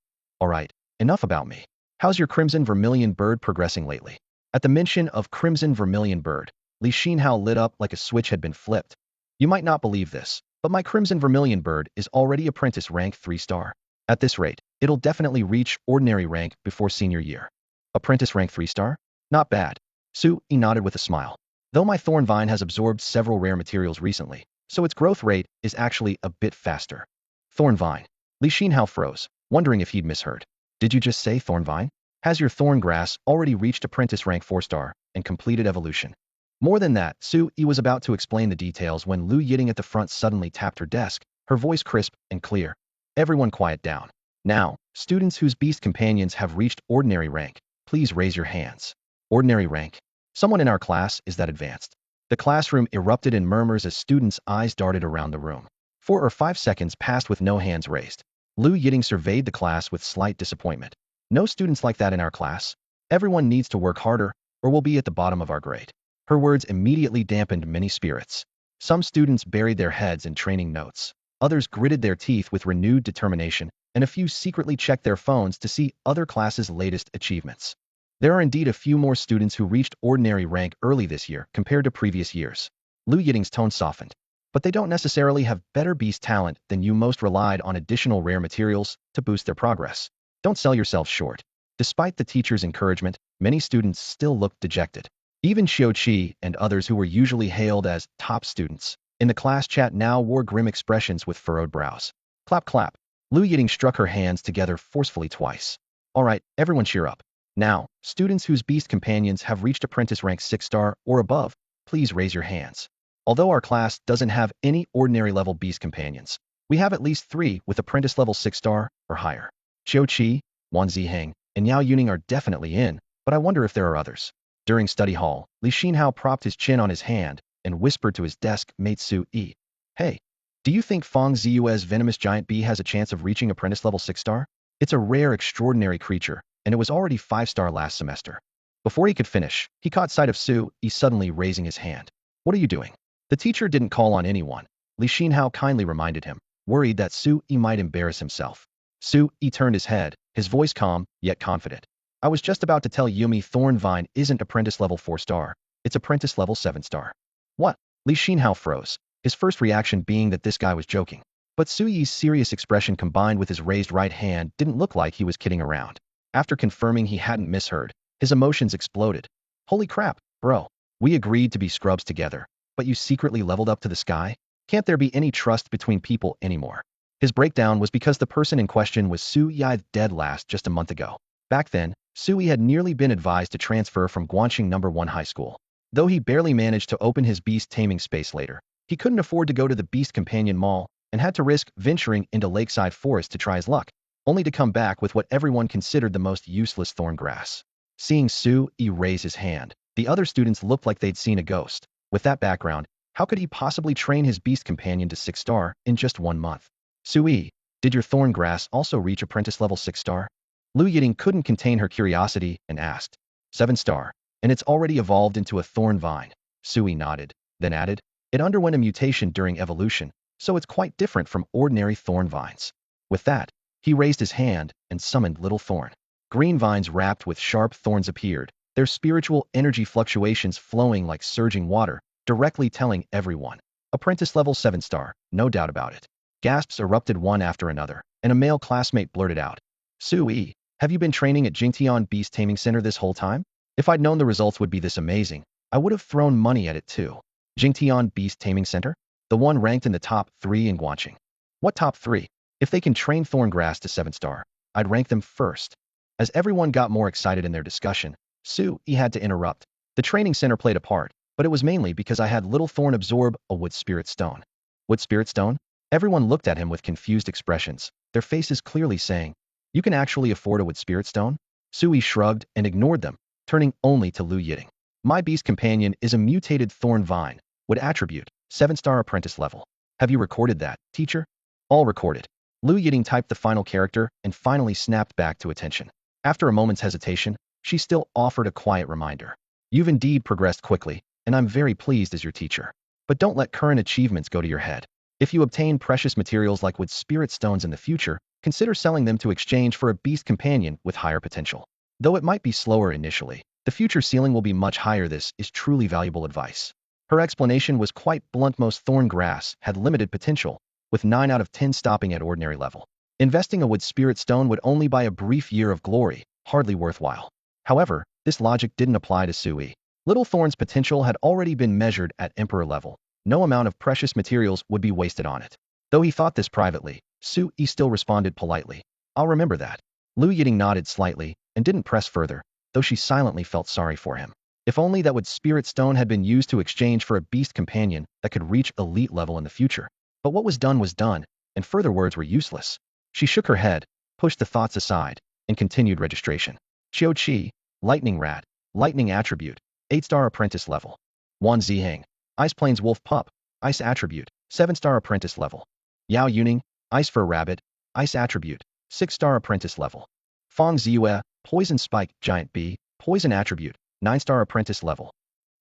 Speaker 1: enough about me. How's your crimson vermilion bird progressing lately? At the mention of crimson vermilion bird, Li Xinhao lit up like a switch had been flipped. You might not believe this, but my crimson vermilion bird is already apprentice rank 3-star. At this rate, it'll definitely reach ordinary rank before senior year. Apprentice rank 3-star? Not bad. Sui nodded with a smile. Though my thorn vine has absorbed several rare materials recently, so its growth rate is actually a bit faster. Thorn vine. Li Xinhao froze, wondering if he'd misheard. Did you just say thorn vine? Has your thorn grass already reached apprentice rank 4-star and completed evolution? More than that, Sui was about to explain the details when Lu Yiting at the front suddenly tapped her desk, her voice crisp and clear. Everyone quiet down. Now, students whose beast companions have reached ordinary rank, please raise your hands. Ordinary rank? Someone in our class is that advanced? The classroom erupted in murmurs as students' eyes darted around the room. 4 or 5 seconds passed with no hands raised. Lu Yiting surveyed the class with slight disappointment. No students like that in our class. Everyone needs to work harder, or we'll be at the bottom of our grade. Her words immediately dampened many spirits. Some students buried their heads in training notes. Others gritted their teeth with renewed determination, and a few secretly checked their phones to see other classes' latest achievements. There are indeed a few more students who reached ordinary rank early this year compared to previous years. Lu Yiting's tone softened. But they don't necessarily have better beast talent than you. Most relied on additional rare materials to boost their progress. Don't sell yourself short. Despite the teacher's encouragement, many students still looked dejected. Even Xiaoqi and others who were usually hailed as top students in the class chat now wore grim expressions with furrowed brows. Clap, clap. Lu Yiting struck her hands together forcefully twice. All right, everyone cheer up. Now, students whose beast companions have reached apprentice rank 6-star or above, please raise your hands. Although our class doesn't have any ordinary level beast companions, we have at least 3 with apprentice level 6-star or higher. Xiaoqi, Wan Ziheng, and Yao Yuning are definitely in, but I wonder if there are others. During study hall, Li Xinhao propped his chin on his hand and whispered to his desk mate Sui. Hey, do you think Fang Ziyue's venomous giant bee has a chance of reaching apprentice level 6-star? It's a rare, extraordinary creature, and it was already 5-star last semester. Before he could finish, he caught sight of Sui suddenly raising his hand. What are you doing? The teacher didn't call on anyone. Li Xinhao kindly reminded him, worried that Sui might embarrass himself. Sui turned his head, his voice calm, yet confident. I was just about to tell Yumi Thorn Vine isn't apprentice level 4-star. It's apprentice level 7-star. What? Li Xinhao froze, his first reaction being that this guy was joking. But Sui's serious expression combined with his raised right hand didn't look like he was kidding around. After confirming he hadn't misheard, his emotions exploded. Holy crap, bro. We agreed to be scrubs together. but you secretly leveled up to the sky? Can't there be any trust between people anymore? His breakdown was because the person in question was Su Yi, dead last just a month ago. Back then, Sui had nearly been advised to transfer from Guanxing No. 1 High School. Though he barely managed to open his beast taming space later, he couldn't afford to go to the Beast Companion Mall and had to risk venturing into Lakeside Forest to try his luck, only to come back with what everyone considered the most useless thorn grass. Seeing Sui raise his hand, the other students looked like they'd seen a ghost. With that background, how could he possibly train his beast companion to 6-star in just 1 month? Sui, did your thorn grass also reach apprentice level 6-star? Lu Yiding couldn't contain her curiosity and asked. 7-star, and it's already evolved into a thorn vine. Sui nodded, then added, it underwent a mutation during evolution, so it's quite different from ordinary thorn vines. With that, he raised his hand and summoned Little Thorn. Green vines wrapped with sharp thorns appeared, their spiritual energy fluctuations flowing like surging water, directly telling everyone. Apprentice level 7-star, no doubt about it. Gasps erupted one after another, and a male classmate blurted out. Sui, have you been training at Jingtian Beast Taming Center this whole time? If I'd known the results would be this amazing, I would have thrown money at it too. Jingtian Beast Taming Center? The one ranked in the top 3 in Guanxing. What top 3? If they can train Thorngrass to 7-star, I'd rank them first. As everyone got more excited in their discussion, Sui had to interrupt. The training center played a part, but it was mainly because I had Little Thorn absorb a wood spirit stone. Wood spirit stone? Everyone looked at him with confused expressions, their faces clearly saying, you can actually afford a wood spirit stone? Sui shrugged and ignored them, turning only to Lu Yiding. My beast companion is a mutated thorn vine, wood attribute, 7-star apprentice level. Have you recorded that, teacher? All recorded. Lu Yiding typed the final character and finally snapped back to attention. After a moment's hesitation, she still offered a quiet reminder. You've indeed progressed quickly, and I'm very pleased as your teacher. But don't let current achievements go to your head. If you obtain precious materials like wood spirit stones in the future, consider selling them to exchange for a beast companion with higher potential. Though it might be slower initially, the future ceiling will be much higher. This is truly valuable advice. Her explanation was quite blunt. Most thorn grass had limited potential, with 9 out of 10 stopping at ordinary level. Investing a wood spirit stone would only buy a brief year of glory, hardly worthwhile. However, this logic didn't apply to Sui. Little Thorn's potential had already been measured at emperor level. No amount of precious materials would be wasted on it. Though he thought this privately, Sui still responded politely. I'll remember that. Lu Yiding nodded slightly and didn't press further, though she silently felt sorry for him. If only that wood spirit stone had been used to exchange for a beast companion that could reach elite level in the future. But what was done, and further words were useless. She shook her head, pushed the thoughts aside, and continued registration. Qiu Qi, Lightning Rat, Lightning Attribute, 8-star apprentice level. Wan Ziheng, Ice Plains Wolf Pup, Ice Attribute, 7-star apprentice level. Yao Yuning, Ice Fur Rabbit, Ice Attribute, 6-star apprentice level. Fong Ziyue, Poison Spike Giant Bee, Poison Attribute, 9-star apprentice level.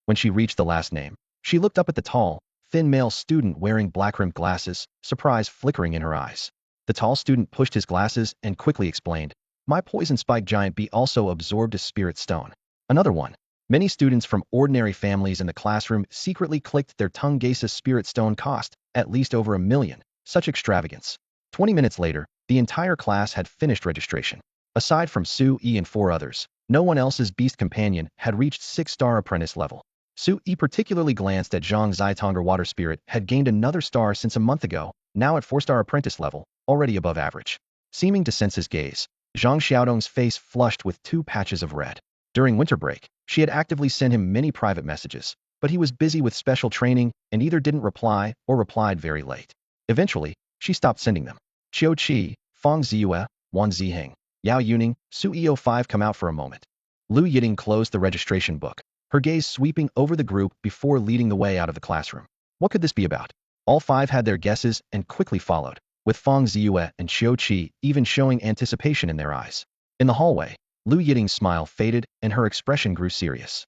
Speaker 1: When she reached the last name, she looked up at the tall, thin male student wearing black-rimmed glasses, surprise flickering in her eyes. The tall student pushed his glasses and quickly explained, my Poison Spike Giant Bee also absorbed a spirit stone. Another one. Many students from ordinary families in the classroom secretly clicked their tongue. Gaseous spirit stone cost at least over $1 million. Such extravagance. 20 minutes later, the entire class had finished registration. Aside from Sui and 4 others, no one else's beast companion had reached 6-star apprentice level. Sui particularly glanced at Zhang Zaitonga. Water Spirit had gained another star since a month ago, now at 4-star apprentice level, already above average. Seeming to sense his gaze, Zhang Xiaodong's face flushed with 2 patches of red. During winter break, she had actively sent him many private messages, but he was busy with special training and either didn't reply or replied very late. Eventually, she stopped sending them. Qiu Qi, Fong Ziyue, Wan Ziheng, Yao Yuning, Sui 05 come out for a moment. Lu Yiding closed the registration book, her gaze sweeping over the group before leading the way out of the classroom. What could this be about? All 5 had their guesses and quickly followed, with Fong Ziyue and Qiu Qi even showing anticipation in their eyes. In the hallway, Lu Yiding's smile faded and her expression grew serious.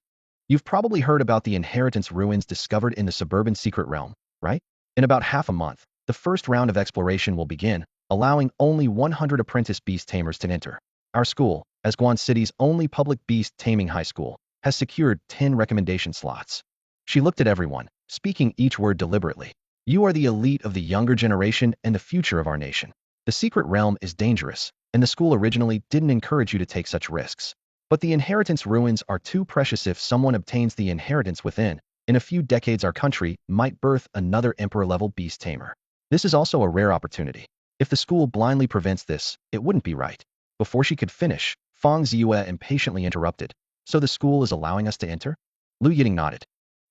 Speaker 1: You've probably heard about the inheritance ruins discovered in the suburban secret realm, right? In about half a month, the first round of exploration will begin, allowing only 100 apprentice beast tamers to enter. Our school, as Guan City's only public beast taming high school, has secured 10 recommendation slots. She looked at everyone, speaking each word deliberately. You are the elite of the younger generation and the future of our nation. The secret realm is dangerous, and the school originally didn't encourage you to take such risks. But the inheritance ruins are too precious. If someone obtains the inheritance within, In a few decades, our country might birth another emperor-level beast tamer. This is also a rare opportunity. If the school blindly prevents this, it wouldn't be right. Before she could finish, Fang Ziyue impatiently interrupted. So the school is allowing us to enter? Lu Yiting nodded.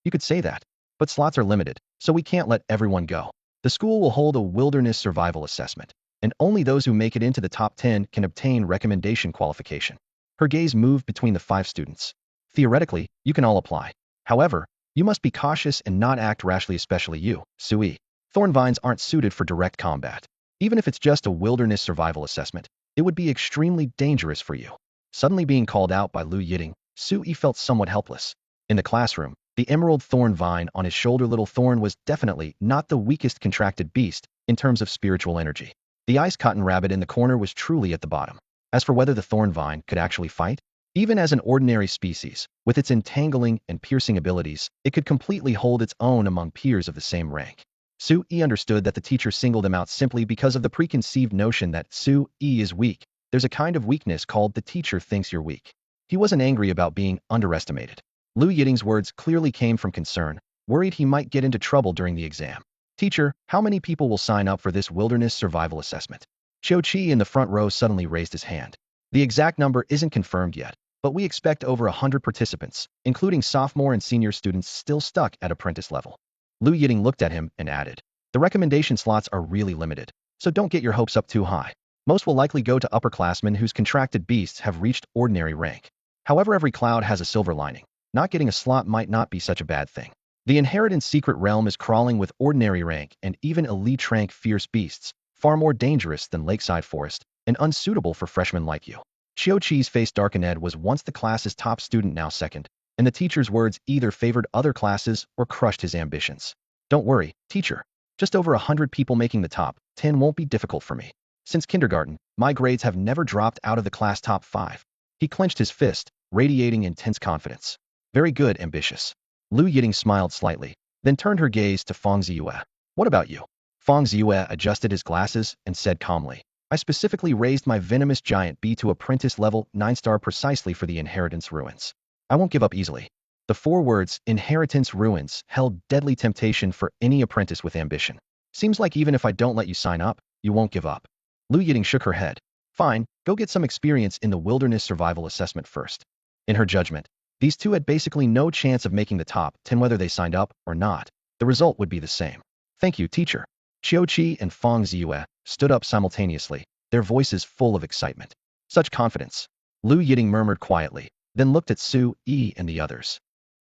Speaker 1: You could say that. But slots are limited, so we can't let everyone go. The school will hold a wilderness survival assessment, and only those who make it into the top 10 can obtain recommendation qualification. Her gaze moved between the 5 students. Theoretically, you can all apply. However, you must be cautious and not act rashly, especially you, Sui. Thorn vines aren't suited for direct combat. Even if it's just a wilderness survival assessment, it would be extremely dangerous for you. Suddenly being called out by Lu Yiting, Sui felt somewhat helpless. In the classroom, the emerald thorn vine on his shoulder, little thorn, was definitely not the weakest contracted beast in terms of spiritual energy. The ice cotton rabbit in the corner was truly at the bottom. As for whether the thorn vine could actually fight, even as an ordinary species, with its entangling and piercing abilities, it could completely hold its own among peers of the same rank. Su-yi understood that the teacher singled him out simply because of the preconceived notion that Su-yi is weak. There's a kind of weakness called the teacher thinks you're weak. He wasn't angry about being underestimated. Lu Yiting's words clearly came from concern, worried he might get into trouble during the exam. Teacher, how many people will sign up for this wilderness survival assessment? Qiu Qi in the front row suddenly raised his hand. The exact number isn't confirmed yet, but we expect over 100 participants, including sophomore and senior students still stuck at apprentice level. Lu Yiting looked at him and added, the recommendation slots are really limited, so don't get your hopes up too high. Most will likely go to upperclassmen whose contracted beasts have reached ordinary rank. However, every cloud has a silver lining. Not getting a slot might not be such a bad thing. The inheritance secret realm is crawling with ordinary rank and even elite rank fierce beasts, far more dangerous than Lakeside Forest, and unsuitable for freshmen like you. Qiu Qi's face darkened. Ed was once the class's top student, now second, and the teacher's words either favored other classes or crushed his ambitions. Don't worry, teacher. Just over 100 people making the top 10 won't be difficult for me. Since kindergarten, my grades have never dropped out of the class top 5. He clenched his fist, radiating intense confidence. Very good, ambitious. Lu Yiting smiled slightly, then turned her gaze to Fang Ziyue. What about you? Fang Ziyue adjusted his glasses and said calmly, I specifically raised my venomous giant bee to apprentice level 9-star precisely for the inheritance ruins. I won't give up easily. The 4 words, inheritance ruins, held deadly temptation for any apprentice with ambition. Seems like even if I don't let you sign up, you won't give up. Lu Yiting shook her head. Fine, go get some experience in the wilderness survival assessment first. In her judgment, these 2 had basically no chance of making the top 10 whether they signed up or not. The result would be the same. Thank you, teacher. Qiu Qi and Fang Ziyue stood up simultaneously, their voices full of excitement. Such confidence. Lu Yiting murmured quietly, then looked at Su-yi and the others.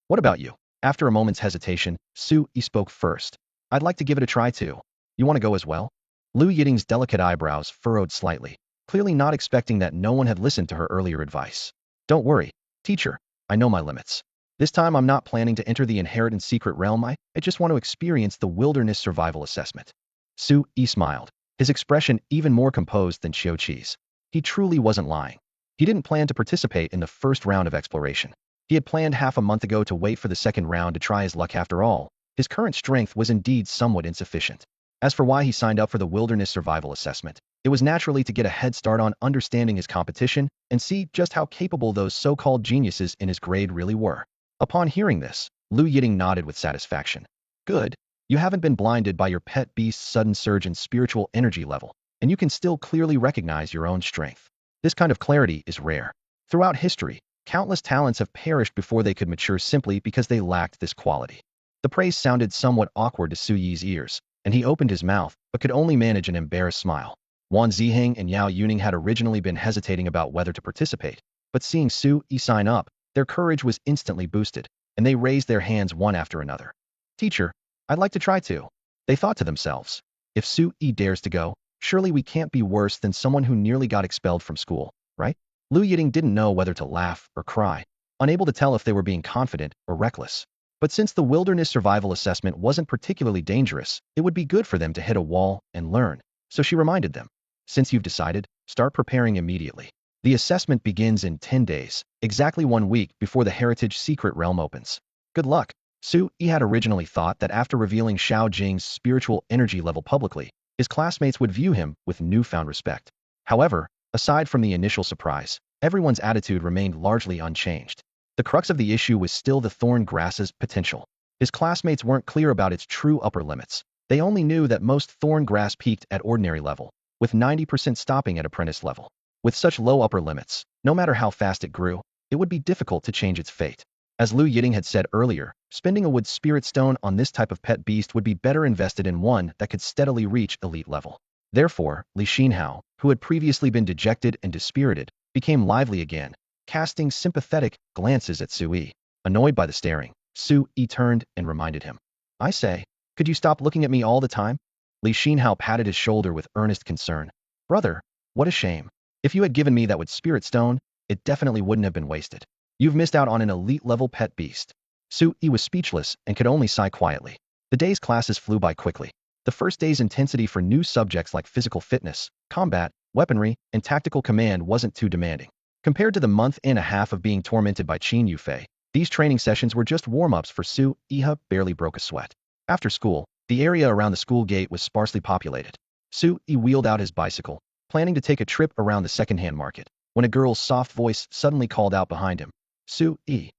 Speaker 1: What about you? After a moment's hesitation, Su-yi spoke first. I'd like to give it a try too. You want to go as well? Lu Yiting's delicate eyebrows furrowed slightly, clearly not expecting that no one had listened to her earlier advice. Don't worry, teacher. I know my limits. This time I'm not planning to enter the inheritance secret realm. I just want to experience the wilderness survival assessment. Su-yi smiled, his expression even more composed than Qiu Qi's. He truly wasn't lying. He didn't plan to participate in the first round of exploration. He had planned half a month ago to wait for the second round to try his luck. After all, his current strength was indeed somewhat insufficient. As for why he signed up for the wilderness survival assessment, it was naturally to get a head start on understanding his competition and see just how capable those so-called geniuses in his grade really were. Upon hearing this, Lu Yiting nodded with satisfaction. Good. You haven't been blinded by your pet beast's sudden surge in spiritual energy level, and you can still clearly recognize your own strength. This kind of clarity is rare. Throughout history, countless talents have perished before they could mature simply because they lacked this quality. The praise sounded somewhat awkward to Su-yi's ears, and he opened his mouth, but could only manage an embarrassed smile. Wan Ziheng and Yao Yuning had originally been hesitating about whether to participate, but seeing Su-yi sign up, their courage was instantly boosted, and they raised their hands one after another. Teacher, I'd like to try too. They thought to themselves. If Su-yi dares to go, surely we can't be worse than someone who nearly got expelled from school, right? Lu Yiting didn't know whether to laugh or cry, unable to tell if they were being confident or reckless. But since the wilderness survival assessment wasn't particularly dangerous, it would be good for them to hit a wall and learn. So she reminded them. Since you've decided, start preparing immediately. The assessment begins in 10 days, exactly 1 week before the Heritage Secret Realm opens. Good luck. Su-yi had originally thought that after revealing Xiao Jing's spiritual energy level publicly, his classmates would view him with newfound respect. However, aside from the initial surprise, everyone's attitude remained largely unchanged. The crux of the issue was still the thorn grass's potential. His classmates weren't clear about its true upper limits. They only knew that most thorn grass peaked at ordinary level, with 90% stopping at apprentice level. With such low upper limits, no matter how fast it grew, it would be difficult to change its fate. As Liu Yiting had said earlier, spending a wood spirit stone on this type of pet beast would be better invested in one that could steadily reach elite level. Therefore, Li Xinhao, who had previously been dejected and dispirited, became lively again, casting sympathetic glances at Su Yi. Annoyed by the staring, Su Yi turned and reminded him. I say, could you stop looking at me all the time? Li Xinhao patted his shoulder with earnest concern. Brother, what a shame. If you had given me that wood spirit stone, it definitely wouldn't have been wasted. You've missed out on an elite-level pet beast. Su Yi was speechless and could only sigh quietly. The day's classes flew by quickly. The first day's intensity for new subjects like physical fitness, combat, weaponry, and tactical command wasn't too demanding. Compared to the month and a half of being tormented by Qin Yufei, these training sessions were just warm-ups for Su Yi. Barely broke a sweat. After school, the area around the school gate was sparsely populated. Su Yi wheeled out his bicycle, planning to take a trip around the second-hand market, when a girl's soft voice suddenly called out behind him. Su Yi.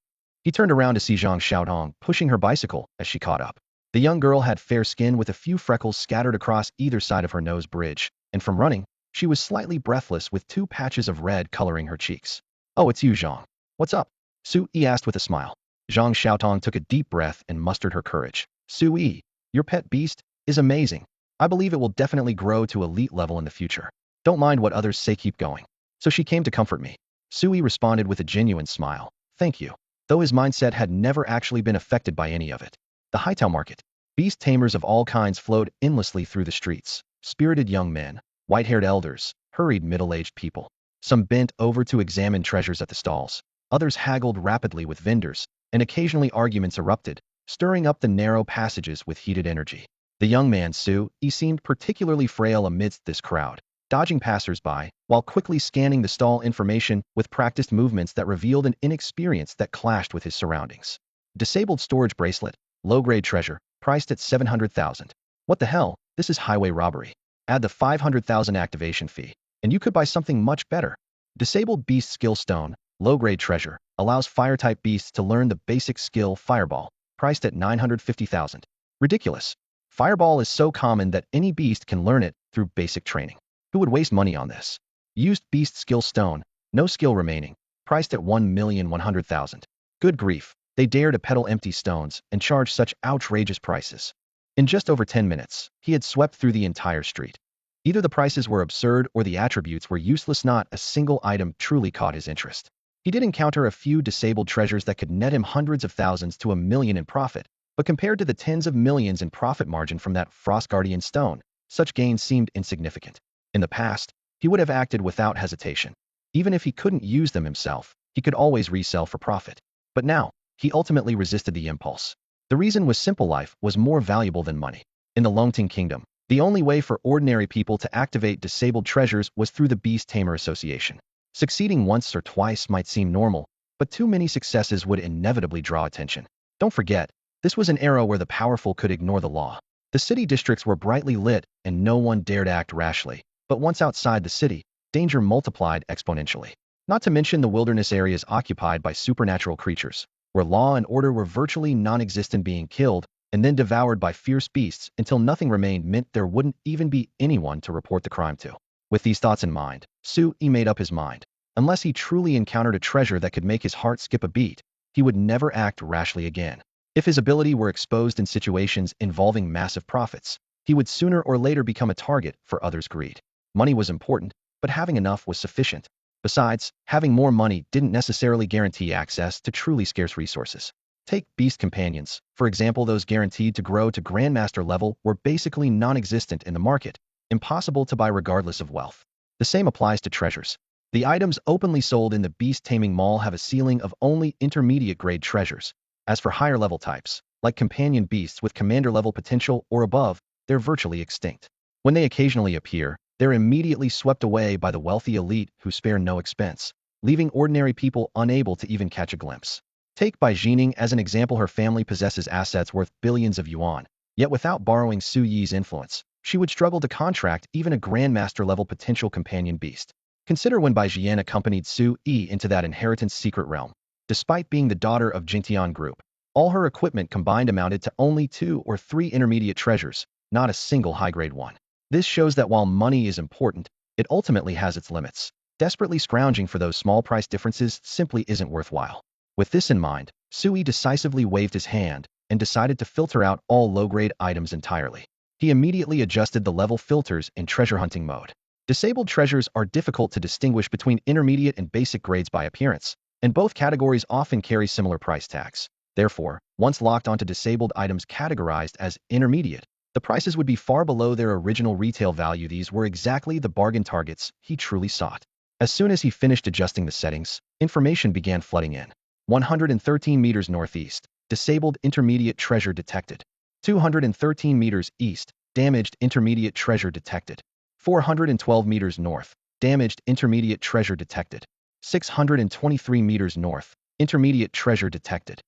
Speaker 1: He turned around to see Zhang Xiaotong pushing her bicycle as she caught up. The young girl had fair skin with a few freckles scattered across either side of her nose bridge, and from running, she was slightly breathless with 2 patches of red coloring her cheeks. Oh, it's you, Zhang. What's up? Su Yi asked with a smile. Zhang Xiaotong took a deep breath and mustered her courage. Su Yi, your pet beast is amazing. I believe it will definitely grow to elite level in the future. Don't mind what others say, keep going. So she came to comfort me. Su Yi responded with a genuine smile. Thank you. Though his mindset had never actually been affected by any of it. The Haitao market. Beast tamers of all kinds flowed endlessly through the streets. Spirited young men, white-haired elders, hurried middle-aged people. Some bent over to examine treasures at the stalls. Others haggled rapidly with vendors, and occasionally arguments erupted, stirring up the narrow passages with heated energy. The young man Su Yi seemed particularly frail amidst this crowd, dodging passers-by, while quickly scanning the stall information with practiced movements that revealed an inexperience that clashed with his surroundings. Disabled storage bracelet, low-grade treasure, priced at 700,000. What the hell? This is highway robbery. Add the 500,000 activation fee, and you could buy something much better. Disabled beast skill stone, low-grade treasure, allows fire-type beasts to learn the basic skill Fireball, priced at 950,000. Ridiculous. Fireball is so common that any beast can learn it through basic training. Who would waste money on this? Used beast skill stone, no skill remaining, priced at 1,100,000. Good grief, they dare to peddle empty stones and charge such outrageous prices. In just over 10 minutes, he had swept through the entire street. Either the prices were absurd or the attributes were useless. Not a single item truly caught his interest. He did encounter a few disabled treasures that could net him hundreds of thousands to $1 million in profit, but compared to the tens of millions in profit margin from that Frost Guardian stone, such gains seemed insignificant. In the past, he would have acted without hesitation. Even if he couldn't use them himself, he could always resell for profit. But now, he ultimately resisted the impulse. The reason was simple: life was more valuable than money. In the Longting Kingdom, the only way for ordinary people to activate disabled treasures was through the Beast Tamer Association. Succeeding once or twice might seem normal, but too many successes would inevitably draw attention. Don't forget, this was an era where the powerful could ignore the law. The city districts were brightly lit and no one dared act rashly. But once outside the city, danger multiplied exponentially. Not to mention the wilderness areas occupied by supernatural creatures, where law and order were virtually non-existent, being killed and then devoured by fierce beasts until nothing remained meant there wouldn't even be anyone to report the crime to. With these thoughts in mind, Su Yi made up his mind. Unless he truly encountered a treasure that could make his heart skip a beat, he would never act rashly again. If his ability were exposed in situations involving massive profits, he would sooner or later become a target for others' greed. Money was important, but having enough was sufficient. Besides, having more money didn't necessarily guarantee access to truly scarce resources. Take beast companions, for example. Those guaranteed to grow to Grandmaster level were basically non-existent in the market, impossible to buy regardless of wealth. The same applies to treasures. The items openly sold in the beast taming mall have a ceiling of only intermediate grade treasures. As for higher level types, like companion beasts with commander level potential or above, they're virtually extinct. When they occasionally appear, they're immediately swept away by the wealthy elite who spare no expense, leaving ordinary people unable to even catch a glimpse. Take Bai Jining as an example. Her family possesses assets worth billions of yuan, yet without borrowing Su Yi's influence, she would struggle to contract even a Grandmaster-level potential companion beast. Consider when Bai Jian accompanied Su Yi into that inheritance secret realm. Despite being the daughter of Jingtian Group, All her equipment combined amounted to only 2 or 3 intermediate treasures, not a single high-grade one. This shows that while money is important, it ultimately has its limits. Desperately scrounging for those small price differences simply isn't worthwhile. With this in mind, Sui decisively waved his hand and decided to filter out all low-grade items entirely. He immediately adjusted the level filters in treasure hunting mode. Disabled treasures are difficult to distinguish between intermediate and basic grades by appearance, and both categories often carry similar price tags. Therefore, once locked onto disabled items categorized as intermediate, the prices would be far below their original retail value. These were exactly the bargain targets he truly sought. As soon as he finished adjusting the settings, information began flooding in. 113 meters northeast, disabled intermediate treasure detected. 213 meters east, damaged intermediate treasure detected. 412 meters north, damaged intermediate treasure detected. 623 meters north, intermediate treasure detected.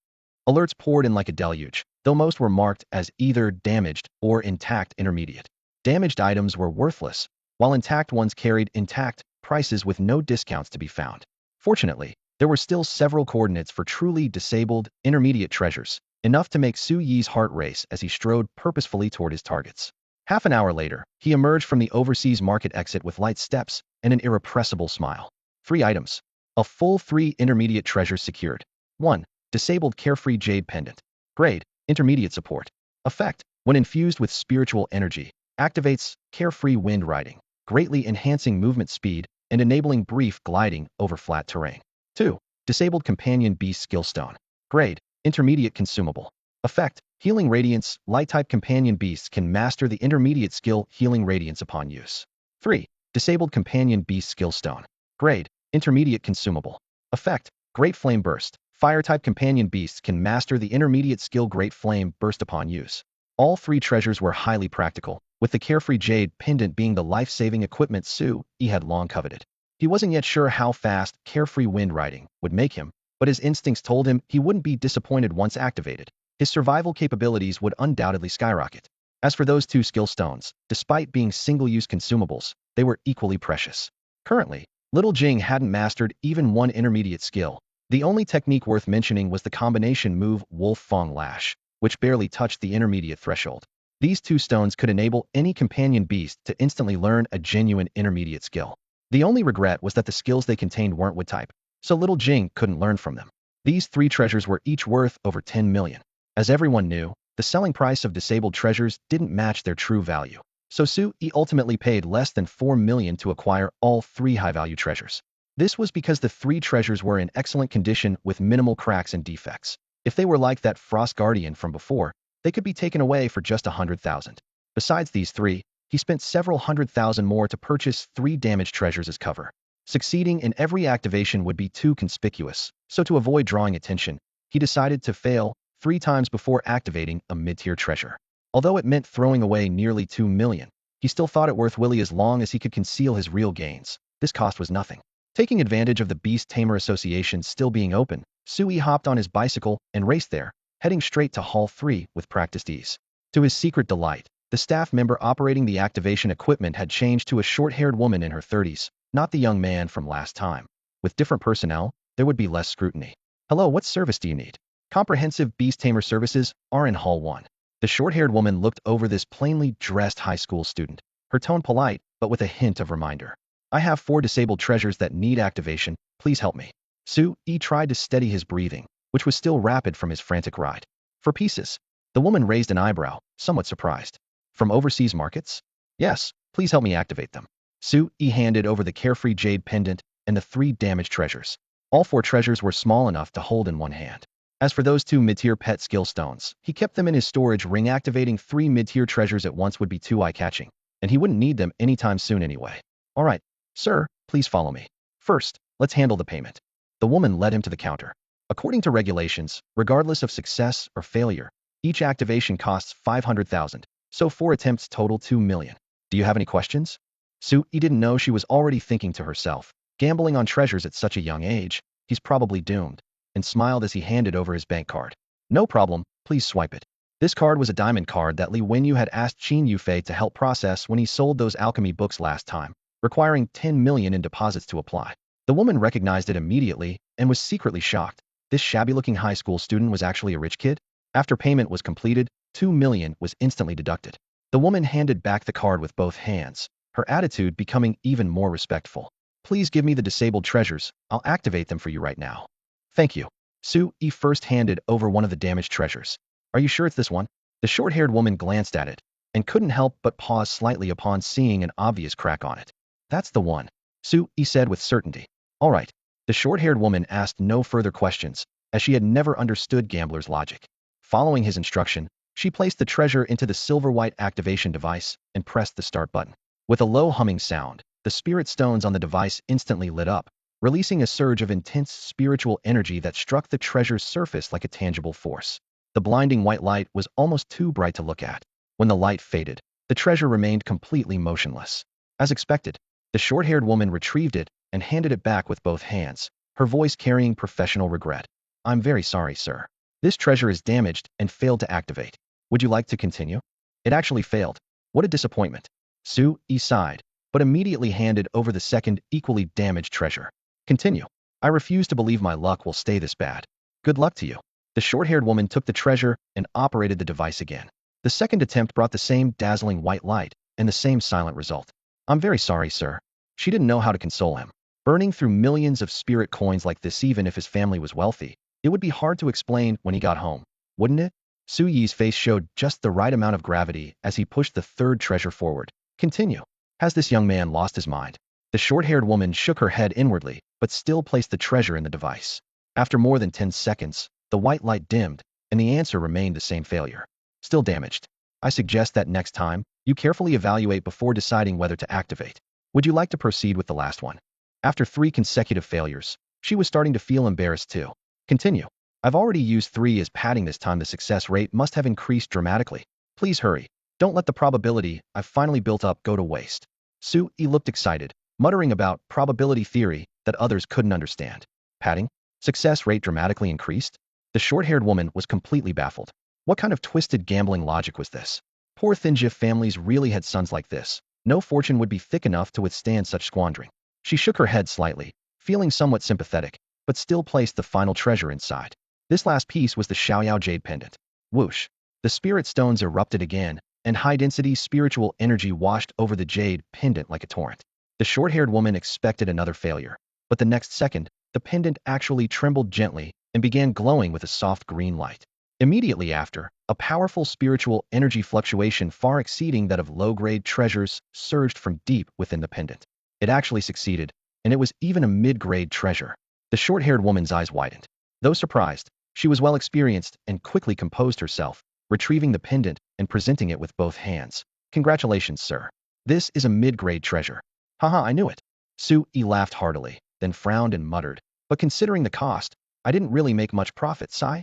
Speaker 1: Alerts poured in like a deluge, though most were marked as either damaged or intact intermediate. Damaged items were worthless, while intact ones carried intact prices with no discounts to be found. Fortunately, there were still several coordinates for truly disabled intermediate treasures, enough to make Su Yi's heart race as he strode purposefully toward his targets. Half an hour later, he emerged from the overseas market exit with light steps and an irrepressible smile. 3 items. A full 3 intermediate treasures secured. 1. Disabled Carefree Jade Pendant. Grade, Intermediate Support. Effect, when infused with spiritual energy, activates Carefree Wind Riding, greatly enhancing movement speed and enabling brief gliding over flat terrain. 2. Disabled Companion Beast Skill Stone. Grade, Intermediate Consumable. Effect, Healing Radiance. Light-type companion beasts can master the intermediate skill Healing Radiance upon use. 3. Disabled Companion Beast Skill Stone. Grade, Intermediate Consumable. Effect, Great Flame Burst. Fire-type companion beasts can master the intermediate skill Great Flame Burst upon use. All 3 treasures were highly practical, with the Carefree Jade Pendant being the life-saving equipment Su Yi had long coveted. He wasn't yet sure how fast Carefree Wind Riding would make him, but his instincts told him he wouldn't be disappointed once activated. His survival capabilities would undoubtedly skyrocket. As for those 2 skill stones, despite being single-use consumables, they were equally precious. Currently, Little Jing hadn't mastered even one intermediate skill. The only technique worth mentioning was the combination move Wolf Fang Lash, which barely touched the intermediate threshold. These 2 stones could enable any companion beast to instantly learn a genuine intermediate skill. The only regret was that the skills they contained weren't wood type, so Little Jing couldn't learn from them. These 3 treasures were each worth over 10 million. As everyone knew, the selling price of disabled treasures didn't match their true value, so Su Yi ultimately paid less than 4 million to acquire all 3 high-value treasures. This was because the 3 treasures were in excellent condition with minimal cracks and defects. If they were like that Frost Guardian from before, they could be taken away for just 100,000. Besides these 3, he spent several 100,000 more to purchase 3 damaged treasures as cover. Succeeding in every activation would be too conspicuous, so to avoid drawing attention, he decided to fail 3 times before activating a mid-tier treasure. Although it meant throwing away nearly 2 million, he still thought it worth Willie as long as he could conceal his real gains. This cost was nothing. Taking advantage of the Beast Tamer Association still being open, Su Yi hopped on his bicycle and raced there, heading straight to Hall 3 with practiced ease. To his secret delight, the staff member operating the activation equipment had changed to a short-haired woman in her 30s, not the young man from last time. With different personnel, there would be less scrutiny. Hello, what service do you need? Comprehensive Beast Tamer services are in Hall 1. The short-haired woman looked over this plainly dressed high school student, her tone polite, but with a hint of reminder. I have 4 disabled treasures that need activation, please help me. Su Yi tried to steady his breathing, which was still rapid from his frantic ride. For pieces. The woman raised an eyebrow, somewhat surprised. From overseas markets? Yes, please help me activate them. Su Yi handed over the Carefree Jade Pendant and the 3 damaged treasures. All 4 treasures were small enough to hold in one hand. As for those 2 mid-tier pet skill stones, he kept them in his storage ring. Activating 3 mid-tier treasures at once would be too eye-catching, and he wouldn't need them anytime soon anyway. All right, sir, please follow me. First, let's handle the payment. The woman led him to the counter. According to regulations, regardless of success or failure, each activation costs 500,000, so 4 attempts total 2 million. Do you have any questions? Su Yi didn't know she was already thinking to herself, gambling on treasures at such a young age, he's probably doomed, and smiled as he handed over his bank card. No problem, please swipe it. This card was a diamond card that Li Wenyu had asked Qin Yufei to help process when he sold those alchemy books last time, requiring 10 million in deposits to apply. The woman recognized it immediately and was secretly shocked. This shabby-looking high school student was actually a rich kid? After payment was completed, 2 million was instantly deducted. The woman handed back the card with both hands, her attitude becoming even more respectful. Please give me the disabled treasures. I'll activate them for you right now. Thank you. Sue first handed over one of the damaged treasures. Are you sure it's this one? The short-haired woman glanced at it and couldn't help but pause slightly upon seeing an obvious crack on it. That's the one, Sue said with certainty. All right. The short-haired woman asked no further questions, as she had never understood gambler's logic. Following his instruction, she placed the treasure into the silver-white activation device and pressed the start button. With a low humming sound, the spirit stones on the device instantly lit up, releasing a surge of intense spiritual energy that struck the treasure's surface like a tangible force. The blinding white light was almost too bright to look at. When the light faded, the treasure remained completely motionless. As expected, the short-haired woman retrieved it and handed it back with both hands, her voice carrying professional regret. I'm very sorry, sir. This treasure is damaged and failed to activate. Would you like to continue? It actually failed. What a disappointment. Sue sighed, but immediately handed over the second, equally damaged treasure. Continue. I refuse to believe my luck will stay this bad. Good luck to you. The short-haired woman took the treasure and operated the device again. The second attempt brought the same dazzling white light and the same silent result. I'm very sorry, sir. She didn't know how to console him. Burning through millions of spirit coins like this, even if his family was wealthy, it would be hard to explain when he got home, wouldn't it? Su Yi's face showed just the right amount of gravity as he pushed the third treasure forward. Continue. Has this young man lost his mind? The short-haired woman shook her head inwardly, but still placed the treasure in the device. After more than 10 seconds, the white light dimmed, and the answer remained the same failure. Still damaged. I suggest that next time, you carefully evaluate before deciding whether to activate. Would you like to proceed with the last one? After 3 consecutive failures, she was starting to feel embarrassed too. Continue. I've already used 3 as padding this time. The success rate must have increased dramatically. Please hurry. Don't let the probability I've finally built up go to waste. Su looked excited, muttering about probability theory that others couldn't understand. Padding? Success rate dramatically increased? The short-haired woman was completely baffled. What kind of twisted gambling logic was this? Poor Thinjif families really had sons like this. No fortune would be thick enough to withstand such squandering. She shook her head slightly, feeling somewhat sympathetic, but still placed the final treasure inside. This last piece was the Xiaoyao jade pendant. Whoosh! The spirit stones erupted again, and high-density spiritual energy washed over the jade pendant like a torrent. The short-haired woman expected another failure, but the next second, the pendant actually trembled gently and began glowing with a soft green light. Immediately after, a powerful spiritual energy fluctuation far exceeding that of low-grade treasures surged from deep within the pendant. It actually succeeded, and it was even a mid-grade treasure. The short-haired woman's eyes widened. Though surprised, she was well experienced and quickly composed herself, retrieving the pendant and presenting it with both hands. Congratulations, sir. This is a mid-grade treasure. Haha, I knew it. Su laughed heartily, then frowned and muttered, but considering the cost, I didn't really make much profit, sigh.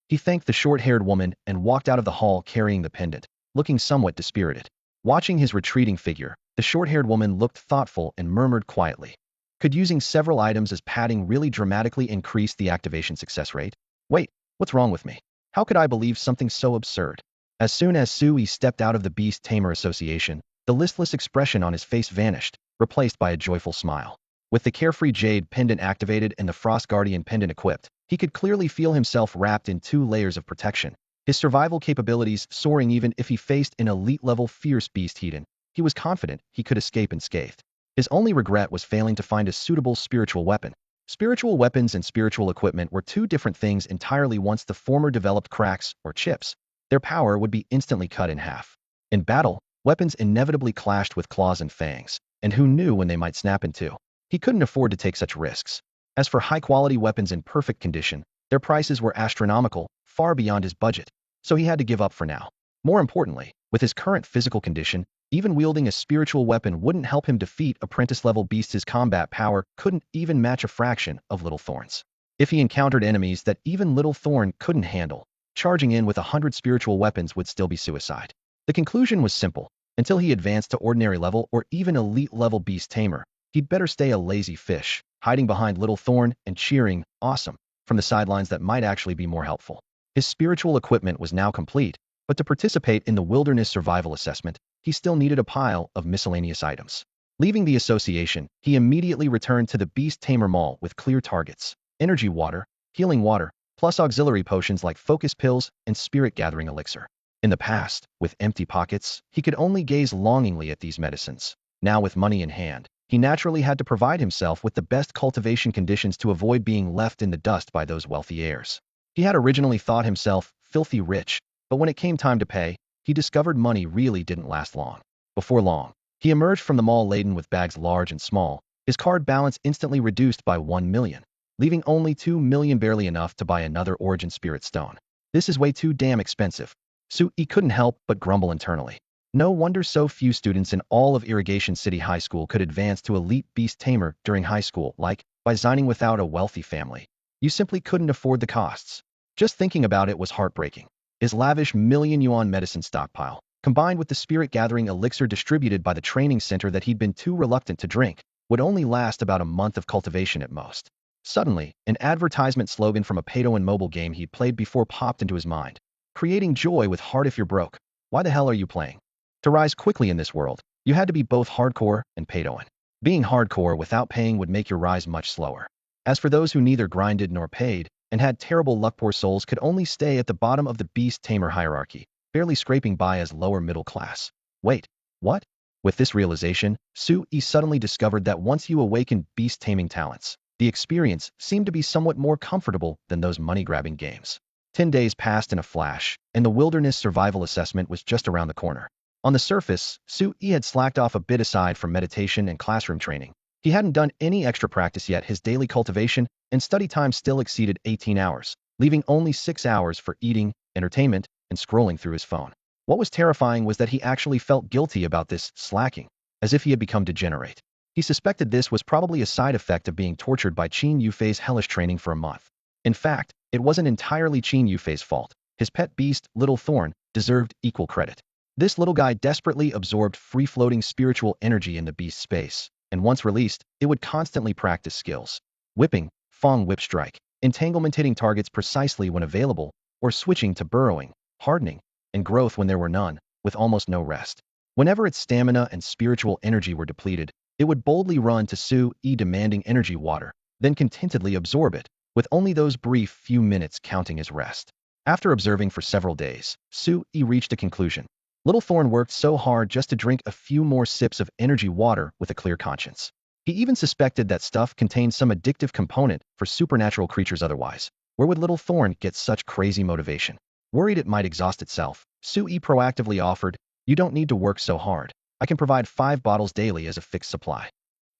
Speaker 1: He thanked the short-haired woman and walked out of the hall carrying the pendant, looking somewhat dispirited. Watching his retreating figure, the short-haired woman looked thoughtful and murmured quietly. Could using several items as padding really dramatically increase the activation success rate? Wait, what's wrong with me? How could I believe something so absurd? As soon as Sui stepped out of the Beast Tamer Association, the listless expression on his face vanished, replaced by a joyful smile. With the carefree jade pendant activated and the Frost Guardian pendant equipped, he could clearly feel himself wrapped in 2 layers of protection. His survival capabilities soaring even if he faced an elite-level fierce beast Hedon. He was confident he could escape unscathed. His only regret was failing to find a suitable spiritual weapon. Spiritual weapons and spiritual equipment were 2 different things entirely. Once the former developed cracks, or chips, their power would be instantly cut in half. In battle, weapons inevitably clashed with claws and fangs, and who knew when they might snap in two. He couldn't afford to take such risks. As for high-quality weapons in perfect condition, their prices were astronomical, far beyond his budget, so he had to give up for now. More importantly, with his current physical condition, even wielding a spiritual weapon wouldn't help him defeat apprentice-level beasts. His combat power couldn't even match a fraction of Little Thorn's. If he encountered enemies that even Little Thorn couldn't handle, charging in with 100 spiritual weapons would still be suicide. The conclusion was simple. Until he advanced to ordinary level or even elite-level beast tamer, he'd better stay a lazy fish, hiding behind Little Thorn and cheering, awesome, from the sidelines that might actually be more helpful. His spiritual equipment was now complete, but to participate in the wilderness survival assessment, he still needed a pile of miscellaneous items. Leaving the association, he immediately returned to the Beast Tamer Mall with clear targets: energy water, healing water, plus auxiliary potions like focus pills and spirit-gathering elixir. In the past, with empty pockets, he could only gaze longingly at these medicines. Now with money in hand, he naturally had to provide himself with the best cultivation conditions to avoid being left in the dust by those wealthy heirs. He had originally thought himself filthy rich, but when it came time to pay, he discovered money really didn't last long. Before long, he emerged from the mall laden with bags large and small, his card balance instantly reduced by 1 million, leaving only 2 million, barely enough to buy another Origin Spirit Stone. This is way too damn expensive. Su-yi couldn't help but grumble internally. No wonder so few students in all of Irrigation City High School could advance to elite beast tamer during high school, like by signing without a wealthy family. You simply couldn't afford the costs. Just thinking about it was heartbreaking. His lavish million-yuan medicine stockpile, combined with the spirit-gathering elixir distributed by the training center that he'd been too reluctant to drink, would only last about a month of cultivation at most. Suddenly, an advertisement slogan from a pay-to-win mobile game he'd played before popped into his mind. Creating joy with heart. If you're broke, why the hell are you playing? To rise quickly in this world, you had to be both hardcore and pay-to-win. Being hardcore without paying would make your rise much slower. As for those who neither grinded nor paid, and had terrible luck, poor souls could only stay at the bottom of the beast tamer hierarchy, barely scraping by as lower middle class. Wait, what? With this realization, Su-yi suddenly discovered that once you awakened beast taming talents, the experience seemed to be somewhat more comfortable than those money-grabbing games. 10 days passed in a flash, and the wilderness survival assessment was just around the corner. On the surface, Su-yi had slacked off a bit. Aside from meditation and classroom training, he hadn't done any extra practice yet. His daily cultivation and study time still exceeded 18 hours, leaving only 6 hours for eating, entertainment, and scrolling through his phone. What was terrifying was that he actually felt guilty about this slacking, as if he had become degenerate. He suspected this was probably a side effect of being tortured by Qin Yufei's hellish training for a month. In fact, it wasn't entirely Qin Yufei's fault. His pet beast, Little Thorn, deserved equal credit. This little guy desperately absorbed free-floating spiritual energy into beast space, and once released, it would constantly practice skills. Whipping, Fong Whip Strike, entanglement, hitting targets precisely when available, or switching to burrowing, hardening, and growth when there were none, with almost no rest. Whenever its stamina and spiritual energy were depleted, it would boldly run to Su-yi demanding energy water, then contentedly absorb it, with only those brief few minutes counting as rest. After observing for several days, Su-yi reached a conclusion. Little Thorn worked so hard just to drink a few more sips of energy water with a clear conscience. He even suspected that stuff contained some addictive component for supernatural creatures. Otherwise, where would Little Thorn get such crazy motivation? Worried it might exhaust itself, Su-yi proactively offered, "You don't need to work so hard. I can provide 5 bottles daily as a fixed supply."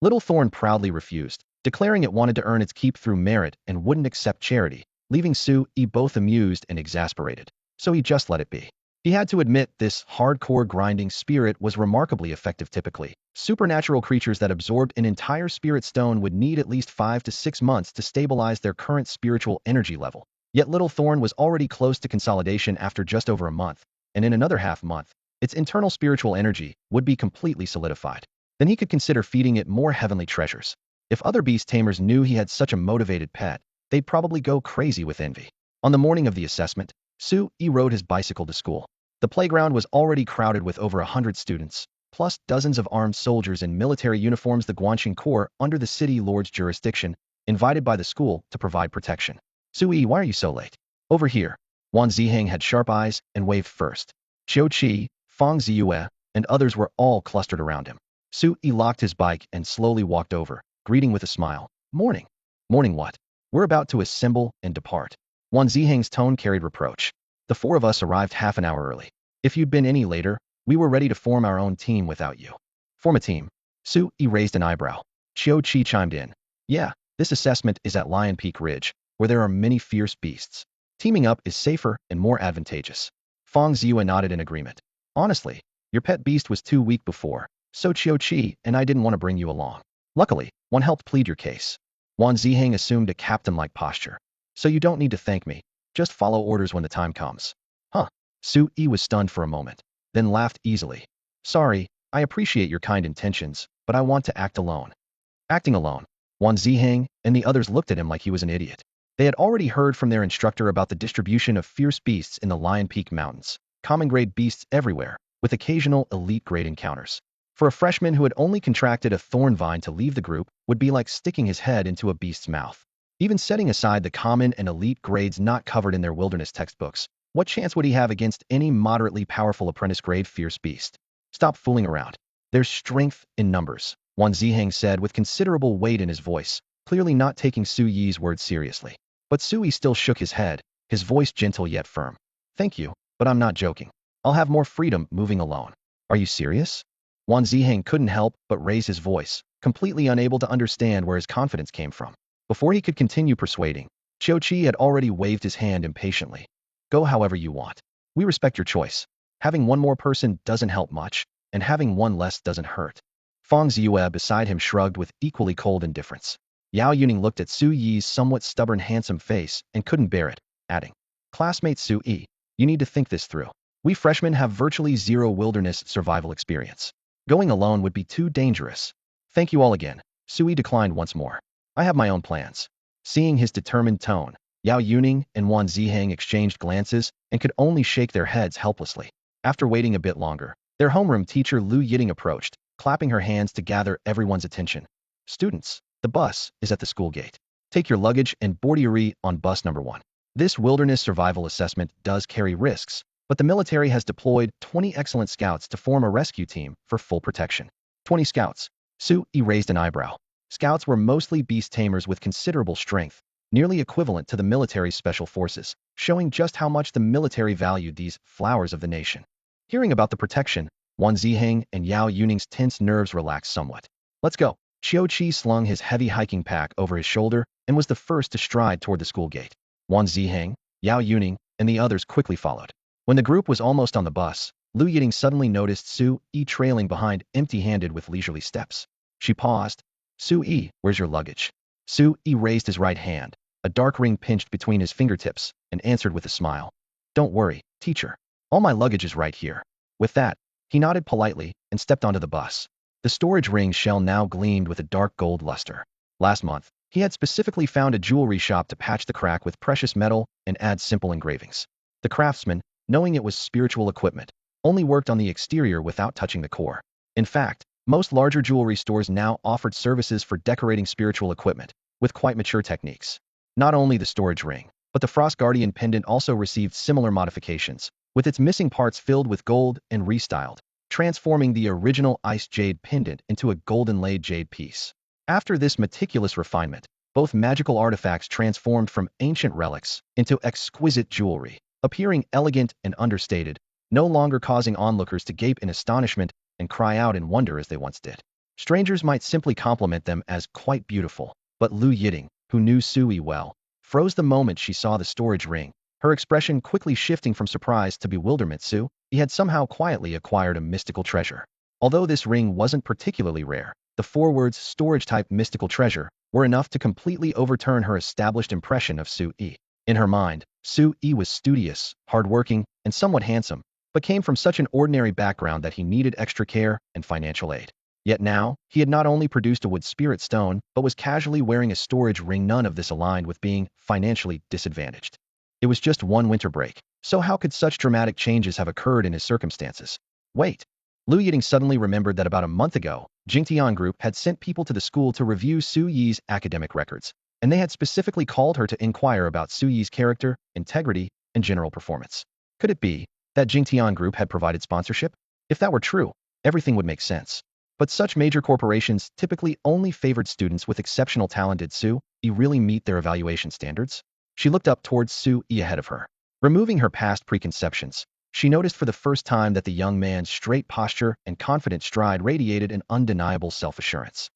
Speaker 1: Little Thorn proudly refused, declaring it wanted to earn its keep through merit and wouldn't accept charity, leaving Su-yi both amused and exasperated. So he just let it be. He had to admit this hardcore grinding spirit was remarkably effective. Typically, supernatural creatures that absorbed an entire spirit stone would need at least 5 to 6 months to stabilize their current spiritual energy level. Yet Little Thorn was already close to consolidation after just over a month, and in another half month, its internal spiritual energy would be completely solidified. Then he could consider feeding it more heavenly treasures. If other beast tamers knew he had such a motivated pet, they'd probably go crazy with envy. On the morning of the assessment, Su-yi rode his bicycle to school. The playground was already crowded with over 100 students, plus dozens of armed soldiers in military uniforms, the Guanxing Corps, under the city lord's jurisdiction, invited by the school to provide protection. "Su-yi, why are you so late?" "Over here." Wan Ziheng had sharp eyes and waved first. Qiu Qi, Fang Ziyue, and others were all clustered around him. Su-yi locked his bike and slowly walked over, greeting with a smile. "Morning." "Morning what? We're about to assemble and depart." Wan Ziheng's tone carried reproach. "The 4 of us arrived half an hour early. If you'd been any later, we were ready to form our own team without you." "Form a team?" Su-yi raised an eyebrow. Qiu Qi chimed in. "Yeah, this assessment is at Lion Peak Ridge, where there are many fierce beasts. Teaming up is safer and more advantageous." Fang Ziyue nodded in agreement. "Honestly, your pet beast was too weak before, so Qiu Qi and I didn't want to bring you along. Luckily, one helped plead your case." Wan Ziheng assumed a captain-like posture. "So you don't need to thank me. Just follow orders when the time comes." "Huh." Su-yi was stunned for a moment, then laughed easily. "Sorry, I appreciate your kind intentions, but I want to act alone." Acting alone? Wan Ziheng and the others looked at him like he was an idiot. They had already heard from their instructor about the distribution of fierce beasts in the Lion Peak Mountains, common-grade beasts everywhere, with occasional elite-grade encounters. For a freshman who had only contracted a thorn vine, to leave the group would be like sticking his head into a beast's mouth. Even setting aside the common and elite grades not covered in their wilderness textbooks, what chance would he have against any moderately powerful apprentice-grade fierce beast? Stop fooling around. There's strength in numbers, Wang Ziheng said with considerable weight in his voice, clearly not taking Su Yi's words seriously. But Su Yi still shook his head, his voice gentle yet firm. Thank you, but I'm not joking. I'll have more freedom moving alone. Are you serious? Wang Ziheng couldn't help but raise his voice, completely unable to understand where his confidence came from. Before he could continue persuading, Qiu Qi had already waved his hand impatiently. Go however you want. We respect your choice. Having one more person doesn't help much, and having one less doesn't hurt. Fang Ziyue beside him shrugged with equally cold indifference. Yao Yuning looked at Su Yi's somewhat stubborn handsome face and couldn't bear it, adding, Classmate Su Yi, you need to think this through. We freshmen have virtually zero wilderness survival experience. Going alone would be too dangerous. Thank you all again. Su Yi declined once more. I have my own plans. Seeing his determined tone, Yao Yuning and Wang Ziheng exchanged glances and could only shake their heads helplessly. After waiting a bit longer, their homeroom teacher Lu Yiting approached, clapping her hands to gather everyone's attention. Students, the bus is at the school gate. Take your luggage and boardiery on bus number 1. This wilderness survival assessment does carry risks, but the military has deployed 20 excellent scouts to form a rescue team for full protection. 20 scouts. Su Yi raised an eyebrow. Scouts were mostly beast tamers with considerable strength, nearly equivalent to the military's special forces, showing just how much the military valued these flowers of the nation. Hearing about the protection, Wang Ziheng and Yao Yuning's tense nerves relaxed somewhat. Let's go. Qiu Qi slung his heavy hiking pack over his shoulder and was the first to stride toward the school gate. Wang Ziheng, Yao Yuning, and the others quickly followed. When the group was almost on the bus, Lu Yiting suddenly noticed Su Yi trailing behind empty-handed with leisurely steps. She paused. Su Yi, where's your luggage? Su Yi raised his right hand, a dark ring pinched between his fingertips, and answered with a smile. Don't worry, teacher. All my luggage is right here. With that, he nodded politely and stepped onto the bus. The storage ring shell now gleamed with a dark gold luster. Last month, he had specifically found a jewelry shop to patch the crack with precious metal and add simple engravings. The craftsman, knowing it was spiritual equipment, only worked on the exterior without touching the core. In fact, most larger jewelry stores now offered services for decorating spiritual equipment, with quite mature techniques. Not only the storage ring, but the Frost Guardian pendant also received similar modifications, with its missing parts filled with gold and restyled, transforming the original ice jade pendant into a golden-laid jade piece. After this meticulous refinement, both magical artifacts transformed from ancient relics into exquisite jewelry, appearing elegant and understated, no longer causing onlookers to gape in astonishment and cry out in wonder as they once did. Strangers might simply compliment them as quite beautiful, but Lu Yiting, who knew Su Yi well, froze the moment she saw the storage ring, her expression quickly shifting from surprise to bewilderment. Su Yi had somehow quietly acquired a mystical treasure. Although this ring wasn't particularly rare, the 4 words storage-type mystical treasure were enough to completely overturn her established impression of Su Yi. In her mind, Su Yi was studious, hardworking, and somewhat handsome, but came from such an ordinary background that he needed extra care and financial aid. Yet now, he had not only produced a wood spirit stone, but was casually wearing a storage ring. None of this aligned with being financially disadvantaged. It was just one winter break, so how could such dramatic changes have occurred in his circumstances? Wait. Lu Yiting suddenly remembered that about a month ago, Jingtian Group had sent people to the school to review Su Yi's academic records, and they had specifically called her to inquire about Su Yi's character, integrity, and general performance. Could it be that Jingtian Group had provided sponsorship? If that were true, everything would make sense. But such major corporations typically only favored students with exceptional talent. Did Su Yi really meet their evaluation standards? She looked up towards Su Yi ahead of her. Removing her past preconceptions, she noticed for the first time that the young man's straight posture and confident stride radiated an undeniable self-assurance.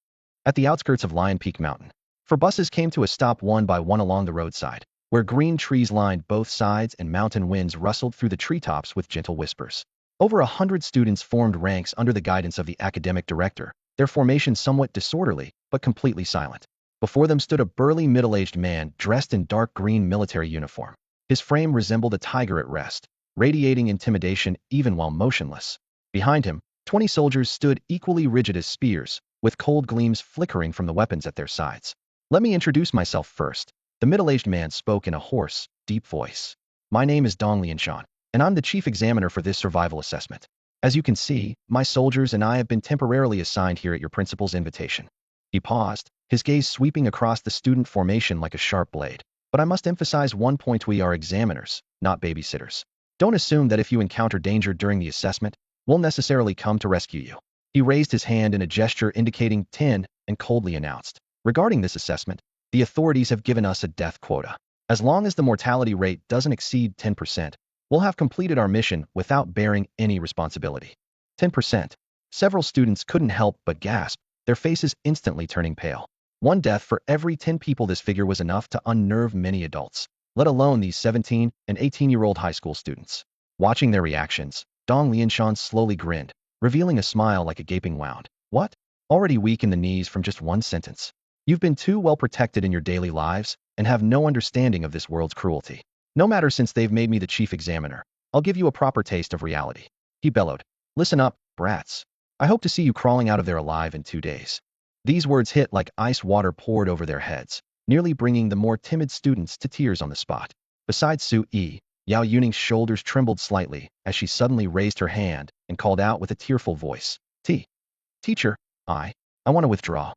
Speaker 1: At the outskirts of Lion Peak Mountain, 4 buses came to a stop one by one along the roadside, where green trees lined both sides and mountain winds rustled through the treetops with gentle whispers. Over 100 students formed ranks under the guidance of the academic director, their formation somewhat disorderly, but completely silent. Before them stood a burly middle-aged man dressed in dark green military uniform. His frame resembled a tiger at rest, radiating intimidation even while motionless. Behind him, 20 soldiers stood equally rigid as spears, with cold gleams flickering from the weapons at their sides. Let me introduce myself first. The middle-aged man spoke in a hoarse, deep voice. My name is Dong Lianshan, and I'm the chief examiner for this survival assessment. As you can see, my soldiers and I have been temporarily assigned here at your principal's invitation. He paused, his gaze sweeping across the student formation like a sharp blade. But I must emphasize one point: we are examiners, not babysitters. Don't assume that if you encounter danger during the assessment, we'll necessarily come to rescue you. He raised his hand in a gesture indicating 10 and coldly announced, regarding this assessment, the authorities have given us a death quota. As long as the mortality rate doesn't exceed 10%, we'll have completed our mission without bearing any responsibility. 10%. Several students couldn't help but gasp, their faces instantly turning pale. One death for every 10 people. This figure was enough to unnerve many adults, let alone these 17 and 18-year-old high school students. Watching their reactions, Dong Lianshan slowly grinned, revealing a smile like a gaping wound. What? Already weak in the knees from just one sentence? You've been too well protected in your daily lives and have no understanding of this world's cruelty. No matter, since they've made me the chief examiner, I'll give you a proper taste of reality. He bellowed. Listen up, brats. I hope to see you crawling out of there alive in 2 days. These words hit like ice water poured over their heads, nearly bringing the more timid students to tears on the spot. Besides Su Yi, Yao Yuning's shoulders trembled slightly as she suddenly raised her hand and called out with a tearful voice. Teacher, I want to withdraw.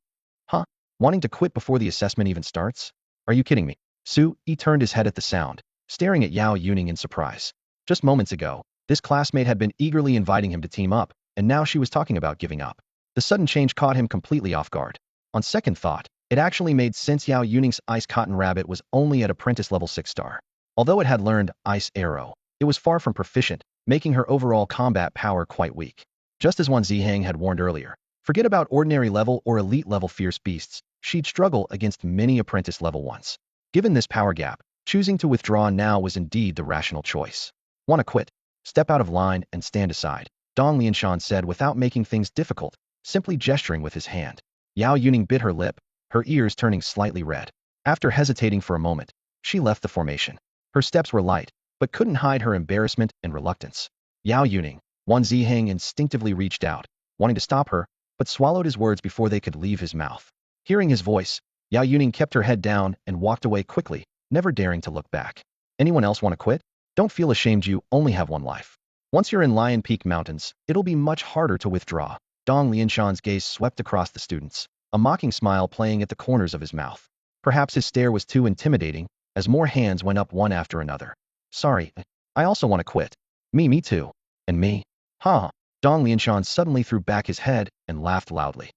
Speaker 1: Huh? Wanting to quit before the assessment even starts? Are you kidding me? Su Yi turned his head at the sound, staring at Yao Yuning in surprise. Just moments ago, this classmate had been eagerly inviting him to team up, and now she was talking about giving up. The sudden change caught him completely off guard. On second thought, it actually made sense. Yao Yuning's Ice Cotton Rabbit was only at apprentice level 6 star. Although it had learned Ice Arrow, it was far from proficient, making her overall combat power quite weak. Just as Wan Zihang had warned earlier, forget about ordinary level or elite level fierce beasts, she'd struggle against many apprentice level ones. Given this power gap, choosing to withdraw now was indeed the rational choice. Want to quit? Step out of line and stand aside, Dong Lianshan said without making things difficult, simply gesturing with his hand. Yao Yuning bit her lip, her ears turning slightly red. After hesitating for a moment, she left the formation. Her steps were light, but couldn't hide her embarrassment and reluctance. Yao Yuning, Wan Zihang instinctively reached out, wanting to stop her, but swallowed his words before they could leave his mouth. Hearing his voice, Yao Yuning kept her head down and walked away quickly, never daring to look back. Anyone else want to quit? Don't feel ashamed, you only have one life. Once you're in Lion Peak Mountains, it'll be much harder to withdraw. Dong Lianshan's gaze swept across the students, a mocking smile playing at the corners of his mouth. Perhaps his stare was too intimidating, as more hands went up one after another. Sorry, I also want to quit. Me too. And me? Ha! Dong Lianshan suddenly threw back his head and laughed loudly.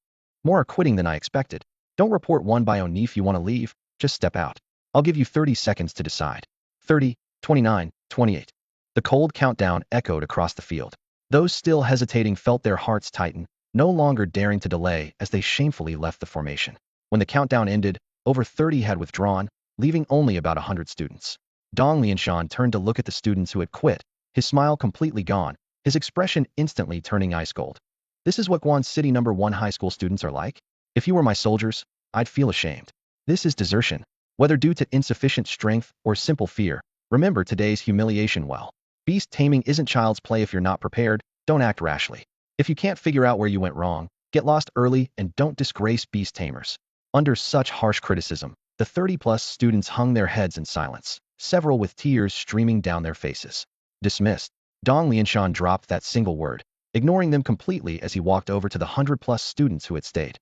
Speaker 1: More are quitting than I expected. Don't report one by one if you want to leave, just step out. I'll give you 30 seconds to decide. 30, 29, 28. The cold countdown echoed across the field. Those still hesitating felt their hearts tighten, no longer daring to delay as they shamefully left the formation. When the countdown ended, over 30 had withdrawn, leaving only about 100 students. Dong Lianshan turned to look at the students who had quit, his smile completely gone, his expression instantly turning ice cold. This is what Guan City No. 1 high school students are like? If you were my soldiers, I'd feel ashamed. This is desertion. Whether due to insufficient strength or simple fear, remember today's humiliation well. Beast taming isn't child's play. If you're not prepared, don't act rashly. If you can't figure out where you went wrong, get lost early and don't disgrace beast tamers. Under such harsh criticism, the 30-plus students hung their heads in silence, several with tears streaming down their faces. Dismissed. Dong Lianshan dropped that single word, ignoring them completely as he walked over to the 100-plus students who had stayed.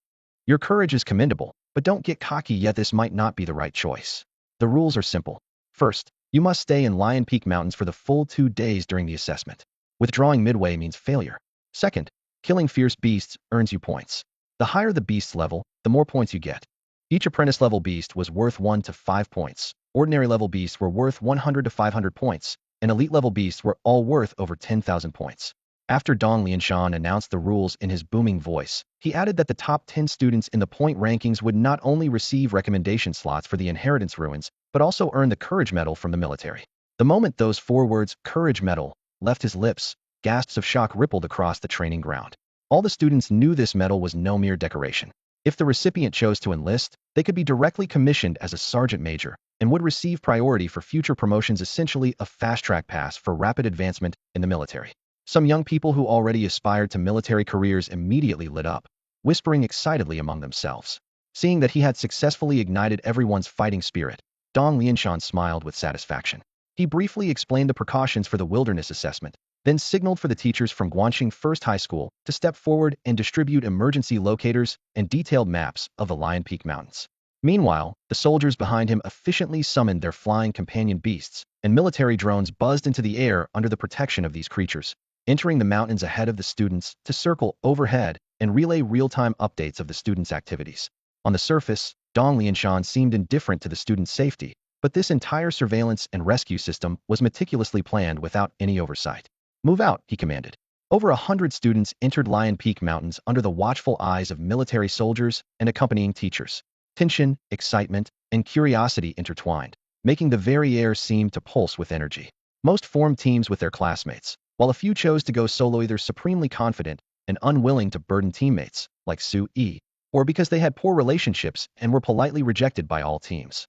Speaker 1: Your courage is commendable, but don't get cocky yet. This might not be the right choice. The rules are simple. First, you must stay in Lion Peak Mountains for the full 2 days during the assessment. Withdrawing midway means failure. Second, killing fierce beasts earns you points. The higher the beast's level, the more points you get. Each apprentice level beast was worth 1 to 5 points. Ordinary level beasts were worth 100 to 500 points, and elite level beasts were all worth over 10,000 points. After Dong Lianshan announced the rules in his booming voice, he added that the top 10 students in the point rankings would not only receive recommendation slots for the inheritance ruins, but also earn the Courage Medal from the military. The moment those 4 words, Courage Medal, left his lips, gasps of shock rippled across the training ground. All the students knew this medal was no mere decoration. If the recipient chose to enlist, they could be directly commissioned as a sergeant major and would receive priority for future promotions, essentially a fast-track pass for rapid advancement in the military. Some young people who already aspired to military careers immediately lit up, whispering excitedly among themselves. Seeing that he had successfully ignited everyone's fighting spirit, Dong Lianshan smiled with satisfaction. He briefly explained the precautions for the wilderness assessment, then signaled for the teachers from Guanxing First High School to step forward and distribute emergency locators and detailed maps of the Lion Peak Mountains. Meanwhile, the soldiers behind him efficiently summoned their flying companion beasts, and military drones buzzed into the air under the protection of these creatures, entering the mountains ahead of the students to circle overhead and relay real-time updates of the students' activities. On the surface, Dong Lianshan seemed indifferent to the students' safety, but this entire surveillance and rescue system was meticulously planned without any oversight. "Move out," he commanded. Over 100 students entered Lion Peak Mountains under the watchful eyes of military soldiers and accompanying teachers. Tension, excitement, and curiosity intertwined, making the very air seem to pulse with energy. Most formed teams with their classmates, while a few chose to go solo either supremely confident and unwilling to burden teammates, like Su Yi, or because they had poor relationships and were politely rejected by all teams.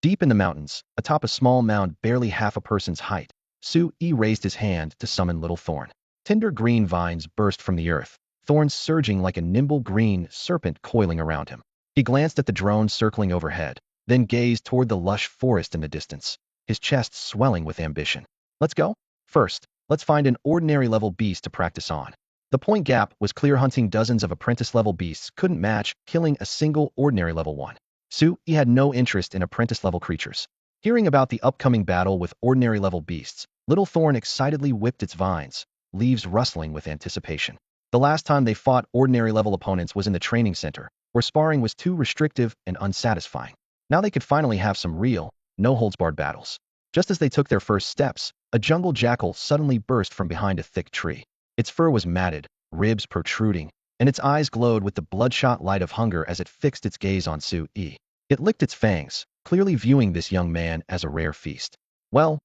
Speaker 1: Deep in the mountains, atop a small mound barely half a person's height, Su Yi raised his hand to summon Little Thorn. Tender green vines burst from the earth, thorns surging like a nimble green serpent coiling around him. He glanced at the drone circling overhead, then gazed toward the lush forest in the distance, his chest swelling with ambition. "Let's go? First, let's find an ordinary-level beast to practice on." The point gap was clear. Hunting dozens of apprentice-level beasts couldn't match killing a single ordinary-level one. Su Yi had no interest in apprentice-level creatures. Hearing about the upcoming battle with ordinary-level beasts, Little Thorn excitedly whipped its vines, leaves rustling with anticipation. The last time they fought ordinary-level opponents was in the training center, where sparring was too restrictive and unsatisfying. Now they could finally have some real, no-holds-barred battles. Just as they took their first steps, a jungle jackal suddenly burst from behind a thick tree. Its fur was matted, ribs protruding, and its eyes glowed with the bloodshot light of hunger as it fixed its gaze on Su Yi. It licked its fangs, clearly viewing this young man as a rare feast. Well,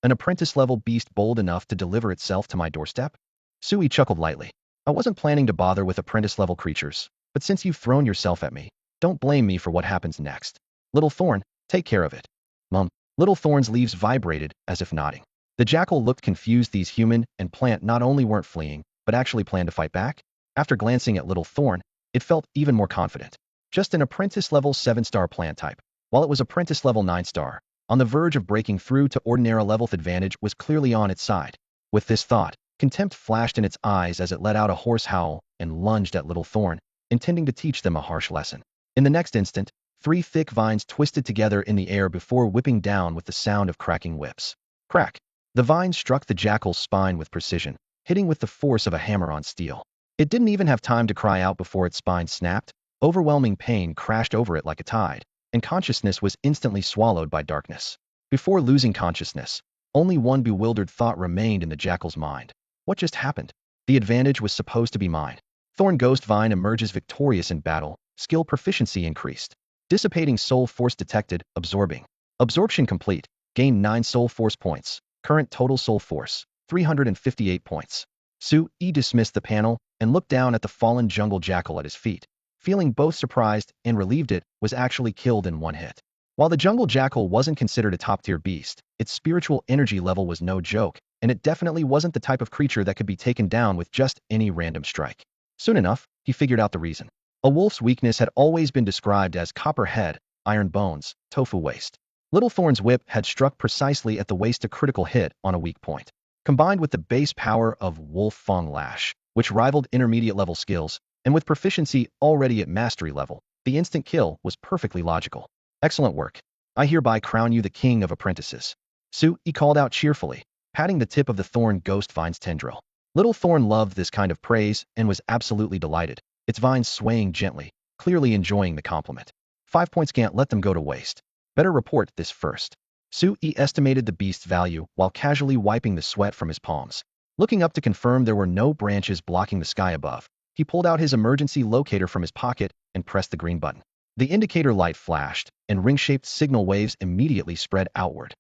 Speaker 1: an apprentice-level beast bold enough to deliver itself to my doorstep?" Su Yi chuckled lightly. "I wasn't planning to bother with apprentice-level creatures, but since you've thrown yourself at me, don't blame me for what happens next. Little Thorn, take care of it." Mum. Little Thorn's leaves vibrated as if nodding. The jackal looked confused. These human and plant not only weren't fleeing, but actually planned to fight back. After glancing at Little Thorn, it felt even more confident. Just an apprentice-level 7-star plant type, while it was apprentice-level 9-star, on the verge of breaking through to ordinary-level. Advantage was clearly on its side. With this thought, contempt flashed in its eyes as it let out a hoarse howl and lunged at Little Thorn, intending to teach them a harsh lesson. In the next instant, 3 thick vines twisted together in the air before whipping down with the sound of cracking whips. Crack! The vines struck the jackal's spine with precision, hitting with the force of a hammer on steel. It didn't even have time to cry out before its spine snapped. Overwhelming pain crashed over it like a tide, and consciousness was instantly swallowed by darkness. Before losing consciousness, only one bewildered thought remained in the jackal's mind. What just happened? The advantage was supposed to be mine. Thorn Ghost Vine emerges victorious in battle. Skill proficiency increased. Dissipating soul force detected. Absorbing. Absorption complete. Gain 9 soul force points. Current total soul force, 358 points. Su Yi dismissed the panel and looked down at the fallen jungle jackal at his feet, feeling both surprised and relieved it was actually killed in one hit. While the jungle jackal wasn't considered a top-tier beast, its spiritual energy level was no joke, and it definitely wasn't the type of creature that could be taken down with just any random strike. Soon enough, he figured out the reason. A wolf's weakness had always been described as copper head, iron bones, tofu waist. Little Thorn's whip had struck precisely at the waist, a critical hit on a weak point. Combined with the base power of Wolf Fang Lash, which rivaled intermediate-level skills, and with proficiency already at mastery level, the instant kill was perfectly logical. "Excellent work. I hereby crown you the king of apprentices." Su Yi called out cheerfully, patting the tip of the Thorn Ghost Vine's tendril. Little Thorn loved this kind of praise and was absolutely delighted, its vines swaying gently, clearly enjoying the compliment. 5 points can't let them go to waste. Better report this first. Su Yi estimated the beast's value while casually wiping the sweat from his palms. Looking up to confirm there were no branches blocking the sky above, he pulled out his emergency locator from his pocket and pressed the green button. The indicator light flashed, and ring-shaped signal waves immediately spread outward.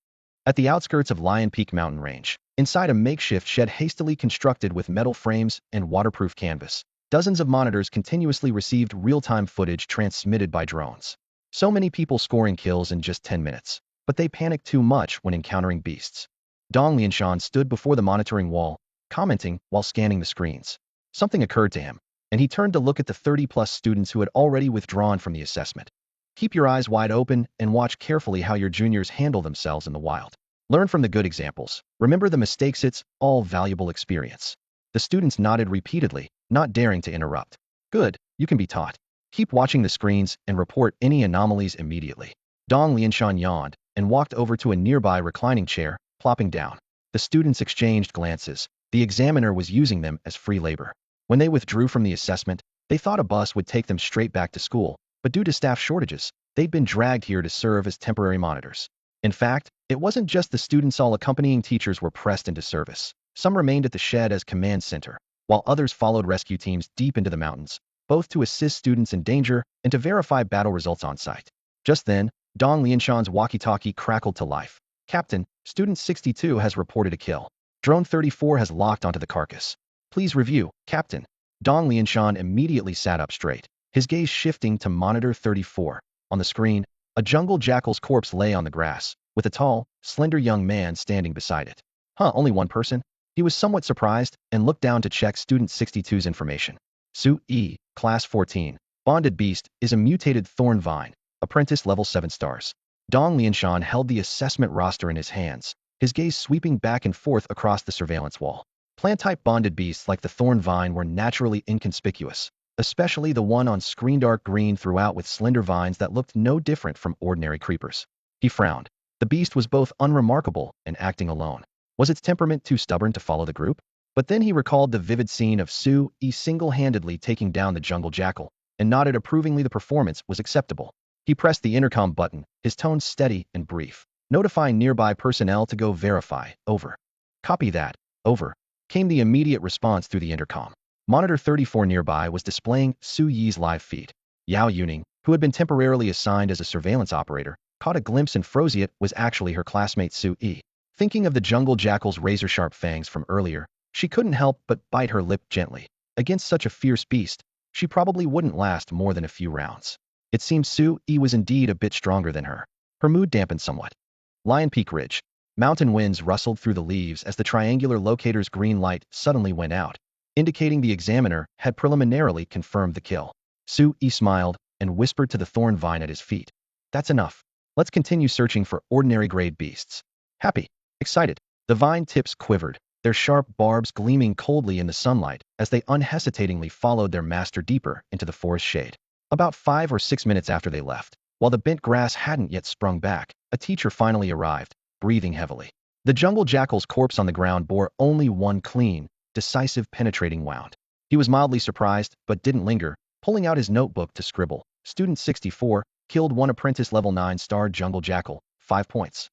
Speaker 1: At the outskirts of Lion Peak mountain range, inside a makeshift shed hastily constructed with metal frames and waterproof canvas, dozens of monitors continuously received real-time footage transmitted by drones. So many people scoring kills in just 10 minutes, but they panicked too much when encountering beasts. Dong Lianshan stood before the monitoring wall, commenting while scanning the screens. Something occurred to him, and he turned to look at the 30-plus students who had already withdrawn from the assessment. "Keep your eyes wide open and watch carefully how your juniors handle themselves in the wild. Learn from the good examples. Remember the mistakes, it's all valuable experience. The students nodded repeatedly, not daring to interrupt. Good, you can be taught. Keep watching the screens and report any anomalies immediately. Dong Lianshan yawned and walked over to a nearby reclining chair, plopping down. The students exchanged glances. The examiner was using them as free labor. When they withdrew from the assessment, they thought a bus would take them straight back to school, but due to staff shortages, they'd been dragged here to serve as temporary monitors. In fact, it wasn't just the students, all accompanying teachers were pressed into service. Some remained at the shed as command center, while others followed rescue teams deep into the mountains, both to assist students in danger and to verify battle results on site. Just then, Dong Lianshan's walkie-talkie crackled to life. Captain, Student 62 has reported a kill. Drone 34 has locked onto the carcass. Please review, Captain. Dong Lianshan immediately sat up straight, his gaze shifting to monitor 34. On the screen, a jungle jackal's corpse lay on the grass, with a tall, slender young man standing beside it. Only one person? He was somewhat surprised and looked down to check Student 62's information. Su E, Class 14. Bonded Beast is a mutated thorn vine. Apprentice level 7 stars. Dong Lianshan held the assessment roster in his hands, his gaze sweeping back and forth across the surveillance wall. Plant-type bonded beasts like the thorn vine were naturally inconspicuous, especially the one on screen, dark green throughout with slender vines that looked no different from ordinary creepers. He frowned. The beast was both unremarkable and acting alone. Was its temperament too stubborn to follow the group? But then he recalled the vivid scene of Su E single-handedly taking down the jungle jackal, and nodded approvingly. The performance was acceptable. He pressed the intercom button, his tone steady and brief, notifying nearby personnel to go verify. Over. Copy that. Over. Came the immediate response through the intercom. Monitor 34 nearby was displaying Su Yi's live feed. Yao Yuning, who had been temporarily assigned as a surveillance operator, caught a glimpse and froze. It was actually her classmate Su Yi. Thinking of the jungle jackal's razor-sharp fangs from earlier, she couldn't help but bite her lip gently. Against such a fierce beast, she probably wouldn't last more than a few rounds. It seemed Su Yi was indeed a bit stronger than her. Her mood dampened somewhat. Lion Peak Ridge. Mountain winds rustled through the leaves as the triangular locator's green light suddenly went out, indicating the examiner had preliminarily confirmed the kill. Su Yi smiled and whispered to the thorn vine at his feet. That's enough. Let's continue searching for ordinary grade beasts. Happy. Excited. The vine tips quivered, their sharp barbs gleaming coldly in the sunlight as they unhesitatingly followed their master deeper into the forest shade. About 5 or 6 minutes after they left, while the bent grass hadn't yet sprung back, a teacher finally arrived, breathing heavily. The jungle jackal's corpse on the ground bore only one clean, decisive penetrating wound. He was mildly surprised, but didn't linger, pulling out his notebook to scribble. Student 64, killed one apprentice level 9 star jungle jackal, 5 points.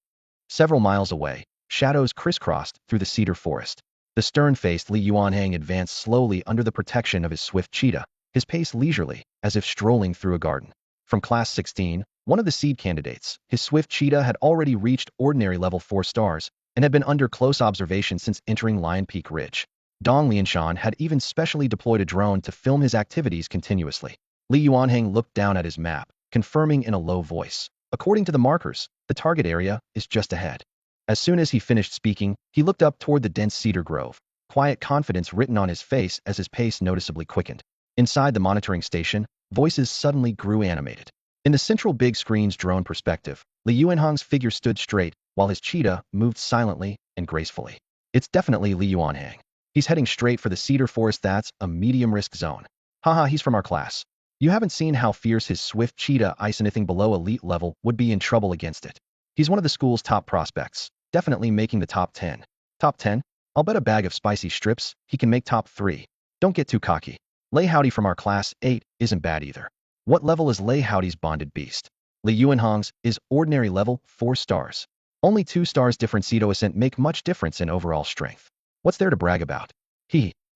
Speaker 1: Several miles away, shadows crisscrossed through the cedar forest. The stern-faced Li Yuanhang advanced slowly under the protection of his swift cheetah, his pace leisurely, as if strolling through a garden. From Class 16, one of the seed candidates, his swift cheetah had already reached ordinary level 4 stars and had been under close observation since entering Lion Peak Ridge. Dong Lianshan had even specially deployed a drone to film his activities continuously. Li Yuanhang looked down at his map, confirming in a low voice. According to the markers, the target area is just ahead. As soon as he finished speaking, he looked up toward the dense cedar grove, quiet confidence written on his face as his pace noticeably quickened. Inside the monitoring station, voices suddenly grew animated. In the central big screen's drone perspective, Li Yuanhang's figure stood straight, while his cheetah moved silently and gracefully. It's definitely Li Yuanhang. He's heading straight for the cedar forest. That's a medium-risk zone. Haha, he's from our class. You haven't seen how fierce his swift cheetah is. Anything below elite level would be in trouble against it. He's one of the school's top prospects, definitely making the top 10. Top 10? I'll bet a bag of spicy strips he can make top 3. Don't get too cocky. Lei Howdy from our class 8 isn't bad either. What level is Lei Howdy's bonded beast? Li Yuanhang's is ordinary level 4 stars. Only 2 stars difference. Cetoascent make much difference in overall strength. What's there to brag about?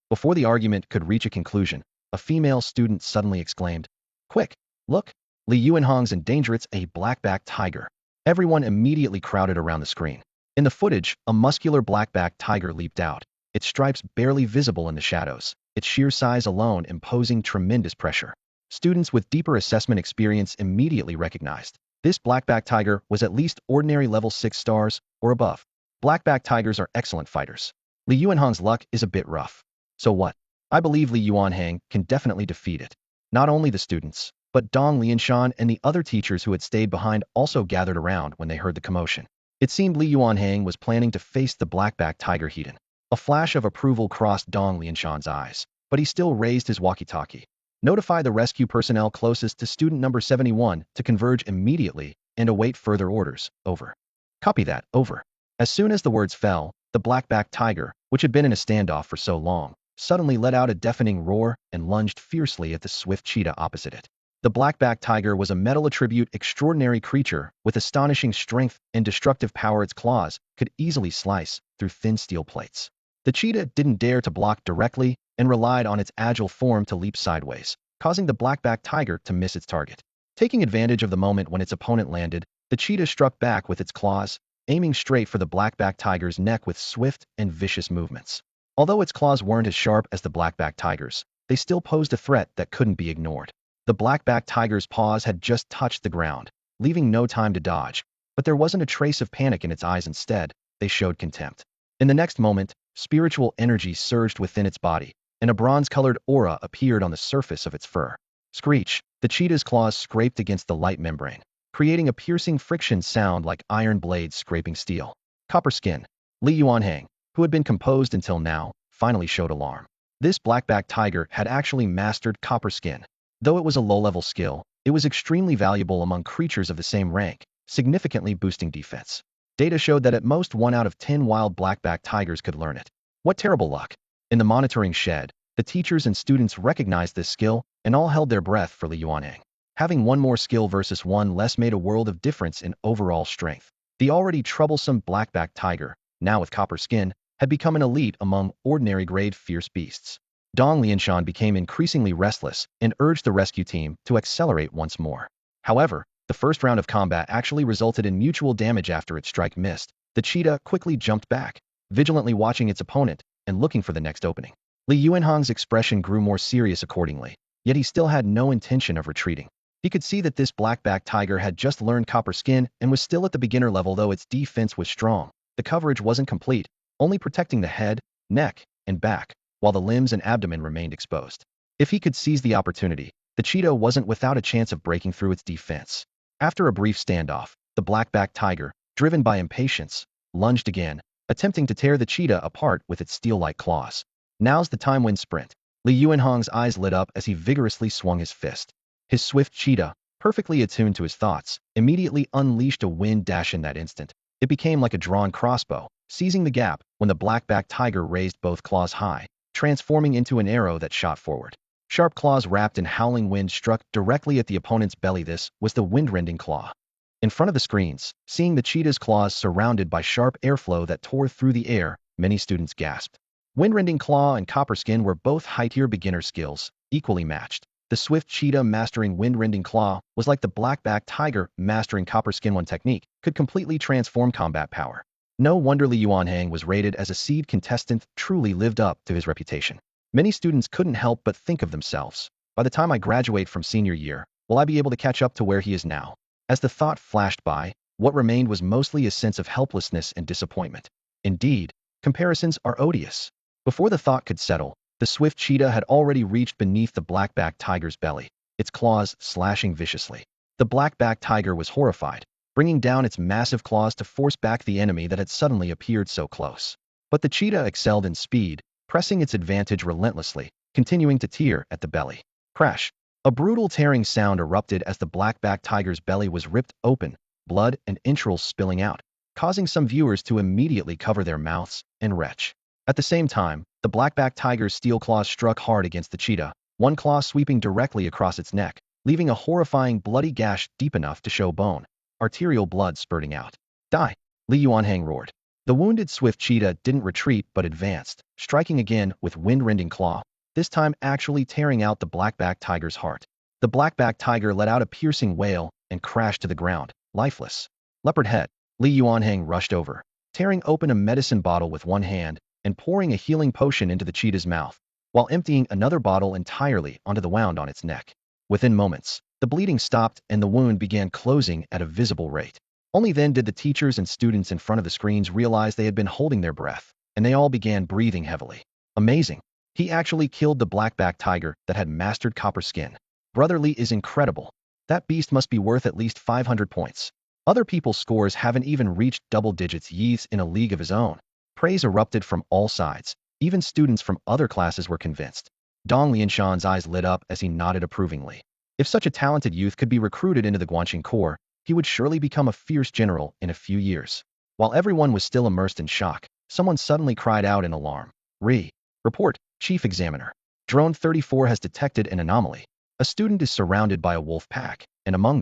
Speaker 1: Before the argument could reach a conclusion, a female student suddenly exclaimed, Quick, look! Li Yuanhang's endanger's a black-backed tiger. Everyone immediately crowded around the screen. In the footage, a muscular black-backed tiger leaped out, its stripes barely visible in the shadows, its sheer size alone imposing tremendous pressure. Students with deeper assessment experience immediately recognized this black-backed tiger was at least ordinary level 6 stars or above. Black-backed tigers are excellent fighters. Li Yuanhang's luck is a bit rough. So what? I believe Li Yuanhang can definitely defeat it. Not only the students, but Dong Lianshan and the other teachers who had stayed behind also gathered around when they heard the commotion. It seemed Li Yuanhang was planning to face the black-backed tiger head-on. A flash of approval crossed Dong Lianshan's eyes, but he still raised his walkie-talkie. Notify the rescue personnel closest to student number 71 to converge immediately and await further orders. Over. Copy that. Over. As soon as the words fell, the black-backed tiger, which had been in a standoff for so long, suddenly let out a deafening roar and lunged fiercely at the swift cheetah opposite it. The black-backed tiger was a metal attribute extraordinary creature with astonishing strength and destructive power. Its claws could easily slice through thin steel plates. The cheetah didn't dare to block directly and relied on its agile form to leap sideways, causing the black-backed tiger to miss its target. Taking advantage of the moment when its opponent landed, the cheetah struck back with its claws, aiming straight for the black-backed tiger's neck with swift and vicious movements. Although its claws weren't as sharp as the black-backed tiger's, they still posed a threat that couldn't be ignored. The black-backed tiger's paws had just touched the ground, leaving no time to dodge, but there wasn't a trace of panic in its eyes. Instead, they showed contempt. In the next moment, spiritual energy surged within its body, and a bronze-colored aura appeared on the surface of its fur. Screech! The cheetah's claws scraped against the light membrane, creating a piercing friction sound like iron blades scraping steel. Copper skin. Li Yuanhang, who had been composed until now, finally showed alarm. This black-backed tiger had actually mastered copper skin. Though it was a low-level skill, it was extremely valuable among creatures of the same rank, significantly boosting defense. Data showed that at most 1 out of 10 wild black-backed tigers could learn it. What terrible luck! In the monitoring shed, the teachers and students recognized this skill and all held their breath for Li Yuanhang. Having one more skill versus one less made a world of difference in overall strength. The already troublesome black-backed tiger, now with copper skin, had become an elite among ordinary-grade fierce beasts. Dong Lianshan became increasingly restless and urged the rescue team to accelerate once more. However, the first round of combat actually resulted in mutual damage. After its strike missed, the cheetah quickly jumped back, vigilantly watching its opponent and looking for the next opening. Li Yuanhang's expression grew more serious accordingly, yet he still had no intention of retreating. He could see that this black-backed tiger had just learned copper skin and was still at the beginner level. Though its defense was strong, the coverage wasn't complete, only protecting the head, neck, and back, while the limbs and abdomen remained exposed. If he could seize the opportunity, the cheetah wasn't without a chance of breaking through its defense. After a brief standoff, the black-backed tiger, driven by impatience, lunged again, attempting to tear the cheetah apart with its steel-like claws. Now's the time. When sprint. Li Yuanhang's eyes lit up as he vigorously swung his fist. His swift cheetah, perfectly attuned to his thoughts, immediately unleashed a wind dash. In that instant, it became like a drawn crossbow, seizing the gap when the black-backed tiger raised both claws high, transforming into an arrow that shot forward. Sharp claws wrapped in howling wind struck directly at the opponent's belly. This was the wind-rending claw. In front of the screens, seeing the cheetah's claws surrounded by sharp airflow that tore through the air, many students gasped. Wind-rending claw and copper skin were both high-tier beginner skills, equally matched. The swift cheetah mastering wind-rending claw was like the black-backed tiger mastering copper skin. One technique could completely transform combat power. No wonder Li Yuanhang was rated as a seed contestant. Truly lived up to his reputation. Many students couldn't help but think of themselves. By the time I graduate from senior year, will I be able to catch up to where he is now? As the thought flashed by, what remained was mostly a sense of helplessness and disappointment. Indeed, comparisons are odious. Before the thought could settle, the swift cheetah had already reached beneath the black-backed tiger's belly, its claws slashing viciously. The black-backed tiger was horrified, bringing down its massive claws to force back the enemy that had suddenly appeared so close. But the cheetah excelled in speed, pressing its advantage relentlessly, continuing to tear at the belly. Crash! A brutal tearing sound erupted as the black-backed tiger's belly was ripped open, blood and entrails spilling out, causing some viewers to immediately cover their mouths and retch. At the same time, the black-backed tiger's steel claws struck hard against the cheetah, one claw sweeping directly across its neck, leaving a horrifying bloody gash deep enough to show bone, arterial blood spurting out. Die! Li Yuanhang roared. The wounded swift cheetah didn't retreat but advanced, striking again with wind-rending claw, this time actually tearing out the black-backed tiger's heart. The black-backed tiger let out a piercing wail and crashed to the ground, lifeless. Leopard head. Li Yuanhang rushed over, tearing open a medicine bottle with one hand and pouring a healing potion into the cheetah's mouth, while emptying another bottle entirely onto the wound on its neck. Within moments, the bleeding stopped and the wound began closing at a visible rate. Only then did the teachers and students in front of the screens realize they had been holding their breath, and they all began breathing heavily. Amazing! He actually killed the black-backed tiger that had mastered copper skin. Brother Li is incredible. That beast must be worth at least 500 points. Other people's scores haven't even reached double digits. He's in a league of his own. Praise erupted from all sides. Even students from other classes were convinced. Dong Lianshan's eyes lit up as he nodded approvingly. If such a talented youth could be recruited into the Guanqing Corps, he would surely become a fierce general in a few years. While everyone was still immersed in shock, someone suddenly cried out in alarm. Report, Chief Examiner. Drone 34 has detected an anomaly. A student is surrounded by a wolf pack, and among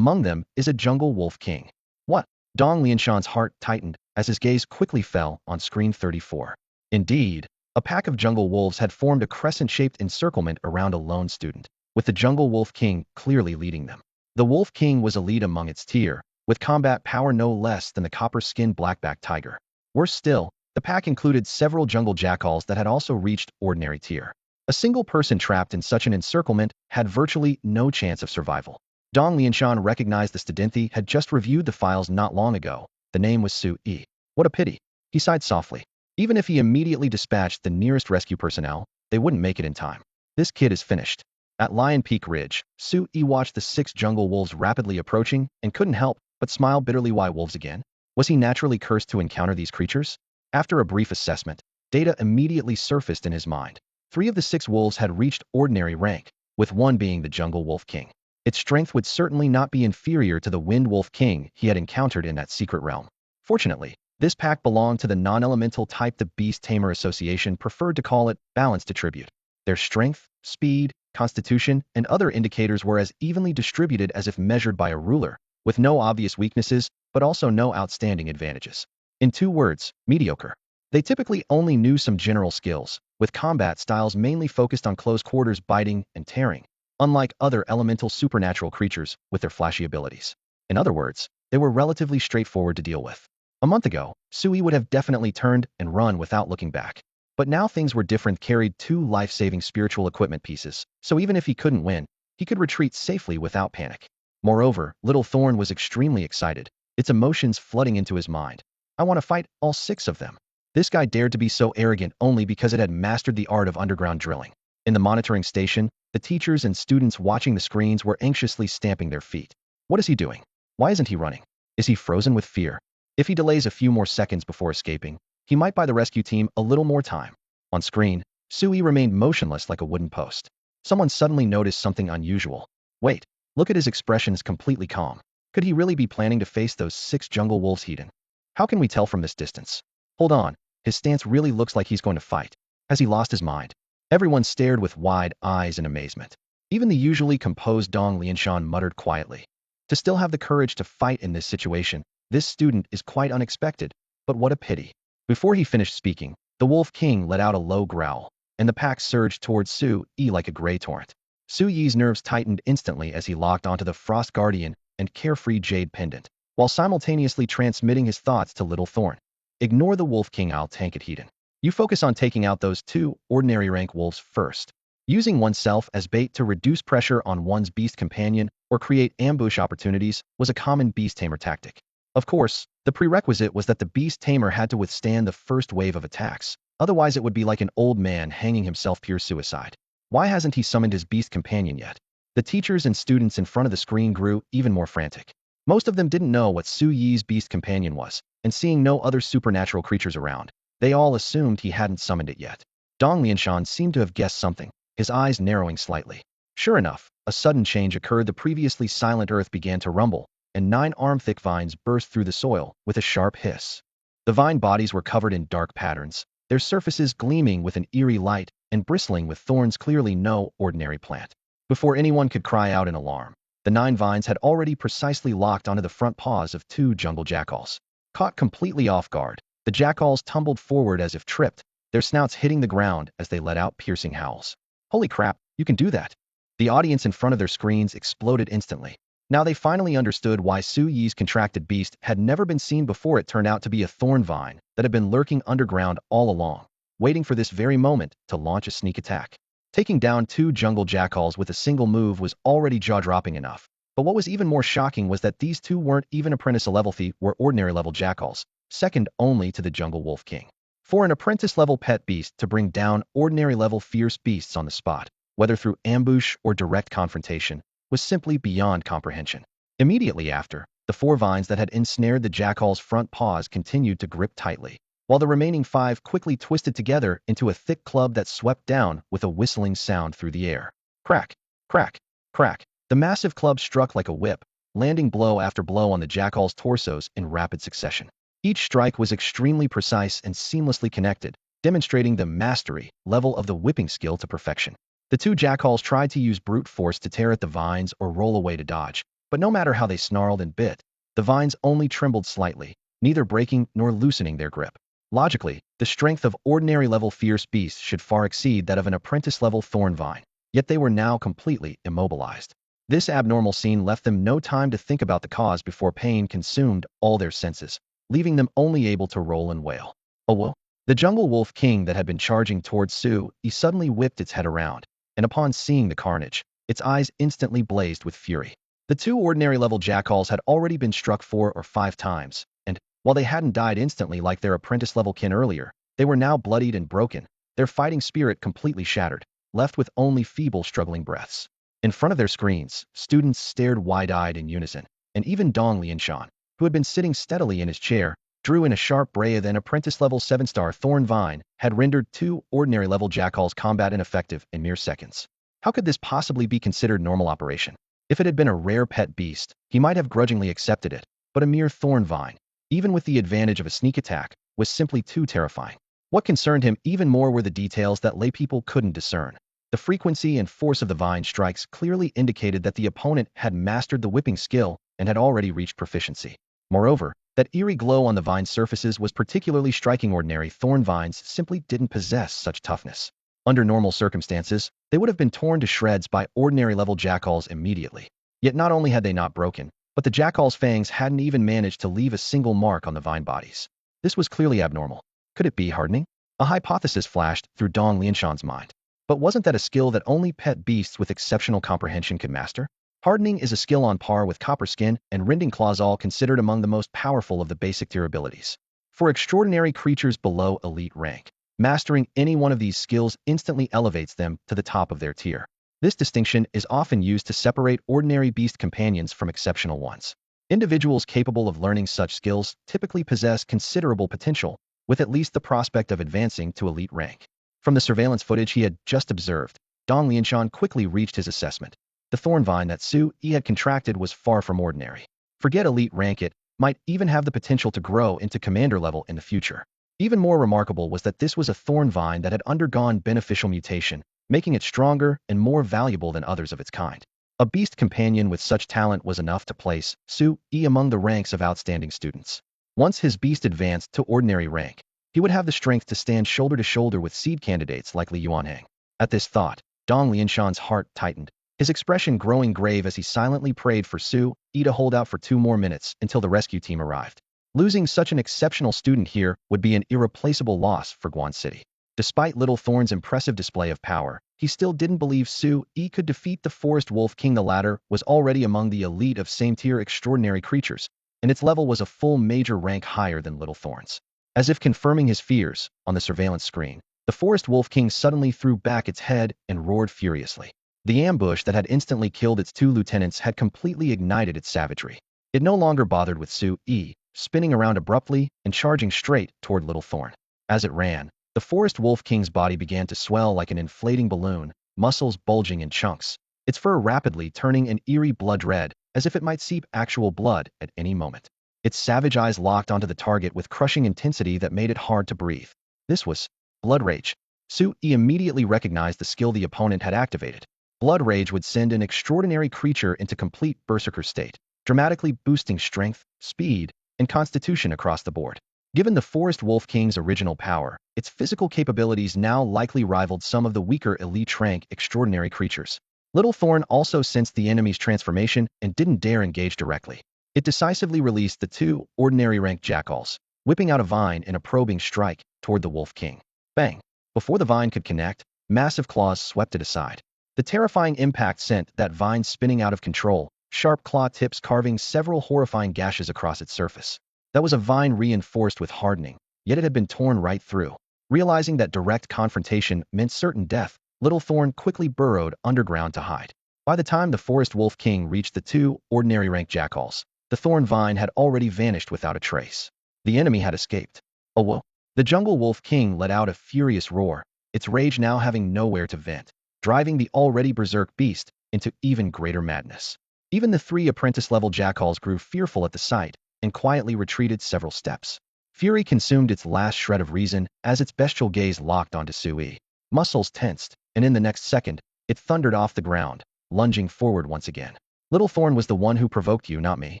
Speaker 1: them is a jungle wolf king. What? Dong Lianshan's heart tightened as his gaze quickly fell on screen 34. Indeed, a pack of jungle wolves had formed a crescent-shaped encirclement around a lone student, with the jungle wolf king clearly leading them. The wolf king was elite among its tier, with combat power no less than the copper-skinned blackback tiger. Worse still, the pack included several jungle jackals that had also reached ordinary tier. A single person trapped in such an encirclement had virtually no chance of survival. Dong Lianshan recognized the student had just reviewed the files not long ago. The name was Su Yi. What a pity. He sighed softly. Even if he immediately dispatched the nearest rescue personnel, they wouldn't make it in time. This kid is finished. At Lion Peak Ridge, Su Yi watched the 6 jungle wolves rapidly approaching and couldn't help but smile bitterly. Why wolves again? Was he naturally cursed to encounter these creatures? After a brief assessment, data immediately surfaced in his mind. 3 of the 6 wolves had reached ordinary rank, with one being the jungle wolf king. Its strength would certainly not be inferior to the wind wolf king he had encountered in that secret realm. Fortunately, this pack belonged to the non-elemental type. The Beast Tamer Association preferred to call it balanced attribute. Their strength, speed, constitution, and other indicators were as evenly distributed as if measured by a ruler, with no obvious weaknesses, but also no outstanding advantages. In 2 words, mediocre. They typically only knew some general skills, with combat styles mainly focused on close quarters biting and tearing, unlike other elemental supernatural creatures with their flashy abilities. In other words, they were relatively straightforward to deal with. A month ago, Sui would have definitely turned and run without looking back. But now things were different. Carried 2 life-saving spiritual equipment pieces, so even if he couldn't win, he could retreat safely without panic. Moreover, little Thorn was extremely excited, its emotions flooding into his mind. I want to fight all 6 of them. This guy dared to be so arrogant only because it had mastered the art of underground drilling. In the monitoring station, the teachers and students watching the screens were anxiously stamping their feet. What is he doing? Why isn't he running? Is he frozen with fear? If he delays a few more seconds before escaping, he might buy the rescue team a little more time. On screen, Sui remained motionless like a wooden post. Someone suddenly noticed something unusual. Wait, look at his expressions, completely calm. Could he really be planning to face those 6 jungle wolves hidden? How can we tell from this distance? Hold on, his stance really looks like he's going to fight. Has he lost his mind? Everyone stared with wide eyes in amazement. Even the usually composed Dong Lianshan muttered quietly. To still have the courage to fight in this situation, this student is quite unexpected, but what a pity. Before he finished speaking, the Wolf King let out a low growl, and the pack surged towards Su Yi like a gray torrent. Su Yi's nerves tightened instantly as he locked onto the Frost Guardian and carefree Jade Pendant, while simultaneously transmitting his thoughts to Little Thorn. Ignore the Wolf King, I'll tank it, Hedon. You focus on taking out those 2 ordinary rank wolves first. Using oneself as bait to reduce pressure on one's beast companion or create ambush opportunities was a common beast tamer tactic. Of course, the prerequisite was that the beast tamer had to withstand the first wave of attacks, otherwise it would be like an old man hanging himself, pure suicide. Why hasn't he summoned his beast companion yet? The teachers and students in front of the screen grew even more frantic. Most of them didn't know what Su Yi's beast companion was, and seeing no other supernatural creatures around, they all assumed he hadn't summoned it yet. Dong Lianshan seemed to have guessed something, his eyes narrowing slightly. Sure enough, a sudden change occurred. The previously silent earth began to rumble, and 9 arm-thick vines burst through the soil with a sharp hiss. The vine bodies were covered in dark patterns, their surfaces gleaming with an eerie light and bristling with thorns, clearly no ordinary plant. Before anyone could cry out in alarm, the 9 vines had already precisely locked onto the front paws of 2 jungle jackals. Caught completely off guard, the jackals tumbled forward as if tripped, their snouts hitting the ground as they let out piercing howls. Holy crap, you can do that! The audience in front of their screens exploded instantly. Now they finally understood why Su Yi's contracted beast had never been seen before. It turned out to be a thorn vine that had been lurking underground all along, waiting for this very moment to launch a sneak attack. Taking down 2 jungle jackals with a single move was already jaw-dropping enough. But what was even more shocking was that these 2 weren't even apprentice-level, they were ordinary-level jackals, second only to the jungle wolf king. For an apprentice-level pet beast to bring down ordinary-level fierce beasts on the spot, whether through ambush or direct confrontation, was simply beyond comprehension. Immediately after, The 4 vines that had ensnared the jackal's front paws continued to grip tightly, while the remaining 5 quickly twisted together into a thick club that swept down with a whistling sound through the air. Crack, crack, crack. The massive club struck like a whip, landing blow after blow on the jackal's torsos in rapid succession. Each strike was extremely precise and seamlessly connected, demonstrating the mastery level of the whipping skill to perfection. The 2 jackals tried to use brute force to tear at the vines or roll away to dodge, but no matter how they snarled and bit, the vines only trembled slightly, neither breaking nor loosening their grip. Logically, the strength of ordinary-level fierce beasts should far exceed that of an apprentice-level thorn vine, yet they were now completely immobilized. This abnormal scene left them no time to think about the cause before pain consumed all their senses, leaving them only able to roll and wail. Oh well. The jungle wolf king that had been charging towards Su Yi suddenly whipped its head around, and upon seeing the carnage, its eyes instantly blazed with fury. The 2 ordinary-level jackals had already been struck 4 or 5 times, and, while they hadn't died instantly like their apprentice-level kin earlier, they were now bloodied and broken, their fighting spirit completely shattered, left with only feeble struggling breaths. In front of their screens, students stared wide-eyed in unison, and even Dong Lianshan, who had been sitting steadily in his chair, drew in a sharp breath. An apprentice-level 7-star Thorn Vine had rendered 2 ordinary-level jackals combat ineffective in mere seconds. How could this possibly be considered normal operation? If it had been a rare pet beast, he might have grudgingly accepted it, but a mere Thorn Vine, even with the advantage of a sneak attack, was simply too terrifying. What concerned him even more were the details that laypeople couldn't discern. The frequency and force of the vine strikes clearly indicated that the opponent had mastered the whipping skill and had already reached proficiency. Moreover, that eerie glow on the vine surfaces was particularly striking. Ordinary thorn vines simply didn't possess such toughness. Under normal circumstances, they would have been torn to shreds by ordinary-level jackals immediately. Yet not only had they not broken, but the jackal's fangs hadn't even managed to leave a single mark on the vine bodies. This was clearly abnormal. Could it be hardening? A hypothesis flashed through Dong Lianshan's mind. But wasn't that a skill that only pet beasts with exceptional comprehension could master? Hardening is a skill on par with copper skin and rending claws, all considered among the most powerful of the basic tier abilities. For extraordinary creatures below elite rank, mastering any one of these skills instantly elevates them to the top of their tier. This distinction is often used to separate ordinary beast companions from exceptional ones. Individuals capable of learning such skills typically possess considerable potential, with at least the prospect of advancing to elite rank. From the surveillance footage he had just observed, Dong Lianshan quickly reached his assessment. The thorn vine that Su Yi had contracted was far from ordinary. Forget elite rank, it might even have the potential to grow into commander level in the future. Even more remarkable was that this was a thorn vine that had undergone beneficial mutation, making it stronger and more valuable than others of its kind. A beast companion with such talent was enough to place Su Yi among the ranks of outstanding students. Once his beast advanced to ordinary rank, he would have the strength to stand shoulder to shoulder with seed candidates like Liaozhai. At this thought, Dong Lianshan's heart tightened, his expression growing grave as he silently prayed for Su Yi to hold out for 2 more minutes until the rescue team arrived. Losing such an exceptional student here would be an irreplaceable loss for Guan City. Despite Little Thorn's impressive display of power, he still didn't believe Su Yi could defeat the Forest Wolf King. The latter was already among the elite of same-tier extraordinary creatures, and its level was a full major rank higher than Little Thorn's. As if confirming his fears, on the surveillance screen, the Forest Wolf King suddenly threw back its head and roared furiously. The ambush that had instantly killed its 2 lieutenants had completely ignited its savagery. It no longer bothered with Su Yi, spinning around abruptly and charging straight toward Little Thorn. As it ran, the Forest Wolf King's body began to swell like an inflating balloon, muscles bulging in chunks, its fur rapidly turning an eerie blood red, as if it might seep actual blood at any moment. Its savage eyes locked onto the target with crushing intensity that made it hard to breathe. This was Blood Rage. Su Yi immediately recognized the skill the opponent had activated. Blood Rage would send an extraordinary creature into complete berserker state, dramatically boosting strength, speed, and constitution across the board. Given the Forest Wolf King's original power, its physical capabilities now likely rivaled some of the weaker elite rank extraordinary creatures. Little Thorn also sensed the enemy's transformation and didn't dare engage directly. It decisively released the 2 ordinary rank jackals, whipping out a vine in a probing strike toward the Wolf King. Bang! Before the vine could connect, massive claws swept it aside. The terrifying impact sent that vine spinning out of control, sharp claw tips carving several horrifying gashes across its surface. That was a vine reinforced with hardening, yet it had been torn right through. Realizing that direct confrontation meant certain death, Little Thorn quickly burrowed underground to hide. By the time the Forest Wolf King reached the 2 ordinary rank jackals, The thorn vine had already vanished without a trace. The enemy had escaped. Oh whoa. The jungle wolf king let out a furious roar, its rage now having nowhere to vent, driving the already berserk beast into even greater madness. Even the 3 apprentice-level jackals grew fearful at the sight and quietly retreated several steps. Fury consumed its last shred of reason as its bestial gaze locked onto Sui. Muscles tensed, and in the next second, it thundered off the ground, lunging forward once again. Little Thorn was the one who provoked you, not me.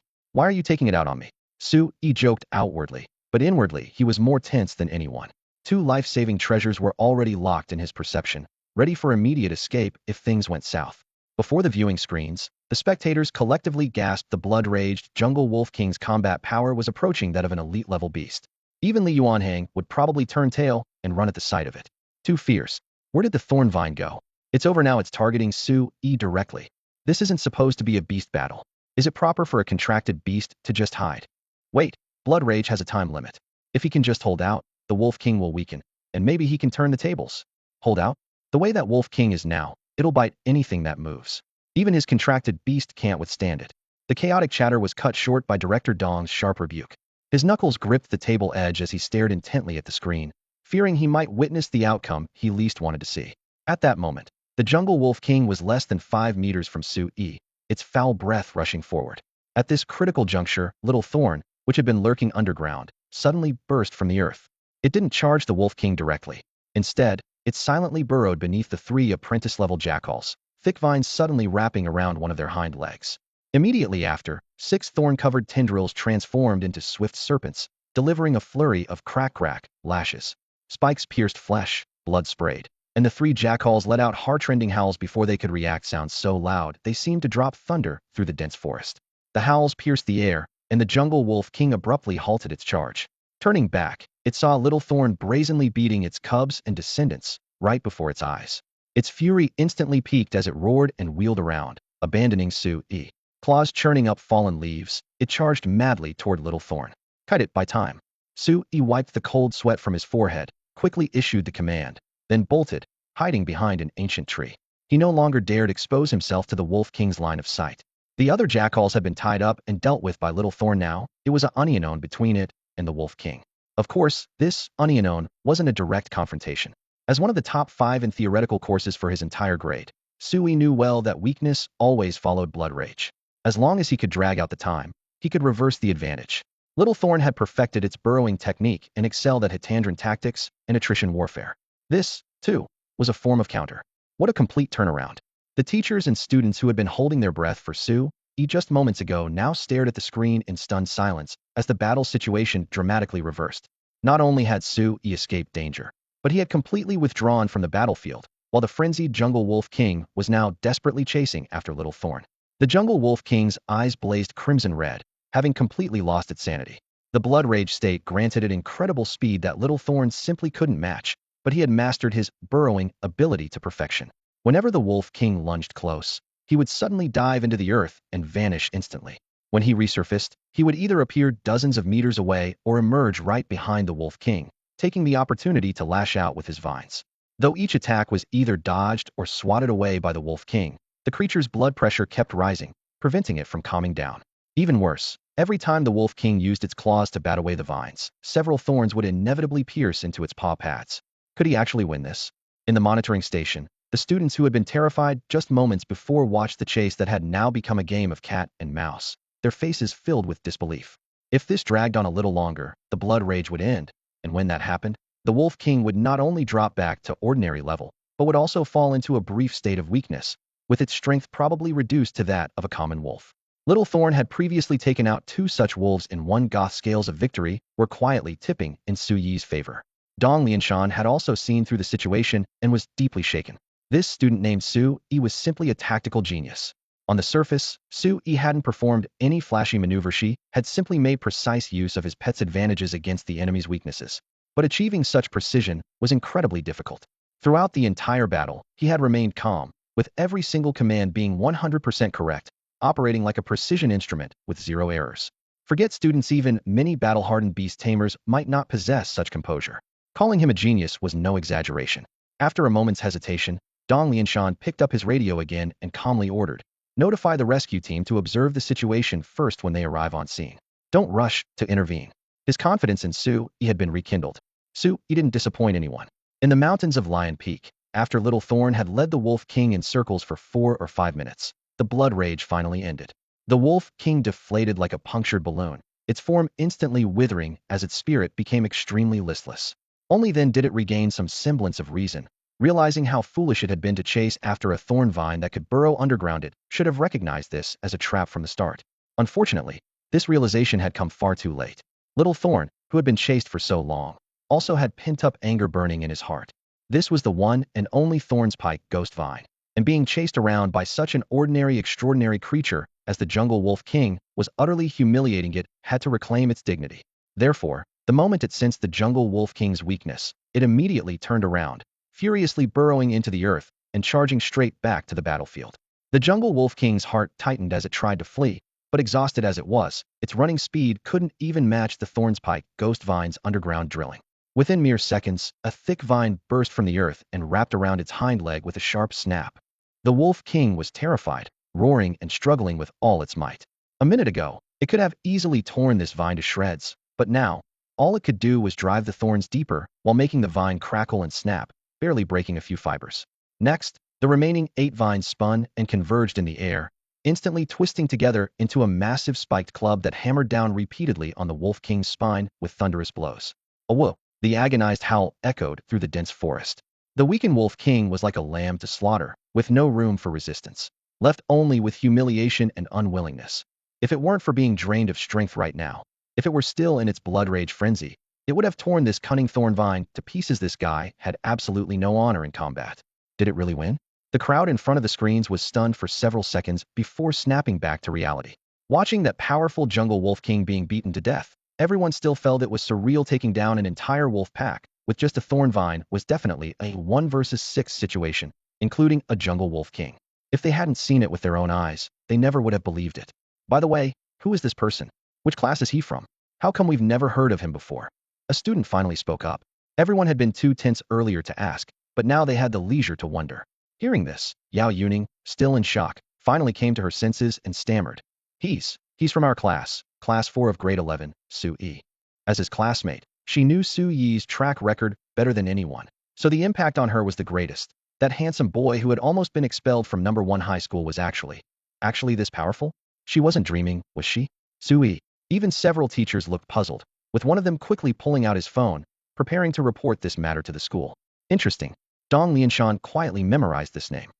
Speaker 1: Why are you taking it out on me? Sui joked outwardly, but inwardly he was more tense than anyone. 2 life-saving treasures were already locked in his perception, ready for immediate escape if things went south. Before the viewing screens, the spectators collectively gasped. The blood-raged Jungle Wolf King's combat power was approaching that of an elite-level beast. Even Liaozhai would probably turn tail and run at the sight of it. Too fierce. Where did the thorn vine go? It's over now. It's targeting Sui directly. This isn't supposed to be a beast battle. Is it proper for a contracted beast to just hide? Wait, blood rage has a time limit. If he can just hold out, the Wolf King will weaken, and maybe he can turn the tables. Hold out? The way that Wolf King is now, it'll bite anything that moves. Even his contracted beast can't withstand it. The chaotic chatter was cut short by Director Dong's sharp rebuke. His knuckles gripped the table edge as he stared intently at the screen, fearing he might witness the outcome he least wanted to see. At that moment, the Jungle Wolf King was less than 5 meters from Sui, its foul breath rushing forward. At this critical juncture, Little Thorn, which had been lurking underground, suddenly burst from the earth. It didn't charge the Wolf King directly. Instead, it silently burrowed beneath the 3 apprentice-level jackals, thick vines suddenly wrapping around one of their hind legs. Immediately after, 6 thorn-covered tendrils transformed into swift serpents, delivering a flurry of crack-crack lashes. Spikes pierced flesh, blood sprayed, and the 3 jackals let out heart-rending howls before they could react. Sounds so loud they seemed to drop thunder through the dense forest. The howls pierced the air, and the Jungle Wolf King abruptly halted its charge. Turning back, it saw Little Thorn brazenly beating its cubs and descendants right before its eyes. Its fury instantly peaked as it roared and wheeled around, abandoning Sui. Claws churning up fallen leaves, it charged madly toward Little Thorn. Cut it by time. Sui wiped the cold sweat from his forehead, quickly issued the command, then bolted, hiding behind an ancient tree. He no longer dared expose himself to the Wolf King's line of sight. The other jackals had been tied up and dealt with by Little Thorn now. It was an unknown between it and the Wolf King. Of course, this unknown wasn't a direct confrontation. As one of the top 5 in theoretical courses for his entire grade, Sui knew well that weakness always followed blood rage. As long as he could drag out the time, he could reverse the advantage. Little Thorn had perfected its burrowing technique and excelled at hitandron tactics and attrition warfare. This, too, was a form of counter. What a complete turnaround. The teachers and students who had been holding their breath for Sui just moments ago now stared at the screen in stunned silence as the battle situation dramatically reversed. Not only had Sui escaped danger, but he had completely withdrawn from the battlefield, while the frenzied Jungle Wolf King was now desperately chasing after Little Thorn. The Jungle Wolf King's eyes blazed crimson red, having completely lost its sanity. The blood rage state granted it incredible speed that Little Thorn simply couldn't match, but he had mastered his burrowing ability to perfection. Whenever the Wolf King lunged close, he would suddenly dive into the earth and vanish instantly. When he resurfaced, he would either appear dozens of meters away or emerge right behind the Wolf King, taking the opportunity to lash out with his vines. Though each attack was either dodged or swatted away by the Wolf King, the creature's blood pressure kept rising, preventing it from calming down. Even worse, every time the Wolf King used its claws to bat away the vines, several thorns would inevitably pierce into its paw pads. Could he actually win this? In the monitoring station, the students who had been terrified just moments before watched the chase that had now become a game of cat and mouse, their faces filled with disbelief. If this dragged on a little longer, the blood rage would end, and when that happened, the Wolf King would not only drop back to ordinary level, but would also fall into a brief state of weakness, with its strength probably reduced to that of a common wolf. Little Thorn had previously taken out 2 such wolves in one Goth. Scales of victory were quietly tipping in Sui's favor. Dong Lianshan had also seen through the situation and was deeply shaken. This student named Sui was simply a tactical genius. On the surface, Sui hadn't performed any flashy maneuver. She had simply made precise use of his pet's advantages against the enemy's weaknesses. But achieving such precision was incredibly difficult. Throughout the entire battle, he had remained calm, with every single command being 100% correct, operating like a precision instrument with 0 errors. Forget students, even many battle-hardened beast tamers might not possess such composure. Calling him a genius was no exaggeration. After a moment's hesitation, Dong Lianshan picked up his radio again and calmly ordered, Notify the rescue team to observe the situation first when they arrive on scene. Don't rush to intervene. His confidence in Su-yi had been rekindled. Su-yi didn't disappoint anyone. In the mountains of Lion Peak, after Little Thorn had led the Wolf King in circles for 4 or 5 minutes, the blood rage finally ended. The Wolf King deflated like a punctured balloon, its form instantly withering as its spirit became extremely listless. Only then did it regain some semblance of reason. Realizing how foolish it had been to chase after a thorn vine that could burrow underground, it should have recognized this as a trap from the start. Unfortunately, this realization had come far too late. Little Thorn, who had been chased for so long, also had pent-up anger burning in his heart. This was the one and only Thorn's Pike ghost vine, and being chased around by such an extraordinary creature as the Jungle Wolf King was utterly humiliating. It had to reclaim its dignity. Therefore, the moment it sensed the Jungle Wolf King's weakness, it immediately turned around, furiously burrowing into the earth and charging straight back to the battlefield. The Jungle Wolf King's heart tightened as it tried to flee, but exhausted as it was, its running speed couldn't even match the Thorn's Pike ghost vine's underground drilling. Within mere seconds, a thick vine burst from the earth and wrapped around its hind leg with a sharp snap. The Wolf King was terrified, roaring and struggling with all its might. A minute ago, it could have easily torn this vine to shreds, but now, all it could do was drive the thorns deeper while making the vine crackle and snap, barely breaking a few fibers. Next, the remaining 8 vines spun and converged in the air, instantly twisting together into a massive spiked club that hammered down repeatedly on the Wolf King's spine with thunderous blows. A whoa! The agonized howl echoed through the dense forest. The weakened Wolf King was like a lamb to slaughter, with no room for resistance, left only with humiliation and unwillingness. If it weren't for being drained of strength right now, if it were still in its blood rage frenzy, it would have torn this cunning thorn vine to pieces. This guy had absolutely no honor in combat. Did it really win? The crowd in front of the screens was stunned for several seconds before snapping back to reality. Watching that powerful Jungle Wolf King being beaten to death, everyone still felt it was surreal. Taking down an entire wolf pack with just a thorn vine was definitely a 1 versus 6 situation, including a Jungle Wolf King. If they hadn't seen it with their own eyes, they never would have believed it. By the way, who is this person? Which class is he from? How come we've never heard of him before? A student finally spoke up. Everyone had been too tense earlier to ask, but now they had the leisure to wonder. Hearing this, Yao Yuning, still in shock, finally came to her senses and stammered. He's from our class, class 4 of grade 11, Su-yi. As his classmate, she knew Su-yi's track record better than anyone, so the impact on her was the greatest. That handsome boy who had almost been expelled from number 1 high school was actually this powerful? She wasn't dreaming, was she? Su-yi. Even several teachers looked puzzled, with one of them quickly pulling out his phone, preparing to report this matter to the school. Interesting. Dong Lianshan quietly memorized this name.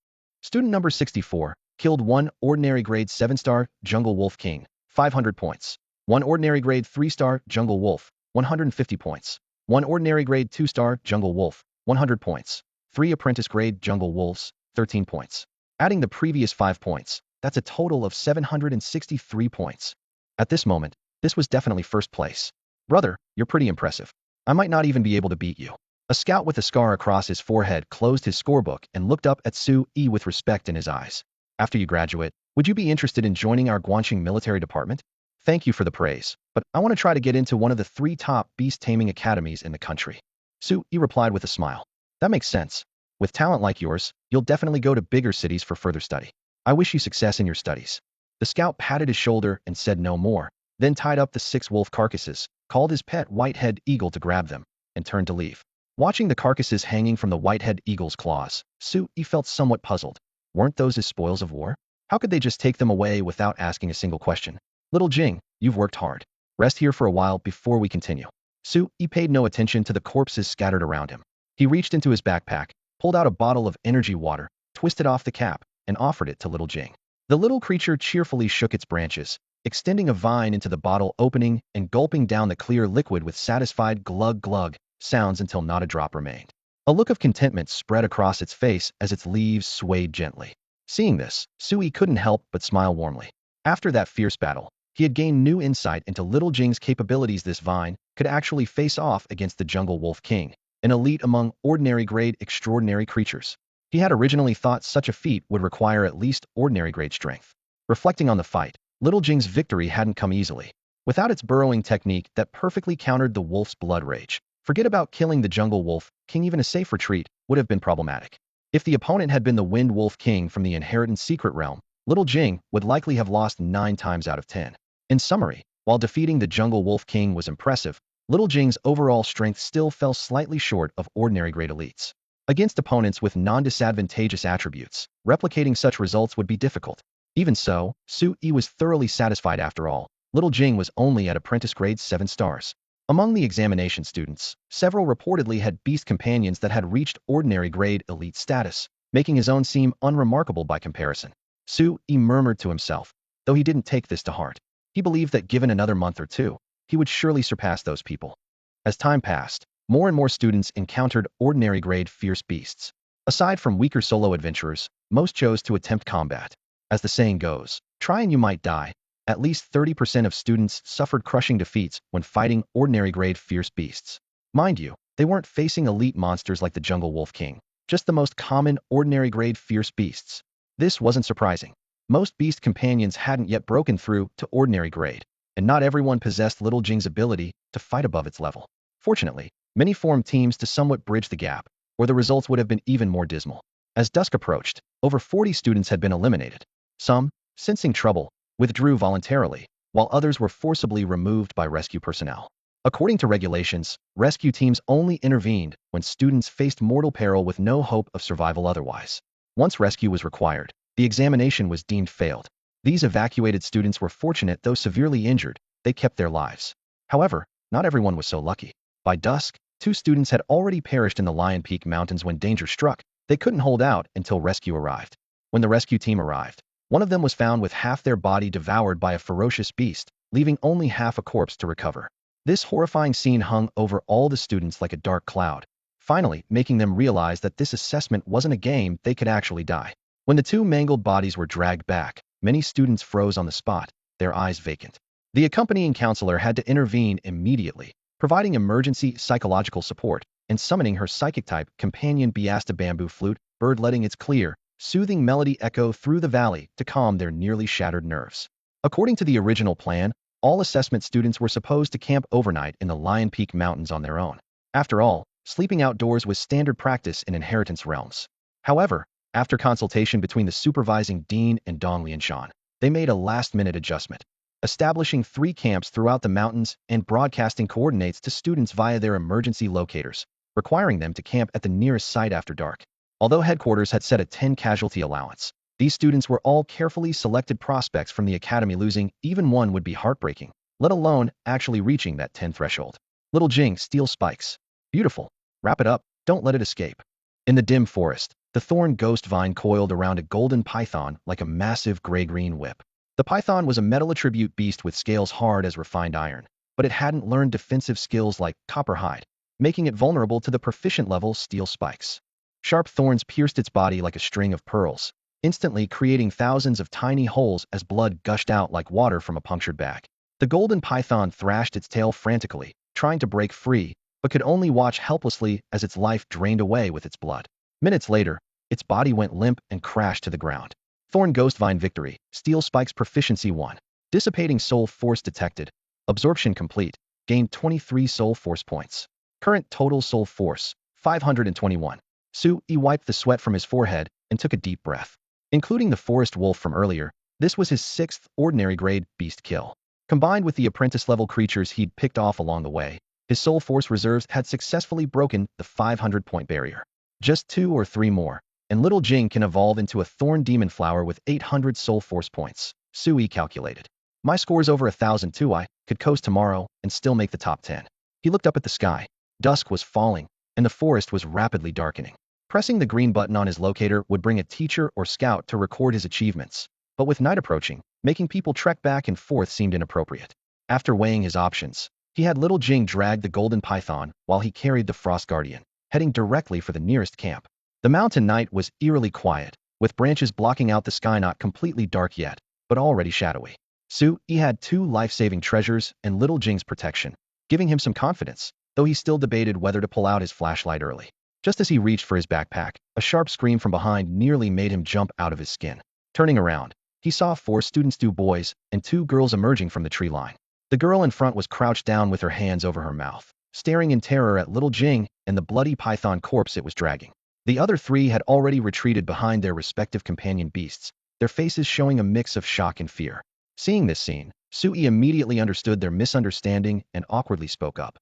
Speaker 1: Student number 64, killed 1 ordinary grade 7-star Jungle Wolf King, 500 points. 1 ordinary grade 3-star Jungle Wolf, 150 points. 1 ordinary grade 2-star Jungle Wolf, 100 points. 3 apprentice grade Jungle Wolves, 13 points. Adding the previous 5 points, that's a total of 763 points. At this moment, this was definitely first place. Brother, you're pretty impressive. I might not even be able to beat you. A scout with a scar across his forehead closed his scorebook and looked up at Su-yi with respect in his eyes. After you graduate, would you be interested in joining our Guangxing military department? Thank you for the praise, but I want to try to get into one of the 3 top beast taming academies in the country. Su-yi replied with a smile. That makes sense. With talent like yours, you'll definitely go to bigger cities for further study. I wish you success in your studies. The scout patted his shoulder and said no more, then tied up the 6 wolf carcasses, called his pet white-head eagle to grab them, and turned to leave. Watching the carcasses hanging from the white-head eagle's claws, Su-yi felt somewhat puzzled. Weren't those his spoils of war? How could they just take them away without asking a single question? Little Jing, you've worked hard. Rest here for a while before we continue. Su-yi paid no attention to the corpses scattered around him. He reached into his backpack, pulled out a bottle of energy water, twisted off the cap, and offered it to Little Jing. The little creature cheerfully shook its branches, extending a vine into the bottle opening and gulping down the clear liquid with satisfied glug-glug sounds until not a drop remained. A look of contentment spread across its face as its leaves swayed gently. Seeing this, Su-yi couldn't help but smile warmly. After that fierce battle, he had gained new insight into Little Jing's capabilities. This vine could actually face off against the Jungle Wolf King, an elite among ordinary grade extraordinary creatures. He had originally thought such a feat would require at least ordinary grade strength. Reflecting on the fight, Little Jing's victory hadn't come easily. Without its burrowing technique that perfectly countered the wolf's blood rage, forget about killing the Jungle Wolf King. Even a safe retreat would have been problematic. If the opponent had been the Wind Wolf King from the Inheritance Secret Realm, little Jing would likely have lost 9 times out of 10. In summary, while defeating the Jungle Wolf King was impressive, little Jing's overall strength still fell slightly short of ordinary grade elites. Against opponents with non-disadvantageous attributes, replicating such results would be difficult. Even so, Su Yi was thoroughly satisfied after all. Little Jing was only at apprentice grade 7 stars. Among the examination students, several reportedly had beast companions that had reached ordinary grade elite status, making his own seem unremarkable by comparison. Su Yi murmured to himself, though he didn't take this to heart. He believed that given another month or two, he would surely surpass those people. As time passed, more and more students encountered ordinary grade fierce beasts. Aside from weaker solo adventurers, most chose to attempt combat. As the saying goes, try and you might die. At least 30% of students suffered crushing defeats when fighting ordinary grade fierce beasts. Mind you, they weren't facing elite monsters like the Jungle Wolf King, just the most common ordinary grade fierce beasts. This wasn't surprising. Most beast companions hadn't yet broken through to ordinary grade, and not everyone possessed Little Jing's ability to fight above its level. Fortunately, many formed teams to somewhat bridge the gap, or the results would have been even more dismal. As dusk approached, over 40 students had been eliminated. Some, sensing trouble, withdrew voluntarily, while others were forcibly removed by rescue personnel. According to regulations, rescue teams only intervened when students faced mortal peril with no hope of survival otherwise. Once rescue was required, the examination was deemed failed. These evacuated students were fortunate, though severely injured, they kept their lives. However, not everyone was so lucky. By dusk, 2 students had already perished in the Lion Peak Mountains when danger struck. They couldn't hold out until rescue arrived. When the rescue team arrived, one of them was found with half their body devoured by a ferocious beast, leaving only half a corpse to recover. This horrifying scene hung over all the students like a dark cloud, finally making them realize that this assessment wasn't a game, they could actually die. When the 2 mangled bodies were dragged back, many students froze on the spot, their eyes vacant. The accompanying counselor had to intervene immediately, providing emergency psychological support and summoning her psychic-type companion Biasta bamboo flute bird, letting its clear, soothing melody echo through the valley to calm their nearly shattered nerves. According to the original plan, all assessment students were supposed to camp overnight in the Lion Peak Mountains on their own. After all, sleeping outdoors was standard practice in inheritance realms. However, after consultation between the supervising dean and Dong Lianshan, they made a last-minute adjustment, establishing 3 camps throughout the mountains and broadcasting coordinates to students via their emergency locators, requiring them to camp at the nearest site after dark. Although headquarters had set a 10 casualty allowance, these students were all carefully selected prospects from the academy. Losing even one would be heartbreaking, let alone actually reaching that 10 threshold. Little Jing, steel spikes. Beautiful. Wrap it up, don't let it escape. In the dim forest, the thorn ghost vine coiled around a golden python like a massive gray-green whip. The python was a metal attribute beast with scales hard as refined iron, but it hadn't learned defensive skills like copper hide, making it vulnerable to the proficient level steel spikes. Sharp thorns pierced its body like a string of pearls, instantly creating thousands of tiny holes as blood gushed out like water from a punctured back. The golden python thrashed its tail frantically, trying to break free, but could only watch helplessly as its life drained away with its blood. Minutes later, its body went limp and crashed to the ground. Thorn Ghostvine victory, Steel Spikes proficiency 1. Dissipating soul force detected. Absorption complete. Gained 23 soul force points. Current total soul force, 521. Su Yi wiped the sweat from his forehead and took a deep breath. Including the forest wolf from earlier, this was his 6th ordinary grade beast kill. Combined with the apprentice-level creatures he'd picked off along the way, his soul force reserves had successfully broken the 500-point barrier. Just 2 or 3 more, and Little Jing can evolve into a thorn demon flower with 800 soul force points, Su Yi calculated. My score's over 1,000 too. I could coast tomorrow and still make the top 10. He looked up at the sky. Dusk was falling, and the forest was rapidly darkening. Pressing the green button on his locator would bring a teacher or scout to record his achievements, but with night approaching, making people trek back and forth seemed inappropriate. After weighing his options, he had Little Jing drag the golden python while he carried the frost guardian, heading directly for the nearest camp. The mountain night was eerily quiet, with branches blocking out the sky, not completely dark yet, but already shadowy. Su Yi had 2 life-saving treasures and Little Jing's protection, giving him some confidence, though he still debated whether to pull out his flashlight early. Just as he reached for his backpack, a sharp scream from behind nearly made him jump out of his skin. Turning around, he saw 4 students, 2 boys, and 2 girls emerging from the tree line. The girl in front was crouched down with her hands over her mouth, staring in terror at Little Jing and the bloody python corpse it was dragging. The other 3 had already retreated behind their respective companion beasts, their faces showing a mix of shock and fear. Seeing this scene, Sui immediately understood their misunderstanding and awkwardly spoke up.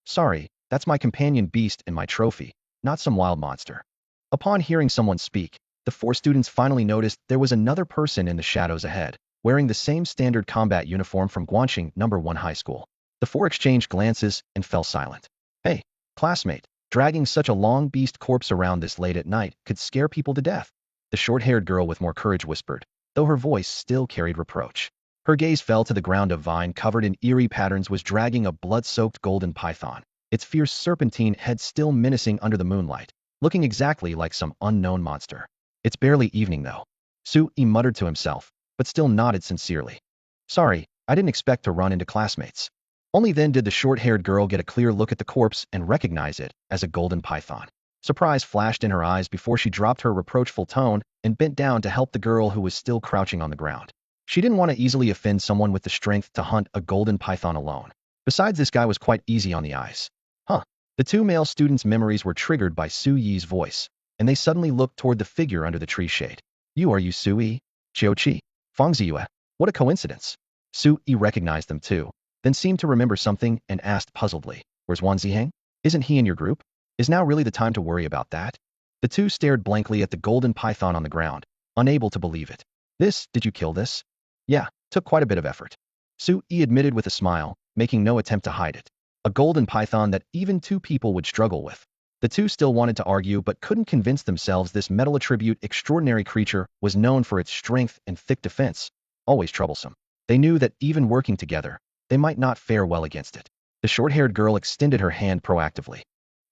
Speaker 1: Sorry, that's my companion beast and my trophy, not some wild monster. Upon hearing someone speak, the four students finally noticed there was another person in the shadows ahead, wearing the same standard combat uniform from Guanxing No. 1 High School. The four exchanged glances and fell silent. Hey, classmate, dragging such a long beast corpse around this late at night could scare people to death. The short-haired girl with more courage whispered, though her voice still carried reproach. Her gaze fell to the ground. A vine covered in eerie patterns was dragging a blood-soaked golden python, its fierce serpentine head still menacing under the moonlight, looking exactly like some unknown monster. It's barely evening though. Sui muttered to himself, but still nodded sincerely. Sorry, I didn't expect to run into classmates. Only then did the short-haired girl get a clear look at the corpse and recognize it as a golden python. Surprise flashed in her eyes before she dropped her reproachful tone and bent down to help the girl who was still crouching on the ground. She didn't want to easily offend someone with the strength to hunt a golden python alone. Besides, this guy was quite easy on the eyes. The two male students' memories were triggered by Suyi's voice, and they suddenly looked toward the figure under the tree shade. Are you Sui? Qiuqi? Fangziyue? What a coincidence. Sui recognized them too, then seemed to remember something and asked puzzledly, Where's Wan Ziheng? Isn't he in your group? Is now really the time to worry about that? The two stared blankly at the golden python on the ground, unable to believe it. Did you kill this? Yeah, took quite a bit of effort. Sui admitted with a smile, making no attempt to hide it. A golden python that even two people would struggle with. The two still wanted to argue but couldn't convince themselves this metal attribute extraordinary creature was known for its strength and thick defense. Always troublesome. They knew that even working together, they might not fare well against it. The short-haired girl extended her hand proactively.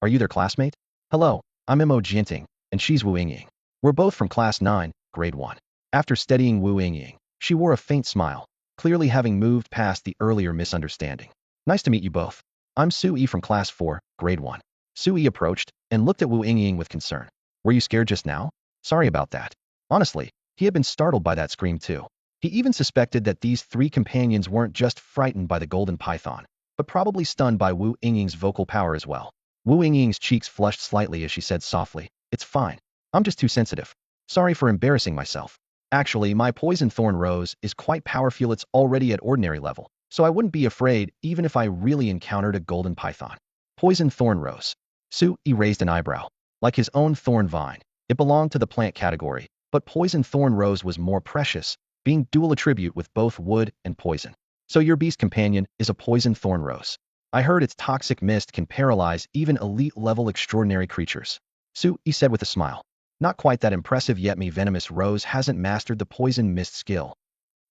Speaker 1: Are you their classmate? Hello, I'm Mo Jianting, and she's Wu Yingying. We're both from Class 9, Grade 1. After studying Wu Yingying, she wore a faint smile, clearly having moved past the earlier misunderstanding. Nice to meet you both. I'm Sui from Class 4, Grade 1. Sui approached and looked at Wu Yingying with concern. Were you scared just now? Sorry about that. Honestly, he had been startled by that scream too. He even suspected that these three companions weren't just frightened by the golden python, but probably stunned by Wu Yingying's vocal power as well. Wu Yingying's cheeks flushed slightly as she said softly, It's fine. I'm just too sensitive. Sorry for embarrassing myself. Actually, my poison thorn rose is quite powerful. It's already at ordinary level, so I wouldn't be afraid even if I really encountered a golden python. Poison thorn rose. Sui raised an eyebrow. Like his own thorn vine, it belonged to the plant category, but poison thorn rose was more precious, being dual attribute with both wood and poison. So your beast companion is a poison thorn rose. I heard its toxic mist can paralyze even elite-level extraordinary creatures. Sui said with a smile. Not quite that impressive yet. Me venomous rose hasn't mastered the poison mist skill.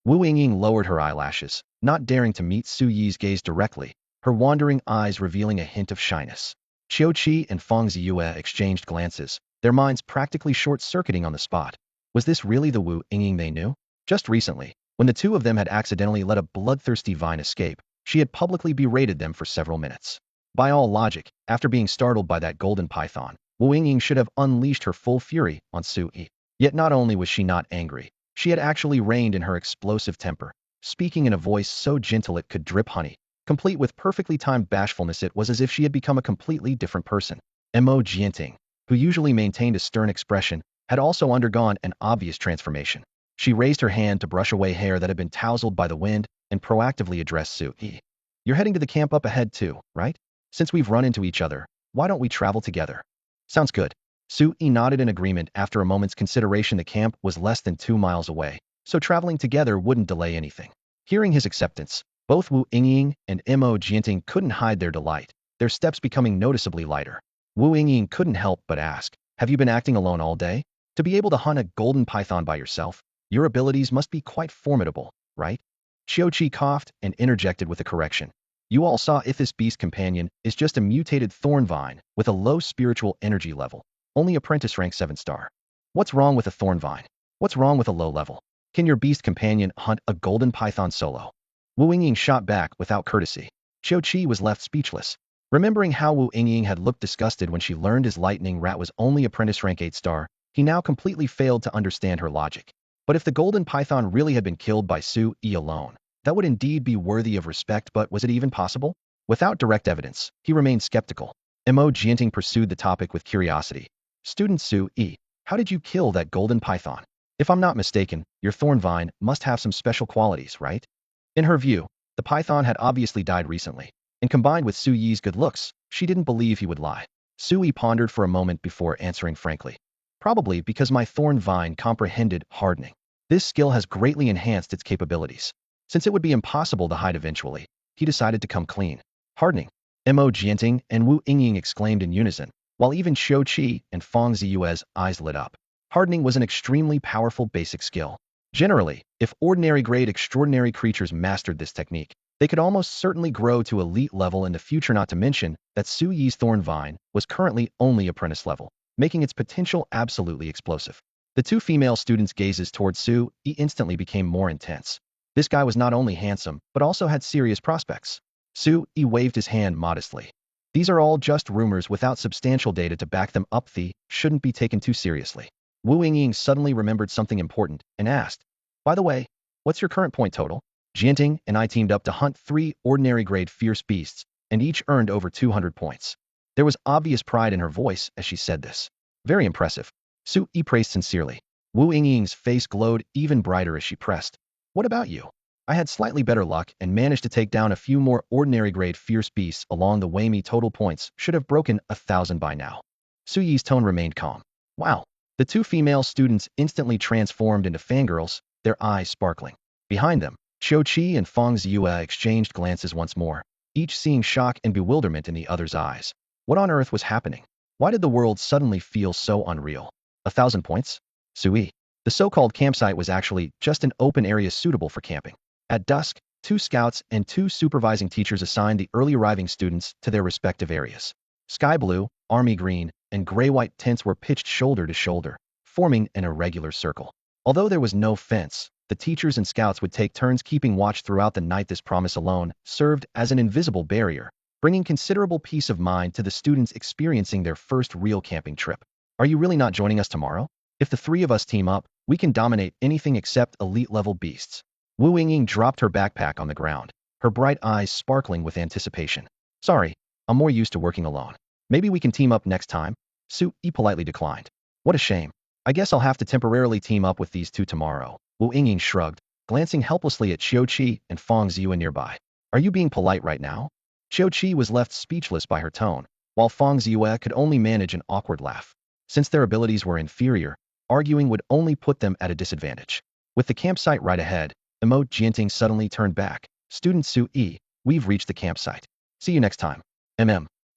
Speaker 1: Wu Yingying lowered her eyelashes, not daring to meet Suyi's gaze directly, her wandering eyes revealing a hint of shyness. Qiuqi and Fangziyue exchanged glances, their minds practically short-circuiting on the spot. Was this really the Wu Yingying they knew? Just recently, when the two of them had accidentally let a bloodthirsty vine escape, she had publicly berated them for several minutes. By all logic, after being startled by that golden python, Wu Yingying should have unleashed her full fury on Sui. Yet not only was she not angry, she had actually reined in her explosive temper, speaking in a voice so gentle it could drip honey. Complete with perfectly timed bashfulness, it was as if she had become a completely different person. Mo Jianting, who usually maintained a stern expression, had also undergone an obvious transformation. She raised her hand to brush away hair that had been tousled by the wind and proactively addressed Sui. You're heading to the camp up ahead too, right? Since we've run into each other, why don't we travel together? Sounds good. Sui nodded in agreement. After a moment's consideration, the camp was less than 2 miles away, so traveling together wouldn't delay anything. Hearing his acceptance, both Wu Yingying and Mo Jianting couldn't hide their delight, their steps becoming noticeably lighter. Wu Yingying couldn't help but ask, Have you been acting alone all day? To be able to hunt a golden python by yourself, your abilities must be quite formidable, right? Qiuqi coughed and interjected with a correction. You all saw if this beast companion is just a mutated thorn vine with a low spiritual energy level, only apprentice rank 7-star. What's wrong with a thorn vine? What's wrong with a low level? Can your beast companion hunt a golden python solo? Wu Yingying shot back without courtesy. Qiuqi was left speechless. Remembering how Wu Yingying had looked disgusted when she learned his lightning rat was only apprentice rank 8-star, he now completely failed to understand her logic. But if the golden python really had been killed by Sui alone, that would indeed be worthy of respect, but was it even possible? Without direct evidence, he remained skeptical. Mo Jianting pursued the topic with curiosity. Student Sui, how did you kill that golden python? If I'm not mistaken, your thorn vine must have some special qualities, right? In her view, the python had obviously died recently, and combined with Su Yi's good looks, she didn't believe he would lie. Su Yi pondered for a moment before answering frankly. Probably because my thorn vine comprehended hardening. This skill has greatly enhanced its capabilities. Since it would be impossible to hide eventually, he decided to come clean. Hardening. Mo Jianting and Wu Yingying exclaimed in unison, while even Xiu Qi and Fang Ziyue's eyes lit up. Hardening was an extremely powerful basic skill. Generally, if ordinary-grade extraordinary creatures mastered this technique, they could almost certainly grow to elite level in the future, not to mention that Su Yi's thorn vine was currently only apprentice level, making its potential absolutely explosive. The two female students' gazes towards Su Yi instantly became more intense. This guy was not only handsome, but also had serious prospects. Su Yi waved his hand modestly. These are all just rumors without substantial data to back them up. They shouldn't be taken too seriously. Wu Yingying suddenly remembered something important and asked, by the way, what's your current point total? Jianting and I teamed up to hunt 3 ordinary-grade fierce beasts, and each earned over 200 points. There was obvious pride in her voice as she said this. Very impressive. Su Yi praised sincerely. Wu Yingying's face glowed even brighter as she pressed. What about you? I had slightly better luck and managed to take down a few more ordinary-grade fierce beasts along the way. Me total points should have broken 1,000 by now. Su Yi's tone remained calm. Wow. The two female students instantly transformed into fangirls, their eyes sparkling. Behind them, Xiu Qi and Fang Ziyue exchanged glances once more, each seeing shock and bewilderment in the other's eyes. What on earth was happening? Why did the world suddenly feel so unreal? 1,000 points? Sui. The so-called campsite was actually just an open area suitable for camping. At dusk, 2 scouts and 2 supervising teachers assigned the early arriving students to their respective areas. Sky blue, army green, and gray-white tents were pitched shoulder to shoulder, forming an irregular circle. Although there was no fence, the teachers and scouts would take turns keeping watch throughout the night. This promise alone served as an invisible barrier, bringing considerable peace of mind to the students experiencing their first real camping trip. Are you really not joining us tomorrow? If the 3 of us team up, we can dominate anything except elite-level beasts. Wu Yingying dropped her backpack on the ground, her bright eyes sparkling with anticipation. Sorry, I'm more used to working alone. Maybe we can team up next time? Su Yi politely declined. What a shame. I guess I'll have to temporarily team up with these 2 tomorrow. Wu Yingying shrugged, glancing helplessly at Xiu Qi and Fang Ziyue nearby. Are you being polite right now? Xiu Qi was left speechless by her tone, while Fang Ziyue could only manage an awkward laugh. Since their abilities were inferior, arguing would only put them at a disadvantage. With the campsite right ahead, Mo Jianting suddenly turned back. Student Su Yi, we've reached the campsite. See you next time.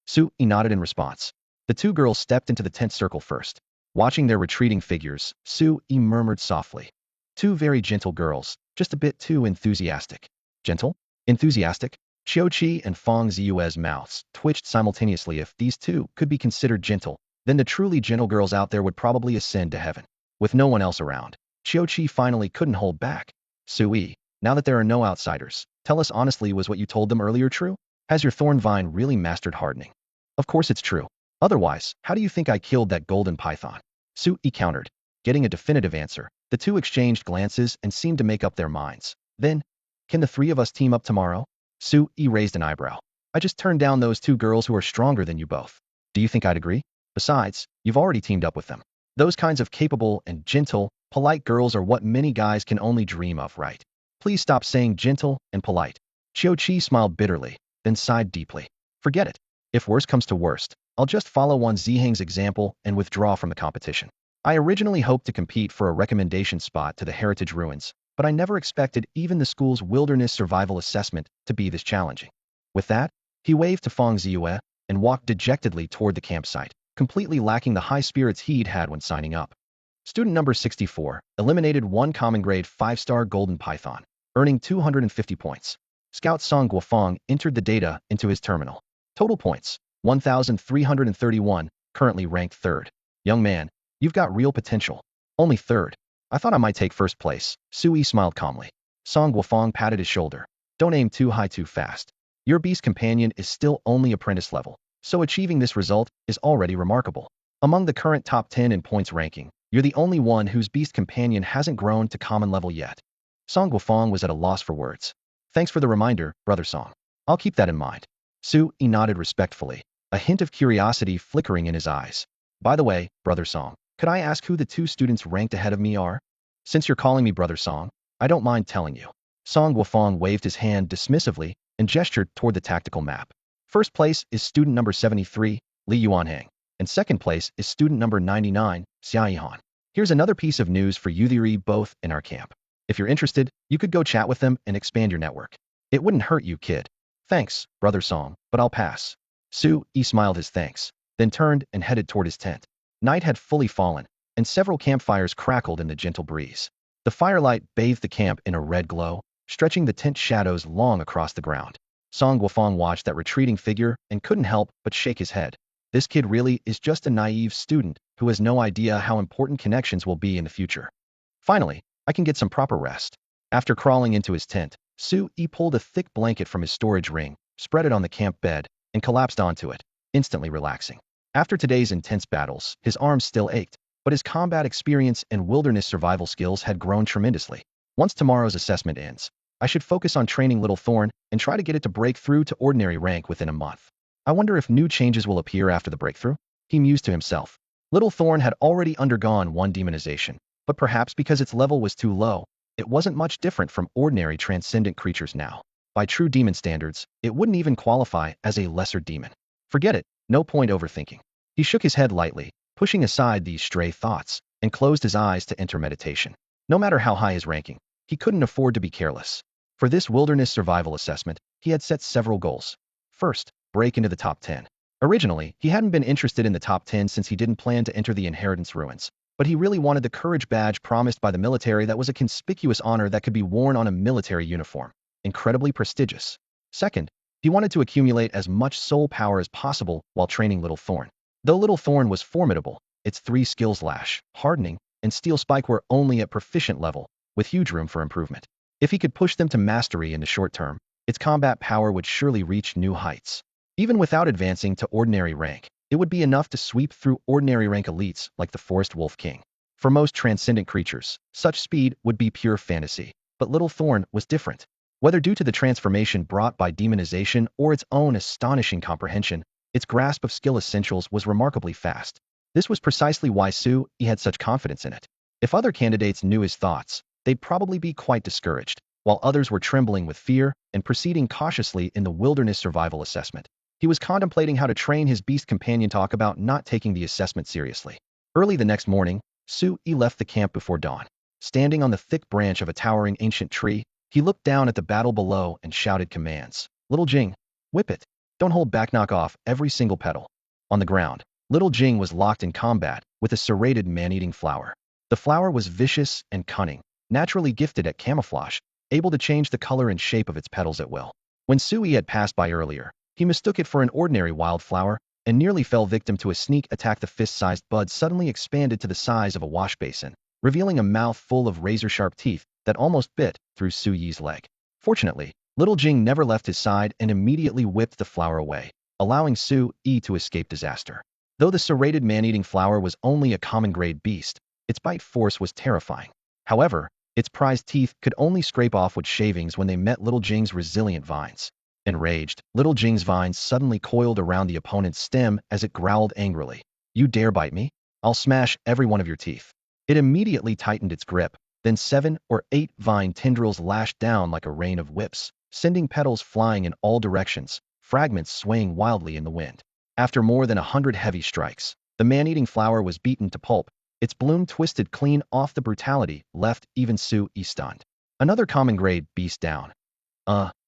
Speaker 1: Su Yi nodded in response. The 2 girls stepped into the tent circle first. Watching their retreating figures, Su Yi murmured softly. 2 very gentle girls, just a bit too enthusiastic. Gentle? Enthusiastic? Xiu Qi and Fang Ziyue's mouths twitched simultaneously. If these 2 could be considered gentle, then the truly gentle girls out there would probably ascend to heaven. With no one else around, Xiu Qi finally couldn't hold back. Su Yi, now that there are no outsiders, tell us honestly, was what you told them earlier true? Has your thorn vine really mastered hardening? Of course it's true. Otherwise, how do you think I killed that golden python? Su Yi countered. Getting a definitive answer, the 2 exchanged glances and seemed to make up their minds. Then, can the 3 of us team up tomorrow? Su Yi raised an eyebrow. I just turned down those 2 girls who are stronger than you both. Do you think I'd agree? Besides, you've already teamed up with them. Those kinds of capable and gentle, polite girls are what many guys can only dream of, right? Please stop saying gentle and polite. Xiu Qi smiled bitterly, then sighed deeply. Forget it. If worst comes to worst, I'll just follow Wan Ziheng's example and withdraw from the competition. I originally hoped to compete for a recommendation spot to the Heritage Ruins, but I never expected even the school's wilderness survival assessment to be this challenging. With that, he waved to Fang Ziyue and walked dejectedly toward the campsite, completely lacking the high spirits he'd had when signing up. Student number 64 eliminated 1 common grade 5-star golden python, earning 250 points. Scout Song Guofeng entered the data into his terminal. Total points, 1,331, currently ranked 3rd. Young man, you've got real potential. Only 3rd. I thought I might take 1st place. Su Yi smiled calmly. Song Guofeng patted his shoulder. Don't aim too high too fast. Your beast companion is still only apprentice level, so achieving this result is already remarkable. Among the current top 10 in points ranking, you're the only one whose beast companion hasn't grown to common level yet. Song Guofeng was at a loss for words. Thanks for the reminder, Brother Song. I'll keep that in mind. Su Yi nodded respectfully, a hint of curiosity flickering in his eyes. By the way, Brother Song, could I ask who the 2 students ranked ahead of me are? Since you're calling me Brother Song, I don't mind telling you. Song Wufang waved his hand dismissively and gestured toward the tactical map. First place is student number 73, Liaozhai, and second place is student number 99, Xiaoyihan. Here's another piece of news for you. They're both in our camp. If you're interested, you could go chat with them and expand your network. It wouldn't hurt you, kid. Thanks, Brother Song, but I'll pass. Su Yi smiled his thanks, then turned and headed toward his tent. Night had fully fallen, and several campfires crackled in the gentle breeze. The firelight bathed the camp in a red glow, stretching the tent shadows long across the ground. Song Wufang watched that retreating figure and couldn't help but shake his head. This kid really is just a naive student who has no idea how important connections will be in the future. Finally, I can get some proper rest. After crawling into his tent, Su Yi pulled a thick blanket from his storage ring, spread it on the camp bed, and collapsed onto it, instantly relaxing. After today's intense battles, his arms still ached, but his combat experience and wilderness survival skills had grown tremendously. Once tomorrow's assessment ends, I should focus on training Little Thorn and try to get it to break through to ordinary rank within a month. I wonder if new changes will appear after the breakthrough? He mused to himself. Little Thorn had already undergone one demonization, but perhaps because its level was too low, it wasn't much different from ordinary transcendent creatures now. By true demon standards, it wouldn't even qualify as a lesser demon. Forget it, no point overthinking. He shook his head lightly, pushing aside these stray thoughts, and closed his eyes to enter meditation. No matter how high his ranking, he couldn't afford to be careless. For this wilderness survival assessment, he had set several goals. First, break into the top 10. Originally, he hadn't been interested in the top 10 since he didn't plan to enter the inheritance ruins, but he really wanted the courage badge promised by the military that was a conspicuous honor that could be worn on a military uniform. Incredibly prestigious. Second, he wanted to accumulate as much soul power as possible while training Little Thorn. Though Little Thorn was formidable, its 3 skills Lash, Hardening, and Steel Spike were only at proficient level, with huge room for improvement. If he could push them to mastery in the short term, its combat power would surely reach new heights. Even without advancing to ordinary rank, it would be enough to sweep through ordinary rank elites like the Forest Wolf King. For most transcendent creatures, such speed would be pure fantasy, but Little Thorn was different. Whether due to the transformation brought by demonization or its own astonishing comprehension, its grasp of skill essentials was remarkably fast. This was precisely why Su Yi had such confidence in it. If other candidates knew his thoughts, they'd probably be quite discouraged, while others were trembling with fear and proceeding cautiously in the wilderness survival assessment. He was contemplating how to train his beast companion talk about not taking the assessment seriously. Early the next morning, Su Yi left the camp before dawn. Standing on the thick branch of a towering ancient tree, he looked down at the battle below and shouted commands. Little Jing, whip it. Don't hold back, knock off every single petal. On the ground, Little Jing was locked in combat with a serrated man-eating flower. The flower was vicious and cunning, naturally gifted at camouflage, able to change the color and shape of its petals at will. When Su Yi had passed by earlier, he mistook it for an ordinary wildflower and nearly fell victim to a sneak attack. The fist-sized bud suddenly expanded to the size of a wash basin, revealing a mouth full of razor-sharp teeth that almost bit through Su Yi's leg. Fortunately, Little Jing never left his side and immediately whipped the flower away, allowing Su Yi to escape disaster. Though the serrated man-eating flower was only a common-grade beast, its bite force was terrifying. However, its prized teeth could only scrape off wood shavings when they met Little Jing's resilient vines. Enraged, Little Jing's vines suddenly coiled around the opponent's stem as it growled angrily. You dare bite me? I'll smash every one of your teeth. It immediately tightened its grip, then 7 or 8 vine tendrils lashed down like a rain of whips, sending petals flying in all directions, fragments swaying wildly in the wind. After more than 100 heavy strikes, the man-eating flower was beaten to pulp, its bloom twisted clean off. The brutality left even Su Yi stunned. Another common-grade beast down.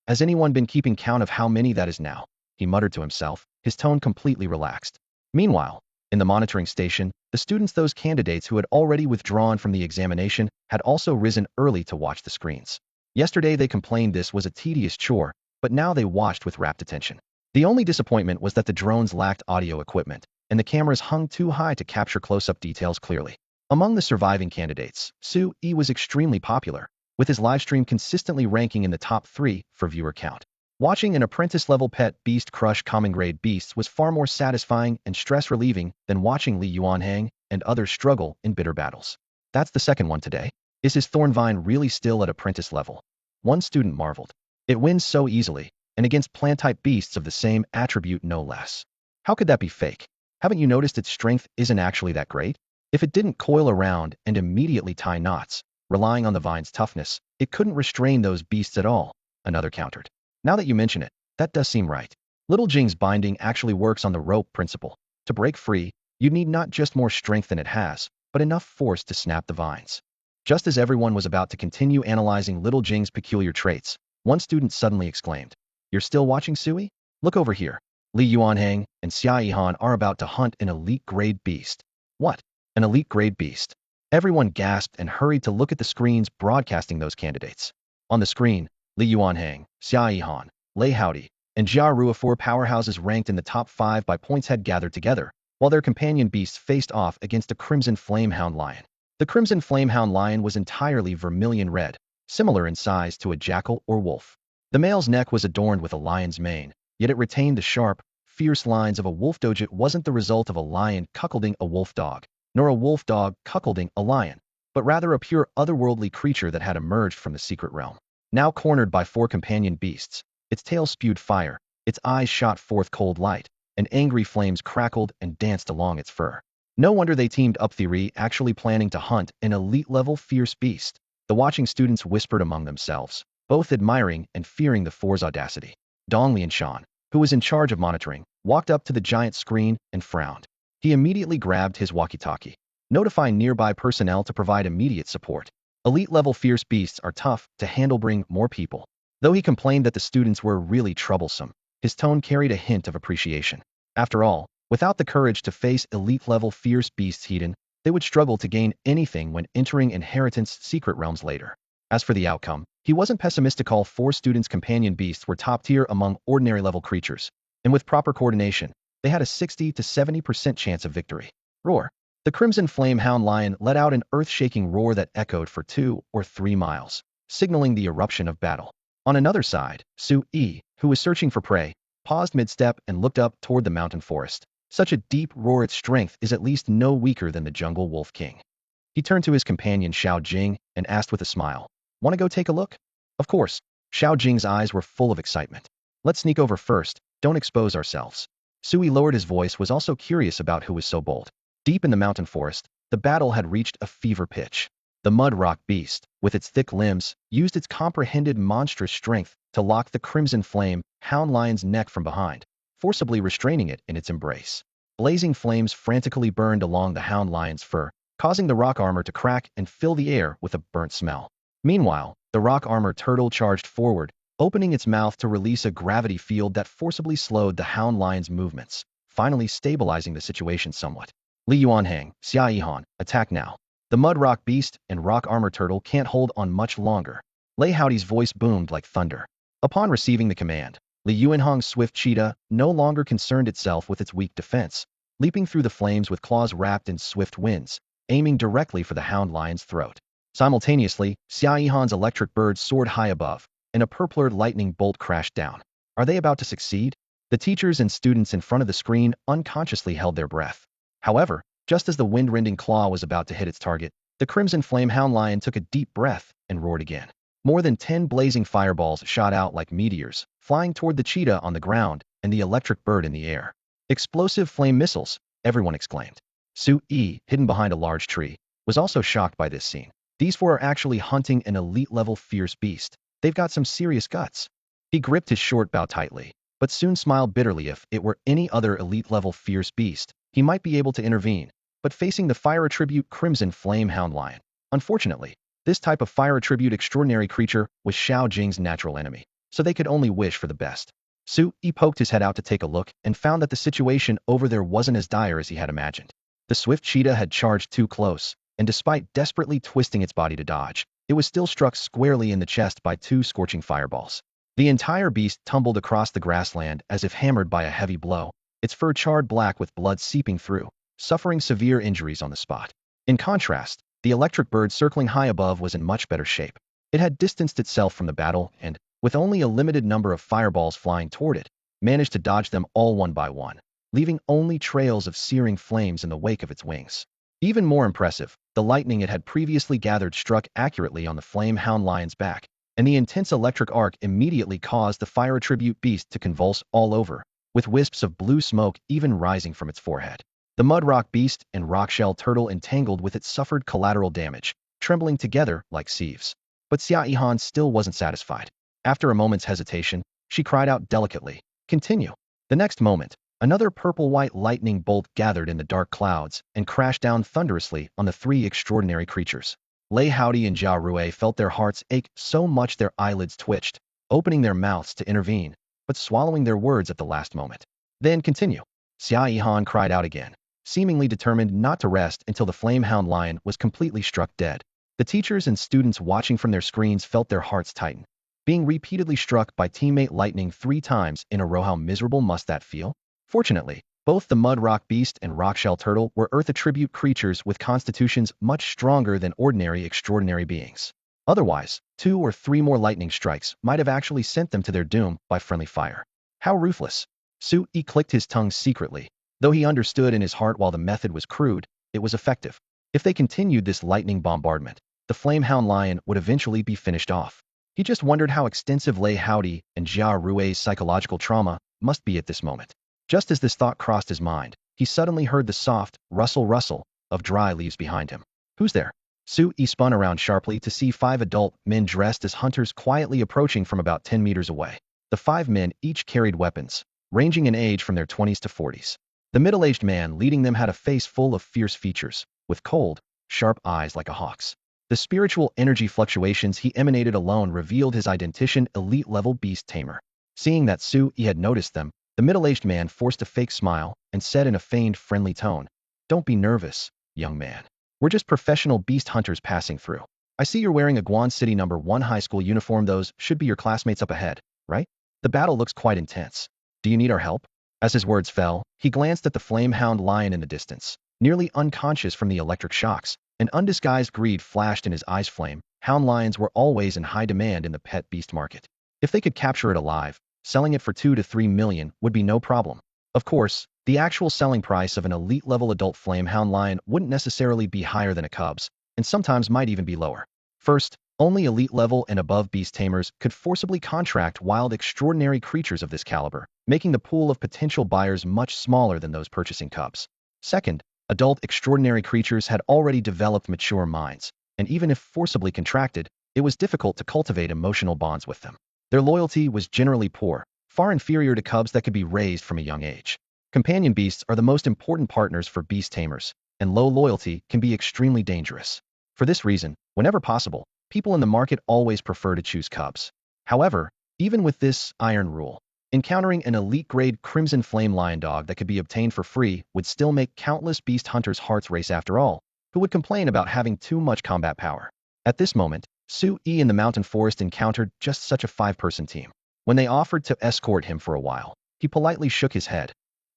Speaker 1: Has anyone been keeping count of how many that is now? He muttered to himself, his tone completely relaxed. Meanwhile, in the monitoring station, the students, those candidates who had already withdrawn from the examination, had also risen early to watch the screens. Yesterday they complained this was a tedious chore, but now they watched with rapt attention. The only disappointment was that the drones lacked audio equipment, and the cameras hung too high to capture close-up details clearly. Among the surviving candidates, Su Yi was extremely popular, with his livestream consistently ranking in the top 3 for viewer count. Watching an apprentice-level pet beast crush common-grade beasts was far more satisfying and stress-relieving than watching Liaozhai and others struggle in bitter battles. That's the second one today. Is his thorn vine really still at apprentice level? One student marveled. It wins so easily, and against plant-type beasts of the same attribute no less. How could that be fake? Haven't you noticed its strength isn't actually that great? If it didn't coil around and immediately tie knots, relying on the vine's toughness, it couldn't restrain those beasts at all, another countered. Now that you mention it, that does seem right. Little Jing's binding actually works on the rope principle. To break free, you need not just more strength than it has, but enough force to snap the vines. Just as everyone was about to continue analyzing Little Jing's peculiar traits, one student suddenly exclaimed, "You're still watching, Sui? Look over here. Li Yuanhang and Xia Yihan are about to hunt an elite-grade beast." What? An elite-grade beast? Everyone gasped and hurried to look at the screens broadcasting those candidates. On the screen, Li Yuanhang, Xia Yihan, Liaozhai, and Jia Rua, four powerhouses ranked in the top 5 by points, had gathered together, while their companion beasts faced off against a crimson flamehound lion. The crimson flamehound lion was entirely vermilion red, similar in size to a jackal or wolf. The male's neck was adorned with a lion's mane, yet it retained the sharp, fierce lines of a wolf dog. It wasn't the result of a lion cuckolding a wolf dog, nor a wolf dog cuckolding a lion, but rather a pure otherworldly creature that had emerged from the secret realm. Now cornered by 4 companion beasts, its tail spewed fire, its eyes shot forth cold light, and angry flames crackled and danced along its fur. No wonder they teamed up, theory actually planning to hunt an elite-level fierce beast. The watching students whispered among themselves, both admiring and fearing the 4's audacity. Dong Lianshan, who was in charge of monitoring, walked up to the giant screen and frowned. He immediately grabbed his walkie-talkie, notifying nearby personnel to provide immediate support. Elite-level fierce beasts are tough to handle, bring more people. Though he complained that the students were really troublesome, his tone carried a hint of appreciation. After all, without the courage to face elite-level fierce beasts hidden, they would struggle to gain anything when entering Inheritance secret realms later. As for the outcome, he wasn't pessimistic. All 4 students' companion beasts were top-tier among ordinary-level creatures, and with proper coordination, they had a 60 to 70% chance of victory. Roar! The crimson flamehound lion let out an earth-shaking roar that echoed for 2 or 3 miles, signaling the eruption of battle. On another side, Sui, who was searching for prey, paused mid-step and looked up toward the mountain forest. Such a deep roar, its strength is at least no weaker than the jungle wolf king. He turned to his companion Xiao Jing and asked with a smile, "Want to go take a look?" Of course. Xiao Jing's eyes were full of excitement. "Let's sneak over first, don't expose ourselves." Sui lowered his voice, was also curious about who was so bold. Deep in the mountain forest, the battle had reached a fever pitch. The mud rock beast, with its thick limbs, used its comprehended monstrous strength to lock the crimson flame hound lion's neck from behind, forcibly restraining it in its embrace. Blazing flames frantically burned along the hound lion's fur, causing the rock armor to crack and fill the air with a burnt smell. Meanwhile, the rock armor turtle charged forward, opening its mouth to release a gravity field that forcibly slowed the hound lion's movements, finally stabilizing the situation somewhat. Li Yuanhang, Xia Yihan, attack now. The mud rock beast and rock armor turtle can't hold on much longer. Liaozhai's voice boomed like thunder. Upon receiving the command, Li Yuanhang's swift cheetah no longer concerned itself with its weak defense, leaping through the flames with claws wrapped in swift winds, aiming directly for the hound lion's throat. Simultaneously, Xia Yihan's electric bird soared high above, and a purpler lightning bolt crashed down. Are they about to succeed? The teachers and students in front of the screen unconsciously held their breath. However, just as the wind-rending claw was about to hit its target, the crimson flamehound lion took a deep breath and roared again. More than 10 blazing fireballs shot out like meteors, flying toward the cheetah on the ground and the electric bird in the air. "Explosive flame missiles!" everyone exclaimed. Sui, hidden behind a large tree, was also shocked by this scene. These 4 are actually hunting an elite-level fierce beast. They've got some serious guts. He gripped his short bow tightly, but soon smiled bitterly. If it were any other elite-level fierce beast, he might be able to intervene. But facing the fire attribute crimson flamehound lion, unfortunately, this type of fire attribute extraordinary creature was Xiao Jing's natural enemy, so they could only wish for the best. Sui poked his head out to take a look and found that the situation over there wasn't as dire as he had imagined. The swift cheetah had charged too close, and despite desperately twisting its body to dodge, it was still struck squarely in the chest by 2 scorching fireballs. The entire beast tumbled across the grassland as if hammered by a heavy blow, its fur charred black with blood seeping through, suffering severe injuries on the spot. In contrast, the electric bird circling high above was in much better shape. It had distanced itself from the battle and, with only a limited number of fireballs flying toward it, managed to dodge them all one by one, leaving only trails of searing flames in the wake of its wings. Even more impressive, the lightning it had previously gathered struck accurately on the flamehound lion's back, and the intense electric arc immediately caused the fire attribute beast to convulse all over, with wisps of blue smoke even rising from its forehead. The mud rock beast and rock shell turtle entangled with it suffered collateral damage, trembling together like sieves. But Xia Yihan still wasn't satisfied. After a moment's hesitation, she cried out delicately, "Continue." The next moment, another purple-white lightning bolt gathered in the dark clouds and crashed down thunderously on the three extraordinary creatures. Liaozhai and Jia Rui felt their hearts ache so much their eyelids twitched, opening their mouths to intervene, but swallowing their words at the last moment. "Then continue." Xia Yihan cried out again, seemingly determined not to rest until the flame-hound lion was completely struck dead. The teachers and students watching from their screens felt their hearts tighten. Being repeatedly struck by teammate lightning 3 times in a row, how miserable must that feel? Fortunately, both the mud rock beast and rockshell turtle were earth attribute creatures with constitutions much stronger than ordinary extraordinary beings. Otherwise, 2 or 3 more lightning strikes might have actually sent them to their doom by friendly fire. How ruthless! Su Yi clicked his tongue secretly. Though he understood in his heart while the method was crude, it was effective. If they continued this lightning bombardment, the flamehound lion would eventually be finished off. He just wondered how extensive Liaozhai and Jia Rui's psychological trauma must be at this moment. Just as this thought crossed his mind, he suddenly heard the soft rustle of dry leaves behind him. "Who's there?" Su Yi spun around sharply to see 5 adult men dressed as hunters quietly approaching from about 10 meters away. The 5 men each carried weapons, ranging in age from their 20s to 40s. The middle-aged man leading them had a face full of fierce features, with cold, sharp eyes like a hawk's. The spiritual energy fluctuations he emanated alone revealed his identity: elite-level beast tamer. Seeing that Su Yi had noticed them, the middle-aged man forced a fake smile and said in a feigned friendly tone, "Don't be nervous, young man. We're just professional beast hunters passing through. I see you're wearing a Guan City No. 1 high school uniform. Those should be your classmates up ahead, right? The battle looks quite intense. Do you need our help?" As his words fell, he glanced at the flame-hound lion in the distance. Nearly unconscious from the electric shocks, an undisguised greed flashed in his eyes. Hound lions were always in high demand in the pet beast market. If they could capture it alive, selling it for 2 to 3 million would be no problem. Of course, the actual selling price of an elite-level adult flame-hound lion wouldn't necessarily be higher than a cub's, and sometimes might even be lower. First, only elite-level and above beast tamers could forcibly contract wild extraordinary creatures of this caliber, making the pool of potential buyers much smaller than those purchasing cubs. Second, adult extraordinary creatures had already developed mature minds, and even if forcibly contracted, it was difficult to cultivate emotional bonds with them. Their loyalty was generally poor, far inferior to cubs that could be raised from a young age. Companion beasts are the most important partners for beast tamers, and low loyalty can be extremely dangerous. For this reason, whenever possible, people in the market always prefer to choose cubs. However, even with this iron rule, encountering an elite-grade crimson flame lion dog that could be obtained for free would still make countless beast hunters' hearts race. After all, who would complain about having too much combat power? At this moment, Su Yi in the mountain forest encountered just such a 5-person team. When they offered to escort him for a while, he politely shook his head.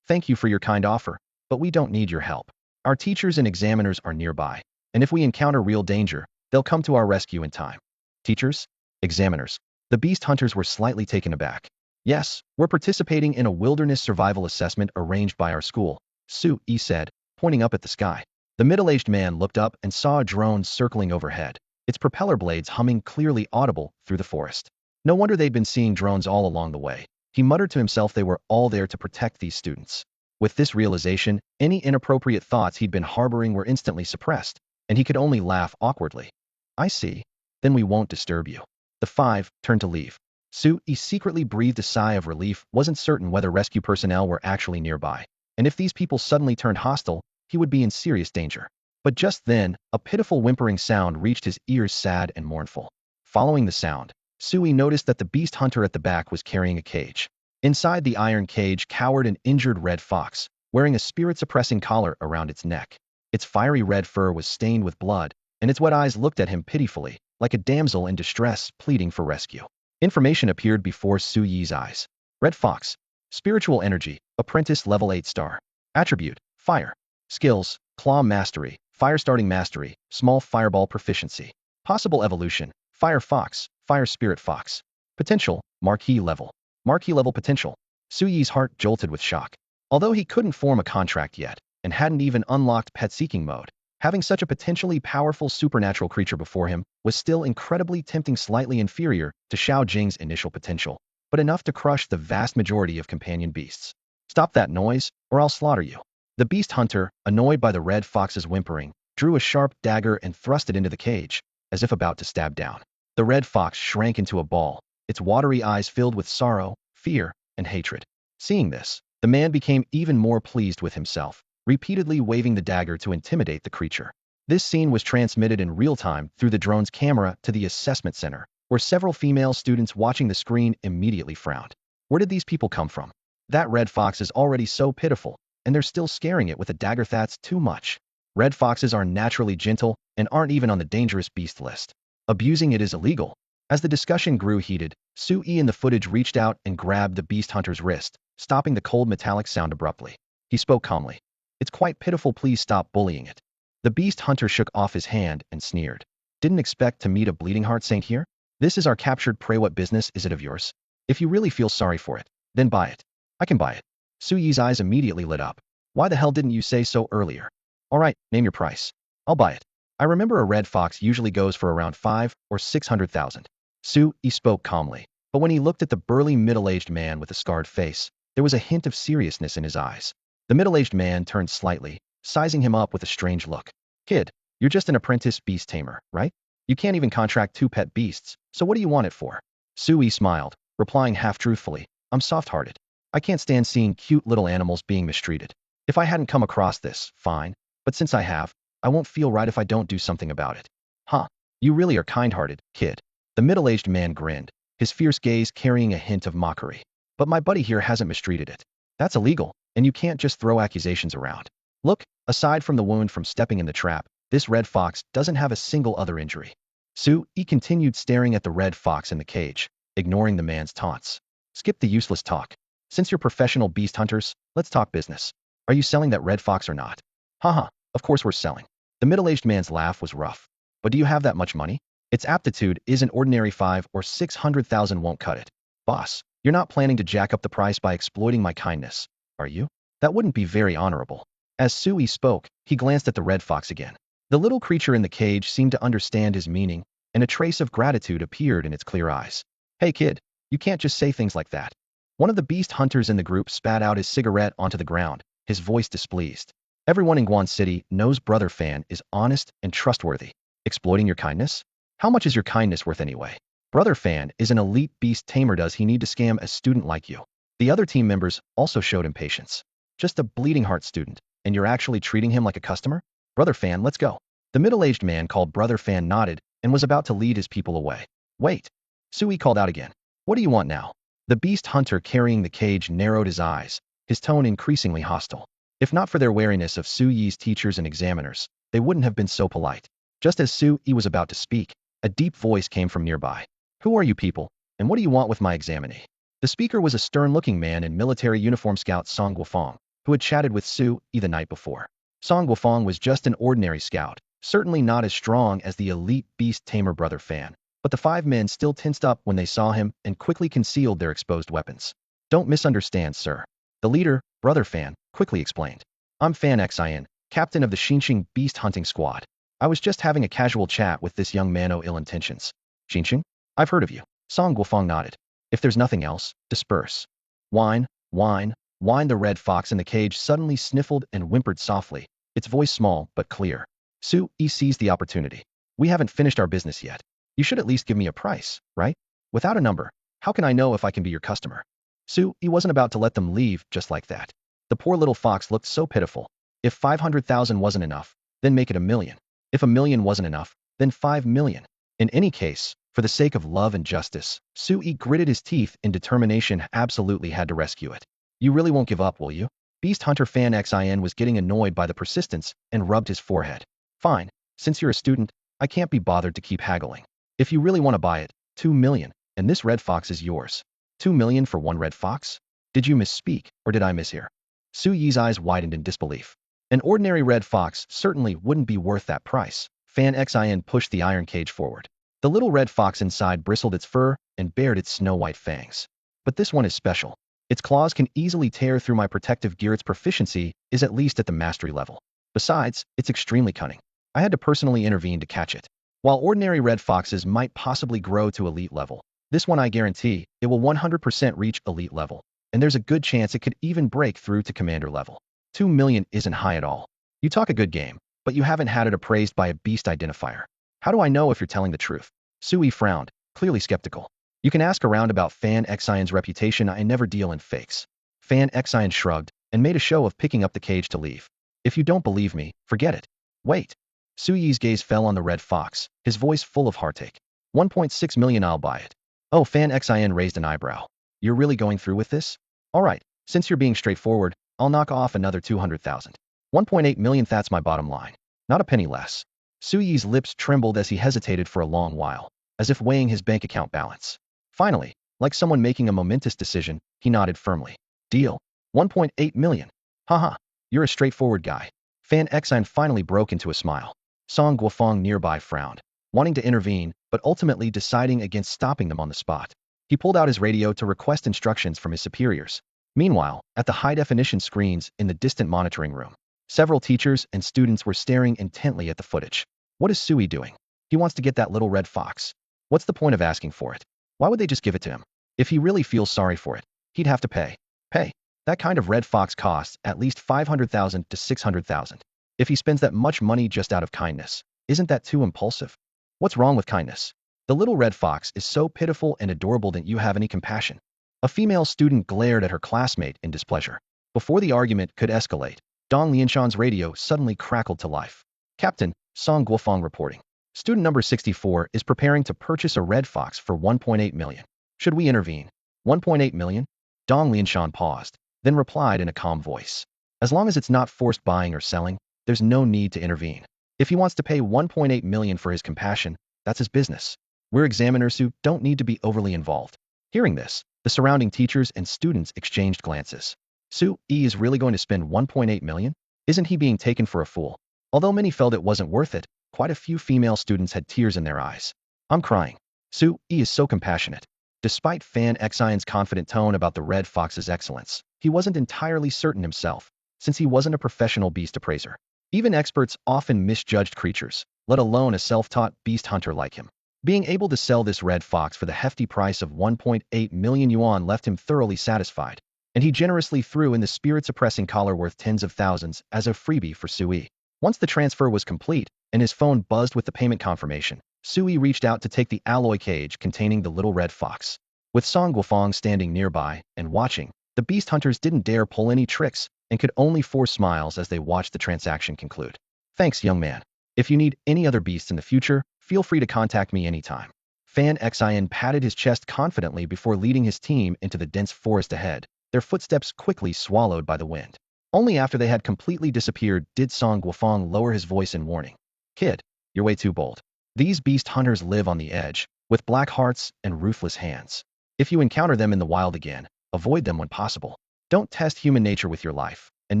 Speaker 1: "Thank you for your kind offer, but we don't need your help. Our teachers and examiners are nearby, and if we encounter real danger, they'll come to our rescue in time." Teachers? Examiners? The beast hunters were slightly taken aback. "Yes, we're participating in a wilderness survival assessment arranged by our school," Su Yi said, pointing up at the sky. The middle-aged man looked up and saw a drone circling overhead, its propeller blades humming clearly audible through the forest. No wonder they'd been seeing drones all along the way. He muttered to himself they were all there to protect these students. With this realization, any inappropriate thoughts he'd been harboring were instantly suppressed, and he could only laugh awkwardly. "I see. Then we won't disturb you." The 5 turned to leave. Su Yi secretly breathed a sigh of relief, wasn't certain whether rescue personnel were actually nearby, and if these people suddenly turned hostile, he would be in serious danger. But just then, a pitiful whimpering sound reached his ears, sad and mournful. Following the sound, Su Yi noticed that the beast hunter at the back was carrying a cage. Inside the iron cage cowered an injured red fox, wearing a spirit-suppressing collar around its neck. Its fiery red fur was stained with blood, and its wet eyes looked at him pitifully, like a damsel in distress pleading for rescue. Information appeared before Su Yi's eyes. Red fox. Spiritual energy. Apprentice level 8 star. Attribute. Fire. Skills. Claw mastery. Fire starting mastery. Small fireball proficiency. Possible evolution. Fire fox. Fire spirit fox. Potential. Marquee level. Marquee level potential. Su Yi's heart jolted with shock. Although he couldn't form a contract yet, and hadn't even unlocked pet-seeking mode, having such a potentially powerful supernatural creature before him was still incredibly tempting, slightly inferior to Xiao Jing's initial potential, but enough to crush the vast majority of companion beasts. "Stop that noise, or I'll slaughter you." The beast hunter, annoyed by the red fox's whimpering, drew a sharp dagger and thrust it into the cage, as if about to stab down. The red fox shrank into a ball, its watery eyes filled with sorrow, fear, and hatred. Seeing this, the man became even more pleased with himself, repeatedly waving the dagger to intimidate the creature. This scene was transmitted in real time through the drone's camera to the assessment center, where several female students watching the screen immediately frowned. Where did these people come from? That red fox is already so pitiful, and they're still scaring it with a dagger. That's too much. Red foxes are naturally gentle and aren't even on the dangerous beast list. Abusing it is illegal. As the discussion grew heated, Sui in the footage reached out and grabbed the beast hunter's wrist, stopping the cold metallic sound abruptly. He spoke calmly. It's quite pitiful, please stop bullying it. The beast hunter shook off his hand and sneered. Didn't expect to meet a bleeding heart saint here? This is our captured prey. What business is it of yours? If you really feel sorry for it, then buy it. I can buy it. Suyi's eyes immediately lit up. Why the hell didn't you say so earlier? All right, name your price. I'll buy it. I remember a red fox usually goes for around 5 or 600,000. Sui spoke calmly, but when he looked at the burly middle-aged man with a scarred face, there was a hint of seriousness in his eyes. The middle-aged man turned slightly, sizing him up with a strange look. Kid, you're just an apprentice beast tamer, right? You can't even contract 2 pet beasts, so what do you want it for? Sui smiled, replying half-truthfully, I'm soft-hearted. I can't stand seeing cute little animals being mistreated. If I hadn't come across this, fine, but since I have, I won't feel right if I don't do something about it. Huh, you really are kind-hearted, kid. The middle-aged man grinned, his fierce gaze carrying a hint of mockery. But my buddy here hasn't mistreated it. That's illegal, and you can't just throw accusations around. Look, aside from the wound from stepping in the trap, this red fox doesn't have a single other injury. Sui continued staring at the red fox in the cage, ignoring the man's taunts. Skip the useless talk. Since you're professional beast hunters, let's talk business. Are you selling that red fox or not? Haha, of course we're selling. The middle-aged man's laugh was rough. But do you have that much money? Its aptitude isn't ordinary. 5 or 600,000 won't cut it. Boss, you're not planning to jack up the price by exploiting my kindness, are you? That wouldn't be very honorable. As Sui spoke, he glanced at the red fox again. The little creature in the cage seemed to understand his meaning, and a trace of gratitude appeared in its clear eyes. Hey kid, you can't just say things like that. One of the beast hunters in the group spat out his cigarette onto the ground, his voice displeased. Everyone in Guan City knows Brother Fan is honest and trustworthy. Exploiting your kindness? How much is your kindness worth anyway? Brother Fan is an elite beast tamer. Does he need to scam a student like you? The other team members also showed impatience. Just a bleeding heart student, and you're actually treating him like a customer? Brother Fan, let's go. The middle-aged man called Brother Fan nodded and was about to lead his people away. Wait. Sui called out again. What do you want now? The beast hunter carrying the cage narrowed his eyes, his tone increasingly hostile. If not for their wariness of Suyi's teachers and examiners, they wouldn't have been so polite. Just as Sui was about to speak, a deep voice came from nearby. Who are you people, and what do you want with my examinee? The speaker was a stern-looking man in military uniform, Scout Song Guofeng, who had chatted with Sui the night before. Song Guofeng was just an ordinary scout, certainly not as strong as the elite beast tamer Brother Fan. But the 5 men still tensed up when they saw him and quickly concealed their exposed weapons. Don't misunderstand, sir. The leader, Brother Fan, quickly explained. I'm Fan Xin, captain of the Xinxing beast hunting squad. I was just having a casual chat with this young man. Ill intentions. Xinxing? I've heard of you. Song Guofeng nodded. If there's nothing else, disperse. Whine, whine, whine. The red fox in the cage suddenly sniffled and whimpered softly, its voice small but clear. Sui seized the opportunity. We haven't finished our business yet. You should at least give me a price, right? Without a number, how can I know if I can be your customer? Sui wasn't about to let them leave just like that. The poor little fox looked so pitiful. If 500,000 wasn't enough, then make it 1,000,000. If 1,000,000 wasn't enough, then 5 million. In any case, for the sake of love and justice, Sui gritted his teeth in determination. Absolutely had to rescue it. You really won't give up, will you? Beast hunter Fan Xin was getting annoyed by the persistence and rubbed his forehead. Fine, since you're a student, I can't be bothered to keep haggling. If you really want to buy it, 2 million, and this red fox is yours. 2 million for one red fox? Did you misspeak, or did I mishear? Suyi's eyes widened in disbelief. An ordinary red fox certainly wouldn't be worth that price. Fan Xin pushed the iron cage forward. The little red fox inside bristled its fur and bared its snow-white fangs. But this one is special. Its claws can easily tear through my protective gear. Its proficiency is at least at the mastery level. Besides, it's extremely cunning. I had to personally intervene to catch it. While ordinary red foxes might possibly grow to elite level, this one I guarantee it will 100% reach elite level, and there's a good chance it could even break through to commander level. 2 million isn't high at all. You talk a good game, but you haven't had it appraised by a beast identifier. How do I know if you're telling the truth? Sui frowned, clearly skeptical. You can ask around about Fan Xian's reputation. I never deal in fakes. Fan Xian shrugged and made a show of picking up the cage to leave. If you don't believe me, forget it. Wait. Suyi's gaze fell on the red fox, his voice full of heartache. 1.6 million, I'll buy it. Oh, Fan Xian raised an eyebrow. You're really going through with this? All right, since you're being straightforward, I'll knock off another 200,000. 1.8 million, that's my bottom line. Not a penny less. Suyi's lips trembled as he hesitated for a long while, as if weighing his bank account balance. Finally, like someone making a momentous decision, he nodded firmly. Deal. 1.8 million. Haha, you're a straightforward guy. Fan Xian finally broke into a smile. Song Guofeng nearby frowned, wanting to intervene, but ultimately deciding against stopping them on the spot. He pulled out his radio to request instructions from his superiors. Meanwhile, at the high-definition screens in the distant monitoring room, several teachers and students were staring intently at the footage. What is Sui doing? He wants to get that little red fox. What's the point of asking for it? Why would they just give it to him? If he really feels sorry for it, he'd have to pay. Pay. That kind of red fox costs at least 500,000 to 600,000. If he spends that much money just out of kindness, isn't that too impulsive? What's wrong with kindness? The little red fox is so pitiful and adorable that you have any compassion. A female student glared at her classmate in displeasure. Before the argument could escalate, Dong Lianshan's radio suddenly crackled to life. Captain, Song Guofeng reporting. Student number 64 is preparing to purchase a red fox for 1.8 million. Should we intervene? 1.8 million? Dong Lianshan paused, then replied in a calm voice. As long as it's not forced buying or selling, there's no need to intervene. If he wants to pay 1.8 million for his compassion, that's his business. We're examiners who don't need to be overly involved. Hearing this, the surrounding teachers and students exchanged glances. Sui is really going to spend 1.8 million? Isn't he being taken for a fool? Although many felt it wasn't worth it, quite a few female students had tears in their eyes. I'm crying. Sui is so compassionate. Despite Fan Xian's confident tone about the red fox's excellence, he wasn't entirely certain himself, since he wasn't a professional beast appraiser. Even experts often misjudged creatures, let alone a self-taught beast hunter like him. Being able to sell this red fox for the hefty price of 1.8 million yuan left him thoroughly satisfied, and he generously threw in the spirit-suppressing collar worth tens of thousands as a freebie for Sui. Once the transfer was complete, and his phone buzzed with the payment confirmation, Sui reached out to take the alloy cage containing the little red fox. With Song Guofeng standing nearby and watching, the beast hunters didn't dare pull any tricks and could only force smiles as they watched the transaction conclude. Thanks, young man. If you need any other beasts in the future, feel free to contact me anytime. Fan Xian patted his chest confidently before leading his team into the dense forest ahead, their footsteps quickly swallowed by the wind. Only after they had completely disappeared did Song Guofeng lower his voice in warning. Kid, you're way too bold. These beast hunters live on the edge, with black hearts and ruthless hands. If you encounter them in the wild again, avoid them when possible. Don't test human nature with your life, and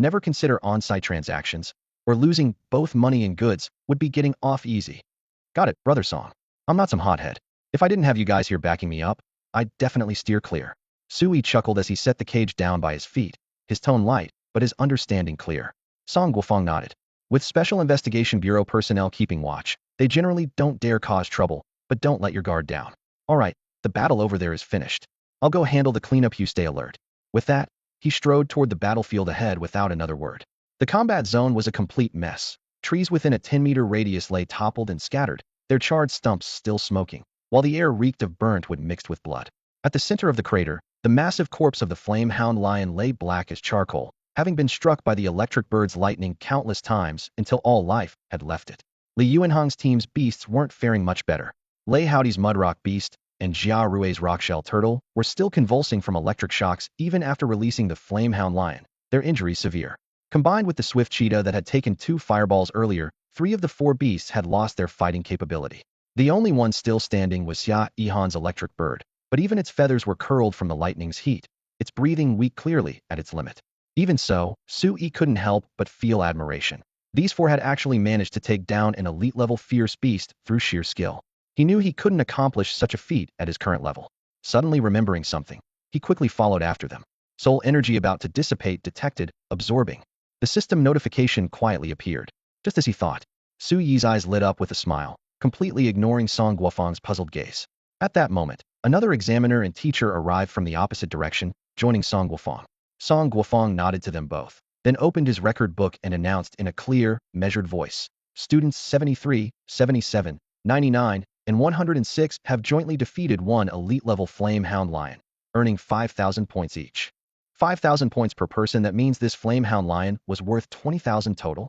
Speaker 1: never consider on-site transactions, or losing both money and goods would be getting off easy. Got it, brother Song. I'm not some hothead. If I didn't have you guys here backing me up, I'd definitely steer clear. Sui chuckled as he set the cage down by his feet, his tone light, but his understanding clear. Song Guofeng nodded. With Special Investigation Bureau personnel keeping watch, they generally don't dare cause trouble, but don't let your guard down. All right, the battle over there is finished. I'll go handle the cleanup, you stay alert. With that, he strode toward the battlefield ahead without another word. The combat zone was a complete mess. Trees within a 10-meter radius lay toppled and scattered, their charred stumps still smoking, while the air reeked of burnt wood mixed with blood. At the center of the crater, the massive corpse of the flame-hound lion lay black as charcoal, having been struck by the electric bird's lightning countless times until all life had left it. Li Yuanhong's team's beasts weren't faring much better. Lei Howdy's mudrock beast and Jia Rui's rockshell turtle were still convulsing from electric shocks even after releasing the flame-hound lion, their injuries severe. Combined with the swift cheetah that had taken 2 fireballs earlier, 3 of the 4 beasts had lost their fighting capability. The only one still standing was Xia Yihan's electric bird, but even its feathers were curled from the lightning's heat, its breathing weak clearly at its limit. Even so, Sui couldn't help but feel admiration. These 4 had actually managed to take down an elite-level fierce beast through sheer skill. He knew he couldn't accomplish such a feat at his current level. Suddenly remembering something, he quickly followed after them. Soul energy about to dissipate detected, absorbing. The system notification quietly appeared. Just as he thought, Suyi's eyes lit up with a smile, completely ignoring Song Guofeng's puzzled gaze. At that moment, another examiner and teacher arrived from the opposite direction, joining Song Guofeng. Song Guofeng nodded to them both. then opened his record book and announced in a clear, measured voice, "Students 73, 77, 99, and 106 have jointly defeated one elite-level Flame Hound Lion, earning 5,000 points each." 5,000 points per person, that means this Flame Hound Lion was worth 20,000 total?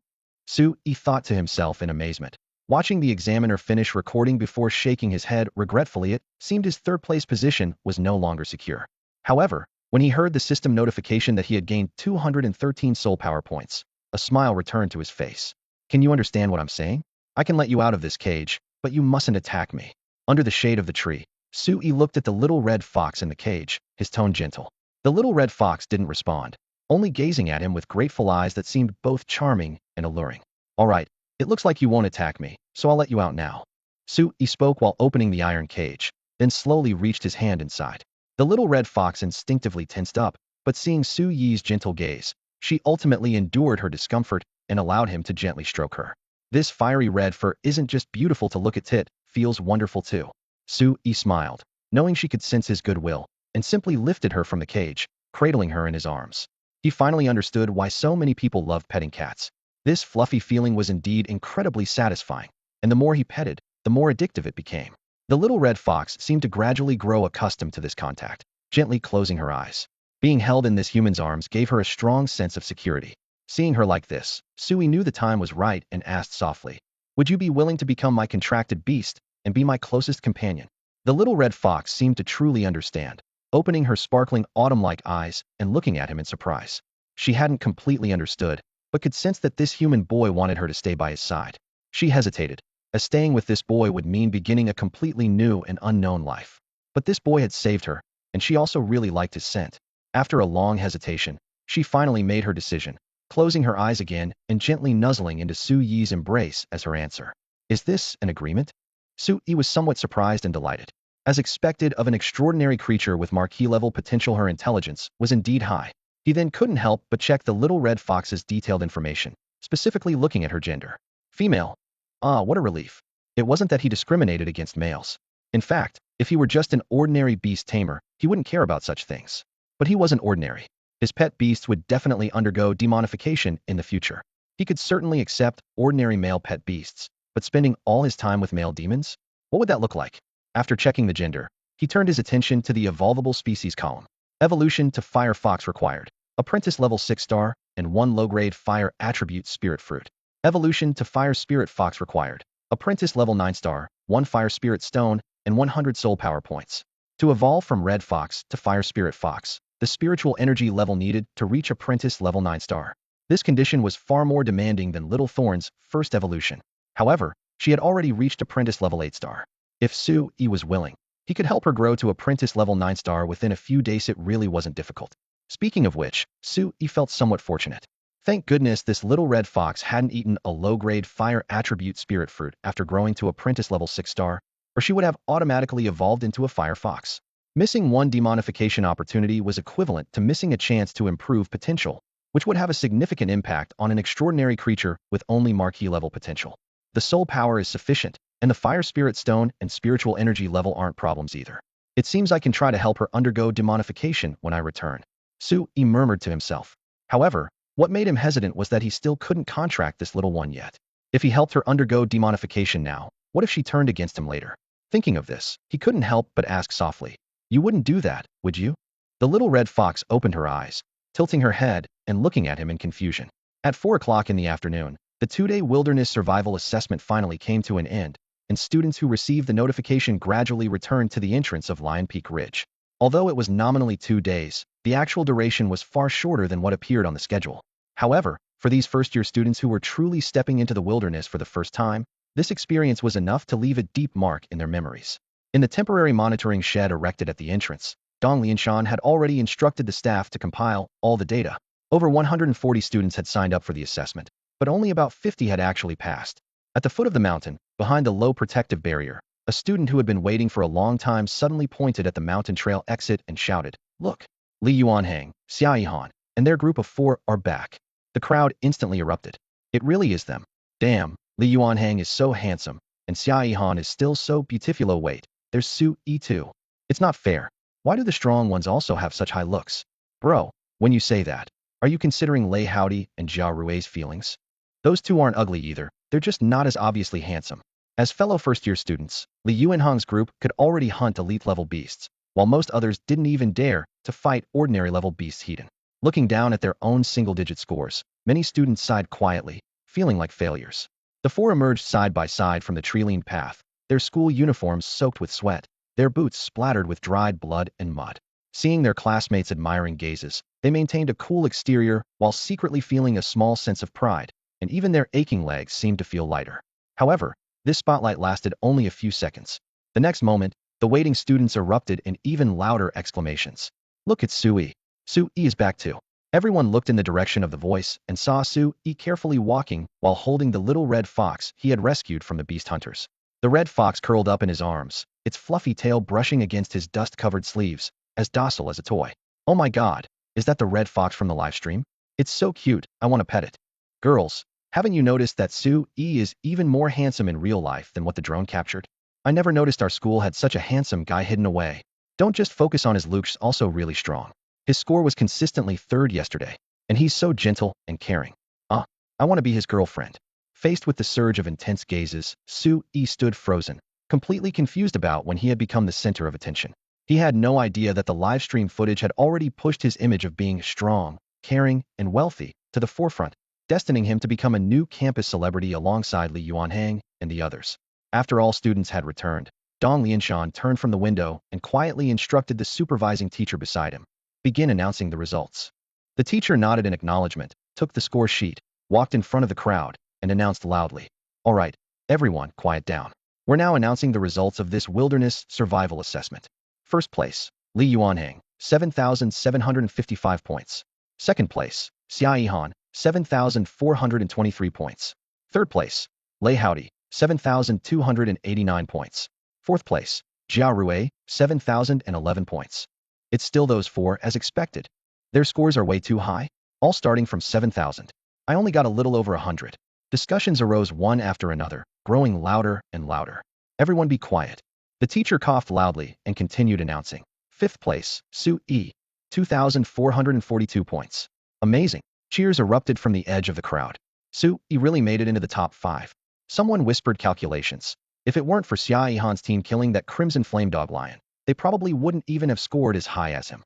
Speaker 1: He thought to himself in amazement. Watching the examiner finish recording before shaking his head regretfully, it seemed his third-place position was no longer secure. However, when he heard the system notification that he had gained 213 soul power points, a smile returned to his face. "Can you understand what I'm saying? I can let you out of this cage, but you mustn't attack me." Under the shade of the tree, Sui looked at the little red fox in the cage, his tone gentle. The little red fox didn't respond, only gazing at him with grateful eyes that seemed both charming and alluring. "All right, it looks like you won't attack me, so I'll let you out now." Sui spoke while opening the iron cage, then slowly reached his hand inside. The little red fox instinctively tensed up, but seeing Su Yi's gentle gaze, she ultimately endured her discomfort and allowed him to gently stroke her. This fiery red fur isn't just beautiful to look at, it feels wonderful too. Su Yi smiled, knowing she could sense his goodwill, and simply lifted her from the cage, cradling her in his arms. He finally understood why so many people love petting cats. This fluffy feeling was indeed incredibly satisfying, and the more he petted, the more addictive it became. The little red fox seemed to gradually grow accustomed to this contact, gently closing her eyes. Being held in this human's arms gave her a strong sense of security. Seeing her like this, Sui knew the time was right and asked softly, "Would you be willing to become my contracted beast and be my closest companion?" The little red fox seemed to truly understand, opening her sparkling autumn-like eyes and looking at him in surprise. She hadn't completely understood, but could sense that this human boy wanted her to stay by his side. She hesitated, as staying with this boy would mean beginning a completely new and unknown life. But this boy had saved her, and she also really liked his scent. After a long hesitation, she finally made her decision, closing her eyes again and gently nuzzling into Su Yi's embrace as her answer. "Is this an agreement?" Su Yi was somewhat surprised and delighted. As expected of an extraordinary creature with marquee-level potential, her intelligence was indeed high. He then couldn't help but check the little red fox's detailed information, specifically looking at her gender. Female. Ah, what a relief. It wasn't that he discriminated against males. In fact, if he were just an ordinary beast tamer, he wouldn't care about such things. But he wasn't ordinary. His pet beasts would definitely undergo demonification in the future. He could certainly accept ordinary male pet beasts, but spending all his time with male demons? What would that look like? After checking the gender, he turned his attention to the evolvable species column. Evolution to Fire Fox required. Apprentice level 6 star, and 1 low-grade Fire attribute Spirit Fruit. Evolution to Fire Spirit Fox required. Apprentice level 9 star, 1 Fire Spirit Stone, and 100 soul power points. To evolve from Red Fox to Fire Spirit Fox, the spiritual energy level needed to reach Apprentice level 9 star. This condition was far more demanding than Little Thorn's first evolution. However, she had already reached Apprentice level 8 star. If Su Yi was willing, he could help her grow to Apprentice level 9 star within a few days. It really wasn't difficult. Speaking of which, Su Yi felt somewhat fortunate. Thank goodness this little red fox hadn't eaten a low-grade Fire attribute Spirit Fruit after growing to Apprentice level 6 star, or she would have automatically evolved into a Fire Fox. Missing one demonification opportunity was equivalent to missing a chance to improve potential, which would have a significant impact on an extraordinary creature with only marquee-level potential. The soul power is sufficient, and the Fire Spirit Stone and spiritual energy level aren't problems either. It seems I can try to help her undergo demonification when I return. Su Yi murmured to himself. However, what made him hesitant was that he still couldn't contract this little one yet. If he helped her undergo demonification now, what if she turned against him later? Thinking of this, he couldn't help but ask softly, "You wouldn't do that, would you?" The little red fox opened her eyes, tilting her head and looking at him in confusion. At 4 o'clock in the afternoon, the 2-day wilderness survival assessment finally came to an end, and students who received the notification gradually returned to the entrance of Lion Peak Ridge. Although it was nominally 2 days, the actual duration was far shorter than what appeared on the schedule. However, for these first-year students who were truly stepping into the wilderness for the first time, this experience was enough to leave a deep mark in their memories. In the temporary monitoring shed erected at the entrance, Dong Lianshan had already instructed the staff to compile all the data. Over 140 students had signed up for the assessment, but only about 50 had actually passed. At the foot of the mountain, behind the low protective barrier, a student who had been waiting for a long time suddenly pointed at the mountain trail exit and shouted, "Look! Li Yuanhang, Xia Yihan, and their group of 4 are back." The crowd instantly erupted. It really is them. Damn, Li Yuanhang is so handsome, and Xia Yihan is still so beautiful. Wait, there's Su Yi too. It's not fair. Why do the strong ones also have such high looks? Bro, when you say that, Are you considering Liaozhai and Jia Rui's feelings? Those two aren't ugly either, they're just not as obviously handsome. As fellow first-year students, Li Yuanhong's group could already hunt elite-level beasts, while most others didn't even dare to fight ordinary-level beasts heathen. Looking down at their own single-digit scores, many students sighed quietly, feeling like failures. The four emerged side by side from the tree-lined path, their school uniforms soaked with sweat, their boots splattered with dried blood and mud. Seeing their classmates' admiring gazes, they maintained a cool exterior while secretly feeling a small sense of pride, and even their aching legs seemed to feel lighter. However, this spotlight lasted only a few seconds. The next moment, the waiting students erupted in even louder exclamations. Look at Sui. Sui is back too. Everyone looked in the direction of the voice and saw Sui carefully walking while holding the little red fox he had rescued from the beast hunters. The red fox curled up in his arms, its fluffy tail brushing against his dust-covered sleeves, as docile as a toy. Oh my god, is that the red fox from the live stream? It's so cute, I want to pet it. Girls, haven't you noticed that Sui is even more handsome in real life than what the drone captured? I never noticed our school had such a handsome guy hidden away. Don't just focus on his looks, also really strong. His score was consistently third yesterday, and he's so gentle and caring. I want to be his girlfriend. Faced with the surge of intense gazes, Sui stood frozen, completely confused about when he had become the center of attention. He had no idea that the live stream footage had already pushed his image of being strong, caring, and wealthy to the forefront, destining him to become a new campus celebrity alongside Li Yuanhang and the others. After all students had returned, Dong Lianshan turned from the window and quietly instructed the supervising teacher beside him. Begin announcing the results. The teacher nodded in acknowledgement, took the score sheet, walked in front of the crowd, and announced loudly, "All right, everyone, quiet down. We're now announcing the results of this wilderness survival assessment. First place, Li Yuanhang, 7,755 points. Second place, Xia Yihan, 7,423 points. Third place, Liaozhai, 7,289 points. Fourth place, Jia Rui, 7,011 points. It's still those four as expected. Their scores are way too high, all starting from 7,000. I only got a little over 100. Discussions arose one after another, growing louder and louder. Everyone be quiet. The teacher coughed loudly and continued announcing. Fifth place, Sui, 2,442 points. Amazing. Cheers erupted from the edge of the crowd. Sui really made it into the top 5. Someone whispered calculations. If it weren't for Xia Yihan's team killing that crimson flame dog lion, they probably wouldn't even have scored as high as him.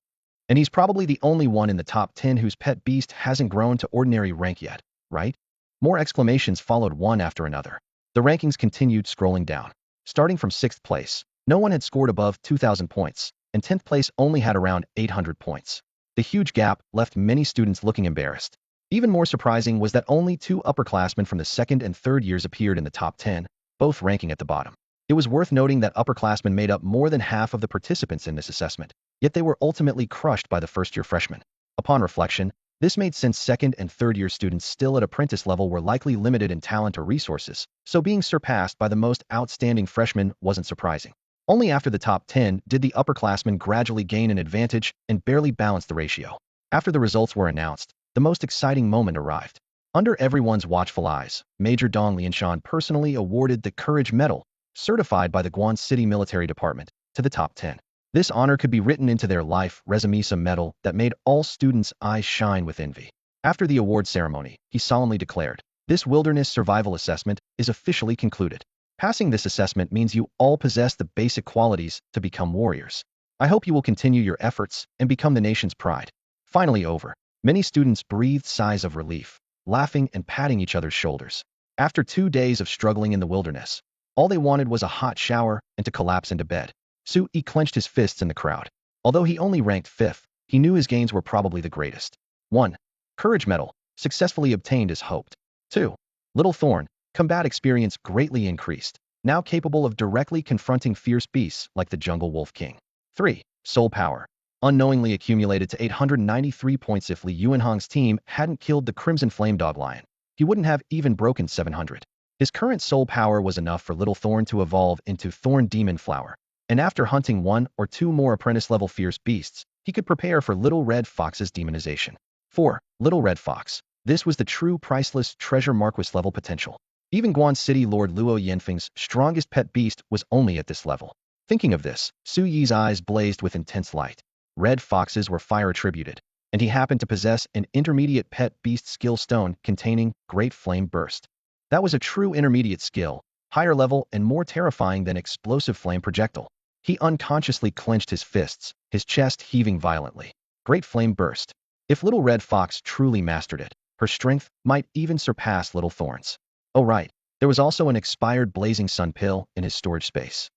Speaker 1: And he's probably the only one in the top 10 whose pet beast hasn't grown to ordinary rank yet, right? More exclamations followed one after another. The rankings continued scrolling down. Starting from 6th place, no one had scored above 2,000 points, and 10th place only had around 800 points. The huge gap left many students looking embarrassed. Even more surprising was that only 2 upperclassmen from the 2nd and 3rd years appeared in the top 10, both ranking at the bottom. It was worth noting that upperclassmen made up more than half of the participants in this assessment, yet they were ultimately crushed by the first-year freshmen. Upon reflection, this made sense. 2nd and 3rd year students still at apprentice level were likely limited in talent or resources, so being surpassed by the most outstanding freshmen wasn't surprising. Only after the top 10 did the upperclassmen gradually gain an advantage and barely balance the ratio. After the results were announced, the most exciting moment arrived. Under everyone's watchful eyes, Major Dong Lianshan personally awarded the Courage Medal, certified by the Guan City Military Department, to the top 10. This honor could be written into their life resume, a medal that made all students' eyes shine with envy. After the award ceremony, he solemnly declared, "This wilderness survival assessment is officially concluded. Passing this assessment means you all possess the basic qualities to become warriors. I hope you will continue your efforts and become the nation's pride." Finally over, many students breathed sighs of relief, laughing and patting each other's shoulders. After 2 days of struggling in the wilderness, all they wanted was a hot shower and to collapse into bed. Sui clenched his fists in the crowd. Although he only ranked 5th, he knew his gains were probably the greatest. 1. Courage Medal, successfully obtained as hoped. 2. Little Thorn, combat experience greatly increased, now capable of directly confronting fierce beasts like the Jungle Wolf King. 3. Soul Power, unknowingly accumulated to 893 points. If Li Yuanhong's team hadn't killed the Crimson Flame Dog Lion, he wouldn't have even broken 700. His current soul power was enough for Little Thorn to evolve into Thorn Demon Flower, and after hunting 1 or 2 more apprentice-level fierce beasts, he could prepare for Little Red Fox's demonization. 4. Little Red Fox. This was the true priceless treasure Marquis-level potential. Even Guan City Lord Luo Yanfeng's strongest pet beast was only at this level. Thinking of this, Su Yi's eyes blazed with intense light. Red foxes were fire-attributed, and he happened to possess an intermediate pet beast skill stone containing Great Flame Burst. That was a true intermediate skill, higher level and more terrifying than explosive flame projectile. He unconsciously clenched his fists, his chest heaving violently. Great Flame Burst. If Little Red Fox truly mastered it, her strength might even surpass Little Thorn's. Oh right, there was also an expired Blazing Sun pill in his storage space.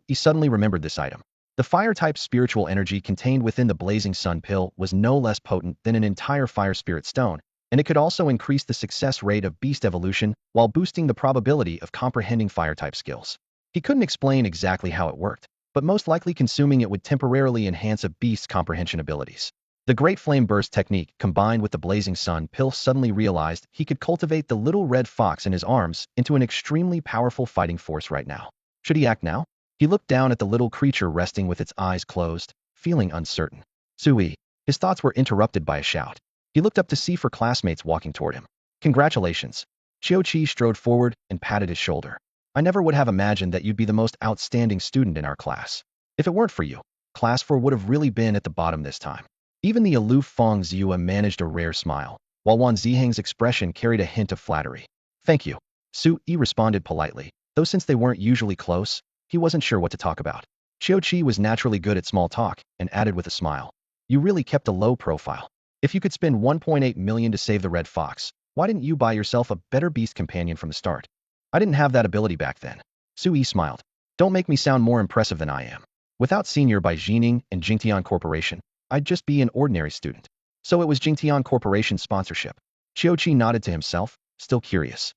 Speaker 1: He suddenly remembered this item. The fire-type spiritual energy contained within the Blazing Sun pill was no less potent than an entire Fire Spirit Stone, and it could also increase the success rate of beast evolution while boosting the probability of comprehending fire-type skills. He couldn't explain exactly how it worked, but most likely consuming it would temporarily enhance a beast's comprehension abilities. The Great Flame Burst technique combined with the Blazing Sun pill suddenly realized he could cultivate the little red fox in his arms into an extremely powerful fighting force right now. Should he act now? He looked down at the little creature resting with its eyes closed, feeling uncertain. Sui. His thoughts were interrupted by a shout. He looked up to see four classmates walking toward him. Congratulations. Qiuqi strode forward and patted his shoulder. I never would have imagined that you'd be the most outstanding student in our class. If it weren't for you, Class 4 would have really been at the bottom this time. Even the aloof Feng Ziyue managed a rare smile, while Wan Zihang's expression carried a hint of flattery. Thank you. Sui responded politely, though since they weren't usually close, he wasn't sure what to talk about. Qiuqi was naturally good at small talk and added with a smile. You really kept a low profile. If you could spend 1.8 million to save the red fox, why didn't you buy yourself a better beast companion from the start? I didn't have that ability back then. Sui smiled. Don't make me sound more impressive than I am. Without Senior by Jining and Jingtian Corporation, I'd just be an ordinary student. So it was Jingtian Corporation's sponsorship. Qiuqi nodded to himself, still curious.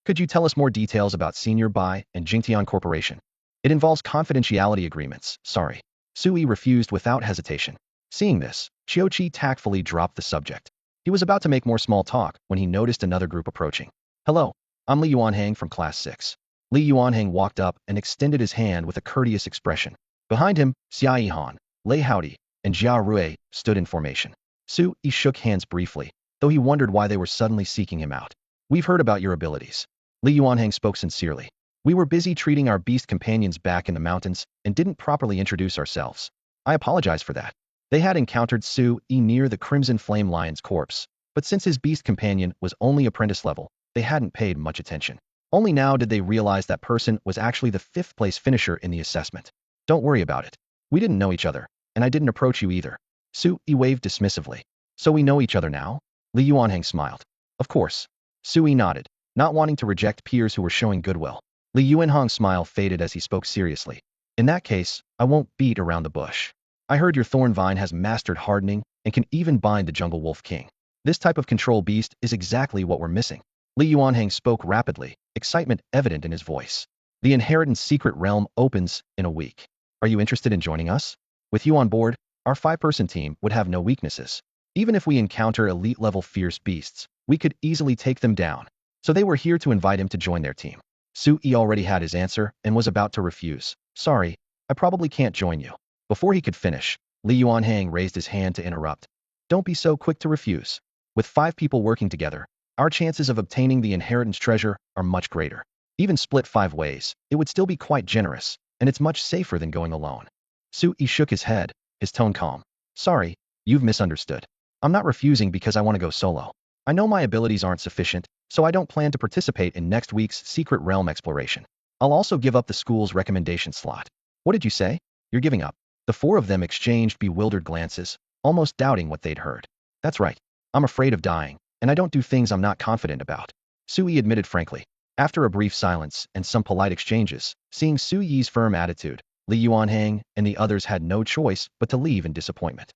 Speaker 1: Could you tell us more details about Senior Bai and Jingtian Corporation? It involves confidentiality agreements, sorry. Sui refused without hesitation. Seeing this, Qiuqi tactfully dropped the subject. He was about to make more small talk when he noticed another group approaching. Hello, I'm Liaozhai from Class 6. Liaozhai walked up and extended his hand with a courteous expression. Behind him, Xia Yihan, Lei Howdy, and Jia Rui stood in formation. Sui shook hands briefly, though he wondered why they were suddenly seeking him out. We've heard about your abilities. Liaozhai spoke sincerely. We were busy treating our beast companions back in the mountains and didn't properly introduce ourselves. I apologize for that. They had encountered Sui near the Crimson Flame Lion's corpse, but since his beast companion was only apprentice level, they hadn't paid much attention. Only now did they realize that person was actually the 5th place finisher in the assessment. Don't worry about it. We didn't know each other, and I didn't approach you either. Sui waved dismissively. So we know each other now? Liaozhai smiled. Of course. Sui nodded, not wanting to reject peers who were showing goodwill. Liaozhai's smile faded as he spoke seriously. In that case, I won't beat around the bush. I heard your thorn vine has mastered hardening and can even bind the jungle wolf king. This type of control beast is exactly what we're missing. Liaozhai spoke rapidly, excitement evident in his voice. The inheritance secret realm opens in a week. Are you interested in joining us? With you on board, our 5-person team would have no weaknesses. Even if we encounter elite-level fierce beasts, we could easily take them down. So they were here to invite him to join their team. Sui already had his answer and was about to refuse. Sorry, I probably can't join you. Before he could finish, Liaozhai raised his hand to interrupt. Don't be so quick to refuse. With 5 people working together, our chances of obtaining the inheritance treasure are much greater. Even split 5 ways, it would still be quite generous, and it's much safer than going alone. Sui shook his head, his tone calm. Sorry, you've misunderstood. I'm not refusing because I want to go solo. I know my abilities aren't sufficient, so I don't plan to participate in next week's secret realm exploration. I'll also give up the school's recommendation slot. What did you say? You're giving up. The 4 of them exchanged bewildered glances, almost doubting what they'd heard. That's right. I'm afraid of dying, and I don't do things I'm not confident about. Sui admitted frankly. After a brief silence and some polite exchanges, seeing Sui's firm attitude, Liaozhai and the others had no choice but to leave in disappointment.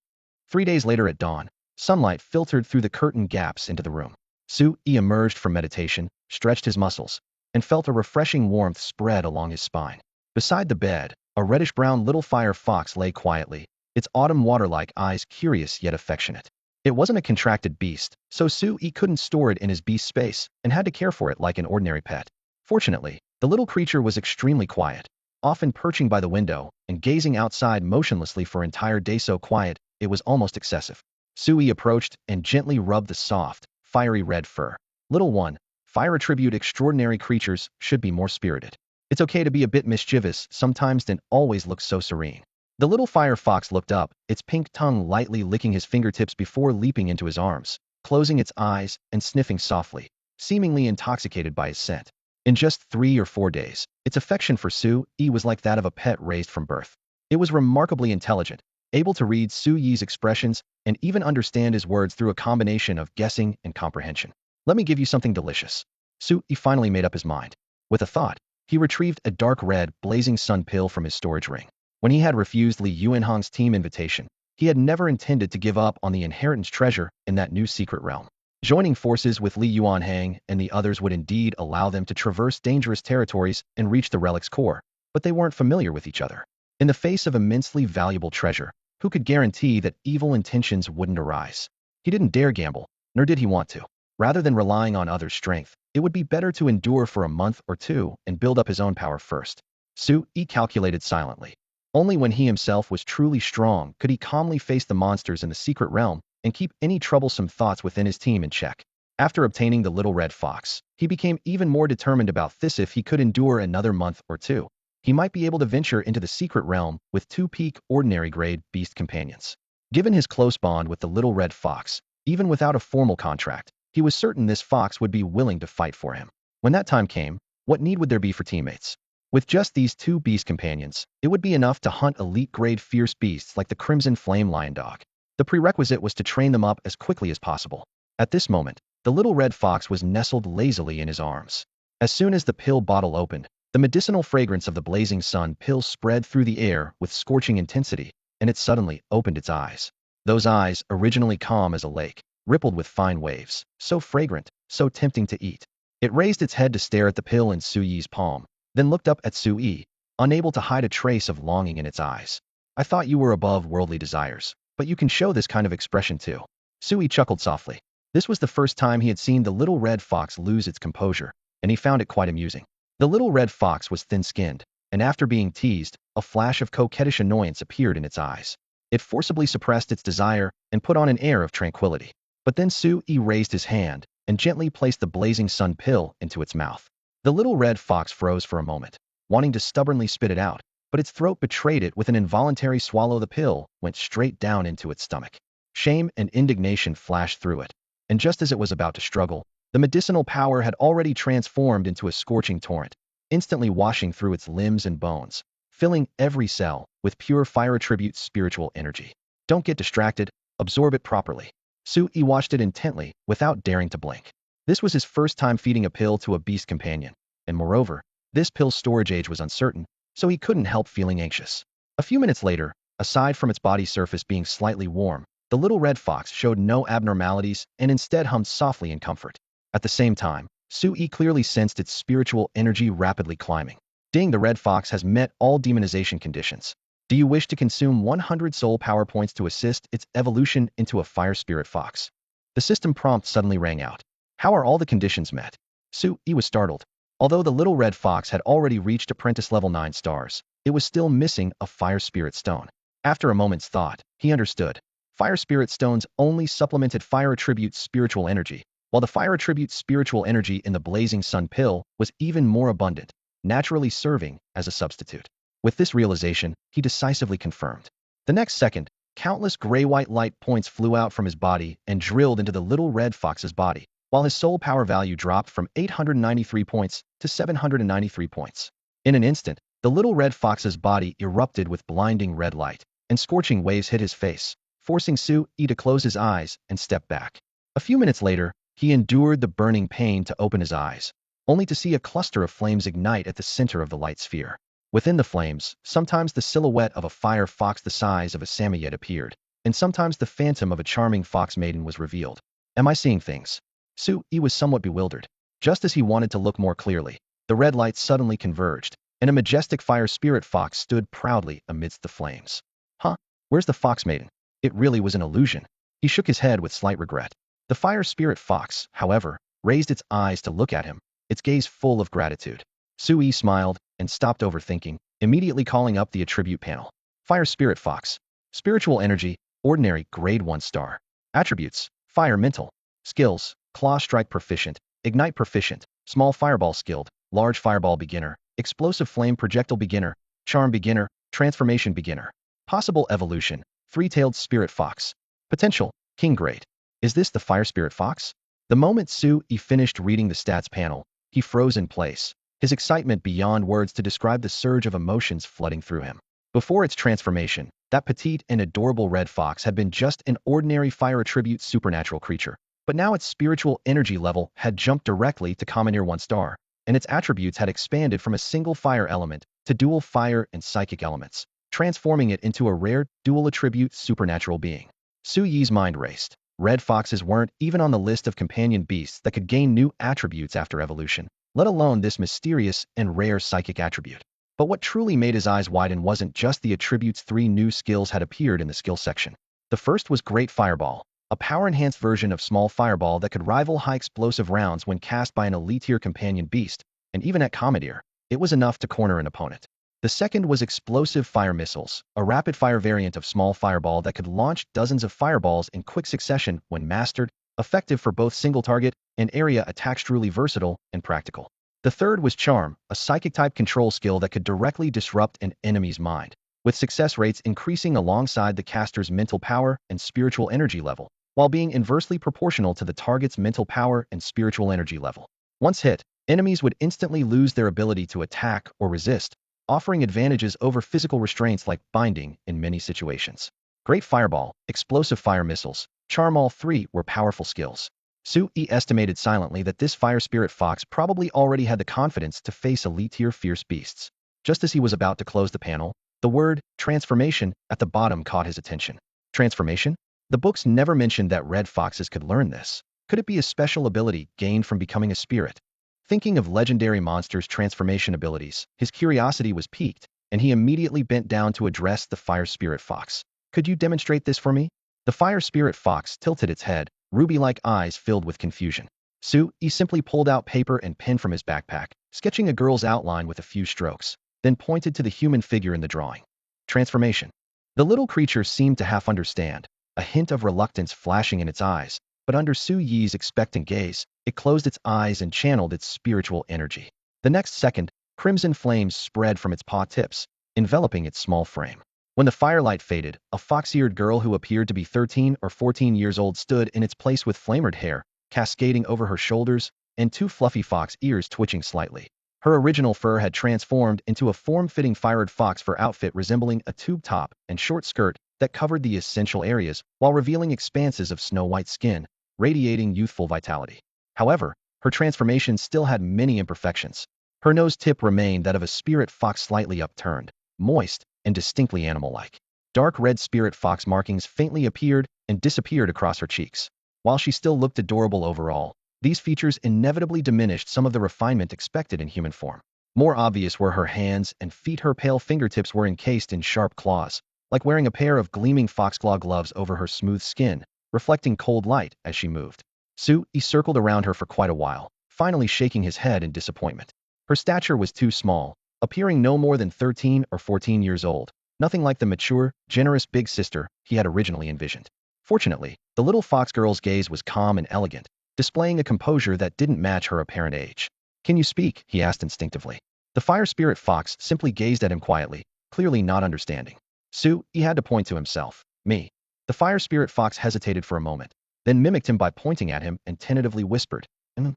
Speaker 1: 3 days later at dawn, sunlight filtered through the curtain gaps into the room. Sui emerged from meditation, stretched his muscles, and felt a refreshing warmth spread along his spine. Beside the bed, a reddish-brown little fire fox lay quietly, its autumn water-like eyes curious yet affectionate. It wasn't a contracted beast, so Sui couldn't store it in his beast space and had to care for it like an ordinary pet. Fortunately, the little creature was extremely quiet, often perching by the window and gazing outside motionlessly for an entire day, so quiet it was almost excessive. Sui approached and gently rubbed the soft, fiery red fur. Little one, fire attribute extraordinary creatures should be more spirited. It's okay to be a bit mischievous sometimes, then always look so serene. The little fire fox looked up, its pink tongue lightly licking his fingertips before leaping into his arms, closing its eyes and sniffing softly, seemingly intoxicated by his scent. In just 3 or 4 days, its affection for Su-yi was like that of a pet raised from birth. It was remarkably intelligent, able to read Su-yi's expressions and even understand his words through a combination of guessing and comprehension. Let me give you something delicious. Su-yi finally made up his mind. With a thought, he retrieved a dark red, blazing sun pill from his storage ring. When he had refused Li Yuanhong's team invitation, he had never intended to give up on the inheritance treasure in that new secret realm. Joining forces with Li Yuanhong and the others would indeed allow them to traverse dangerous territories and reach the relic's core, but they weren't familiar with each other. In the face of immensely valuable treasure, who could guarantee that evil intentions wouldn't arise? He didn't dare gamble, nor did he want to. Rather than relying on others' strength, it would be better to endure for a month or two and build up his own power first. Su-yi calculated silently. Only when he himself was truly strong could he calmly face the monsters in the secret realm and keep any troublesome thoughts within his team in check. After obtaining the little red fox, he became even more determined about this. If he could endure another month or two, he might be able to venture into the secret realm with 2 peak ordinary grade beast companions. Given his close bond with the little red fox, even without a formal contract, he was certain this fox would be willing to fight for him. When that time came, what need would there be for teammates? With just these 2 beast companions, it would be enough to hunt elite-grade fierce beasts like the Crimson Flame Lion Dog. The prerequisite was to train them up as quickly as possible. At this moment, the little red fox was nestled lazily in his arms. As soon as the pill bottle opened, the medicinal fragrance of the blazing sun pill spread through the air with scorching intensity, and it suddenly opened its eyes. Those eyes, originally calm as a lake, rippled with fine waves, so fragrant, so tempting to eat. It raised its head to stare at the pill in Su-yi's palm, then looked up at Su-yi, unable to hide a trace of longing in its eyes. I thought you were above worldly desires, but you can show this kind of expression too. Su-yi chuckled softly. This was the first time he had seen the little red fox lose its composure, and he found it quite amusing. The little red fox was thin-skinned, and after being teased, a flash of coquettish annoyance appeared in its eyes. It forcibly suppressed its desire and put on an air of tranquility. But then Su-yi raised his hand and gently placed the blazing sun pill into its mouth. The little red fox froze for a moment, wanting to stubbornly spit it out, but its throat betrayed it with an involuntary swallow. The pill went straight down into its stomach. Shame and indignation flashed through it, and just as it was about to struggle, the medicinal power had already transformed into a scorching torrent, instantly washing through its limbs and bones, filling every cell with pure fire attribute spiritual energy. Don't get distracted, absorb it properly. Su-yi watched it intently, without daring to blink. This was his first time feeding a pill to a beast companion, and moreover, this pill's storage age was uncertain, so he couldn't help feeling anxious. A few minutes later, aside from its body surface being slightly warm, the little red fox showed no abnormalities and instead hummed softly in comfort. At the same time, Su-yi clearly sensed its spiritual energy rapidly climbing. Ding, the red fox has met all demonization conditions. Do you wish to consume 100 soul power points to assist its evolution into a fire spirit fox? The system prompt suddenly rang out. How are all the conditions met? Su-yi was startled. Although the little red fox had already reached apprentice level 9 stars, it was still missing a fire spirit stone. After a moment's thought, he understood. Fire spirit stones only supplemented fire attribute spiritual energy, while the fire attribute spiritual energy in the blazing sun pill was even more abundant, naturally serving as a substitute. With this realization, he decisively confirmed. The next second, countless gray-white light points flew out from his body and drilled into the little red fox's body, while his soul power value dropped from 893 points to 793 points. In an instant, the little red fox's body erupted with blinding red light, and scorching waves hit his face, forcing Su-yi to close his eyes and step back. A few minutes later, he endured the burning pain to open his eyes, only to see a cluster of flames ignite at the center of the light sphere. Within the flames, sometimes the silhouette of a fire fox the size of a samoyed appeared, and sometimes the phantom of a charming fox maiden was revealed. Am I seeing things? Su-yi was somewhat bewildered. Just as he wanted to look more clearly, the red lights suddenly converged, and a majestic fire spirit fox stood proudly amidst the flames. Huh? Where's the fox maiden? It really was an illusion. He shook his head with slight regret. The fire spirit fox, however, raised its eyes to look at him, its gaze full of gratitude. Su-yi smiled and stopped overthinking, immediately calling up the attribute panel. Fire Spirit Fox. Spiritual Energy, Ordinary, Grade 1 star. Attributes, Fire Mental. Skills, Claw Strike Proficient, Ignite Proficient, Small Fireball Skilled, Large Fireball Beginner, Explosive Flame Projectile Beginner, Charm Beginner, Transformation Beginner. Possible evolution, three-tailed spirit fox. Potential, king grade. Is this the fire spirit fox? The moment Su-yi finished reading the stats panel, he froze in place, his excitement beyond words to describe the surge of emotions flooding through him. Before its transformation, that petite and adorable red fox had been just an ordinary fire attribute supernatural creature. But now its spiritual energy level had jumped directly to Commoner 1 star, and its attributes had expanded from a single fire element to dual fire and psychic elements, transforming it into a rare dual attribute supernatural being. Su-yi's mind raced. Red foxes weren't even on the list of companion beasts that could gain new attributes after evolution, let alone this mysterious and rare psychic attribute. But what truly made his eyes widen wasn't just the attribute's 3 new skills had appeared in the skill section. The first was Great Fireball, a power-enhanced version of Small Fireball that could rival high explosive rounds when cast by an elite-tier companion beast, and even at Commoner, it was enough to corner an opponent. The second was Explosive Fire Missiles, a rapid-fire variant of Small Fireball that could launch dozens of fireballs in quick succession when mastered, effective for both single-target and area attacks, truly versatile and practical. The third was Charm, a psychic-type control skill that could directly disrupt an enemy's mind, with success rates increasing alongside the caster's mental power and spiritual energy level, while being inversely proportional to the target's mental power and spiritual energy level. Once hit, enemies would instantly lose their ability to attack or resist, offering advantages over physical restraints like binding in many situations. Great Fireball, Explosive Fire Missiles, Charm, all 3 were powerful skills. Su-yi estimated silently that this fire spirit fox probably already had the confidence to face elite-tier fierce beasts. Just as he was about to close the panel, the word transformation at the bottom caught his attention. Transformation? The books never mentioned that red foxes could learn this. Could it be a special ability gained from becoming a spirit? Thinking of legendary monsters' transformation abilities, his curiosity was piqued, and he immediately bent down to address the fire spirit fox. Could you demonstrate this for me? The fire spirit fox tilted its head, ruby-like eyes filled with confusion. Su-yi simply pulled out paper and pen from his backpack, sketching a girl's outline with a few strokes, then pointed to the human figure in the drawing. Transformation. The little creature seemed to half understand, a hint of reluctance flashing in its eyes, but under Su-yi's expectant gaze, it closed its eyes and channeled its spiritual energy. The next second, crimson flames spread from its paw tips, enveloping its small frame. When the firelight faded, a fox-eared girl who appeared to be 13 or 14 years old stood in its place with flamered hair cascading over her shoulders and 2 fluffy fox ears twitching slightly. Her original fur had transformed into a form-fitting fired fox fur outfit resembling a tube top and short skirt that covered the essential areas while revealing expanses of snow-white skin, radiating youthful vitality. However, her transformation still had many imperfections. Her nose tip remained that of a spirit fox, slightly upturned, moist, and distinctly animal-like. Dark red spirit fox markings faintly appeared and disappeared across her cheeks. While she still looked adorable overall, these features inevitably diminished some of the refinement expected in human form. More obvious were her hands and feet. Her pale fingertips were encased in sharp claws, like wearing a pair of gleaming foxclaw gloves over her smooth skin, reflecting cold light as she moved. Su-yi circled around her for quite a while, finally shaking his head in disappointment. Her stature was too small, appearing no more than 13 or 14 years old, nothing like the mature, generous big sister he had originally envisioned. Fortunately, the little fox girl's gaze was calm and elegant, displaying a composure that didn't match her apparent age. "Can you speak?" he asked instinctively. The fire spirit fox simply gazed at him quietly, clearly not understanding. Su-yi had to point to himself. "Me." The fire spirit fox hesitated for a moment, then mimicked him by pointing at him and tentatively whispered, "Mm."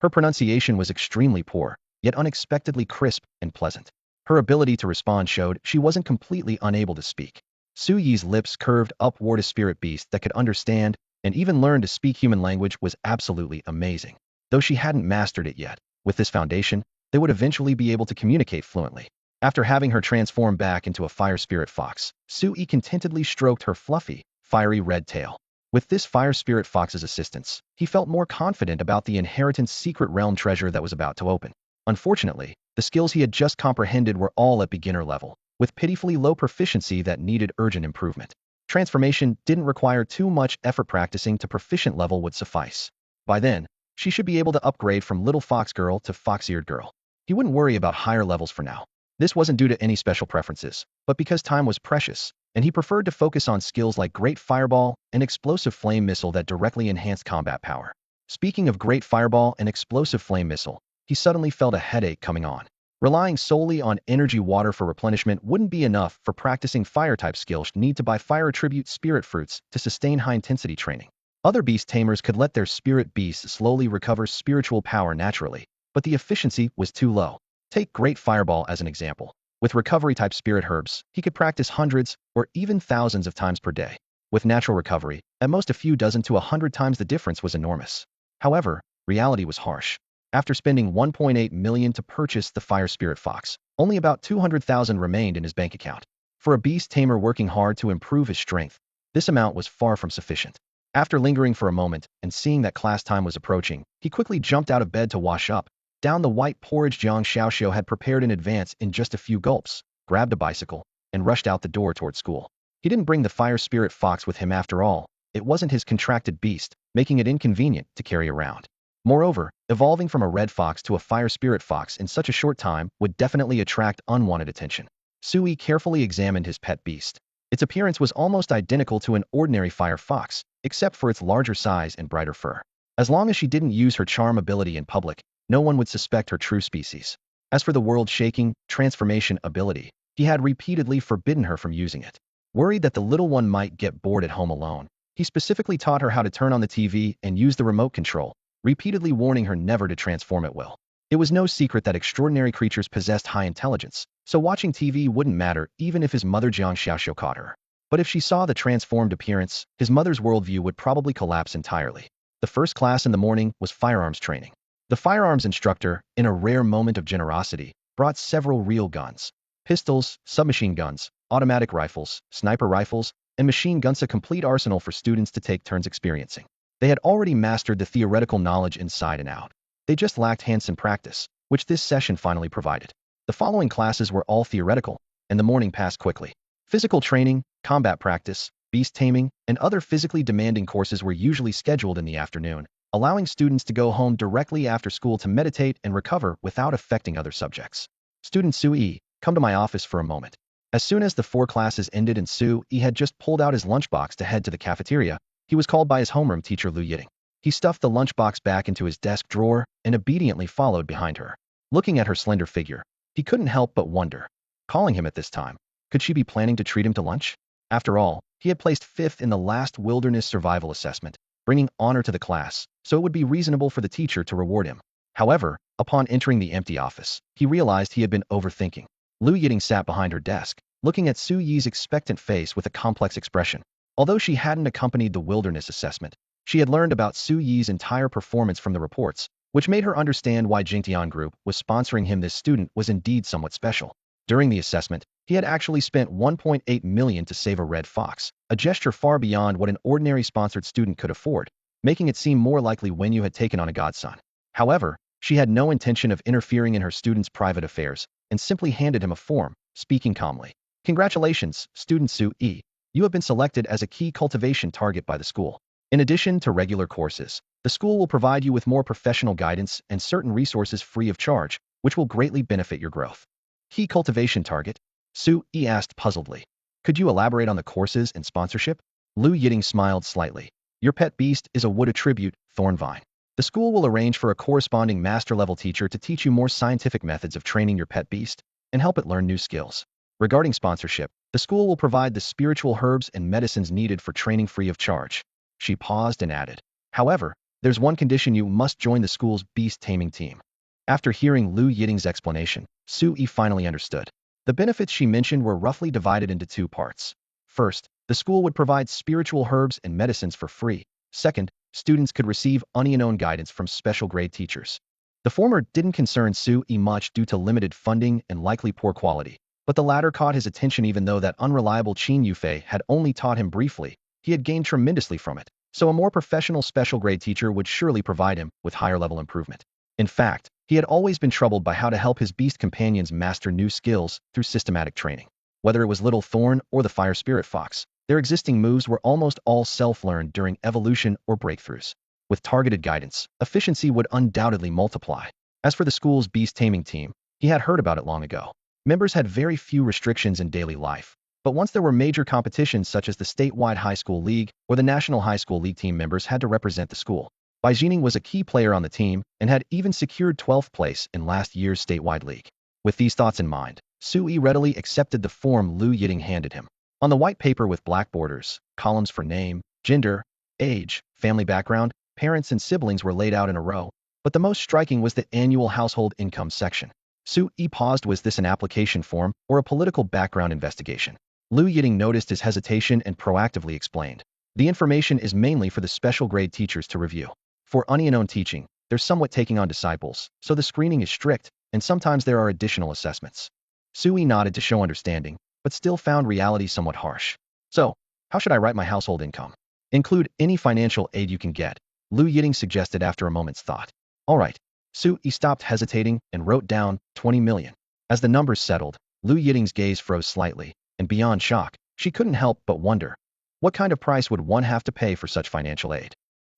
Speaker 1: Her pronunciation was extremely poor, yet unexpectedly crisp and pleasant. Her ability to respond showed she wasn't completely unable to speak. Su-yi's lips curved upward. A spirit beast that could understand and even learn to speak human language was absolutely amazing. Though she hadn't mastered it yet, with this foundation, they would eventually be able to communicate fluently. After having her transform back into a fire spirit fox, Su-yi contentedly stroked her fluffy, fiery red tail. With this fire spirit fox's assistance, he felt more confident about the inheritance secret realm treasure that was about to open. Unfortunately, the skills he had just comprehended were all at beginner level, with pitifully low proficiency that needed urgent improvement. Transformation didn't require too much effort. Practicing to proficient level would suffice. By then, she should be able to upgrade from little fox girl to fox-eared girl. He wouldn't worry about higher levels for now. This wasn't due to any special preferences, but because time was precious, and he preferred to focus on skills like Great Fireball and Explosive Flame Missile that directly enhanced combat power. Speaking of Great Fireball and Explosive Flame Missile, he suddenly felt a headache coming on. Relying solely on energy water for replenishment wouldn't be enough for practicing fire-type skills. Need to buy fire attribute spirit fruits to sustain high-intensity training. Other beast tamers could let their spirit beasts slowly recover spiritual power naturally, but the efficiency was too low. Take Great Fireball as an example. With recovery-type spirit herbs, he could practice hundreds or even thousands of times per day. With natural recovery, at most a few dozen to 100 times the difference was enormous. However, reality was harsh. After spending 1.8 million to purchase the Fire Spirit Fox, only about 200,000 remained in his bank account. For a beast tamer working hard to improve his strength, this amount was far from sufficient. After lingering for a moment and seeing that class time was approaching, he quickly jumped out of bed to wash up, down the white porridge Jiang Xiaoxiao had prepared in advance in just a few gulps, grabbed a bicycle, and rushed out the door toward school. He didn't bring the Fire Spirit Fox with him after all. It wasn't his contracted beast, making it inconvenient to carry around. Moreover, evolving from a red fox to a fire spirit fox in such a short time would definitely attract unwanted attention. Sui carefully examined his pet beast. Its appearance was almost identical to an ordinary fire fox, except for its larger size and brighter fur. As long as she didn't use her charm ability in public, no one would suspect her true species. As for the world-shaking transformation ability, he had repeatedly forbidden her from using it. Worried that the little one might get bored at home alone, he specifically taught her how to turn on the TV and use the remote control, repeatedly warning her never to transform at will. It was no secret that extraordinary creatures possessed high intelligence, so watching TV wouldn't matter even if his mother Jiang Xiaoxiao caught her. But if she saw the transformed appearance, his mother's worldview would probably collapse entirely. The first class in the morning was firearms training. The firearms instructor, in a rare moment of generosity, brought several real guns. Pistols, submachine guns, automatic rifles, sniper rifles, and machine guns, a complete arsenal for students to take turns experiencing. They had already mastered the theoretical knowledge inside and out. They just lacked hands-on practice, which this session finally provided. The following classes were all theoretical, and the morning passed quickly. Physical training, combat practice, beast taming, and other physically demanding courses were usually scheduled in the afternoon, allowing students to go home directly after school to meditate and recover without affecting other subjects. Student Sui, come to my office for a moment. As soon as the 4 classes ended and Sui had just pulled out his lunchbox to head to the cafeteria, he was called by his homeroom teacher Liu Yiting. He stuffed the lunchbox back into his desk drawer and obediently followed behind her. Looking at her slender figure, he couldn't help but wonder. Calling him at this time, could she be planning to treat him to lunch? After all, he had placed 5th in the last wilderness survival assessment, bringing honor to the class, so it would be reasonable for the teacher to reward him. However, upon entering the empty office, he realized he had been overthinking. Liu Yiting sat behind her desk, looking at Suyi's expectant face with a complex expression. Although she hadn't accompanied the wilderness assessment, she had learned about Suyi's entire performance from the reports, which made her understand why Jingtian Group was sponsoring him. This student was indeed somewhat special. During the assessment, he had actually spent 1.8 million to save a red fox, a gesture far beyond what an ordinary sponsored student could afford, making it seem more likely Wen Yu had taken on a godson. However, she had no intention of interfering in her student's private affairs and simply handed him a form, speaking calmly. Congratulations, student Sui. You have been selected as a key cultivation target by the school. In addition to regular courses, the school will provide you with more professional guidance and certain resources free of charge, which will greatly benefit your growth. Key cultivation target? Sui asked puzzledly. Could you elaborate on the courses and sponsorship? Liu Yiting smiled slightly. Your pet beast is a wood attribute, Thorn Vine. The school will arrange for a corresponding master-level teacher to teach you more scientific methods of training your pet beast and help it learn new skills. Regarding sponsorship, the school will provide the spiritual herbs and medicines needed for training free of charge. She paused and added, however, there's one condition: you must join the school's beast taming team. After hearing Liu Yiting's explanation, Sui finally understood. The benefits she mentioned were roughly divided into 2 parts. First, the school would provide spiritual herbs and medicines for free. Second, students could receive unknown guidance from special grade teachers. The former didn't concern Sui much due to limited funding and likely poor quality, but the latter caught his attention. Even though that unreliable Qin Yufei had only taught him briefly, he had gained tremendously from it, so a more professional special grade teacher would surely provide him with higher level improvement. In fact, he had always been troubled by how to help his beast companions master new skills through systematic training. Whether it was Little Thorn or the Fire Spirit Fox, their existing moves were almost all self-learned during evolution or breakthroughs. With targeted guidance, efficiency would undoubtedly multiply. As for the school's beast taming team, he had heard about it long ago. Members had very few restrictions in daily life, but once there were major competitions such as the statewide high school league or the national high school league, team members had to represent the school. Bai Jining was a key player on the team and had even secured 12th place in last year's statewide league. With these thoughts in mind, Sui readily accepted the form Lu Yiting handed him. On the white paper with black borders, columns for name, gender, age, family background, parents and siblings were laid out in a row, but the most striking was the annual household income section. Sui paused. Was this an application form or a political background investigation? Lu Yiting noticed his hesitation and proactively explained. The information is mainly for the special grade teachers to review. For unknown teaching, they're somewhat taking on disciples, so the screening is strict, and sometimes there are additional assessments. Sui nodded to show understanding, but still found reality somewhat harsh. So, how should I write my household income? Include any financial aid you can get, Lu Yiting suggested after a moment's thought. All right. Sui stopped hesitating and wrote down 20 million. As the numbers settled, Lu Yiting's gaze froze slightly, and beyond shock, she couldn't help but wonder. What kind of price would one have to pay for such financial aid?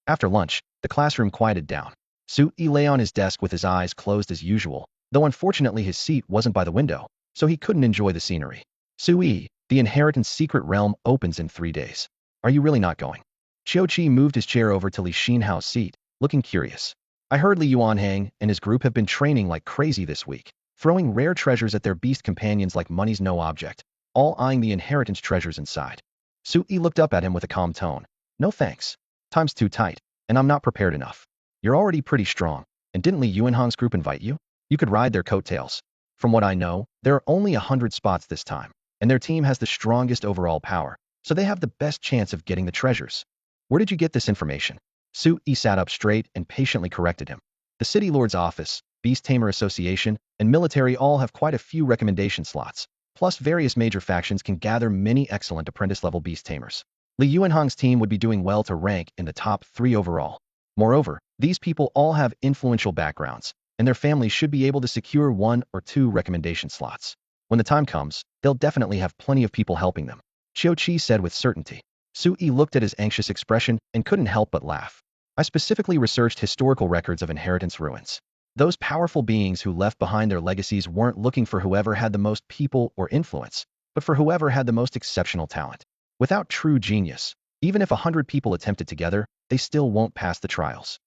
Speaker 1: After lunch, the classroom quieted down. Sui lay on his desk with his eyes closed as usual, though unfortunately his seat wasn't by the window, so he couldn't enjoy the scenery. Sui, the inheritance secret realm opens in 3 days. Are you really not going? Qiuqi moved his chair over to Li Xinhao's seat, looking curious. I heard Liaozhai and his group have been training like crazy this week, throwing rare treasures at their beast companions like money's no object, all eyeing the inheritance treasures inside. Sui looked up at him with a calm tone. No thanks. Time's too tight, and I'm not prepared enough. You're already pretty strong, and didn't Li Yuanhong's group invite you? You could ride their coattails. From what I know, there are only 100 spots this time, and their team has the strongest overall power, so they have the best chance of getting the treasures. Where did you get this information? Sui sat up straight and patiently corrected him. The City Lord's office, Beast Tamer Association, and military all have quite a few recommendation slots, plus various major factions can gather many excellent apprentice-level beast tamers. Li Yuanhong's team would be doing well to rank in the top 3 overall. Moreover, these people all have influential backgrounds, and their families should be able to secure 1 or 2 recommendation slots. When the time comes, they'll definitely have plenty of people helping them, Qiuqi said with certainty. Sui looked at his anxious expression and couldn't help but laugh. I specifically researched historical records of inheritance ruins. Those powerful beings who left behind their legacies weren't looking for whoever had the most people or influence, but for whoever had the most exceptional talent. Without true genius, even if 100 people attempted together, they still won't pass the trials.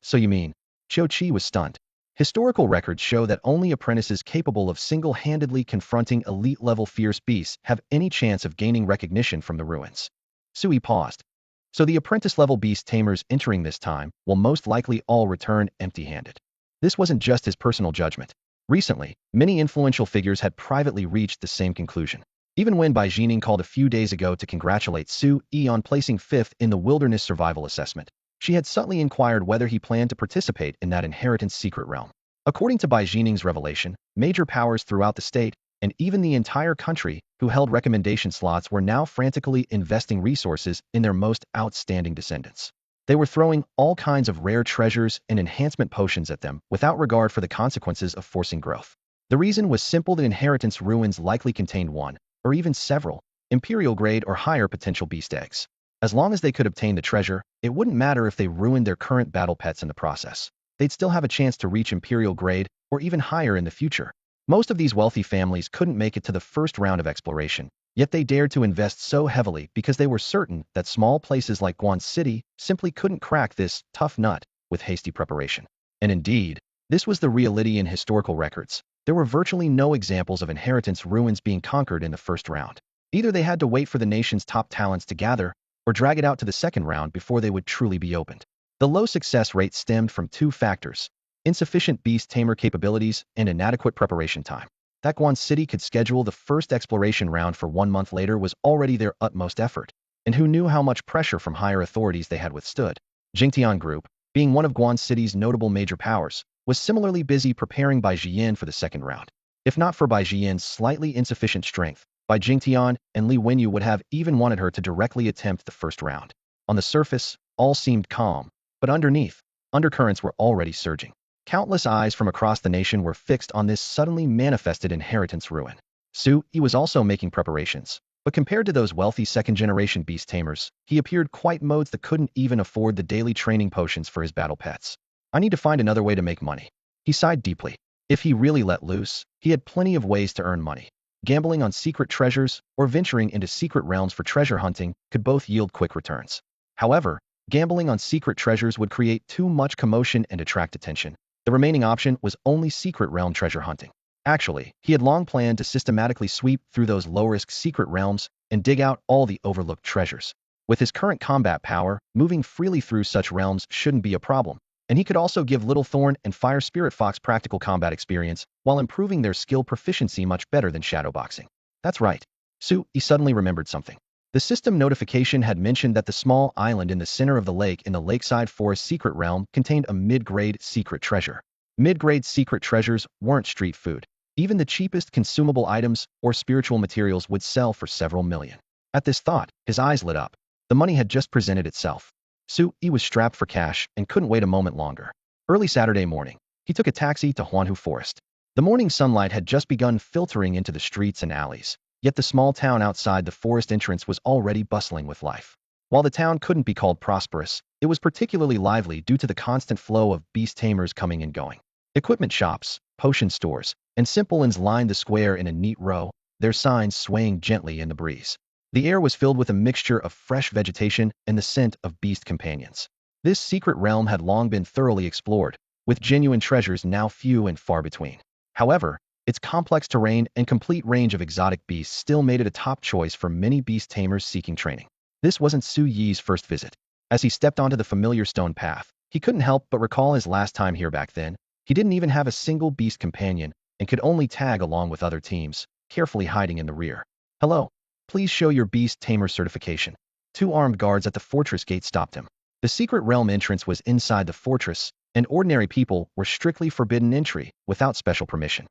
Speaker 1: So you mean? Qiuqi was stunned. Historical records show that only apprentices capable of single-handedly confronting elite-level fierce beasts have any chance of gaining recognition from the ruins. Sui paused. So the apprentice-level beast tamers entering this time will most likely all return empty-handed. This wasn't just his personal judgment. Recently, many influential figures had privately reached the same conclusion. Even when Bai Jining called a few days ago to congratulate Sui on placing 5th in the wilderness survival assessment, she had subtly inquired whether he planned to participate in that inheritance secret realm. According to Bai Jining's revelation, major powers throughout the state, and even the entire country, who held recommendation slots were now frantically investing resources in their most outstanding descendants. They were throwing all kinds of rare treasures and enhancement potions at them without regard for the consequences of forcing growth. The reason was simple: the inheritance ruins likely contained 1, or even several, imperial grade or higher potential beast eggs. As long as they could obtain the treasure, it wouldn't matter if they ruined their current battle pets in the process. They'd still have a chance to reach imperial grade or even higher in the future. Most of these wealthy families couldn't make it to the first round of exploration, yet they dared to invest so heavily because they were certain that small places like Guan City simply couldn't crack this tough nut with hasty preparation. And indeed, this was the reality in historical records. There were virtually no examples of inheritance ruins being conquered in the first round. Either they had to wait for the nation's top talents to gather, or drag it out to the second round before they would truly be opened. The low success rate stemmed from 2 factors: insufficient beast tamer capabilities and inadequate preparation time. That Guan City could schedule the first exploration round for 1 month later was already their utmost effort, and who knew how much pressure from higher authorities they had withstood. Jingtian Group, being one of Guan City's notable major powers, was similarly busy preparing Bai Jian for the second round. If not for Bai Jian's slightly insufficient strength, Bai Jingtian and Li Wenyu would have even wanted her to directly attempt the first round. On the surface, all seemed calm, but underneath, undercurrents were already surging. Countless eyes from across the nation were fixed on this suddenly manifested inheritance ruin. Sui was also making preparations, but compared to those wealthy second-generation beast tamers, he appeared quite modes that couldn't even afford the daily training potions for his battle pets. I need to find another way to make money. He sighed deeply. If he really let loose, he had plenty of ways to earn money. Gambling on secret treasures or venturing into secret realms for treasure hunting could both yield quick returns. However, gambling on secret treasures would create too much commotion and attract attention. The remaining option was only secret realm treasure hunting. Actually, he had long planned to systematically sweep through those low-risk secret realms and dig out all the overlooked treasures. With his current combat power, moving freely through such realms shouldn't be a problem, and he could also give Little Thorn and Fire Spirit Fox practical combat experience while improving their skill proficiency much better than shadowboxing. That's right. He suddenly remembered something. The system notification had mentioned that the small island in the center of the lake in the Lakeside Forest secret realm contained a mid-grade secret treasure. Mid-grade secret treasures weren't street food. Even the cheapest consumable items or spiritual materials would sell for several million. At this thought, his eyes lit up. The money had just presented itself. He was strapped for cash and couldn't wait a moment longer. Early Saturday morning, he took a taxi to Huanhu Forest. The morning sunlight had just begun filtering into the streets and alleys, yet the small town outside the forest entrance was already bustling with life. While the town couldn't be called prosperous, it was particularly lively due to the constant flow of beast tamers coming and going. Equipment shops, potion stores, and simple inns lined the square in a neat row, their signs swaying gently in the breeze. The air was filled with a mixture of fresh vegetation and the scent of beast companions. This secret realm had long been thoroughly explored, with genuine treasures now few and far between. However, its complex terrain and complete range of exotic beasts still made it a top choice for many beast tamers seeking training. This wasn't Su Yi's first visit. As he stepped onto the familiar stone path, he couldn't help but recall his last time here back then. He didn't even have a single beast companion and could only tag along with other teams, carefully hiding in the rear. Hello. Please show your beast tamer certification. Two armed guards at the fortress gate stopped him. The secret realm entrance was inside the fortress, and ordinary people were strictly forbidden entry without special permission.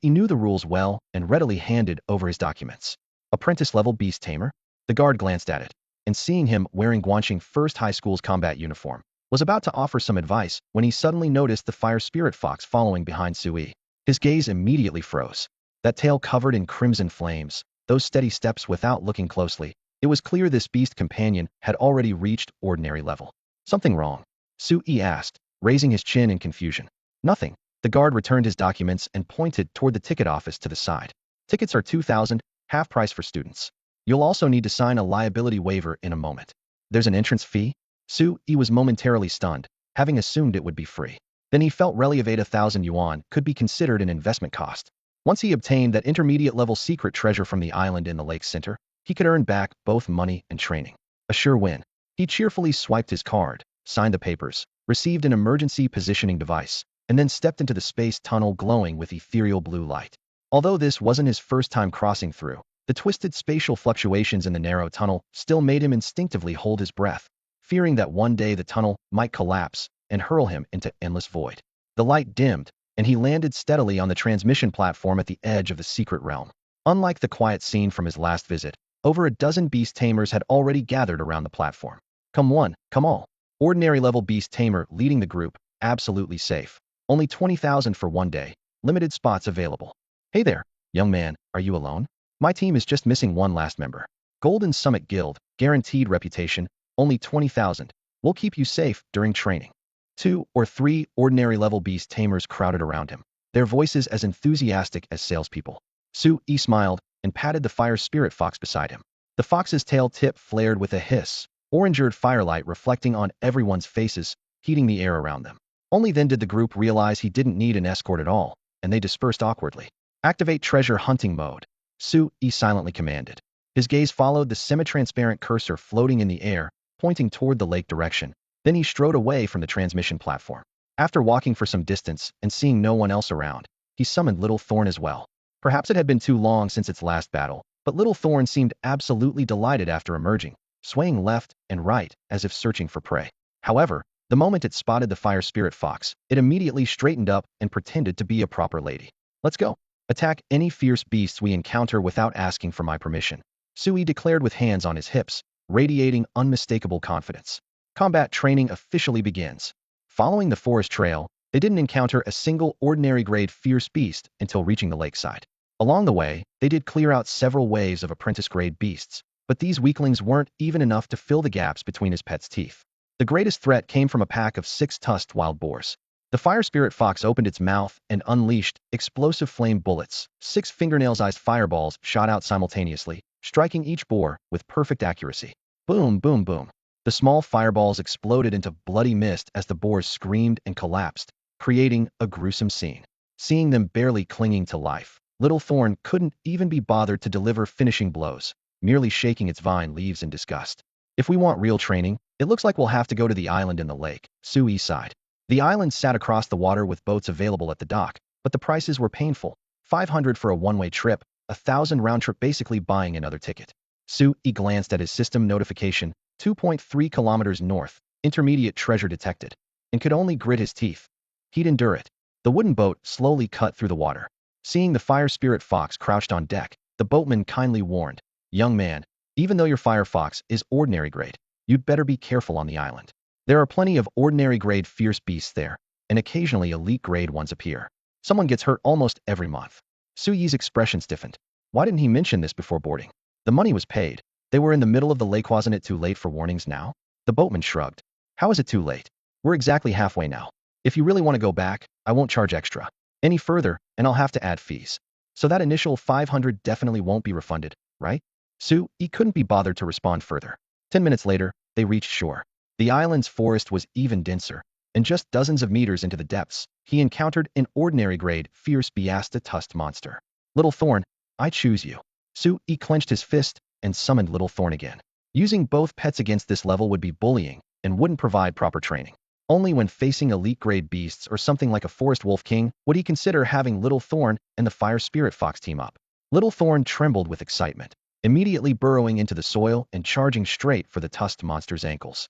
Speaker 1: He knew the rules well and readily handed over his documents. Apprentice-level beast tamer? The guard glanced at it, and seeing him wearing Guanxing First High School's combat uniform, was about to offer some advice when he suddenly noticed the Fire Spirit Fox following behind Sui. His gaze immediately froze. That tail covered in crimson flames, those steady steps without looking closely, it was clear this beast companion had already reached ordinary level. Something wrong? Sui asked, raising his chin in confusion. Nothing. The guard returned his documents and pointed toward the ticket office to the side. Tickets are 2,000, half price for students. You'll also need to sign a liability waiver in a moment. There's an entrance fee? Sui was momentarily stunned, having assumed it would be free. Then he felt Relievate 1,000 yuan could be considered an investment cost. Once he obtained that intermediate-level secret treasure from the island in the lake center, he could earn back both money and training. A sure win. He cheerfully swiped his card, signed the papers, received an emergency positioning device, and then stepped into the space tunnel glowing with ethereal blue light. Although this wasn't his first time crossing through, the twisted spatial fluctuations in the narrow tunnel still made him instinctively hold his breath, fearing that one day the tunnel might collapse and hurl him into endless void. The light dimmed, and he landed steadily on the transmission platform at the edge of the secret realm. Unlike the quiet scene from his last visit, over a dozen beast tamers had already gathered around the platform. Come one, come all. Ordinary level beast tamer leading the group, absolutely safe. Only 20,000 for one day, limited spots available. Hey there, young man, are you alone? My team is just missing one last member. Golden Summit Guild, guaranteed reputation, only 20,000. We'll keep you safe during training. 2 or 3 ordinary-level beast tamers crowded around him, their voices as enthusiastic as salespeople. Sui smiled and patted the fire spirit fox beside him. The fox's tail tip flared with a hiss, orange-eared firelight reflecting on everyone's faces, heating the air around them. Only then did the group realize he didn't need an escort at all, and they dispersed awkwardly. Activate treasure hunting mode, Sui silently commanded. His gaze followed the semi-transparent cursor floating in the air, pointing toward the lake direction. Then he strode away from the transmission platform. After walking for some distance and seeing no one else around, he summoned Little Thorn as well. Perhaps it had been too long since its last battle, but Little Thorn seemed absolutely delighted after emerging, swaying left and right as if searching for prey. However, the moment it spotted the fire spirit fox, it immediately straightened up and pretended to be a proper lady. Let's go. Attack any fierce beasts we encounter without asking for my permission, Sui declared with hands on his hips, radiating unmistakable confidence. Combat training officially begins. Following the forest trail, they didn't encounter a single ordinary-grade fierce beast until reaching the lakeside. Along the way, they did clear out several waves of apprentice-grade beasts, but these weaklings weren't even enough to fill the gaps between his pet's teeth. The greatest threat came from a pack of 6 tusked wild boars. The fire spirit fox opened its mouth and unleashed explosive flame bullets. 6 fingernail-sized fireballs shot out simultaneously, striking each boar with perfect accuracy. Boom, boom, boom. The small fireballs exploded into bloody mist as the boars screamed and collapsed, creating a gruesome scene. seeing them barely clinging to life. Little Thorn couldn't even be bothered to deliver finishing blows, merely shaking its vine leaves in disgust. If we want real training, it looks like we'll have to go to the island in the lake, Sui sighed. The island sat across the water with boats available at the dock, but the prices were painful. 500 for a one-way trip, 1,000 round trip, basically buying another ticket. Sui glanced at his system notification, 2.3 kilometers north, intermediate treasure detected, and could only grit his teeth. He'd endure it. The wooden boat slowly cut through the water. Seeing the fire spirit fox crouched on deck, the boatman kindly warned, "Young man, even though your fire fox is ordinary grade, you'd better be careful on the island. There are plenty of ordinary grade fierce beasts there, and occasionally elite grade ones appear. Someone gets hurt almost every month." Suyi's expression stiffened. Why didn't he mention this before boarding? The money was paid. They were in the middle of the lake. Wasn't it too late for warnings now? The boatman shrugged. How is it too late? We're exactly halfway now. If you really want to go back, I won't charge extra any further, and I'll have to add fees. So that initial 500 definitely won't be refunded, right? Sui couldn't be bothered to respond further. 10 minutes later, they reached shore. The island's forest was even denser, and just dozens of meters into the depths, he encountered an ordinary grade, fierce Biasta-tusked monster. Little Thorn, I choose you. Sui clenched his fist and summoned Little Thorn again. Using both pets against this level would be bullying and wouldn't provide proper training. Only when facing elite grade beasts or something like a forest wolf king would he consider having Little Thorn and the fire spirit fox team up. Little Thorn trembled with excitement, immediately burrowing into the soil and charging straight for the tusked monster's ankles.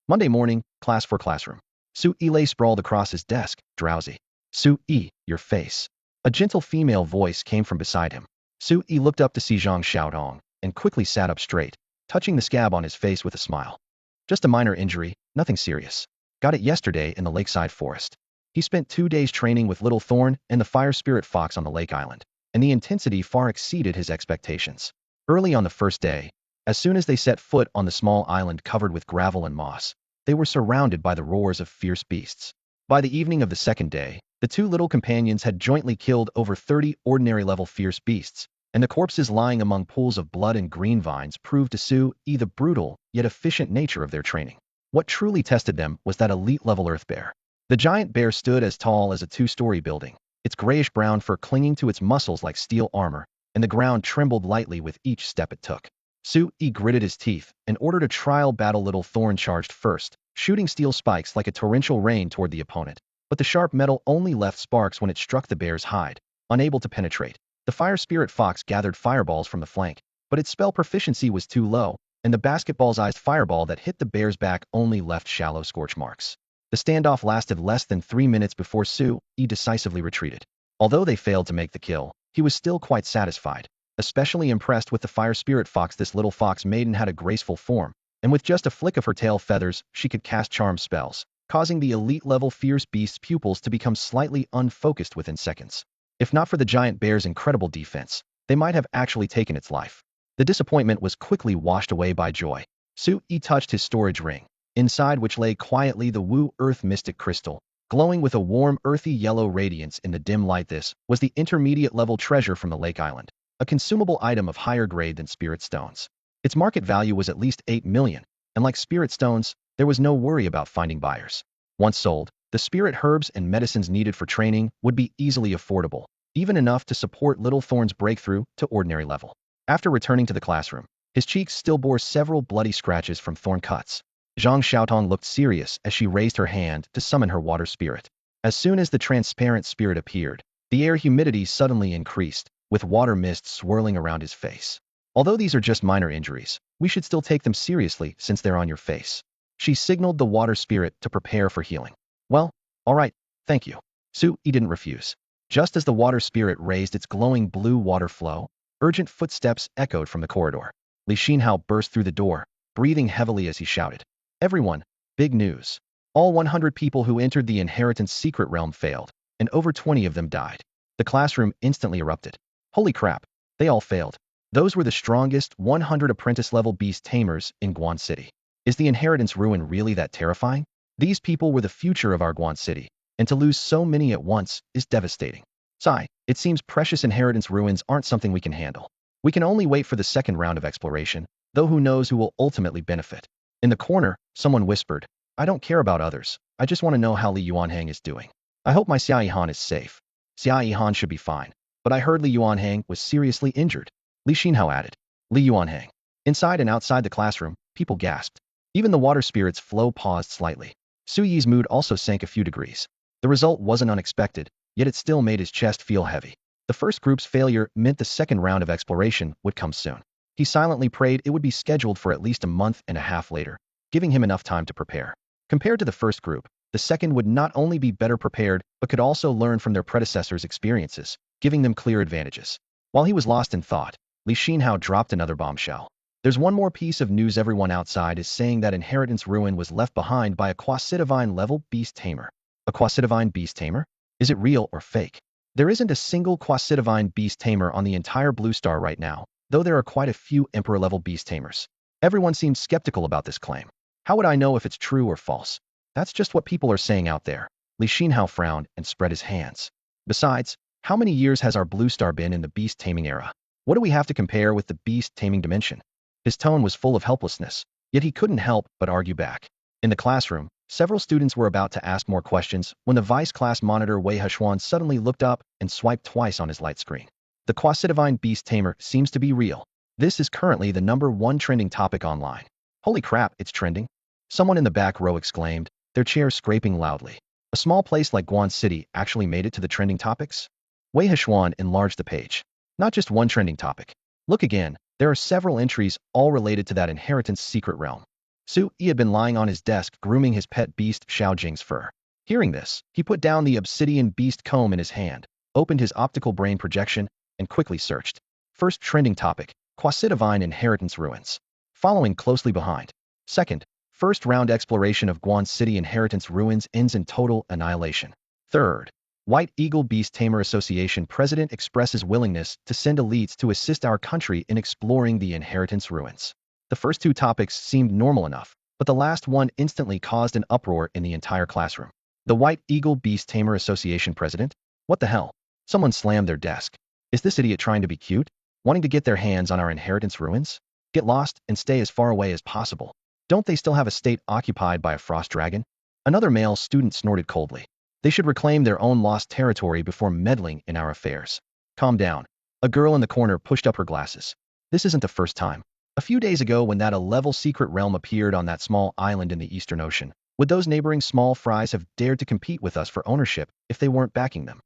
Speaker 1: Monday morning, class for classroom. Sui lay sprawled across his desk, drowsy. Sui, your face. A gentle female voice came from beside him. Sui looked up to see Zhang Xiaodong and quickly sat up straight, touching the scab on his face with a smile. Just a minor injury, nothing serious. Got it yesterday in the lakeside forest. He spent 2 days training with Little Thorn and the fire spirit fox on the lake island, and the intensity far exceeded his expectations. Early on the first day, as soon as they set foot on the small island covered with gravel and moss, they were surrounded by the roars of fierce beasts. By the evening of the second day, the two little companions had jointly killed over 30 ordinary-level fierce beasts, and the corpses lying among pools of blood and green vines proved to Sui the brutal yet efficient nature of their training. What truly tested them was that elite-level earth bear. The giant bear stood as tall as a 2-story building, its grayish-brown fur clinging to its muscles like steel armor, and the ground trembled lightly with each step it took. Sui gritted his teeth and ordered a trial battle. Little Thorn charged first, shooting steel spikes like a torrential rain toward the opponent, but the sharp metal only left sparks when it struck the bear's hide, unable to penetrate. The fire spirit fox gathered fireballs from the flank, but its spell proficiency was too low, and the basketball-sized fireball that hit the bear's back only left shallow scorch marks. The standoff lasted less than 3 minutes before Sui decisively retreated. Although they failed to make the kill, he was still quite satisfied, especially impressed with the fire spirit fox. This little fox maiden had a graceful form, and with just a flick of her tail feathers, she could cast charm spells, causing the elite-level fierce beast's pupils to become slightly unfocused within seconds. If not for the giant bear's incredible defense, they might have actually taken its life. The disappointment was quickly washed away by joy. Sui touched his storage ring, inside which lay quietly the Wu Earth Mystic Crystal, glowing with a warm earthy yellow radiance in the dim light. This was the intermediate-level treasure from the lake island, a consumable item of higher grade than spirit stones. Its market value was at least 8 million, and like spirit stones, there was no worry about finding buyers. Once sold, the spirit herbs and medicines needed for training would be easily affordable, even enough to support Little Thorn's breakthrough to ordinary level. After returning to the classroom, his cheeks still bore several bloody scratches from thorn cuts. Zhang Xiaotong looked serious as she raised her hand to summon her water spirit. As soon as the transparent spirit appeared, the air humidity suddenly increased, with water mist swirling around his face. Although these are just minor injuries, we should still take them seriously since they're on your face. She signaled the water spirit to prepare for healing. Well, all right, thank you. Sui didn't refuse. Just as the water spirit raised its glowing blue water flow, urgent footsteps echoed from the corridor. Li Xinhao burst through the door, breathing heavily as he shouted, "Everyone, big news. All 100 people who entered the inheritance secret realm failed, and over 20 of them died." The classroom instantly erupted. Holy crap, they all failed. Those were the strongest 100 apprentice-level beast tamers in Guan City. Is the inheritance ruin really that terrifying? These people were the future of our Guan City, and to lose so many at once is devastating. Sigh, it seems precious inheritance ruins aren't something we can handle. We can only wait for the second round of exploration, though who knows who will ultimately benefit. In the corner, someone whispered, "I don't care about others. I just want to know how Li Yuanhang is doing. I hope my Xiaoyihan is safe." Xia Yihan should be fine. But I heard Li Yuanhang was seriously injured. Li Xinhao added. Li Yuanhang. Inside and outside the classroom, people gasped. Even the water spirit's flow paused slightly. Su Yi's mood also sank a few degrees. The result wasn't unexpected, yet it still made his chest feel heavy. The first group's failure meant the second round of exploration would come soon. He silently prayed it would be scheduled for at least a month and a half later, giving him enough time to prepare. Compared to the first group, the second would not only be better prepared, but could also learn from their predecessors' experiences, giving them clear advantages. While he was lost in thought, Li Xinhao dropped another bombshell. There's one more piece of news. Everyone outside is saying that Inheritance Ruin was left behind by a Quasidivine-level beast tamer. A Quasidivine beast tamer? Is it real or fake? There isn't a single Quasidivine beast tamer on the entire Blue Star right now, though there are quite a few Emperor-level beast tamers. Everyone seems skeptical about this claim. How would I know if it's true or false? That's just what people are saying out there. Li Xinhao frowned and spread his hands. Besides, how many years has our Blue Star been in the beast taming era? What do we have to compare with the beast taming dimension? His tone was full of helplessness, yet he couldn't help but argue back. In the classroom, several students were about to ask more questions when the vice-class monitor Wei Heshuan suddenly looked up and swiped twice on his light screen. The Quasidivine beast tamer seems to be real. This is currently the #1 trending topic online. Holy crap, it's trending. Someone in the back row exclaimed, their chair scraping loudly. A small place like Guan City actually made it to the trending topics? Wei Heshuan enlarged the page. Not just one trending topic. Look again, there are several entries all related to that inheritance secret realm. Su Yi had been lying on his desk grooming his pet beast Xiao Jing's fur. Hearing this, he put down the obsidian beast comb in his hand, opened his optical brain projection, and quickly searched. First trending topic, Quasidivine Inheritance Ruins. Following closely behind. Second, first round exploration of Guan City Inheritance Ruins ends in total annihilation. Third, White Eagle Beast Tamer Association President expresses willingness to send elites to assist our country in exploring the inheritance ruins. The first two topics seemed normal enough, but the last one instantly caused an uproar in the entire classroom. The White Eagle Beast Tamer Association President? What the hell? Someone slammed their desk. Is this idiot trying to be cute? Wanting to get their hands on our inheritance ruins? Get lost and stay as far away as possible. Don't they still have a state occupied by a frost dragon? Another male student snorted coldly. They should reclaim their own lost territory before meddling in our affairs. Calm down. A girl in the corner pushed up her glasses. This isn't the first time. A few days ago when that A-level secret realm appeared on that small island in the Eastern Ocean, would those neighboring small fries have dared to compete with us for ownership if they weren't backing them?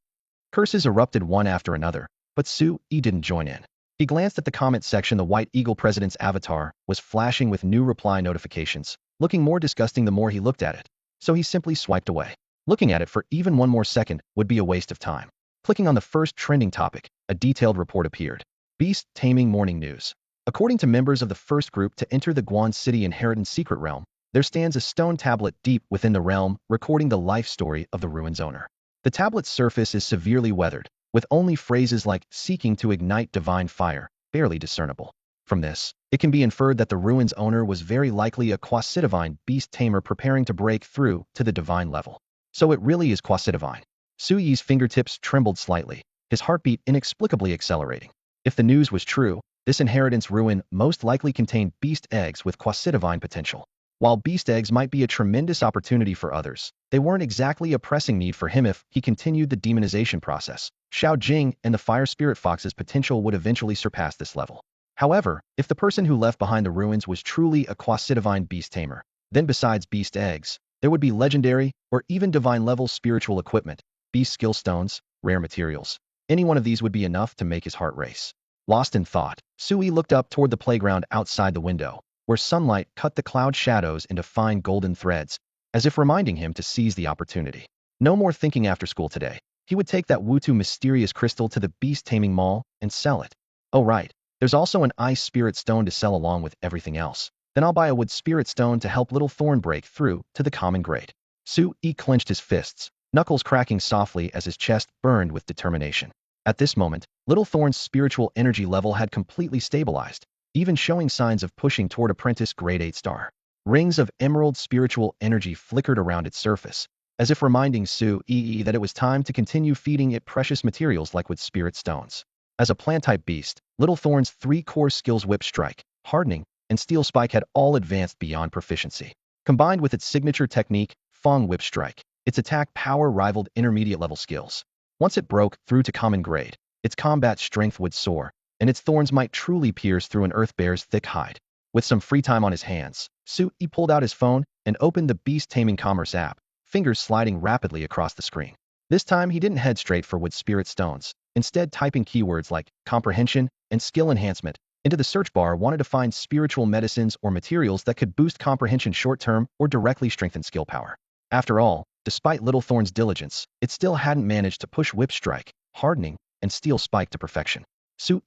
Speaker 1: Curses erupted one after another, but Su Yi didn't join in. He glanced at the comment section. The White Eagle President's avatar was flashing with new reply notifications, looking more disgusting the more he looked at it. So he simply swiped away. Looking at it for even one more second would be a waste of time. Clicking on the first trending topic, a detailed report appeared. Beast Taming Morning News. According to members of the first group to enter the Guan City Inheritance Secret Realm, there stands a stone tablet deep within the realm recording the life story of the ruin's owner. The tablet's surface is severely weathered, with only phrases like seeking to ignite divine fire barely discernible. From this, it can be inferred that the ruin's owner was very likely a Quasidivine beast tamer preparing to break through to the divine level. So it really is Quasidivine. Su Yi's fingertips trembled slightly, his heartbeat inexplicably accelerating. If the news was true, this inheritance ruin most likely contained beast eggs with Quasidivine potential. While beast eggs might be a tremendous opportunity for others, they weren't exactly a pressing need for him if he continued the demonization process. Xiao Jing and the fire spirit fox's potential would eventually surpass this level. However, if the person who left behind the ruins was truly a Quasidivine beast tamer, then besides beast eggs, there would be legendary or even divine-level spiritual equipment, beast skill stones, rare materials. Any one of these would be enough to make his heart race. Lost in thought, Su Yi looked up toward the playground outside the window, where sunlight cut the cloud shadows into fine golden threads, as if reminding him to seize the opportunity. No more thinking after school today. He would take that Wutu mysterious crystal to the beast taming mall and sell it. Oh right, there's also an ice spirit stone to sell along with everything else. Then I'll buy a wood spirit stone to help little Thorn break through to the common grade. Su Yi clenched his fists, knuckles cracking softly as his chest burned with determination. At this moment, little Thorn's spiritual energy level had completely stabilized, even showing signs of pushing toward apprentice grade 8 star. Rings of emerald spiritual energy flickered around its surface, as if reminding Su Yi that it was time to continue feeding it precious materials like with spirit stones. As a plant-type beast, little Thorn's 3 core skills Whip Strike, Hardening, and Steel Spike had all advanced beyond proficiency. Combined with its signature technique, Fong Whip Strike, its attack power rivaled intermediate level skills. Once it broke through to common grade, its combat strength would soar, and its thorns might truly pierce through an earth bear's thick hide. With some free time on his hands, He pulled out his phone and opened the beast taming commerce app, fingers sliding rapidly across the screen. This time, he didn't head straight for wood spirit stones, instead typing keywords like comprehension and skill enhancement into the search bar. Wanted to find spiritual medicines or materials that could boost comprehension short-term or directly strengthen skill power. After all, despite Little Thorn's diligence, it still hadn't managed to push Whip Strike, Hardening, and Steel Spike to perfection.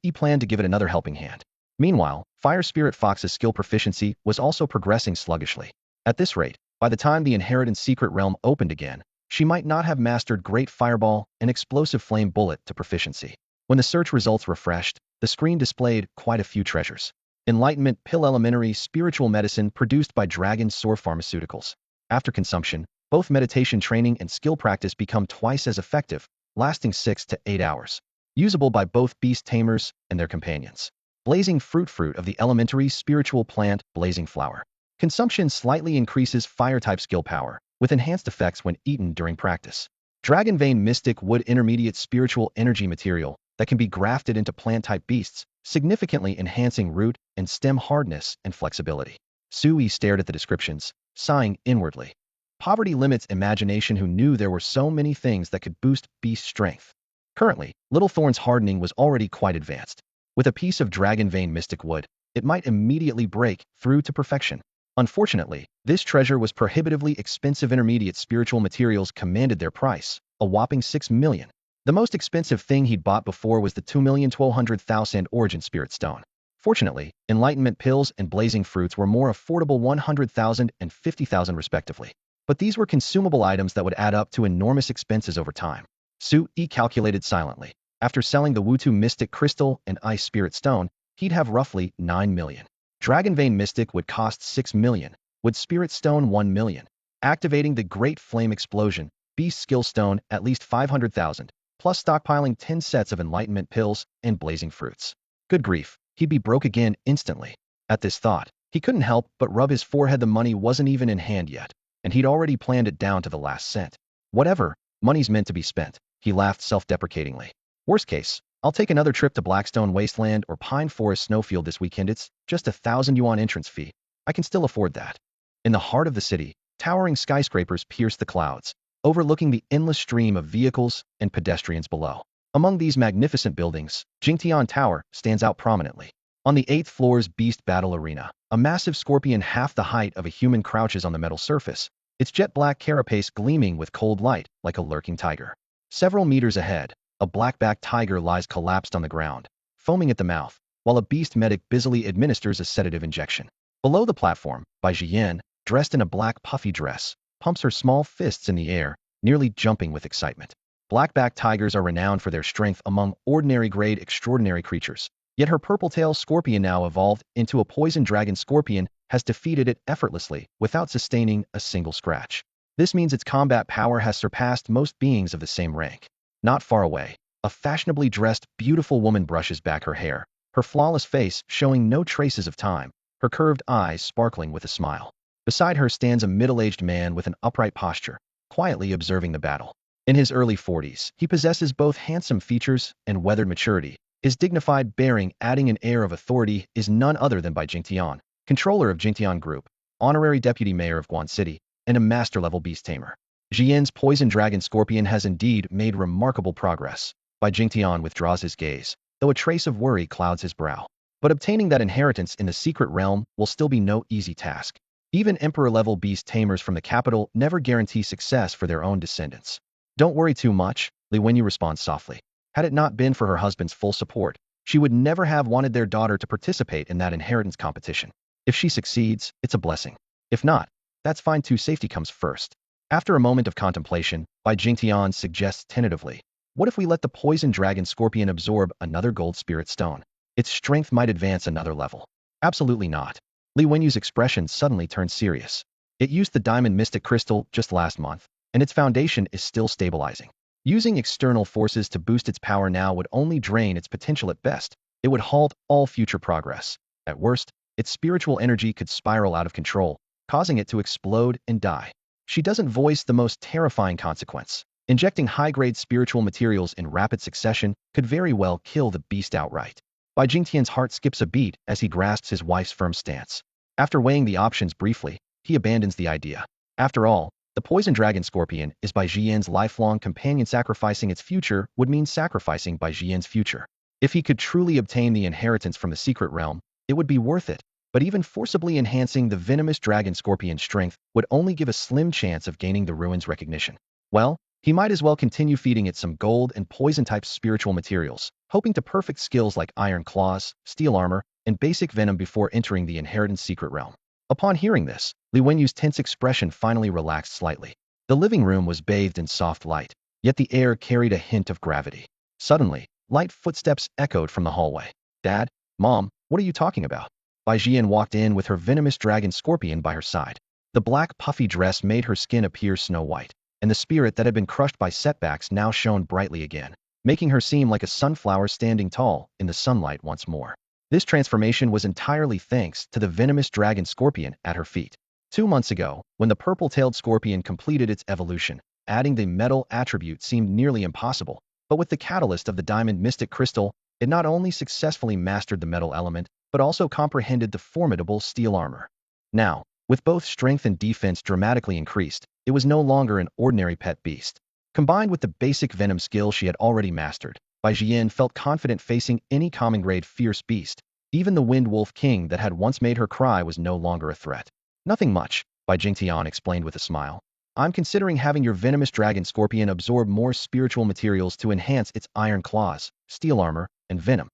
Speaker 1: He planned to give it another helping hand. Meanwhile, Fire Spirit Fox's skill proficiency was also progressing sluggishly. At this rate, by the time the Inheritance Secret Realm opened again, she might not have mastered Great Fireball and Explosive Flame Bullet to proficiency. When the search results refreshed, the screen displayed quite a few treasures. Enlightenment Pill Elementary Spiritual Medicine produced by Dragon Soar Pharmaceuticals. After consumption, both meditation training and skill practice become twice as effective, lasting 6 to 8 hours. Usable by both beast tamers and their companions. Blazing Fruit of the elementary spiritual plant Blazing Flower. Consumption slightly increases fire-type skill power, with enhanced effects when eaten during practice. Dragon Vein Mystic Wood Intermediate Spiritual Energy Material that can be grafted into plant-type beasts, significantly enhancing root and stem hardness and flexibility. Sui stared at the descriptions, sighing inwardly. Poverty limits imagination. Who knew there were so many things that could boost beast strength? Currently, Little Thorn's hardening was already quite advanced. With a piece of Dragon Vein Mystic Wood, it might immediately break through to perfection. Unfortunately, this treasure was prohibitively expensive. Intermediate spiritual materials commanded their price, a whopping 6 million. The most expensive thing he'd bought before was the 2,100,000 Origin Spirit Stone. Fortunately, Enlightenment Pills and Blazing Fruits were more affordable, 100,000 and 50,000 respectively. But these were consumable items that would add up to enormous expenses over time. Sui calculated silently. After selling the Wutu Mystic Crystal and Ice Spirit Stone, he'd have roughly 9 million. Dragon Vein Mystic would cost 6 million, Wood Spirit Stone 1 million. Activating the Great Flame Explosion, Beast Skill Stone at least 500,000, plus stockpiling 10 sets of Enlightenment Pills and Blazing Fruits. Good grief, he'd be broke again instantly. At this thought, he couldn't help but rub his forehead. The money wasn't even in hand yet, and he'd already planned it down to the last cent. Whatever, money's meant to be spent, he laughed self-deprecatingly. Worst case, I'll take another trip to Blackstone Wasteland or Pine Forest Snowfield this weekend. It's just 1,000 yuan entrance fee. I can still afford that. In the heart of the city, towering skyscrapers pierce the clouds, overlooking the endless stream of vehicles and pedestrians below. Among these magnificent buildings, Jingtian Tower stands out prominently. On the 8th floor's Beast Battle Arena, a massive scorpion half the height of a human crouches on the metal surface, its jet-black carapace gleaming with cold light like a lurking tiger. Several meters ahead, a black-backed tiger lies collapsed on the ground, foaming at the mouth, while a beast medic busily administers a sedative injection. Below the platform, Bai Jian, dressed in a black puffy dress, pumps her small fists in the air, nearly jumping with excitement. Black-backed tigers are renowned for their strength among ordinary-grade extraordinary creatures, yet her purple-tailed scorpion, now evolved into a poison dragon scorpion, has defeated it effortlessly without sustaining a single scratch. This means its combat power has surpassed most beings of the same rank. Not far away, a fashionably dressed, beautiful woman brushes back her hair, her flawless face showing no traces of time, her curved eyes sparkling with a smile. Beside her stands a middle-aged man with an upright posture, quietly observing the battle. In his early 40s, he possesses both handsome features and weathered maturity. His dignified bearing, adding an air of authority, is none other than Bai Jingtian, controller of Jingtian Group, honorary deputy mayor of Guan City, and a master-level beast tamer. Jian's poison dragon scorpion has indeed made remarkable progress. Bai Jingtian withdraws his gaze, though a trace of worry clouds his brow. But obtaining that inheritance in the secret realm will still be no easy task. Even emperor-level beast tamers from the capital never guarantee success for their own descendants. Don't worry too much, Li Wenyu responds softly. Had it not been for her husband's full support, she would never have wanted their daughter to participate in that inheritance competition. If she succeeds, it's a blessing. If not, that's fine too. Safety comes first. After a moment of contemplation, Bai Jingtian suggests tentatively, what if we let the poison dragon scorpion absorb another gold spirit stone? Its strength might advance another level. Absolutely not. Li Wenyu's expression suddenly turned serious. It used the diamond mystic crystal just last month, and its foundation is still stabilizing. Using external forces to boost its power now would only drain its potential at best. It would halt all future progress. At worst, its spiritual energy could spiral out of control, causing it to explode and die. She doesn't voice the most terrifying consequence. Injecting high-grade spiritual materials in rapid succession could very well kill the beast outright. Bai Jingtian's heart skips a beat as he grasps his wife's firm stance. After weighing the options briefly, he abandons the idea. After all, the poison dragon scorpion is Bai Jian's lifelong companion. Sacrificing its future would mean sacrificing Bai Jian's future. If he could truly obtain the inheritance from the secret realm, it would be worth it. But even forcibly enhancing the venomous dragon scorpion's strength would only give a slim chance of gaining the ruin's recognition. Well, he might as well continue feeding it some gold and poison-type spiritual materials, hoping to perfect skills like iron claws, steel armor, and basic venom before entering the inheritance secret realm. Upon hearing this, Li Wenyu's tense expression finally relaxed slightly. The living room was bathed in soft light, yet the air carried a hint of gravity. Suddenly, light footsteps echoed from the hallway. "Dad? Mom, what are you talking about?" Bai Jian walked in with her venomous dragon scorpion by her side. The black puffy dress made her skin appear snow white, and the spirit that had been crushed by setbacks now shone brightly again, making her seem like a sunflower standing tall in the sunlight once more. This transformation was entirely thanks to the venomous dragon scorpion at her feet. 2 months ago, when the purple-tailed scorpion completed its evolution, adding the metal attribute seemed nearly impossible, but with the catalyst of the diamond mystic crystal, it not only successfully mastered the metal element, but also comprehended the formidable steel armor. Now, with both strength and defense dramatically increased, it was no longer an ordinary pet beast. Combined with the basic venom skill she had already mastered, Bai Jian felt confident facing any common-grade fierce beast. Even the Wind Wolf King that had once made her cry was no longer a threat. "Nothing much," Bai Jingtian explained with a smile. "I'm considering having your venomous dragon scorpion absorb more spiritual materials to enhance its iron claws, steel armor, and venom."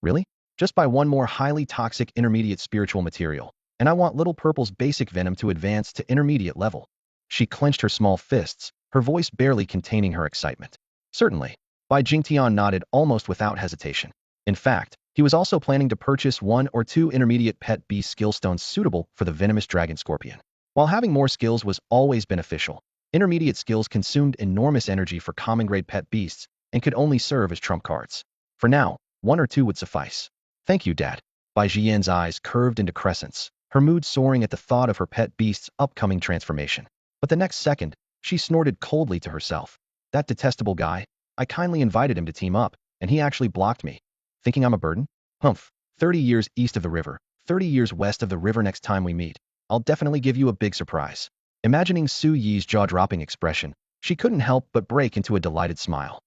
Speaker 1: "Really? Just by one more highly toxic intermediate spiritual material, and I want Little Purple's basic venom to advance to intermediate level." She clenched her small fists, her voice barely containing her excitement. "Certainly." Bai Jingtian nodded almost without hesitation. In fact, he was also planning to purchase 1 or 2 intermediate pet beast skill stones suitable for the venomous dragon scorpion. While having more skills was always beneficial, intermediate skills consumed enormous energy for common-grade pet beasts and could only serve as trump cards. For now, 1 or 2 would suffice. "Thank you, Dad." Bai Jian's eyes curved into crescents, her mood soaring at the thought of her pet beast's upcoming transformation. But the next second, she snorted coldly to herself. "That detestable guy, I kindly invited him to team up, and he actually blocked me. Thinking I'm a burden? Humph, 30 years east of the river, 30 years west of the river. Next time we meet, I'll definitely give you a big surprise." Imagining Su Yi's jaw-dropping expression, she couldn't help but break into a delighted smile.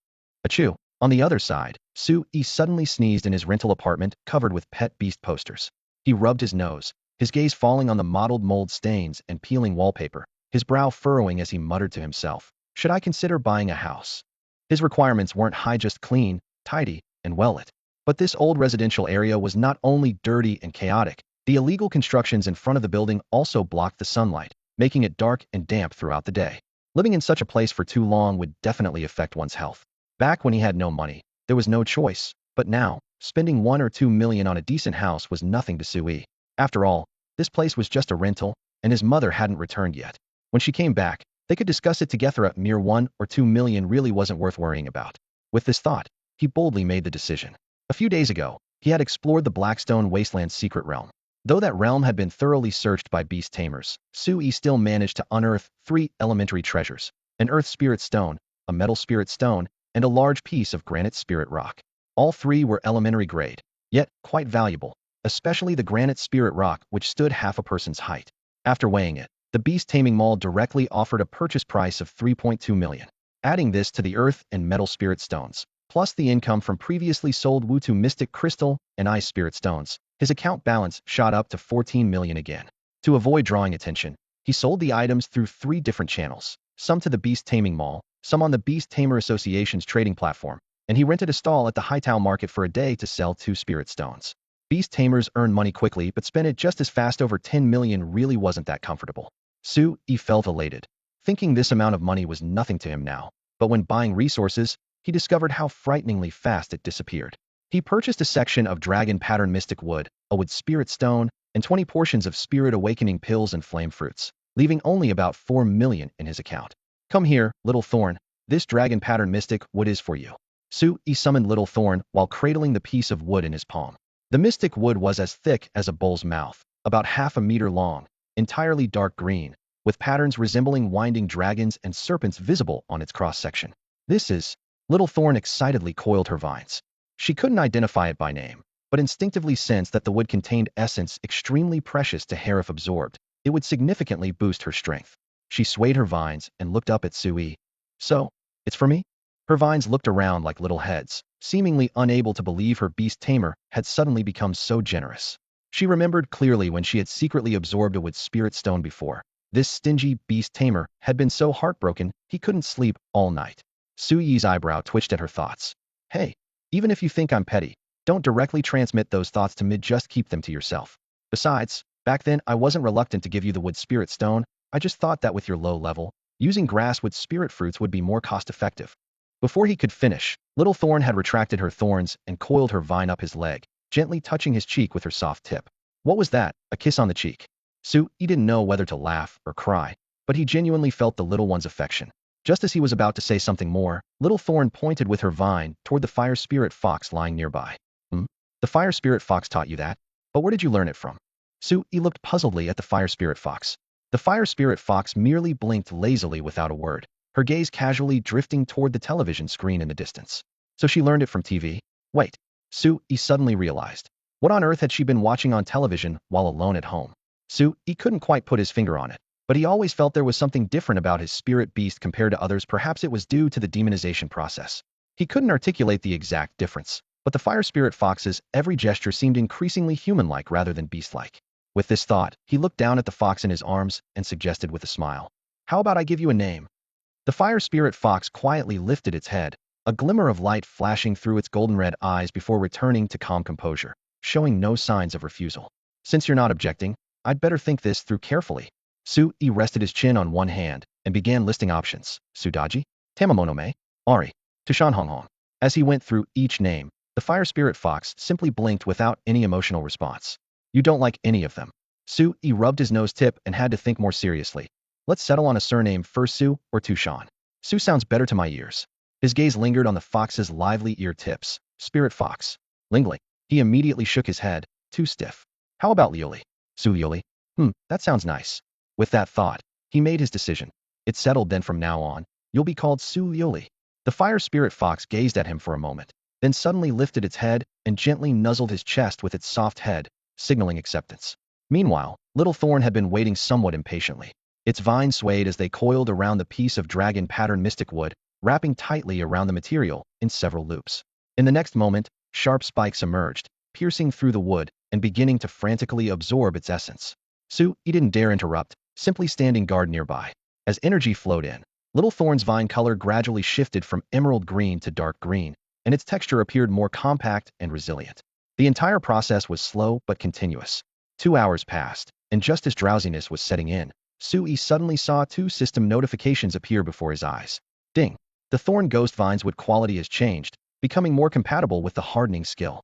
Speaker 1: Achoo! On the other side, Su Yi suddenly sneezed in his rental apartment covered with pet beast posters. He rubbed his nose, his gaze falling on the mottled mold stains and peeling wallpaper, his brow furrowing as he muttered to himself, "Should I consider buying a house?" His requirements weren't high, just clean, tidy, and well-lit. But this old residential area was not only dirty and chaotic, the illegal constructions in front of the building also blocked the sunlight, making it dark and damp throughout the day. Living in such a place for too long would definitely affect one's health. Back when he had no money, there was no choice, but now, spending 1 or 2 million on a decent house was nothing to Su Yi. After all, this place was just a rental, and his mother hadn't returned yet. When she came back, they could discuss it together. A mere 1 or 2 million really wasn't worth worrying about. With this thought, he boldly made the decision. A few days ago, he had explored the Blackstone Wasteland's secret realm. Though that realm had been thoroughly searched by beast tamers, Su Yi still managed to unearth 3 elementary treasures: an earth spirit stone, a metal spirit stone, and a large piece of granite spirit rock. All 3 were elementary grade, yet quite valuable, especially the granite spirit rock, which stood half a person's height. After weighing it, the beast taming mall directly offered a purchase price of 3.2 million. Adding this to the earth and metal spirit stones, plus the income from previously sold Wutu mystic crystal and ice spirit stones, his account balance shot up to 14 million again. To avoid drawing attention, he sold the items through 3 different channels, some to the beast taming mall, some on the Beast Tamer Association's trading platform, and he rented a stall at the Haitao market for a day to sell 2 spirit stones. Beast tamers earn money quickly but spend it just as fast. Over 10 million really wasn't that comfortable. Su Yi felt elated, thinking this amount of money was nothing to him now, but when buying resources, he discovered how frighteningly fast it disappeared. He purchased a section of dragon pattern mystic wood, a wood spirit stone, and 20 portions of spirit awakening pills and flame fruits, leaving only about 4 million in his account. "Come here, Little Thorn, this dragon pattern mystic wood is for you." Su Yi summoned Little Thorn while cradling the piece of wood in his palm. The mystic wood was as thick as a bull's mouth, about half a meter long, entirely dark green, with patterns resembling winding dragons and serpents visible on its cross-section. This is... Little Thorn excitedly coiled her vines. She couldn't identify it by name, but instinctively sensed that the wood contained essence extremely precious to her if absorbed. It would significantly boost her strength. She swayed her vines and looked up at Sui. So, it's for me? Her vines looked around like little heads, seemingly unable to believe her beast tamer had suddenly become so generous. She remembered clearly when she had secretly absorbed a wood spirit stone before. This stingy beast tamer had been so heartbroken he couldn't sleep all night. Suyi's eyebrow twitched at her thoughts. Hey, even if you think I'm petty, don't directly transmit those thoughts to me, just keep them to yourself. Besides, back then I wasn't reluctant to give you the wood spirit stone, I just thought that with your low level, using grass wood spirit fruits would be more cost-effective. Before he could finish, Little Thorn had retracted her thorns and coiled her vine up his leg, gently touching his cheek with her soft tip. What was that? A kiss on the cheek? Sui didn't know whether to laugh or cry, but he genuinely felt the little one's affection. Just as he was about to say something more, Little Thorn pointed with her vine toward the fire spirit fox lying nearby. The fire spirit fox taught you that? But where did you learn it from? Sui looked puzzledly at the fire spirit fox. The fire spirit fox merely blinked lazily without a word, her gaze casually drifting toward the television screen in the distance. So she learned it from TV? Wait. Sui suddenly realized. What on earth had she been watching on television while alone at home? Sui couldn't quite put his finger on it, but he always felt there was something different about his spirit beast compared to others. Perhaps it was due to the demonization process. He couldn't articulate the exact difference, but the fire spirit fox's every gesture seemed increasingly human-like rather than beast-like. With this thought, he looked down at the fox in his arms and suggested with a smile. How about I give you a name? The fire spirit fox quietly lifted its head, a glimmer of light flashing through its golden-red eyes before returning to calm composure, showing no signs of refusal. Since you're not objecting, I'd better think this through carefully. Sui rested his chin on one hand and began listing options. Sudaji, Tamamonome, Ari, Tushanhonghong. As he went through each name, the fire spirit fox simply blinked without any emotional response. You don't like any of them. Sui rubbed his nose tip and had to think more seriously. Let's settle on a surname first, Sui or Tushan. Sui sounds better to my ears. His gaze lingered on the fox's lively ear tips. Spirit fox. Lingling. He immediately shook his head, too stiff. How about Lioli? Sui Lioli. That sounds nice. With that thought, he made his decision. It's settled then. From now on, you'll be called Sui Lioli. The fire spirit fox gazed at him for a moment, then suddenly lifted its head and gently nuzzled his chest with its soft head, signaling acceptance. Meanwhile, Little Thorn had been waiting somewhat impatiently. Its vines swayed as they coiled around the piece of dragon pattern mystic wood, wrapping tightly around the material in several loops. In the next moment, sharp spikes emerged, piercing through the wood and beginning to frantically absorb its essence. Sui didn't dare interrupt, simply standing guard nearby. As energy flowed in, Little Thorn's vine color gradually shifted from emerald green to dark green, and its texture appeared more compact and resilient. The entire process was slow but continuous. 2 hours passed, and just as drowsiness was setting in, Sui suddenly saw 2 system notifications appear before his eyes. Ding! The Thorn Ghost Vine's wood quality has changed, becoming more compatible with the hardening skill.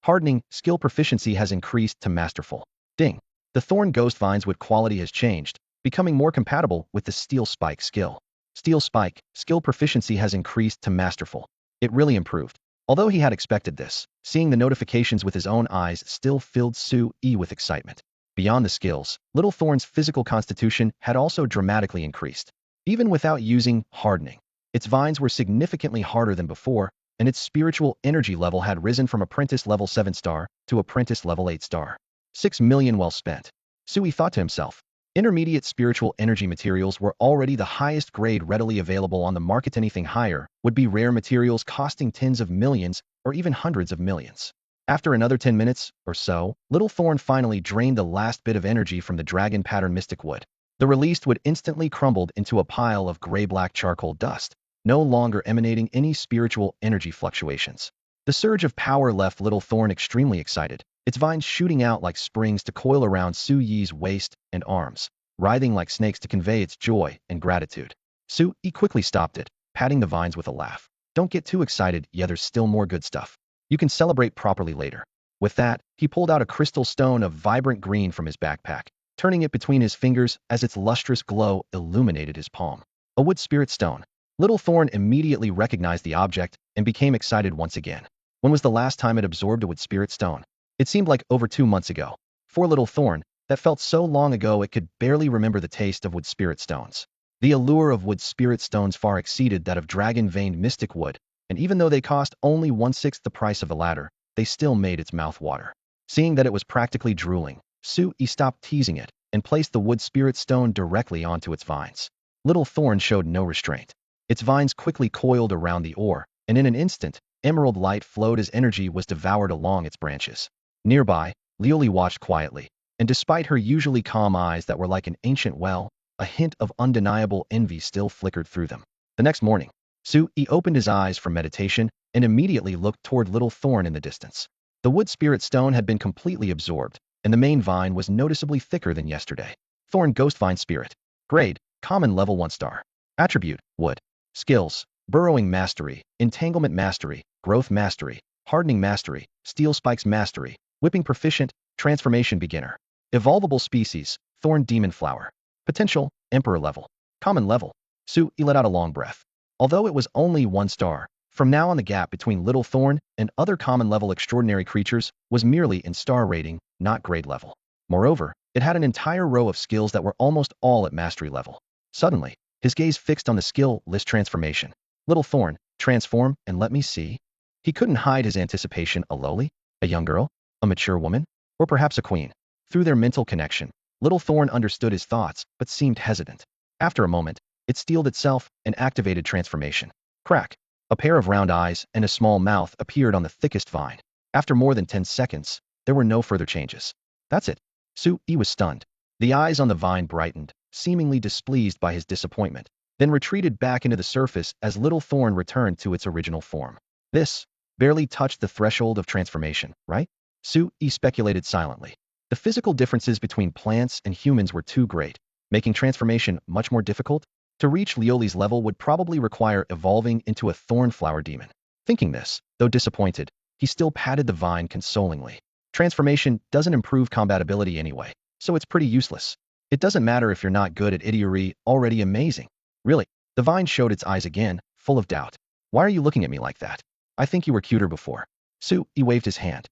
Speaker 1: Hardening skill proficiency has increased to masterful. Ding! The Thorn Ghost Vine's wood quality has changed, becoming more compatible with the Steel Spike skill. Steel Spike skill proficiency has increased to masterful. It really improved. Although he had expected this, seeing the notifications with his own eyes still filled Sui with excitement. Beyond the skills, Little Thorn's physical constitution had also dramatically increased. Even without using hardening, its vines were significantly harder than before, and its spiritual energy level had risen from apprentice level 7 star to apprentice level 8 star. 6 million well spent. Sui thought to himself. Intermediate spiritual energy materials were already the highest grade readily available on the market. Anything higher would be rare materials costing tens of millions or even hundreds of millions. After another 10 minutes or so, Little Thorn finally drained the last bit of energy from the dragon pattern mystic wood. The released wood instantly crumbled into a pile of gray-black charcoal dust, no longer emanating any spiritual energy fluctuations. The surge of power left Little Thorn extremely excited, its vines shooting out like springs to coil around Sui's waist and arms, writhing like snakes to convey its joy and gratitude. Sui quickly stopped it, patting the vines with a laugh. Don't get too excited, yeah, there's still more good stuff. You can celebrate properly later. With that, he pulled out a crystal stone of vibrant green from his backpack, turning it between his fingers as its lustrous glow illuminated his palm. A wood spirit stone. Little Thorn immediately recognized the object and became excited once again. When was the last time it absorbed a wood spirit stone? It seemed like over 2 months ago. For Little Thorn, that felt so long ago it could barely remember the taste of wood spirit stones. The allure of wood spirit stones far exceeded that of dragon-veined mystic wood, and even though they cost only one-sixth the price of a ladder, they still made its mouth water. Seeing that it was practically drooling, Su-yi stopped teasing it and placed the wood spirit stone directly onto its vines. Little Thorn showed no restraint. Its vines quickly coiled around the ore, and in an instant, emerald light flowed as energy was devoured along its branches. Nearby, Liaozhai watched quietly, and despite her usually calm eyes that were like an ancient well, a hint of undeniable envy still flickered through them. The next morning, Su-yi opened his eyes from meditation and immediately looked toward Little Thorn in the distance. The wood spirit stone had been completely absorbed, and the main vine was noticeably thicker than yesterday. Thorn Ghost Vine Spirit. Grade, Common Level 1 star. Attribute, Wood. Skills, Burrowing Mastery, Entanglement Mastery, Growth Mastery, Hardening Mastery, Steel Spikes Mastery, Whipping Proficient, Transformation Beginner. Evolvable Species, Thorn Demon Flower. Potential, Emperor Level. Common Level. Su-yi let out a long breath. Although it was only 1 star, from now on the gap between Little Thorn and other common level extraordinary creatures was merely in star rating, not grade level. Moreover, it had an entire row of skills that were almost all at mastery level. Suddenly, his gaze fixed on the skill list transformation. Little Thorn, transform and let me see. He couldn't hide his anticipation. A lowly, a young girl, a mature woman, or perhaps a queen. Through their mental connection, Little Thorn understood his thoughts but seemed hesitant. After a moment, it steeled itself and activated transformation. Crack. A pair of round eyes and a small mouth appeared on the thickest vine. After more than 10 seconds, there were no further changes. That's it. Su-yi was stunned. The eyes on the vine brightened, seemingly displeased by his disappointment, then retreated back into the surface as Little Thorn returned to its original form. This barely touched the threshold of transformation, right? Su-yi speculated silently. The physical differences between plants and humans were too great, making transformation much more difficult. To reach Liaozhai's level would probably require evolving into a thorn flower demon. Thinking this, though disappointed, he still patted the vine consolingly. Transformation doesn't improve combatability anyway, so it's pretty useless. It doesn't matter if you're not good at idiory, already amazing. Really, the vine showed its eyes again, full of doubt. Why are you looking at me like that? I think you were cuter before. Su-yi waved his hand.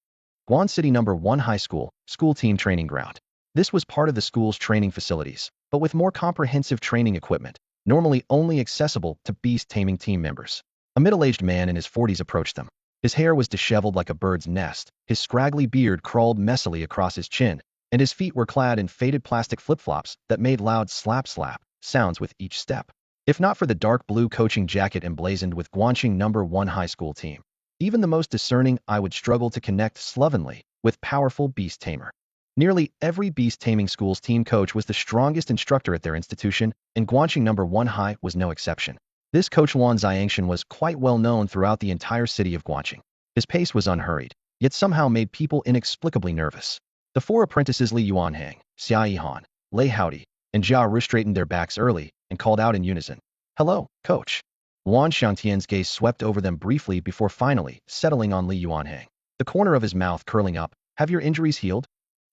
Speaker 1: Guan City No. 1 High School, school team training ground. This was part of the school's training facilities, but with more comprehensive training equipment, normally only accessible to beast-taming team members. A middle-aged man in his 40s approached them. His hair was disheveled like a bird's nest, his scraggly beard crawled messily across his chin, and his feet were clad in faded plastic flip-flops that made loud slap-slap sounds with each step. If not for the dark blue coaching jacket emblazoned with Guangxing No. 1 High School team, even the most discerning eye would struggle to connect slovenly with powerful beast tamer. Nearly every beast-taming school's team coach was the strongest instructor at their institution, and Guangxing No. 1 High was no exception. This coach Luan Xiangshan was quite well known throughout the entire city of Guangxing. His pace was unhurried, yet somehow made people inexplicably nervous. The 4 apprentices Li Yuanhang, Xia Yihan, Lei Howdy, and Jia Ru straightened their backs early and called out in unison. Hello, coach. Luan Xiangtian's gaze swept over them briefly before finally settling on Li Yuanhang. The corner of his mouth curling up. Have your injuries healed?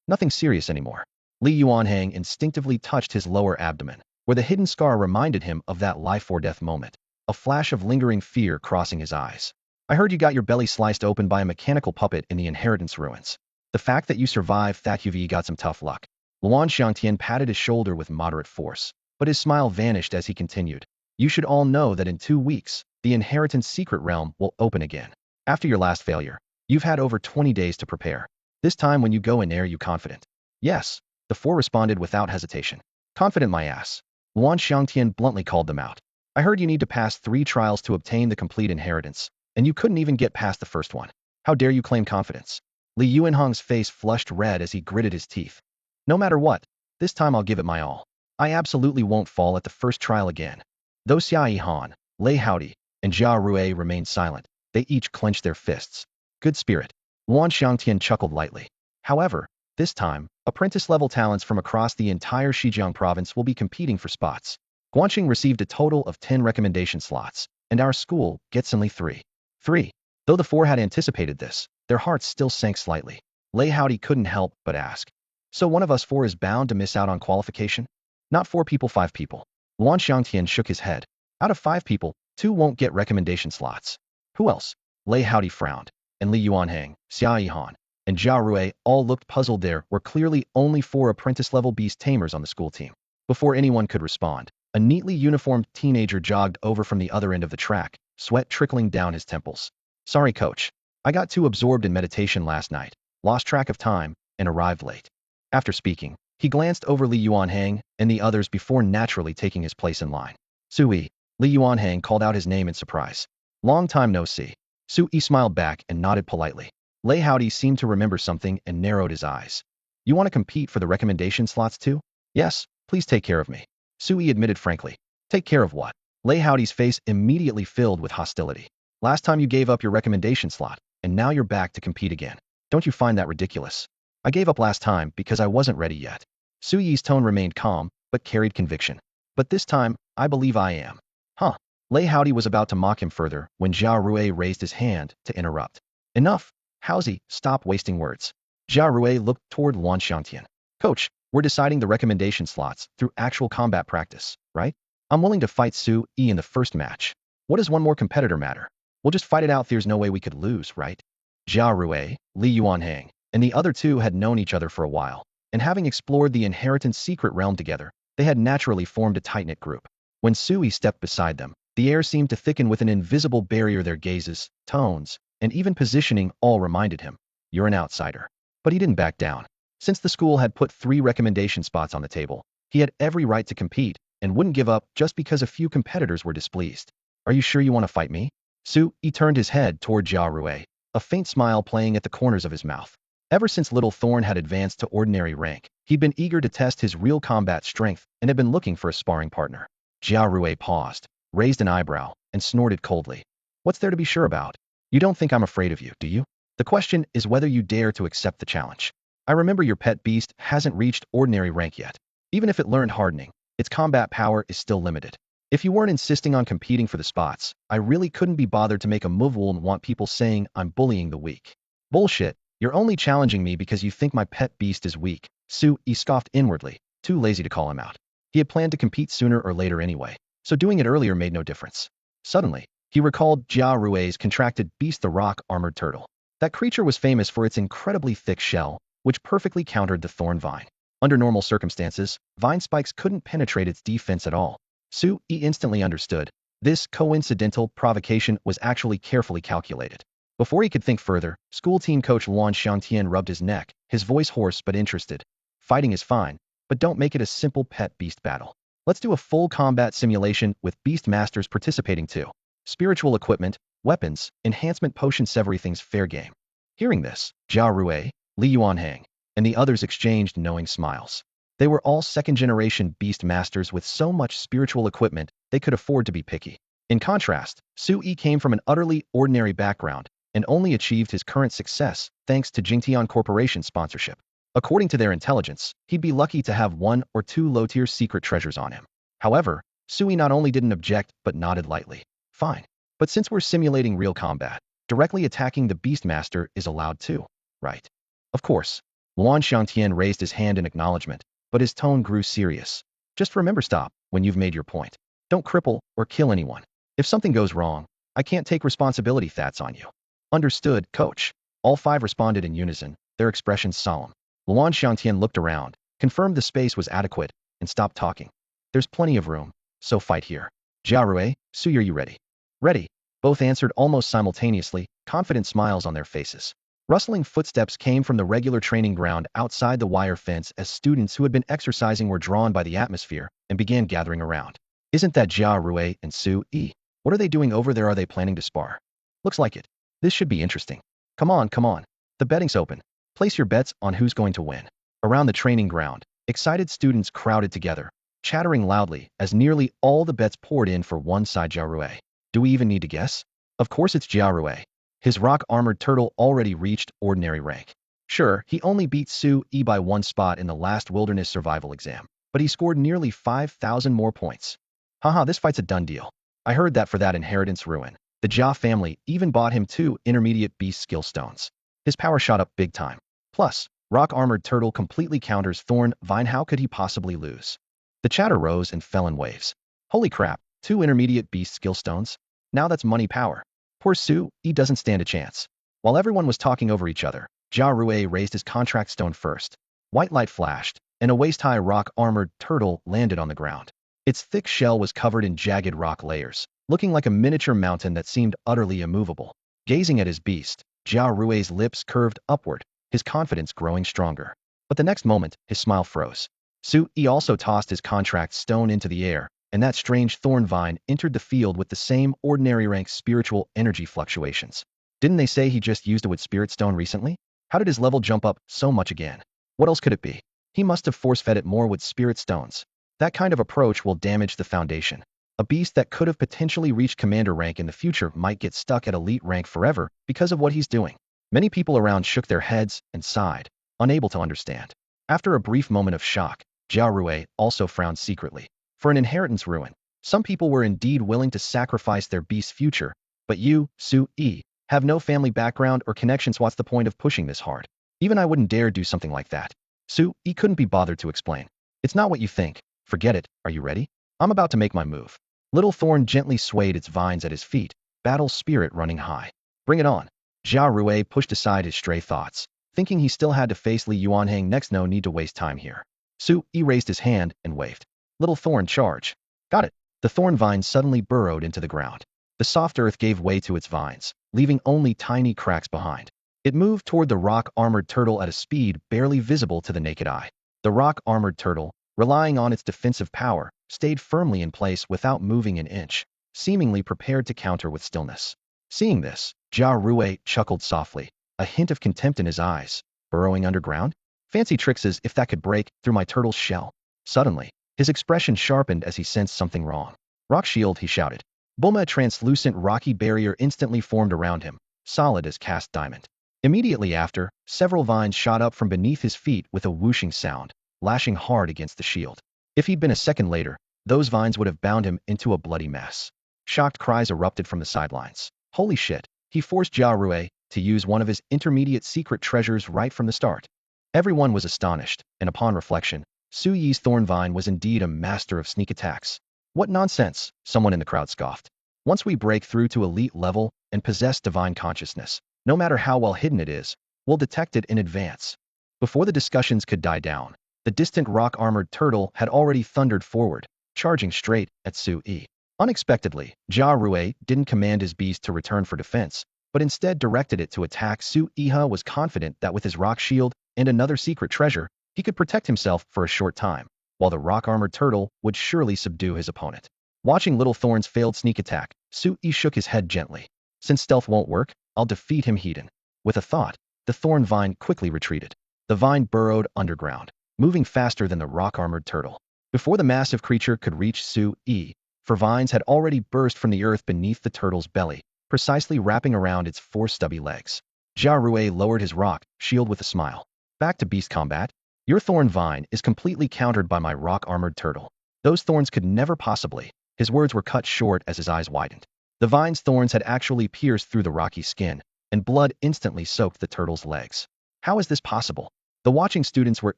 Speaker 1: Nothing serious anymore. Li Yuanhang instinctively touched his lower abdomen, where the hidden scar reminded him of that life-or-death moment, a flash of lingering fear crossing his eyes. I heard you got your belly sliced open by a mechanical puppet in the inheritance ruins. The fact that you survived that you've got some tough luck. Luan Xiangtian patted his shoulder with moderate force, but his smile vanished as he continued. You should all know that in 2 weeks, the inheritance secret realm will open again. After your last failure, you've had over 20 days to prepare. This time when you go in there, you confident? Yes, the 4 responded without hesitation. Confident my ass. Luan Xiangtian bluntly called them out. I heard you need to pass 3 trials to obtain the complete inheritance, and you couldn't even get past the first one. How dare you claim confidence? Li Yuanhang's face flushed red as he gritted his teeth. No matter what, this time I'll give it my all. I absolutely won't fall at the first trial again. Though Xia Yihan, Lei Howdy, and Jia Rue remained silent, they each clenched their fists. Good spirit. Luan Xiangtian chuckled lightly. However, this time, apprentice-level talents from across the entire Xizjiang province will be competing for spots. Guangxing received a total of 10 recommendation slots, and our school gets only 3. 3. Though the 4 had anticipated this, their hearts still sank slightly. Lei Howdy couldn't help but ask. So one of us 4 is bound to miss out on qualification? Not 4 people, 5 people. Luan Xiangtian shook his head. Out of 5 people, 2 won't get recommendation slots. Who else? Lei Howdy frowned, and Li Yuanhang, Xia Yihan, and Jia Rui all looked puzzled. There were clearly only 4 apprentice-level beast tamers on the school team. Before anyone could respond, a neatly uniformed teenager jogged over from the other end of the track, sweat trickling down his temples. Sorry, coach. I got too absorbed in meditation last night, lost track of time, and arrived late. After speaking, he glanced over Li Yuanhang and the others before naturally taking his place in line. Sui, Li Yuanhang called out his name in surprise. Long time no see. Sui smiled back and nodded politely. Liaozhai seemed to remember something and narrowed his eyes. You want to compete for the recommendation slots too? Yes, please take care of me. Sui admitted frankly. Take care of what? Liaozhai's face immediately filled with hostility. Last time you gave up your recommendation slot, and now you're back to compete again. Don't you find that ridiculous? I gave up last time because I wasn't ready yet. Sui's tone remained calm, but carried conviction. But this time, I believe I am. Huh. Liaozhai was about to mock him further when Jia Rui raised his hand to interrupt. Enough. Haozi, stop wasting words. Jia Rui looked toward Luan Xiangtian. Coach, we're deciding the recommendation slots through actual combat practice, right? I'm willing to fight Sui in the first match. What does one more competitor matter? We'll just fight it out. There's no way we could lose, right? Jia Rui, Li Yuanhang, and the other two had known each other for a while, and having explored the inheritance secret realm together, they had naturally formed a tight-knit group. When Sui stepped beside them, the air seemed to thicken with an invisible barrier. Their gazes, tones, and even positioning all reminded him, you're an outsider. But he didn't back down. Since the school had put 3 recommendation spots on the table, he had every right to compete and wouldn't give up just because a few competitors were displeased. Are you sure you want to fight me? Sui turned his head toward Jia Rui, a faint smile playing at the corners of his mouth. Ever since little Thorn had advanced to ordinary rank, he'd been eager to test his real combat strength and had been looking for a sparring partner. Jia Rui paused, raised an eyebrow, and snorted coldly. What's there to be sure about? You don't think I'm afraid of you, do you? The question is whether you dare to accept the challenge. I remember your pet beast hasn't reached ordinary rank yet. Even if it learned hardening, its combat power is still limited. If you weren't insisting on competing for the spots, I really couldn't be bothered to make a move and want people saying I'm bullying the weak. Bullshit, you're only challenging me because you think my pet beast is weak. Sui scoffed inwardly, too lazy to call him out. He had planned to compete sooner or later anyway, so doing it earlier made no difference. Suddenly, he recalled Jia Rui's contracted beast, the rock-armored turtle. That creature was famous for its incredibly thick shell, which perfectly countered the thorn vine. Under normal circumstances, vine spikes couldn't penetrate its defense at all. Sui instantly understood. This coincidental provocation was actually carefully calculated. Before he could think further, school team coach Luan Xiangtian rubbed his neck, his voice hoarse but interested. Fighting is fine, but don't make it a simple pet beast battle. Let's do a full combat simulation with beast masters participating too. Spiritual equipment, weapons, enhancement potions, everything's fair game. Hearing this, Jia Rui, Li Yuanhang, and the others exchanged knowing smiles. They were all second-generation beast masters with so much spiritual equipment they could afford to be picky. In contrast, Sui came from an utterly ordinary background and only achieved his current success thanks to Jingtian Corporation's sponsorship. According to their intelligence, he'd be lucky to have 1 or 2 low-tier secret treasures on him. However, Sui not only didn't object but nodded lightly. Fine. But since we're simulating real combat, directly attacking the Beastmaster is allowed too, right? Of course. Luan Xiangtian raised his hand in acknowledgement, but his tone grew serious. Just remember, stop when you've made your point. Don't cripple or kill anyone. If something goes wrong, I can't take responsibility. That's on you. Understood, coach. All 5 responded in unison, their expressions solemn. Luan Xiangtian looked around, confirmed the space was adequate, and stopped talking. There's plenty of room, so fight here. Jia Rui, Sui, are you ready? Ready. Both answered almost simultaneously, confident smiles on their faces. Rustling footsteps came from the regular training ground outside the wire fence as students who had been exercising were drawn by the atmosphere and began gathering around. Isn't that Jia Rui and Sui? What are they doing over there? Are they planning to spar? Looks like it. This should be interesting. Come on, come on. The betting's open. Place your bets on who's going to win. Around the training ground, excited students crowded together, chattering loudly as nearly all the bets poured in for one side. Jia Rui. Do we even need to guess? Of course it's Jia Rui. His rock-armored turtle already reached ordinary rank. Sure, he only beat Sui by 1 spot in the last wilderness survival exam, but he scored nearly 5,000 more points. Haha, this fight's a done deal. I heard that for that inheritance ruin, the Jia family even bought him 2 intermediate beast skill stones. His power shot up big time. Plus, rock-armored turtle completely counters thorn vine. How could he possibly lose? The chatter rose and fell in waves. Holy crap, 2 intermediate beast skill stones? Now that's money power. Poor Sui doesn't stand a chance. While everyone was talking over each other, Jia Rui raised his contract stone first. White light flashed, and a waist-high rock-armored turtle landed on the ground. Its thick shell was covered in jagged rock layers, looking like a miniature mountain that seemed utterly immovable. Gazing at his beast, Jia Rui's lips curved upward, his confidence growing stronger. But the next moment, his smile froze. Su Yi also tossed his contract stone into the air, and that strange thorn vine entered the field with the same ordinary rank spiritual energy fluctuations. Didn't they say he just used a wood spirit stone recently? How did his level jump up so much again? What else could it be? He must have force-fed it more with spirit stones. That kind of approach will damage the foundation. A beast that could have potentially reached commander rank in the future might get stuck at elite rank forever because of what he's doing. Many people around shook their heads and sighed, unable to understand. After a brief moment of shock, Jia Rui also frowned secretly. For an inheritance ruin, some people were indeed willing to sacrifice their beast's future, but you, Su Yi, have no family background or connections. What's the point of pushing this hard? Even I wouldn't dare do something like that. Su Yi couldn't be bothered to explain. It's not what you think. Forget it. Are you ready? I'm about to make my move. Little Thorn gently swayed its vines at his feet, battle spirit running high. Bring it on. Jia Rui pushed aside his stray thoughts, thinking he still had to face Liaozhai next. No need to waste time here. Su Yi raised his hand and waved. Little Thorn, charge. Got it. The thorn vine suddenly burrowed into the ground. The soft earth gave way to its vines, leaving only tiny cracks behind. It moved toward the rock-armored turtle at a speed barely visible to the naked eye. The rock-armored turtle, relying on its defensive power, stayed firmly in place without moving an inch, seemingly prepared to counter with stillness. Seeing this, Jia Rui chuckled softly, a hint of contempt in his eyes. Burrowing underground? Fancy tricks, as if that could break through my turtle's shell. Suddenly, his expression sharpened as he sensed something wrong. Rock shield, he shouted. Bulma, a translucent rocky barrier instantly formed around him, solid as cast diamond. Immediately after, several vines shot up from beneath his feet with a whooshing sound, lashing hard against the shield. If he'd been a second later, those vines would have bound him into a bloody mess. Shocked cries erupted from the sidelines. Holy shit, he forced Jia Rui to use one of his intermediate secret treasures right from the start. Everyone was astonished, and upon reflection, Su Yi's thorn vine was indeed a master of sneak attacks. What nonsense, someone in the crowd scoffed. Once we break through to elite level and possess divine consciousness, no matter how well hidden it is, we'll detect it in advance. Before the discussions could die down, the distant rock-armored turtle had already thundered forward, charging straight at Su Yi. Unexpectedly, Jia Rui didn't command his beast to return for defense, but instead directed it to attack. Su Yi was confident that with his rock shield and another secret treasure, he could protect himself for a short time, while the rock-armored turtle would surely subdue his opponent. Watching Little Thorn's failed sneak attack, Su Yi shook his head gently. Since stealth won't work, I'll defeat him heathen. With a thought, the thorn vine quickly retreated. The vine burrowed underground, moving faster than the rock-armored turtle. Before the massive creature could reach Su Yi, for vines had already burst from the earth beneath the turtle's belly, precisely wrapping around its four stubby legs. Jia Rui lowered his rock shield with a smile. Back to beast combat? Your thorn vine is completely countered by my rock-armored turtle. Those thorns could never possibly. His words were cut short as his eyes widened. The vine's thorns had actually pierced through the rocky skin, and blood instantly soaked the turtle's legs. How is this possible? The watching students were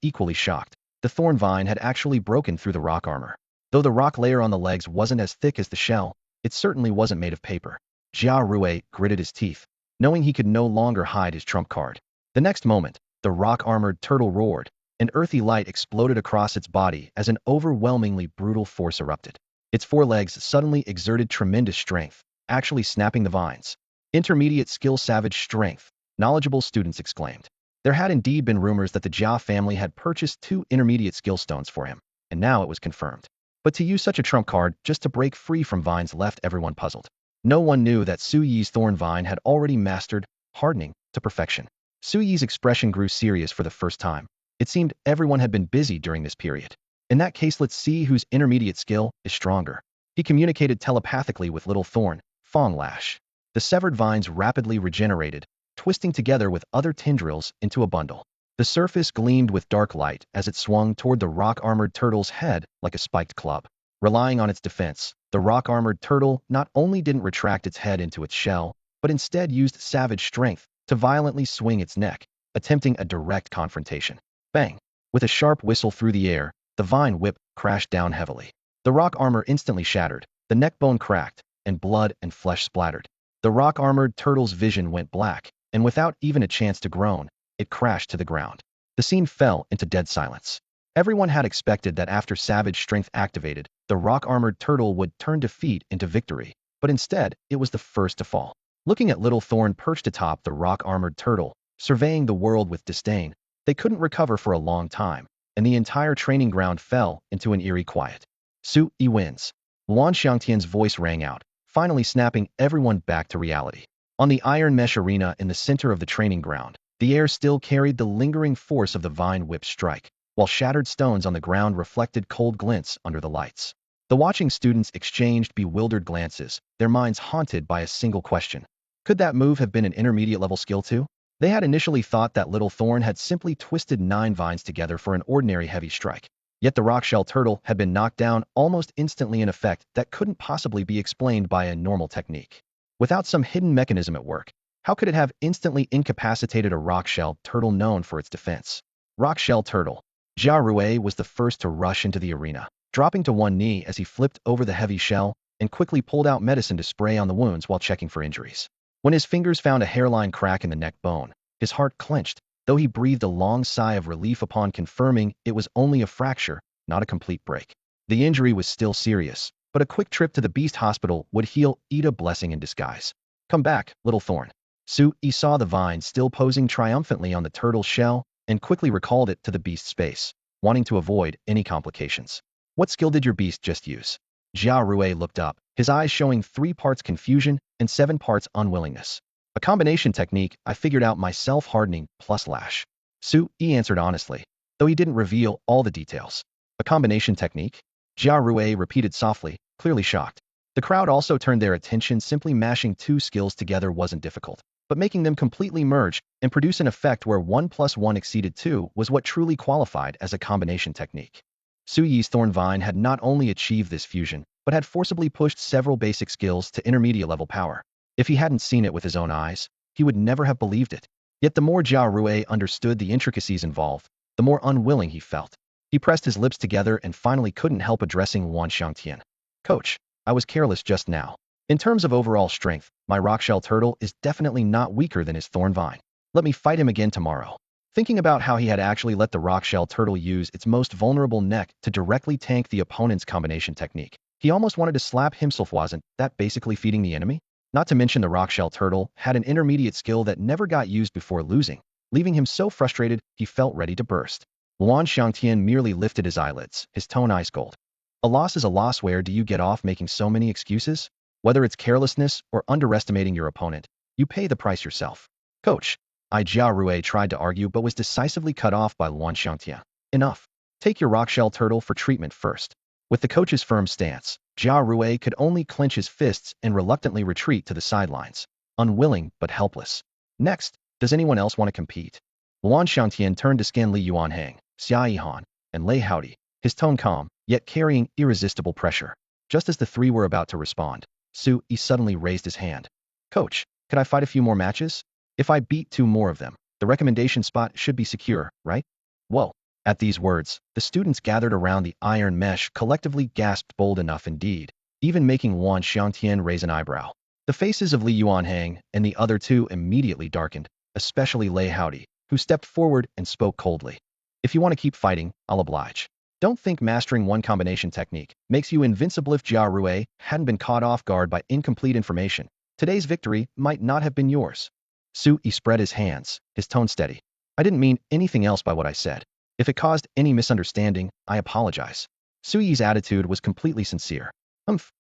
Speaker 1: equally shocked. The thorn vine had actually broken through the rock armor. Though the rock layer on the legs wasn't as thick as the shell, it certainly wasn't made of paper. Jia Rui gritted his teeth, knowing he could no longer hide his trump card. The next moment, the rock-armored turtle roared. An earthy light exploded across its body as an overwhelmingly brutal force erupted. Its forelegs suddenly exerted tremendous strength, actually snapping the vines. Intermediate skill, savage strength, knowledgeable students exclaimed. There had indeed been rumors that the Jia family had purchased 2 intermediate skill stones for him, and now it was confirmed. But to use such a trump card just to break free from vines left everyone puzzled. No one knew that Su Yi's thorn vine had already mastered hardening to perfection. Su Yi's expression grew serious for the first time. It seemed everyone had been busy during this period. In that case, let's see whose intermediate skill is stronger. He communicated telepathically with Little Thorn, Fong Lash. The severed vines rapidly regenerated, twisting together with other tendrils into a bundle. The surface gleamed with dark light as it swung toward the rock-armored turtle's head like a spiked club. Relying on its defense, the rock-armored turtle not only didn't retract its head into its shell, but instead used savage strength to violently swing its neck, attempting a direct confrontation. Bang! With a sharp whistle through the air, the vine whip crashed down heavily. The rock armor instantly shattered, the neck bone cracked, and blood and flesh splattered. The rock-armored turtle's vision went black, and without even a chance to groan, it crashed to the ground. The scene fell into dead silence. Everyone had expected that after Savage Strength activated, the rock-armored turtle would turn defeat into victory, but instead, it was the first to fall. Looking at Little Thorn perched atop the rock-armored turtle, surveying the world with disdain, they couldn't recover for a long time, and the entire training ground fell into an eerie quiet. Su Yi wins. Luan Xiangtian's voice rang out, finally snapping everyone back to reality. On the iron mesh arena in the center of the training ground, the air still carried the lingering force of the vine whip strike, while shattered stones on the ground reflected cold glints under the lights. The watching students exchanged bewildered glances, their minds haunted by a single question. Could that move have been an intermediate-level skill too? They had initially thought that Little Thorn had simply twisted 9 vines together for an ordinary heavy strike. Yet the rock-shell turtle had been knocked down almost instantly in effect that couldn't possibly be explained by a normal technique. Without some hidden mechanism at work, how could it have instantly incapacitated a rock-shell turtle known for its defense? Rock-shell turtle. Jia Rue was the first to rush into the arena, dropping to one knee as he flipped over the heavy shell and quickly pulled out medicine to spray on the wounds while checking for injuries. When his fingers found a hairline crack in the neck bone, his heart clenched, though he breathed a long sigh of relief upon confirming it was only a fracture, not a complete break. The injury was still serious, but a quick trip to the beast hospital would heal it, a blessing in disguise. Come back, Little Thorn. Su Yi saw the vine still posing triumphantly on the turtle's shell and quickly recalled it to the beast's space, wanting to avoid any complications. What skill did your beast just use? Jia Rue looked up, his eyes showing 3 parts confusion and 7 parts unwillingness. A combination technique I figured out myself, hardening plus lash. Su Yi answered honestly, though he didn't reveal all the details. A combination technique? Jia Rue repeated softly, clearly shocked. The crowd also turned their attention. Simply mashing 2 skills together wasn't difficult, but making them completely merge and produce an effect where 1 + 1 exceeded 2 was what truly qualified as a combination technique. Su Yi's Thorn Vine had not only achieved this fusion, but had forcibly pushed several basic skills to intermediate-level power. If he hadn't seen it with his own eyes, he would never have believed it. Yet the more Jia Rue understood the intricacies involved, the more unwilling he felt. He pressed his lips together and finally couldn't help addressing Luan Xiangtian. Coach, I was careless just now. In terms of overall strength, my rock-shell turtle is definitely not weaker than his Thorn Vine. Let me fight him again tomorrow. Thinking about how he had actually let the rock-shell turtle use its most vulnerable neck to directly tank the opponent's combination technique, he almost wanted to slap himself. Wasn't that basically feeding the enemy? Not to mention the rock-shell turtle had an intermediate skill that never got used before losing, leaving him so frustrated he felt ready to burst. Luan Xiangtian merely lifted his eyelids, his tone ice cold. A loss is a loss. Where do you get off making so many excuses? Whether it's carelessness or underestimating your opponent, you pay the price yourself. Coach, Jia Rue tried to argue but was decisively cut off by Luan Xiangtian. Enough. Take your rock-shell turtle for treatment first. With the coach's firm stance, Jia Rue could only clench his fists and reluctantly retreat to the sidelines, unwilling but helpless. Next, does anyone else want to compete? Luan Xiangtian turned to scan Liaozhai, Xia Yihan, and Liaozhai, his tone calm, yet carrying irresistible pressure. Just as the 3 were about to respond, Su Yi suddenly raised his hand. Coach, could I fight a few more matches? If I beat 2 more of them, the recommendation spot should be secure, right? Whoa. At these words, the students gathered around the iron mesh collectively gasped. Bold enough indeed, even making Luan Xiangtian raise an eyebrow. The faces of Liaozhai and the other 2 immediately darkened, especially Liaozhai, who stepped forward and spoke coldly. If you want to keep fighting, I'll oblige. Don't think mastering one combination technique makes you invincible. If Jia Rue hadn't been caught off guard by incomplete information, today's victory might not have been yours. Su Yi spread his hands, his tone steady. I didn't mean anything else by what I said. If it caused any misunderstanding, I apologize. Su Yi's attitude was completely sincere.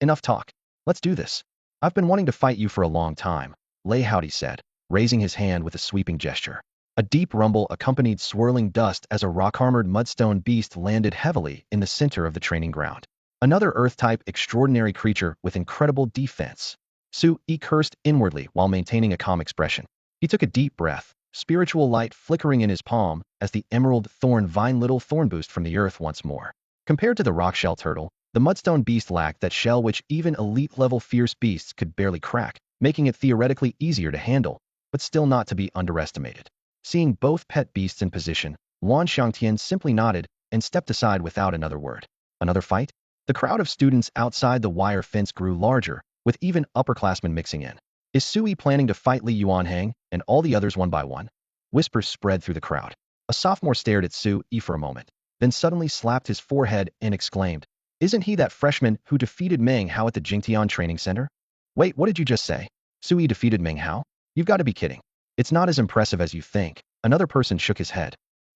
Speaker 1: Enough talk. Let's do this. I've been wanting to fight you for a long time, Liaozhai said, raising his hand with a sweeping gesture. A deep rumble accompanied swirling dust as a rock-armored mudstone beast landed heavily in the center of the training ground. Another Earth-type extraordinary creature with incredible defense. Su Yi cursed inwardly while maintaining a calm expression. He took a deep breath, spiritual light flickering in his palm as the emerald thorn vine Little Thorn boost from the earth once more. Compared to the rock-shell turtle, the mudstone beast lacked that shell which even elite-level fierce beasts could barely crack, making it theoretically easier to handle, but still not to be underestimated. Seeing both pet beasts in position, Luan Xiangtian simply nodded and stepped aside without another word. Another fight? The crowd of students outside the wire fence grew larger, with even upperclassmen mixing in. Is Su Yi planning to fight Liaozhai and all the others one by one? Whispers spread through the crowd. A sophomore stared at Su Yi for a moment, then suddenly slapped his forehead and exclaimed, "Isn't he that freshman who defeated Meng Hao at the Jingtian Training Center?" "Wait, what did you just say? Su Yi defeated Meng Hao? You've got to be kidding. It's not as impressive as you think." Another person shook his head.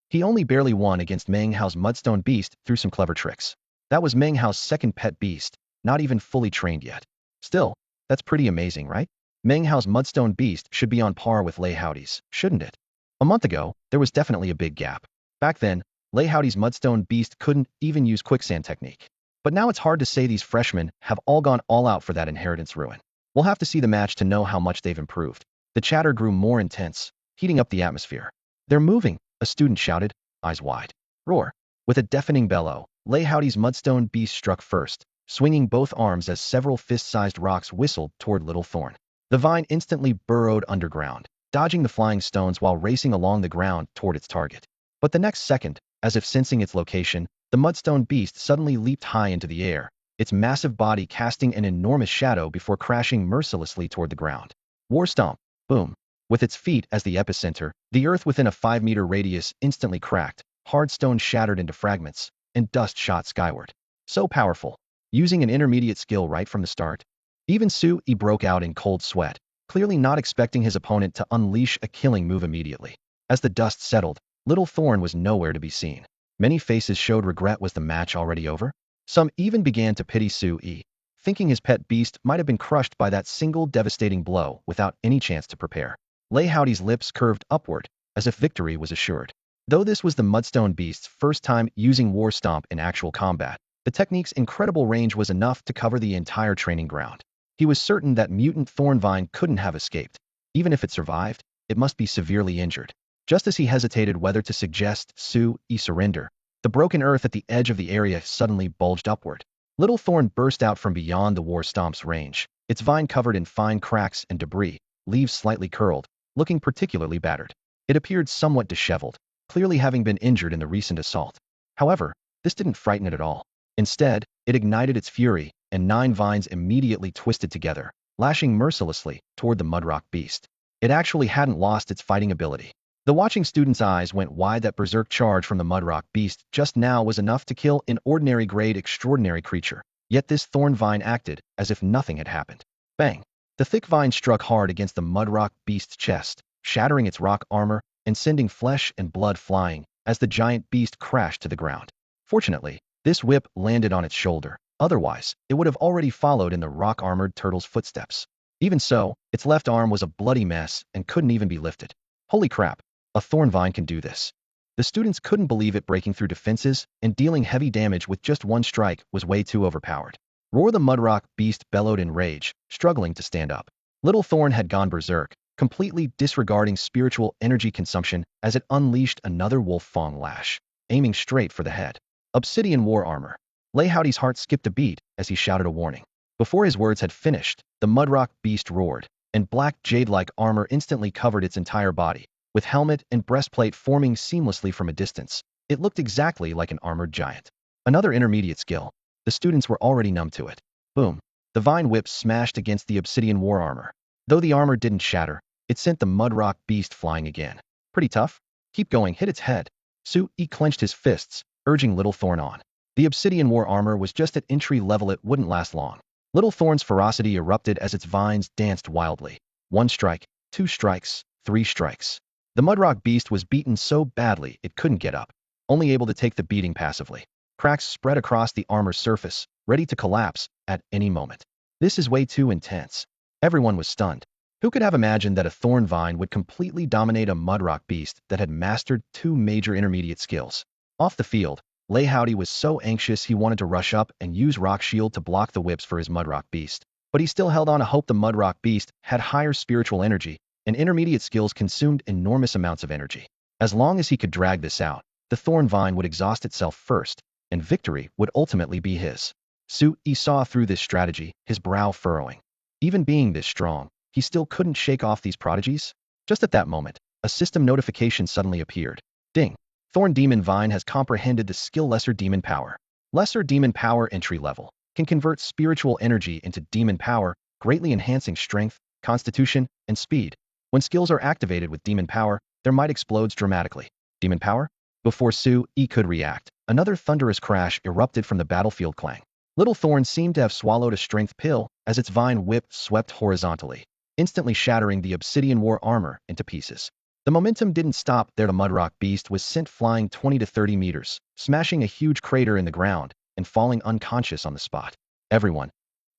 Speaker 1: "He only barely won against Meng Hao's Mudstone Beast through some clever tricks. That was Meng Hao's second pet beast, not even fully trained yet. Still, that's pretty amazing, right? Meng Hao's Mudstone Beast should be on par with Liaozhai's, shouldn't it?" A month ago, there was definitely a big gap. Back then, Liaozhai's Mudstone Beast couldn't even use quicksand technique. But now it's hard to say these freshmen have all gone all out for that inheritance ruin. We'll have to see the match to know how much they've improved. The chatter grew more intense, heating up the atmosphere. "They're moving," a student shouted, eyes wide. Roar. With a deafening bellow, Liaozhai's Mudstone Beast struck first, swinging both arms as several fist-sized rocks whistled toward Little Thorn. The vine instantly burrowed underground, dodging the flying stones while racing along the ground toward its target. But the next second, as if sensing its location, the Mudstone Beast suddenly leaped high into the air, its massive body casting an enormous shadow before crashing mercilessly toward the ground. War stomp. Boom. With its feet as the epicenter, the earth within a 5-meter radius instantly cracked, hard stone shattered into fragments, and dust shot skyward. So powerful. Using an intermediate skill right from the start. Even Su Yi broke out in cold sweat, clearly not expecting his opponent to unleash a killing move immediately. As the dust settled, Little Thorn was nowhere to be seen. Many faces showed regret. Was the match already over? Some even began to pity Su Yi, thinking his pet beast might have been crushed by that single devastating blow without any chance to prepare. Liaozhai's lips curved upward, as if victory was assured. Though this was the Mudstone Beast's first time using War Stomp in actual combat, the technique's incredible range was enough to cover the entire training ground. He was certain that mutant Thornvine couldn't have escaped. Even if it survived, it must be severely injured. Just as he hesitated whether to suggest Su Yi surrender, the broken earth at the edge of the area suddenly bulged upward. Little Thorn burst out from beyond the War Stomp's range, its vine covered in fine cracks and debris, leaves slightly curled, looking particularly battered. It appeared somewhat disheveled, clearly having been injured in the recent assault. However, this didn't frighten it at all. Instead, it ignited its fury, and 9 vines immediately twisted together, lashing mercilessly toward the Mudrock Beast. It actually hadn't lost its fighting ability. The watching student's eyes went wide. That berserk charge from the Mudrock Beast just now was enough to kill an ordinary grade extraordinary creature. Yet this thorn vine acted as if nothing had happened. Bang! The thick vine struck hard against the Mudrock Beast's chest, shattering its rock armor and sending flesh and blood flying as the giant beast crashed to the ground. Fortunately, this whip landed on its shoulder. Otherwise, it would have already followed in the rock-armored turtle's footsteps. Even so, its left arm was a bloody mess and couldn't even be lifted. Holy crap! A thorn vine can do this. The students couldn't believe it. Breaking through defenses and dealing heavy damage with just one strike was way too overpowered. Roar! The Mudrock Beast bellowed in rage, struggling to stand up. Little Thorn had gone berserk, completely disregarding spiritual energy consumption as it unleashed another wolf fang lash, aiming straight for the head. Obsidian War Armor. Liaozhai's heart skipped a beat as he shouted a warning. Before his words had finished, the Mudrock Beast roared, and black jade-like armor instantly covered its entire body, with helmet and breastplate forming seamlessly from a distance. It looked exactly like an armored giant. Another intermediate skill. The students were already numb to it. Boom! The vine whip smashed against the obsidian war armor. Though the armor didn't shatter, it sent the Mudrock Beast flying again. Pretty tough? Keep going, hit its head. Su Yi clenched his fists, urging Little Thorn on. The obsidian war armor was just at entry level. It wouldn't last long. Little Thorn's ferocity erupted as its vines danced wildly. 1 strike, 2 strikes, 3 strikes. The Mudrock Beast was beaten so badly it couldn't get up, only able to take the beating passively. Cracks spread across the armor's surface, ready to collapse at any moment. This is way too intense. Everyone was stunned. Who could have imagined that a thorn vine would completely dominate a Mudrock Beast that had mastered 2 major intermediate skills? Off the field, Liaozhai was so anxious he wanted to rush up and use Rock Shield to block the whips for his Mudrock Beast. But he still held on to hope. The Mudrock Beast had higher spiritual energy, and intermediate skills consumed enormous amounts of energy. As long as he could drag this out, the thorn vine would exhaust itself first, and victory would ultimately be his. Su Yi saw through this strategy, his brow furrowing. Even being this strong, he still couldn't shake off these prodigies. Just at that moment, a system notification suddenly appeared. Ding! Thorn Demon Vine has comprehended the skill Lesser Demon Power. Lesser Demon Power entry level can convert spiritual energy into demon power, greatly enhancing strength, constitution, and speed. When skills are activated with demon power, their might explodes dramatically. Demon power? Before Su Yi could react, another thunderous crash erupted from the battlefield clang. Little Thorn seemed to have swallowed a strength pill as its vine whip swept horizontally, instantly shattering the obsidian war armor into pieces. The momentum didn't stop there. The mudrock beast was sent flying 20 to 30 meters, smashing a huge crater in the ground and falling unconscious on the spot. Everyone,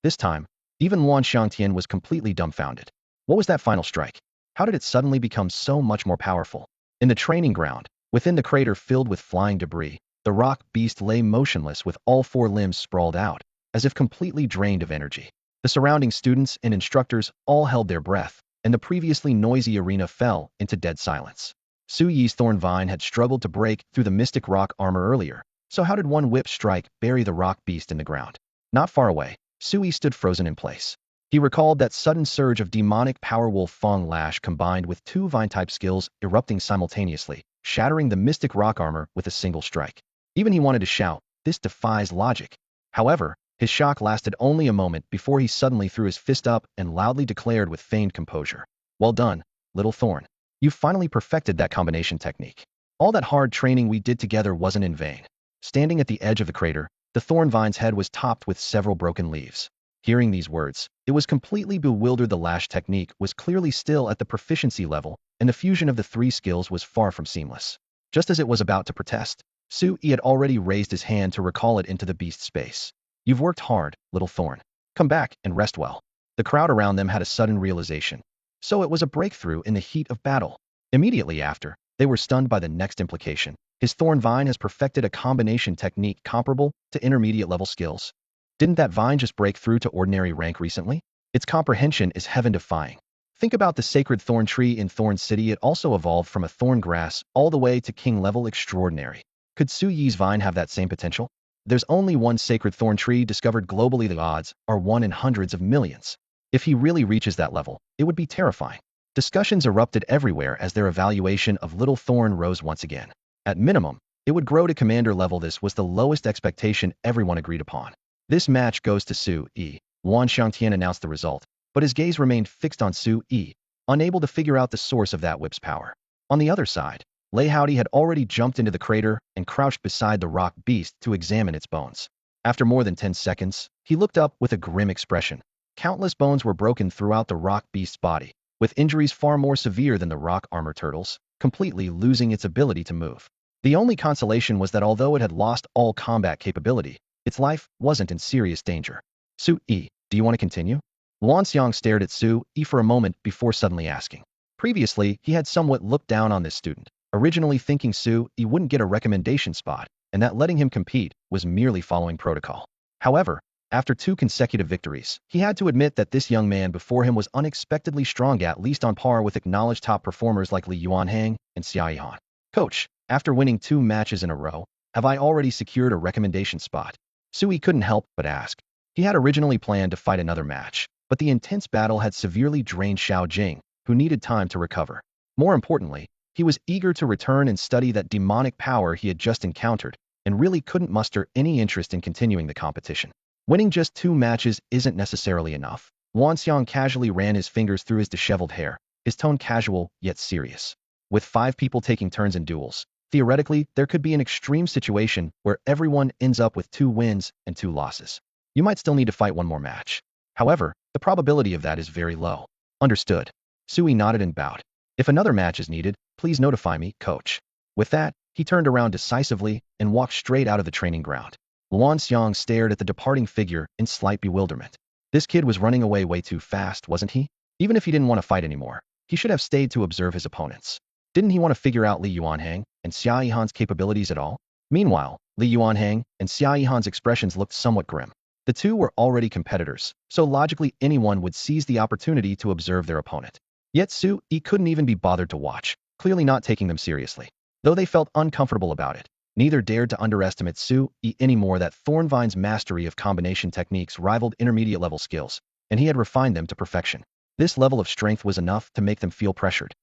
Speaker 1: this time, even Luan Xiangtian was completely dumbfounded. What was that final strike? How did it suddenly become so much more powerful? In the training ground, within the crater filled with flying debris, the rock beast lay motionless with all four limbs sprawled out, as if completely drained of energy. The surrounding students and instructors all held their breath, and the previously noisy arena fell into dead silence. Su Yi's thorn vine had struggled to break through the mystic rock armor earlier, so how did one whip strike bury the rock beast in the ground? Not far away, Su Yi stood frozen in place. He recalled that sudden surge of demonic power wolf Feng Lash combined with two vine-type skills erupting simultaneously, shattering the mystic rock armor with a single strike. Even he wanted to shout, "This defies logic." However, his shock lasted only a moment before he suddenly threw his fist up and loudly declared with feigned composure, "Well done, little Thorn. You finally perfected that combination technique. All that hard training we did together wasn't in vain." Standing at the edge of the crater, the thorn vine's head was topped with several broken leaves. Hearing these words, it was completely bewildered. The lash technique was clearly still at the proficiency level, and the fusion of the three skills was far from seamless. Just as it was about to protest, Su Yi had already raised his hand to recall it into the beast's space. "You've worked hard, little Thorn. Come back and rest well." The crowd around them had a sudden realization. So it was a breakthrough in the heat of battle. Immediately after, they were stunned by the next implication. His thorn vine has perfected a combination technique comparable to intermediate level skills. Didn't that vine just break through to ordinary rank recently? Its comprehension is heaven-defying. Think about the sacred thorn tree in Thorn City. It also evolved from a thorn grass all the way to king level extraordinary. Could Su Yi's vine have that same potential? There's only one sacred thorn tree discovered globally. The odds are 1 in hundreds of millions. If he really reaches that level, it would be terrifying. Discussions erupted everywhere as their evaluation of Little Thorn rose once again. At minimum, it would grow to commander level. This was the lowest expectation everyone agreed upon. "This match goes to Su Yi." Luan Xiangtian announced the result, but his gaze remained fixed on Su Yi, unable to figure out the source of that whip's power. On the other side, Liaozhai had already jumped into the crater and crouched beside the rock beast to examine its bones. After more than 10 seconds, he looked up with a grim expression. Countless bones were broken throughout the rock beast's body, with injuries far more severe than the rock armor turtle's, completely losing its ability to move. The only consolation was that although it had lost all combat capability, its life wasn't in serious danger. "Su Yi, do you want to continue?" Luan Xiang stared at Su Yi for a moment before suddenly asking. Previously, he had somewhat looked down on this student, originally thinking Su Yi wouldn't get a recommendation spot, and that letting him compete was merely following protocol. However, after 2 consecutive victories, he had to admit that this young man before him was unexpectedly strong, at least on par with acknowledged top performers like Li Yuanhang and Xia Yihan. "Coach, after winning 2 matches in a row, have I already secured a recommendation spot?" Su Yi couldn't help but ask. He had originally planned to fight another match, but the intense battle had severely drained Xiao Jing, who needed time to recover. More importantly, he was eager to return and study that demonic power he had just encountered, and really couldn't muster any interest in continuing the competition. Winning just 2 matches isn't necessarily enough. Luan Xiang casually ran his fingers through his disheveled hair, his tone casual yet serious. With 5 people taking turns in duels, theoretically, there could be an extreme situation where everyone ends up with 2 wins and 2 losses. You might still need to fight 1 more match. However, the probability of that is very low. Understood. Su Yi nodded and bowed. "If another match is needed, please notify me, coach." With that, he turned around decisively and walked straight out of the training ground. Luan Xiang stared at the departing figure in slight bewilderment. This kid was running away way too fast, wasn't he? Even if he didn't want to fight anymore, he should have stayed to observe his opponents. Didn't he want to figure out Li Yuanhang and Xia Yihan's capabilities at all? Meanwhile, Li Yuanhang and Xia Yihan's expressions looked somewhat grim. The two were already competitors, so logically anyone would seize the opportunity to observe their opponent. Yet Su Yi couldn't even be bothered to watch, clearly not taking them seriously. Though they felt uncomfortable about it, neither dared to underestimate Su Yi anymore. That Thornvine's mastery of combination techniques rivaled intermediate level skills, and he had refined them to perfection. This level of strength was enough to make them feel pressured.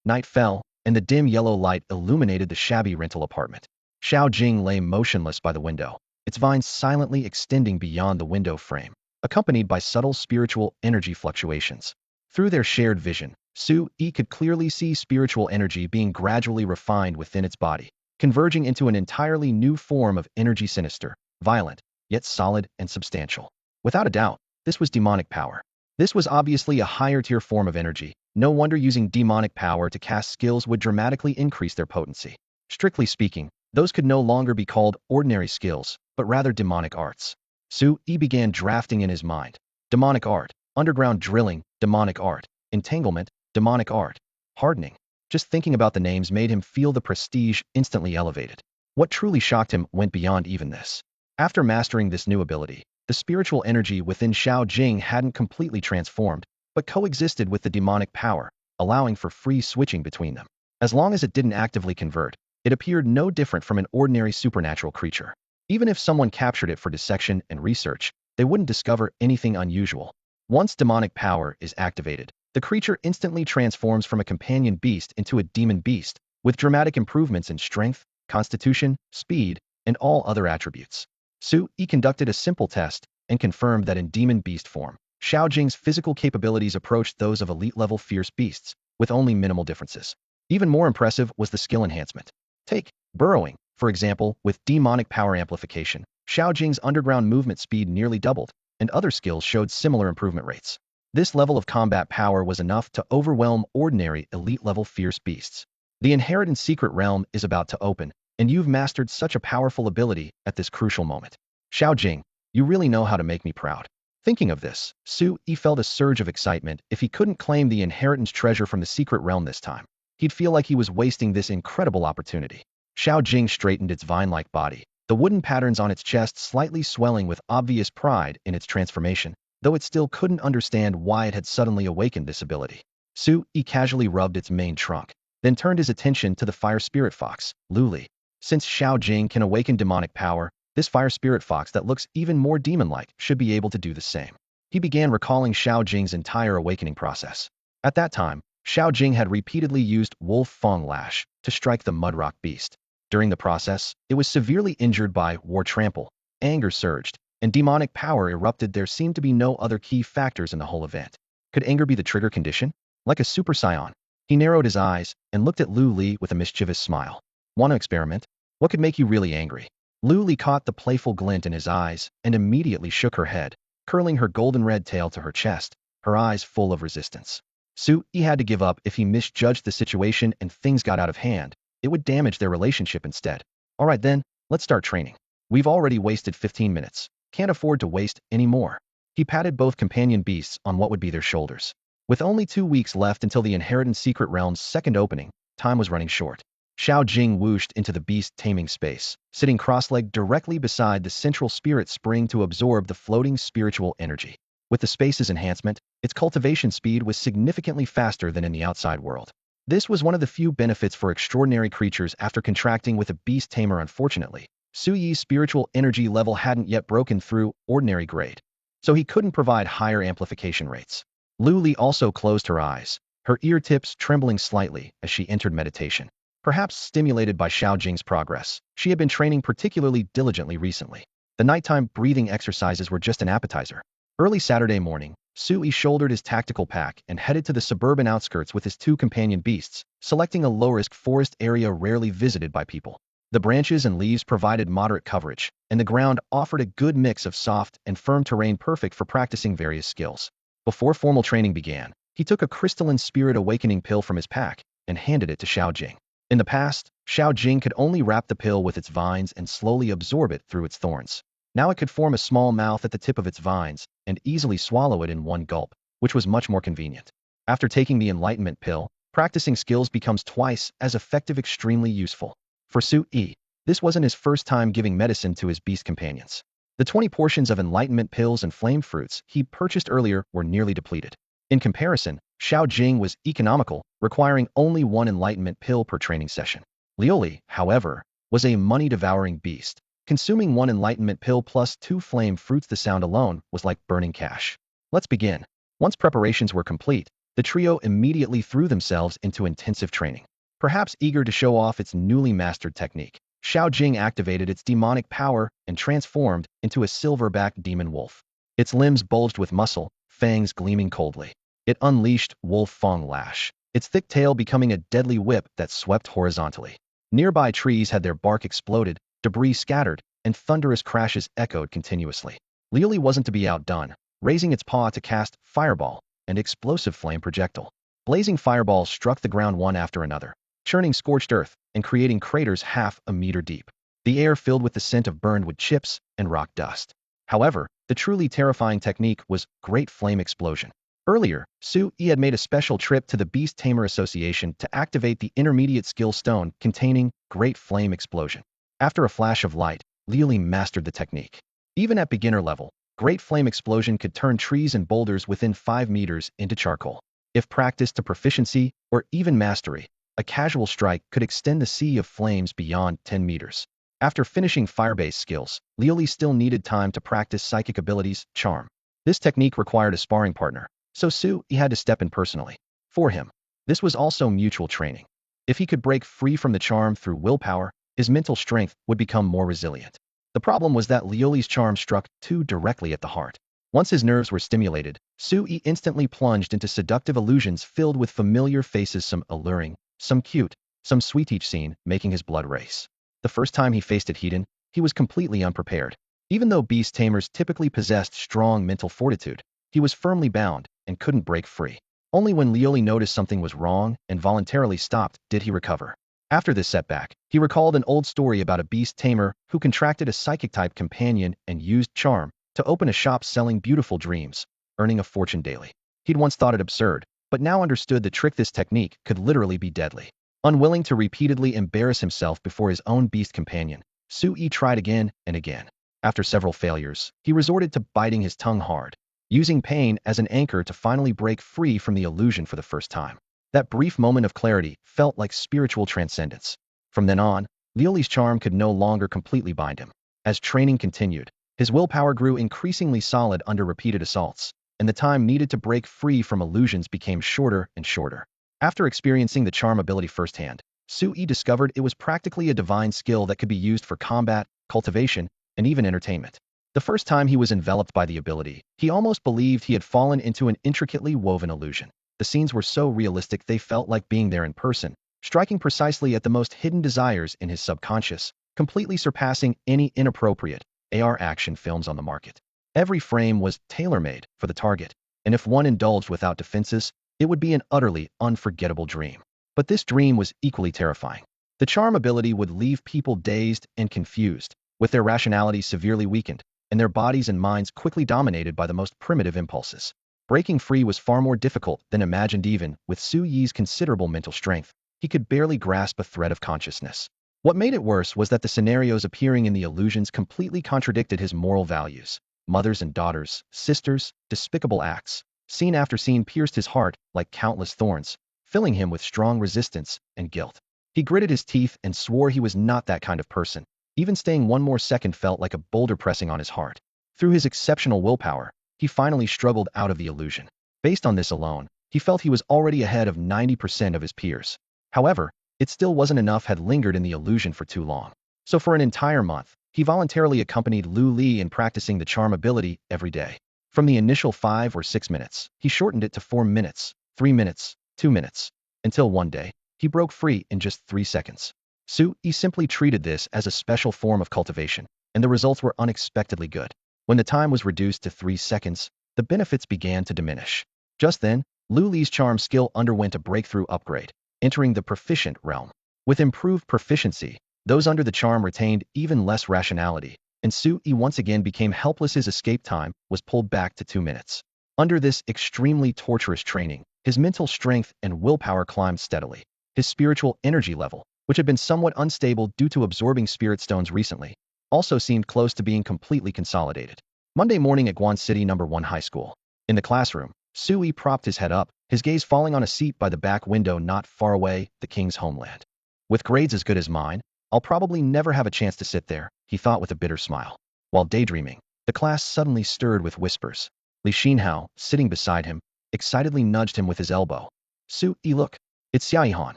Speaker 1: Night fell, and the dim yellow light illuminated the shabby rental apartment. Xiao Jing lay motionless by the window, its vines silently extending beyond the window frame, accompanied by subtle spiritual energy fluctuations. Through their shared vision, Su Yi could clearly see spiritual energy being gradually refined within its body, converging into an entirely new form of energy, sinister, violent, yet solid and substantial. Without a doubt, this was demonic power. This was obviously a higher tier form of energy. No wonder using demonic power to cast skills would dramatically increase their potency. Strictly speaking, those could no longer be called ordinary skills, but rather demonic arts. Su Yi began drafting in his mind. Demonic art, underground drilling, demonic art, entanglement, demonic art, hardening. Just thinking about the names made him feel the prestige instantly elevated. What truly shocked him went beyond even this. After mastering this new ability, the spiritual energy within Xiao Jing hadn't completely transformed, but coexisted with the demonic power, allowing for free switching between them. As long as it didn't actively convert, it appeared no different from an ordinary supernatural creature. Even if someone captured it for dissection and research, they wouldn't discover anything unusual. Once demonic power is activated, the creature instantly transforms from a companion beast into a demon beast, with dramatic improvements in strength, constitution, speed, and all other attributes. Su Yi conducted a simple test and confirmed that in demon beast form, Xiao Jing's physical capabilities approached those of elite-level fierce beasts, with only minimal differences. Even more impressive was the skill enhancement. Take burrowing, for example, with demonic power amplification. Xiao Jing's underground movement speed nearly doubled, and other skills showed similar improvement rates. This level of combat power was enough to overwhelm ordinary elite-level fierce beasts. The inherent secret realm is about to open, and you've mastered such a powerful ability at this crucial moment. Xiao Jing, you really know how to make me proud. Thinking of this, Su Yi felt a surge of excitement. If he couldn't claim the inheritance treasure from the secret realm this time, he'd feel like he was wasting this incredible opportunity. Xiao Jing straightened its vine-like body, the wooden patterns on its chest slightly swelling with obvious pride in its transformation, though it still couldn't understand why it had suddenly awakened this ability. Su Yi casually rubbed its main trunk, then turned his attention to the fire spirit fox, Lu Li. Since Xiao Jing can awaken demonic power, this fire spirit fox that looks even more demon-like should be able to do the same. He began recalling Xiao Jing's entire awakening process. At that time, Xiao Jing had repeatedly used Wolf Fang Lash to strike the Mudrock beast. During the process, it was severely injured by War Trample, anger surged, and demonic power erupted. There seemed to be no other key factors in the whole event. Could anger be the trigger condition? Like a super scion, he narrowed his eyes and looked at Lu Li with a mischievous smile. Want to experiment? What could make you really angry? Lu Li caught the playful glint in his eyes and immediately shook her head, curling her golden red tail to her chest, her eyes full of resistance. Su Yi had to give up. If he misjudged the situation and things got out of hand, it would damage their relationship instead. All right then, let's start training. We've already wasted 15 minutes. Can't afford to waste any more. He patted both companion beasts on what would be their shoulders. With only 2 weeks left until the inheritance secret realm's second opening, time was running short. Xiao Jing whooshed into the beast taming space, sitting cross-legged directly beside the central spirit spring to absorb the floating spiritual energy. With the space's enhancement, its cultivation speed was significantly faster than in the outside world. This was one of the few benefits for extraordinary creatures after contracting with a beast tamer. Unfortunately, Su Yi's spiritual energy level hadn't yet broken through ordinary grade, so he couldn't provide higher amplification rates. Lu Li also closed her eyes, her ear tips trembling slightly as she entered meditation. Perhaps stimulated by Xiao Jing's progress, she had been training particularly diligently recently. The nighttime breathing exercises were just an appetizer. Early Saturday morning, Su Yi shouldered his tactical pack and headed to the suburban outskirts with his 2 companion beasts, selecting a low-risk forest area rarely visited by people. The branches and leaves provided moderate coverage, and the ground offered a good mix of soft and firm terrain, perfect for practicing various skills. Before formal training began, he took a crystalline spirit awakening pill from his pack and handed it to Xiao Jing. In the past, Xiao Jing could only wrap the pill with its vines and slowly absorb it through its thorns. Now it could form a small mouth at the tip of its vines and easily swallow it in one gulp, which was much more convenient. After taking the enlightenment pill, practicing skills becomes twice as effective, extremely useful. For Su Yi, this wasn't his first time giving medicine to his beast companions. The 20 portions of enlightenment pills and flame fruits he purchased earlier were nearly depleted. In comparison, Xiao Jing was economical, requiring only 1 enlightenment pill per training session. Liaozhai, however, was a money-devouring beast. Consuming 1 enlightenment pill plus 2 flame fruits, the sound alone was like burning cash. Let's begin. Once preparations were complete, the trio immediately threw themselves into intensive training. Perhaps eager to show off its newly mastered technique, Xiao Jing activated its demonic power and transformed into a silver-backed demon wolf. Its limbs bulged with muscle, fangs gleaming coldly. It unleashed Wolf Fong Lash, its thick tail becoming a deadly whip that swept horizontally. Nearby trees had their bark exploded, debris scattered, and thunderous crashes echoed continuously. Liaozhai wasn't to be outdone, raising its paw to cast Fireball, an explosive flame projectile. Blazing fireballs struck the ground one after another, churning scorched earth and creating craters half a meter deep. The air filled with the scent of burned wood chips and rock dust. However, the truly terrifying technique was Great Flame Explosion. Earlier, Su Yi had made a special trip to the Beast Tamer Association to activate the intermediate skill stone containing Great Flame Explosion. After a flash of light, Liaozhai mastered the technique. Even at beginner level, Great Flame Explosion could turn trees and boulders within 5 meters into charcoal. If practiced to proficiency or even mastery, a casual strike could extend the sea of flames beyond 10 meters. After finishing fire-based skills, Liaozhai still needed time to practice psychic abilities, charm. This technique required a sparring partner, so Su Yi had to step in personally. For him, this was also mutual training. If he could break free from the charm through willpower, his mental strength would become more resilient. The problem was that Liaozhai's charm struck too directly at the heart. Once his nerves were stimulated, Su Yi instantly plunged into seductive illusions filled with familiar faces, some alluring, some cute, some sweet, each scene making his blood race. The first time he faced it heat-in, he was completely unprepared. Even though beast tamers typically possessed strong mental fortitude, he was firmly bound and couldn't break free. Only when Liaozhai noticed something was wrong and voluntarily stopped did he recover. After this setback, he recalled an old story about a beast tamer who contracted a psychic-type companion and used charm to open a shop selling beautiful dreams, earning a fortune daily. He'd once thought it absurd, but now understood the trick. This technique could literally be deadly. Unwilling to repeatedly embarrass himself before his own beast companion, Su Yi tried again and again. After several failures, he resorted to biting his tongue hard, using pain as an anchor to finally break free from the illusion for the first time. That brief moment of clarity felt like spiritual transcendence. From then on, Liaozhai's charm could no longer completely bind him. As training continued, his willpower grew increasingly solid under repeated assaults, and the time needed to break free from illusions became shorter and shorter. After experiencing the charm ability firsthand, Su Yi discovered it was practically a divine skill that could be used for combat, cultivation, and even entertainment. The first time he was enveloped by the ability, he almost believed he had fallen into an intricately woven illusion. The scenes were so realistic they felt like being there in person, striking precisely at the most hidden desires in his subconscious, completely surpassing any inappropriate AR action films on the market. Every frame was tailor-made for the target, and if one indulged without defenses, it would be an utterly unforgettable dream. But this dream was equally terrifying. The charm ability would leave people dazed and confused, with their rationality severely weakened, and their bodies and minds quickly dominated by the most primitive impulses. Breaking free was far more difficult than imagined. Even with Su Yi's considerable mental strength, he could barely grasp a thread of consciousness. What made it worse was that the scenarios appearing in the illusions completely contradicted his moral values. Mothers and daughters, sisters, despicable acts. Scene after scene pierced his heart like countless thorns, filling him with strong resistance and guilt. He gritted his teeth and swore he was not that kind of person. Even staying one more second felt like a boulder pressing on his heart. Through his exceptional willpower, he finally struggled out of the illusion. Based on this alone, he felt he was already ahead of 90% of his peers. However, it still wasn't enough. Had lingered in the illusion for too long. So for an entire month, he voluntarily accompanied Lu Li in practicing the charm ability every day. From the initial 5 or 6 minutes, he shortened it to 4 minutes, 3 minutes, 2 minutes, until one day, he broke free in just 3 seconds. Su Yi simply treated this as a special form of cultivation, and the results were unexpectedly good. When the time was reduced to 3 seconds, the benefits began to diminish. Just then, Lu Li's charm skill underwent a breakthrough upgrade, entering the proficient realm. With improved proficiency, those under the charm retained even less rationality, and Su Yi once again became helpless. His escape time was pulled back to 2 minutes. Under this extremely torturous training, his mental strength and willpower climbed steadily. His spiritual energy level, which had been somewhat unstable due to absorbing spirit stones recently, also seemed close to being completely consolidated. Monday morning at Guan City No. 1 High School. In the classroom, Su Yi propped his head up, his gaze falling on a seat by the back window not far away, the king's homeland. With grades as good as mine, I'll probably never have a chance to sit there, he thought with a bitter smile. While daydreaming, the class suddenly stirred with whispers. Li Xinhao, sitting beside him, excitedly nudged him with his elbow. Su Yi, look. It's Xia Yihan.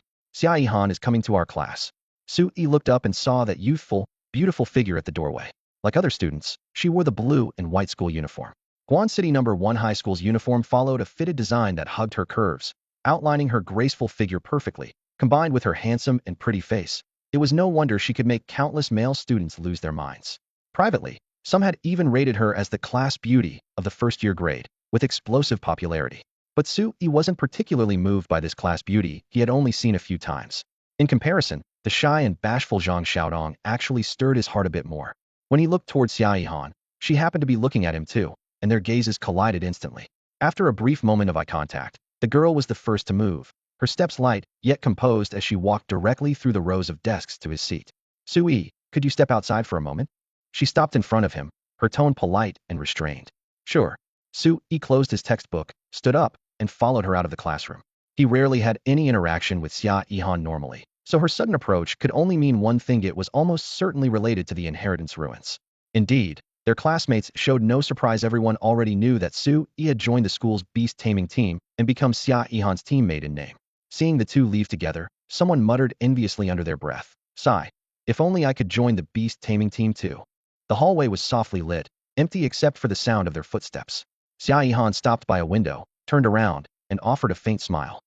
Speaker 1: Xia Yihan is coming to our class. Su Yi looked up and saw that youthful, beautiful figure at the doorway. Like other students, she wore the blue and white school uniform. Guan City Number 1 High School's uniform followed a fitted design that hugged her curves, outlining her graceful figure perfectly, combined with her handsome and pretty face. It was no wonder she could make countless male students lose their minds. Privately, some had even rated her as the class beauty of the first-year grade, with explosive popularity. But Su Yi wasn't particularly moved by this class beauty he had only seen a few times. In comparison, the shy and bashful Zhang Xiaodong actually stirred his heart a bit more. When he looked towards Xia Yihan, she happened to be looking at him too, and their gazes collided instantly. After a brief moment of eye contact, the girl was the first to move, her steps light, yet composed as she walked directly through the rows of desks to his seat. Su Yi, could you step outside for a moment? She stopped in front of him, her tone polite and restrained. Sure. Su Yi closed his textbook, stood up, and followed her out of the classroom. He rarely had any interaction with Xia Yihan normally, so her sudden approach could only mean one thing: it was almost certainly related to the inheritance ruins. Indeed, their classmates showed no surprise. Everyone already knew that Su Yi had joined the school's beast-taming team and become Xia Yihan's teammate in name. Seeing the two leave together, someone muttered enviously under their breath, "Sigh. If only I could join the beast-taming team too." The hallway was softly lit, empty except for the sound of their footsteps. Xia Yihan stopped by a window, turned around, and offered a faint smile.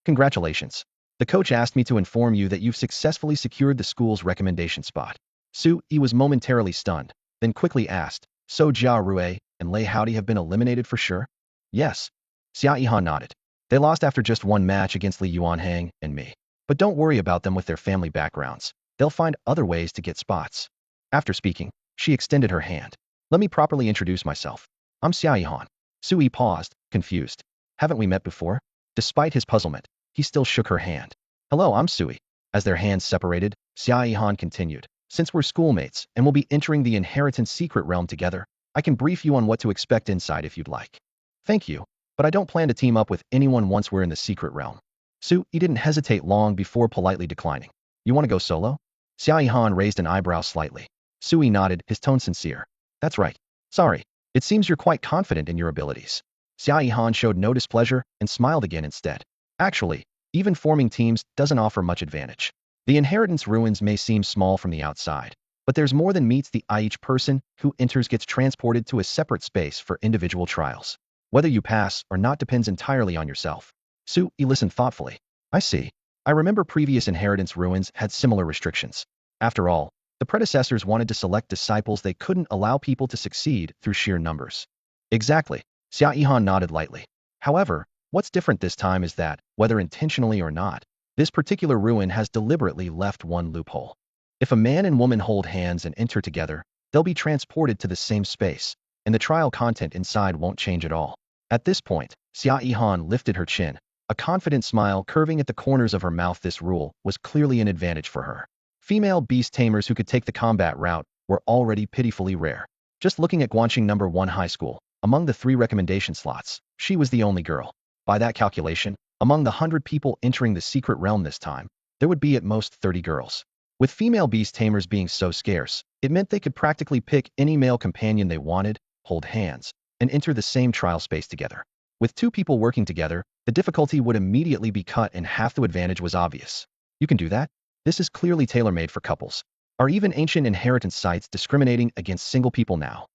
Speaker 1: "Congratulations. The coach asked me to inform you that you've successfully secured the school's recommendation spot." Su Yi was momentarily stunned, then quickly asked, "So Jia Rue and Lei Howdy have been eliminated for sure?" "Yes." Xia Yihan nodded. "They lost after just one match against Liaozhai and me. But don't worry about them with their family backgrounds. They'll find other ways to get spots." After speaking, she extended her hand. "Let me properly introduce myself. I'm Xia Yihan." Su Yi paused, confused. "Haven't we met before?" Despite his puzzlement, he still shook her hand. "Hello, I'm Su Yi." As their hands separated, Xia Yihan continued, "Since we're schoolmates and will be entering the inheritance secret realm together, I can brief you on what to expect inside if you'd like." "Thank you, but I don't plan to team up with anyone once we're in the secret realm." Su Yi didn't hesitate long before politely declining. "You want to go solo?" Xia Yihan raised an eyebrow slightly. Su Yi nodded, his tone sincere. "That's right. Sorry. It seems you're quite confident in your abilities." Xia Yihan showed no displeasure and smiled again instead. "Actually, even forming teams doesn't offer much advantage. The inheritance ruins may seem small from the outside, but there's more than meets the eye. Each person who enters gets transported to a separate space for individual trials. Whether you pass or not depends entirely on yourself." Su Yi listened thoughtfully. "I see. I remember previous inheritance ruins had similar restrictions. After all, the predecessors wanted to select disciples. They couldn't allow people to succeed through sheer numbers." "Exactly." Xia Yihan nodded lightly. "However, what's different this time is that, whether intentionally or not, this particular ruin has deliberately left one loophole. If a man and woman hold hands and enter together, they'll be transported to the same space, and the trial content inside won't change at all." At this point, Xia Yihan lifted her chin, a confident smile curving at the corners of her mouth. This rule was clearly an advantage for her. Female beast tamers who could take the combat route were already pitifully rare. Just looking at Guanxing Number 1 High School, among the 3 recommendation slots, she was the only girl. By that calculation, among the 100 people entering the secret realm this time, there would be at most 30 girls. With female beast tamers being so scarce, it meant they could practically pick any male companion they wanted, hold hands, and enter the same trial space together. With 2 people working together, the difficulty would immediately be cut and half the advantage was obvious. "You can do that? This is clearly tailor-made for couples. Are even ancient inheritance sites discriminating against single people now?"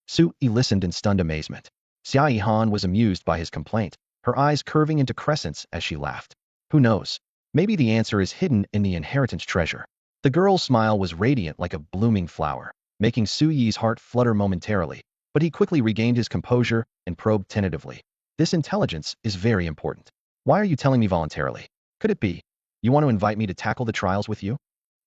Speaker 1: Su Yi listened in stunned amazement. Xia Yihan was amused by his complaint, her eyes curving into crescents as she laughed. "Who knows? Maybe the answer is hidden in the inheritance treasure." The girl's smile was radiant like a blooming flower, making Su Yi's heart flutter momentarily, but he quickly regained his composure and probed tentatively. "This intelligence is very important. Why are you telling me voluntarily? Could it be you want to invite me to tackle the trials with you?"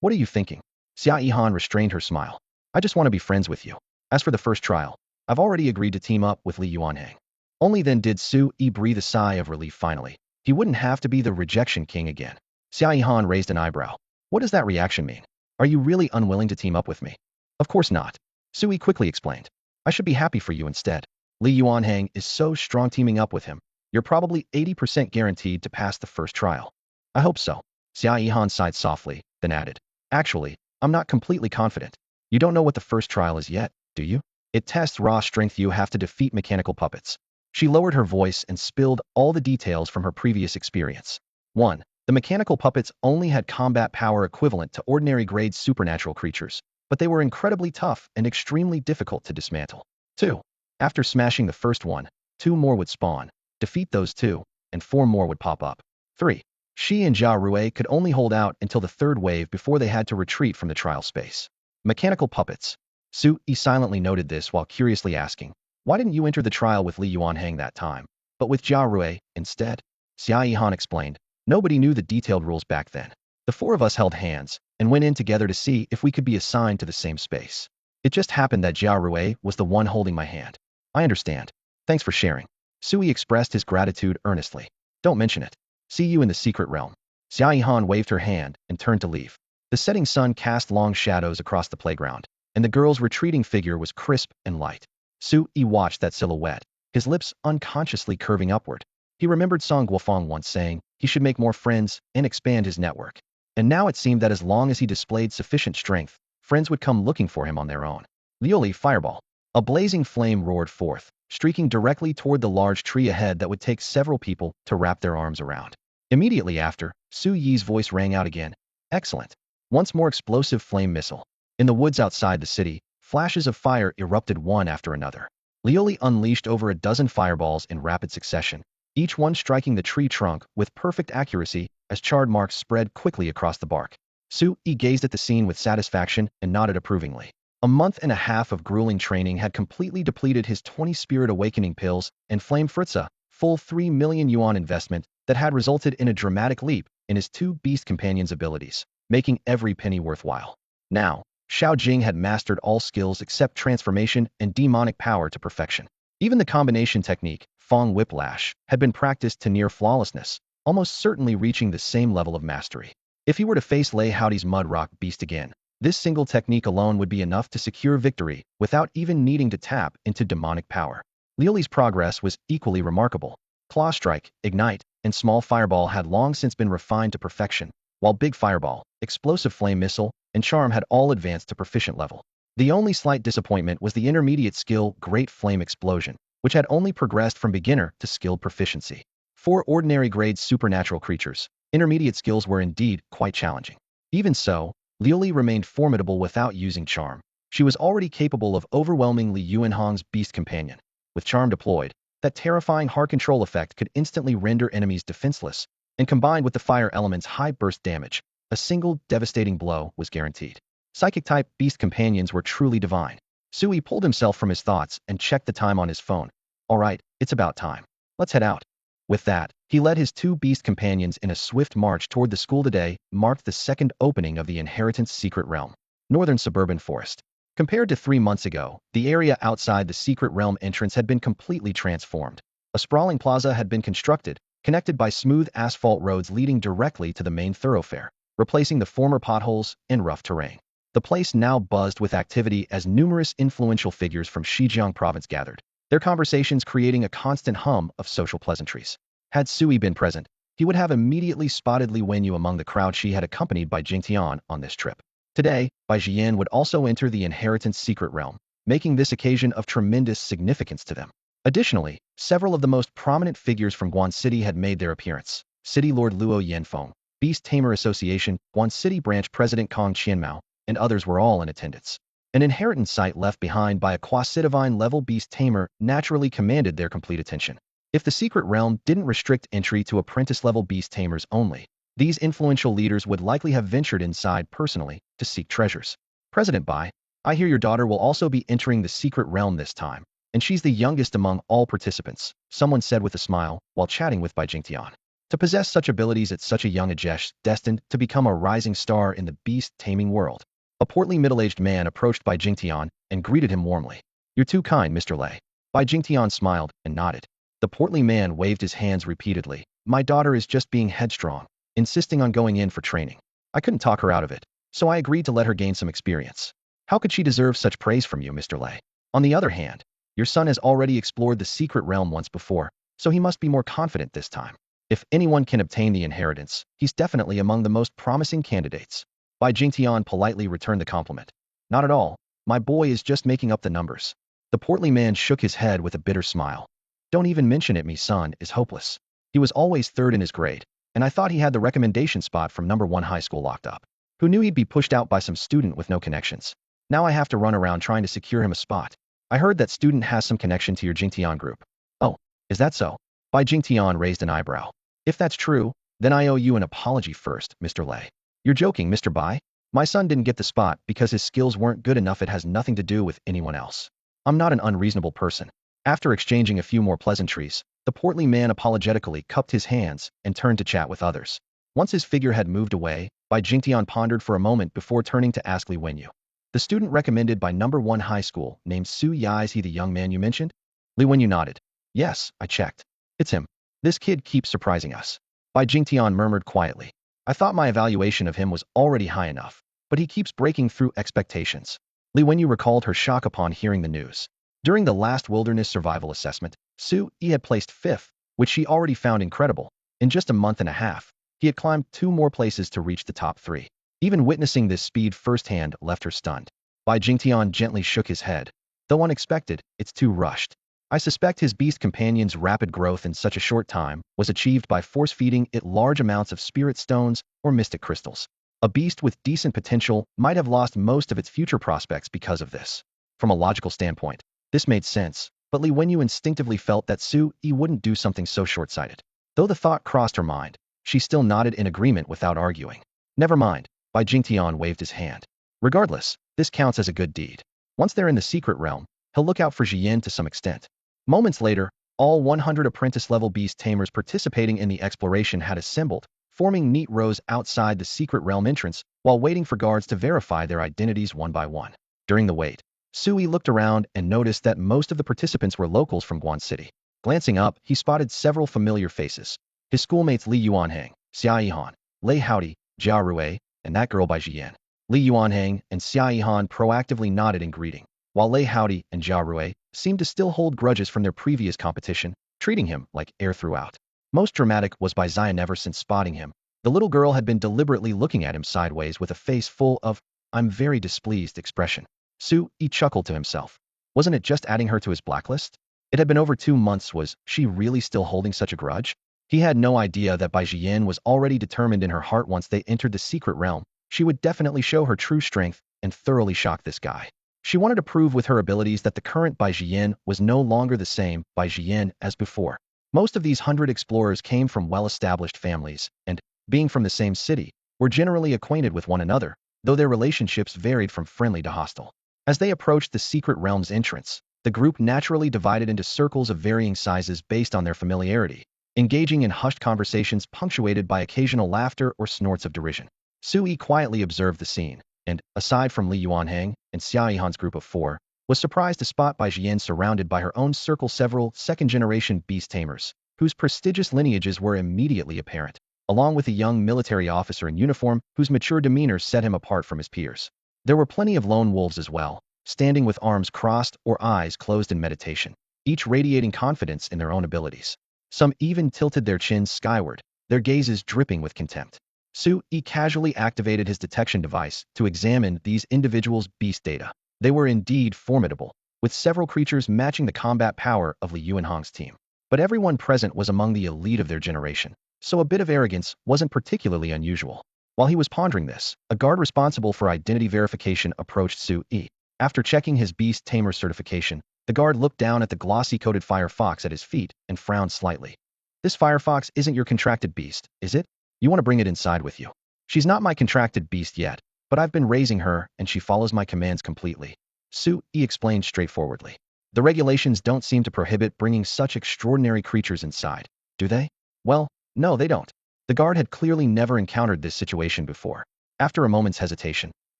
Speaker 1: "What are you thinking?" Xia Yihan restrained her smile. "I just want to be friends with you. As for the first trial, I've already agreed to team up with Liaozhai." Only then did Su Yi breathe a sigh of relief finally. He wouldn't have to be the rejection king again. Xia Yihan raised an eyebrow. "What does that reaction mean? Are you really unwilling to team up with me?" "Of course not." Su Yi quickly explained. "I should be happy for you instead. Liaozhai is so strong. Teaming up with him, you're probably 80% guaranteed to pass the first trial." "I hope so." Xia Yihan sighed softly, then added, "Actually, I'm not completely confident. You don't know what the first trial is yet, do you? It tests raw strength. You have to defeat mechanical puppets." She lowered her voice and spilled all the details from her previous experience. 1. The mechanical puppets only had combat power equivalent to ordinary grade supernatural creatures, but they were incredibly tough and extremely difficult to dismantle. 2. After smashing the first one, 2 more would spawn, defeat those 2, and 4 more would pop up. 3. She and Jia Rui could only hold out until the 3rd wave before they had to retreat from the trial space. Mechanical puppets. Su Yi silently noted this while curiously asking, why didn't you enter the trial with Liaozhai that time, but with Jia Rui instead? Xia Yihan explained, nobody knew the detailed rules back then. The 4 of us held hands and went in together to see if we could be assigned to the same space. It just happened that Jia Rui was the one holding my hand. I understand. Thanks for sharing. Sui expressed his gratitude earnestly. Don't mention it. See you in the secret realm. Xia Yihan waved her hand and turned to leave. The setting sun cast long shadows across the playground, and the girl's retreating figure was crisp and light. Sui watched that silhouette, his lips unconsciously curving upward. He remembered Song Guofeng once saying he should make more friends and expand his network. And now it seemed that as long as he displayed sufficient strength, friends would come looking for him on their own. Liaozhai fireball. A blazing flame roared forth, streaking directly toward the large tree ahead that would take several people to wrap their arms around. Immediately after, Su Yi's voice rang out again. Excellent. Once more explosive flame missile. In the woods outside the city, flashes of fire erupted one after another. Liaozhai unleashed over a dozen fireballs in rapid succession, each one striking the tree trunk with perfect accuracy as charred marks spread quickly across the bark. Su Yi gazed at the scene with satisfaction and nodded approvingly. A month and a half of grueling training had completely depleted his 20 spirit awakening pills and flame fritza, full 3 million yuan investment that had resulted in a dramatic leap in his 2 beast companions' abilities, making every penny worthwhile. Now, Xiao Jing had mastered all skills except transformation and demonic power to perfection. Even the combination technique, Fong Whiplash, had been practiced to near flawlessness, almost certainly reaching the same level of mastery. If he were to face Lei Howdy's Mud Rock Beast again, this single technique alone would be enough to secure victory without even needing to tap into demonic power. Liaozhai's progress was equally remarkable. Claw Strike, Ignite, and Small Fireball had long since been refined to perfection, while Big Fireball, Explosive Flame Missile, and Charm had all advanced to proficient level. The only slight disappointment was the intermediate skill Great Flame Explosion, which had only progressed from beginner to skilled proficiency. For ordinary grade supernatural creatures, intermediate skills were indeed quite challenging. Even so, Liaozhai remained formidable without using Charm. She was already capable of overwhelming Li Yuanhong's Beast Companion. With Charm deployed, that terrifying heart control effect could instantly render enemies defenseless, and combined with the fire element's high burst damage, a single devastating blow was guaranteed. Psychic-type Beast Companions were truly divine. Sui pulled himself from his thoughts and checked the time on his phone. All right, it's about time. Let's head out. With that, he led his 2 beast companions in a swift march toward the school. Today marked the second opening of the Inheritance Secret Realm, Northern Suburban Forest. Compared to 3 months ago, the area outside the Secret Realm entrance had been completely transformed. A sprawling plaza had been constructed, connected by smooth asphalt roads leading directly to the main thoroughfare, replacing the former potholes and rough terrain. The place now buzzed with activity as numerous influential figures from Xizjiang province gathered, their conversations creating a constant hum of social pleasantries. Had Sui been present, he would have immediately spotted Li Wenyu among the crowd she had accompanied by Jingtian on this trip. Today, Bai Jian would also enter the Inheritance Secret Realm, making this occasion of tremendous significance to them. Additionally, several of the most prominent figures from Guan City had made their appearance. City Lord Luo Yanfeng, Beast Tamer Association, Guan City Branch President Kong Qianmao, and others were all in attendance. An inheritance site left behind by a quasi-divine level beast tamer naturally commanded their complete attention. If the secret realm didn't restrict entry to apprentice-level beast tamers only, these influential leaders would likely have ventured inside personally to seek treasures. President Bai, I hear your daughter will also be entering the secret realm this time, and she's the youngest among all participants, someone said with a smile while chatting with Bai Jingtian. To possess such abilities at such a young age, destined to become a rising star in the beast-taming world. A portly middle-aged man approached Bai Jingtian and greeted him warmly. You're too kind, Mr. Lei. Bai Jingtian smiled and nodded. The portly man waved his hands repeatedly. My daughter is just being headstrong, insisting on going in for training. I couldn't talk her out of it, so I agreed to let her gain some experience. How could she deserve such praise from you, Mr. Lei? On the other hand, your son has already explored the secret realm once before, so he must be more confident this time. If anyone can obtain the inheritance, he's definitely among the most promising candidates. Bai Jingtian politely returned the compliment. Not at all. My boy is just making up the numbers. The portly man shook his head with a bitter smile. Don't even mention it, me son is hopeless. He was always third in his grade, and I thought he had the recommendation spot from #1 high school locked up. Who knew he'd be pushed out by some student with no connections? Now I have to run around trying to secure him a spot. I heard that student has some connection to your Jingtian group. Oh, is that so? Bai Jingtian raised an eyebrow. If that's true, then I owe you an apology first, Mr. Lei. You're joking, Mr. Bai? My son didn't get the spot because his skills weren't good enough. It has nothing to do with anyone else. I'm not an unreasonable person. After exchanging a few more pleasantries, the portly man apologetically cupped his hands and turned to chat with others. Once his figure had moved away, Bai Jingtian pondered for a moment before turning to ask Li Wenyu. The student recommended by number 1 high school named Su Yi, is he the young man you mentioned? Li Wenyu nodded. Yes, I checked. It's him. This kid keeps surprising us. Bai Jingtian murmured quietly. I thought my evaluation of him was already high enough, but he keeps breaking through expectations. Li Wenyu recalled her shock upon hearing the news. During the last wilderness survival assessment, Su Yi had placed 5th, which she already found incredible. In just a month and a half, he had climbed 2 more places to reach the top 3. Even witnessing this speed firsthand left her stunned. Bai Jingtian gently shook his head. Though unexpected, it's too rushed. I suspect his beast companion's rapid growth in such a short time was achieved by force-feeding it large amounts of spirit stones or mystic crystals. A beast with decent potential might have lost most of its future prospects because of this. From a logical standpoint, this made sense, but Li Wenyu instinctively felt that Su Yi wouldn't do something so short-sighted. Though the thought crossed her mind, she still nodded in agreement without arguing. Never mind, Bai Jingtian waved his hand. Regardless, this counts as a good deed. Once they're in the secret realm, he'll look out for Jiyan to some extent. Moments later, all 100 apprentice-level beast tamers participating in the exploration had assembled, forming neat rows outside the secret realm entrance while waiting for guards to verify their identities one by one. During the wait, Su Yi looked around and noticed that most of the participants were locals from Guan City. Glancing up, he spotted several familiar faces. His schoolmates Li Yuanhang, Xia Yihan, Lei Howdy, Jia Rui, and that girl by Jiyan. Li Yuanhang and Xia Yihan proactively nodded in greeting, while Lei Howdy and Jia Rui seemed to still hold grudges from their previous competition, treating him like air throughout. Most dramatic was by Zion. Ever since spotting him, the little girl had been deliberately looking at him sideways with a face full of, I'm very displeased expression. Su Yi chuckled to himself. Wasn't it just adding her to his blacklist? It had been over 2 months. Was she really still holding such a grudge? He had no idea that Bai Jiyan was already determined in her heart once they entered the secret realm, she would definitely show her true strength and thoroughly shock this guy. She wanted to prove with her abilities that the current Bai Jiyan was no longer the same Bai Jiyan as before. Most of these 100 explorers came from well-established families and, being from the same city, were generally acquainted with one another, though their relationships varied from friendly to hostile. As they approached the secret realm's entrance, the group naturally divided into circles of varying sizes based on their familiarity, engaging in hushed conversations punctuated by occasional laughter or snorts of derision. Su Yi quietly observed the scene, and, aside from Li Yuanhang and Xia Yihan's group of 4, was surprised to spot Bai Jiyan surrounded by her own circle several second-generation beast tamers, whose prestigious lineages were immediately apparent, along with a young military officer in uniform whose mature demeanor set him apart from his peers. There were plenty of lone wolves as well, standing with arms crossed or eyes closed in meditation, each radiating confidence in their own abilities. Some even tilted their chins skyward, their gazes dripping with contempt. Su Yi casually activated his detection device to examine these individuals' beast data. They were indeed formidable, with several creatures matching the combat power of Li Yuanhang's team. But everyone present was among the elite of their generation, so a bit of arrogance wasn't particularly unusual. While he was pondering this, a guard responsible for identity verification approached Su Yi. After checking his beast tamer certification, the guard looked down at the glossy-coated firefox at his feet and frowned slightly. This firefox isn't your contracted beast, is it? You want to bring it inside with you. She's not my contracted beast yet, but I've been raising her and she follows my commands completely. Su Yi explained straightforwardly. The regulations don't seem to prohibit bringing such extraordinary creatures inside, do they? Well, no, they don't. The guard had clearly never encountered this situation before. After a moment's hesitation,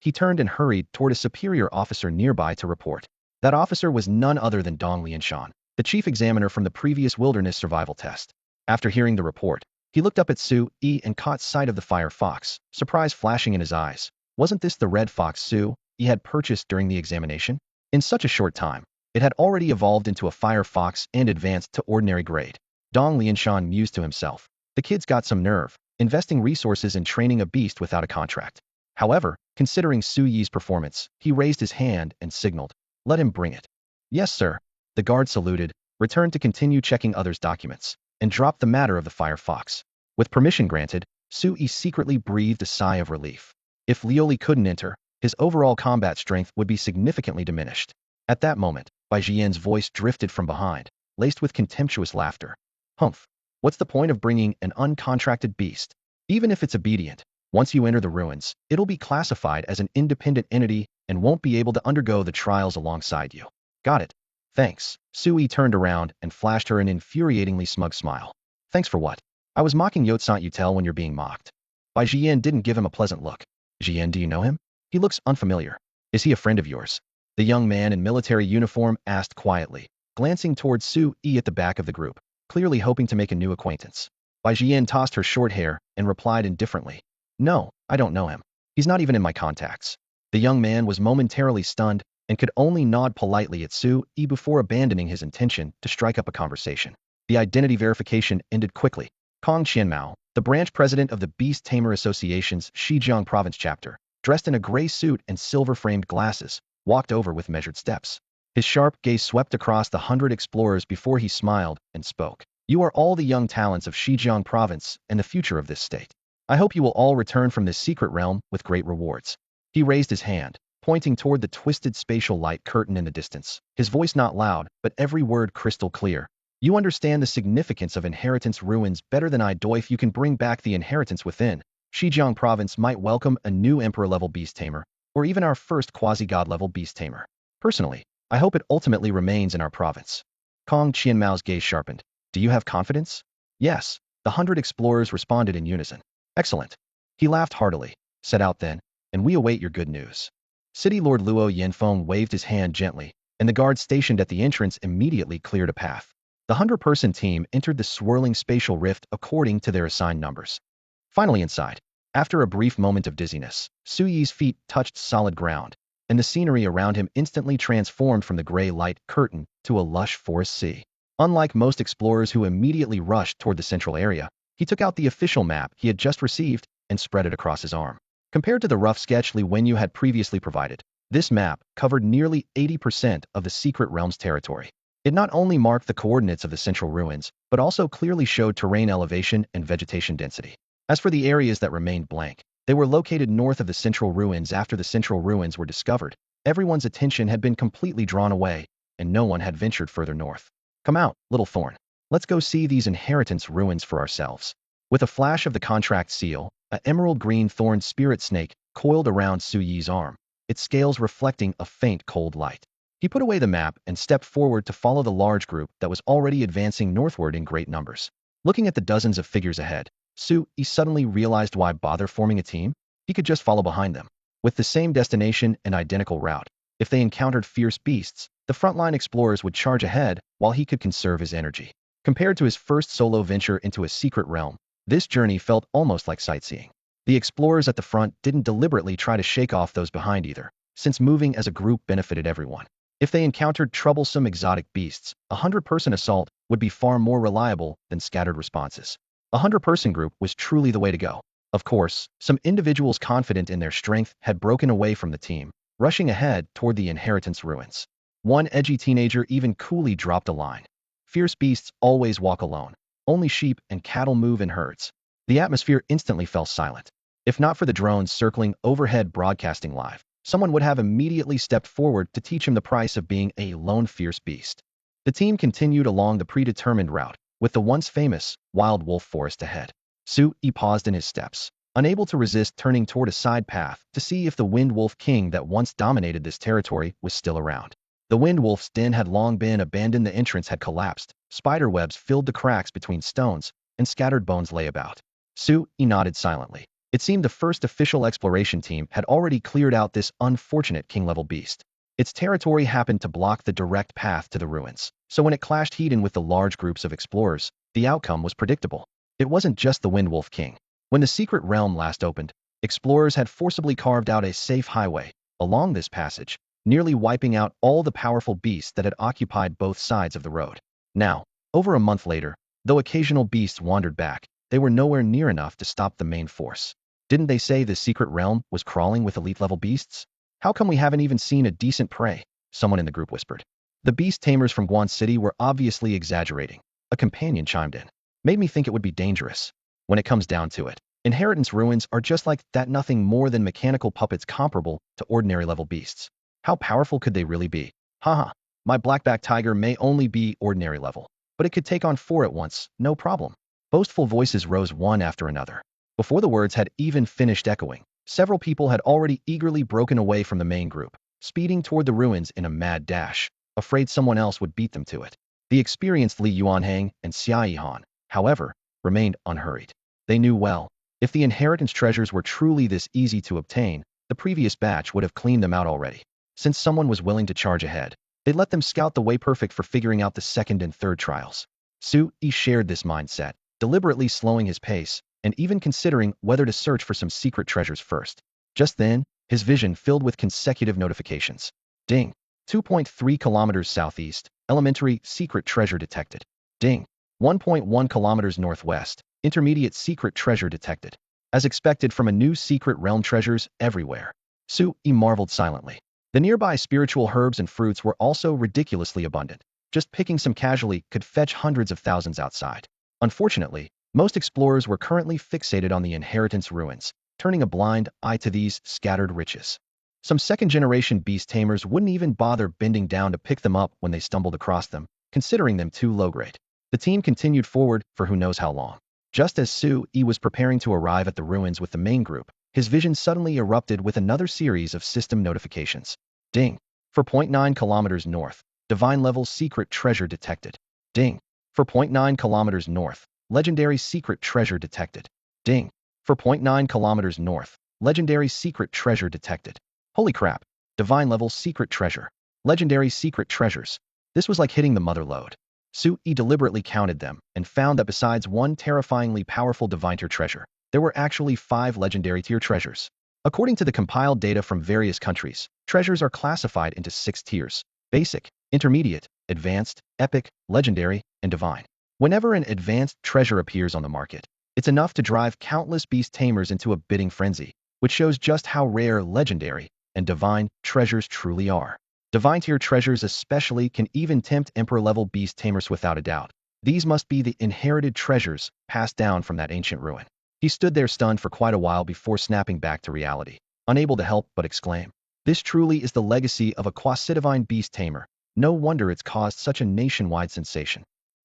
Speaker 1: he turned and hurried toward a superior officer nearby to report. That officer was none other than Dong Lianshan, the chief examiner from the previous wilderness survival test. After hearing the report, he looked up at Su Yi and caught sight of the fire fox, surprise flashing in his eyes. Wasn't this the red fox Su Yi had purchased during the examination? In such a short time, it had already evolved into a fire fox and advanced to ordinary grade. Dong Lianshan mused to himself. The kid's got some nerve, investing resources in training a beast without a contract. However, considering Su Yi's performance, he raised his hand and signaled, let him bring it. Yes, sir. The guard saluted, returned to continue checking others' documents, and dropped the matter of the fire fox. With permission granted, Su Yi secretly breathed a sigh of relief. If Lioli couldn't enter, his overall combat strength would be significantly diminished. At that moment, Bai Jian's voice drifted from behind, laced with contemptuous laughter. Humph. What's the point of bringing an uncontracted beast? Even if it's obedient, once you enter the ruins, it'll be classified as an independent entity and won't be able to undergo the trials alongside you. Got it. Thanks. Sui turned around and flashed her an infuriatingly smug smile. Thanks for what? I was mocking Yotsant you tell when you're being mocked. Bai Jian didn't give him a pleasant look. Jian, do you know him? He looks unfamiliar. Is he a friend of yours? The young man in military uniform asked quietly, glancing towards Sui at the back of the group, clearly hoping to make a new acquaintance. Bai Jian tossed her short hair and replied indifferently. No, I don't know him. He's not even in my contacts. The young man was momentarily stunned and could only nod politely at Sui before abandoning his intention to strike up a conversation. The identity verification ended quickly. Kong Qianmao, the branch president of the Beast Tamer Association's Xizjiang province chapter, dressed in a gray suit and silver-framed glasses, walked over with measured steps. His sharp gaze swept across the 100 explorers before he smiled and spoke. You are all the young talents of Xizjiang province and the future of this state. I hope you will all return from this secret realm with great rewards. He raised his hand, pointing toward the twisted spatial light curtain in the distance, his voice not loud, but every word crystal clear. You understand the significance of inheritance ruins better than I do. If you can bring back the inheritance within, Xizjiang province might welcome a new emperor-level beast tamer, or even our first quasi-god-level beast tamer. Personally, I hope it ultimately remains in our province. Kong Qianmao's gaze sharpened. Do you have confidence? Yes, the 100 explorers responded in unison. Excellent. He laughed heartily. Set out then, and we await your good news. City Lord Luo Yanfeng waved his hand gently, and the guards stationed at the entrance immediately cleared a path. The 100-person team entered the swirling spatial rift according to their assigned numbers. Finally inside, after a brief moment of dizziness, Sui's feet touched solid ground, and the scenery around him instantly transformed from the gray light curtain to a lush forest sea. Unlike most explorers who immediately rushed toward the central area, he took out the official map he had just received and spread it across his arm. Compared to the rough sketch Li Wenyu had previously provided, this map covered nearly 80% of the secret realm's territory. It not only marked the coordinates of the central ruins, but also clearly showed terrain elevation and vegetation density. As for the areas that remained blank, they were located north of the central ruins. After the central ruins were discovered, everyone's attention had been completely drawn away, and no one had ventured further north. Come out, little Thorn. Let's go see these inheritance ruins for ourselves. With a flash of the contract seal, an emerald green thorn spirit snake coiled around Sui's arm, its scales reflecting a faint cold light. He put away the map and stepped forward to follow the large group that was already advancing northward in great numbers. Looking at the dozens of figures ahead, Sui suddenly realized why bother forming a team? He could just follow behind them. With the same destination and identical route, if they encountered fierce beasts, the frontline explorers would charge ahead while he could conserve his energy. Compared to his first solo venture into a secret realm, this journey felt almost like sightseeing. The explorers at the front didn't deliberately try to shake off those behind either, since moving as a group benefited everyone. If they encountered troublesome exotic beasts, a 100-person assault would be far more reliable than scattered responses. A 100-person group was truly the way to go. Of course, some individuals confident in their strength had broken away from the team, rushing ahead toward the inheritance ruins. One edgy teenager even coolly dropped a line. Fierce beasts always walk alone. Only sheep and cattle move in herds. The atmosphere instantly fell silent. If not for the drones circling overhead broadcasting live, someone would have immediately stepped forward to teach him the price of being a lone fierce beast. The team continued along the predetermined route, with the once famous wild wolf forest ahead. Sui paused in his steps, unable to resist turning toward a side path to see if the wind wolf king that once dominated this territory was still around. The wind wolf's den had long been abandoned. The entrance had collapsed, spider webs filled the cracks between stones, and scattered bones lay about. Sui nodded silently. It seemed the first official exploration team had already cleared out this unfortunate king-level beast. Its territory happened to block the direct path to the ruins, so when it clashed head-on with the large groups of explorers, the outcome was predictable. It wasn't just the Wind Wolf King. When the secret realm last opened, explorers had forcibly carved out a safe highway along this passage, nearly wiping out all the powerful beasts that had occupied both sides of the road. Now, over a month later, though occasional beasts wandered back, they were nowhere near enough to stop the main force. Didn't they say the secret realm was crawling with elite-level beasts? How come we haven't even seen a decent prey? Someone in the group whispered. The beast tamers from Guan City were obviously exaggerating. A companion chimed in. Made me think it would be dangerous. When it comes down to it, inheritance ruins are just like that, nothing more than mechanical puppets comparable to ordinary level beasts. How powerful could they really be? Haha. My blackback tiger may only be ordinary level, but it could take on 4 at once, no problem. Boastful voices rose one after another. Before the words had even finished echoing, several people had already eagerly broken away from the main group, speeding toward the ruins in a mad dash, afraid someone else would beat them to it. The experienced Li Yuanhang and Xia Yihan, however, remained unhurried. They knew well, if the inheritance treasures were truly this easy to obtain, the previous batch would have cleaned them out already. Since someone was willing to charge ahead, they let them scout the way perfect for figuring out the second and third trials. Su Yi shared this mindset, deliberately slowing his pace, and even considering whether to search for some secret treasures first. Just then, his vision filled with consecutive notifications. Ding. 2.3 kilometers southeast, elementary secret treasure detected. Ding. 1.1 kilometers northwest, intermediate secret treasure detected. As expected from a new secret realm, treasures everywhere. Su Yi marveled silently. The nearby spiritual herbs and fruits were also ridiculously abundant. Just picking some casually could fetch hundreds of thousands outside. Unfortunately, most explorers were currently fixated on the inheritance ruins, turning a blind eye to these scattered riches. Some second-generation beast tamers wouldn't even bother bending down to pick them up when they stumbled across them, considering them too low-grade. The team continued forward for who knows how long. Just as Su Yi was preparing to arrive at the ruins with the main group, his vision suddenly erupted with another series of system notifications. Ding. 4.9 kilometers north, divine level secret treasure detected. Ding. 4.9 kilometers north, legendary secret treasure detected. Ding. 4.9 kilometers north, legendary secret treasure detected. Holy crap. Divine level secret treasure. Legendary secret treasures. This was like hitting the mother lode. Su Yi deliberately counted them and found that besides one terrifyingly powerful divine tier treasure, there were actually 5 legendary tier treasures. According to the compiled data from various countries, treasures are classified into 6 tiers: basic, intermediate, advanced, epic, legendary, and divine. Whenever an advanced treasure appears on the market, it's enough to drive countless beast tamers into a bidding frenzy, which shows just how rare legendary and divine treasures truly are. Divine tier treasures especially can even tempt emperor-level beast tamers without a doubt. These must be the inherited treasures passed down from that ancient ruin. He stood there stunned for quite a while before snapping back to reality, unable to help but exclaim. This truly is the legacy of a quasi-divine beast tamer. No wonder it's caused such a nationwide sensation.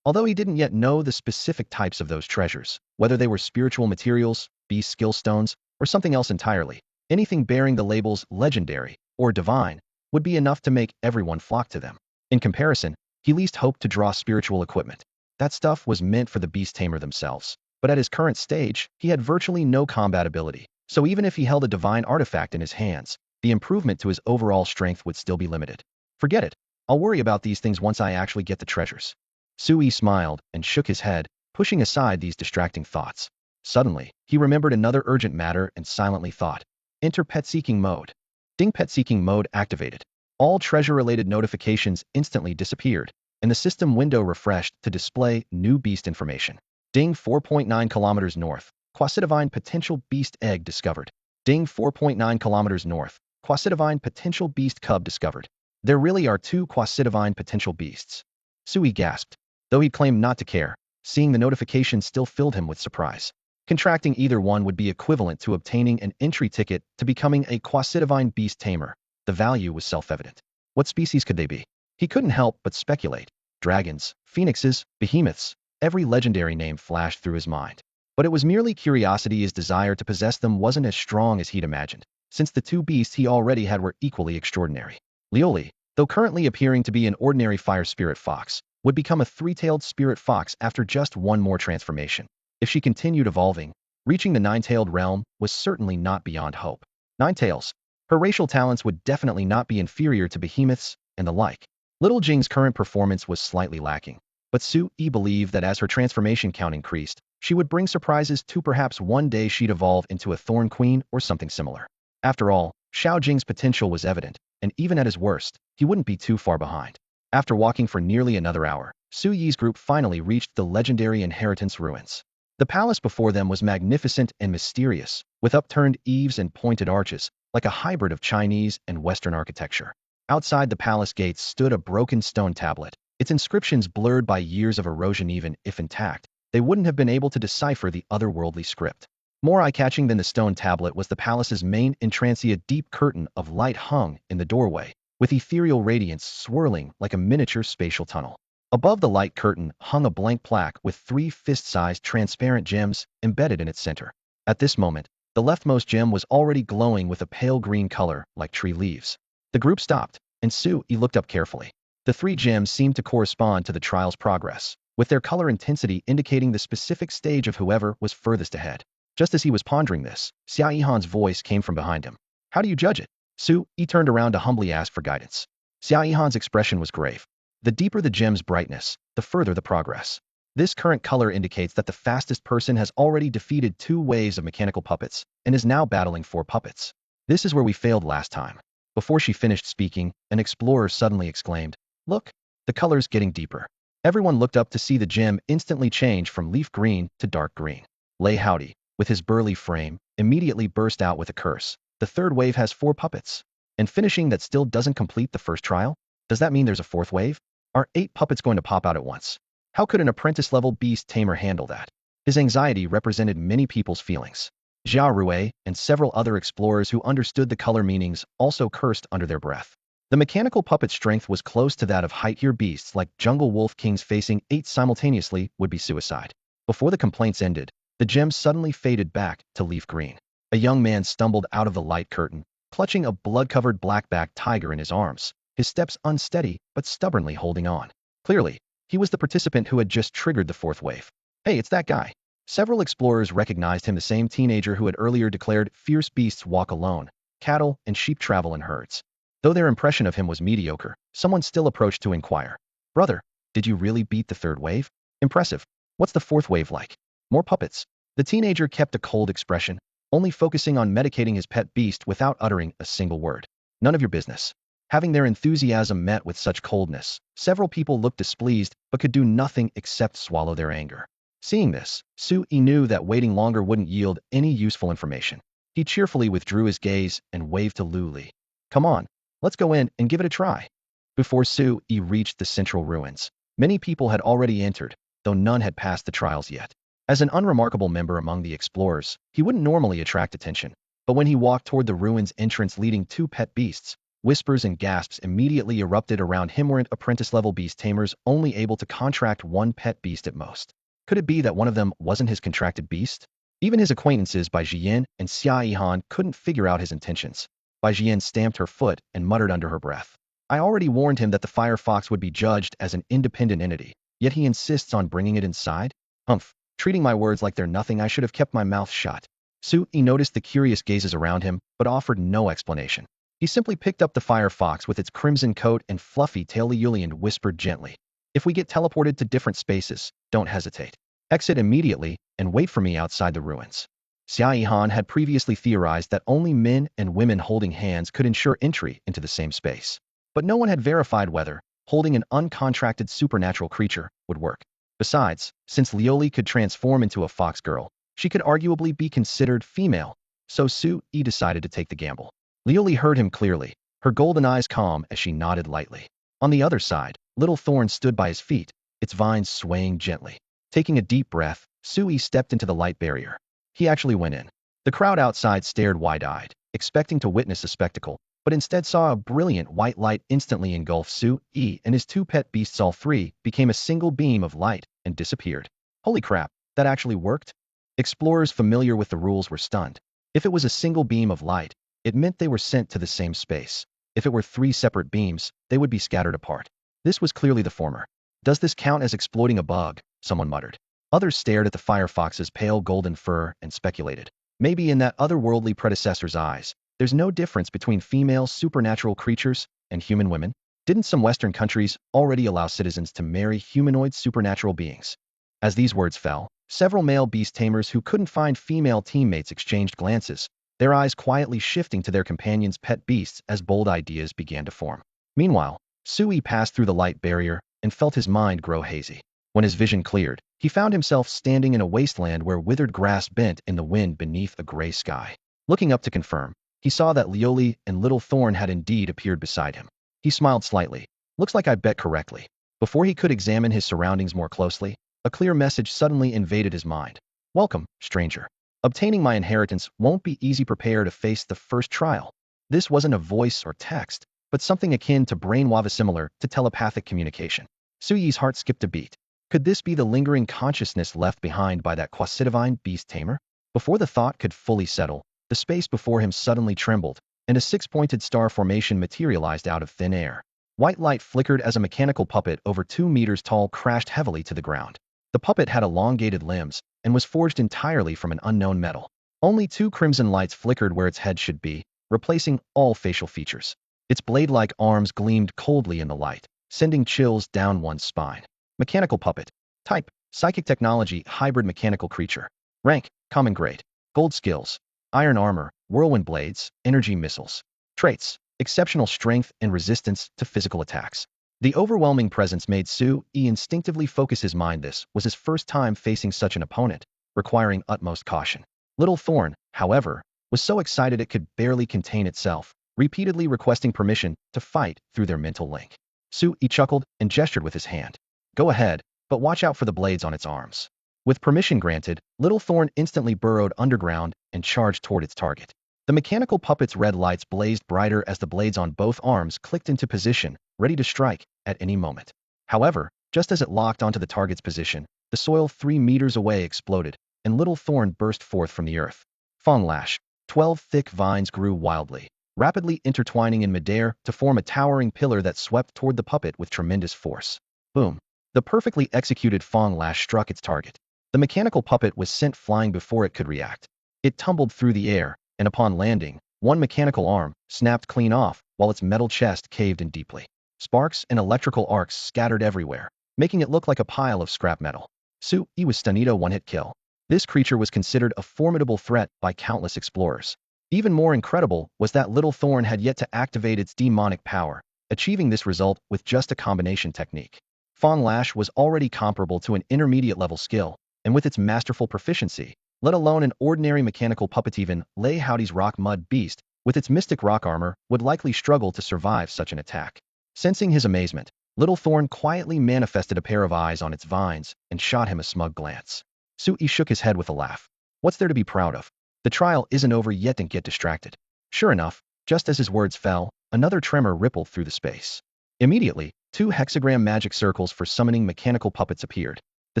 Speaker 1: Although he didn't yet know the specific types of those treasures, whether they were spiritual materials, beast skill stones, or something else entirely, anything bearing the labels legendary or divine would be enough to make everyone flock to them. In comparison, he least hoped to draw spiritual equipment. That stuff was meant for the beast tamer themselves. But at his current stage, he had virtually no combat ability, so even if he held a divine artifact in his hands, the improvement to his overall strength would still be limited. Forget it. I'll worry about these things once I actually get the treasures. Su Yi smiled and shook his head, pushing aside these distracting thoughts. Suddenly, he remembered another urgent matter and silently thought. Enter pet-seeking mode. Ding. Pet-seeking mode activated. All treasure-related notifications instantly disappeared, and the system window refreshed to display new beast information. Ding. 4.9 kilometers north, quasi-divine potential beast egg discovered. Ding. 4.9 kilometers north, quasi-divine potential beast cub discovered. There really are 2 quasi-divine potential beasts. Su Yi gasped. Though he claimed not to care, seeing the notification still filled him with surprise. Contracting either one would be equivalent to obtaining an entry ticket to becoming a quasi-divine beast tamer. The value was self-evident. What species could they be? He couldn't help but speculate. Dragons, phoenixes, behemoths. Every legendary name flashed through his mind. But it was merely curiosity. His desire to possess them wasn't as strong as he'd imagined, since the 2 beasts he already had were equally extraordinary. Liaozhai, though currently appearing to be an ordinary fire spirit fox, would become a 3-tailed spirit fox after just one more transformation. If she continued evolving, reaching the 9-tailed realm was certainly not beyond hope. 9 tails. Her racial talents would definitely not be inferior to behemoths and the like. Little Jing's current performance was slightly lacking, but Su Yi believed that as her transformation count increased, she would bring surprises too. Perhaps one day she'd evolve into a Thorn Queen or something similar. After all, Xiao Jing's potential was evident, and even at his worst, he wouldn't be too far behind. After walking for nearly another hour, Su Yi's group finally reached the legendary inheritance ruins. The palace before them was magnificent and mysterious, with upturned eaves and pointed arches, like a hybrid of Chinese and Western architecture. Outside the palace gates stood a broken stone tablet, its inscriptions blurred by years of erosion. Even if intact, they wouldn't have been able to decipher the otherworldly script. More eye-catching than the stone tablet was the palace's main entrance. A deep curtain of light hung in the doorway, with ethereal radiance swirling like a miniature spatial tunnel. Above the light curtain hung a blank plaque with 3 fist-sized transparent gems embedded in its center. At this moment, the leftmost gem was already glowing with a pale green color like tree leaves. The group stopped, and Sui looked up carefully. The 3 gems seemed to correspond to the trial's progress, with their color intensity indicating the specific stage of whoever was furthest ahead. Just as he was pondering this, Xia Yihan's voice came from behind him. How do you judge it? Sui turned around to humbly ask for guidance. Xia Yihan's expression was grave. The deeper the gem's brightness, the further the progress. This current color indicates that the fastest person has already defeated 2 waves of mechanical puppets and is now battling 4 puppets. This is where we failed last time. Before she finished speaking, an explorer suddenly exclaimed, "Look, the color's getting deeper." Everyone looked up to see the gem instantly change from leaf green to dark green. Liaozhai, with his burly frame, immediately burst out with a curse. The 3rd wave has 4 puppets. And finishing that still doesn't complete the first trial? Does that mean there's a 4th wave? Are 8 puppets going to pop out at once? How could an apprentice-level beast tamer handle that? His anxiety represented many people's feelings. Jia Rui and several other explorers who understood the color meanings also cursed under their breath. The mechanical puppet strength was close to that of height-tier beasts like jungle wolf kings. Facing 8 simultaneously would be suicide. Before the complaints ended, the gem suddenly faded back to leaf green. A young man stumbled out of the light curtain, clutching a blood-covered black-backed tiger in his arms, his steps unsteady but stubbornly holding on. Clearly, he was the participant who had just triggered the 4th wave. Hey, it's that guy. Several explorers recognized him, the same teenager who had earlier declared fierce beasts walk alone, cattle and sheep travel in herds. Though their impression of him was mediocre, someone still approached to inquire. Brother, did you really beat the 3rd wave? Impressive. What's the 4th wave like? More puppets. The teenager kept a cold expression, only focusing on medicating his pet beast without uttering a single word. None of your business. Having their enthusiasm met with such coldness, several people looked displeased but could do nothing except swallow their anger. Seeing this, Sui knew that waiting longer wouldn't yield any useful information. He cheerfully withdrew his gaze and waved to Lu Li. Come on, let's go in and give it a try. Before Sui reached the central ruins, many people had already entered, though none had passed the trials yet. As an unremarkable member among the explorers, he wouldn't normally attract attention, but when he walked toward the ruins entrance leading 2 pet beasts, whispers and gasps immediately erupted around him. Weren't apprentice-level beast tamers only able to contract 1 pet beast at most? Could it be that one of them wasn't his contracted beast? Even his acquaintances Bai Jian and Xia Yihan couldn't figure out his intentions. Bai Jian stamped her foot and muttered under her breath. I already warned him that the fire fox would be judged as an independent entity, yet he insists on bringing it inside? Humph, treating my words like they're nothing. I should have kept my mouth shut. Sui noticed the curious gazes around him, but offered no explanation. He simply picked up the fire fox with its crimson coat and fluffy tail. Liuli and whispered gently, if we get teleported to different spaces, don't hesitate. Exit immediately and wait for me outside the ruins. Xia Yihan had previously theorized that only men and women holding hands could ensure entry into the same space. But no one had verified whether holding an uncontracted supernatural creature would work. Besides, since Liuli could transform into a fox girl, she could arguably be considered female, so Sui decided to take the gamble. Liuli heard him clearly, her golden eyes calm as she nodded lightly. On the other side, little Thorn stood by his feet, its vines swaying gently. Taking a deep breath, Sui stepped into the light barrier. He actually went in. The crowd outside stared wide-eyed, expecting to witness a spectacle, but instead saw a brilliant white light instantly engulf Sui and his 2 pet beasts. All 3 became a single beam of light and disappeared. Holy crap, that actually worked? Explorers familiar with the rules were stunned. If it was a single beam of light, it meant they were sent to the same space. If it were 3 separate beams, they would be scattered apart. This was clearly the former. Does this count as exploiting a bug? Someone muttered. Others stared at the firefox's pale golden fur and speculated. Maybe in that otherworldly predecessor's eyes, there's no difference between female supernatural creatures and human women. Didn't some Western countries already allow citizens to marry humanoid supernatural beings? As these words fell, several male beast tamers who couldn't find female teammates exchanged glances, their eyes quietly shifting to their companions' pet beasts as bold ideas began to form. Meanwhile, Sui passed through the light barrier and felt his mind grow hazy. When his vision cleared, he found himself standing in a wasteland where withered grass bent in the wind beneath a gray sky. Looking up to confirm, he saw that Liuli and little Thorn had indeed appeared beside him. He smiled slightly. Looks like I bet correctly. Before he could examine his surroundings more closely, a clear message suddenly invaded his mind. Welcome, stranger. Obtaining my inheritance won't be easy. Prepare to face the first trial. This wasn't a voice or text. but something akin to brainwave similar to telepathic communication. Su Yi's heart skipped a beat. Could this be the lingering consciousness left behind by that quasi-divine beast tamer? Before the thought could fully settle, the space before him suddenly trembled, and a six-pointed star formation materialized out of thin air. White light flickered as a mechanical puppet over 2 meters tall crashed heavily to the ground. The puppet had elongated limbs and was forged entirely from an unknown metal. Only 2 crimson lights flickered where its head should be, replacing all facial features. Its blade-like arms gleamed coldly in the light, sending chills down one's spine. Mechanical puppet. Type: psychic technology, hybrid mechanical creature. Rank: common grade. Gold skills: iron armor, whirlwind blades, energy missiles. Traits: exceptional strength and resistance to physical attacks. The overwhelming presence made Su Yi instinctively focus his mind. This was his first time facing such an opponent, requiring utmost caution. Little Thorn, however, was so excited it could barely contain itself, repeatedly requesting permission to fight through their mental link. Su Yi chuckled and gestured with his hand. Go ahead, but watch out for the blades on its arms. With permission granted, Little Thorn instantly burrowed underground and charged toward its target. The mechanical puppet's red lights blazed brighter as the blades on both arms clicked into position, ready to strike at any moment. However, just as it locked onto the target's position, the soil 3 meters away exploded, and Little Thorn burst forth from the earth. Fong Lash. 12 thick vines grew wildly, rapidly intertwining in midair to form a towering pillar that swept toward the puppet with tremendous force. Boom. The perfectly executed Fong Lash struck its target. The mechanical puppet was sent flying before it could react. It tumbled through the air, and upon landing, one mechanical arm snapped clean off while its metal chest caved in deeply. Sparks and electrical arcs scattered everywhere, making it look like a pile of scrap metal. Su Yi was stunned. A one-hit kill. This creature was considered a formidable threat by countless explorers. Even more incredible was that Little Thorn had yet to activate its demonic power, achieving this result with just a combination technique. Fong Lash was already comparable to an intermediate-level skill, and with its masterful proficiency, let alone an ordinary mechanical puppet, even Liaozhai's rock mud beast, with its mystic rock armor, would likely struggle to survive such an attack. Sensing his amazement, Little Thorn quietly manifested a pair of eyes on its vines and shot him a smug glance. Su Yi shook his head with a laugh. What's there to be proud of? The trial isn't over yet. Don't get distracted. Sure enough, just as his words fell, another tremor rippled through the space. Immediately, 2 hexagram magic circles for summoning mechanical puppets appeared. The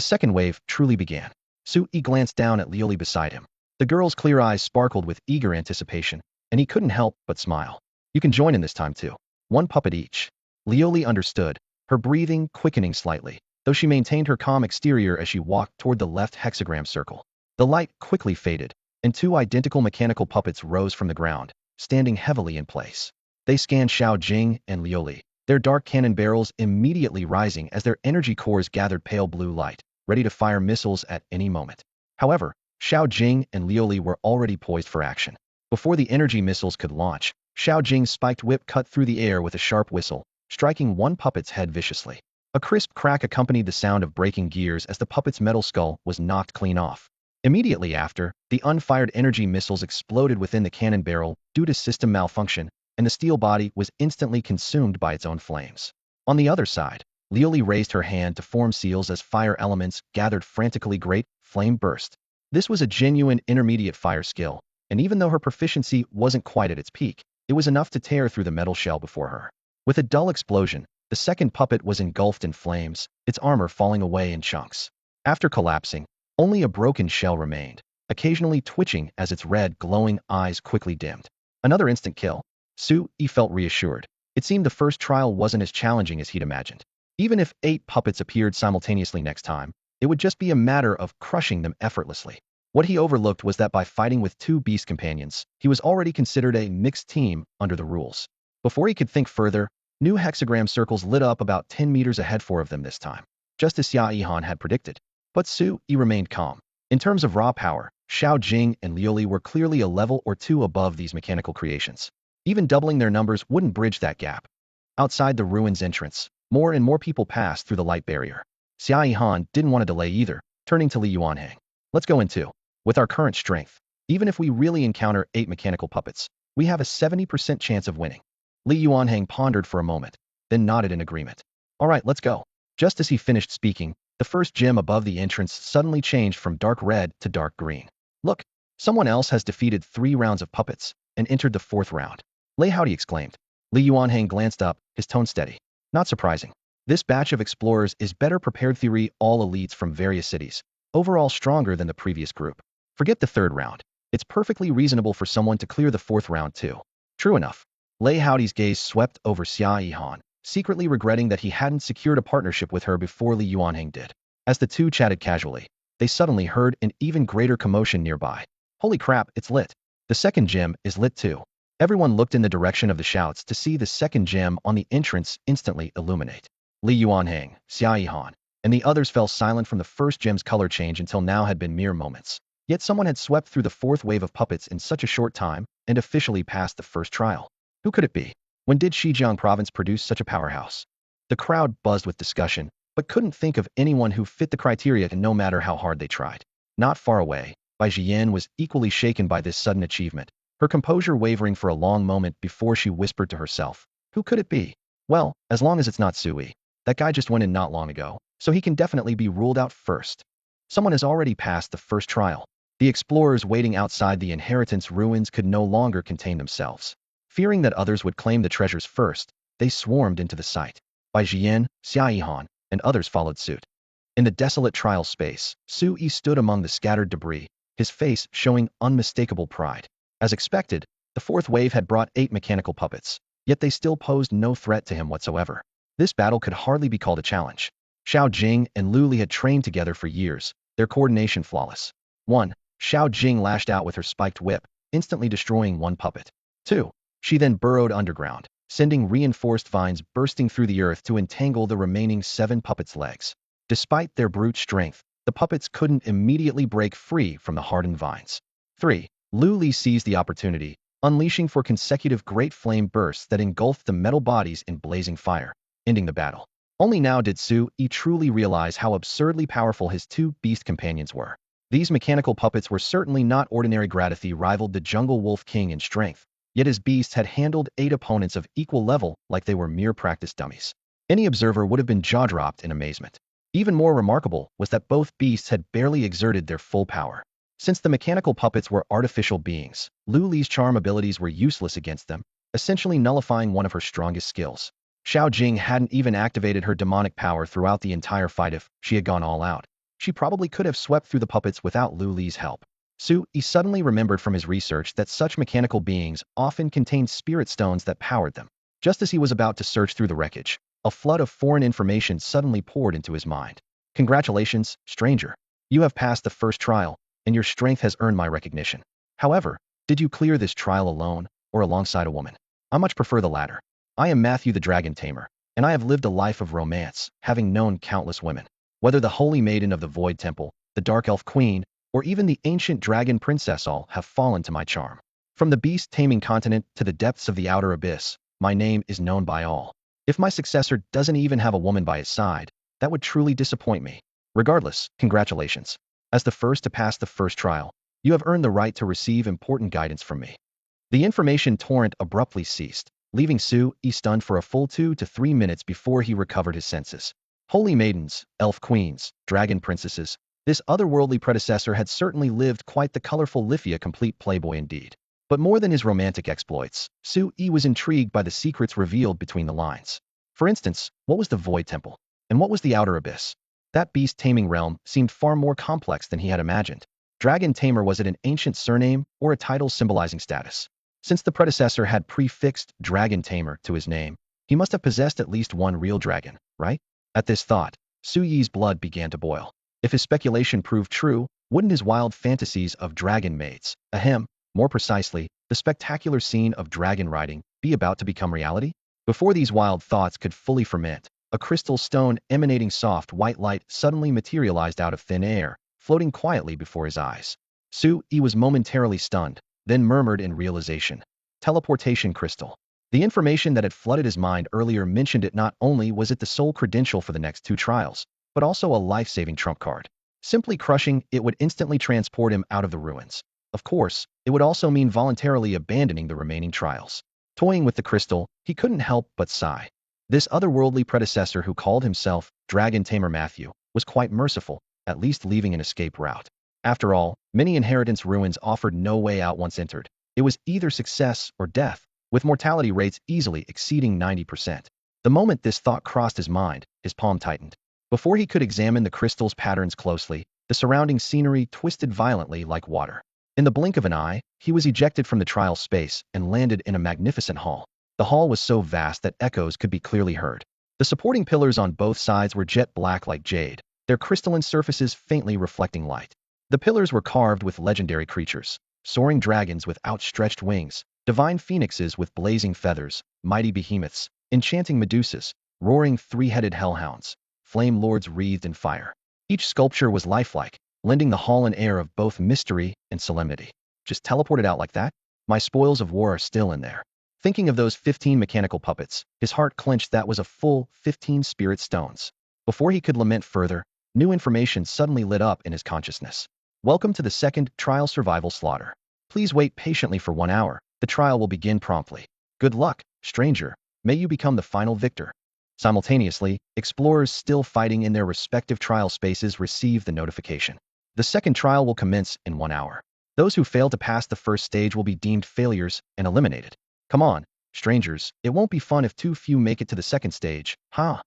Speaker 1: second wave truly began. Su Yi glanced down at Liaozhai beside him. The girl's clear eyes sparkled with eager anticipation, and he couldn't help but smile. You can join in this time too. 1 puppet each. Liaozhai understood, her breathing quickening slightly, though she maintained her calm exterior as she walked toward the left hexagram circle. The light quickly faded, and 2 identical mechanical puppets rose from the ground, standing heavily in place. They scanned Xiao Jing and Liaozhai, their dark cannon barrels immediately rising as their energy cores gathered pale blue light, ready to fire missiles at any moment. However, Xiao Jing and Liaozhai were already poised for action. Before the energy missiles could launch, Xiao Jing's spiked whip cut through the air with a sharp whistle, striking one puppet's head viciously. A crisp crack accompanied the sound of breaking gears as the puppet's metal skull was knocked clean off. Immediately after, the unfired energy missiles exploded within the cannon barrel due to system malfunction, and the steel body was instantly consumed by its own flames. On the other side, Liaozhai raised her hand to form seals as fire elements gathered frantically. Great flame burst. This was a genuine intermediate fire skill, and even though her proficiency wasn't quite at its peak, it was enough to tear through the metal shell before her. With a dull explosion, the second puppet was engulfed in flames, its armor falling away in chunks. After collapsing, only a broken shell remained, occasionally twitching as its red, glowing eyes quickly dimmed. Another instant kill. Su Yi felt reassured. It seemed the first trial wasn't as challenging as he'd imagined. Even if 8 puppets appeared simultaneously next time, it would just be a matter of crushing them effortlessly. What he overlooked was that by fighting with 2 beast companions, he was already considered a mixed team under the rules. Before he could think further, new hexagram circles lit up about 10 meters ahead, 4 of them this time, just as Xia Yihan had predicted. But Su Yi remained calm. In terms of raw power, Xiao Jing and Liaozhai were clearly a level or 2 above these mechanical creations. Even doubling their numbers wouldn't bridge that gap. Outside the ruins entrance, more and more people passed through the light barrier. Xia Yihan didn't want to delay either, turning to Liaozhai. Let's go in too. With our current strength, even if we really encounter 8 mechanical puppets, we have a 70% chance of winning. Liaozhai pondered for a moment, then nodded in agreement. All right, let's go. Just as he finished speaking, the first gem above the entrance suddenly changed from dark red to dark green. Look, someone else has defeated 3 rounds of puppets and entered the 4th round. Liaozhai exclaimed. Li Yuanhang glanced up, his tone steady. Not surprising. This batch of explorers is better prepared theory, all elites from various cities. Overall stronger than the previous group. Forget the third round. It's perfectly reasonable for someone to clear the fourth round too. True enough. Lei Haoti's gaze swept over Xia Yihan, secretly regretting that he hadn't secured a partnership with her before Li Yuanhang did. As the two chatted casually, they suddenly heard an even greater commotion nearby. Holy crap, it's lit. The second gem is lit too. Everyone looked in the direction of the shouts to see the second gem on the entrance instantly illuminate. Li Yuanhang, Xia Yihan, and the others fell silent from the first gem's color change until now had been mere moments. Yet someone had swept through the fourth wave of puppets in such a short time and officially passed the first trial. Who could it be? When did Xizjiang province produce such a powerhouse? The crowd buzzed with discussion, but couldn't think of anyone who fit the criteria, and no matter how hard they tried. Not far away, Bai Jian was equally shaken by this sudden achievement, her composure wavering for a long moment before she whispered to herself. Who could it be? Well, as long as it's not Sui. That guy just went in not long ago, so he can definitely be ruled out first. Someone has already passed the first trial. The explorers waiting outside the inheritance ruins could no longer contain themselves. Fearing that others would claim the treasures first, they swarmed into the site. Bai Jian, Xia Yihan, and others followed suit. In the desolate trial space, Su Yi stood among the scattered debris, his face showing unmistakable pride. As expected, the fourth wave had brought 8 mechanical puppets, yet they still posed no threat to him whatsoever. This battle could hardly be called a challenge. Xiao Jing and Lu Li had trained together for years, their coordination flawless. 1. Xiao Jing lashed out with her spiked whip, instantly destroying one puppet. 2. She then burrowed underground, sending reinforced vines bursting through the earth to entangle the remaining 7 puppets' legs. Despite their brute strength, the puppets couldn't immediately break free from the hardened vines. 3. Lu Li seized the opportunity, unleashing 4 consecutive great flame bursts that engulfed the metal bodies in blazing fire, ending the battle. Only now did Su Yi truly realize how absurdly powerful his 2 beast companions were. These mechanical puppets were certainly not ordinary. Gradathi rivaled the Jungle Wolf King in strength, yet his beasts had handled 8 opponents of equal level like they were mere practice dummies. Any observer would have been jaw-dropped in amazement. Even more remarkable was that both beasts had barely exerted their full power. Since the mechanical puppets were artificial beings, Lu Li's charm abilities were useless against them, essentially nullifying one of her strongest skills. Xiao Jing hadn't even activated her demonic power throughout the entire fight. If she had gone all out, she probably could have swept through the puppets without Lu Li's help. Su Yi suddenly remembered from his research that such mechanical beings often contained spirit stones that powered them. Just as he was about to search through the wreckage, a flood of foreign information suddenly poured into his mind. Congratulations, stranger. You have passed the first trial, and your strength has earned my recognition. However, did you clear this trial alone, or alongside a woman? I much prefer the latter. I am Matthew the Dragon Tamer, and I have lived a life of romance, having known countless women. Whether the Holy Maiden of the Void Temple, the Dark Elf Queen, or even the ancient dragon princess, all have fallen to my charm. From the beast-taming continent to the depths of the outer abyss, my name is known by all. If my successor doesn't even have a woman by his side, that would truly disappoint me. Regardless, congratulations. As the first to pass the first trial, you have earned the right to receive important guidance from me. The information torrent abruptly ceased, leaving Su Yi stunned for a full 2 to 3 minutes before he recovered his senses. Holy maidens, elf queens, dragon princesses, this otherworldly predecessor had certainly lived quite the colorful Lifia complete playboy indeed. But more than his romantic exploits, Su Yi was intrigued by the secrets revealed between the lines. For instance, what was the Void Temple? And what was the Outer Abyss? That beast-taming realm seemed far more complex than he had imagined. Dragon Tamer, was it an ancient surname or a title symbolizing status? Since the predecessor had prefixed Dragon Tamer to his name, he must have possessed at least one real dragon, right? At this thought, Su Yi's blood began to boil. If his speculation proved true, wouldn't his wild fantasies of dragon maids, more precisely, the spectacular scene of dragon riding, be about to become reality? Before these wild thoughts could fully ferment, a crystal stone emanating soft white light suddenly materialized out of thin air, floating quietly before his eyes. Su Yi was momentarily stunned, then murmured in realization. Teleportation crystal. The information that had flooded his mind earlier mentioned it. Not only was it the sole credential for the next 2 trials, but also a life-saving trump card. Simply crushing it would instantly transport him out of the ruins. Of course, it would also mean voluntarily abandoning the remaining trials. Toying with the crystal, he couldn't help but sigh. This otherworldly predecessor, who called himself Dragon Tamer Matthew, was quite merciful, at least leaving an escape route. After all, many inheritance ruins offered no way out once entered. It was either success or death. with mortality rates easily exceeding 90%. The moment this thought crossed his mind, his palm tightened. Before he could examine the crystal's patterns closely, the surrounding scenery twisted violently like water. In the blink of an eye, he was ejected from the trial space and landed in a magnificent hall. The hall was so vast that echoes could be clearly heard. The supporting pillars on both sides were jet black like jade, their crystalline surfaces faintly reflecting light. The pillars were carved with legendary creatures, soaring dragons with outstretched wings, divine phoenixes with blazing feathers, mighty behemoths, enchanting medusas, roaring three-headed hellhounds, flame lords wreathed in fire. Each sculpture was lifelike, lending the hall an air of both mystery and solemnity. Just teleported out like that? My spoils of war are still in there. Thinking of those 15 mechanical puppets, his heart clenched. That was a full 15 spirit stones. Before he could lament further, new information suddenly lit up in his consciousness. Welcome to the second trial survival slaughter. Please wait patiently for 1 hour. The trial will begin promptly. Good luck, stranger. May you become the final victor. Simultaneously, explorers still fighting in their respective trial spaces receive the notification. The second trial will commence in 1 hour. Those who fail to pass the first stage will be deemed failures and eliminated. Come on, strangers, it won't be fun if too few make it to the second stage, huh?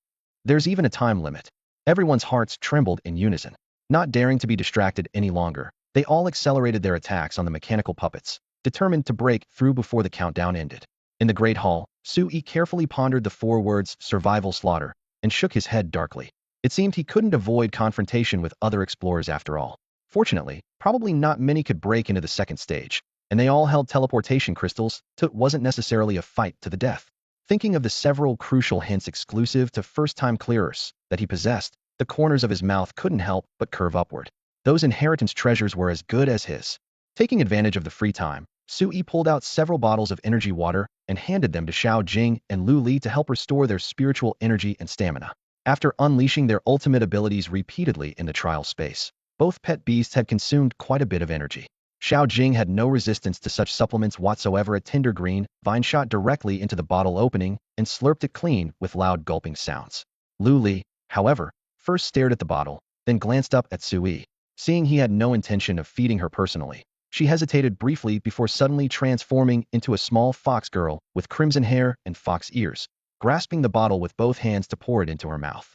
Speaker 1: There's even a time limit. Everyone's hearts trembled in unison. Not daring to be distracted any longer, they all accelerated their attacks on the mechanical puppets, determined to break through before the countdown ended. In the Great Hall, Sui carefully pondered the 4 words survival slaughter and shook his head darkly. It seemed he couldn't avoid confrontation with other explorers after all. Fortunately, probably not many could break into the second stage, and they all held teleportation crystals, so it wasn't necessarily a fight to the death. Thinking of the several crucial hints exclusive to first-time clearers that he possessed, the corners of his mouth couldn't help but curve upward. Those inheritance treasures were as good as his. Taking advantage of the free time, Sui pulled out several bottles of energy water and handed them to Xiao Jing and Lu Li to help restore their spiritual energy and stamina. After unleashing their ultimate abilities repeatedly in the trial space, both pet beasts had consumed quite a bit of energy. Xiao Jing had no resistance to such supplements whatsoever. A tender green vine shot directly into the bottle opening and slurped it clean with loud gulping sounds. Lu Li, however, first stared at the bottle, then glanced up at Sui. Seeing he had no intention of feeding her personally, she hesitated briefly before suddenly transforming into a small fox girl with crimson hair and fox ears, grasping the bottle with both hands to pour it into her mouth.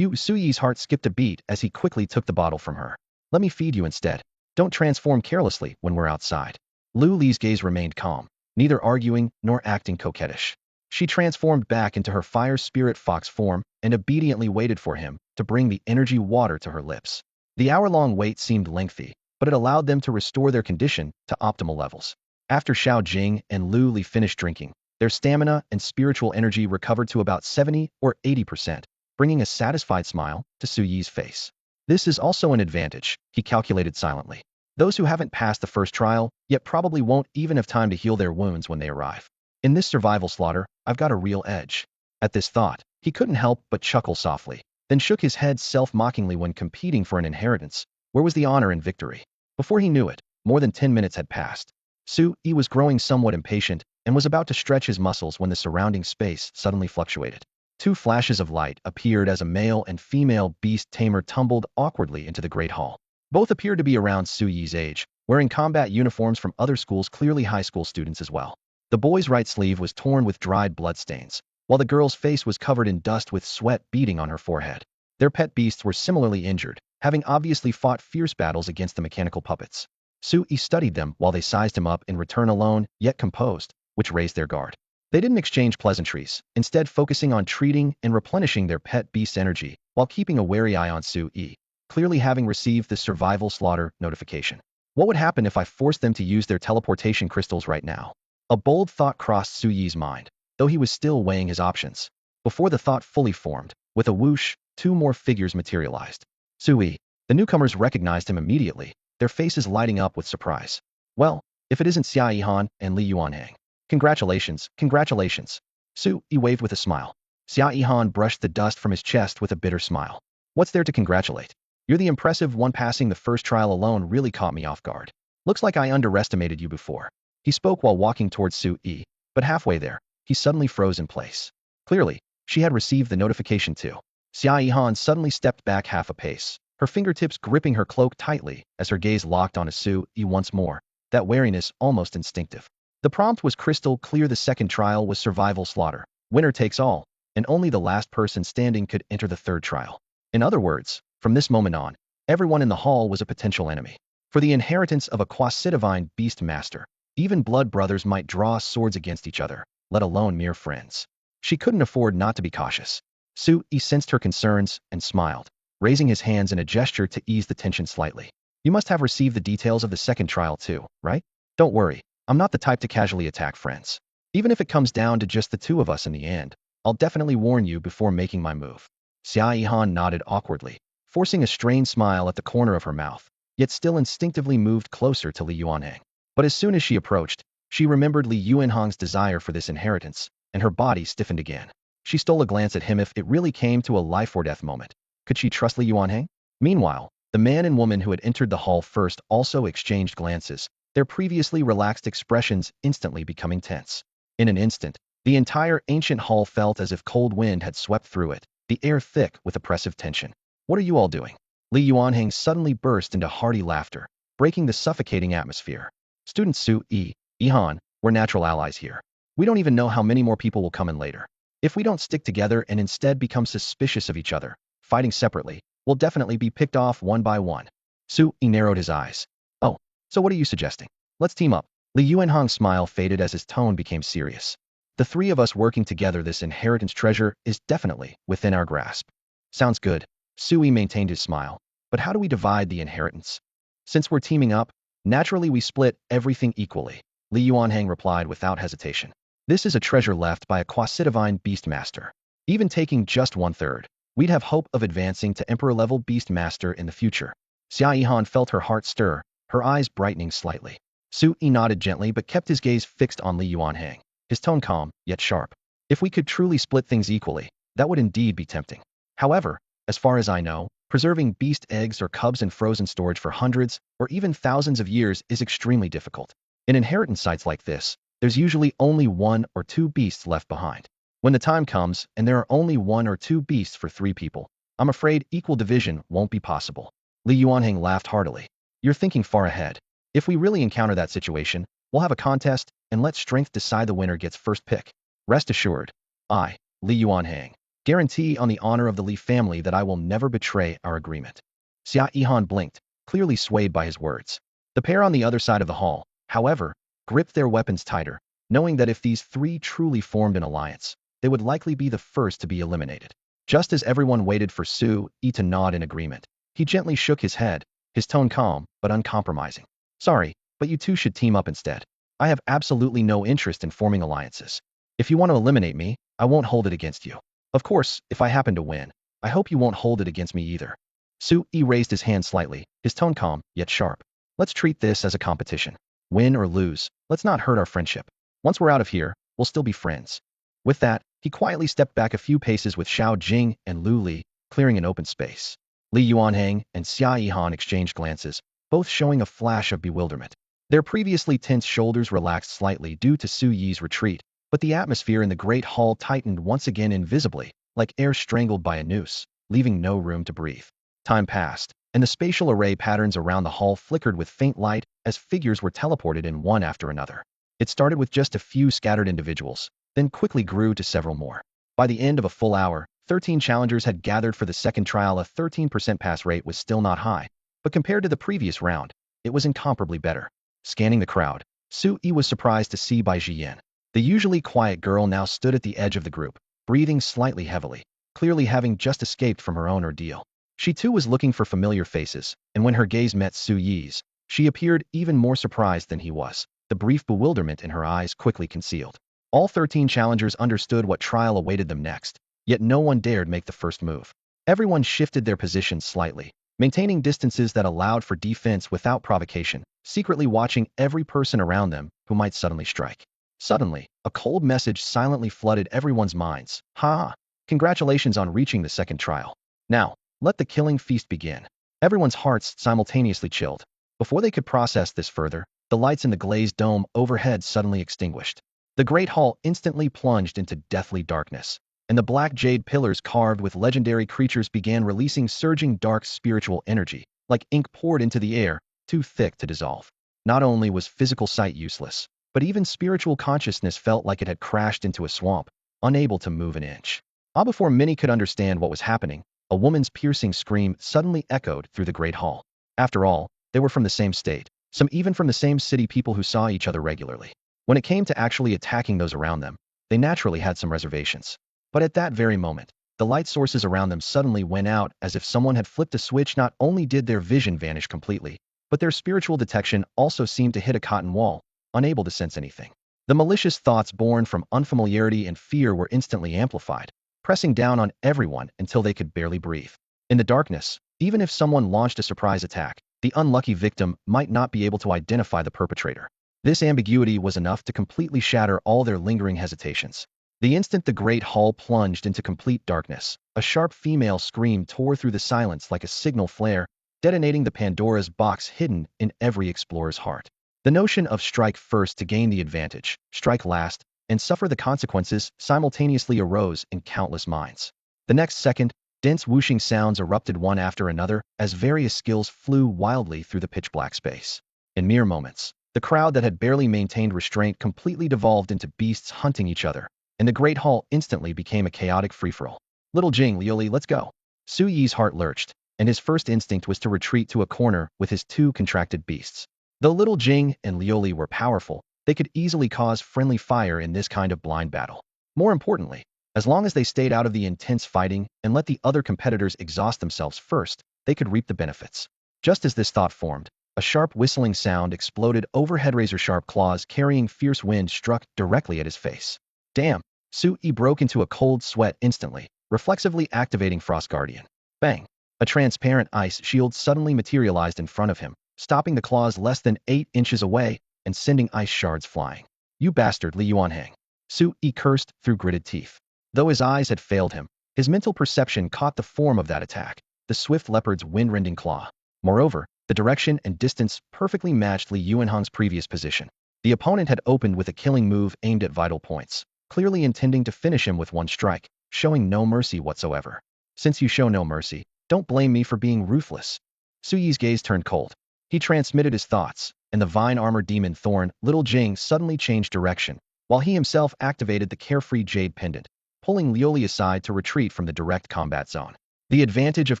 Speaker 1: Sui's heart skipped a beat as he quickly took the bottle from her. Let me feed you instead. Don't transform carelessly when we're outside. Lu Li's gaze remained calm, neither arguing nor acting coquettish. She transformed back into her fire spirit fox form and obediently waited for him to bring the energy water to her lips. The hour-long wait seemed lengthy, but it allowed them to restore their condition to optimal levels. After Xiao Jing and Lu Li finished drinking, their stamina and spiritual energy recovered to about 70 or 80%, bringing a satisfied smile to Suyi's face. This is also an advantage, he calculated silently. Those who haven't passed the first trial yet probably won't even have time to heal their wounds when they arrive. In this survival slaughter, I've got a real edge. At this thought, he couldn't help but chuckle softly, then shook his head self-mockingly. When competing for an inheritance, where was the honor and victory? Before he knew it, more than 10 minutes had passed. Sui was growing somewhat impatient and was about to stretch his muscles when the surrounding space suddenly fluctuated. 2 flashes of light appeared as a male and female beast tamer tumbled awkwardly into the Great Hall. Both appeared to be around Suyi's age, wearing combat uniforms from other schools, clearly high school students as well. The boy's right sleeve was torn with dried bloodstains, while the girl's face was covered in dust with sweat beading on her forehead. Their pet beasts were similarly injured, having obviously fought fierce battles against the mechanical puppets. Sui studied them while they sized him up, in return alone, yet composed, which raised their guard. They didn't exchange pleasantries, instead focusing on treating and replenishing their pet beast's energy, while keeping a wary eye on Sui, clearly having received the survival slaughter notification. What would happen if I forced them to use their teleportation crystals right now? A bold thought crossed Suyi's mind, though he was still weighing his options. Before the thought fully formed, with a whoosh, 2 more figures materialized. Sui, the newcomers recognized him immediately, their faces lighting up with surprise. Well, if it isn't Xia Yihan and Li Yuanhang. Congratulations, congratulations. Sui waved with a smile. Xia Yihan brushed the dust from his chest with a bitter smile. What's there to congratulate? You're the impressive one. Passing the first trial alone really caught me off guard. Looks like I underestimated you before. He spoke while walking towards Sui, but halfway there, he suddenly froze in place. Clearly, she had received the notification too. Xia Yihan suddenly stepped back half a pace, her fingertips gripping her cloak tightly as her gaze locked onto Sui once more, that wariness almost instinctive. The prompt was crystal clear. The second trial was survival slaughter. Winner takes all, and only the last person standing could enter the third trial. In other words, from this moment on, everyone in the hall was a potential enemy. For the inheritance of a quasi-divine beast master, even blood brothers might draw swords against each other, let alone mere friends. She couldn't afford not to be cautious. Su-yi sensed her concerns and smiled, raising his hands in a gesture to ease the tension slightly. You must have received the details of the second trial too, right? Don't worry, I'm not the type to casually attack friends. Even if it comes down to just the two of us in the end, I'll definitely warn you before making my move. Xia Yihan nodded awkwardly, forcing a strained smile at the corner of her mouth, yet still instinctively moved closer to Li Yuanhang. But as soon as she approached, she remembered Li Yuanhang's desire for this inheritance, and her body stiffened again. She stole a glance at him. If it really came to a life-or-death moment, could she trust Li Yuanhang? Meanwhile, the man and woman who had entered the hall first also exchanged glances, their previously relaxed expressions instantly becoming tense. In an instant, the entire ancient hall felt as if cold wind had swept through it, the air thick with oppressive tension. What are you all doing? Li Yuanhang suddenly burst into hearty laughter, breaking the suffocating atmosphere. Student Su-yi, Yihan, we're natural allies here. We don't even know how many more people will come in later. If we don't stick together and instead become suspicious of each other, fighting separately, we'll definitely be picked off one by one. Su-yi narrowed his eyes. Oh, so what are you suggesting? Let's team up. Li Yuanhang's smile faded as his tone became serious. The three of us working together, this inheritance treasure is definitely within our grasp. Sounds good. Su-yi maintained his smile. But how do we divide the inheritance? Since we're teaming up, naturally we split everything equally, Li Yuanhang replied without hesitation. This is a treasure left by a quasi-divine beast master. Even taking just 1/3, we'd have hope of advancing to emperor-level beast master in the future. Xia Yihan felt her heart stir, her eyes brightening slightly. Su-yi nodded gently but kept his gaze fixed on Li Yuanhang, his tone calm, yet sharp. If we could truly split things equally, that would indeed be tempting. However, as far as I know, preserving beast eggs or cubs in frozen storage for hundreds or even thousands of years is extremely difficult. In inheritance sites like this, there's usually only 1 or 2 beasts left behind. When the time comes and there are only 1 or 2 beasts for 3 people, I'm afraid equal division won't be possible. Li Yuanhang laughed heartily. You're thinking far ahead. If we really encounter that situation, we'll have a contest and let strength decide the winner gets first pick. Rest assured, I, Li Yuanhang, guarantee on the honor of the Li family that I will never betray our agreement. Xia Yihan blinked, clearly swayed by his words. The pair on the other side of the hall, however, gripped their weapons tighter, knowing that if these 3 truly formed an alliance, they would likely be the first to be eliminated. Just as everyone waited for Su-yi to nod in agreement, he gently shook his head, his tone calm but uncompromising. Sorry, but you two should team up instead. I have absolutely no interest in forming alliances. If you want to eliminate me, I won't hold it against you. Of course, if I happen to win, I hope you won't hold it against me either. Su-yi raised his hand slightly, his tone calm, yet sharp. Let's treat this as a competition. Win or lose, let's not hurt our friendship. Once we're out of here, we'll still be friends. With that, he quietly stepped back a few paces with Xiao Jing and Lu Li, clearing an open space. Li Yuanhang and Xia Yihan exchanged glances, both showing a flash of bewilderment. Their previously tense shoulders relaxed slightly due to Su-yi's retreat, but the atmosphere in the great hall tightened once again invisibly, like air strangled by a noose, leaving no room to breathe. Time passed, and the spatial array patterns around the hall flickered with faint light as figures were teleported in one after another. It started with just a few scattered individuals, then quickly grew to several more. By the end of a full hour, 13 challengers had gathered for the second trial. A 13% pass rate was still not high, but compared to the previous round, it was incomparably better. Scanning the crowd, Su-yi was surprised to see Bai Jiyan. The usually quiet girl now stood at the edge of the group, breathing slightly heavily, clearly having just escaped from her own ordeal. She too was looking for familiar faces, and when her gaze met Su-yi's, she appeared even more surprised than he was, the brief bewilderment in her eyes quickly concealed. All 13 challengers understood what trial awaited them next, yet no one dared make the first move. Everyone shifted their positions slightly, maintaining distances that allowed for defense without provocation, secretly watching every person around them who might suddenly strike. Suddenly, a cold message silently flooded everyone's minds. Ha! Congratulations on reaching the second trial. Now, let the killing feast begin. Everyone's hearts simultaneously chilled. Before they could process this further, the lights in the glazed dome overhead suddenly extinguished. The great hall instantly plunged into deathly darkness, and the black jade pillars carved with legendary creatures began releasing surging dark spiritual energy, like ink poured into the air, too thick to dissolve. Not only was physical sight useless, but even spiritual consciousness felt like it had crashed into a swamp, unable to move an inch. Before many could understand what was happening, a woman's piercing scream suddenly echoed through the great hall. After all, they were from the same state, some even from the same city, people who saw each other regularly. When it came to actually attacking those around them, they naturally had some reservations. But at that very moment, the light sources around them suddenly went out as if someone had flipped a switch. Not only did their vision vanish completely, but their spiritual detection also seemed to hit a cotton wall, unable to sense anything. The malicious thoughts born from unfamiliarity and fear were instantly amplified, pressing down on everyone until they could barely breathe. In the darkness, even if someone launched a surprise attack, the unlucky victim might not be able to identify the perpetrator. This ambiguity was enough to completely shatter all their lingering hesitations. The instant the great hall plunged into complete darkness, a sharp female scream tore through the silence like a signal flare, detonating the Pandora's box hidden in every explorer's heart. The notion of strike first to gain the advantage, strike last, and suffer the consequences simultaneously arose in countless minds. The next second, dense whooshing sounds erupted one after another as various skills flew wildly through the pitch-black space. In mere moments, the crowd that had barely maintained restraint completely devolved into beasts hunting each other, and the great hall instantly became a chaotic free-for-all. Little Jing, Liaozhai, let's go. Su Yi's heart lurched, and his first instinct was to retreat to a corner with his two contracted beasts. Though Little Jing and Liaozhai were powerful, they could easily cause friendly fire in this kind of blind battle. More importantly, as long as they stayed out of the intense fighting and let the other competitors exhaust themselves first, they could reap the benefits. Just as this thought formed, a sharp whistling sound exploded overhead. Razor-sharp claws carrying fierce wind struck directly at his face. Damn! Su Yi broke into a cold sweat instantly, reflexively activating Frost Guardian. Bang! A transparent ice shield suddenly materialized in front of him, stopping the claws less than 8 inches away and sending ice shards flying. You bastard, Liaozhai! Su Yi cursed through gritted teeth. Though his eyes had failed him, his mental perception caught the form of that attack, the swift leopard's wind-rending claw. Moreover, the direction and distance perfectly matched Liaozhai's previous position. The opponent had opened with a killing move aimed at vital points, clearly intending to finish him with one strike, showing no mercy whatsoever. Since you show no mercy, don't blame me for being ruthless. Su Yi's gaze turned cold. He transmitted his thoughts, and the vine-armored demon Thorn, Little Jing, suddenly changed direction, while he himself activated the carefree jade pendant, pulling Liaozhai aside to retreat from the direct combat zone. The advantage of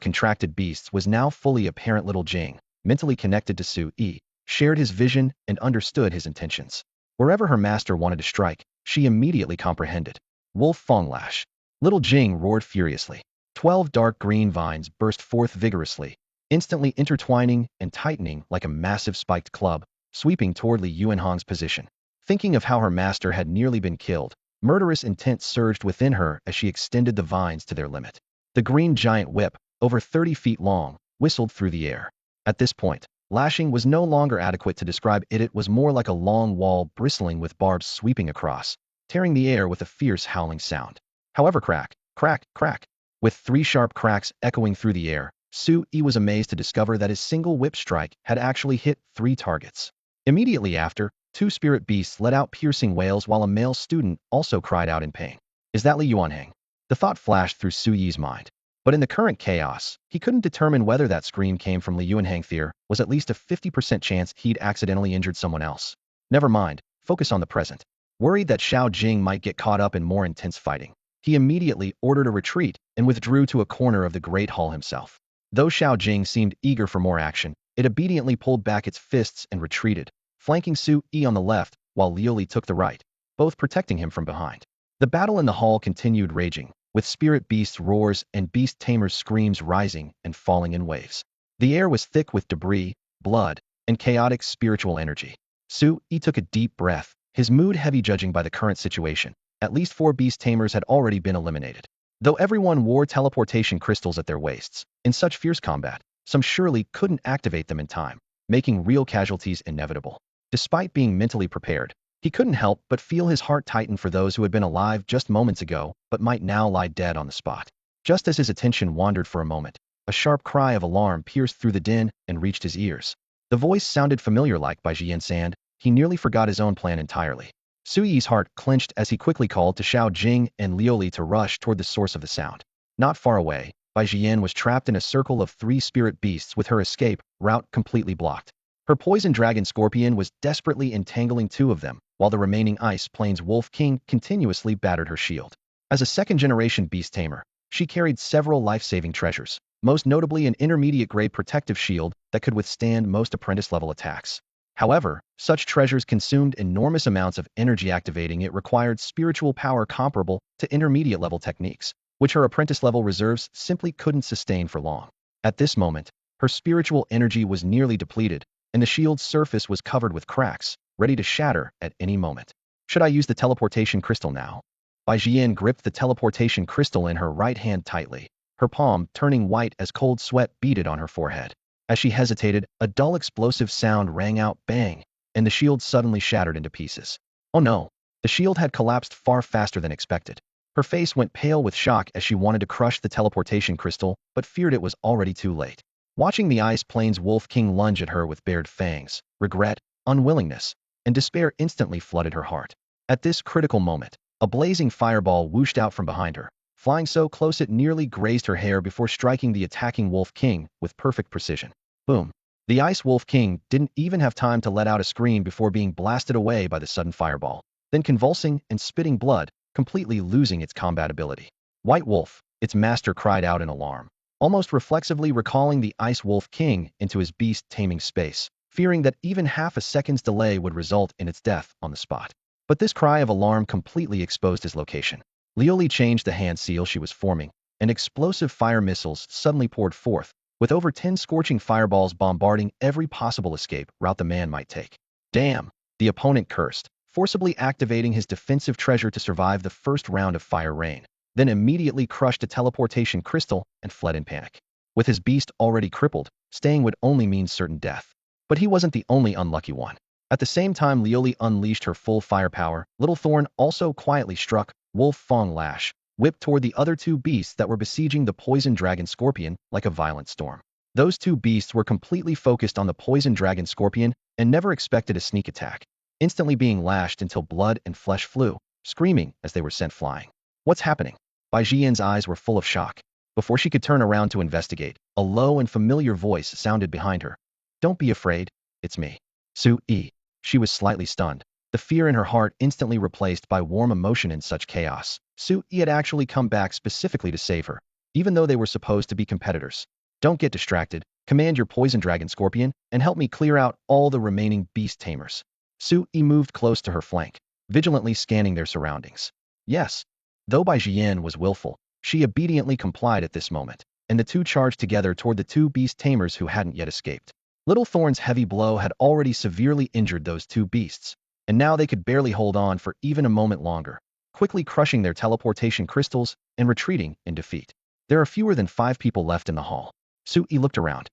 Speaker 1: contracted beasts was now fully apparent. Little Jing, mentally connected to Su Yi, shared his vision and understood his intentions. Wherever her master wanted to strike, she immediately comprehended. Wolf Fong Lash. Little Jing roared furiously. 12 dark green vines burst forth vigorously, instantly intertwining and tightening like a massive spiked club, sweeping toward Liaozhai's position. Thinking of how her master had nearly been killed, murderous intent surged within her as she extended the vines to their limit. The green giant whip, over 30 feet long, whistled through the air. At this point, lashing was no longer adequate to describe it. It was more like a long wall bristling with barbs sweeping across, tearing the air with a fierce howling sound. However, crack, crack, crack. With 3 sharp cracks echoing through the air, Su Yi was amazed to discover that his single whip strike had actually hit 3 targets. Immediately after, 2 spirit beasts let out piercing wails while a male student also cried out in pain. Is that Liaozhai? The thought flashed through Su Yi's mind. But in the current chaos, he couldn't determine whether that scream came from Liaozhai. There was at least a 50% chance he'd accidentally injured someone else. Never mind, focus on the present. Worried that Xiao Jing might get caught up in more intense fighting, he immediately ordered a retreat and withdrew to a corner of the Great Hall himself. Though Xiao Jing seemed eager for more action, it obediently pulled back its fists and retreated, flanking Su Yi on the left while Liaozhai took the right, both protecting him from behind. The battle in the hall continued raging, with spirit beasts' roars and beast tamers' screams rising and falling in waves. The air was thick with debris, blood, and chaotic spiritual energy. Su Yi took a deep breath, his mood heavy. Judging by the current situation, at least 4 beast tamers had already been eliminated. Though everyone wore teleportation crystals at their waists, in such fierce combat, some surely couldn't activate them in time, making real casualties inevitable. Despite being mentally prepared, he couldn't help but feel his heart tighten for those who had been alive just moments ago but might now lie dead on the spot. Just as his attention wandered for a moment, a sharp cry of alarm pierced through the din and reached his ears. The voice sounded familiar. Like by Jian Sand, he nearly forgot his own plan entirely. Su Yi's heart clenched as he quickly called to Xiao Jing and Liaozhai to rush toward the source of the sound. Not far away, Bai Jian was trapped in a circle of 3 spirit beasts with her escape route completely blocked. Her poison dragon scorpion was desperately entangling 2 of them, while the remaining Ice Plains Wolf King continuously battered her shield. As a second-generation beast tamer, she carried several life-saving treasures, most notably an intermediate-grade protective shield that could withstand most apprentice-level attacks. However, such treasures consumed enormous amounts of energy. Activating it required spiritual power comparable to intermediate-level techniques, which her apprentice-level reserves simply couldn't sustain for long. At this moment, her spiritual energy was nearly depleted, and the shield's surface was covered with cracks, ready to shatter at any moment. Should I use the teleportation crystal now? Bai Jian gripped the teleportation crystal in her right hand tightly, her palm turning white as cold sweat beaded on her forehead. As she hesitated, a dull explosive sound rang out, bang, and the shield suddenly shattered into pieces. Oh no! The shield had collapsed far faster than expected. Her face went pale with shock as she wanted to crush the teleportation crystal, but feared it was already too late. Watching the Ice Plains Wolf King lunge at her with bared fangs, regret, unwillingness, and despair instantly flooded her heart. At this critical moment, a blazing fireball whooshed out from behind her, flying so close it nearly grazed her hair before striking the attacking Wolf King with perfect precision. Boom! The Ice Wolf King didn't even have time to let out a scream before being blasted away by the sudden fireball, then convulsing and spitting blood, completely losing its combat ability. White Wolf, its master cried out in alarm, almost reflexively recalling the Ice Wolf King into his beast taming space, fearing that even half a second's delay would result in its death on the spot. But this cry of alarm completely exposed his location. Liaozhai changed the hand seal she was forming, and explosive fire missiles suddenly poured forth, with over 10 scorching fireballs bombarding every possible escape route the man might take. Damn! The opponent cursed, forcibly activating his defensive treasure to survive the first round of fire rain, then immediately crushed a teleportation crystal and fled in panic. With his beast already crippled, staying would only mean certain death. But he wasn't the only unlucky one. At the same time Liaozhai unleashed her full firepower, Little Thorn also quietly struck, Wolf Fang Lash, whipped toward the other two beasts that were besieging the poison dragon scorpion like a violent storm. Those two beasts were completely focused on the poison dragon scorpion and never expected a sneak attack, instantly being lashed until blood and flesh flew, screaming as they were sent flying. What's happening? Bai Jian's eyes were full of shock. Before she could turn around to investigate, a low and familiar voice sounded behind her. Don't be afraid, it's me. Su-yi. She was slightly stunned, the fear in her heart instantly replaced by warm emotion in such chaos. Su-yi had actually come back specifically to save her, even though they were supposed to be competitors. Don't get distracted, command your poison dragon scorpion, and help me clear out all the remaining beast tamers. Su-yi moved close to her flank, vigilantly scanning their surroundings. Yes. Though Bai Jian was willful, she obediently complied at this moment, and the two charged together toward the two beast tamers who hadn't yet escaped. Little Thorn's heavy blow had already severely injured those two beasts, and now they could barely hold on for even a moment longer, quickly crushing their teleportation crystals and retreating in defeat. There are fewer than 5 people left in the hall. Su-yi looked around.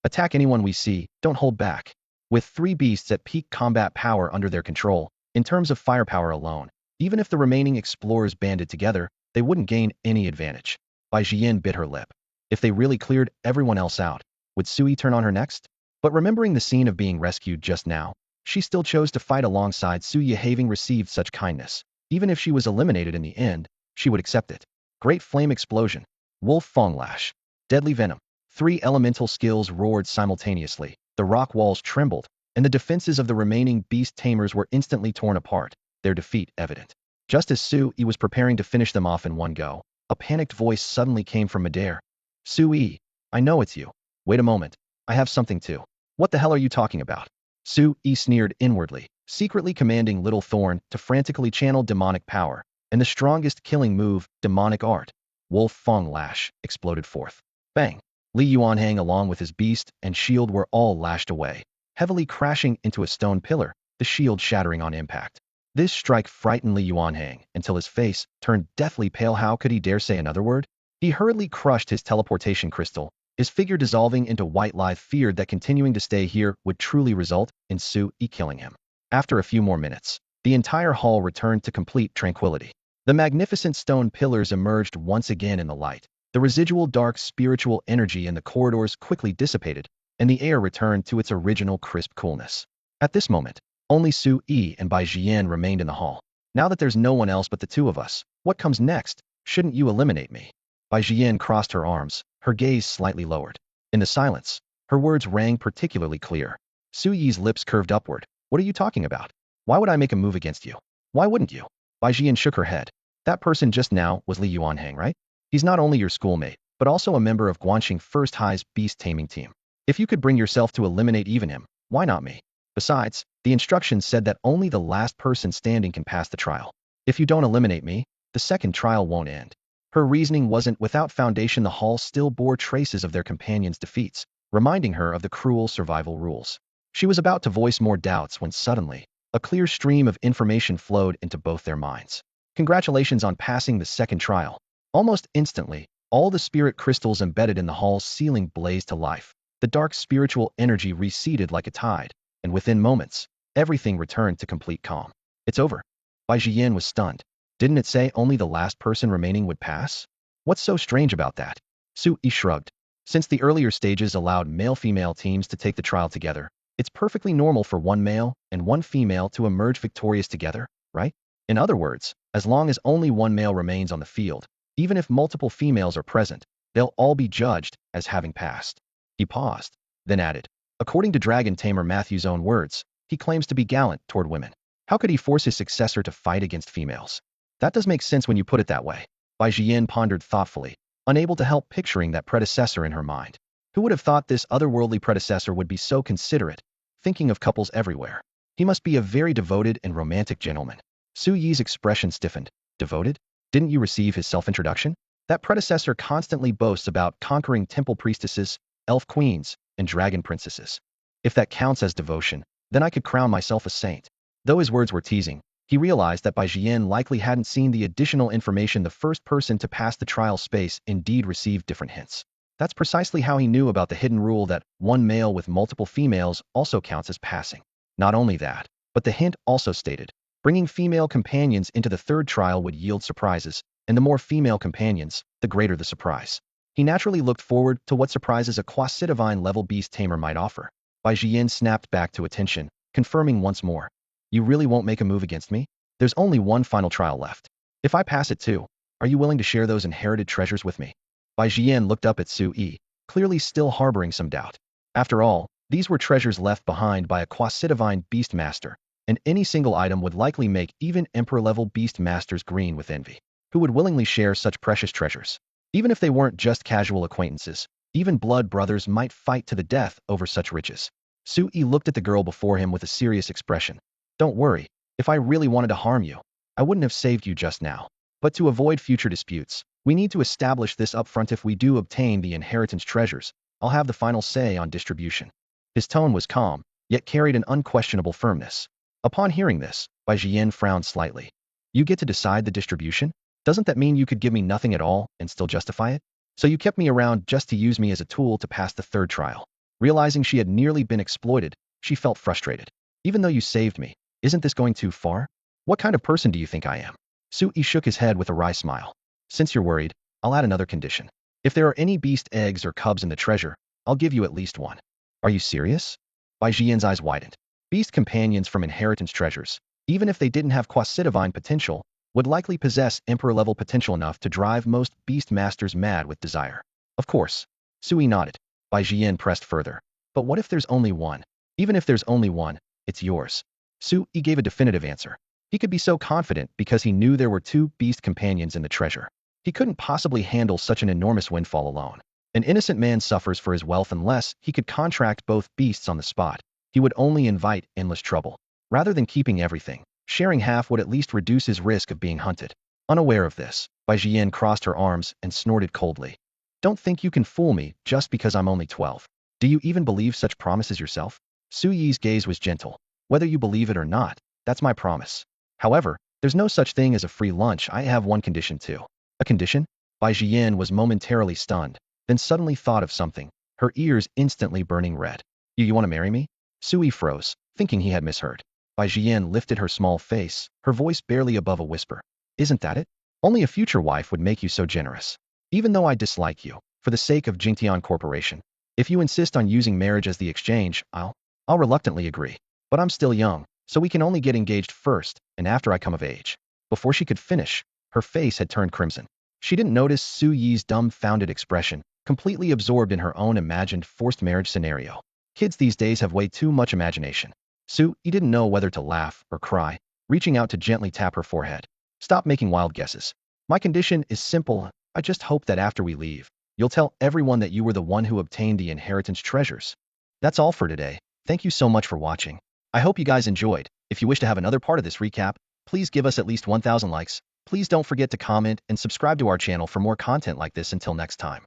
Speaker 1: Attack anyone we see, don't hold back. With 3 beasts at peak combat power under their control, in terms of firepower alone, even if the remaining explorers banded together, they wouldn't gain any advantage. Bai Jian bit her lip. If they really cleared everyone else out, would Su-yi turn on her next? But remembering the scene of being rescued just now, she still chose to fight alongside Su-yi. Having received such kindness, even if she was eliminated in the end, she would accept it. Great Flame Explosion, Wolf Fang Lash, Deadly Venom. 3 elemental skills roared simultaneously, the rock walls trembled, and the defenses of the remaining beast tamers were instantly torn apart, their defeat evident. Just as Su-yi was preparing to finish them off in one go, a panicked voice suddenly came from midair. Su-yi, I know it's you. Wait a moment, I have something too. What the hell are you talking about? Su-yi sneered inwardly, secretly commanding Little Thorn to frantically channel demonic power, and the strongest killing move, demonic art, Wolf Fang Lash, exploded forth. Bang! Liaozhai along with his beast and shield were all lashed away, heavily crashing into a stone pillar, the shield shattering on impact. This strike frightened Liaozhai until his face turned deathly pale. How could he dare say another word? He hurriedly crushed his teleportation crystal, his figure dissolving into white light, feared that continuing to stay here would truly result in Su-yi killing him. After a few more minutes, the entire hall returned to complete tranquility. The magnificent stone pillars emerged once again in the light. The residual dark spiritual energy in the corridors quickly dissipated, and the air returned to its original crisp coolness. At this moment, only Su-yi and Bai Jian remained in the hall. Now that there's no one else but the two of us, what comes next? Shouldn't you eliminate me? Bai Jian crossed her arms, her gaze slightly lowered. In the silence, her words rang particularly clear. Su-yi's lips curved upward. What are you talking about? Why would I make a move against you? Why wouldn't you? Bai Jian shook her head. That person just now was Liaozhai, right? He's not only your schoolmate, but also a member of Guanxing First High's beast taming team. If you could bring yourself to eliminate even him, why not me? Besides, the instructions said that only the last person standing can pass the trial. If you don't eliminate me, the second trial won't end. Her reasoning wasn't without foundation. The hall still bore traces of their companions' defeats, reminding her of the cruel survival rules. She was about to voice more doubts when suddenly, a clear stream of information flowed into both their minds. Congratulations on passing the second trial. Almost instantly, all the spirit crystals embedded in the hall's ceiling blazed to life. The dark spiritual energy receded like a tide, and within moments, everything returned to complete calm. It's over. Bai Jian was stunned. Didn't it say only the last person remaining would pass? What's so strange about that? Su Yi shrugged. Since the earlier stages allowed male-female teams to take the trial together, it's perfectly normal for one male and one female to emerge victorious together, right? In other words, as long as only one male remains on the field, even if multiple females are present, they'll all be judged as having passed. He paused, then added, according to Dragon Tamer Matthew's own words, he claims to be gallant toward women. How could he force his successor to fight against females? That does make sense when you put it that way. Bai Jian pondered thoughtfully, unable to help picturing that predecessor in her mind. Who would have thought this otherworldly predecessor would be so considerate, thinking of couples everywhere? He must be a very devoted and romantic gentleman. Su Yi's expression stiffened. Devoted? Didn't you receive his self-introduction? That predecessor constantly boasts about conquering temple priestesses, elf queens, and dragon princesses. If that counts as devotion, then I could crown myself a saint. Though his words were teasing, he realized that Bai Jian likely hadn't seen the additional information. The first person to pass the trial space indeed received different hints. That's precisely how he knew about the hidden rule that one male with multiple females also counts as passing. Not only that, but the hint also stated, bringing female companions into the third trial would yield surprises, and the more female companions, the greater the surprise. He naturally looked forward to what surprises a quasi-divine level beast tamer might offer. Bai Jian snapped back to attention, confirming once more. You really won't make a move against me? There's only one final trial left. If I pass it too, are you willing to share those inherited treasures with me? Bai Jian looked up at Su Yi, clearly still harboring some doubt. After all, these were treasures left behind by a quasi-divine beast master, and any single item would likely make even emperor-level beast masters green with envy. Who would willingly share such precious treasures? Even if they weren't just casual acquaintances, even blood brothers might fight to the death over such riches. Su Yi looked at the girl before him with a serious expression. Don't worry, if I really wanted to harm you, I wouldn't have saved you just now. But to avoid future disputes, we need to establish this upfront. If we do obtain the inheritance treasures, I'll have the final say on distribution. His tone was calm, yet carried an unquestionable firmness. Upon hearing this, Bai Jian frowned slightly. You get to decide the distribution? Doesn't that mean you could give me nothing at all and still justify it? So you kept me around just to use me as a tool to pass the third trial. Realizing she had nearly been exploited, she felt frustrated. Even though you saved me, isn't this going too far? What kind of person do you think I am? Su Yi shook his head with a wry smile. Since you're worried, I'll add another condition. If there are any beast eggs or cubs in the treasure, I'll give you at least one. Are you serious? Bai Jian's eyes widened. Beast companions from inheritance treasures, even if they didn't have quasi-divine potential, would likely possess emperor-level potential enough to drive most beast masters mad with desire. Of course. Su Yi nodded. Bai Jian pressed further. But what if there's only one? Even if there's only one, it's yours. Su Yi gave a definitive answer. He could be so confident because he knew there were two beast companions in the treasure. He couldn't possibly handle such an enormous windfall alone. An innocent man suffers for his wealth unless he could contract both beasts on the spot. He would only invite endless trouble. Rather than keeping everything, sharing half would at least reduce his risk of being hunted. Unaware of this, Bai Jian crossed her arms and snorted coldly. Don't think you can fool me just because I'm only 12. Do you even believe such promises yourself? Su Yi's gaze was gentle. Whether you believe it or not, that's my promise. However, there's no such thing as a free lunch. I have one condition too. A condition? Bai Jian was momentarily stunned, then suddenly thought of something, her ears instantly burning red. You want to marry me? Su Yi froze, thinking he had misheard. Bai Jian lifted her small face, her voice barely above a whisper. Isn't that it? Only a future wife would make you so generous. Even though I dislike you, for the sake of Jingtian Corporation, if you insist on using marriage as the exchange, I'll reluctantly agree. But I'm still young, so we can only get engaged first, and after I come of age. Before she could finish, her face had turned crimson. She didn't notice Su Yi's dumbfounded expression, completely absorbed in her own imagined forced marriage scenario. Kids these days have way too much imagination. Sue, he didn't know whether to laugh or cry, reaching out to gently tap her forehead. Stop making wild guesses. My condition is simple. I just hope that after we leave, you'll tell everyone that you were the one who obtained the inheritance treasures. That's all for today. Thank you so much for watching. I hope you guys enjoyed. If you wish to have another part of this recap, please give us at least 1,000 likes. Please don't forget to comment and subscribe to our channel for more content like this. Until next time.